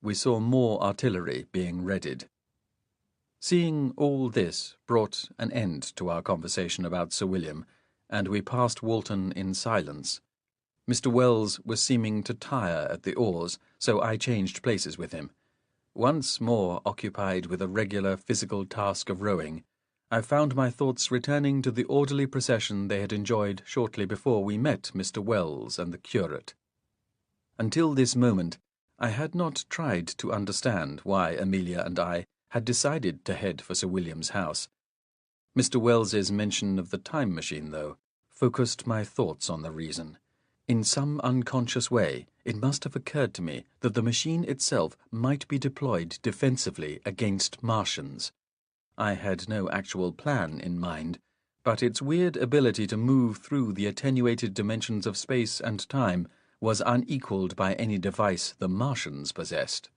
we saw more artillery being readied. Seeing all this brought an end to our conversation about Sir William, and we passed Walton in silence. Mr. Wells was seeming to tire at the oars, so I changed places with him. Once more occupied with a regular physical task of rowing, I found my thoughts returning to the orderly procession they had enjoyed shortly before we met Mr. Wells and the curate. Until this moment, I had not tried to understand why Amelia and I had decided to head for Sir William's house. Mr. Wells's mention of the time machine, though, focused my thoughts on the reason. In some unconscious way, it must have occurred to me that the machine itself might be deployed defensively against Martians. I had no actual plan in mind, but its weird ability to move through the attenuated dimensions of space and time was unequaled by any device the Martians possessed.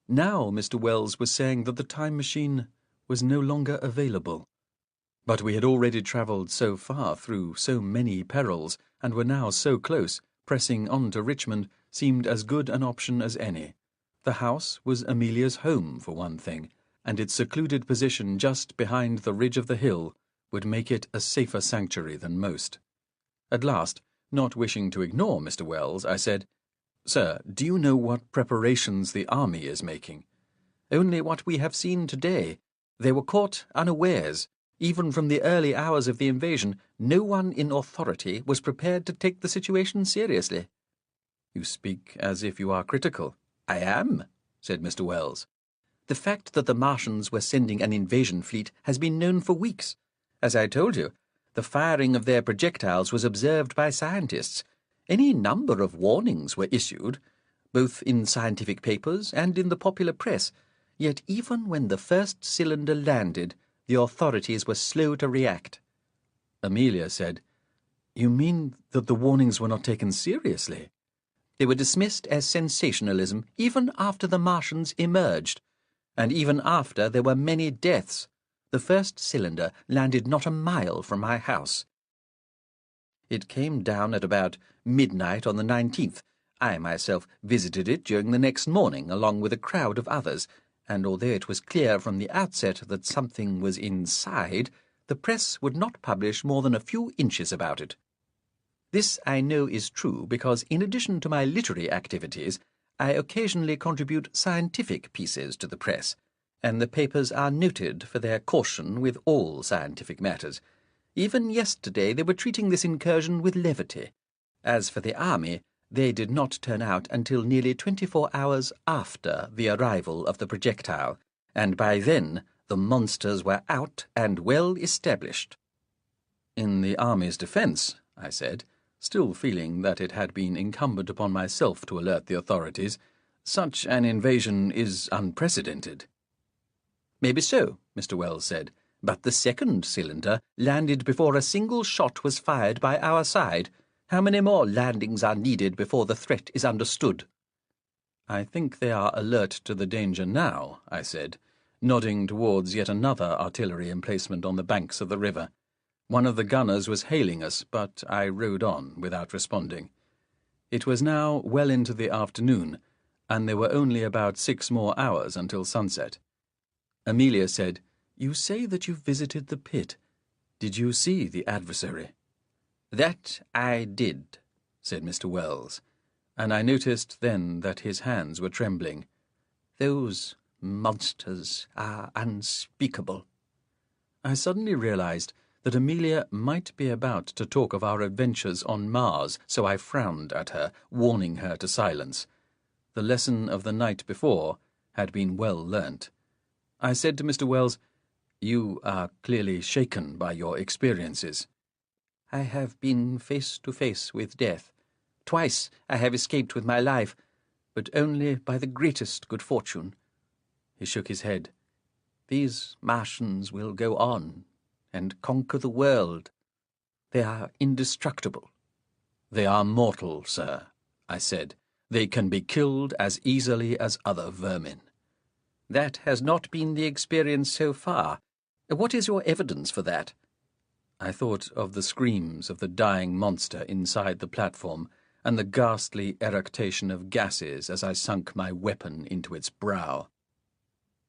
Now Mr. Wells was saying that the time machine was no longer available. But we had already travelled so far through so many perils, and were now so close, pressing on to Richmond seemed as good an option as any. The house was Amelia's home, for one thing, and its secluded position just behind the ridge of the hill would make it a safer sanctuary than most. At last, not wishing to ignore Mr. Wells, I said, "Sir, do you know what preparations the army is making?" "Only what we have seen today. They were caught unawares. Even from the early hours of the invasion, no one in authority was prepared to take the situation seriously." You speak as if you are critical. I am, said Mr. Wells. The fact that the Martians were sending an invasion fleet has been known for weeks. As I told you, the firing of their projectiles was observed by scientists. Any number of warnings were issued, both in scientific papers and in the popular press. Yet even when the first cylinder landed, the authorities were slow to react. Amelia said, "You mean that the warnings were not taken seriously?" They were dismissed as sensationalism even after the Martians emerged, and even after there were many deaths. The first cylinder landed not a mile from my house. It came down at about midnight on the 19th. I myself visited it during the next morning, along with a crowd of others, and although it was clear from the outset that something was inside, the press would not publish more than a few inches about it. This I know is true because, in addition to my literary activities, I occasionally contribute scientific pieces to the press, and the papers are noted for their caution with all scientific matters. Even yesterday they were treating this incursion with levity. As for the army, they did not turn out until nearly 24 hours after the arrival of the projectile, and by then the monsters were out and well established. "In the army's defence," I said, still feeling that it had been incumbent upon myself to alert the authorities, "such an invasion is unprecedented." "Maybe so," Mr. Wells said, "but the second cylinder landed before a single shot was fired by our side. How many more landings are needed before the threat is understood?" "I think they are alert to the danger now," I said, nodding towards yet another artillery emplacement on the banks of the river. One of the gunners was hailing us, but I rode on without responding. It was now well into the afternoon, and there were only about 6 more hours until sunset. Amelia said, "You say that you visited the pit. Did you see the adversary?" "That I did," said Mr. Wells, and I noticed then that his hands were trembling. "Those monsters are unspeakable." I suddenly realized that Amelia might be about to talk of our adventures on Mars, so I frowned at her, warning her to silence. The lesson of the night before had been well learnt. I said to Mr. Wells, "You are clearly shaken by your experiences." "I have been face to face with death. Twice I have escaped with my life, but only by the greatest good fortune." He shook his head. "These Martians will go on and conquer the world. They are indestructible." "They are mortal, sir," I said. "They can be killed as easily as other vermin." "That has not been the experience so far. What is your evidence for that?" I thought of the screams of the dying monster inside the platform and the ghastly eructation of gases as I sunk my weapon into its brow.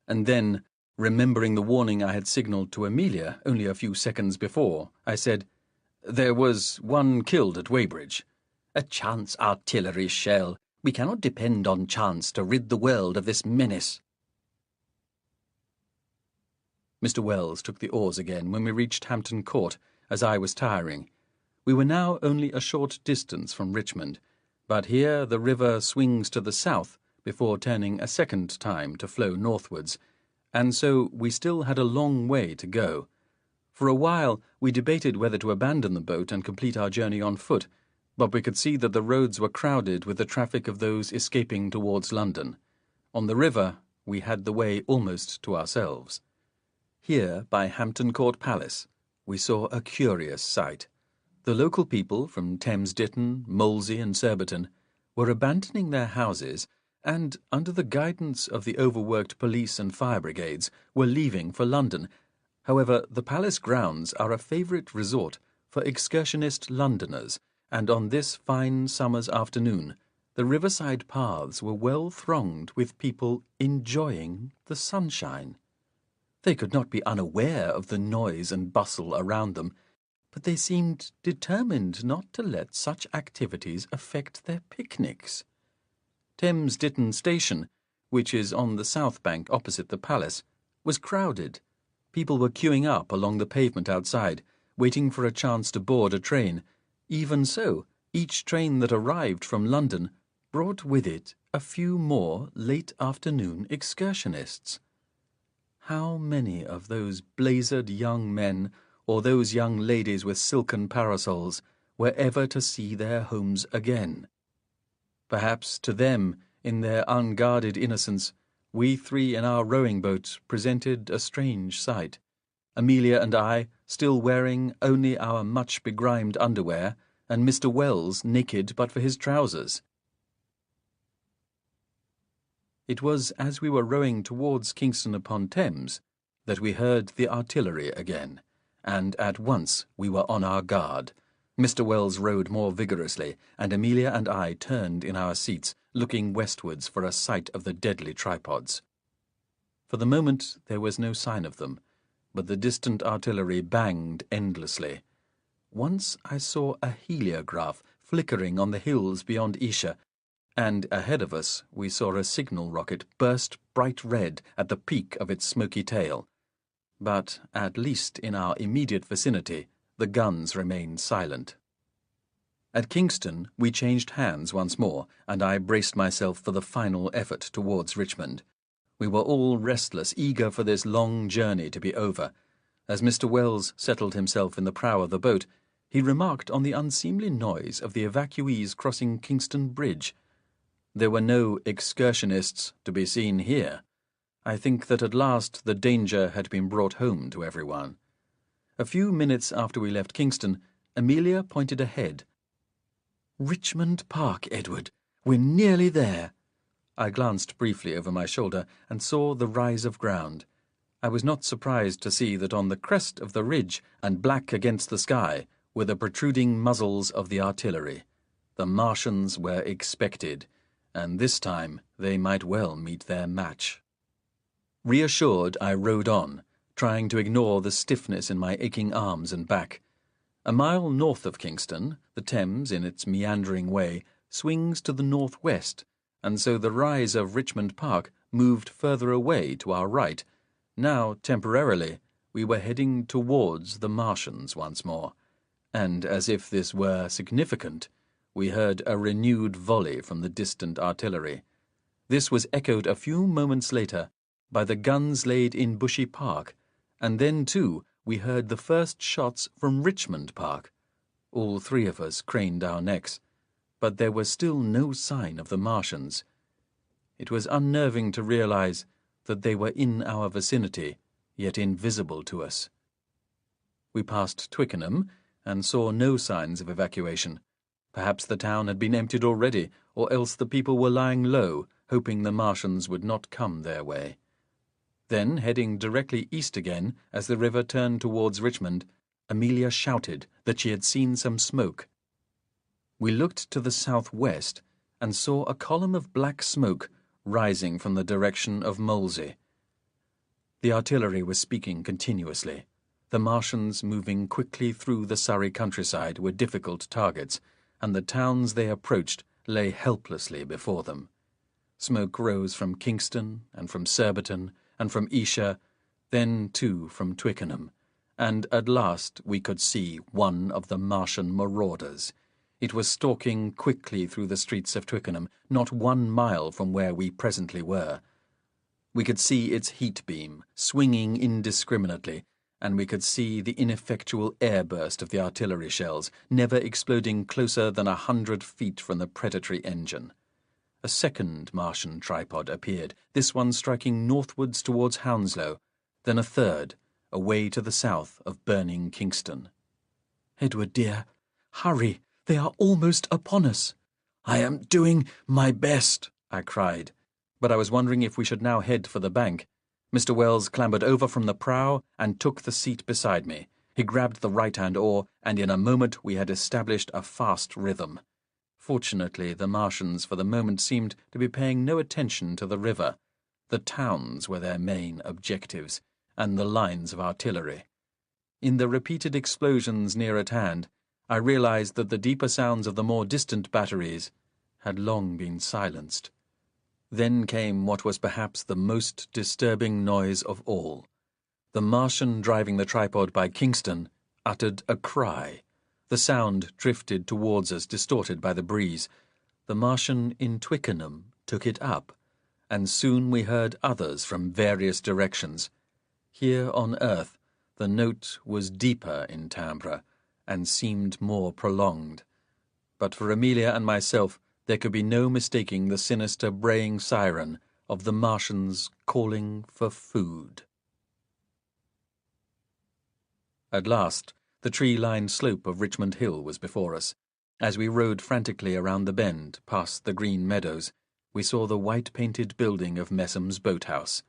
And then, remembering the warning I had signalled to Amelia only a few seconds before, I said, "There was one killed at Weybridge." "A chance artillery shell. We cannot depend on chance to rid the world of this menace." Mr. Wells took the oars again when we reached Hampton Court, as I was tiring. We were now only a short distance from Richmond, but here the river swings to the south before turning a second time to flow northwards, and so we still had a long way to go. For a while we debated whether to abandon the boat and complete our journey on foot, but we could see that the roads were crowded with the traffic of those escaping towards London. On the river we had the way almost to ourselves. Here, by Hampton Court Palace, we saw a curious sight. The local people from Thames Ditton, Molesey and Surbiton were abandoning their houses and, under the guidance of the overworked police and fire brigades, were leaving for London. However, the palace grounds are a favourite resort for excursionist Londoners, and on this fine summer's afternoon the riverside paths were well thronged with people enjoying the sunshine. They could not be unaware of the noise and bustle around them, but they seemed determined not to let such activities affect their picnics. Thames Ditton Station, which is on the south bank opposite the palace, was crowded. People were queuing up along the pavement outside, waiting for a chance to board a train. Even so, each train that arrived from London brought with it a few more late-afternoon excursionists. How many of those blazered young men, or those young ladies with silken parasols, were ever to see their homes again? Perhaps to them, in their unguarded innocence, we three in our rowing boat presented a strange sight. Amelia and I still wearing only our much begrimed underwear, and Mr. Wells naked but for his trousers. It was as we were rowing towards Kingston upon Thames that we heard the artillery again, and at once we were on our guard. Mr. Wells rowed more vigorously, and Amelia and I turned in our seats, looking westwards for a sight of the deadly tripods. For the moment there was no sign of them, but the distant artillery banged endlessly. Once I saw a heliograph flickering on the hills beyond Esher, and ahead of us we saw a signal rocket burst bright red at the peak of its smoky tail. But at least in our immediate vicinity the guns remained silent. At Kingston we changed hands once more, and I braced myself for the final effort towards Richmond. We were all restless, eager for this long journey to be over. As Mr. Wells settled himself in the prow of the boat, he remarked on the unseemly noise of the evacuees crossing Kingston Bridge. There were no excursionists to be seen here. I think that at last the danger had been brought home to everyone. A few minutes after we left Kingston, Amelia pointed ahead. "Richmond Park, Edward. We're nearly there." I glanced briefly over my shoulder and saw the rise of ground. I was not surprised to see that on the crest of the ridge and black against the sky were the protruding muzzles of the artillery. The Martians were expected, and this time they might well meet their match. Reassured, I rowed on, trying to ignore the stiffness in my aching arms and back. A mile north of Kingston, the Thames, in its meandering way, swings to the northwest, and so the rise of Richmond Park moved further away to our right. Now, temporarily, we were heading towards the Martians once more, and as if this were significant, we heard a renewed volley from the distant artillery. This was echoed a few moments later by the guns laid in Bushy Park, and then, too, we heard the first shots from Richmond Park. All three of us craned our necks, but there was still no sign of the Martians. It was unnerving to realize that they were in our vicinity, yet invisible to us. We passed Twickenham and saw no signs of evacuation. Perhaps the town had been emptied already, or else the people were lying low, hoping the Martians would not come their way. Then, heading directly east again, as the river turned towards Richmond, Amelia shouted that she had seen some smoke. We looked to the southwest and saw a column of black smoke rising from the direction of Molesey. The artillery was speaking continuously. The Martians moving quickly through the Surrey countryside were difficult targets, and the towns they approached lay helplessly before them. Smoke rose from Kingston and from Surbiton and from Esher, then too from Twickenham, and at last we could see one of the Martian marauders. It was stalking quickly through the streets of Twickenham, not 1 mile from where we presently were. We could see its heat beam swinging indiscriminately, and we could see the ineffectual airburst of the artillery shells, never exploding closer than 100 feet from the predatory engine. A second Martian tripod appeared, this one striking northwards towards Hounslow, then a third, away to the south of burning Kingston. "Edward, dear, hurry! They are almost upon us." "I am doing my best," I cried, but I was wondering if we should now head for the bank. Mr. Wells clambered over from the prow and took the seat beside me. He grabbed the right-hand oar, and in a moment we had established a fast rhythm. Fortunately, the Martians for the moment seemed to be paying no attention to the river. The towns were their main objectives, and the lines of artillery. In the repeated explosions near at hand, I realized that the deeper sounds of the more distant batteries had long been silenced. Then came what was perhaps the most disturbing noise of all. The Martian driving the tripod by Kingston uttered a cry. The sound drifted towards us, distorted by the breeze. The Martian in Twickenham took it up, and soon we heard others from various directions. Here on Earth, the note was deeper in timbre and seemed more prolonged. But for Amelia and myself, there could be no mistaking the sinister braying siren of the Martians calling for food. At last, the tree-lined slope of Richmond Hill was before us. As we rode frantically around the bend, past the green meadows, we saw the white-painted building of Messham's boathouse.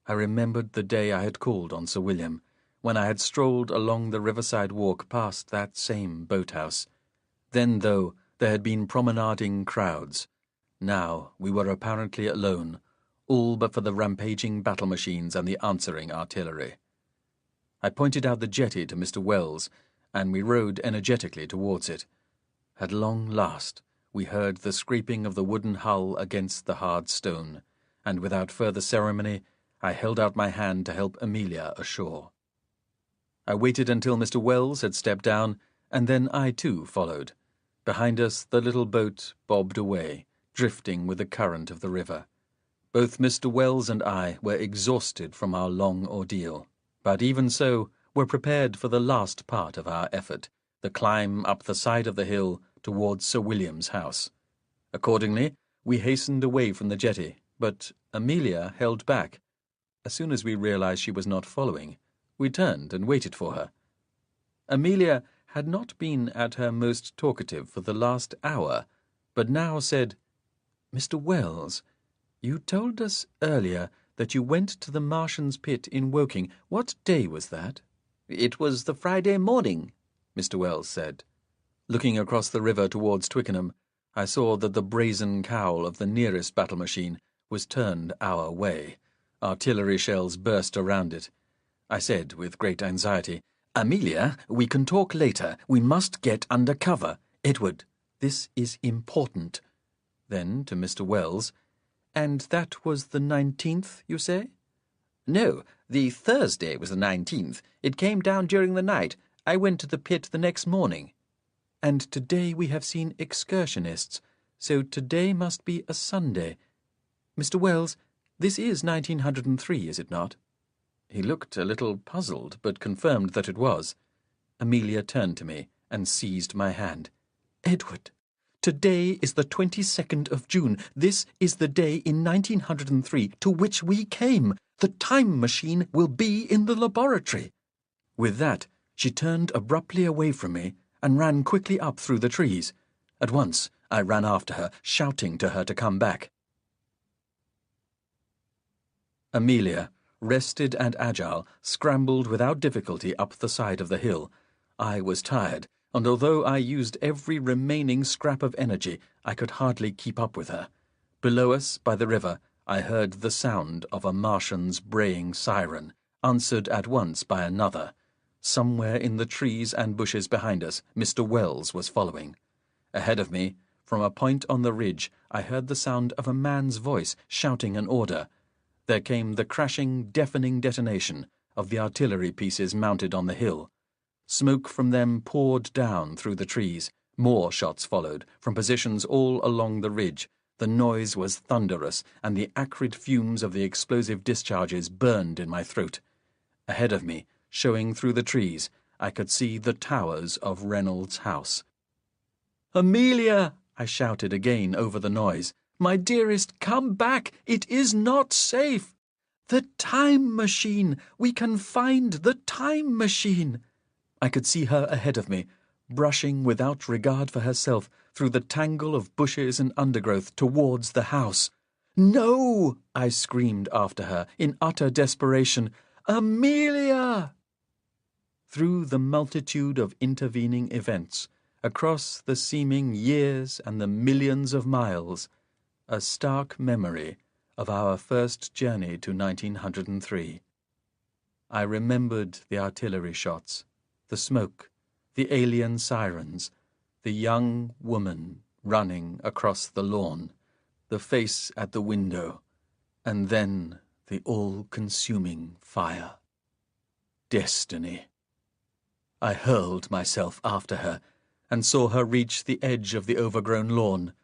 I remembered the day I had called on Sir William, when I had strolled along the riverside walk past that same boathouse. Then, though, there had been promenading crowds. Now we were apparently alone, all but for the rampaging battle machines and the answering artillery. I pointed out the jetty to Mr. Wells, and we rowed energetically towards it. At long last, we heard the scraping of the wooden hull against the hard stone, and without further ceremony, I held out my hand to help Amelia ashore. I waited until Mr. Wells had stepped down, and then I too followed. Behind us the little boat bobbed away, drifting with the current of the river. Both Mr. Wells and I were exhausted from our long ordeal, but even so were prepared for the last part of our effort, the climb up the side of the hill towards Sir William's house. Accordingly, we hastened away from the jetty, but Amelia held back. As soon as we realized she was not following, we turned and waited for her. Amelia had not been at her most talkative for the last hour, but now said, "Mr. Wells, you told us earlier that you went to the Martian's pit in Woking. What day was that?" "It was the Friday morning," Mr. Wells said. Looking across the river towards Twickenham, I saw that the brazen cowl of the nearest battle machine was turned our way. Artillery shells burst around it. I said with great anxiety, "Amelia, we can talk later. We must get under cover. Edward, this is important." Then to Mr. Wells, "And that was the 19th, you say?" "No, the Thursday was the 19th. It came down during the night. I went to the pit the next morning." "And today we have seen excursionists, so today must be a Sunday. Mr. Wells, this is 1903, is it not?" He looked a little puzzled, but confirmed that it was. Amelia turned to me and seized my hand. "Edward, today is the 22nd of June. This is the day in 1903 to which we came. The time machine will be in the laboratory." With that, she turned abruptly away from me and ran quickly up through the trees. At once, I ran after her, shouting to her to come back. Amelia, rested and agile, scrambled without difficulty up the side of the hill. I was tired, and although I used every remaining scrap of energy, I could hardly keep up with her. Below us, by the river, I heard the sound of a Martian's braying siren, answered at once by another. Somewhere in the trees and bushes behind us, Mr. Wells was following. Ahead of me, from a point on the ridge, I heard the sound of a man's voice shouting an order. There came the crashing, deafening detonation of the artillery pieces mounted on the hill. Smoke from them poured down through the trees. More shots followed, from positions all along the ridge. The noise was thunderous, and the acrid fumes of the explosive discharges burned in my throat. Ahead of me, showing through the trees, I could see the towers of Reynolds' house. "Amelia!" I shouted again over the noise. "My dearest, come back! It is not safe! The time machine! We can find the time machine!" I could see her ahead of me, brushing without regard for herself through the tangle of bushes and undergrowth towards the house. "No!" I screamed after her in utter desperation. "Amelia!" Through the multitude of intervening events, across the seeming years and the millions of miles, a stark memory of our first journey to 1903. I remembered the artillery shots, the smoke, the alien sirens, the young woman running across the lawn, the face at the window, and then the all-consuming fire. Destiny. I hurled myself after her, and saw her reach the edge of the overgrown lawn.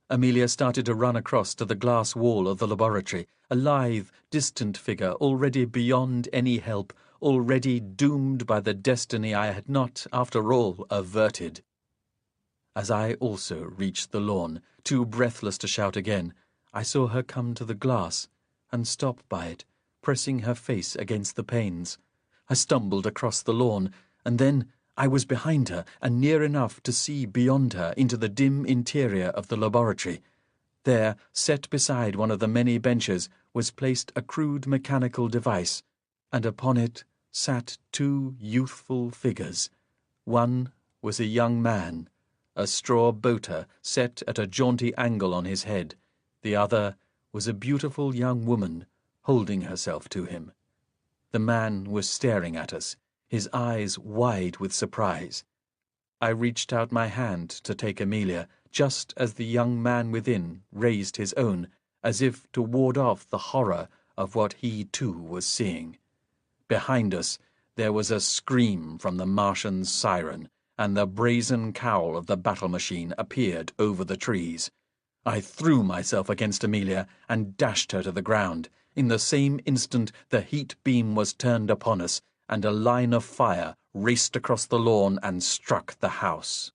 Amelia started to run across to the glass wall of the laboratory, a lithe, distant figure already beyond any help, already doomed by the destiny I had not, after all, averted. As I also reached the lawn, too breathless to shout again, I saw her come to the glass and stop by it, pressing her face against the panes. I stumbled across the lawn, and then I was behind her and near enough to see beyond her into the dim interior of the laboratory. There, set beside one of the many benches, was placed a crude mechanical device, and upon it sat two youthful figures. One was a young man, a straw boater set at a jaunty angle on his head. The other was a beautiful young woman, holding herself to him. The man was staring at us, his eyes wide with surprise. I reached out my hand to take Amelia, just as the young man within raised his own, as if to ward off the horror of what he too was seeing. Behind us there was a scream from the Martian's siren, and the brazen cowl of the battle machine appeared over the trees. I threw myself against Amelia and dashed her to the ground. In the same instant the heat beam was turned upon us, and a line of fire raced across the lawn and struck the house.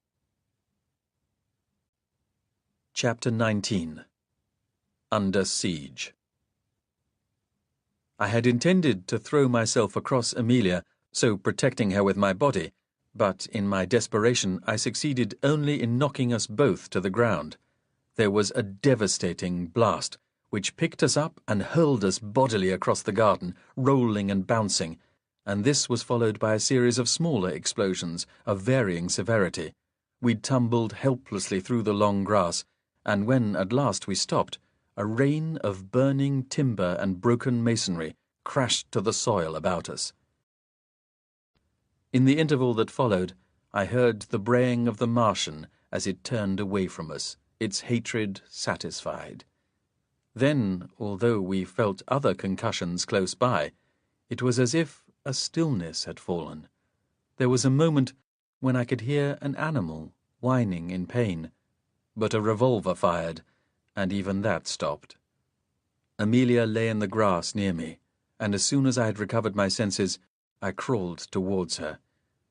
Chapter 19. Under Siege. I had intended to throw myself across Amelia, so protecting her with my body, but in my desperation I succeeded only in knocking us both to the ground. There was a devastating blast, which picked us up and hurled us bodily across the garden, rolling and bouncing, and this was followed by a series of smaller explosions of varying severity. We tumbled helplessly through the long grass, and when at last we stopped, a rain of burning timber and broken masonry crashed to the soil about us. In the interval that followed, I heard the braying of the Martian as it turned away from us, its hatred satisfied. Then, although we felt other concussions close by, it was as if a stillness had fallen. There was a moment when I could hear an animal whining in pain, but a revolver fired, and even that stopped. Amelia lay in the grass near me, and as soon as I had recovered my senses, I crawled towards her.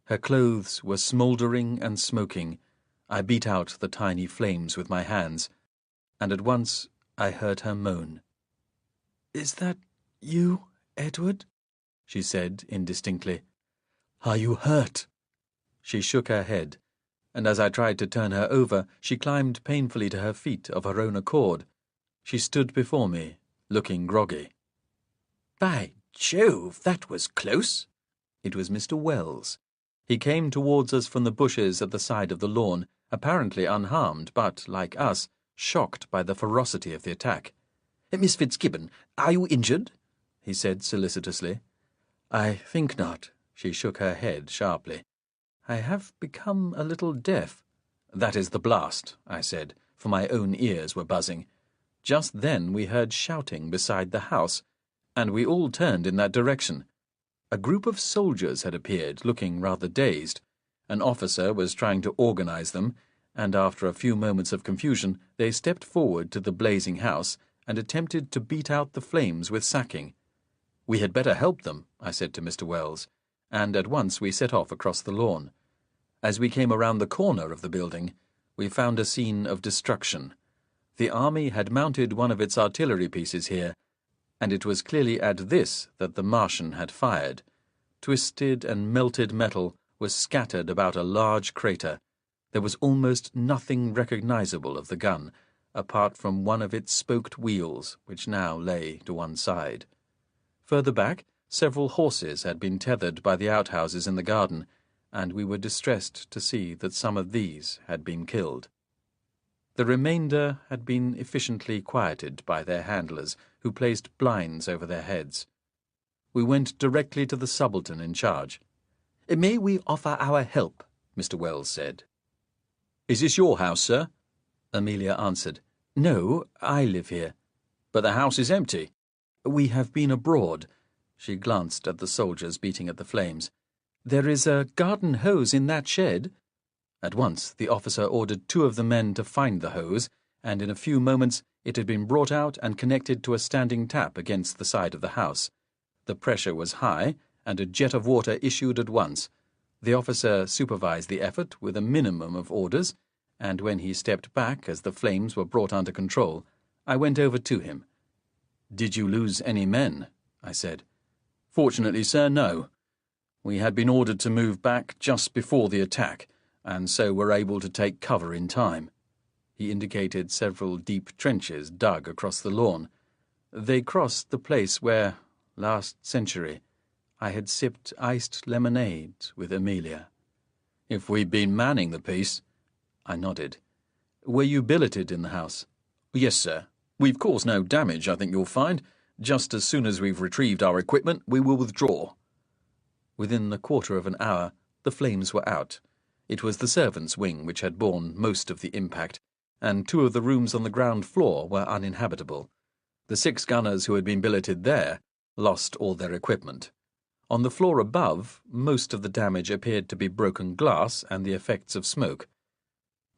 Her clothes were smouldering and smoking. I beat out the tiny flames with my hands, and at once I heard her moan. "Is that you, Edward?" she said indistinctly. "Are you hurt?" She shook her head, and as I tried to turn her over, she climbed painfully to her feet of her own accord. She stood before me, looking groggy. "By Jove, that was close." It was Mr. Wells. He came towards us from the bushes at the side of the lawn, apparently unharmed, but, like us, shocked by the ferocity of the attack. "Miss Fitzgibbon, are you injured?" he said solicitously. "I think not." She shook her head sharply. "I have become a little deaf." "That is the blast," I said, for my own ears were buzzing. Just then we heard shouting beside the house, and we all turned in that direction. A group of soldiers had appeared, looking rather dazed. An officer was trying to organize them, and after a few moments of confusion they stepped forward to the blazing house and attempted to beat out the flames with sacking. "We had better help them," I said to Mr. Wells, and at once we set off across the lawn. As we came around the corner of the building, we found a scene of destruction. The army had mounted one of its artillery pieces here, and it was clearly at this that the Martian had fired. Twisted and melted metal was scattered about a large crater. There was almost nothing recognizable of the gun, apart from one of its spoked wheels, which now lay to one side. Further back, several horses had been tethered by the outhouses in the garden, and we were distressed to see that some of these had been killed. The remainder had been efficiently quieted by their handlers, who placed blinds over their heads. We went directly to the subaltern in charge. "May we offer our help?" Mr. Wells said. "Is this your house, sir?" Amelia answered. "No, I live here." "But the house is empty." "We have been abroad." She glanced at the soldiers beating at the flames. "There is a garden hose in that shed." At once the officer ordered two of the men to find the hose, and in a few moments it had been brought out and connected to a standing tap against the side of the house. The pressure was high, and a jet of water issued at once. The officer supervised the effort with a minimum of orders, and when he stepped back as the flames were brought under control, I went over to him. "Did you lose any men?" I said. "Fortunately, sir, no. We had been ordered to move back just before the attack, and so were able to take cover in time." He indicated several deep trenches dug across the lawn. They crossed the place where, last century, I had sipped iced lemonade with Amelia. "If we'd been manning the piece—" I nodded. "Were you billeted in the house?" "Yes, sir. We've caused no damage, I think you'll find. Just as soon as we've retrieved our equipment, we will withdraw." Within a quarter of an hour, the flames were out. It was the servants' wing which had borne most of the impact, and 2 of the rooms on the ground floor were uninhabitable. The 6 gunners who had been billeted there lost all their equipment. On the floor above, most of the damage appeared to be broken glass and the effects of smoke.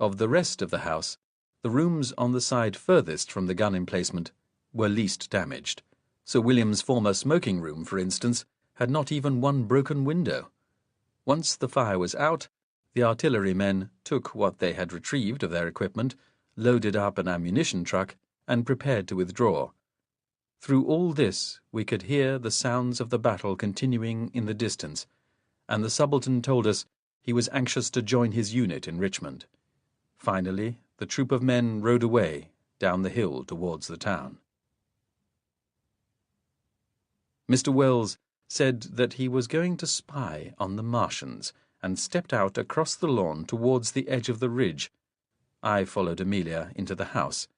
Of the rest of the house, the rooms on the side furthest from the gun emplacement were least damaged. Sir William's former smoking room, for instance, had not even one broken window. Once the fire was out, the artillerymen took what they had retrieved of their equipment, loaded up an ammunition truck, and prepared to withdraw. Through all this we could hear the sounds of the battle continuing in the distance, and the subaltern told us he was anxious to join his unit in Richmond. Finally, the troop of men rode away down the hill towards the town. Mr. Wells said that he was going to spy on the Martians, and stepped out across the lawn towards the edge of the ridge. I followed Amelia into the house,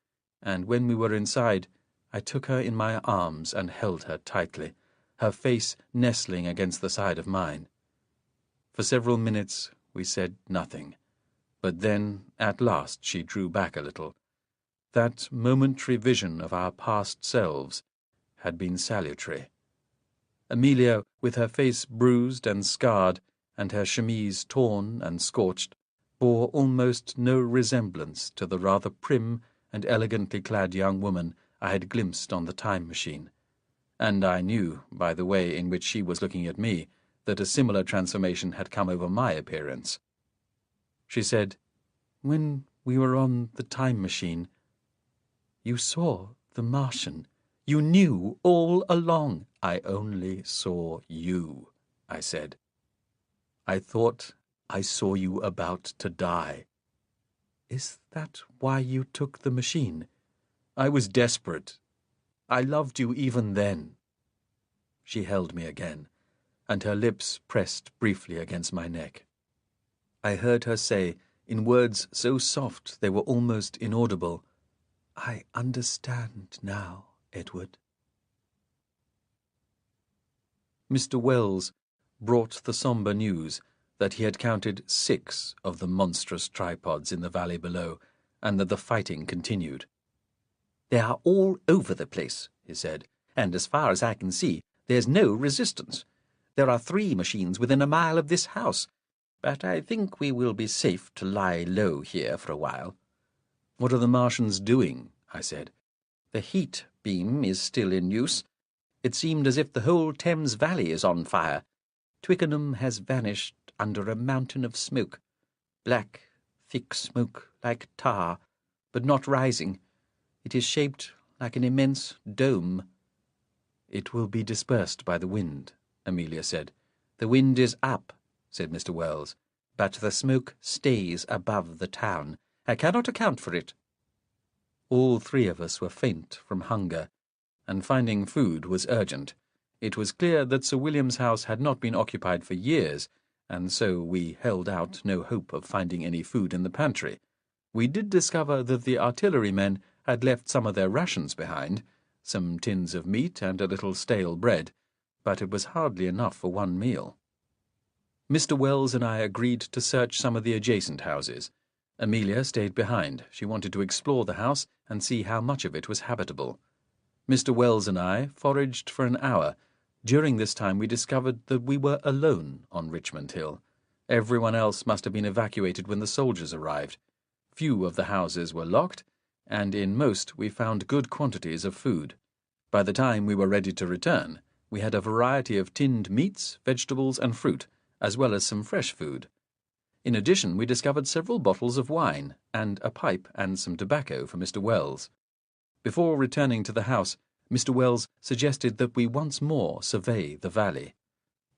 and when we were inside, I took her in my arms and held her tightly, her face nestling against the side of mine. For several minutes we said nothing, but then at last she drew back a little. That momentary vision of our past selves had been salutary. Amelia, with her face bruised and scarred, and her chemise torn and scorched, bore almost no resemblance to the rather prim and elegantly clad young woman I had glimpsed on the time machine, and I knew, by the way in which she was looking at me, that a similar transformation had come over my appearance. She said, "When we were on the time machine, you saw the Martian. You knew all along." "I only saw you," I said. "I thought I saw you about to die." "Is that why you took the machine?" "I was desperate. I loved you even then." She held me again, and her lips pressed briefly against my neck. I heard her say, in words so soft they were almost inaudible, "I understand now, Edward." Mr. Wells brought the sombre news that he had counted 6 of the monstrous tripods in the valley below, and that the fighting continued. "They are all over the place," he said, "and as far as I can see, there's no resistance. There are 3 machines within a mile of this house, but I think we will be safe to lie low here for a while." "What are the Martians doing?" I said. "The heat beam is still in use. It seemed as if the whole Thames Valley is on fire. Twickenham has vanished under a mountain of smoke. Black, thick smoke, like tar, but not rising. It is shaped like an immense dome." "It will be dispersed by the wind," Amelia said. "The wind is up," said Mr. Wells, "but the smoke stays above the town. I cannot account for it." All 3 of us were faint from hunger, and finding food was urgent. It was clear that Sir William's house had not been occupied for years, and so we held out no hope of finding any food in the pantry. We did discover that the artillerymen had left some of their rations behind, some tins of meat and a little stale bread, but it was hardly enough for one meal. Mr. Wells and I agreed to search some of the adjacent houses. Amelia stayed behind. She wanted to explore the house and see how much of it was habitable. Mr. Wells and I foraged for an hour. During this time we discovered that we were alone on Richmond Hill. Everyone else must have been evacuated when the soldiers arrived. Few of the houses were locked, and in most we found good quantities of food. By the time we were ready to return, we had a variety of tinned meats, vegetables, and fruit, as well as some fresh food. In addition, we discovered several bottles of wine, and a pipe and some tobacco for Mr. Wells. Before returning to the house, Mr. Wells suggested that we once more survey the valley.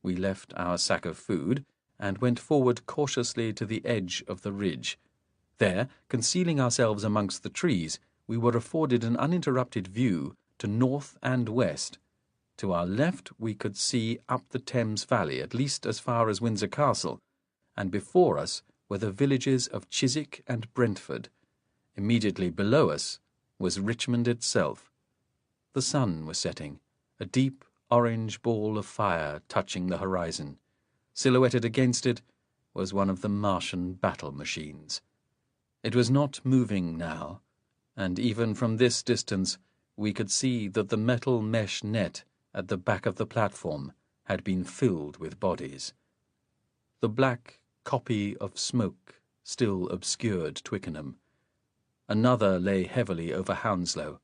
We left our sack of food, and went forward cautiously to the edge of the ridge. There, concealing ourselves amongst the trees, we were afforded an uninterrupted view to north and west. To our left we could see up the Thames Valley at least as far as Windsor Castle, and before us were the villages of Chiswick and Brentford. Immediately below us was Richmond itself. The sun was setting, a deep orange ball of fire touching the horizon. Silhouetted against it was one of the Martian battle machines. It was not moving now, and even from this distance we could see that the metal mesh net at the back of the platform had been filled with bodies. The black copy of smoke still obscured Twickenham. Another lay heavily over Hounslow.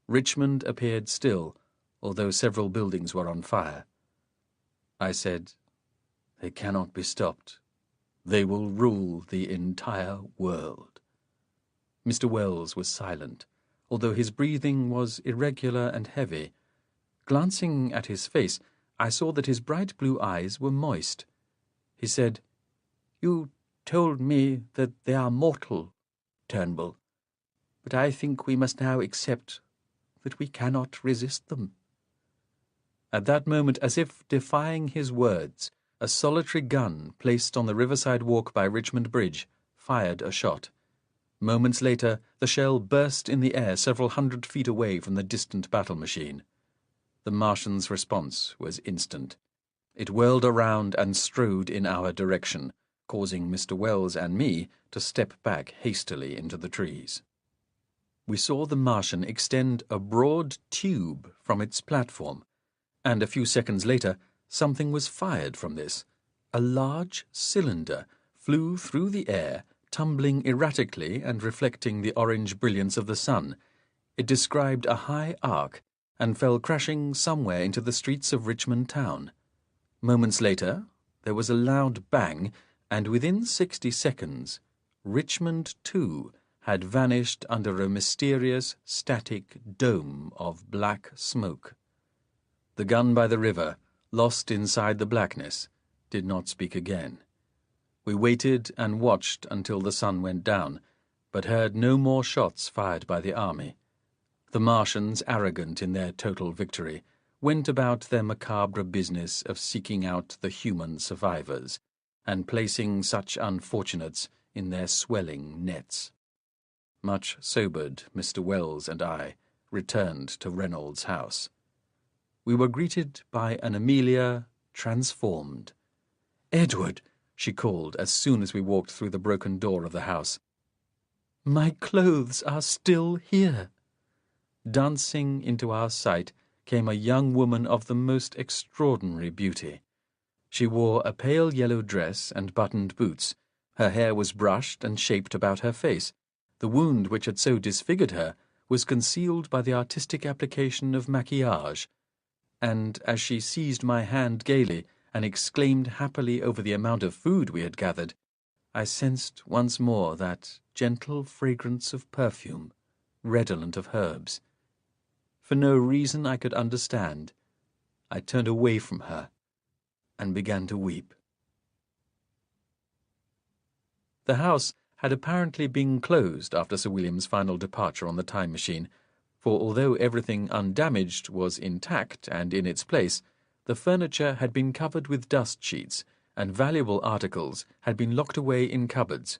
Richmond appeared still, although several buildings were on fire. I said, "They cannot be stopped. They will rule the entire world." Mr. Wells was silent, although his breathing was irregular and heavy. Glancing at his face, I saw that his bright blue eyes were moist. He said, "You told me that they are mortal, Turnbull, but I think we must now accept that we cannot resist them." At that moment, as if defying his words, a solitary gun placed on the riverside walk by Richmond Bridge fired a shot. Moments later, the shell burst in the air several hundred feet away from the distant battle machine. The Martian's response was instant. It whirled around and strode in our direction, causing Mr. Wells and me to step back hastily into the trees. We saw the Martian extend a broad tube from its platform, and a few seconds later something was fired from this. A large cylinder flew through the air, tumbling erratically and reflecting the orange brilliance of the sun. It described a high arc and fell crashing somewhere into the streets of Richmond town. Moments later, there was a loud bang, and within 60 seconds, Richmond, too, had vanished under a mysterious, static dome of black smoke. The gun by the river, lost inside the blackness, did not speak again. We waited and watched until the sun went down, but heard no more shots fired by the army. The Martians, arrogant in their total victory, went about their macabre business of seeking out the human survivors, and placing such unfortunates in their swelling nets. Much sobered, Mr. Wells and I returned to Reynolds' house. We were greeted by an Amelia transformed. "Edward," she called as soon as we walked through the broken door of the house, "my clothes are still here." Dancing into our sight came a young woman of the most extraordinary beauty. She wore a pale yellow dress and buttoned boots. Her hair was brushed and shaped about her face. The wound which had so disfigured her was concealed by the artistic application of maquillage, and as she seized my hand gaily and exclaimed happily over the amount of food we had gathered, I sensed once more that gentle fragrance of perfume, redolent of herbs. For no reason I could understand, I turned away from her and began to weep. The house had apparently been closed after Sir William's final departure on the time machine, for although everything undamaged was intact and in its place, the furniture had been covered with dust sheets, and valuable articles had been locked away in cupboards.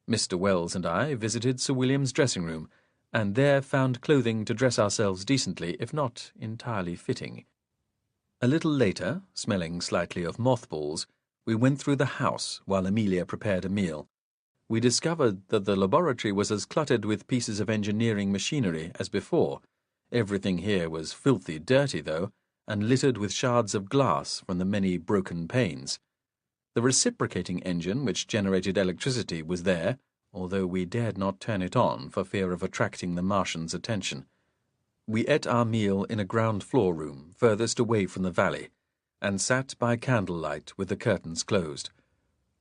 Mr. Wells and I visited Sir William's dressing room, and there found clothing to dress ourselves decently, if not entirely fitting. A little later, smelling slightly of mothballs, we went through the house while Amelia prepared a meal. We discovered that the laboratory was as cluttered with pieces of engineering machinery as before. Everything here was filthy dirty, though, and littered with shards of glass from the many broken panes. The reciprocating engine which generated electricity was there, although we dared not turn it on for fear of attracting the Martians' attention. We ate our meal in a ground-floor room furthest away from the valley, and sat by candlelight with the curtains closed.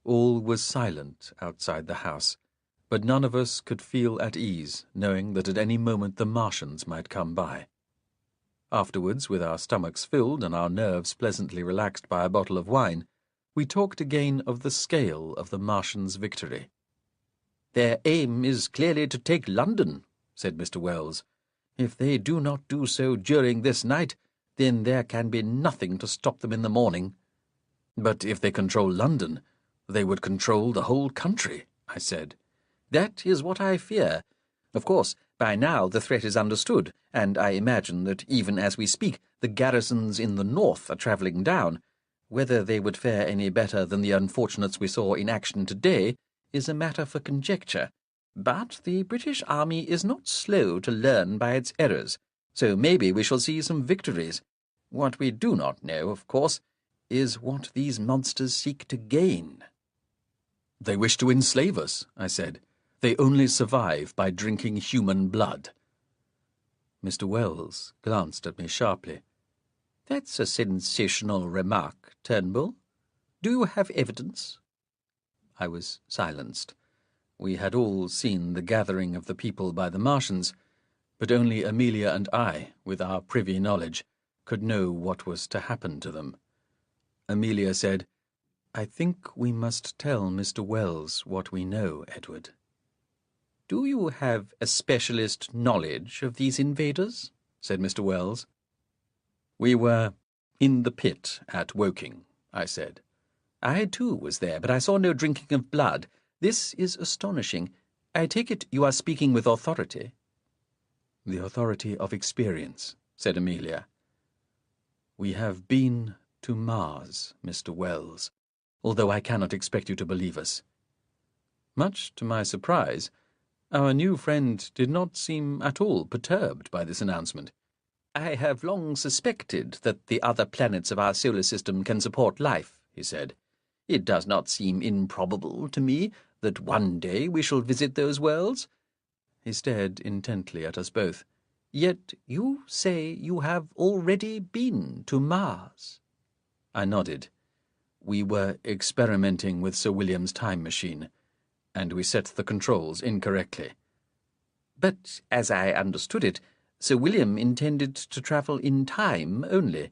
All was silent outside the house, but none of us could feel at ease, knowing that at any moment the Martians might come by. Afterwards, with our stomachs filled and our nerves pleasantly relaxed by a bottle of wine, we talked again of the scale of the Martians' victory. "Their aim is clearly to take London," said Mr. Wells. "If they do not do so during this night, then there can be nothing to stop them in the morning." "But if they control London, they would control the whole country," I said. "That is what I fear. Of course, by now the threat is understood, and I imagine that even as we speak the garrisons in the north are travelling down. Whether they would fare any better than the unfortunates we saw in action today is a matter for conjecture. But the British army is not slow to learn by its errors, so maybe we shall see some victories. What we do not know, of course, is what these monsters seek to gain." "They wish to enslave us," I said. "They only survive by drinking human blood." Mr. Wells glanced at me sharply. "That's a sensational remark, Turnbull. Do you have evidence?" I was silenced. We had all seen the gathering of the people by the Martians, but only Amelia and I, with our privy knowledge, could know what was to happen to them. Amelia said, "I think we must tell Mr. Wells what we know, Edward." "Do you have a specialist knowledge of these invaders?" said Mr. Wells. "We were in the pit at Woking," I said. "I too was there, but I saw no drinking of blood. This is astonishing. I take it you are speaking with authority." "The authority of experience," said Amelia. "We have been to Mars, Mr. Wells, although I cannot expect you to believe us." Much to my surprise, our new friend did not seem at all perturbed by this announcement. "I have long suspected that the other planets of our solar system can support life," he said. "It does not seem improbable to me that one day we shall visit those worlds." He stared intently at us both. "Yet you say you have already been to Mars?" I nodded. "We were experimenting with Sir William's time machine, and we set the controls incorrectly." "But, as I understood it, Sir William intended to travel in time only."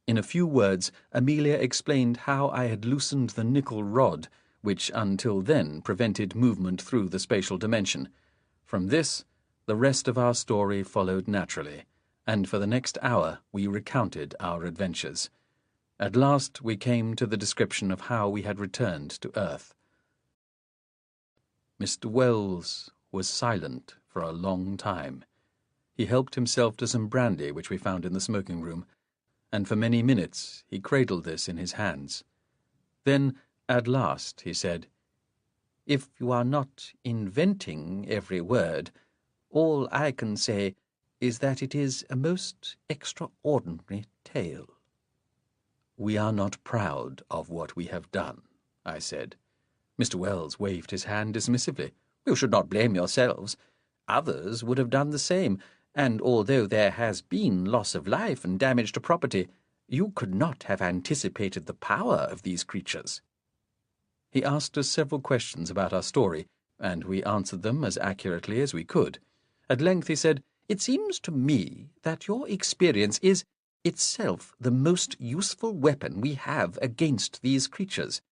In a few words, Amelia explained how I had loosened the nickel rod, which until then prevented movement through the spatial dimension. From this, the rest of our story followed naturally, and for the next hour we recounted our adventures. At last we came to the description of how we had returned to Earth. Mr. Wells was silent for a long time. He helped himself to some brandy which we found in the smoking room, and for many minutes he cradled this in his hands. Then, at last, he said, "If you are not inventing every word, all I can say is that it is a most extraordinary tale." "We are not proud of what we have done," I said. Mr. Wells waved his hand dismissively. "You should not blame yourselves. Others would have done the same, and although there has been loss of life and damage to property, you could not have anticipated the power of these creatures." He asked us several questions about our story, and we answered them as accurately as we could. At length he said, "It seems to me that your experience is itself the most useful weapon we have against these creatures.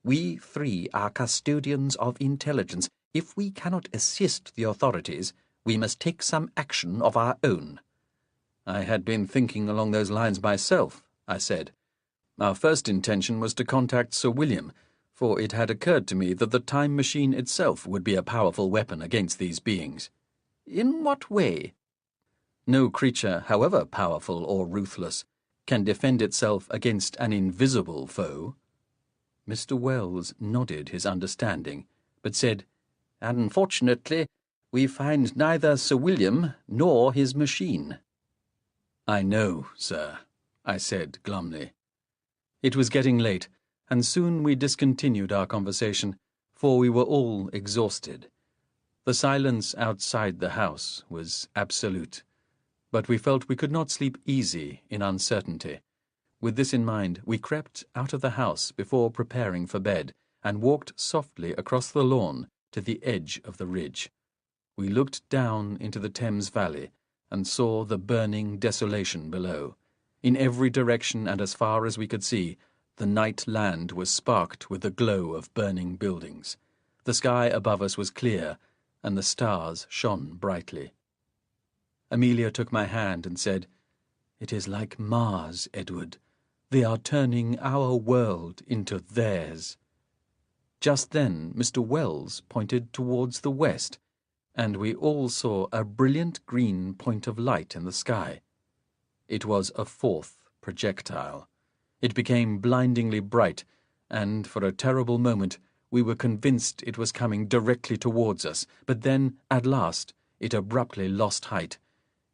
We three are custodians of intelligence. If we cannot assist the authorities, we must take some action of our own." "I had been thinking along those lines myself," I said. "Our first intention was to contact Sir William, for it had occurred to me that the time machine itself would be a powerful weapon against these beings." "In what way?" "No creature, however powerful or ruthless, can defend itself against an invisible foe." Mr. Wells nodded his understanding, but said, "Unfortunately, we find neither Sir William nor his machine." "I know, sir," I said glumly. It was getting late, and soon we discontinued our conversation, for we were all exhausted. The silence outside the house was absolute, but we felt we could not sleep easy in uncertainty. With this in mind, we crept out of the house before preparing for bed, and walked softly across the lawn to the edge of the ridge. We looked down into the Thames Valley, and saw the burning desolation below. In every direction and as far as we could see, the night land was sparked with the glow of burning buildings. The sky above us was clear, and the stars shone brightly. Amelia took my hand and said, "It is like Mars, Edward. They are turning our world into theirs." Just then Mr. Wells pointed towards the west, and we all saw a brilliant green point of light in the sky. It was a fourth projectile. It became blindingly bright, and for a terrible moment we were convinced it was coming directly towards us, but then, at last, it abruptly lost height.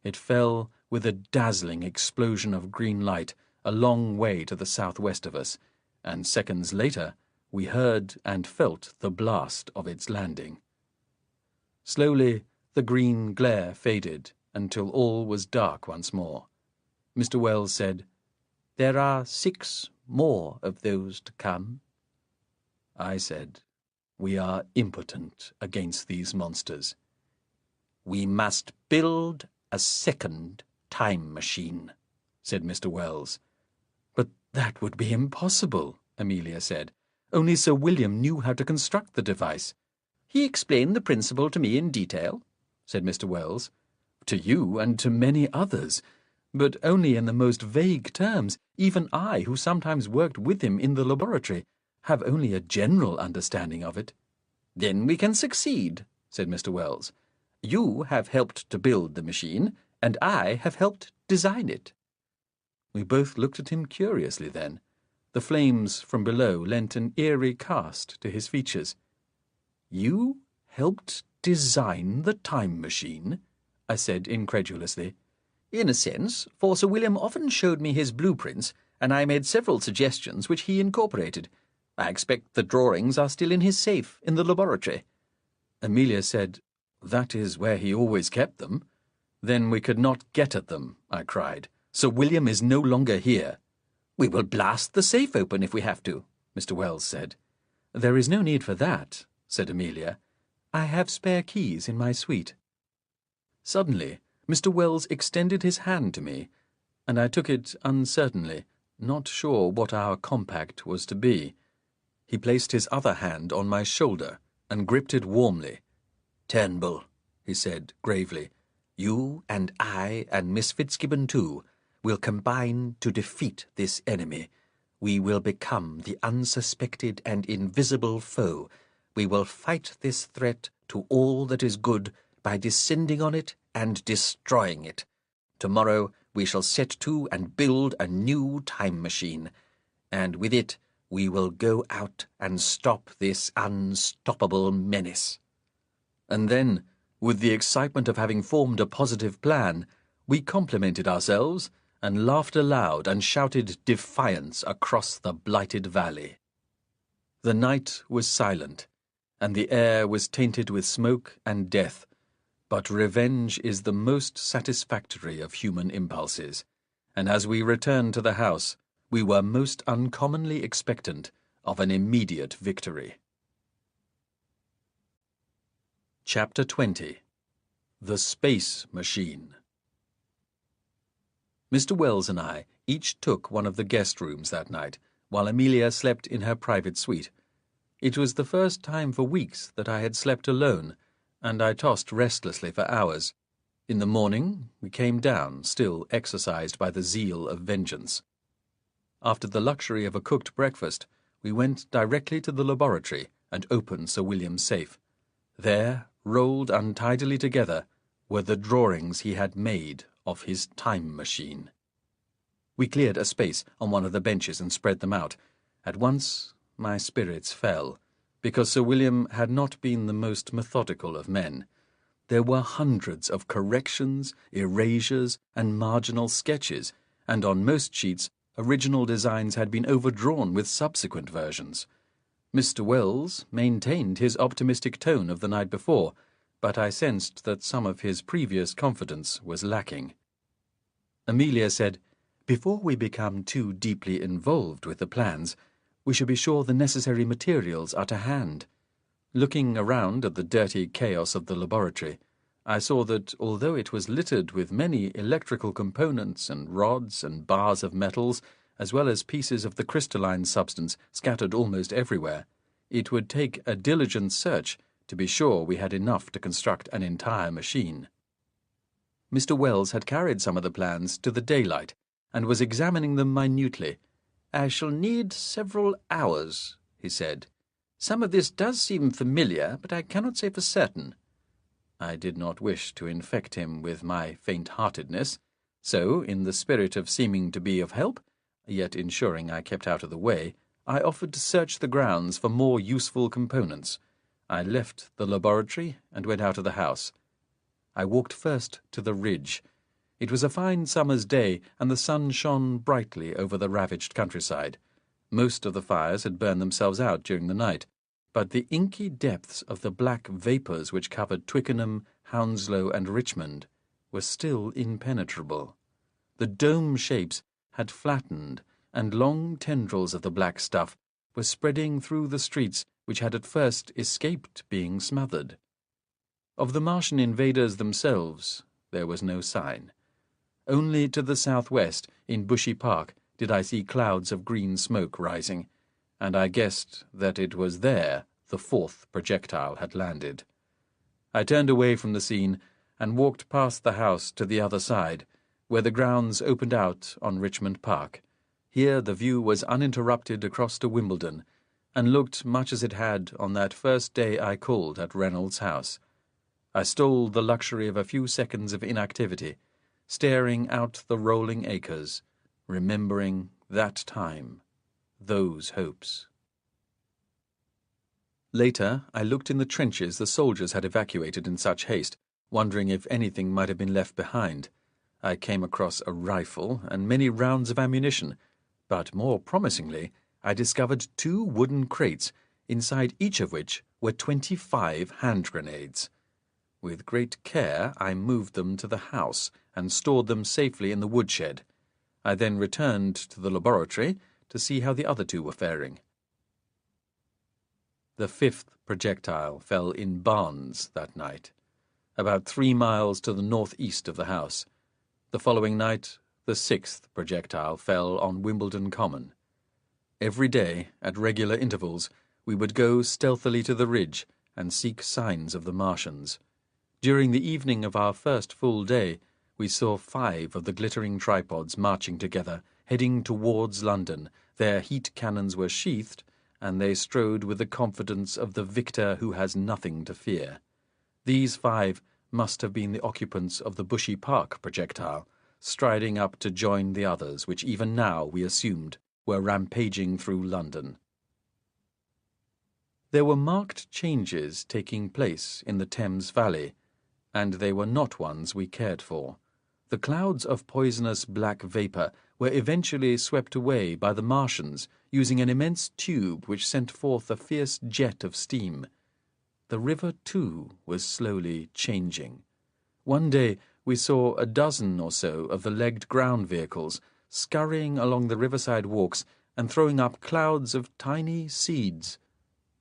It fell with a dazzling explosion of green light a long way to the southwest of us, and seconds later we heard and felt the blast of its landing. Slowly the green glare faded until all was dark once more. Mr. Wells said, "There are 6 more of those to come." I said, "We are impotent against these monsters." "We must build a second time machine," said Mr. Wells. "But that would be impossible," Amelia said. "Only Sir William knew how to construct the device." "He explained the principle to me in detail," said Mr. Wells. "To you and to many others, but only in the most vague terms. Even I, who sometimes worked with him in the laboratory, have only a general understanding of it." "Then we can succeed," said Mr. Wells. "You have helped to build the machine, and I have helped design it." We both looked at him curiously then. The flames from below lent an eerie cast to his features. "You helped design the time machine?" I said incredulously. "In a sense, for Sir William often showed me his blueprints, and I made several suggestions which he incorporated. I expect the drawings are still in his safe in the laboratory." Amelia said, "That is where he always kept them." "Then we could not get at them," I cried. "Sir William is no longer here." "We will blast the safe open if we have to," Mr. Wells said. "There is no need for that," said Amelia. "I have spare keys in my suite." Suddenly, Mr. Wells extended his hand to me, and I took it uncertainly, not sure what our compact was to be. He placed his other hand on my shoulder and gripped it warmly. "Turnbull," he said gravely, "you and I and Miss Fitzgibbon too will combine to defeat this enemy. We will become the unsuspected and invisible foe. We will fight this threat to all that is good by descending on it and destroying it. Tomorrow we shall set to and build a new time machine, and with it we will go out and stop this unstoppable menace." And then, with the excitement of having formed a positive plan, we complimented ourselves and laughed aloud and shouted defiance across the blighted valley. The night was silent, and the air was tainted with smoke and death, but revenge is the most satisfactory of human impulses, and as we returned to the house, we were most uncommonly expectant of an immediate victory. Chapter 20. The Space Machine. Mr. Wells and I each took one of the guest rooms that night, while Amelia slept in her private suite. It was the first time for weeks that I had slept alone, and I tossed restlessly for hours. In the morning we came down, still exercised by the zeal of vengeance. After the luxury of a cooked breakfast, we went directly to the laboratory and opened Sir William's safe. There, rolled untidily together, were the drawings he had made of his time machine. We cleared a space on one of the benches and spread them out. At once my spirits fell, because Sir William had not been the most methodical of men. There were hundreds of corrections, erasures, and marginal sketches, and on most sheets original designs had been overdrawn with subsequent versions. Mr. Wells maintained his optimistic tone of the night before, but I sensed that some of his previous confidence was lacking. Amelia said, "Before we become too deeply involved with the plans, we should be sure the necessary materials are to hand." Looking around at the dirty chaos of the laboratory, I saw that although it was littered with many electrical components and rods and bars of metals, as well as pieces of the crystalline substance scattered almost everywhere, it would take a diligent search to be sure we had enough to construct an entire machine. Mr. Wells had carried some of the plans to the daylight and was examining them minutely. "I shall need several hours," he said. "Some of this does seem familiar, but I cannot say for certain." I did not wish to infect him with my faint-heartedness, so, in the spirit of seeming to be of help, yet ensuring I kept out of the way, I offered to search the grounds for more useful components. I left the laboratory and went out of the house. I walked first to the ridge. It was a fine summer's day, and the sun shone brightly over the ravaged countryside. Most of the fires had burned themselves out during the night, but the inky depths of the black vapours which covered Twickenham, Hounslow, and Richmond were still impenetrable. The dome shapes had flattened, and long tendrils of the black stuff were spreading through the streets which had at first escaped being smothered. Of the Martian invaders themselves there was no sign. Only to the southwest, in Bushy Park, did I see clouds of green smoke rising, and I guessed that it was there the fourth projectile had landed. I turned away from the scene and walked past the house to the other side, where the grounds opened out on Richmond Park. Here the view was uninterrupted across to Wimbledon, and looked much as it had on that first day I called at Reynolds' house. I stole the luxury of a few seconds of inactivity, staring out the rolling acres, remembering that time, those hopes. Later, I looked in the trenches the soldiers had evacuated in such haste, wondering if anything might have been left behind. I came across a rifle and many rounds of ammunition, but more promisingly, I discovered 2 wooden crates, inside each of which were 25 hand grenades. With great care, I moved them to the house and stored them safely in the woodshed. I then returned to the laboratory to see how the other 2 were faring. The 5th projectile fell in Barnes that night, about 3 miles to the northeast of the house. The following night, the 6th projectile fell on Wimbledon Common. Every day, at regular intervals, we would go stealthily to the ridge and seek signs of the Martians. During the evening of our first full day, we saw 5 of the glittering tripods marching together, heading towards London. Their heat cannons were sheathed, and they strode with the confidence of the victor who has nothing to fear. These 5 must have been the occupants of the Bushy Park projectile, striding up to join the others, which even now, we assumed, were rampaging through London. There were marked changes taking place in the Thames Valley, and they were not ones we cared for. The clouds of poisonous black vapour were eventually swept away by the Martians using an immense tube which sent forth a fierce jet of steam. The river, too, was slowly changing. One day we saw a dozen or so of the legged ground vehicles scurrying along the riverside walks and throwing up clouds of tiny seeds.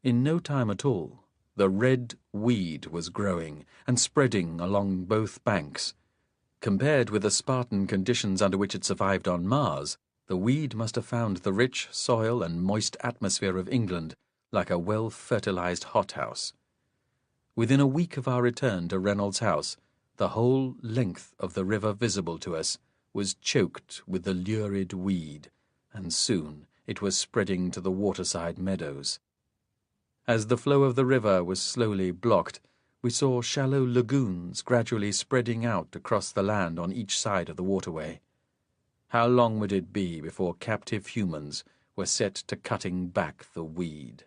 In no time at all, the red weed was growing and spreading along both banks. Compared with the Spartan conditions under which it survived on Mars, the weed must have found the rich soil and moist atmosphere of England like a well-fertilized hothouse. Within a week of our return to Reynolds' house, the whole length of the river visible to us was choked with the lurid weed, and soon it was spreading to the waterside meadows. As the flow of the river was slowly blocked, we saw shallow lagoons gradually spreading out across the land on each side of the waterway. How long would it be before captive humans were set to cutting back the weed?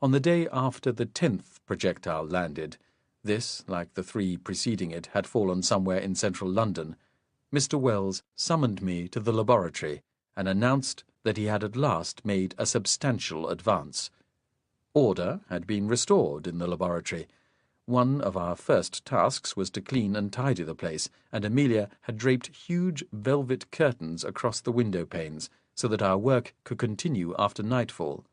On the day after the 10th projectile landed, this, like the 3 preceding it, had fallen somewhere in central London, Mr. Wells summoned me to the laboratory and announced that he had at last made a substantial advance. Order had been restored in the laboratory. One of our first tasks was to clean and tidy the place, and Amelia had draped huge velvet curtains across the window panes so that our work could continue after nightfall.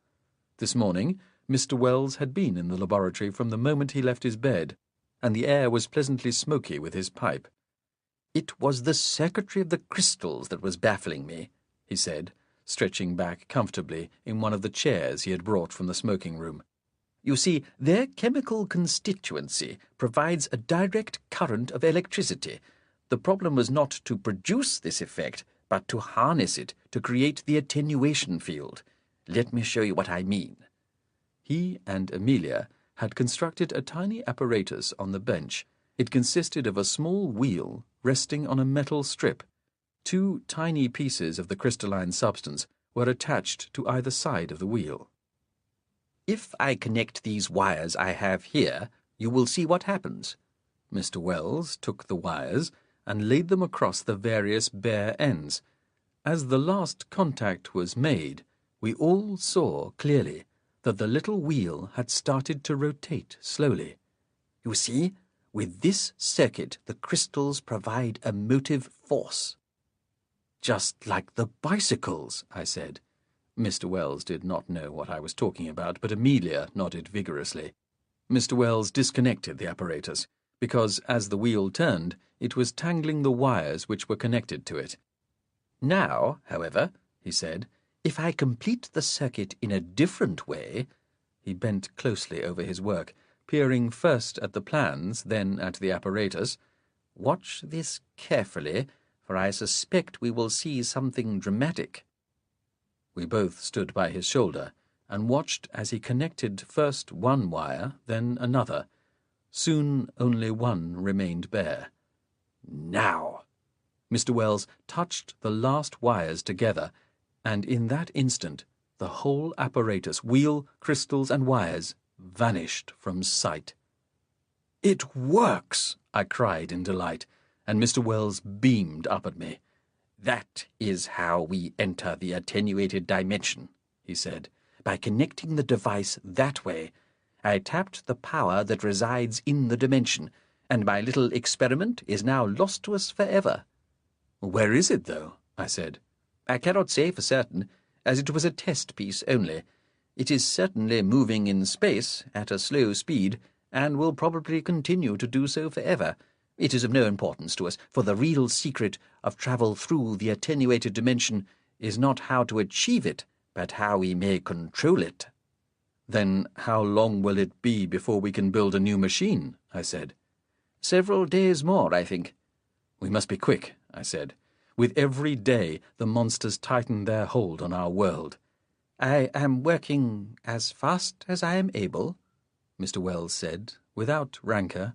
This morning, Mr. Wells had been in the laboratory from the moment he left his bed, and the air was pleasantly smoky with his pipe. "It was the circuitry of the crystals that was baffling me," he said, stretching back comfortably in one of the chairs he had brought from the smoking room. "You see, their chemical constituency provides a direct current of electricity. The problem was not to produce this effect, but to harness it to create the attenuation field. Let me show you what I mean." He and Amelia had constructed a tiny apparatus on the bench. It consisted of a small wheel resting on a metal strip. Two tiny pieces of the crystalline substance were attached to either side of the wheel. "If I connect these wires I have here, you will see what happens." Mr. Wells took the wires and laid them across the various bare ends. As the last contact was made, we all saw clearly that the little wheel had started to rotate slowly. "You see, with this circuit the crystals provide a motive force." "Just like the bicycles," I said. Mr. Wells did not know what I was talking about, but Amelia nodded vigorously. Mr. Wells disconnected the apparatus, because as the wheel turned, it was tangling the wires which were connected to it. "Now, however," he said, "if I complete the circuit in a different way—" He bent closely over his work, peering first at the plans, then at the apparatus. "Watch this carefully, for I suspect we will see something dramatic." We both stood by his shoulder and watched as he connected first one wire, then another. Soon only one remained bare. "Now!" Mr. Wells touched the last wires together, and in that instant the whole apparatus, wheel, crystals, and wires, vanished from sight. "It works!" I cried in delight, and Mr. Wells beamed up at me. "That is how we enter the attenuated dimension," he said. "By connecting the device that way, I tapped the power that resides in the dimension, and my little experiment is now lost to us forever." "Where is it, though?" I said. "I cannot say for certain, as it was a test piece only. It is certainly moving in space at a slow speed, and will probably continue to do so forever. It is of no importance to us, for the real secret of travel through the attenuated dimension is not how to achieve it, but how we may control it." "Then how long will it be before we can build a new machine?" I said. "Several days more, I think." "We must be quick," I said. "With every day the monsters tighten their hold on our world." "I am working as fast as I am able," Mr. Wells said, without rancour,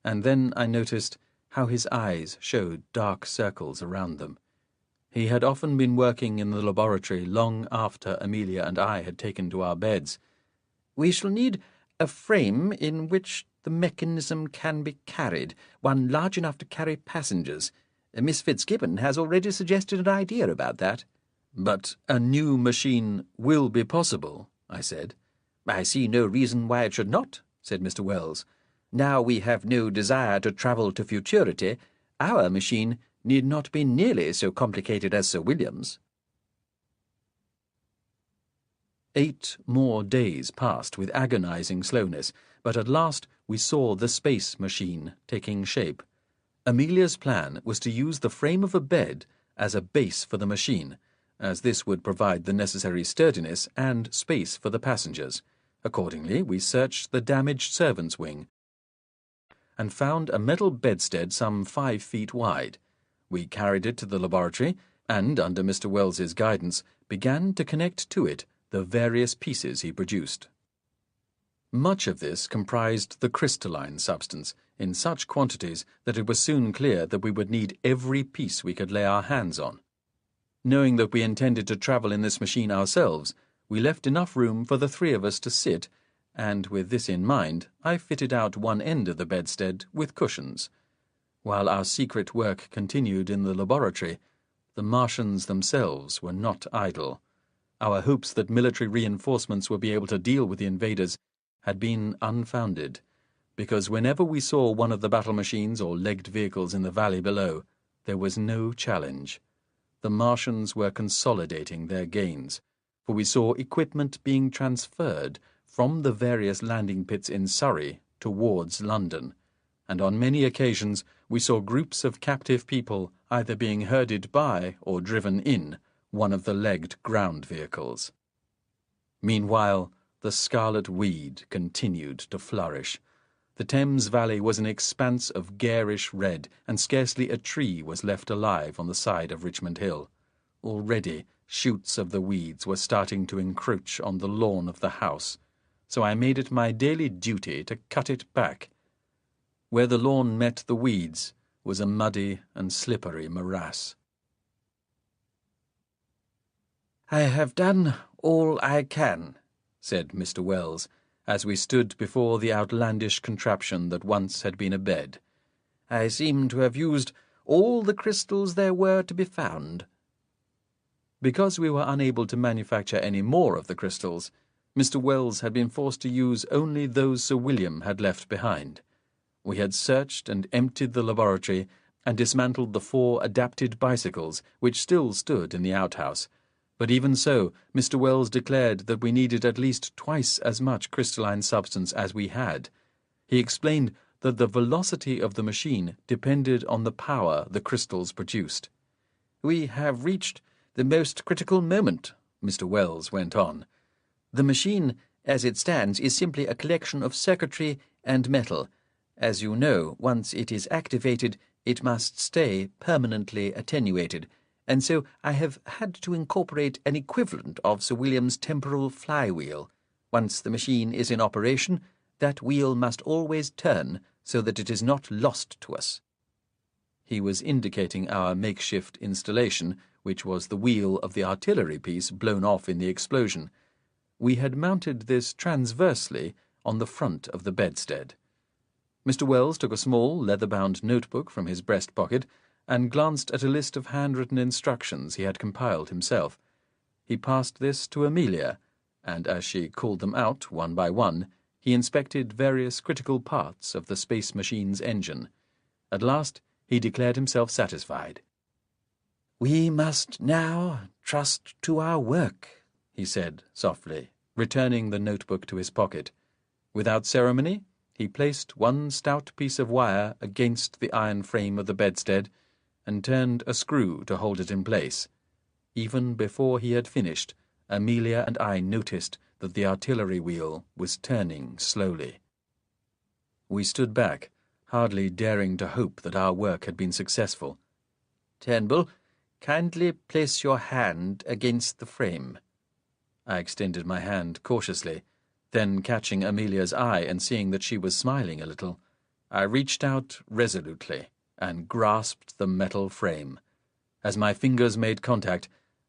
and then I noticed how his eyes showed dark circles around them. He had often been working in the laboratory long after Amelia and I had taken to our beds. "We shall need a frame in which the mechanism can be carried, one large enough to carry passengers. Miss Fitzgibbon has already suggested an idea about that." "But a new machine will be possible," I said. "I see no reason why it should not," said Mr. Wells. "Now we have no desire to travel to futurity, our machine need not be nearly so complicated as Sir William's." 8 more days passed with agonizing slowness, but at last we saw the space machine taking shape. Amelia's plan was to use the frame of a bed as a base for the machine, as this would provide the necessary sturdiness and space for the passengers. Accordingly, we searched the damaged servants' wing and found a metal bedstead some 5 feet wide. We carried it to the laboratory and, under Mr. Wells's guidance, began to connect to it the various pieces he produced. Much of this comprised the crystalline substance, in such quantities that it was soon clear that we would need every piece we could lay our hands on. Knowing that we intended to travel in this machine ourselves, we left enough room for the 3 of us to sit, and with this in mind, I fitted out one end of the bedstead with cushions. While our secret work continued in the laboratory, the Martians themselves were not idle. Our hopes that military reinforcements would be able to deal with the invaders had been unfounded, because whenever we saw one of the battle machines or legged vehicles in the valley below, there was no challenge. The Martians were consolidating their gains, for we saw equipment being transferred from the various landing pits in Surrey towards London, and on many occasions we saw groups of captive people either being herded by or driven in one of the legged ground vehicles. Meanwhile, the scarlet weed continued to flourish. The Thames Valley was an expanse of garish red, and scarcely a tree was left alive on the side of Richmond Hill. Already shoots of the weeds were starting to encroach on the lawn of the house, so I made it my daily duty to cut it back. Where the lawn met the weeds was a muddy and slippery morass. "I have done all I can," said Mr. Wells, as we stood before the outlandish contraption that once had been a bed. "I seem to have used all the crystals there were to be found." Because we were unable to manufacture any more of the crystals, Mr. Wells had been forced to use only those Sir William had left behind. We had searched and emptied the laboratory and dismantled the 4 adapted bicycles which still stood in the outhouse, but even so, Mr. Wells declared that we needed at least twice as much crystalline substance as we had. He explained that the velocity of the machine depended on the power the crystals produced. "We have reached the most critical moment," Mr. Wells went on. "The machine, as it stands, is simply a collection of circuitry and metal. As you know, once it is activated, it must stay permanently attenuated, and so I have had to incorporate an equivalent of Sir William's temporal flywheel. Once the machine is in operation, that wheel must always turn so that it is not lost to us." He was indicating our makeshift installation, which was the wheel of the artillery piece blown off in the explosion. We had mounted this transversely on the front of the bedstead. Mr. Wells took a small, leather-bound notebook from his breast pocket and glanced at a list of handwritten instructions he had compiled himself. He passed this to Amelia, and as she called them out one by one, he inspected various critical parts of the space machine's engine. At last he declared himself satisfied. "We must now trust to our work," he said softly, returning the notebook to his pocket. Without ceremony, he placed one stout piece of wire against the iron frame of the bedstead and turned a screw to hold it in place. Even before he had finished, Amelia and I noticed that the artillery wheel was turning slowly. We stood back, hardly daring to hope that our work had been successful. "Turnbull, kindly place your hand against the frame." I extended my hand cautiously. Then, catching Amelia's eye and seeing that she was smiling a little, I reached out resolutely and grasped the metal frame. As my fingers made contact,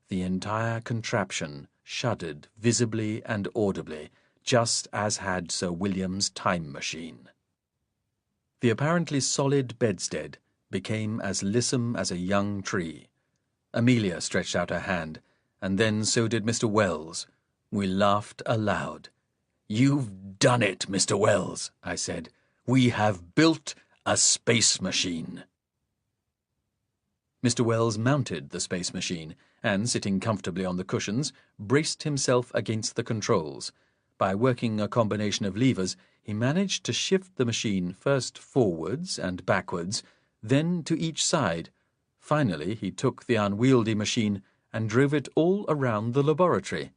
the entire contraption shuddered visibly and audibly, just as had Sir William's time machine. The apparently solid bedstead became as lissom as a young tree. Amelia stretched out her hand, and then so did Mr. Wells. We laughed aloud. "You've done it, Mr. Wells," I said. "We have built a space machine." Mr. Wells mounted the space machine and, sitting comfortably on the cushions, braced himself against the controls. By working a combination of levers, he managed to shift the machine first forwards and backwards, then to each side. Finally, he took the unwieldy machine and drove it all around the laboratory.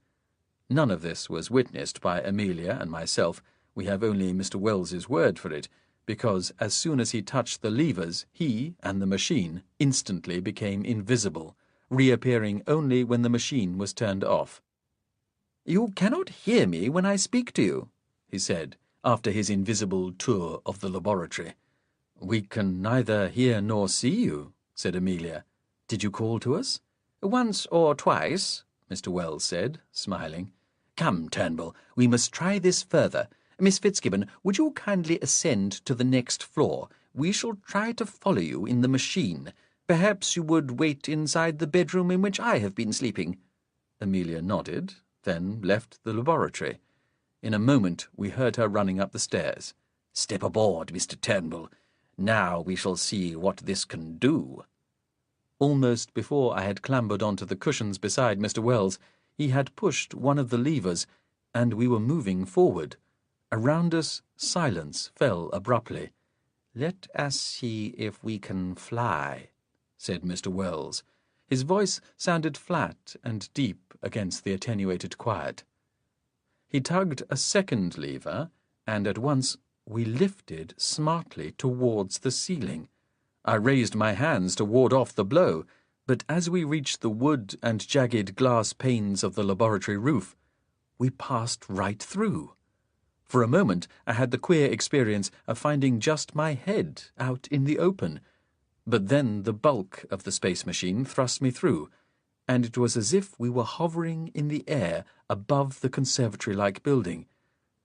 None of this was witnessed by Amelia and myself. We have only Mr. Wells's word for it, because as soon as he touched the levers, he and the machine instantly became invisible, reappearing only when the machine was turned off. "You cannot hear me when I speak to you," he said, after his invisible tour of the laboratory. "We can neither hear nor see you," said Amelia. "Did you call to us?" "Once or twice," Mr. Wells said, smiling. "Come, Turnbull, we must try this further. Miss Fitzgibbon, would you kindly ascend to the next floor? We shall try to follow you in the machine. Perhaps you would wait inside the bedroom in which I have been sleeping." Amelia nodded, then left the laboratory. In a moment we heard her running up the stairs. "Step aboard, Mr. Turnbull. Now we shall see what this can do." Almost before I had clambered onto the cushions beside Mr. Wells, he had pushed one of the levers, and we were moving forward. Around us, silence fell abruptly. "Let us see if we can fly," said Mr. Wells. His voice sounded flat and deep against the attenuated quiet. He tugged a second lever, and at once we lifted smartly towards the ceiling. I raised my hands to ward off the blow, but as we reached the wood and jagged glass panes of the laboratory roof, we passed right through. For a moment I had the queer experience of finding just my head out in the open, but then the bulk of the space machine thrust me through, and it was as if we were hovering in the air above the conservatory-like building.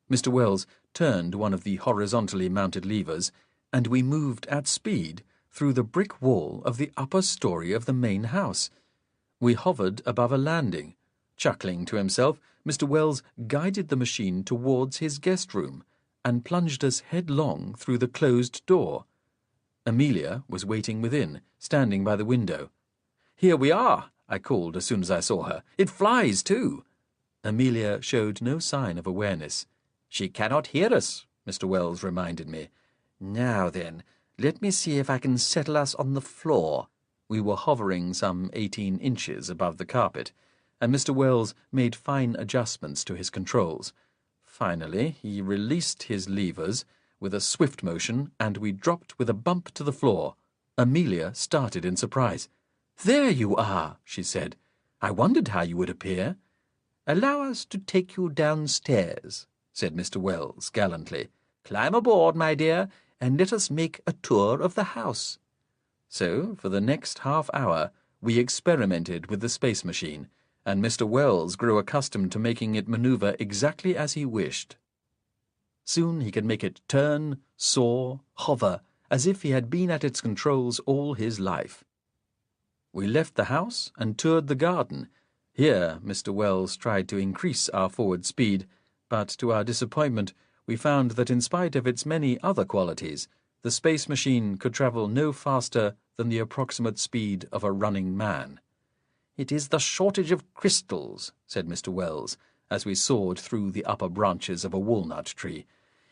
Mr. Wells turned one of the horizontally mounted levers, and we moved at speed through the brick wall of the upper story of the main house. We hovered above a landing. Chuckling to himself, Mr. Wells guided the machine towards his guest room and plunged us headlong through the closed door. Amelia was waiting within, standing by the window. "Here we are," I called as soon as I saw her. "It flies, too." Amelia showed no sign of awareness. "She cannot hear us," Mr. Wells reminded me. "Now then, let me see if I can settle us on the floor." We were hovering some 18 inches above the carpet, and Mr. Wells made fine adjustments to his controls. Finally, he released his levers with a swift motion, and we dropped with a bump to the floor. Amelia started in surprise. "There you are," she said. "I wondered how you would appear." "Allow us to take you downstairs," said Mr. Wells gallantly. "Climb aboard, my dear, and let us make a tour of the house." So, for the next half-hour, we experimented with the space machine, and Mr. Wells grew accustomed to making it maneuver exactly as he wished. Soon he could make it turn, soar, hover, as if he had been at its controls all his life. We left the house and toured the garden. Here Mr. Wells tried to increase our forward speed, but to our disappointment we found that in spite of its many other qualities, the space machine could travel no faster than the approximate speed of a running man. "It is the shortage of crystals," said Mr. Wells, as we soared through the upper branches of a walnut tree.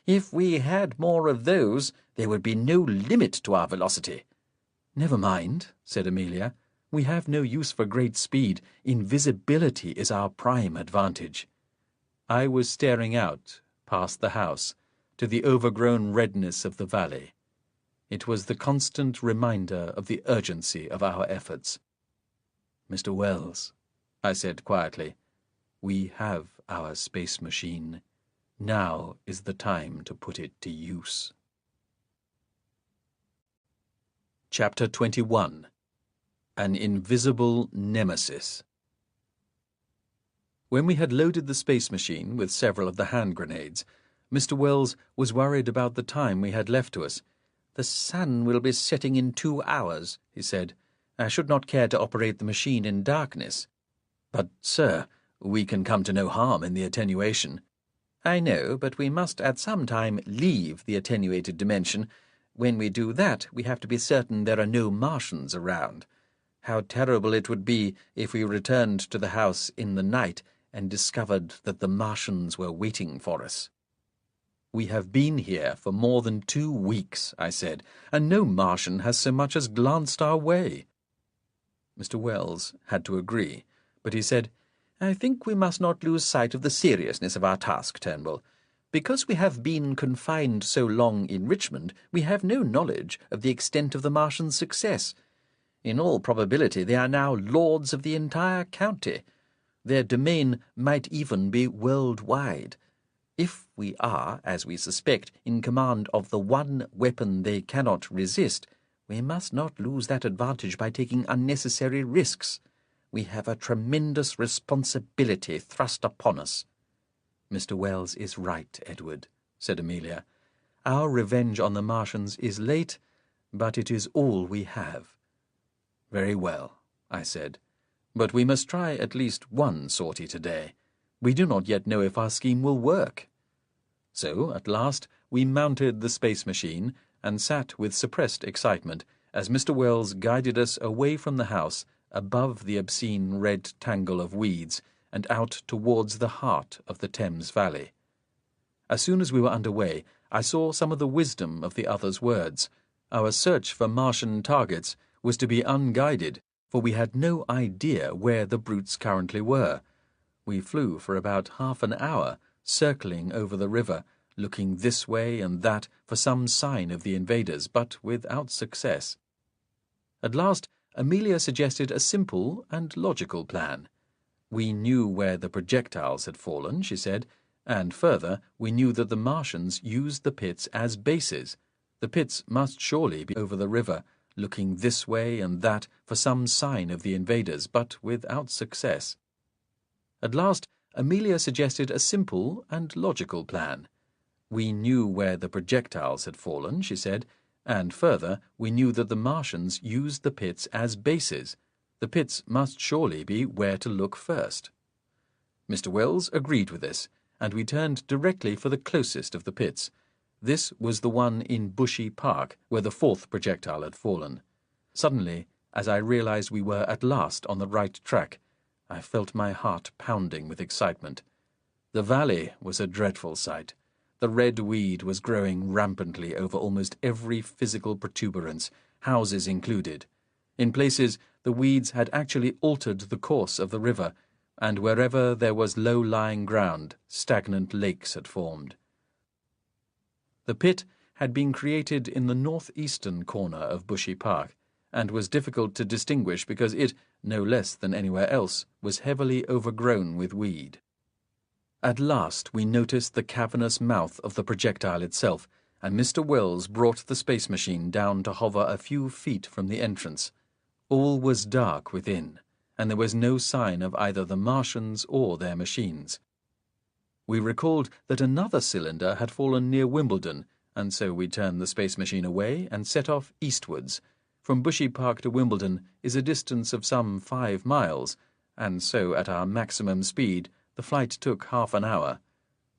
"If we had more of those, there would be no limit to our velocity." "Never mind," said Amelia. "We have no use for great speed. Invisibility is our prime advantage." I was staring out, past the house, to the overgrown redness of the valley. It was the constant reminder of the urgency of our efforts. "Mr. Wells," I said quietly, "we have our space machine. Now is the time to put it to use." Chapter 21. An Invisible Nemesis. When we had loaded the space machine with several of the hand grenades, Mr. Wells was worried about the time we had left to us. "The sun will be setting in 2 hours," he said. "I should not care to operate the machine in darkness." "But, sir, we can come to no harm in the attenuation." "I know, but we must at some time leave the attenuated dimension. When we do that, we have to be certain there are no Martians around. How terrible it would be if we returned to the house in the night and discovered that the Martians were waiting for us." "We have been here for more than 2 weeks," I said, "and no Martian has so much as glanced our way." Mr. Wells had to agree, but he said, "I think we must not lose sight of the seriousness of our task, Turnbull. Because we have been confined so long in Richmond, we have no knowledge of the extent of the Martians' success. In all probability they are now lords of the entire county. Their domain might even be worldwide. If we are, as we suspect, in command of the one weapon they cannot resist, we must not lose that advantage by taking unnecessary risks. We have a tremendous responsibility thrust upon us." "Mr. Wells is right, Edward," said Amelia. "Our revenge on the Martians is late, but it is all we have." "Very well," I said. But we must try at least one sortie today. We do not yet know if our scheme will work. So, at last, we mounted the space machine and sat with suppressed excitement as Mr. Wells guided us away from the house, above the obscene red tangle of weeds, and out towards the heart of the Thames Valley. As soon as we were underway, I saw some of the wisdom of the other's words. Our search for Martian targets was to be unguided, for we had no idea where the brutes currently were. We flew for about half an hour, circling over the river, looking this way and that for some sign of the invaders, but without success. At last, Amelia suggested a simple and logical plan. We knew where the projectiles had fallen, she said, and further, we knew that the Martians used the pits as bases. The pits must surely be over the river, looking this way and that for some sign of the invaders, but without success. At last, Amelia suggested a simple and logical plan. We knew where the projectiles had fallen, she said, and further, we knew that the Martians used the pits as bases. The pits must surely be where to look first. Mr. Wells agreed with this, and we turned directly for the closest of the pits. This was the one in Bushy Park, where the fourth projectile had fallen. Suddenly, as I realized we were at last on the right track, I felt my heart pounding with excitement. The valley was a dreadful sight. The red weed was growing rampantly over almost every physical protuberance, houses included. In places, the weeds had actually altered the course of the river, and wherever there was low-lying ground, stagnant lakes had formed. The pit had been created in the northeastern corner of Bushy Park, and was difficult to distinguish because it, no less than anywhere else, was heavily overgrown with weed. At last we noticed the cavernous mouth of the projectile itself, and Mr. Wells brought the space machine down to hover a few feet from the entrance. All was dark within, and there was no sign of either the Martians or their machines. We recalled that another cylinder had fallen near Wimbledon, and so we turned the space machine away and set off eastwards. From Bushy Park to Wimbledon is a distance of some 5 miles, and so at our maximum speed the flight took half an hour.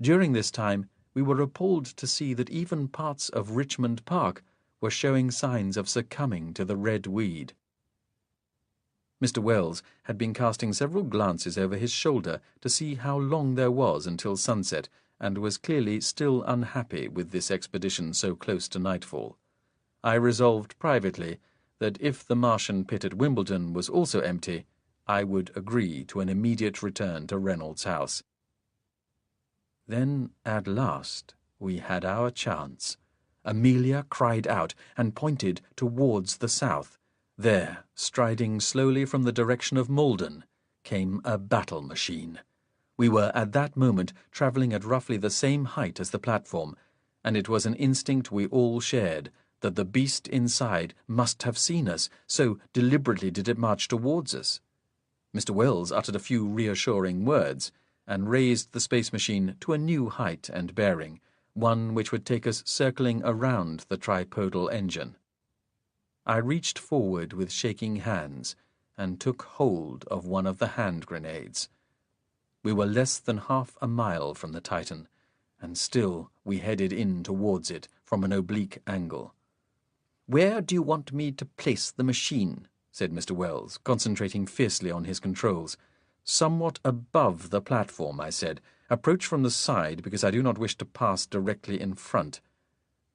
During this time we were appalled to see that even parts of Richmond Park were showing signs of succumbing to the red weed. Mr. Wells had been casting several glances over his shoulder to see how long there was until sunset, and was clearly still unhappy with this expedition so close to nightfall. I resolved privately that if the Martian pit at Wimbledon was also empty, I would agree to an immediate return to Reynolds' house. Then, at last, we had our chance. Amelia cried out and pointed towards the south. There, striding slowly from the direction of Malden, came a battle machine. We were at that moment travelling at roughly the same height as the platform, and it was an instinct we all shared that the beast inside must have seen us, so deliberately did it march towards us. Mr. Wells uttered a few reassuring words, and raised the space machine to a new height and bearing, one which would take us circling around the tripodal engine. I reached forward with shaking hands, and took hold of one of the hand grenades. We were less than half a mile from the Titan, and still we headed in towards it from an oblique angle. "Where do you want me to place the machine?" said Mr. Wells, concentrating fiercely on his controls. "Somewhat above the platform," I said. "Approach from the side, because I do not wish to pass directly in front."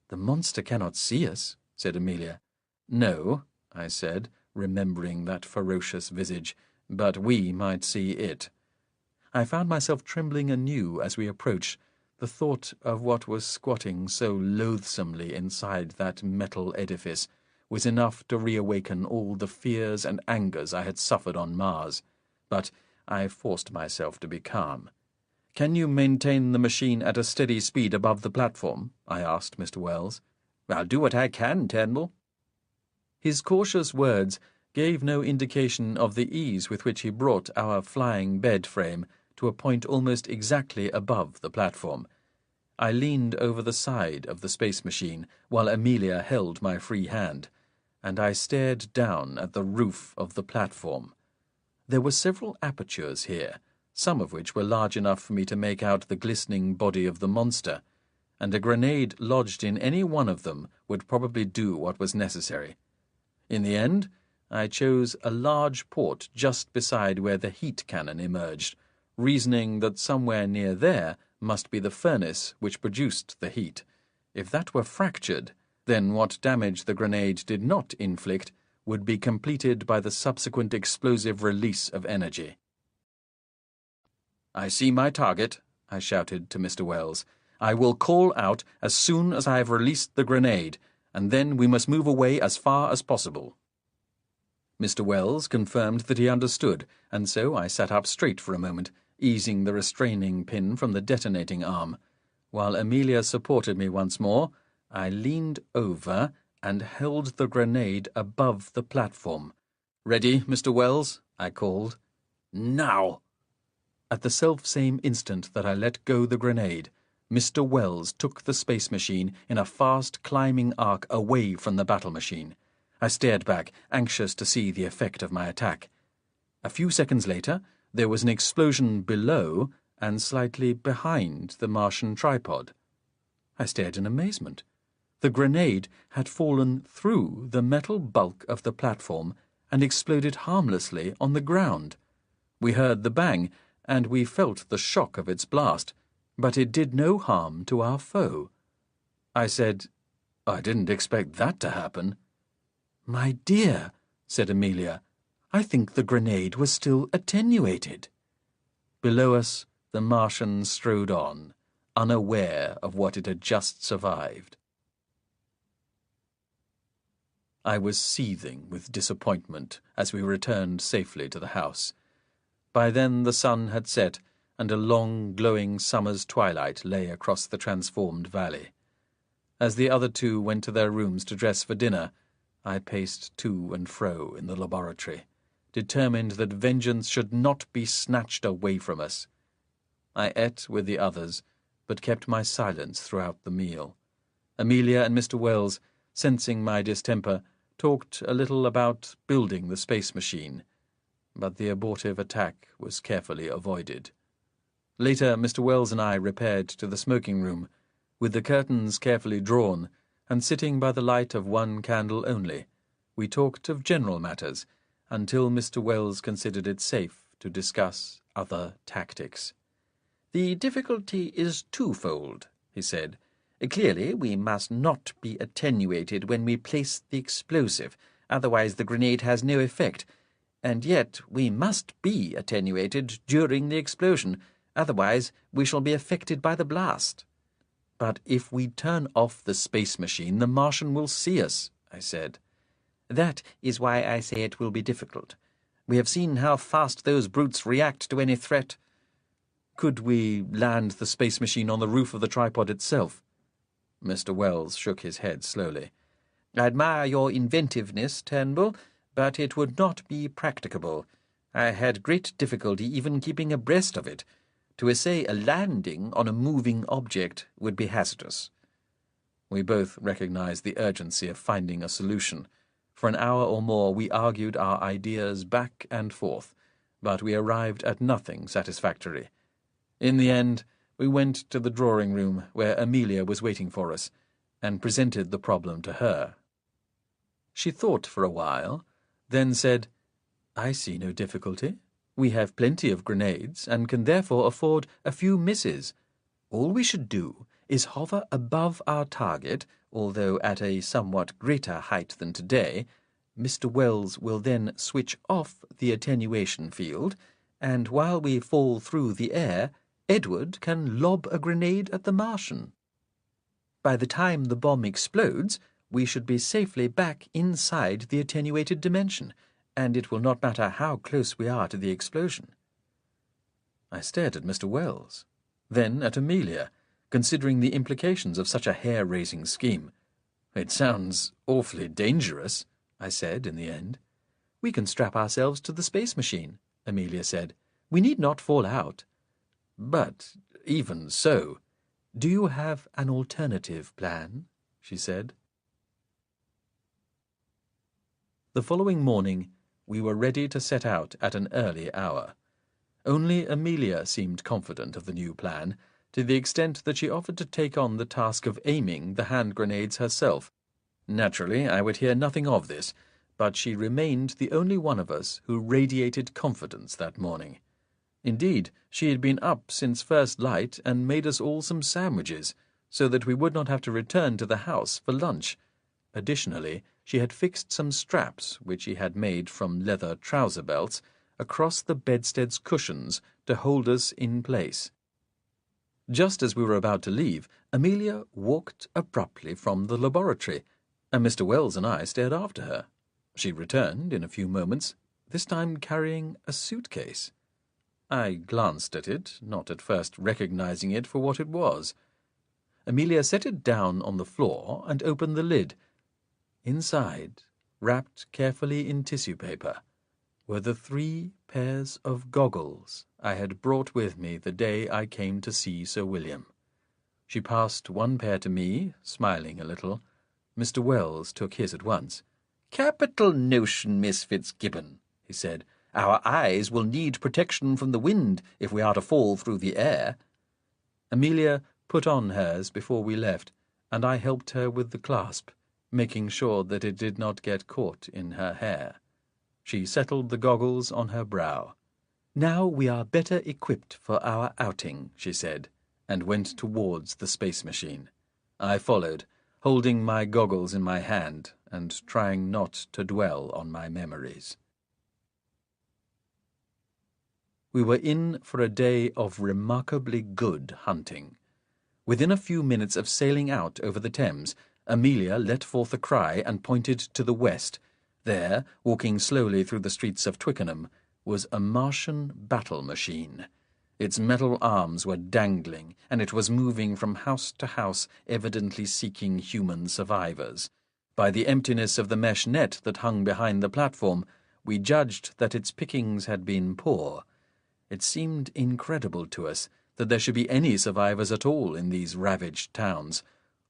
"The monster cannot see us," said Amelia. "No," I said, remembering that ferocious visage, "but we might see it." I found myself trembling anew as we approached. The thought of what was squatting so loathsomely inside that metal edifice was enough to reawaken all the fears and angers I had suffered on Mars. But I forced myself to be calm. "Can you maintain the machine at a steady speed above the platform?" I asked Mr. Wells. "I'll do what I can, Turnbull." His cautious words gave no indication of the ease with which he brought our flying bed frame to a point almost exactly above the platform. I leaned over the side of the space machine while Amelia held my free hand, and I stared down at the roof of the platform. There were several apertures here, some of which were large enough for me to make out the glistening body of the monster, and a grenade lodged in any one of them would probably do what was necessary. In the end, I chose a large port just beside where the heat cannon emerged, reasoning that somewhere near there must be the furnace which produced the heat. If that were fractured, then what damage the grenade did not inflict would be completed by the subsequent explosive release of energy. "I see my target," I shouted to Mr. Wells. "I will call out as soon as I have released the grenade, and then we must move away as far as possible." Mr. Wells confirmed that he understood, and so I sat up straight for a moment, easing the restraining pin from the detonating arm. While Amelia supported me once more, I leaned over and held the grenade above the platform. "Ready, Mr. Wells?" I called. "Now!" At the self-same instant that I let go the grenade, Mr. Wells took the space machine in a fast climbing arc away from the battle machine. I stared back, anxious to see the effect of my attack. A few seconds later, there was an explosion below and slightly behind the Martian tripod. I stared in amazement. The grenade had fallen through the metal bulk of the platform and exploded harmlessly on the ground. We heard the bang, and we felt the shock of its blast, but it did no harm to our foe. I said, "I didn't expect that to happen." "My dear," said Amelia, "I think the grenade was still attenuated." Below us, the Martian strode on, unaware of what it had just survived. I was seething with disappointment as we returned safely to the house. By then the sun had set, and a long, glowing summer's twilight lay across the transformed valley. As the other two went to their rooms to dress for dinner, I paced to and fro in the laboratory, determined that vengeance should not be snatched away from us. I ate with the others, but kept my silence throughout the meal. Amelia and Mr. Wells, sensing my distemper, talked a little about building the space machine, but the abortive attack was carefully avoided. Later, Mr. Wells and I repaired to the smoking room, with the curtains carefully drawn, and sitting by the light of one candle only, we talked of general matters, until Mr. Wells considered it safe to discuss other tactics. "The difficulty is twofold," he said. "Clearly, we must not be attenuated when we place the explosive, otherwise the grenade has no effect. And yet we must be attenuated during the explosion, otherwise we shall be affected by the blast." "But if we turn off the space machine, the Martian will see us," I said. "That is why I say it will be difficult. We have seen how fast those brutes react to any threat." "Could we land the space machine on the roof of the tripod itself?" Mr. Wells shook his head slowly. "I admire your inventiveness, Turnbull, but it would not be practicable. I had great difficulty even keeping abreast of it. To essay a landing on a moving object would be hazardous." We both recognized the urgency of finding a solution. For an hour or more we argued our ideas back and forth, but we arrived at nothing satisfactory. In the end, we went to the drawing-room where Amelia was waiting for us, and presented the problem to her. She thought for a while, then said, "I see no difficulty. We have plenty of grenades, and can therefore afford a few misses. All we should do is hover above our target, although at a somewhat greater height than today. Mr. Wells will then switch off the attenuation field, and while we fall through the air, Edward can lob a grenade at the Martian. By the time the bomb explodes, we should be safely back inside the attenuated dimension, and it will not matter how close we are to the explosion." I stared at Mr. Wells, then at Amelia, considering the implications of such a hair-raising scheme. "It sounds awfully dangerous," I said in the end. "We can strap ourselves to the space machine," Amelia said. "We need not fall out." "But even so—" "Do you have an alternative plan?" she said. The following morning, we were ready to set out at an early hour. Only Amelia seemed confident of the new plan, to the extent that she offered to take on the task of aiming the hand grenades herself. Naturally, I would hear nothing of this, but she remained the only one of us who radiated confidence that morning. Indeed, she had been up since first light and made us all some sandwiches, so that we would not have to return to the house for lunch. Additionally, she had fixed some straps, which she had made from leather trouser belts, across the bedstead's cushions to hold us in place. Just as we were about to leave, Amelia walked abruptly from the laboratory, and Mr. Wells and I stared after her. She returned in a few moments, this time carrying a suitcase. I glanced at it, not at first recognizing it for what it was. Amelia set it down on the floor and opened the lid. Inside, wrapped carefully in tissue paper, were the 3 pairs of goggles I had brought with me the day I came to see Sir William. She passed one pair to me, smiling a little. Mr. Wells took his at once. "Capital notion, Miss Fitzgibbon," he said. "Our eyes will need protection from the wind if we are to fall through the air." Amelia put on hers before we left, and I helped her with the clasp, making sure that it did not get caught in her hair. She settled the goggles on her brow. "Now we are better equipped for our outing," she said, and went towards the space machine. I followed, holding my goggles in my hand and trying not to dwell on my memories. We were in for a day of remarkably good hunting. Within a few minutes of sailing out over the Thames, Amelia let forth a cry and pointed to the west. There, walking slowly through the streets of Twickenham, was a Martian battle machine. Its metal arms were dangling, and it was moving from house to house, evidently seeking human survivors. By the emptiness of the mesh net that hung behind the platform, we judged that its pickings had been poor. It seemed incredible to us that there should be any survivors at all in these ravaged towns,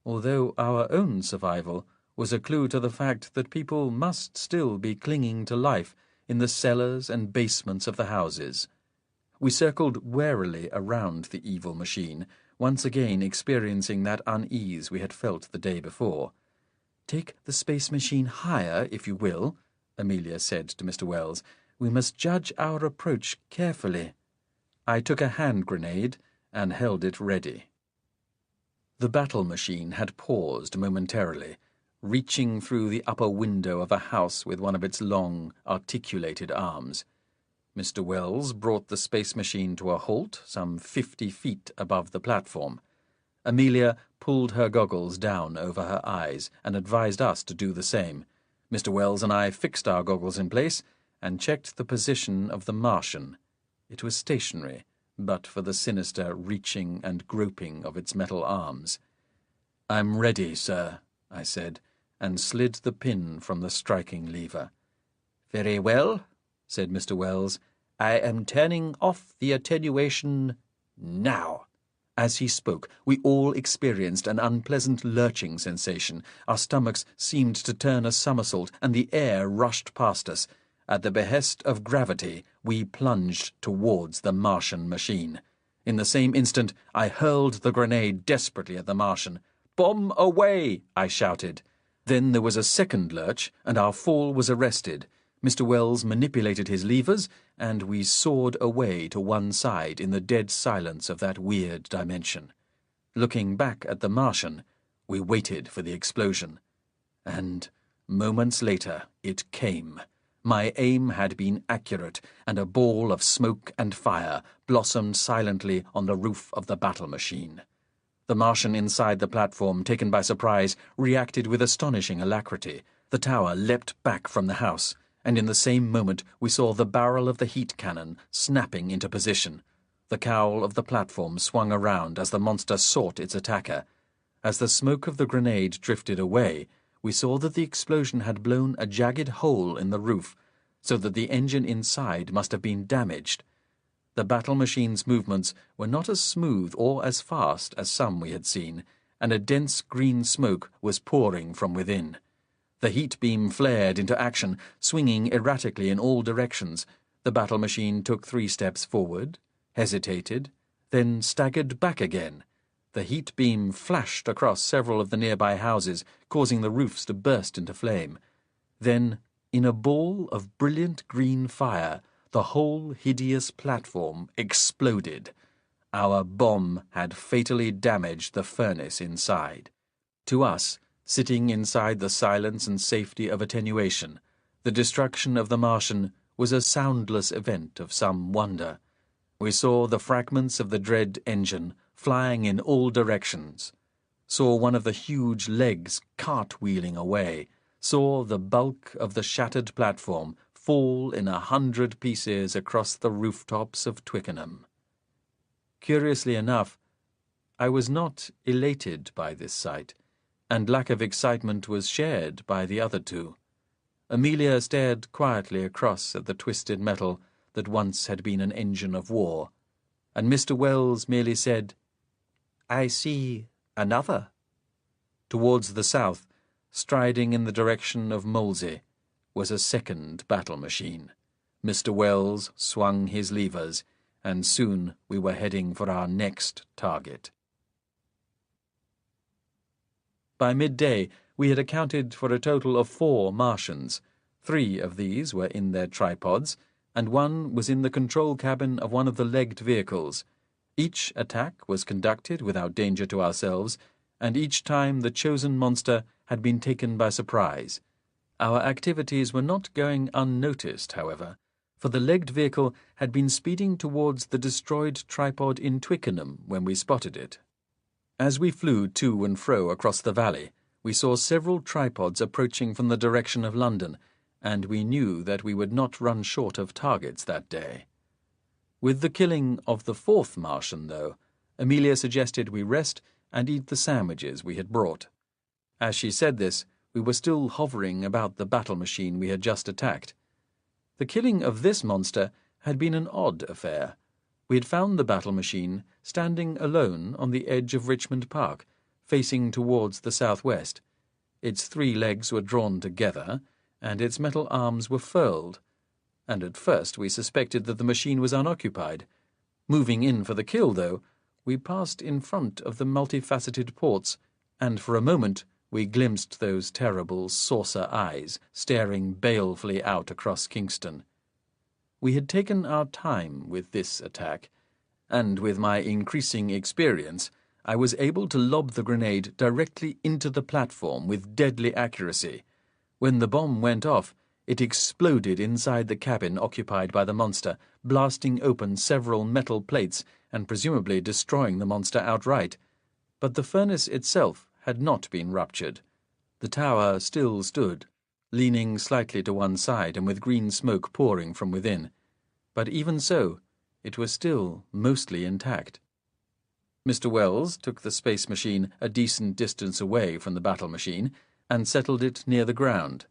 although our own survival was a clue to the fact that people must still be clinging to life in the cellars and basements of the houses. We circled warily around the evil machine, once again experiencing that unease we had felt the day before. "Take the space machine higher, if you will," Amelia said to Mr. Wells. "We must judge our approach carefully." I took a hand grenade and held it ready. The battle machine had paused momentarily, reaching through the upper window of a house with one of its long, articulated arms. Mr. Wells brought the space machine to a halt some 50 feet above the platform. Amelia pulled her goggles down over her eyes and advised us to do the same. Mr. Wells and I fixed our goggles in place and checked the position of the Martian. It was stationary, but for the sinister reaching and groping of its metal arms. "I'm ready, sir," I said, and slid the pin from the striking lever. "Very well," said Mr. Wells. "I am turning off the attenuation now." As he spoke, we all experienced an unpleasant lurching sensation. Our stomachs seemed to turn a somersault, and the air rushed past us. At the behest of gravity, we plunged towards the Martian machine. In the same instant, I hurled the grenade desperately at the Martian. "Bomb away!" I shouted. Then there was a second lurch, and our fall was arrested. Mr. Wells manipulated his levers, and we soared away to one side in the dead silence of that weird dimension. Looking back at the Martian, we waited for the explosion. And moments later, it came. My aim had been accurate, and a ball of smoke and fire blossomed silently on the roof of the battle machine. The Martian inside the platform, taken by surprise, reacted with astonishing alacrity. The tower leapt back from the house, and in the same moment we saw the barrel of the heat cannon snapping into position. The cowl of the platform swung around as the monster sought its attacker. As the smoke of the grenade drifted away, we saw that the explosion had blown a jagged hole in the roof, so that the engine inside must have been damaged. The battle machine's movements were not as smooth or as fast as some we had seen, and a dense green smoke was pouring from within. The heat beam flared into action, swinging erratically in all directions. The battle machine took 3 steps forward, hesitated, then staggered back again. The heat beam flashed across several of the nearby houses, causing the roofs to burst into flame. Then, in a ball of brilliant green fire, the whole hideous platform exploded. Our bomb had fatally damaged the furnace inside. To us, sitting inside the silence and safety of attenuation, the destruction of the Martian was a soundless event of some wonder. We saw the fragments of the dread engine flying in all directions, saw one of the huge legs cartwheeling away, saw the bulk of the shattered platform fall in 100 pieces across the rooftops of Twickenham. Curiously enough, I was not elated by this sight, and lack of excitement was shared by the other two. Amelia stared quietly across at the twisted metal that once had been an engine of war, and Mr. Wells merely said, "I see another." Towards the south, striding in the direction of Molesey, was a second battle machine. Mr. Wells swung his levers, and soon we were heading for our next target. By midday, we had accounted for a total of 4 Martians. 3 of these were in their tripods, and 1 was in the control cabin of one of the legged vehicles. Each attack was conducted without danger to ourselves, and each time the chosen monster had been taken by surprise. Our activities were not going unnoticed, however, for the legged vehicle had been speeding towards the destroyed tripod in Twickenham when we spotted it. As we flew to and fro across the valley, we saw several tripods approaching from the direction of London, and we knew that we would not run short of targets that day. With the killing of the 4th Martian, though, Amelia suggested we rest and eat the sandwiches we had brought. As she said this, we were still hovering about the battle machine we had just attacked. The killing of this monster had been an odd affair. We had found the battle machine standing alone on the edge of Richmond Park, facing towards the southwest. Its 3 legs were drawn together, and its metal arms were furled, and at first we suspected that the machine was unoccupied. Moving in for the kill, though, we passed in front of the multifaceted ports, and for a moment we glimpsed those terrible saucer eyes staring balefully out across Kingston. We had taken our time with this attack, and with my increasing experience, I was able to lob the grenade directly into the platform with deadly accuracy. When the bomb went off, it exploded inside the cabin occupied by the monster, blasting open several metal plates and presumably destroying the monster outright. But the furnace itself had not been ruptured. The tower still stood, leaning slightly to one side and with green smoke pouring from within. But even so, it was still mostly intact. Mr. Wells took the space machine a decent distance away from the battle machine and settled it near the ground.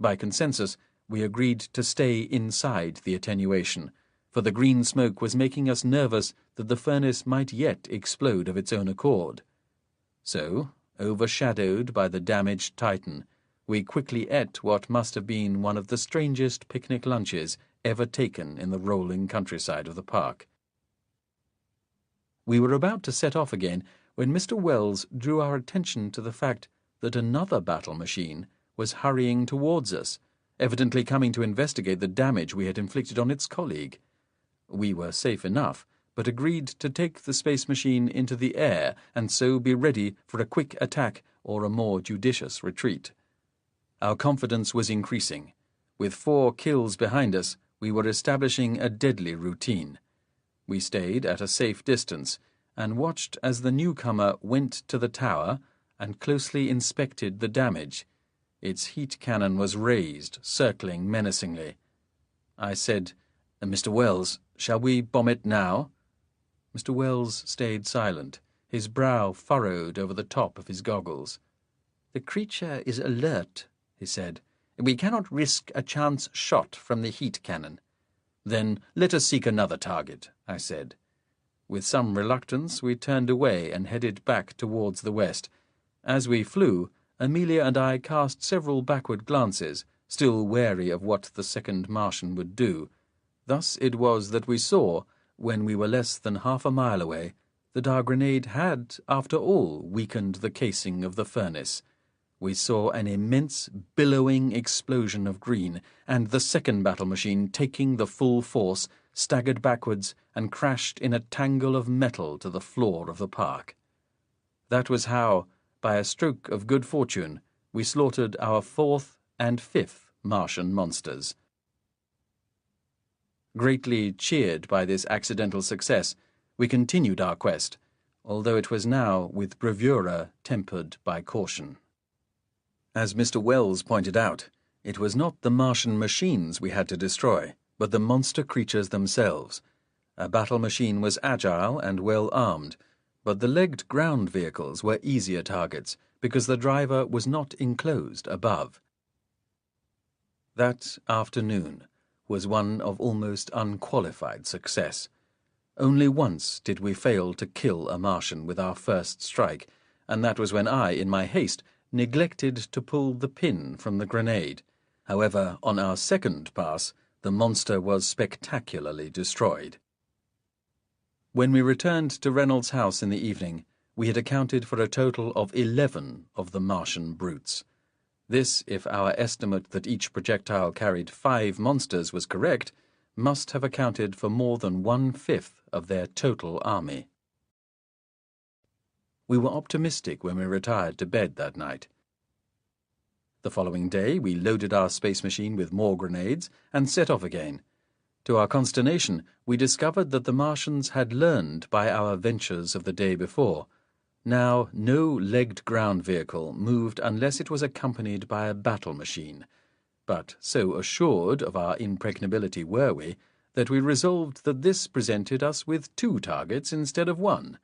By consensus, we agreed to stay inside the attenuation, for the green smoke was making us nervous that the furnace might yet explode of its own accord. So, overshadowed by the damaged Titan, we quickly ate what must have been one of the strangest picnic lunches ever taken in the rolling countryside of the park. We were about to set off again when Mr. Wells drew our attention to the fact that another battle machine was hurrying towards us, evidently coming to investigate the damage we had inflicted on its colleague. We were safe enough, but agreed to take the space machine into the air and so be ready for a quick attack or a more judicious retreat. Our confidence was increasing. With 4 kills behind us, we were establishing a deadly routine. We stayed at a safe distance and watched as the newcomer went to the tower and closely inspected the damage. Its heat cannon was raised, circling menacingly. I said, "Mr. Wells, shall we bomb it now?" Mr. Wells stayed silent, his brow furrowed over the top of his goggles. "The creature is alert," he said. "We cannot risk a chance shot from the heat cannon." "Then let us seek another target," I said. With some reluctance, we turned away and headed back towards the west. As we flew, Amelia and I cast several backward glances, still wary of what the second Martian would do. Thus it was that we saw, when we were less than half a mile away, that our grenade had, after all, weakened the casing of the furnace. We saw an immense, billowing explosion of green, and the second battle machine, taking the full force, staggered backwards and crashed in a tangle of metal to the floor of the park. That was how, by a stroke of good fortune, we slaughtered our fourth and fifth Martian monsters. Greatly cheered by this accidental success, we continued our quest, although it was now with bravura tempered by caution. As Mr. Wells pointed out, it was not the Martian machines we had to destroy, but the monster creatures themselves. A battle machine was agile and well armed, but the legged ground vehicles were easier targets because the driver was not enclosed above. That afternoon was one of almost unqualified success. Only once did we fail to kill a Martian with our first strike, and that was when I, in my haste, neglected to pull the pin from the grenade. However, on our second pass, the monster was spectacularly destroyed. When we returned to Reynolds' house in the evening, we had accounted for a total of 11 of the Martian brutes. This, if our estimate that each projectile carried 5 monsters was correct, must have accounted for more than 1/5 of their total army. We were optimistic when we retired to bed that night. The following day, we loaded our space machine with more grenades and set off again. To our consternation, we discovered that the Martians had learned by our ventures of the day before. Now, no legged ground vehicle moved unless it was accompanied by a battle machine. But so assured of our impregnability were we, that we resolved that this presented us with 2 targets instead of 1.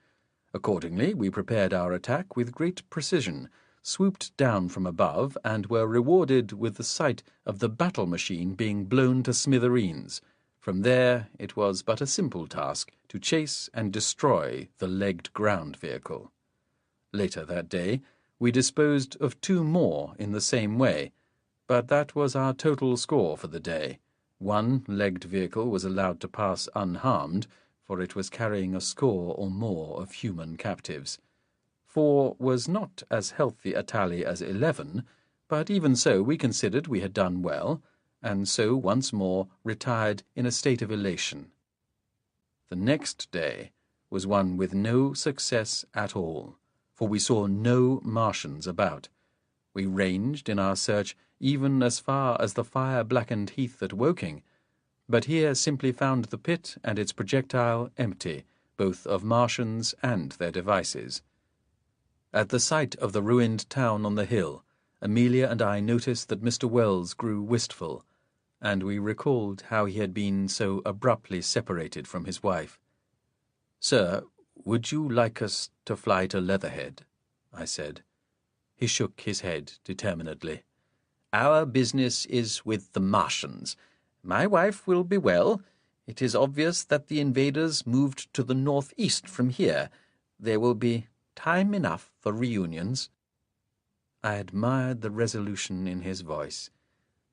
Accordingly, we prepared our attack with great precision, swooped down from above, and were rewarded with the sight of the battle machine being blown to smithereens. From there, it was but a simple task to chase and destroy the legged ground vehicle. Later that day, we disposed of 2 more in the same way, but that was our total score for the day. 1 legged vehicle was allowed to pass unharmed, for it was carrying a score or more of human captives. 4 was not as healthy a tally as 11, but even so we considered we had done well, and so once more retired in a state of elation. The next day was one with no success at all, for we saw no Martians about. We ranged in our search even as far as the fire-blackened heath at Woking, but here simply found the pit and its projectile empty, both of Martians and their devices. At the sight of the ruined town on the hill, Amelia and I noticed that Mr. Wells grew wistful, and we recalled how he had been so abruptly separated from his wife. "Sir, would you like us to fly to Leatherhead?" I said. He shook his head determinedly. "Our business is with the Martians. My wife will be well. It is obvious that the invaders moved to the northeast from here. There will be time enough for reunions." I admired the resolution in his voice,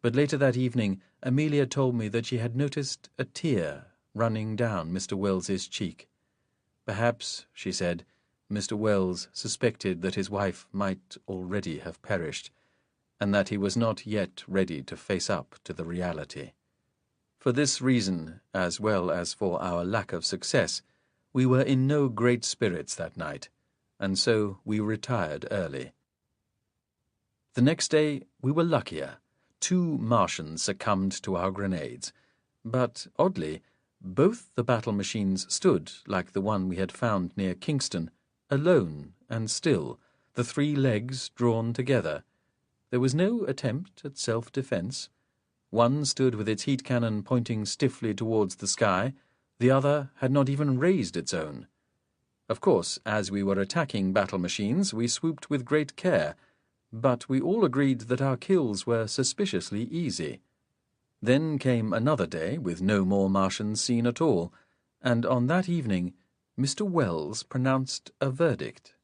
but later that evening Amelia told me that she had noticed a tear running down Mr. Wells's cheek. Perhaps, she said, Mr. Wells suspected that his wife might already have perished, and that he was not yet ready to face up to the reality. For this reason, as well as for our lack of success, we were in no great spirits that night, and so we retired early. The next day we were luckier. 2 Martians succumbed to our grenades, but, oddly, both the battle machines stood, like the one we had found near Kingston, alone and still, the 3 legs drawn together. There was no attempt at self-defence. One stood with its heat cannon pointing stiffly towards the sky, the other had not even raised its own. Of course, as we were attacking battle machines, we swooped with great care, but we all agreed that our kills were suspiciously easy. Then came another day with no more Martians seen at all, and on that evening Mr. Wells pronounced a verdict.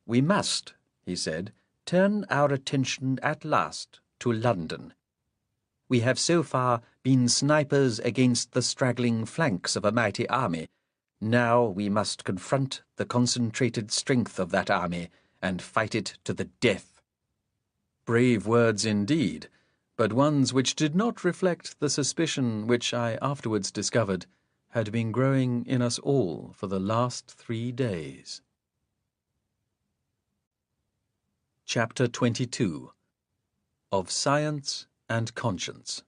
"We must," he said, turn our attention at last to London. We have so far been snipers against the straggling flanks of a mighty army. Now we must confront the concentrated strength of that army and fight it to the death. Brave words indeed, but ones which did not reflect the suspicion which I afterwards discovered had been growing in us all for the last 3 days. Chapter 22. Of Science and Conscience.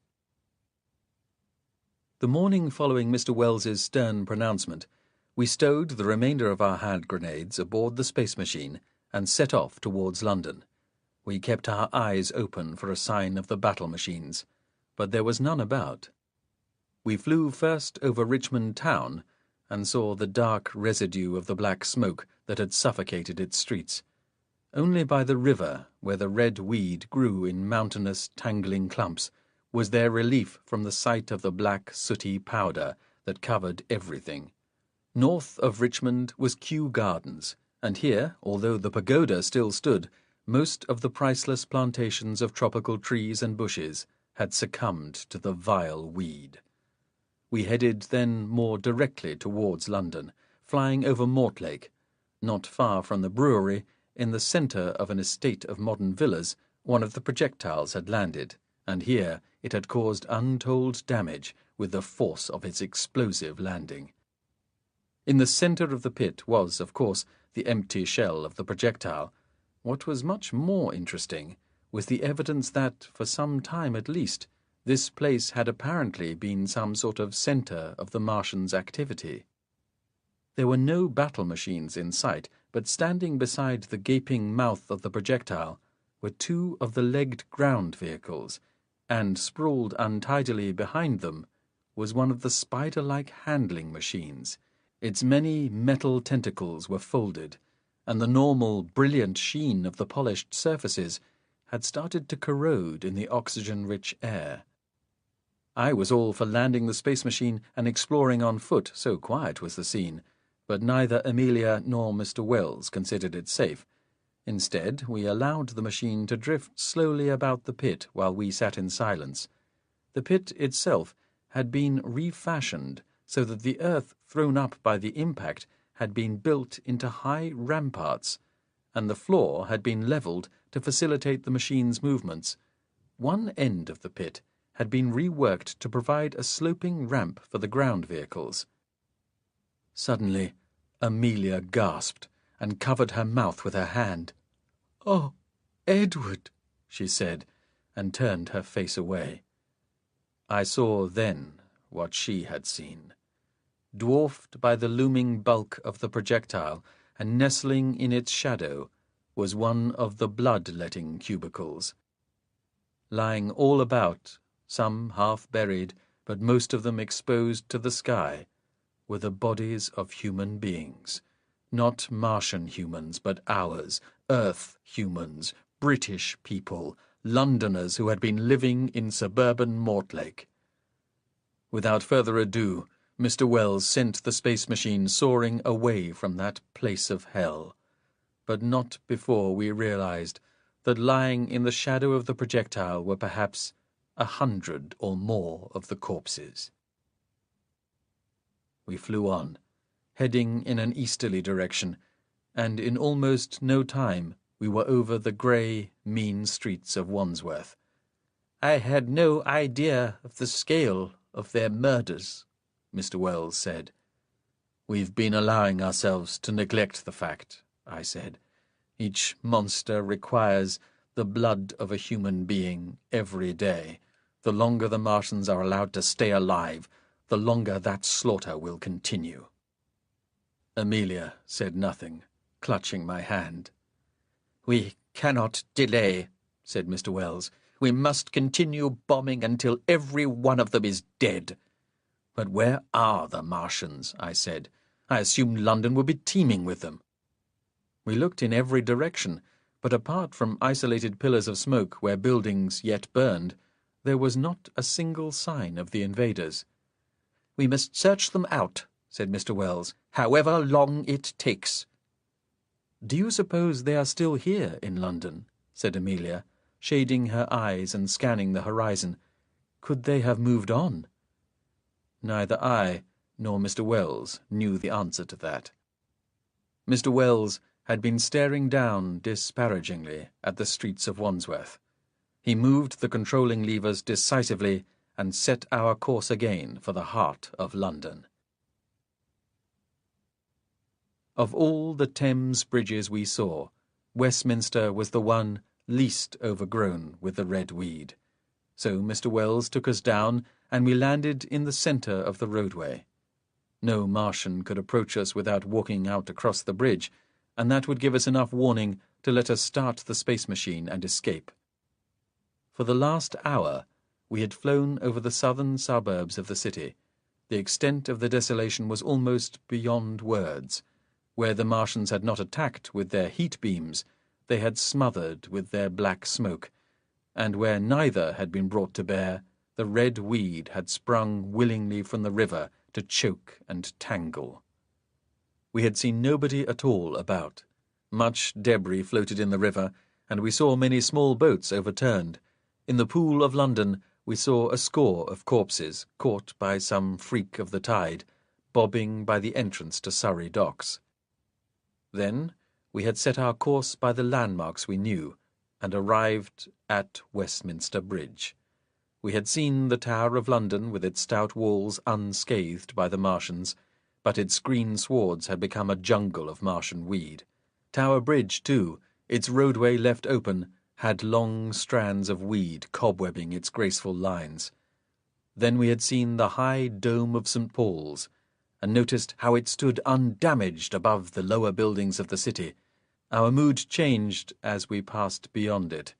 The morning following Mr. Wells's stern pronouncement, we stowed the remainder of our hand grenades aboard the space machine and set off towards London. We kept our eyes open for a sign of the battle machines, but there was none about. We flew first over Richmond town and saw the dark residue of the black smoke that had suffocated its streets. Only by the river, where the red weed grew in mountainous, tangling clumps, was there relief from the sight of the black, sooty powder that covered everything. North of Richmond was Kew Gardens, and here, although the pagoda still stood, most of the priceless plantations of tropical trees and bushes had succumbed to the vile weed. We headed then more directly towards London, flying over Mortlake. Not far from the brewery, in the centre of an estate of modern villas, one of the projectiles had landed, and here it had caused untold damage with the force of its explosive landing. In the centre of the pit was, of course, the empty shell of the projectile. What was much more interesting was the evidence that, for some time at least, this place had apparently been some sort of centre of the Martians' activity. There were no battle machines in sight, but standing beside the gaping mouth of the projectile were 2 of the legged ground vehicles, and sprawled untidily behind them was one of the spider-like handling machines. Its many metal tentacles were folded, and the normal, brilliant sheen of the polished surfaces had started to corrode in the oxygen-rich air. I was all for landing the space machine and exploring on foot, so quiet was the scene, but neither Amelia nor Mr. Wells considered it safe. Instead, we allowed the machine to drift slowly about the pit while we sat in silence. The pit itself had been refashioned so that the earth thrown up by the impact had been built into high ramparts, and the floor had been levelled to facilitate the machine's movements. One end of the pit had been reworked to provide a sloping ramp for the ground vehicles. Suddenly, Amelia gasped and covered her mouth with her hand. "Oh, Edward," she said, and turned her face away. I saw then what she had seen. Dwarfed by the looming bulk of the projectile and nestling in its shadow was one of the blood-letting cubicles. Lying all about, some half buried, but most of them exposed to the sky, were the bodies of human beings. Not Martian humans, but ours, Earth humans, British people, Londoners who had been living in suburban Mortlake. Without further ado, Mr. Wells sent the space machine soaring away from that place of hell, but not before we realized that lying in the shadow of the projectile were perhaps 100 or more of the corpses. We flew on, heading in an easterly direction, and in almost no time we were over the grey, mean streets of Wandsworth. "I had no idea of the scale of their murders," Mr. Wells said. "We've been allowing ourselves to neglect the fact," I said. "Each monster requires the blood of a human being every day. The longer the Martians are allowed to stay alive, the longer that slaughter will continue." Amelia said nothing, clutching my hand. "We cannot delay," said Mr. Wells. "We must continue bombing until every one of them is dead." "But where are the Martians?" I said. "I assumed London would be teeming with them." We looked in every direction, but apart from isolated pillars of smoke where buildings yet burned, there was not a single sign of the invaders. "We must search them out," said Mr. Wells, "however long it takes." "Do you suppose they are still here in London?" said Amelia, shading her eyes and scanning the horizon. "Could they have moved on?" Neither I nor Mr. Wells knew the answer to that. Mr. Wells had been staring down disparagingly at the streets of Wandsworth. He moved the controlling levers decisively and set our course again for the heart of London. Of all the Thames bridges we saw, Westminster was the one least overgrown with the red weed. So Mr. Wells took us down, and we landed in the centre of the roadway. No Martian could approach us without walking out across the bridge, and that would give us enough warning to let us start the space machine and escape. For the last hour, we had flown over the southern suburbs of the city. The extent of the desolation was almost beyond words. Where the Martians had not attacked with their heat beams, they had smothered with their black smoke, and where neither had been brought to bear, the red weed had sprung willingly from the river to choke and tangle. We had seen nobody at all about. Much debris floated in the river, and we saw many small boats overturned. In the Pool of London we saw a score of corpses caught by some freak of the tide, bobbing by the entrance to Surrey docks. Then we had set our course by the landmarks we knew, and arrived at Westminster Bridge. We had seen the Tower of London with its stout walls unscathed by the Martians, but its green swards had become a jungle of Martian weed. Tower Bridge, too, its roadway left open, had long strands of weed cobwebbing its graceful lines. Then we had seen the high dome of St. Paul's, and noticed how it stood undamaged above the lower buildings of the city. Our mood changed as we passed beyond it,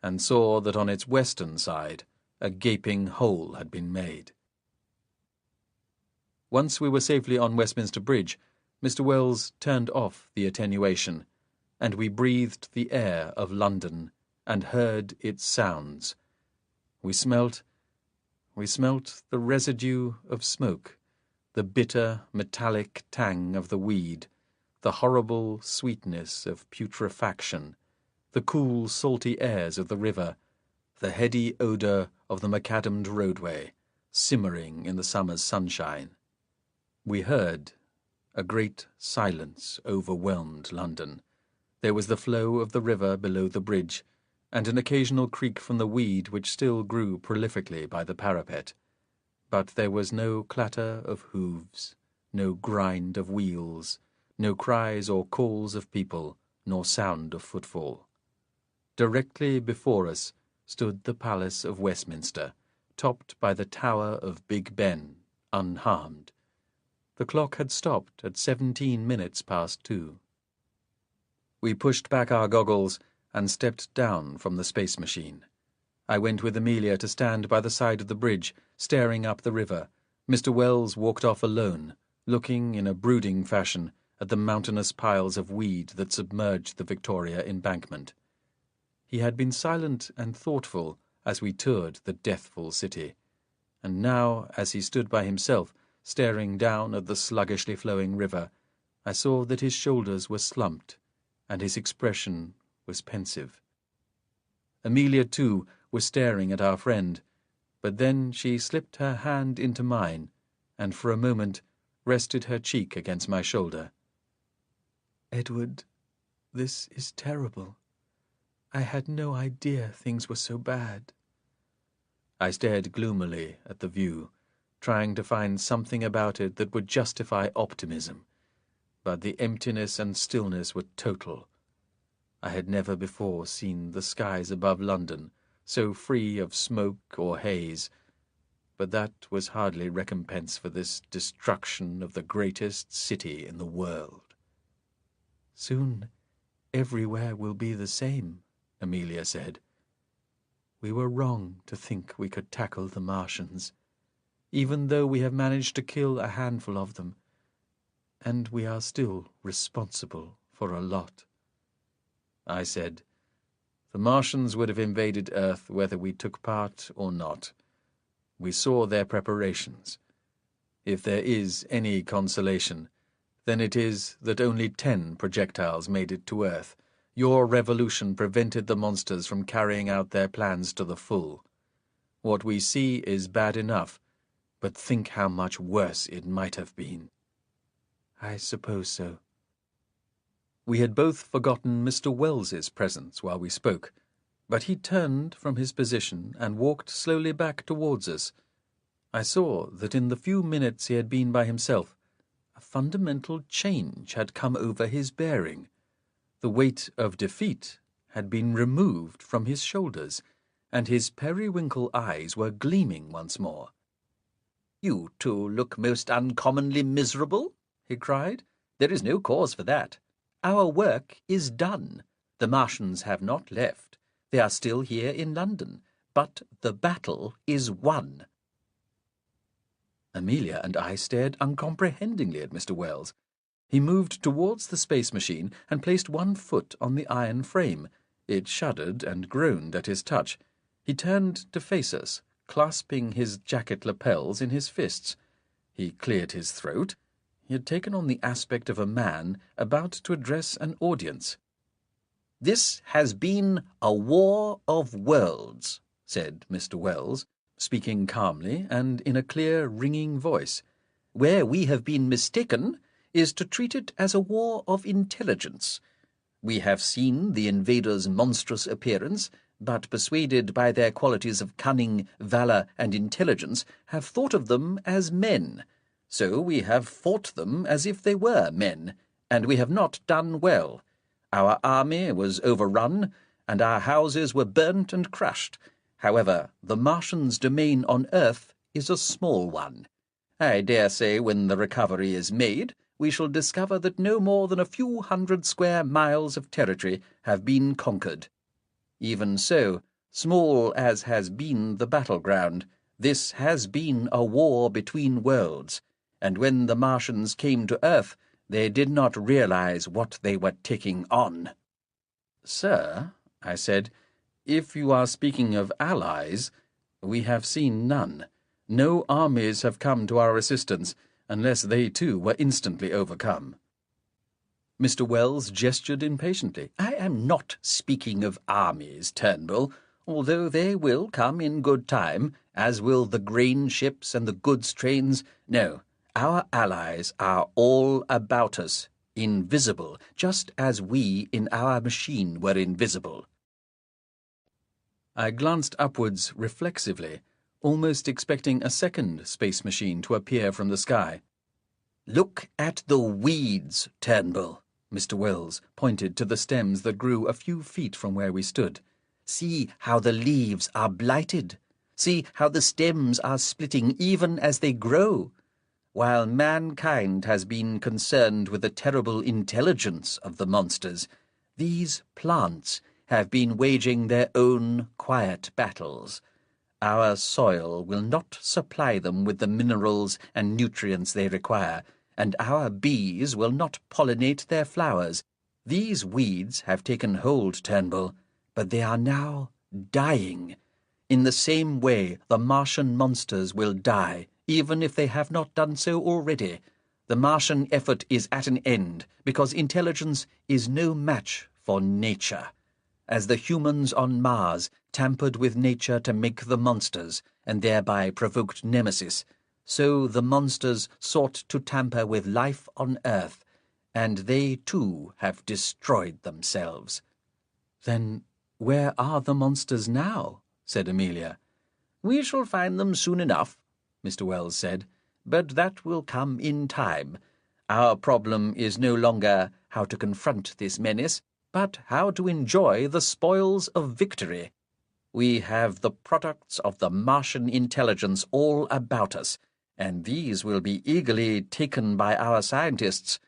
and saw that on its western side a gaping hole had been made. Once we were safely on Westminster Bridge, Mr. Wells turned off the attenuation, and we breathed the air of London and heard its sounds. We smelt the residue of smoke, the bitter, metallic tang of the weed, the horrible sweetness of putrefaction, the cool, salty airs of the river, the heady odour of the macadamed roadway, simmering in the summer's sunshine. We heard. A great silence overwhelmed London. There was the flow of the river below the bridge, and an occasional creak from the weed which still grew prolifically by the parapet. But there was no clatter of hooves, no grind of wheels, no cries or calls of people, nor sound of footfall. Directly before us stood the Palace of Westminster, topped by the Tower of Big Ben, unharmed. The clock had stopped at 17 minutes past 2. We pushed back our goggles and stepped down from the space machine. I went with Amelia to stand by the side of the bridge, staring up the river. Mr. Wells walked off alone, looking in a brooding fashion at the mountainous piles of weed that submerged the Victoria embankment. He had been silent and thoughtful as we toured the deathful city, and now, as he stood by himself, staring down at the sluggishly flowing river, I saw that his shoulders were slumped, and his expression was pensive. Amelia, too, was staring at our friend, but then she slipped her hand into mine, and for a moment rested her cheek against my shoulder. "Edward, this is terrible. I had no idea things were so bad." I stared gloomily at the view, trying to find something about it that would justify optimism, but the emptiness and stillness were total. I had never before seen the skies above London so free of smoke or haze, but that was hardly recompense for this destruction of the greatest city in the world. "Soon everywhere will be the same," Amelia said. "We were wrong to think we could tackle the Martians, even though we have managed to kill a handful of them, and we are still responsible for a lot." I said, "The Martians would have invaded Earth whether we took part or not. We saw their preparations. If there is any consolation, then it is that only 10 projectiles made it to Earth, Your revolution prevented the monsters from carrying out their plans to the full. What we see is bad enough, but think how much worse it might have been." "I suppose so." We had both forgotten Mr. Wells's presence while we spoke, but he turned from his position and walked slowly back towards us. I saw that in the few minutes he had been by himself, a fundamental change had come over his bearing. The weight of defeat had been removed from his shoulders, and his periwinkle eyes were gleaming once more. "You two look most uncommonly miserable," he cried. "There is no cause for that. Our work is done. The Martians have not left. They are still here in London, but the battle is won." Amelia and I stared uncomprehendingly at Mr. Wells. He moved towards the space machine and placed one foot on the iron frame. It shuddered and groaned at his touch. He turned to face us, clasping his jacket lapels in his fists. He cleared his throat. He had taken on the aspect of a man about to address an audience. "This has been a war of worlds," said Mr. Wells, speaking calmly and in a clear, ringing voice. "Where we have been mistaken is to treat it as a war of intelligence. We have seen the invaders' monstrous appearance, but persuaded by their qualities of cunning, valour, and intelligence, have thought of them as men. So we have fought them as if they were men, and we have not done well. Our army was overrun, and our houses were burnt and crushed. However, the Martians' domain on Earth is a small one. I dare say when the recovery is made, we shall discover that no more than a few hundred square miles of territory have been conquered. Even so, small as has been the battleground, this has been a war between worlds, and when the Martians came to Earth, they did not realize what they were taking on." "Sir," I said, "if you are speaking of allies, we have seen none. No armies have come to our assistance, unless they too were instantly overcome." Mr. Wells gestured impatiently. "I am not speaking of armies, Turnbull, although they will come in good time, as will the grain ships and the goods trains. No, our allies are all about us, invisible, just as we in our machine were invisible." I glanced upwards reflexively, almost expecting a second space machine to appear from the sky. "Look at the weeds, Turnbull." Mr. Wells pointed to the stems that grew a few feet from where we stood. "See how the leaves are blighted. See how the stems are splitting even as they grow. While mankind has been concerned with the terrible intelligence of the monsters, these plants have been waging their own quiet battles. Our soil will not supply them with the minerals and nutrients they require, and our bees will not pollinate their flowers. These weeds have taken hold, Turnbull, but they are now dying. In the same way the Martian monsters will die, even if they have not done so already. The Martian effort is at an end, because intelligence is no match for nature. As the humans on Mars tampered with nature to make the monsters, and thereby provoked nemesis, so the monsters sought to tamper with life on Earth, and they too have destroyed themselves. "Then where are the monsters now?" said Amelia. "We shall find them soon enough," Mr. Wells said, "but that will come in time. Our problem is no longer how to confront this menace, but how to enjoy the spoils of victory. We have the products of the Martian intelligence all about us, and these will be eagerly taken by our scientists.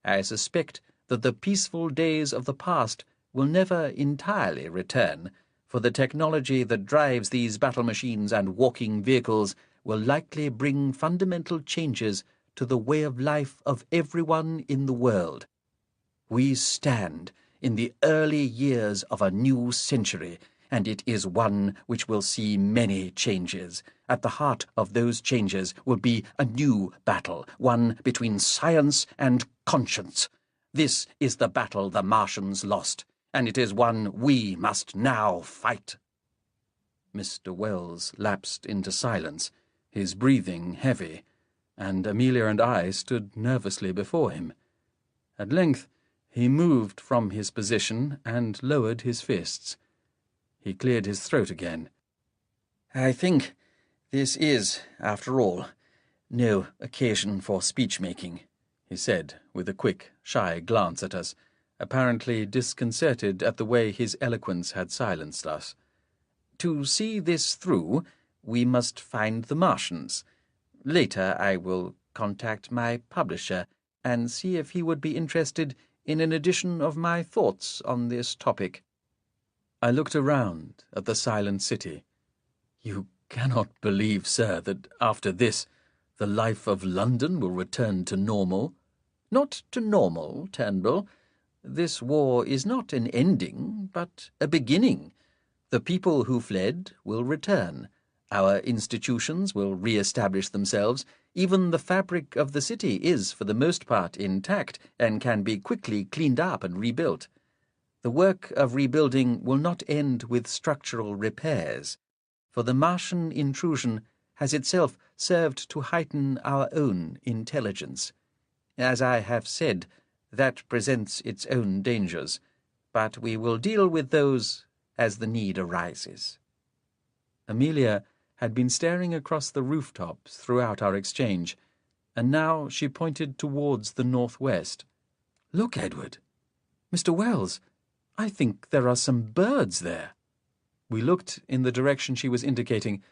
I suspect that the peaceful days of the past will never entirely return, for the technology that drives these battle machines and walking vehicles will likely bring fundamental changes to the way of life of everyone in the world. We stand in the early years of a new century, and it is one which will see many changes. At the heart of those changes will be a new battle, one between science and conscience. This is the battle the Martians lost, and it is one we must now fight." Mr. Wells lapsed into silence, his breathing heavy, and Amelia and I stood nervously before him. At length he moved from his position and lowered his fists. He cleared his throat again. "I think this is, after all, no occasion for speech-making," he said, with a quick, shy glance at us, apparently disconcerted at the way his eloquence had silenced us. "To see this through, we must find the Martians. Later I will contact my publisher and see if he would be interested in an edition of my thoughts on this topic." I looked around at the silent city. "You cannot believe, sir, that after this the life of London will return to normal?" "Not to normal, Turnbull. This war is not an ending, but a beginning. The people who fled will return. Our institutions will re-establish themselves. Even the fabric of the city is, for the most part, intact and can be quickly cleaned up and rebuilt. The work of rebuilding will not end with structural repairs, for the Martian intrusion has itself served to heighten our own intelligence. As I have said, that presents its own dangers, but we will deal with those as the need arises." Amelia had been staring across the rooftops throughout our exchange, and now she pointed towards the northwest. "Look, Edward! Mr. Wells, I think there are some birds there." We looked in the direction she was indicating,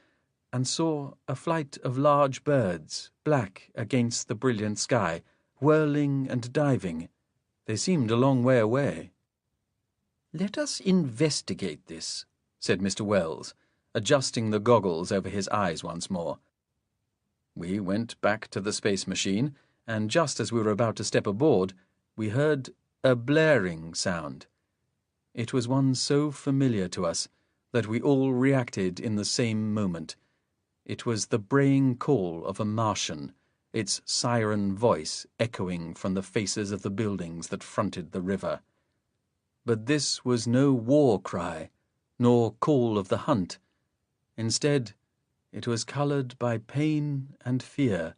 and saw a flight of large birds, black against the brilliant sky, whirling and diving. They seemed a long way away. "Let us investigate this," said Mr. Wells, adjusting the goggles over his eyes once more. We went back to the space machine, and just as we were about to step aboard, we heard a blaring sound. It was one so familiar to us that we all reacted in the same moment. It was the braying call of a Martian, its siren voice echoing from the faces of the buildings that fronted the river. But this was no war cry, nor call of the hunt. Instead, it was coloured by pain and fear,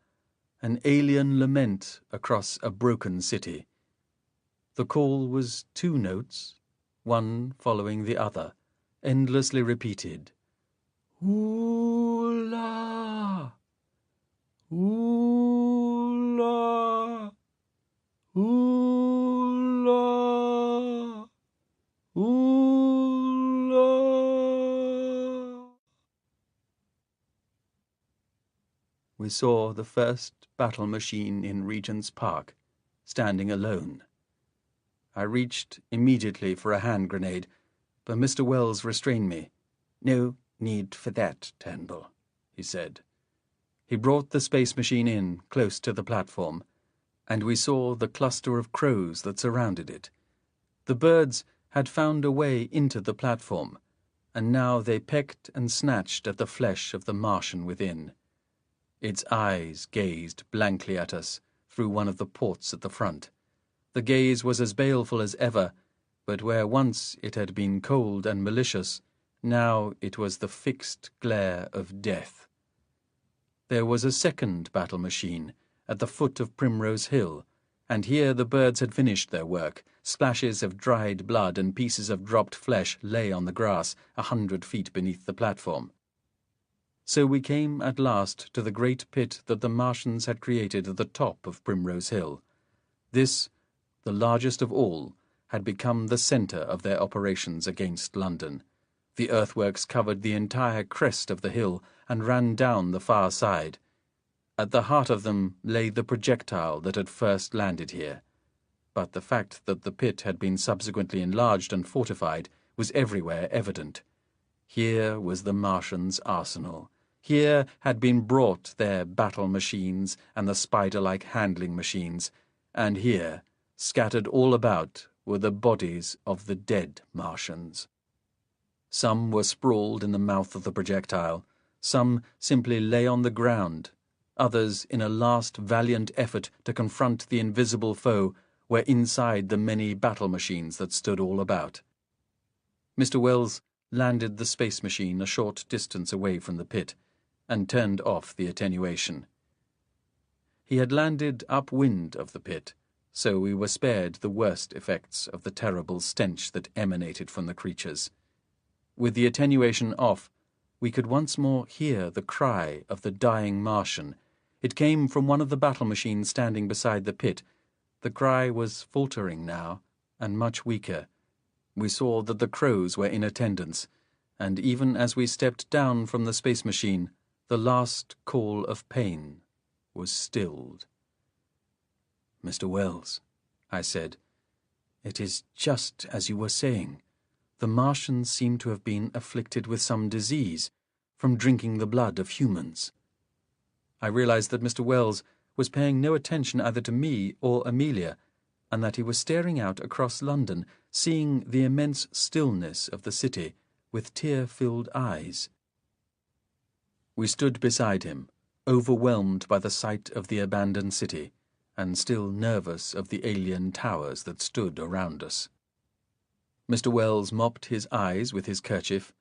an alien lament across a broken city. The call was 2 notes, one following the other, endlessly repeated. "Ooh-la! Ooh-la! Ooh-la! Ooh-la!" We saw the first battle machine in Regent's Park, standing alone. I reached immediately for a hand grenade, but Mr. Wells restrained me. "No need for that, Turnbull," he said. He brought the space machine in close to the platform, and we saw the cluster of crows that surrounded it. The birds had found a way into the platform, and now they pecked and snatched at the flesh of the Martian within. Its eyes gazed blankly at us through one of the ports at the front. The gaze was as baleful as ever, but where once it had been cold and malicious, now it was the fixed glare of death. There was a second battle machine at the foot of Primrose Hill, and here the birds had finished their work. Splashes of dried blood and pieces of dropped flesh lay on the grass 100 feet beneath the platform. So we came at last to the great pit that the Martians had created at the top of Primrose Hill. This, the largest of all, had become the centre of their operations against London. The earthworks covered the entire crest of the hill and ran down the far side. At the heart of them lay the projectile that had first landed here. But the fact that the pit had been subsequently enlarged and fortified was everywhere evident. Here was the Martians' arsenal. Here had been brought their battle machines and the spider-like handling machines, and here, scattered all about, were the bodies of the dead Martians. Some were sprawled in the mouth of the projectile, some simply lay on the ground, others, in a last valiant effort to confront the invisible foe, were inside the many battle machines that stood all about. Mr. Wells landed the space machine a short distance away from the pit and turned off the attenuation. He had landed upwind of the pit, so we were spared the worst effects of the terrible stench that emanated from the creatures. With the attenuation off, we could once more hear the cry of the dying Martian. It came from one of the battle machines standing beside the pit. The cry was faltering now, and much weaker. We saw that the crows were in attendance, and even as we stepped down from the space machine, the last call of pain was stilled. "Mr. Wells," I said, "it is just as you were saying. The Martians seem to have been afflicted with some disease from drinking the blood of humans." I realized that Mr. Wells was paying no attention either to me or Amelia, and that he was staring out across London, seeing the immense stillness of the city with tear-filled eyes. We stood beside him, overwhelmed by the sight of the abandoned city, and still nervous of the alien towers that stood around us. Mr. Wells mopped his eyes with his kerchief,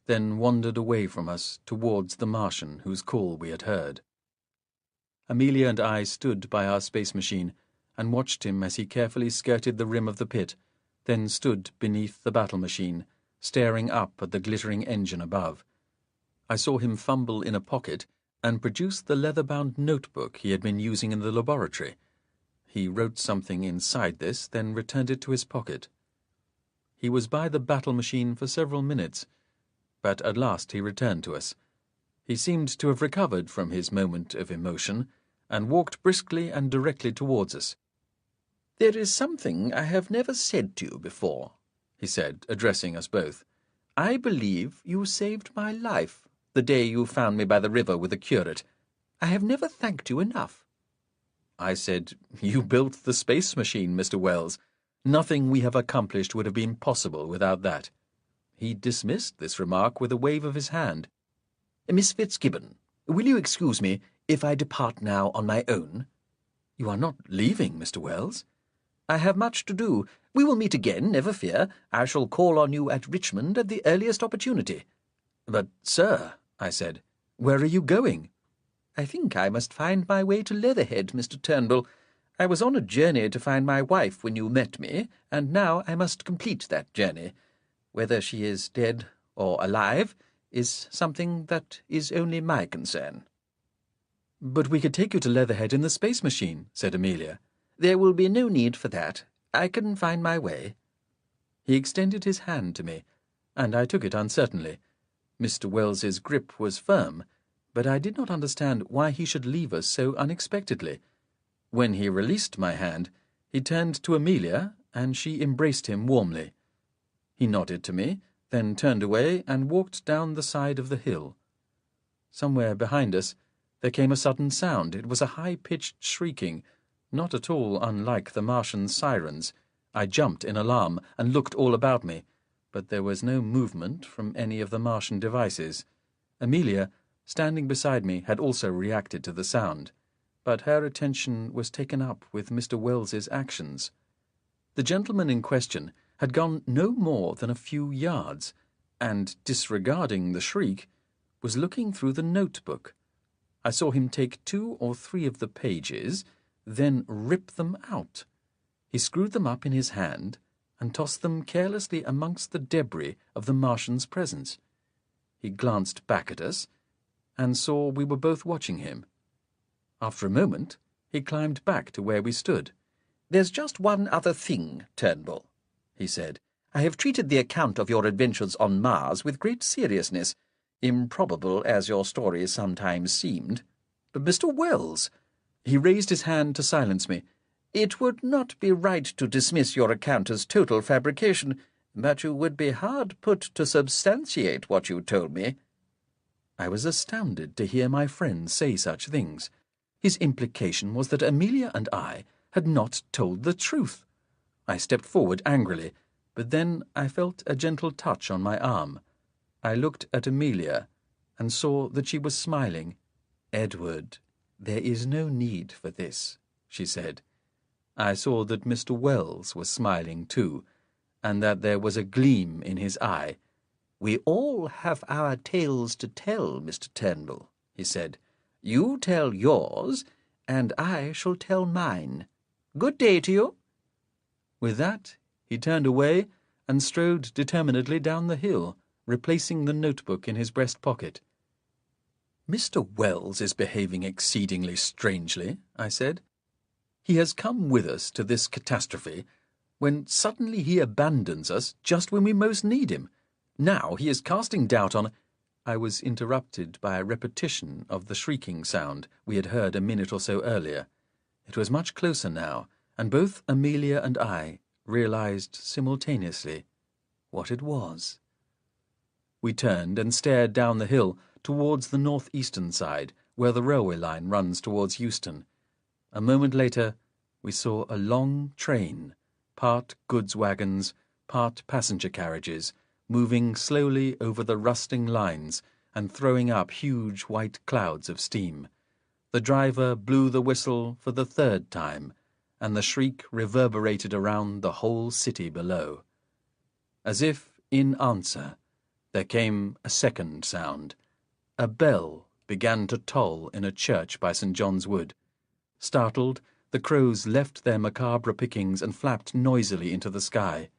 then wandered away from us towards the Martian whose call we had heard. Amelia and I stood by our space machine and watched him as he carefully skirted the rim of the pit, then stood beneath the battle machine, staring up at the glittering engine above. I saw him fumble in a pocket and produce the leather-bound notebook he had been using in the laboratory. He wrote something inside this, then returned it to his pocket. He was by the battle machine for several minutes, but at last he returned to us. He seemed to have recovered from his moment of emotion, and walked briskly and directly towards us. "There is something I have never said to you before," he said, addressing us both. "I believe you saved my life the day you found me by the river with the curate. I have never thanked you enough." I said, "You built the space machine, Mr. Wells. Nothing we have accomplished would have been possible without that." He dismissed this remark with a wave of his hand. "Miss Fitzgibbon, will you excuse me if I depart now on my own?" "You are not leaving, Mr. Wells?" "I have much to do. We will meet again, never fear. I shall call on you at Richmond at the earliest opportunity." "But, sir," I said, "where are you going?" "I think I must find my way to Leatherhead, Mr. Turnbull. I was on a journey to find my wife when you met me, and now I must complete that journey. Whether she is dead or alive is something that is only my concern." "But we could take you to Leatherhead in the space machine," said Amelia. "There will be no need for that. I can find my way." He extended his hand to me, and I took it uncertainly. Mr. Wells's grip was firm, but I did not understand why he should leave us so unexpectedly. When he released my hand, he turned to Amelia, and she embraced him warmly. He nodded to me, then turned away and walked down the side of the hill. Somewhere behind us there came a sudden sound. It was a high-pitched shrieking, not at all unlike the Martian sirens. I jumped in alarm and looked all about me, but there was no movement from any of the Martian devices. Amelia, standing beside me, had also reacted to the sound, but her attention was taken up with Mr. Wells's actions. The gentleman in question had gone no more than a few yards, and, disregarding the shriek, was looking through the notebook. I saw him take 2 or 3 of the pages, then rip them out. He screwed them up in his hand and tossed them carelessly amongst the debris of the Martian's presence. He glanced back at us and saw we were both watching him. After a moment, he climbed back to where we stood. "There's just one other thing, Turnbull," he said. "I have treated the account of your adventures on Mars with great seriousness, improbable as your story sometimes seemed. But Mr. Wells—" He raised his hand to silence me. "It would not be right to dismiss your account as total fabrication, but you would be hard put to substantiate what you told me." I was astounded to hear my friend say such things. His implication was that Amelia and I had not told the truth. I stepped forward angrily, but then I felt a gentle touch on my arm. I looked at Amelia and saw that she was smiling. "Edward, there is no need for this," she said. I saw that Mr. Wells was smiling too, and that there was a gleam in his eye. "We all have our tales to tell, Mr. Turnbull," he said. "You tell yours, and I shall tell mine. Good day to you." With that, he turned away and strode determinedly down the hill, replacing the notebook in his breast pocket. "Mr. Wells is behaving exceedingly strangely," I said. "He has come with us to this catastrophe, when suddenly he abandons us just when we most need him. Now he is casting doubt on—" I was interrupted by a repetition of the shrieking sound we had heard a minute or so earlier. It was much closer now, and both Amelia and I realized simultaneously what it was. We turned and stared down the hill towards the northeastern side, where the railway line runs towards Euston. A moment later, we saw a long train, part goods wagons, part passenger carriages, moving slowly over the rusting lines and throwing up huge white clouds of steam. The driver blew the whistle for the third time, and the shriek reverberated around the whole city below. As if in answer, there came a second sound. A bell began to toll in a church by St. John's Wood. Startled, the crows left their macabre pickings and flapped noisily into the sky.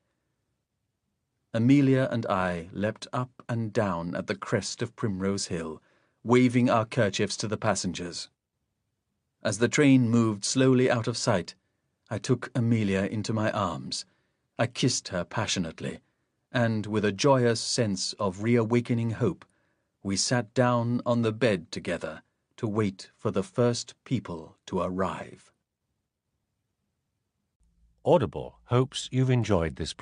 Amelia and I leapt up and down at the crest of Primrose Hill, waving our kerchiefs to the passengers. As the train moved slowly out of sight, I took Amelia into my arms. I kissed her passionately, and with a joyous sense of reawakening hope, we sat down on the bed together to wait for the first people to arrive. Audible hopes you've enjoyed this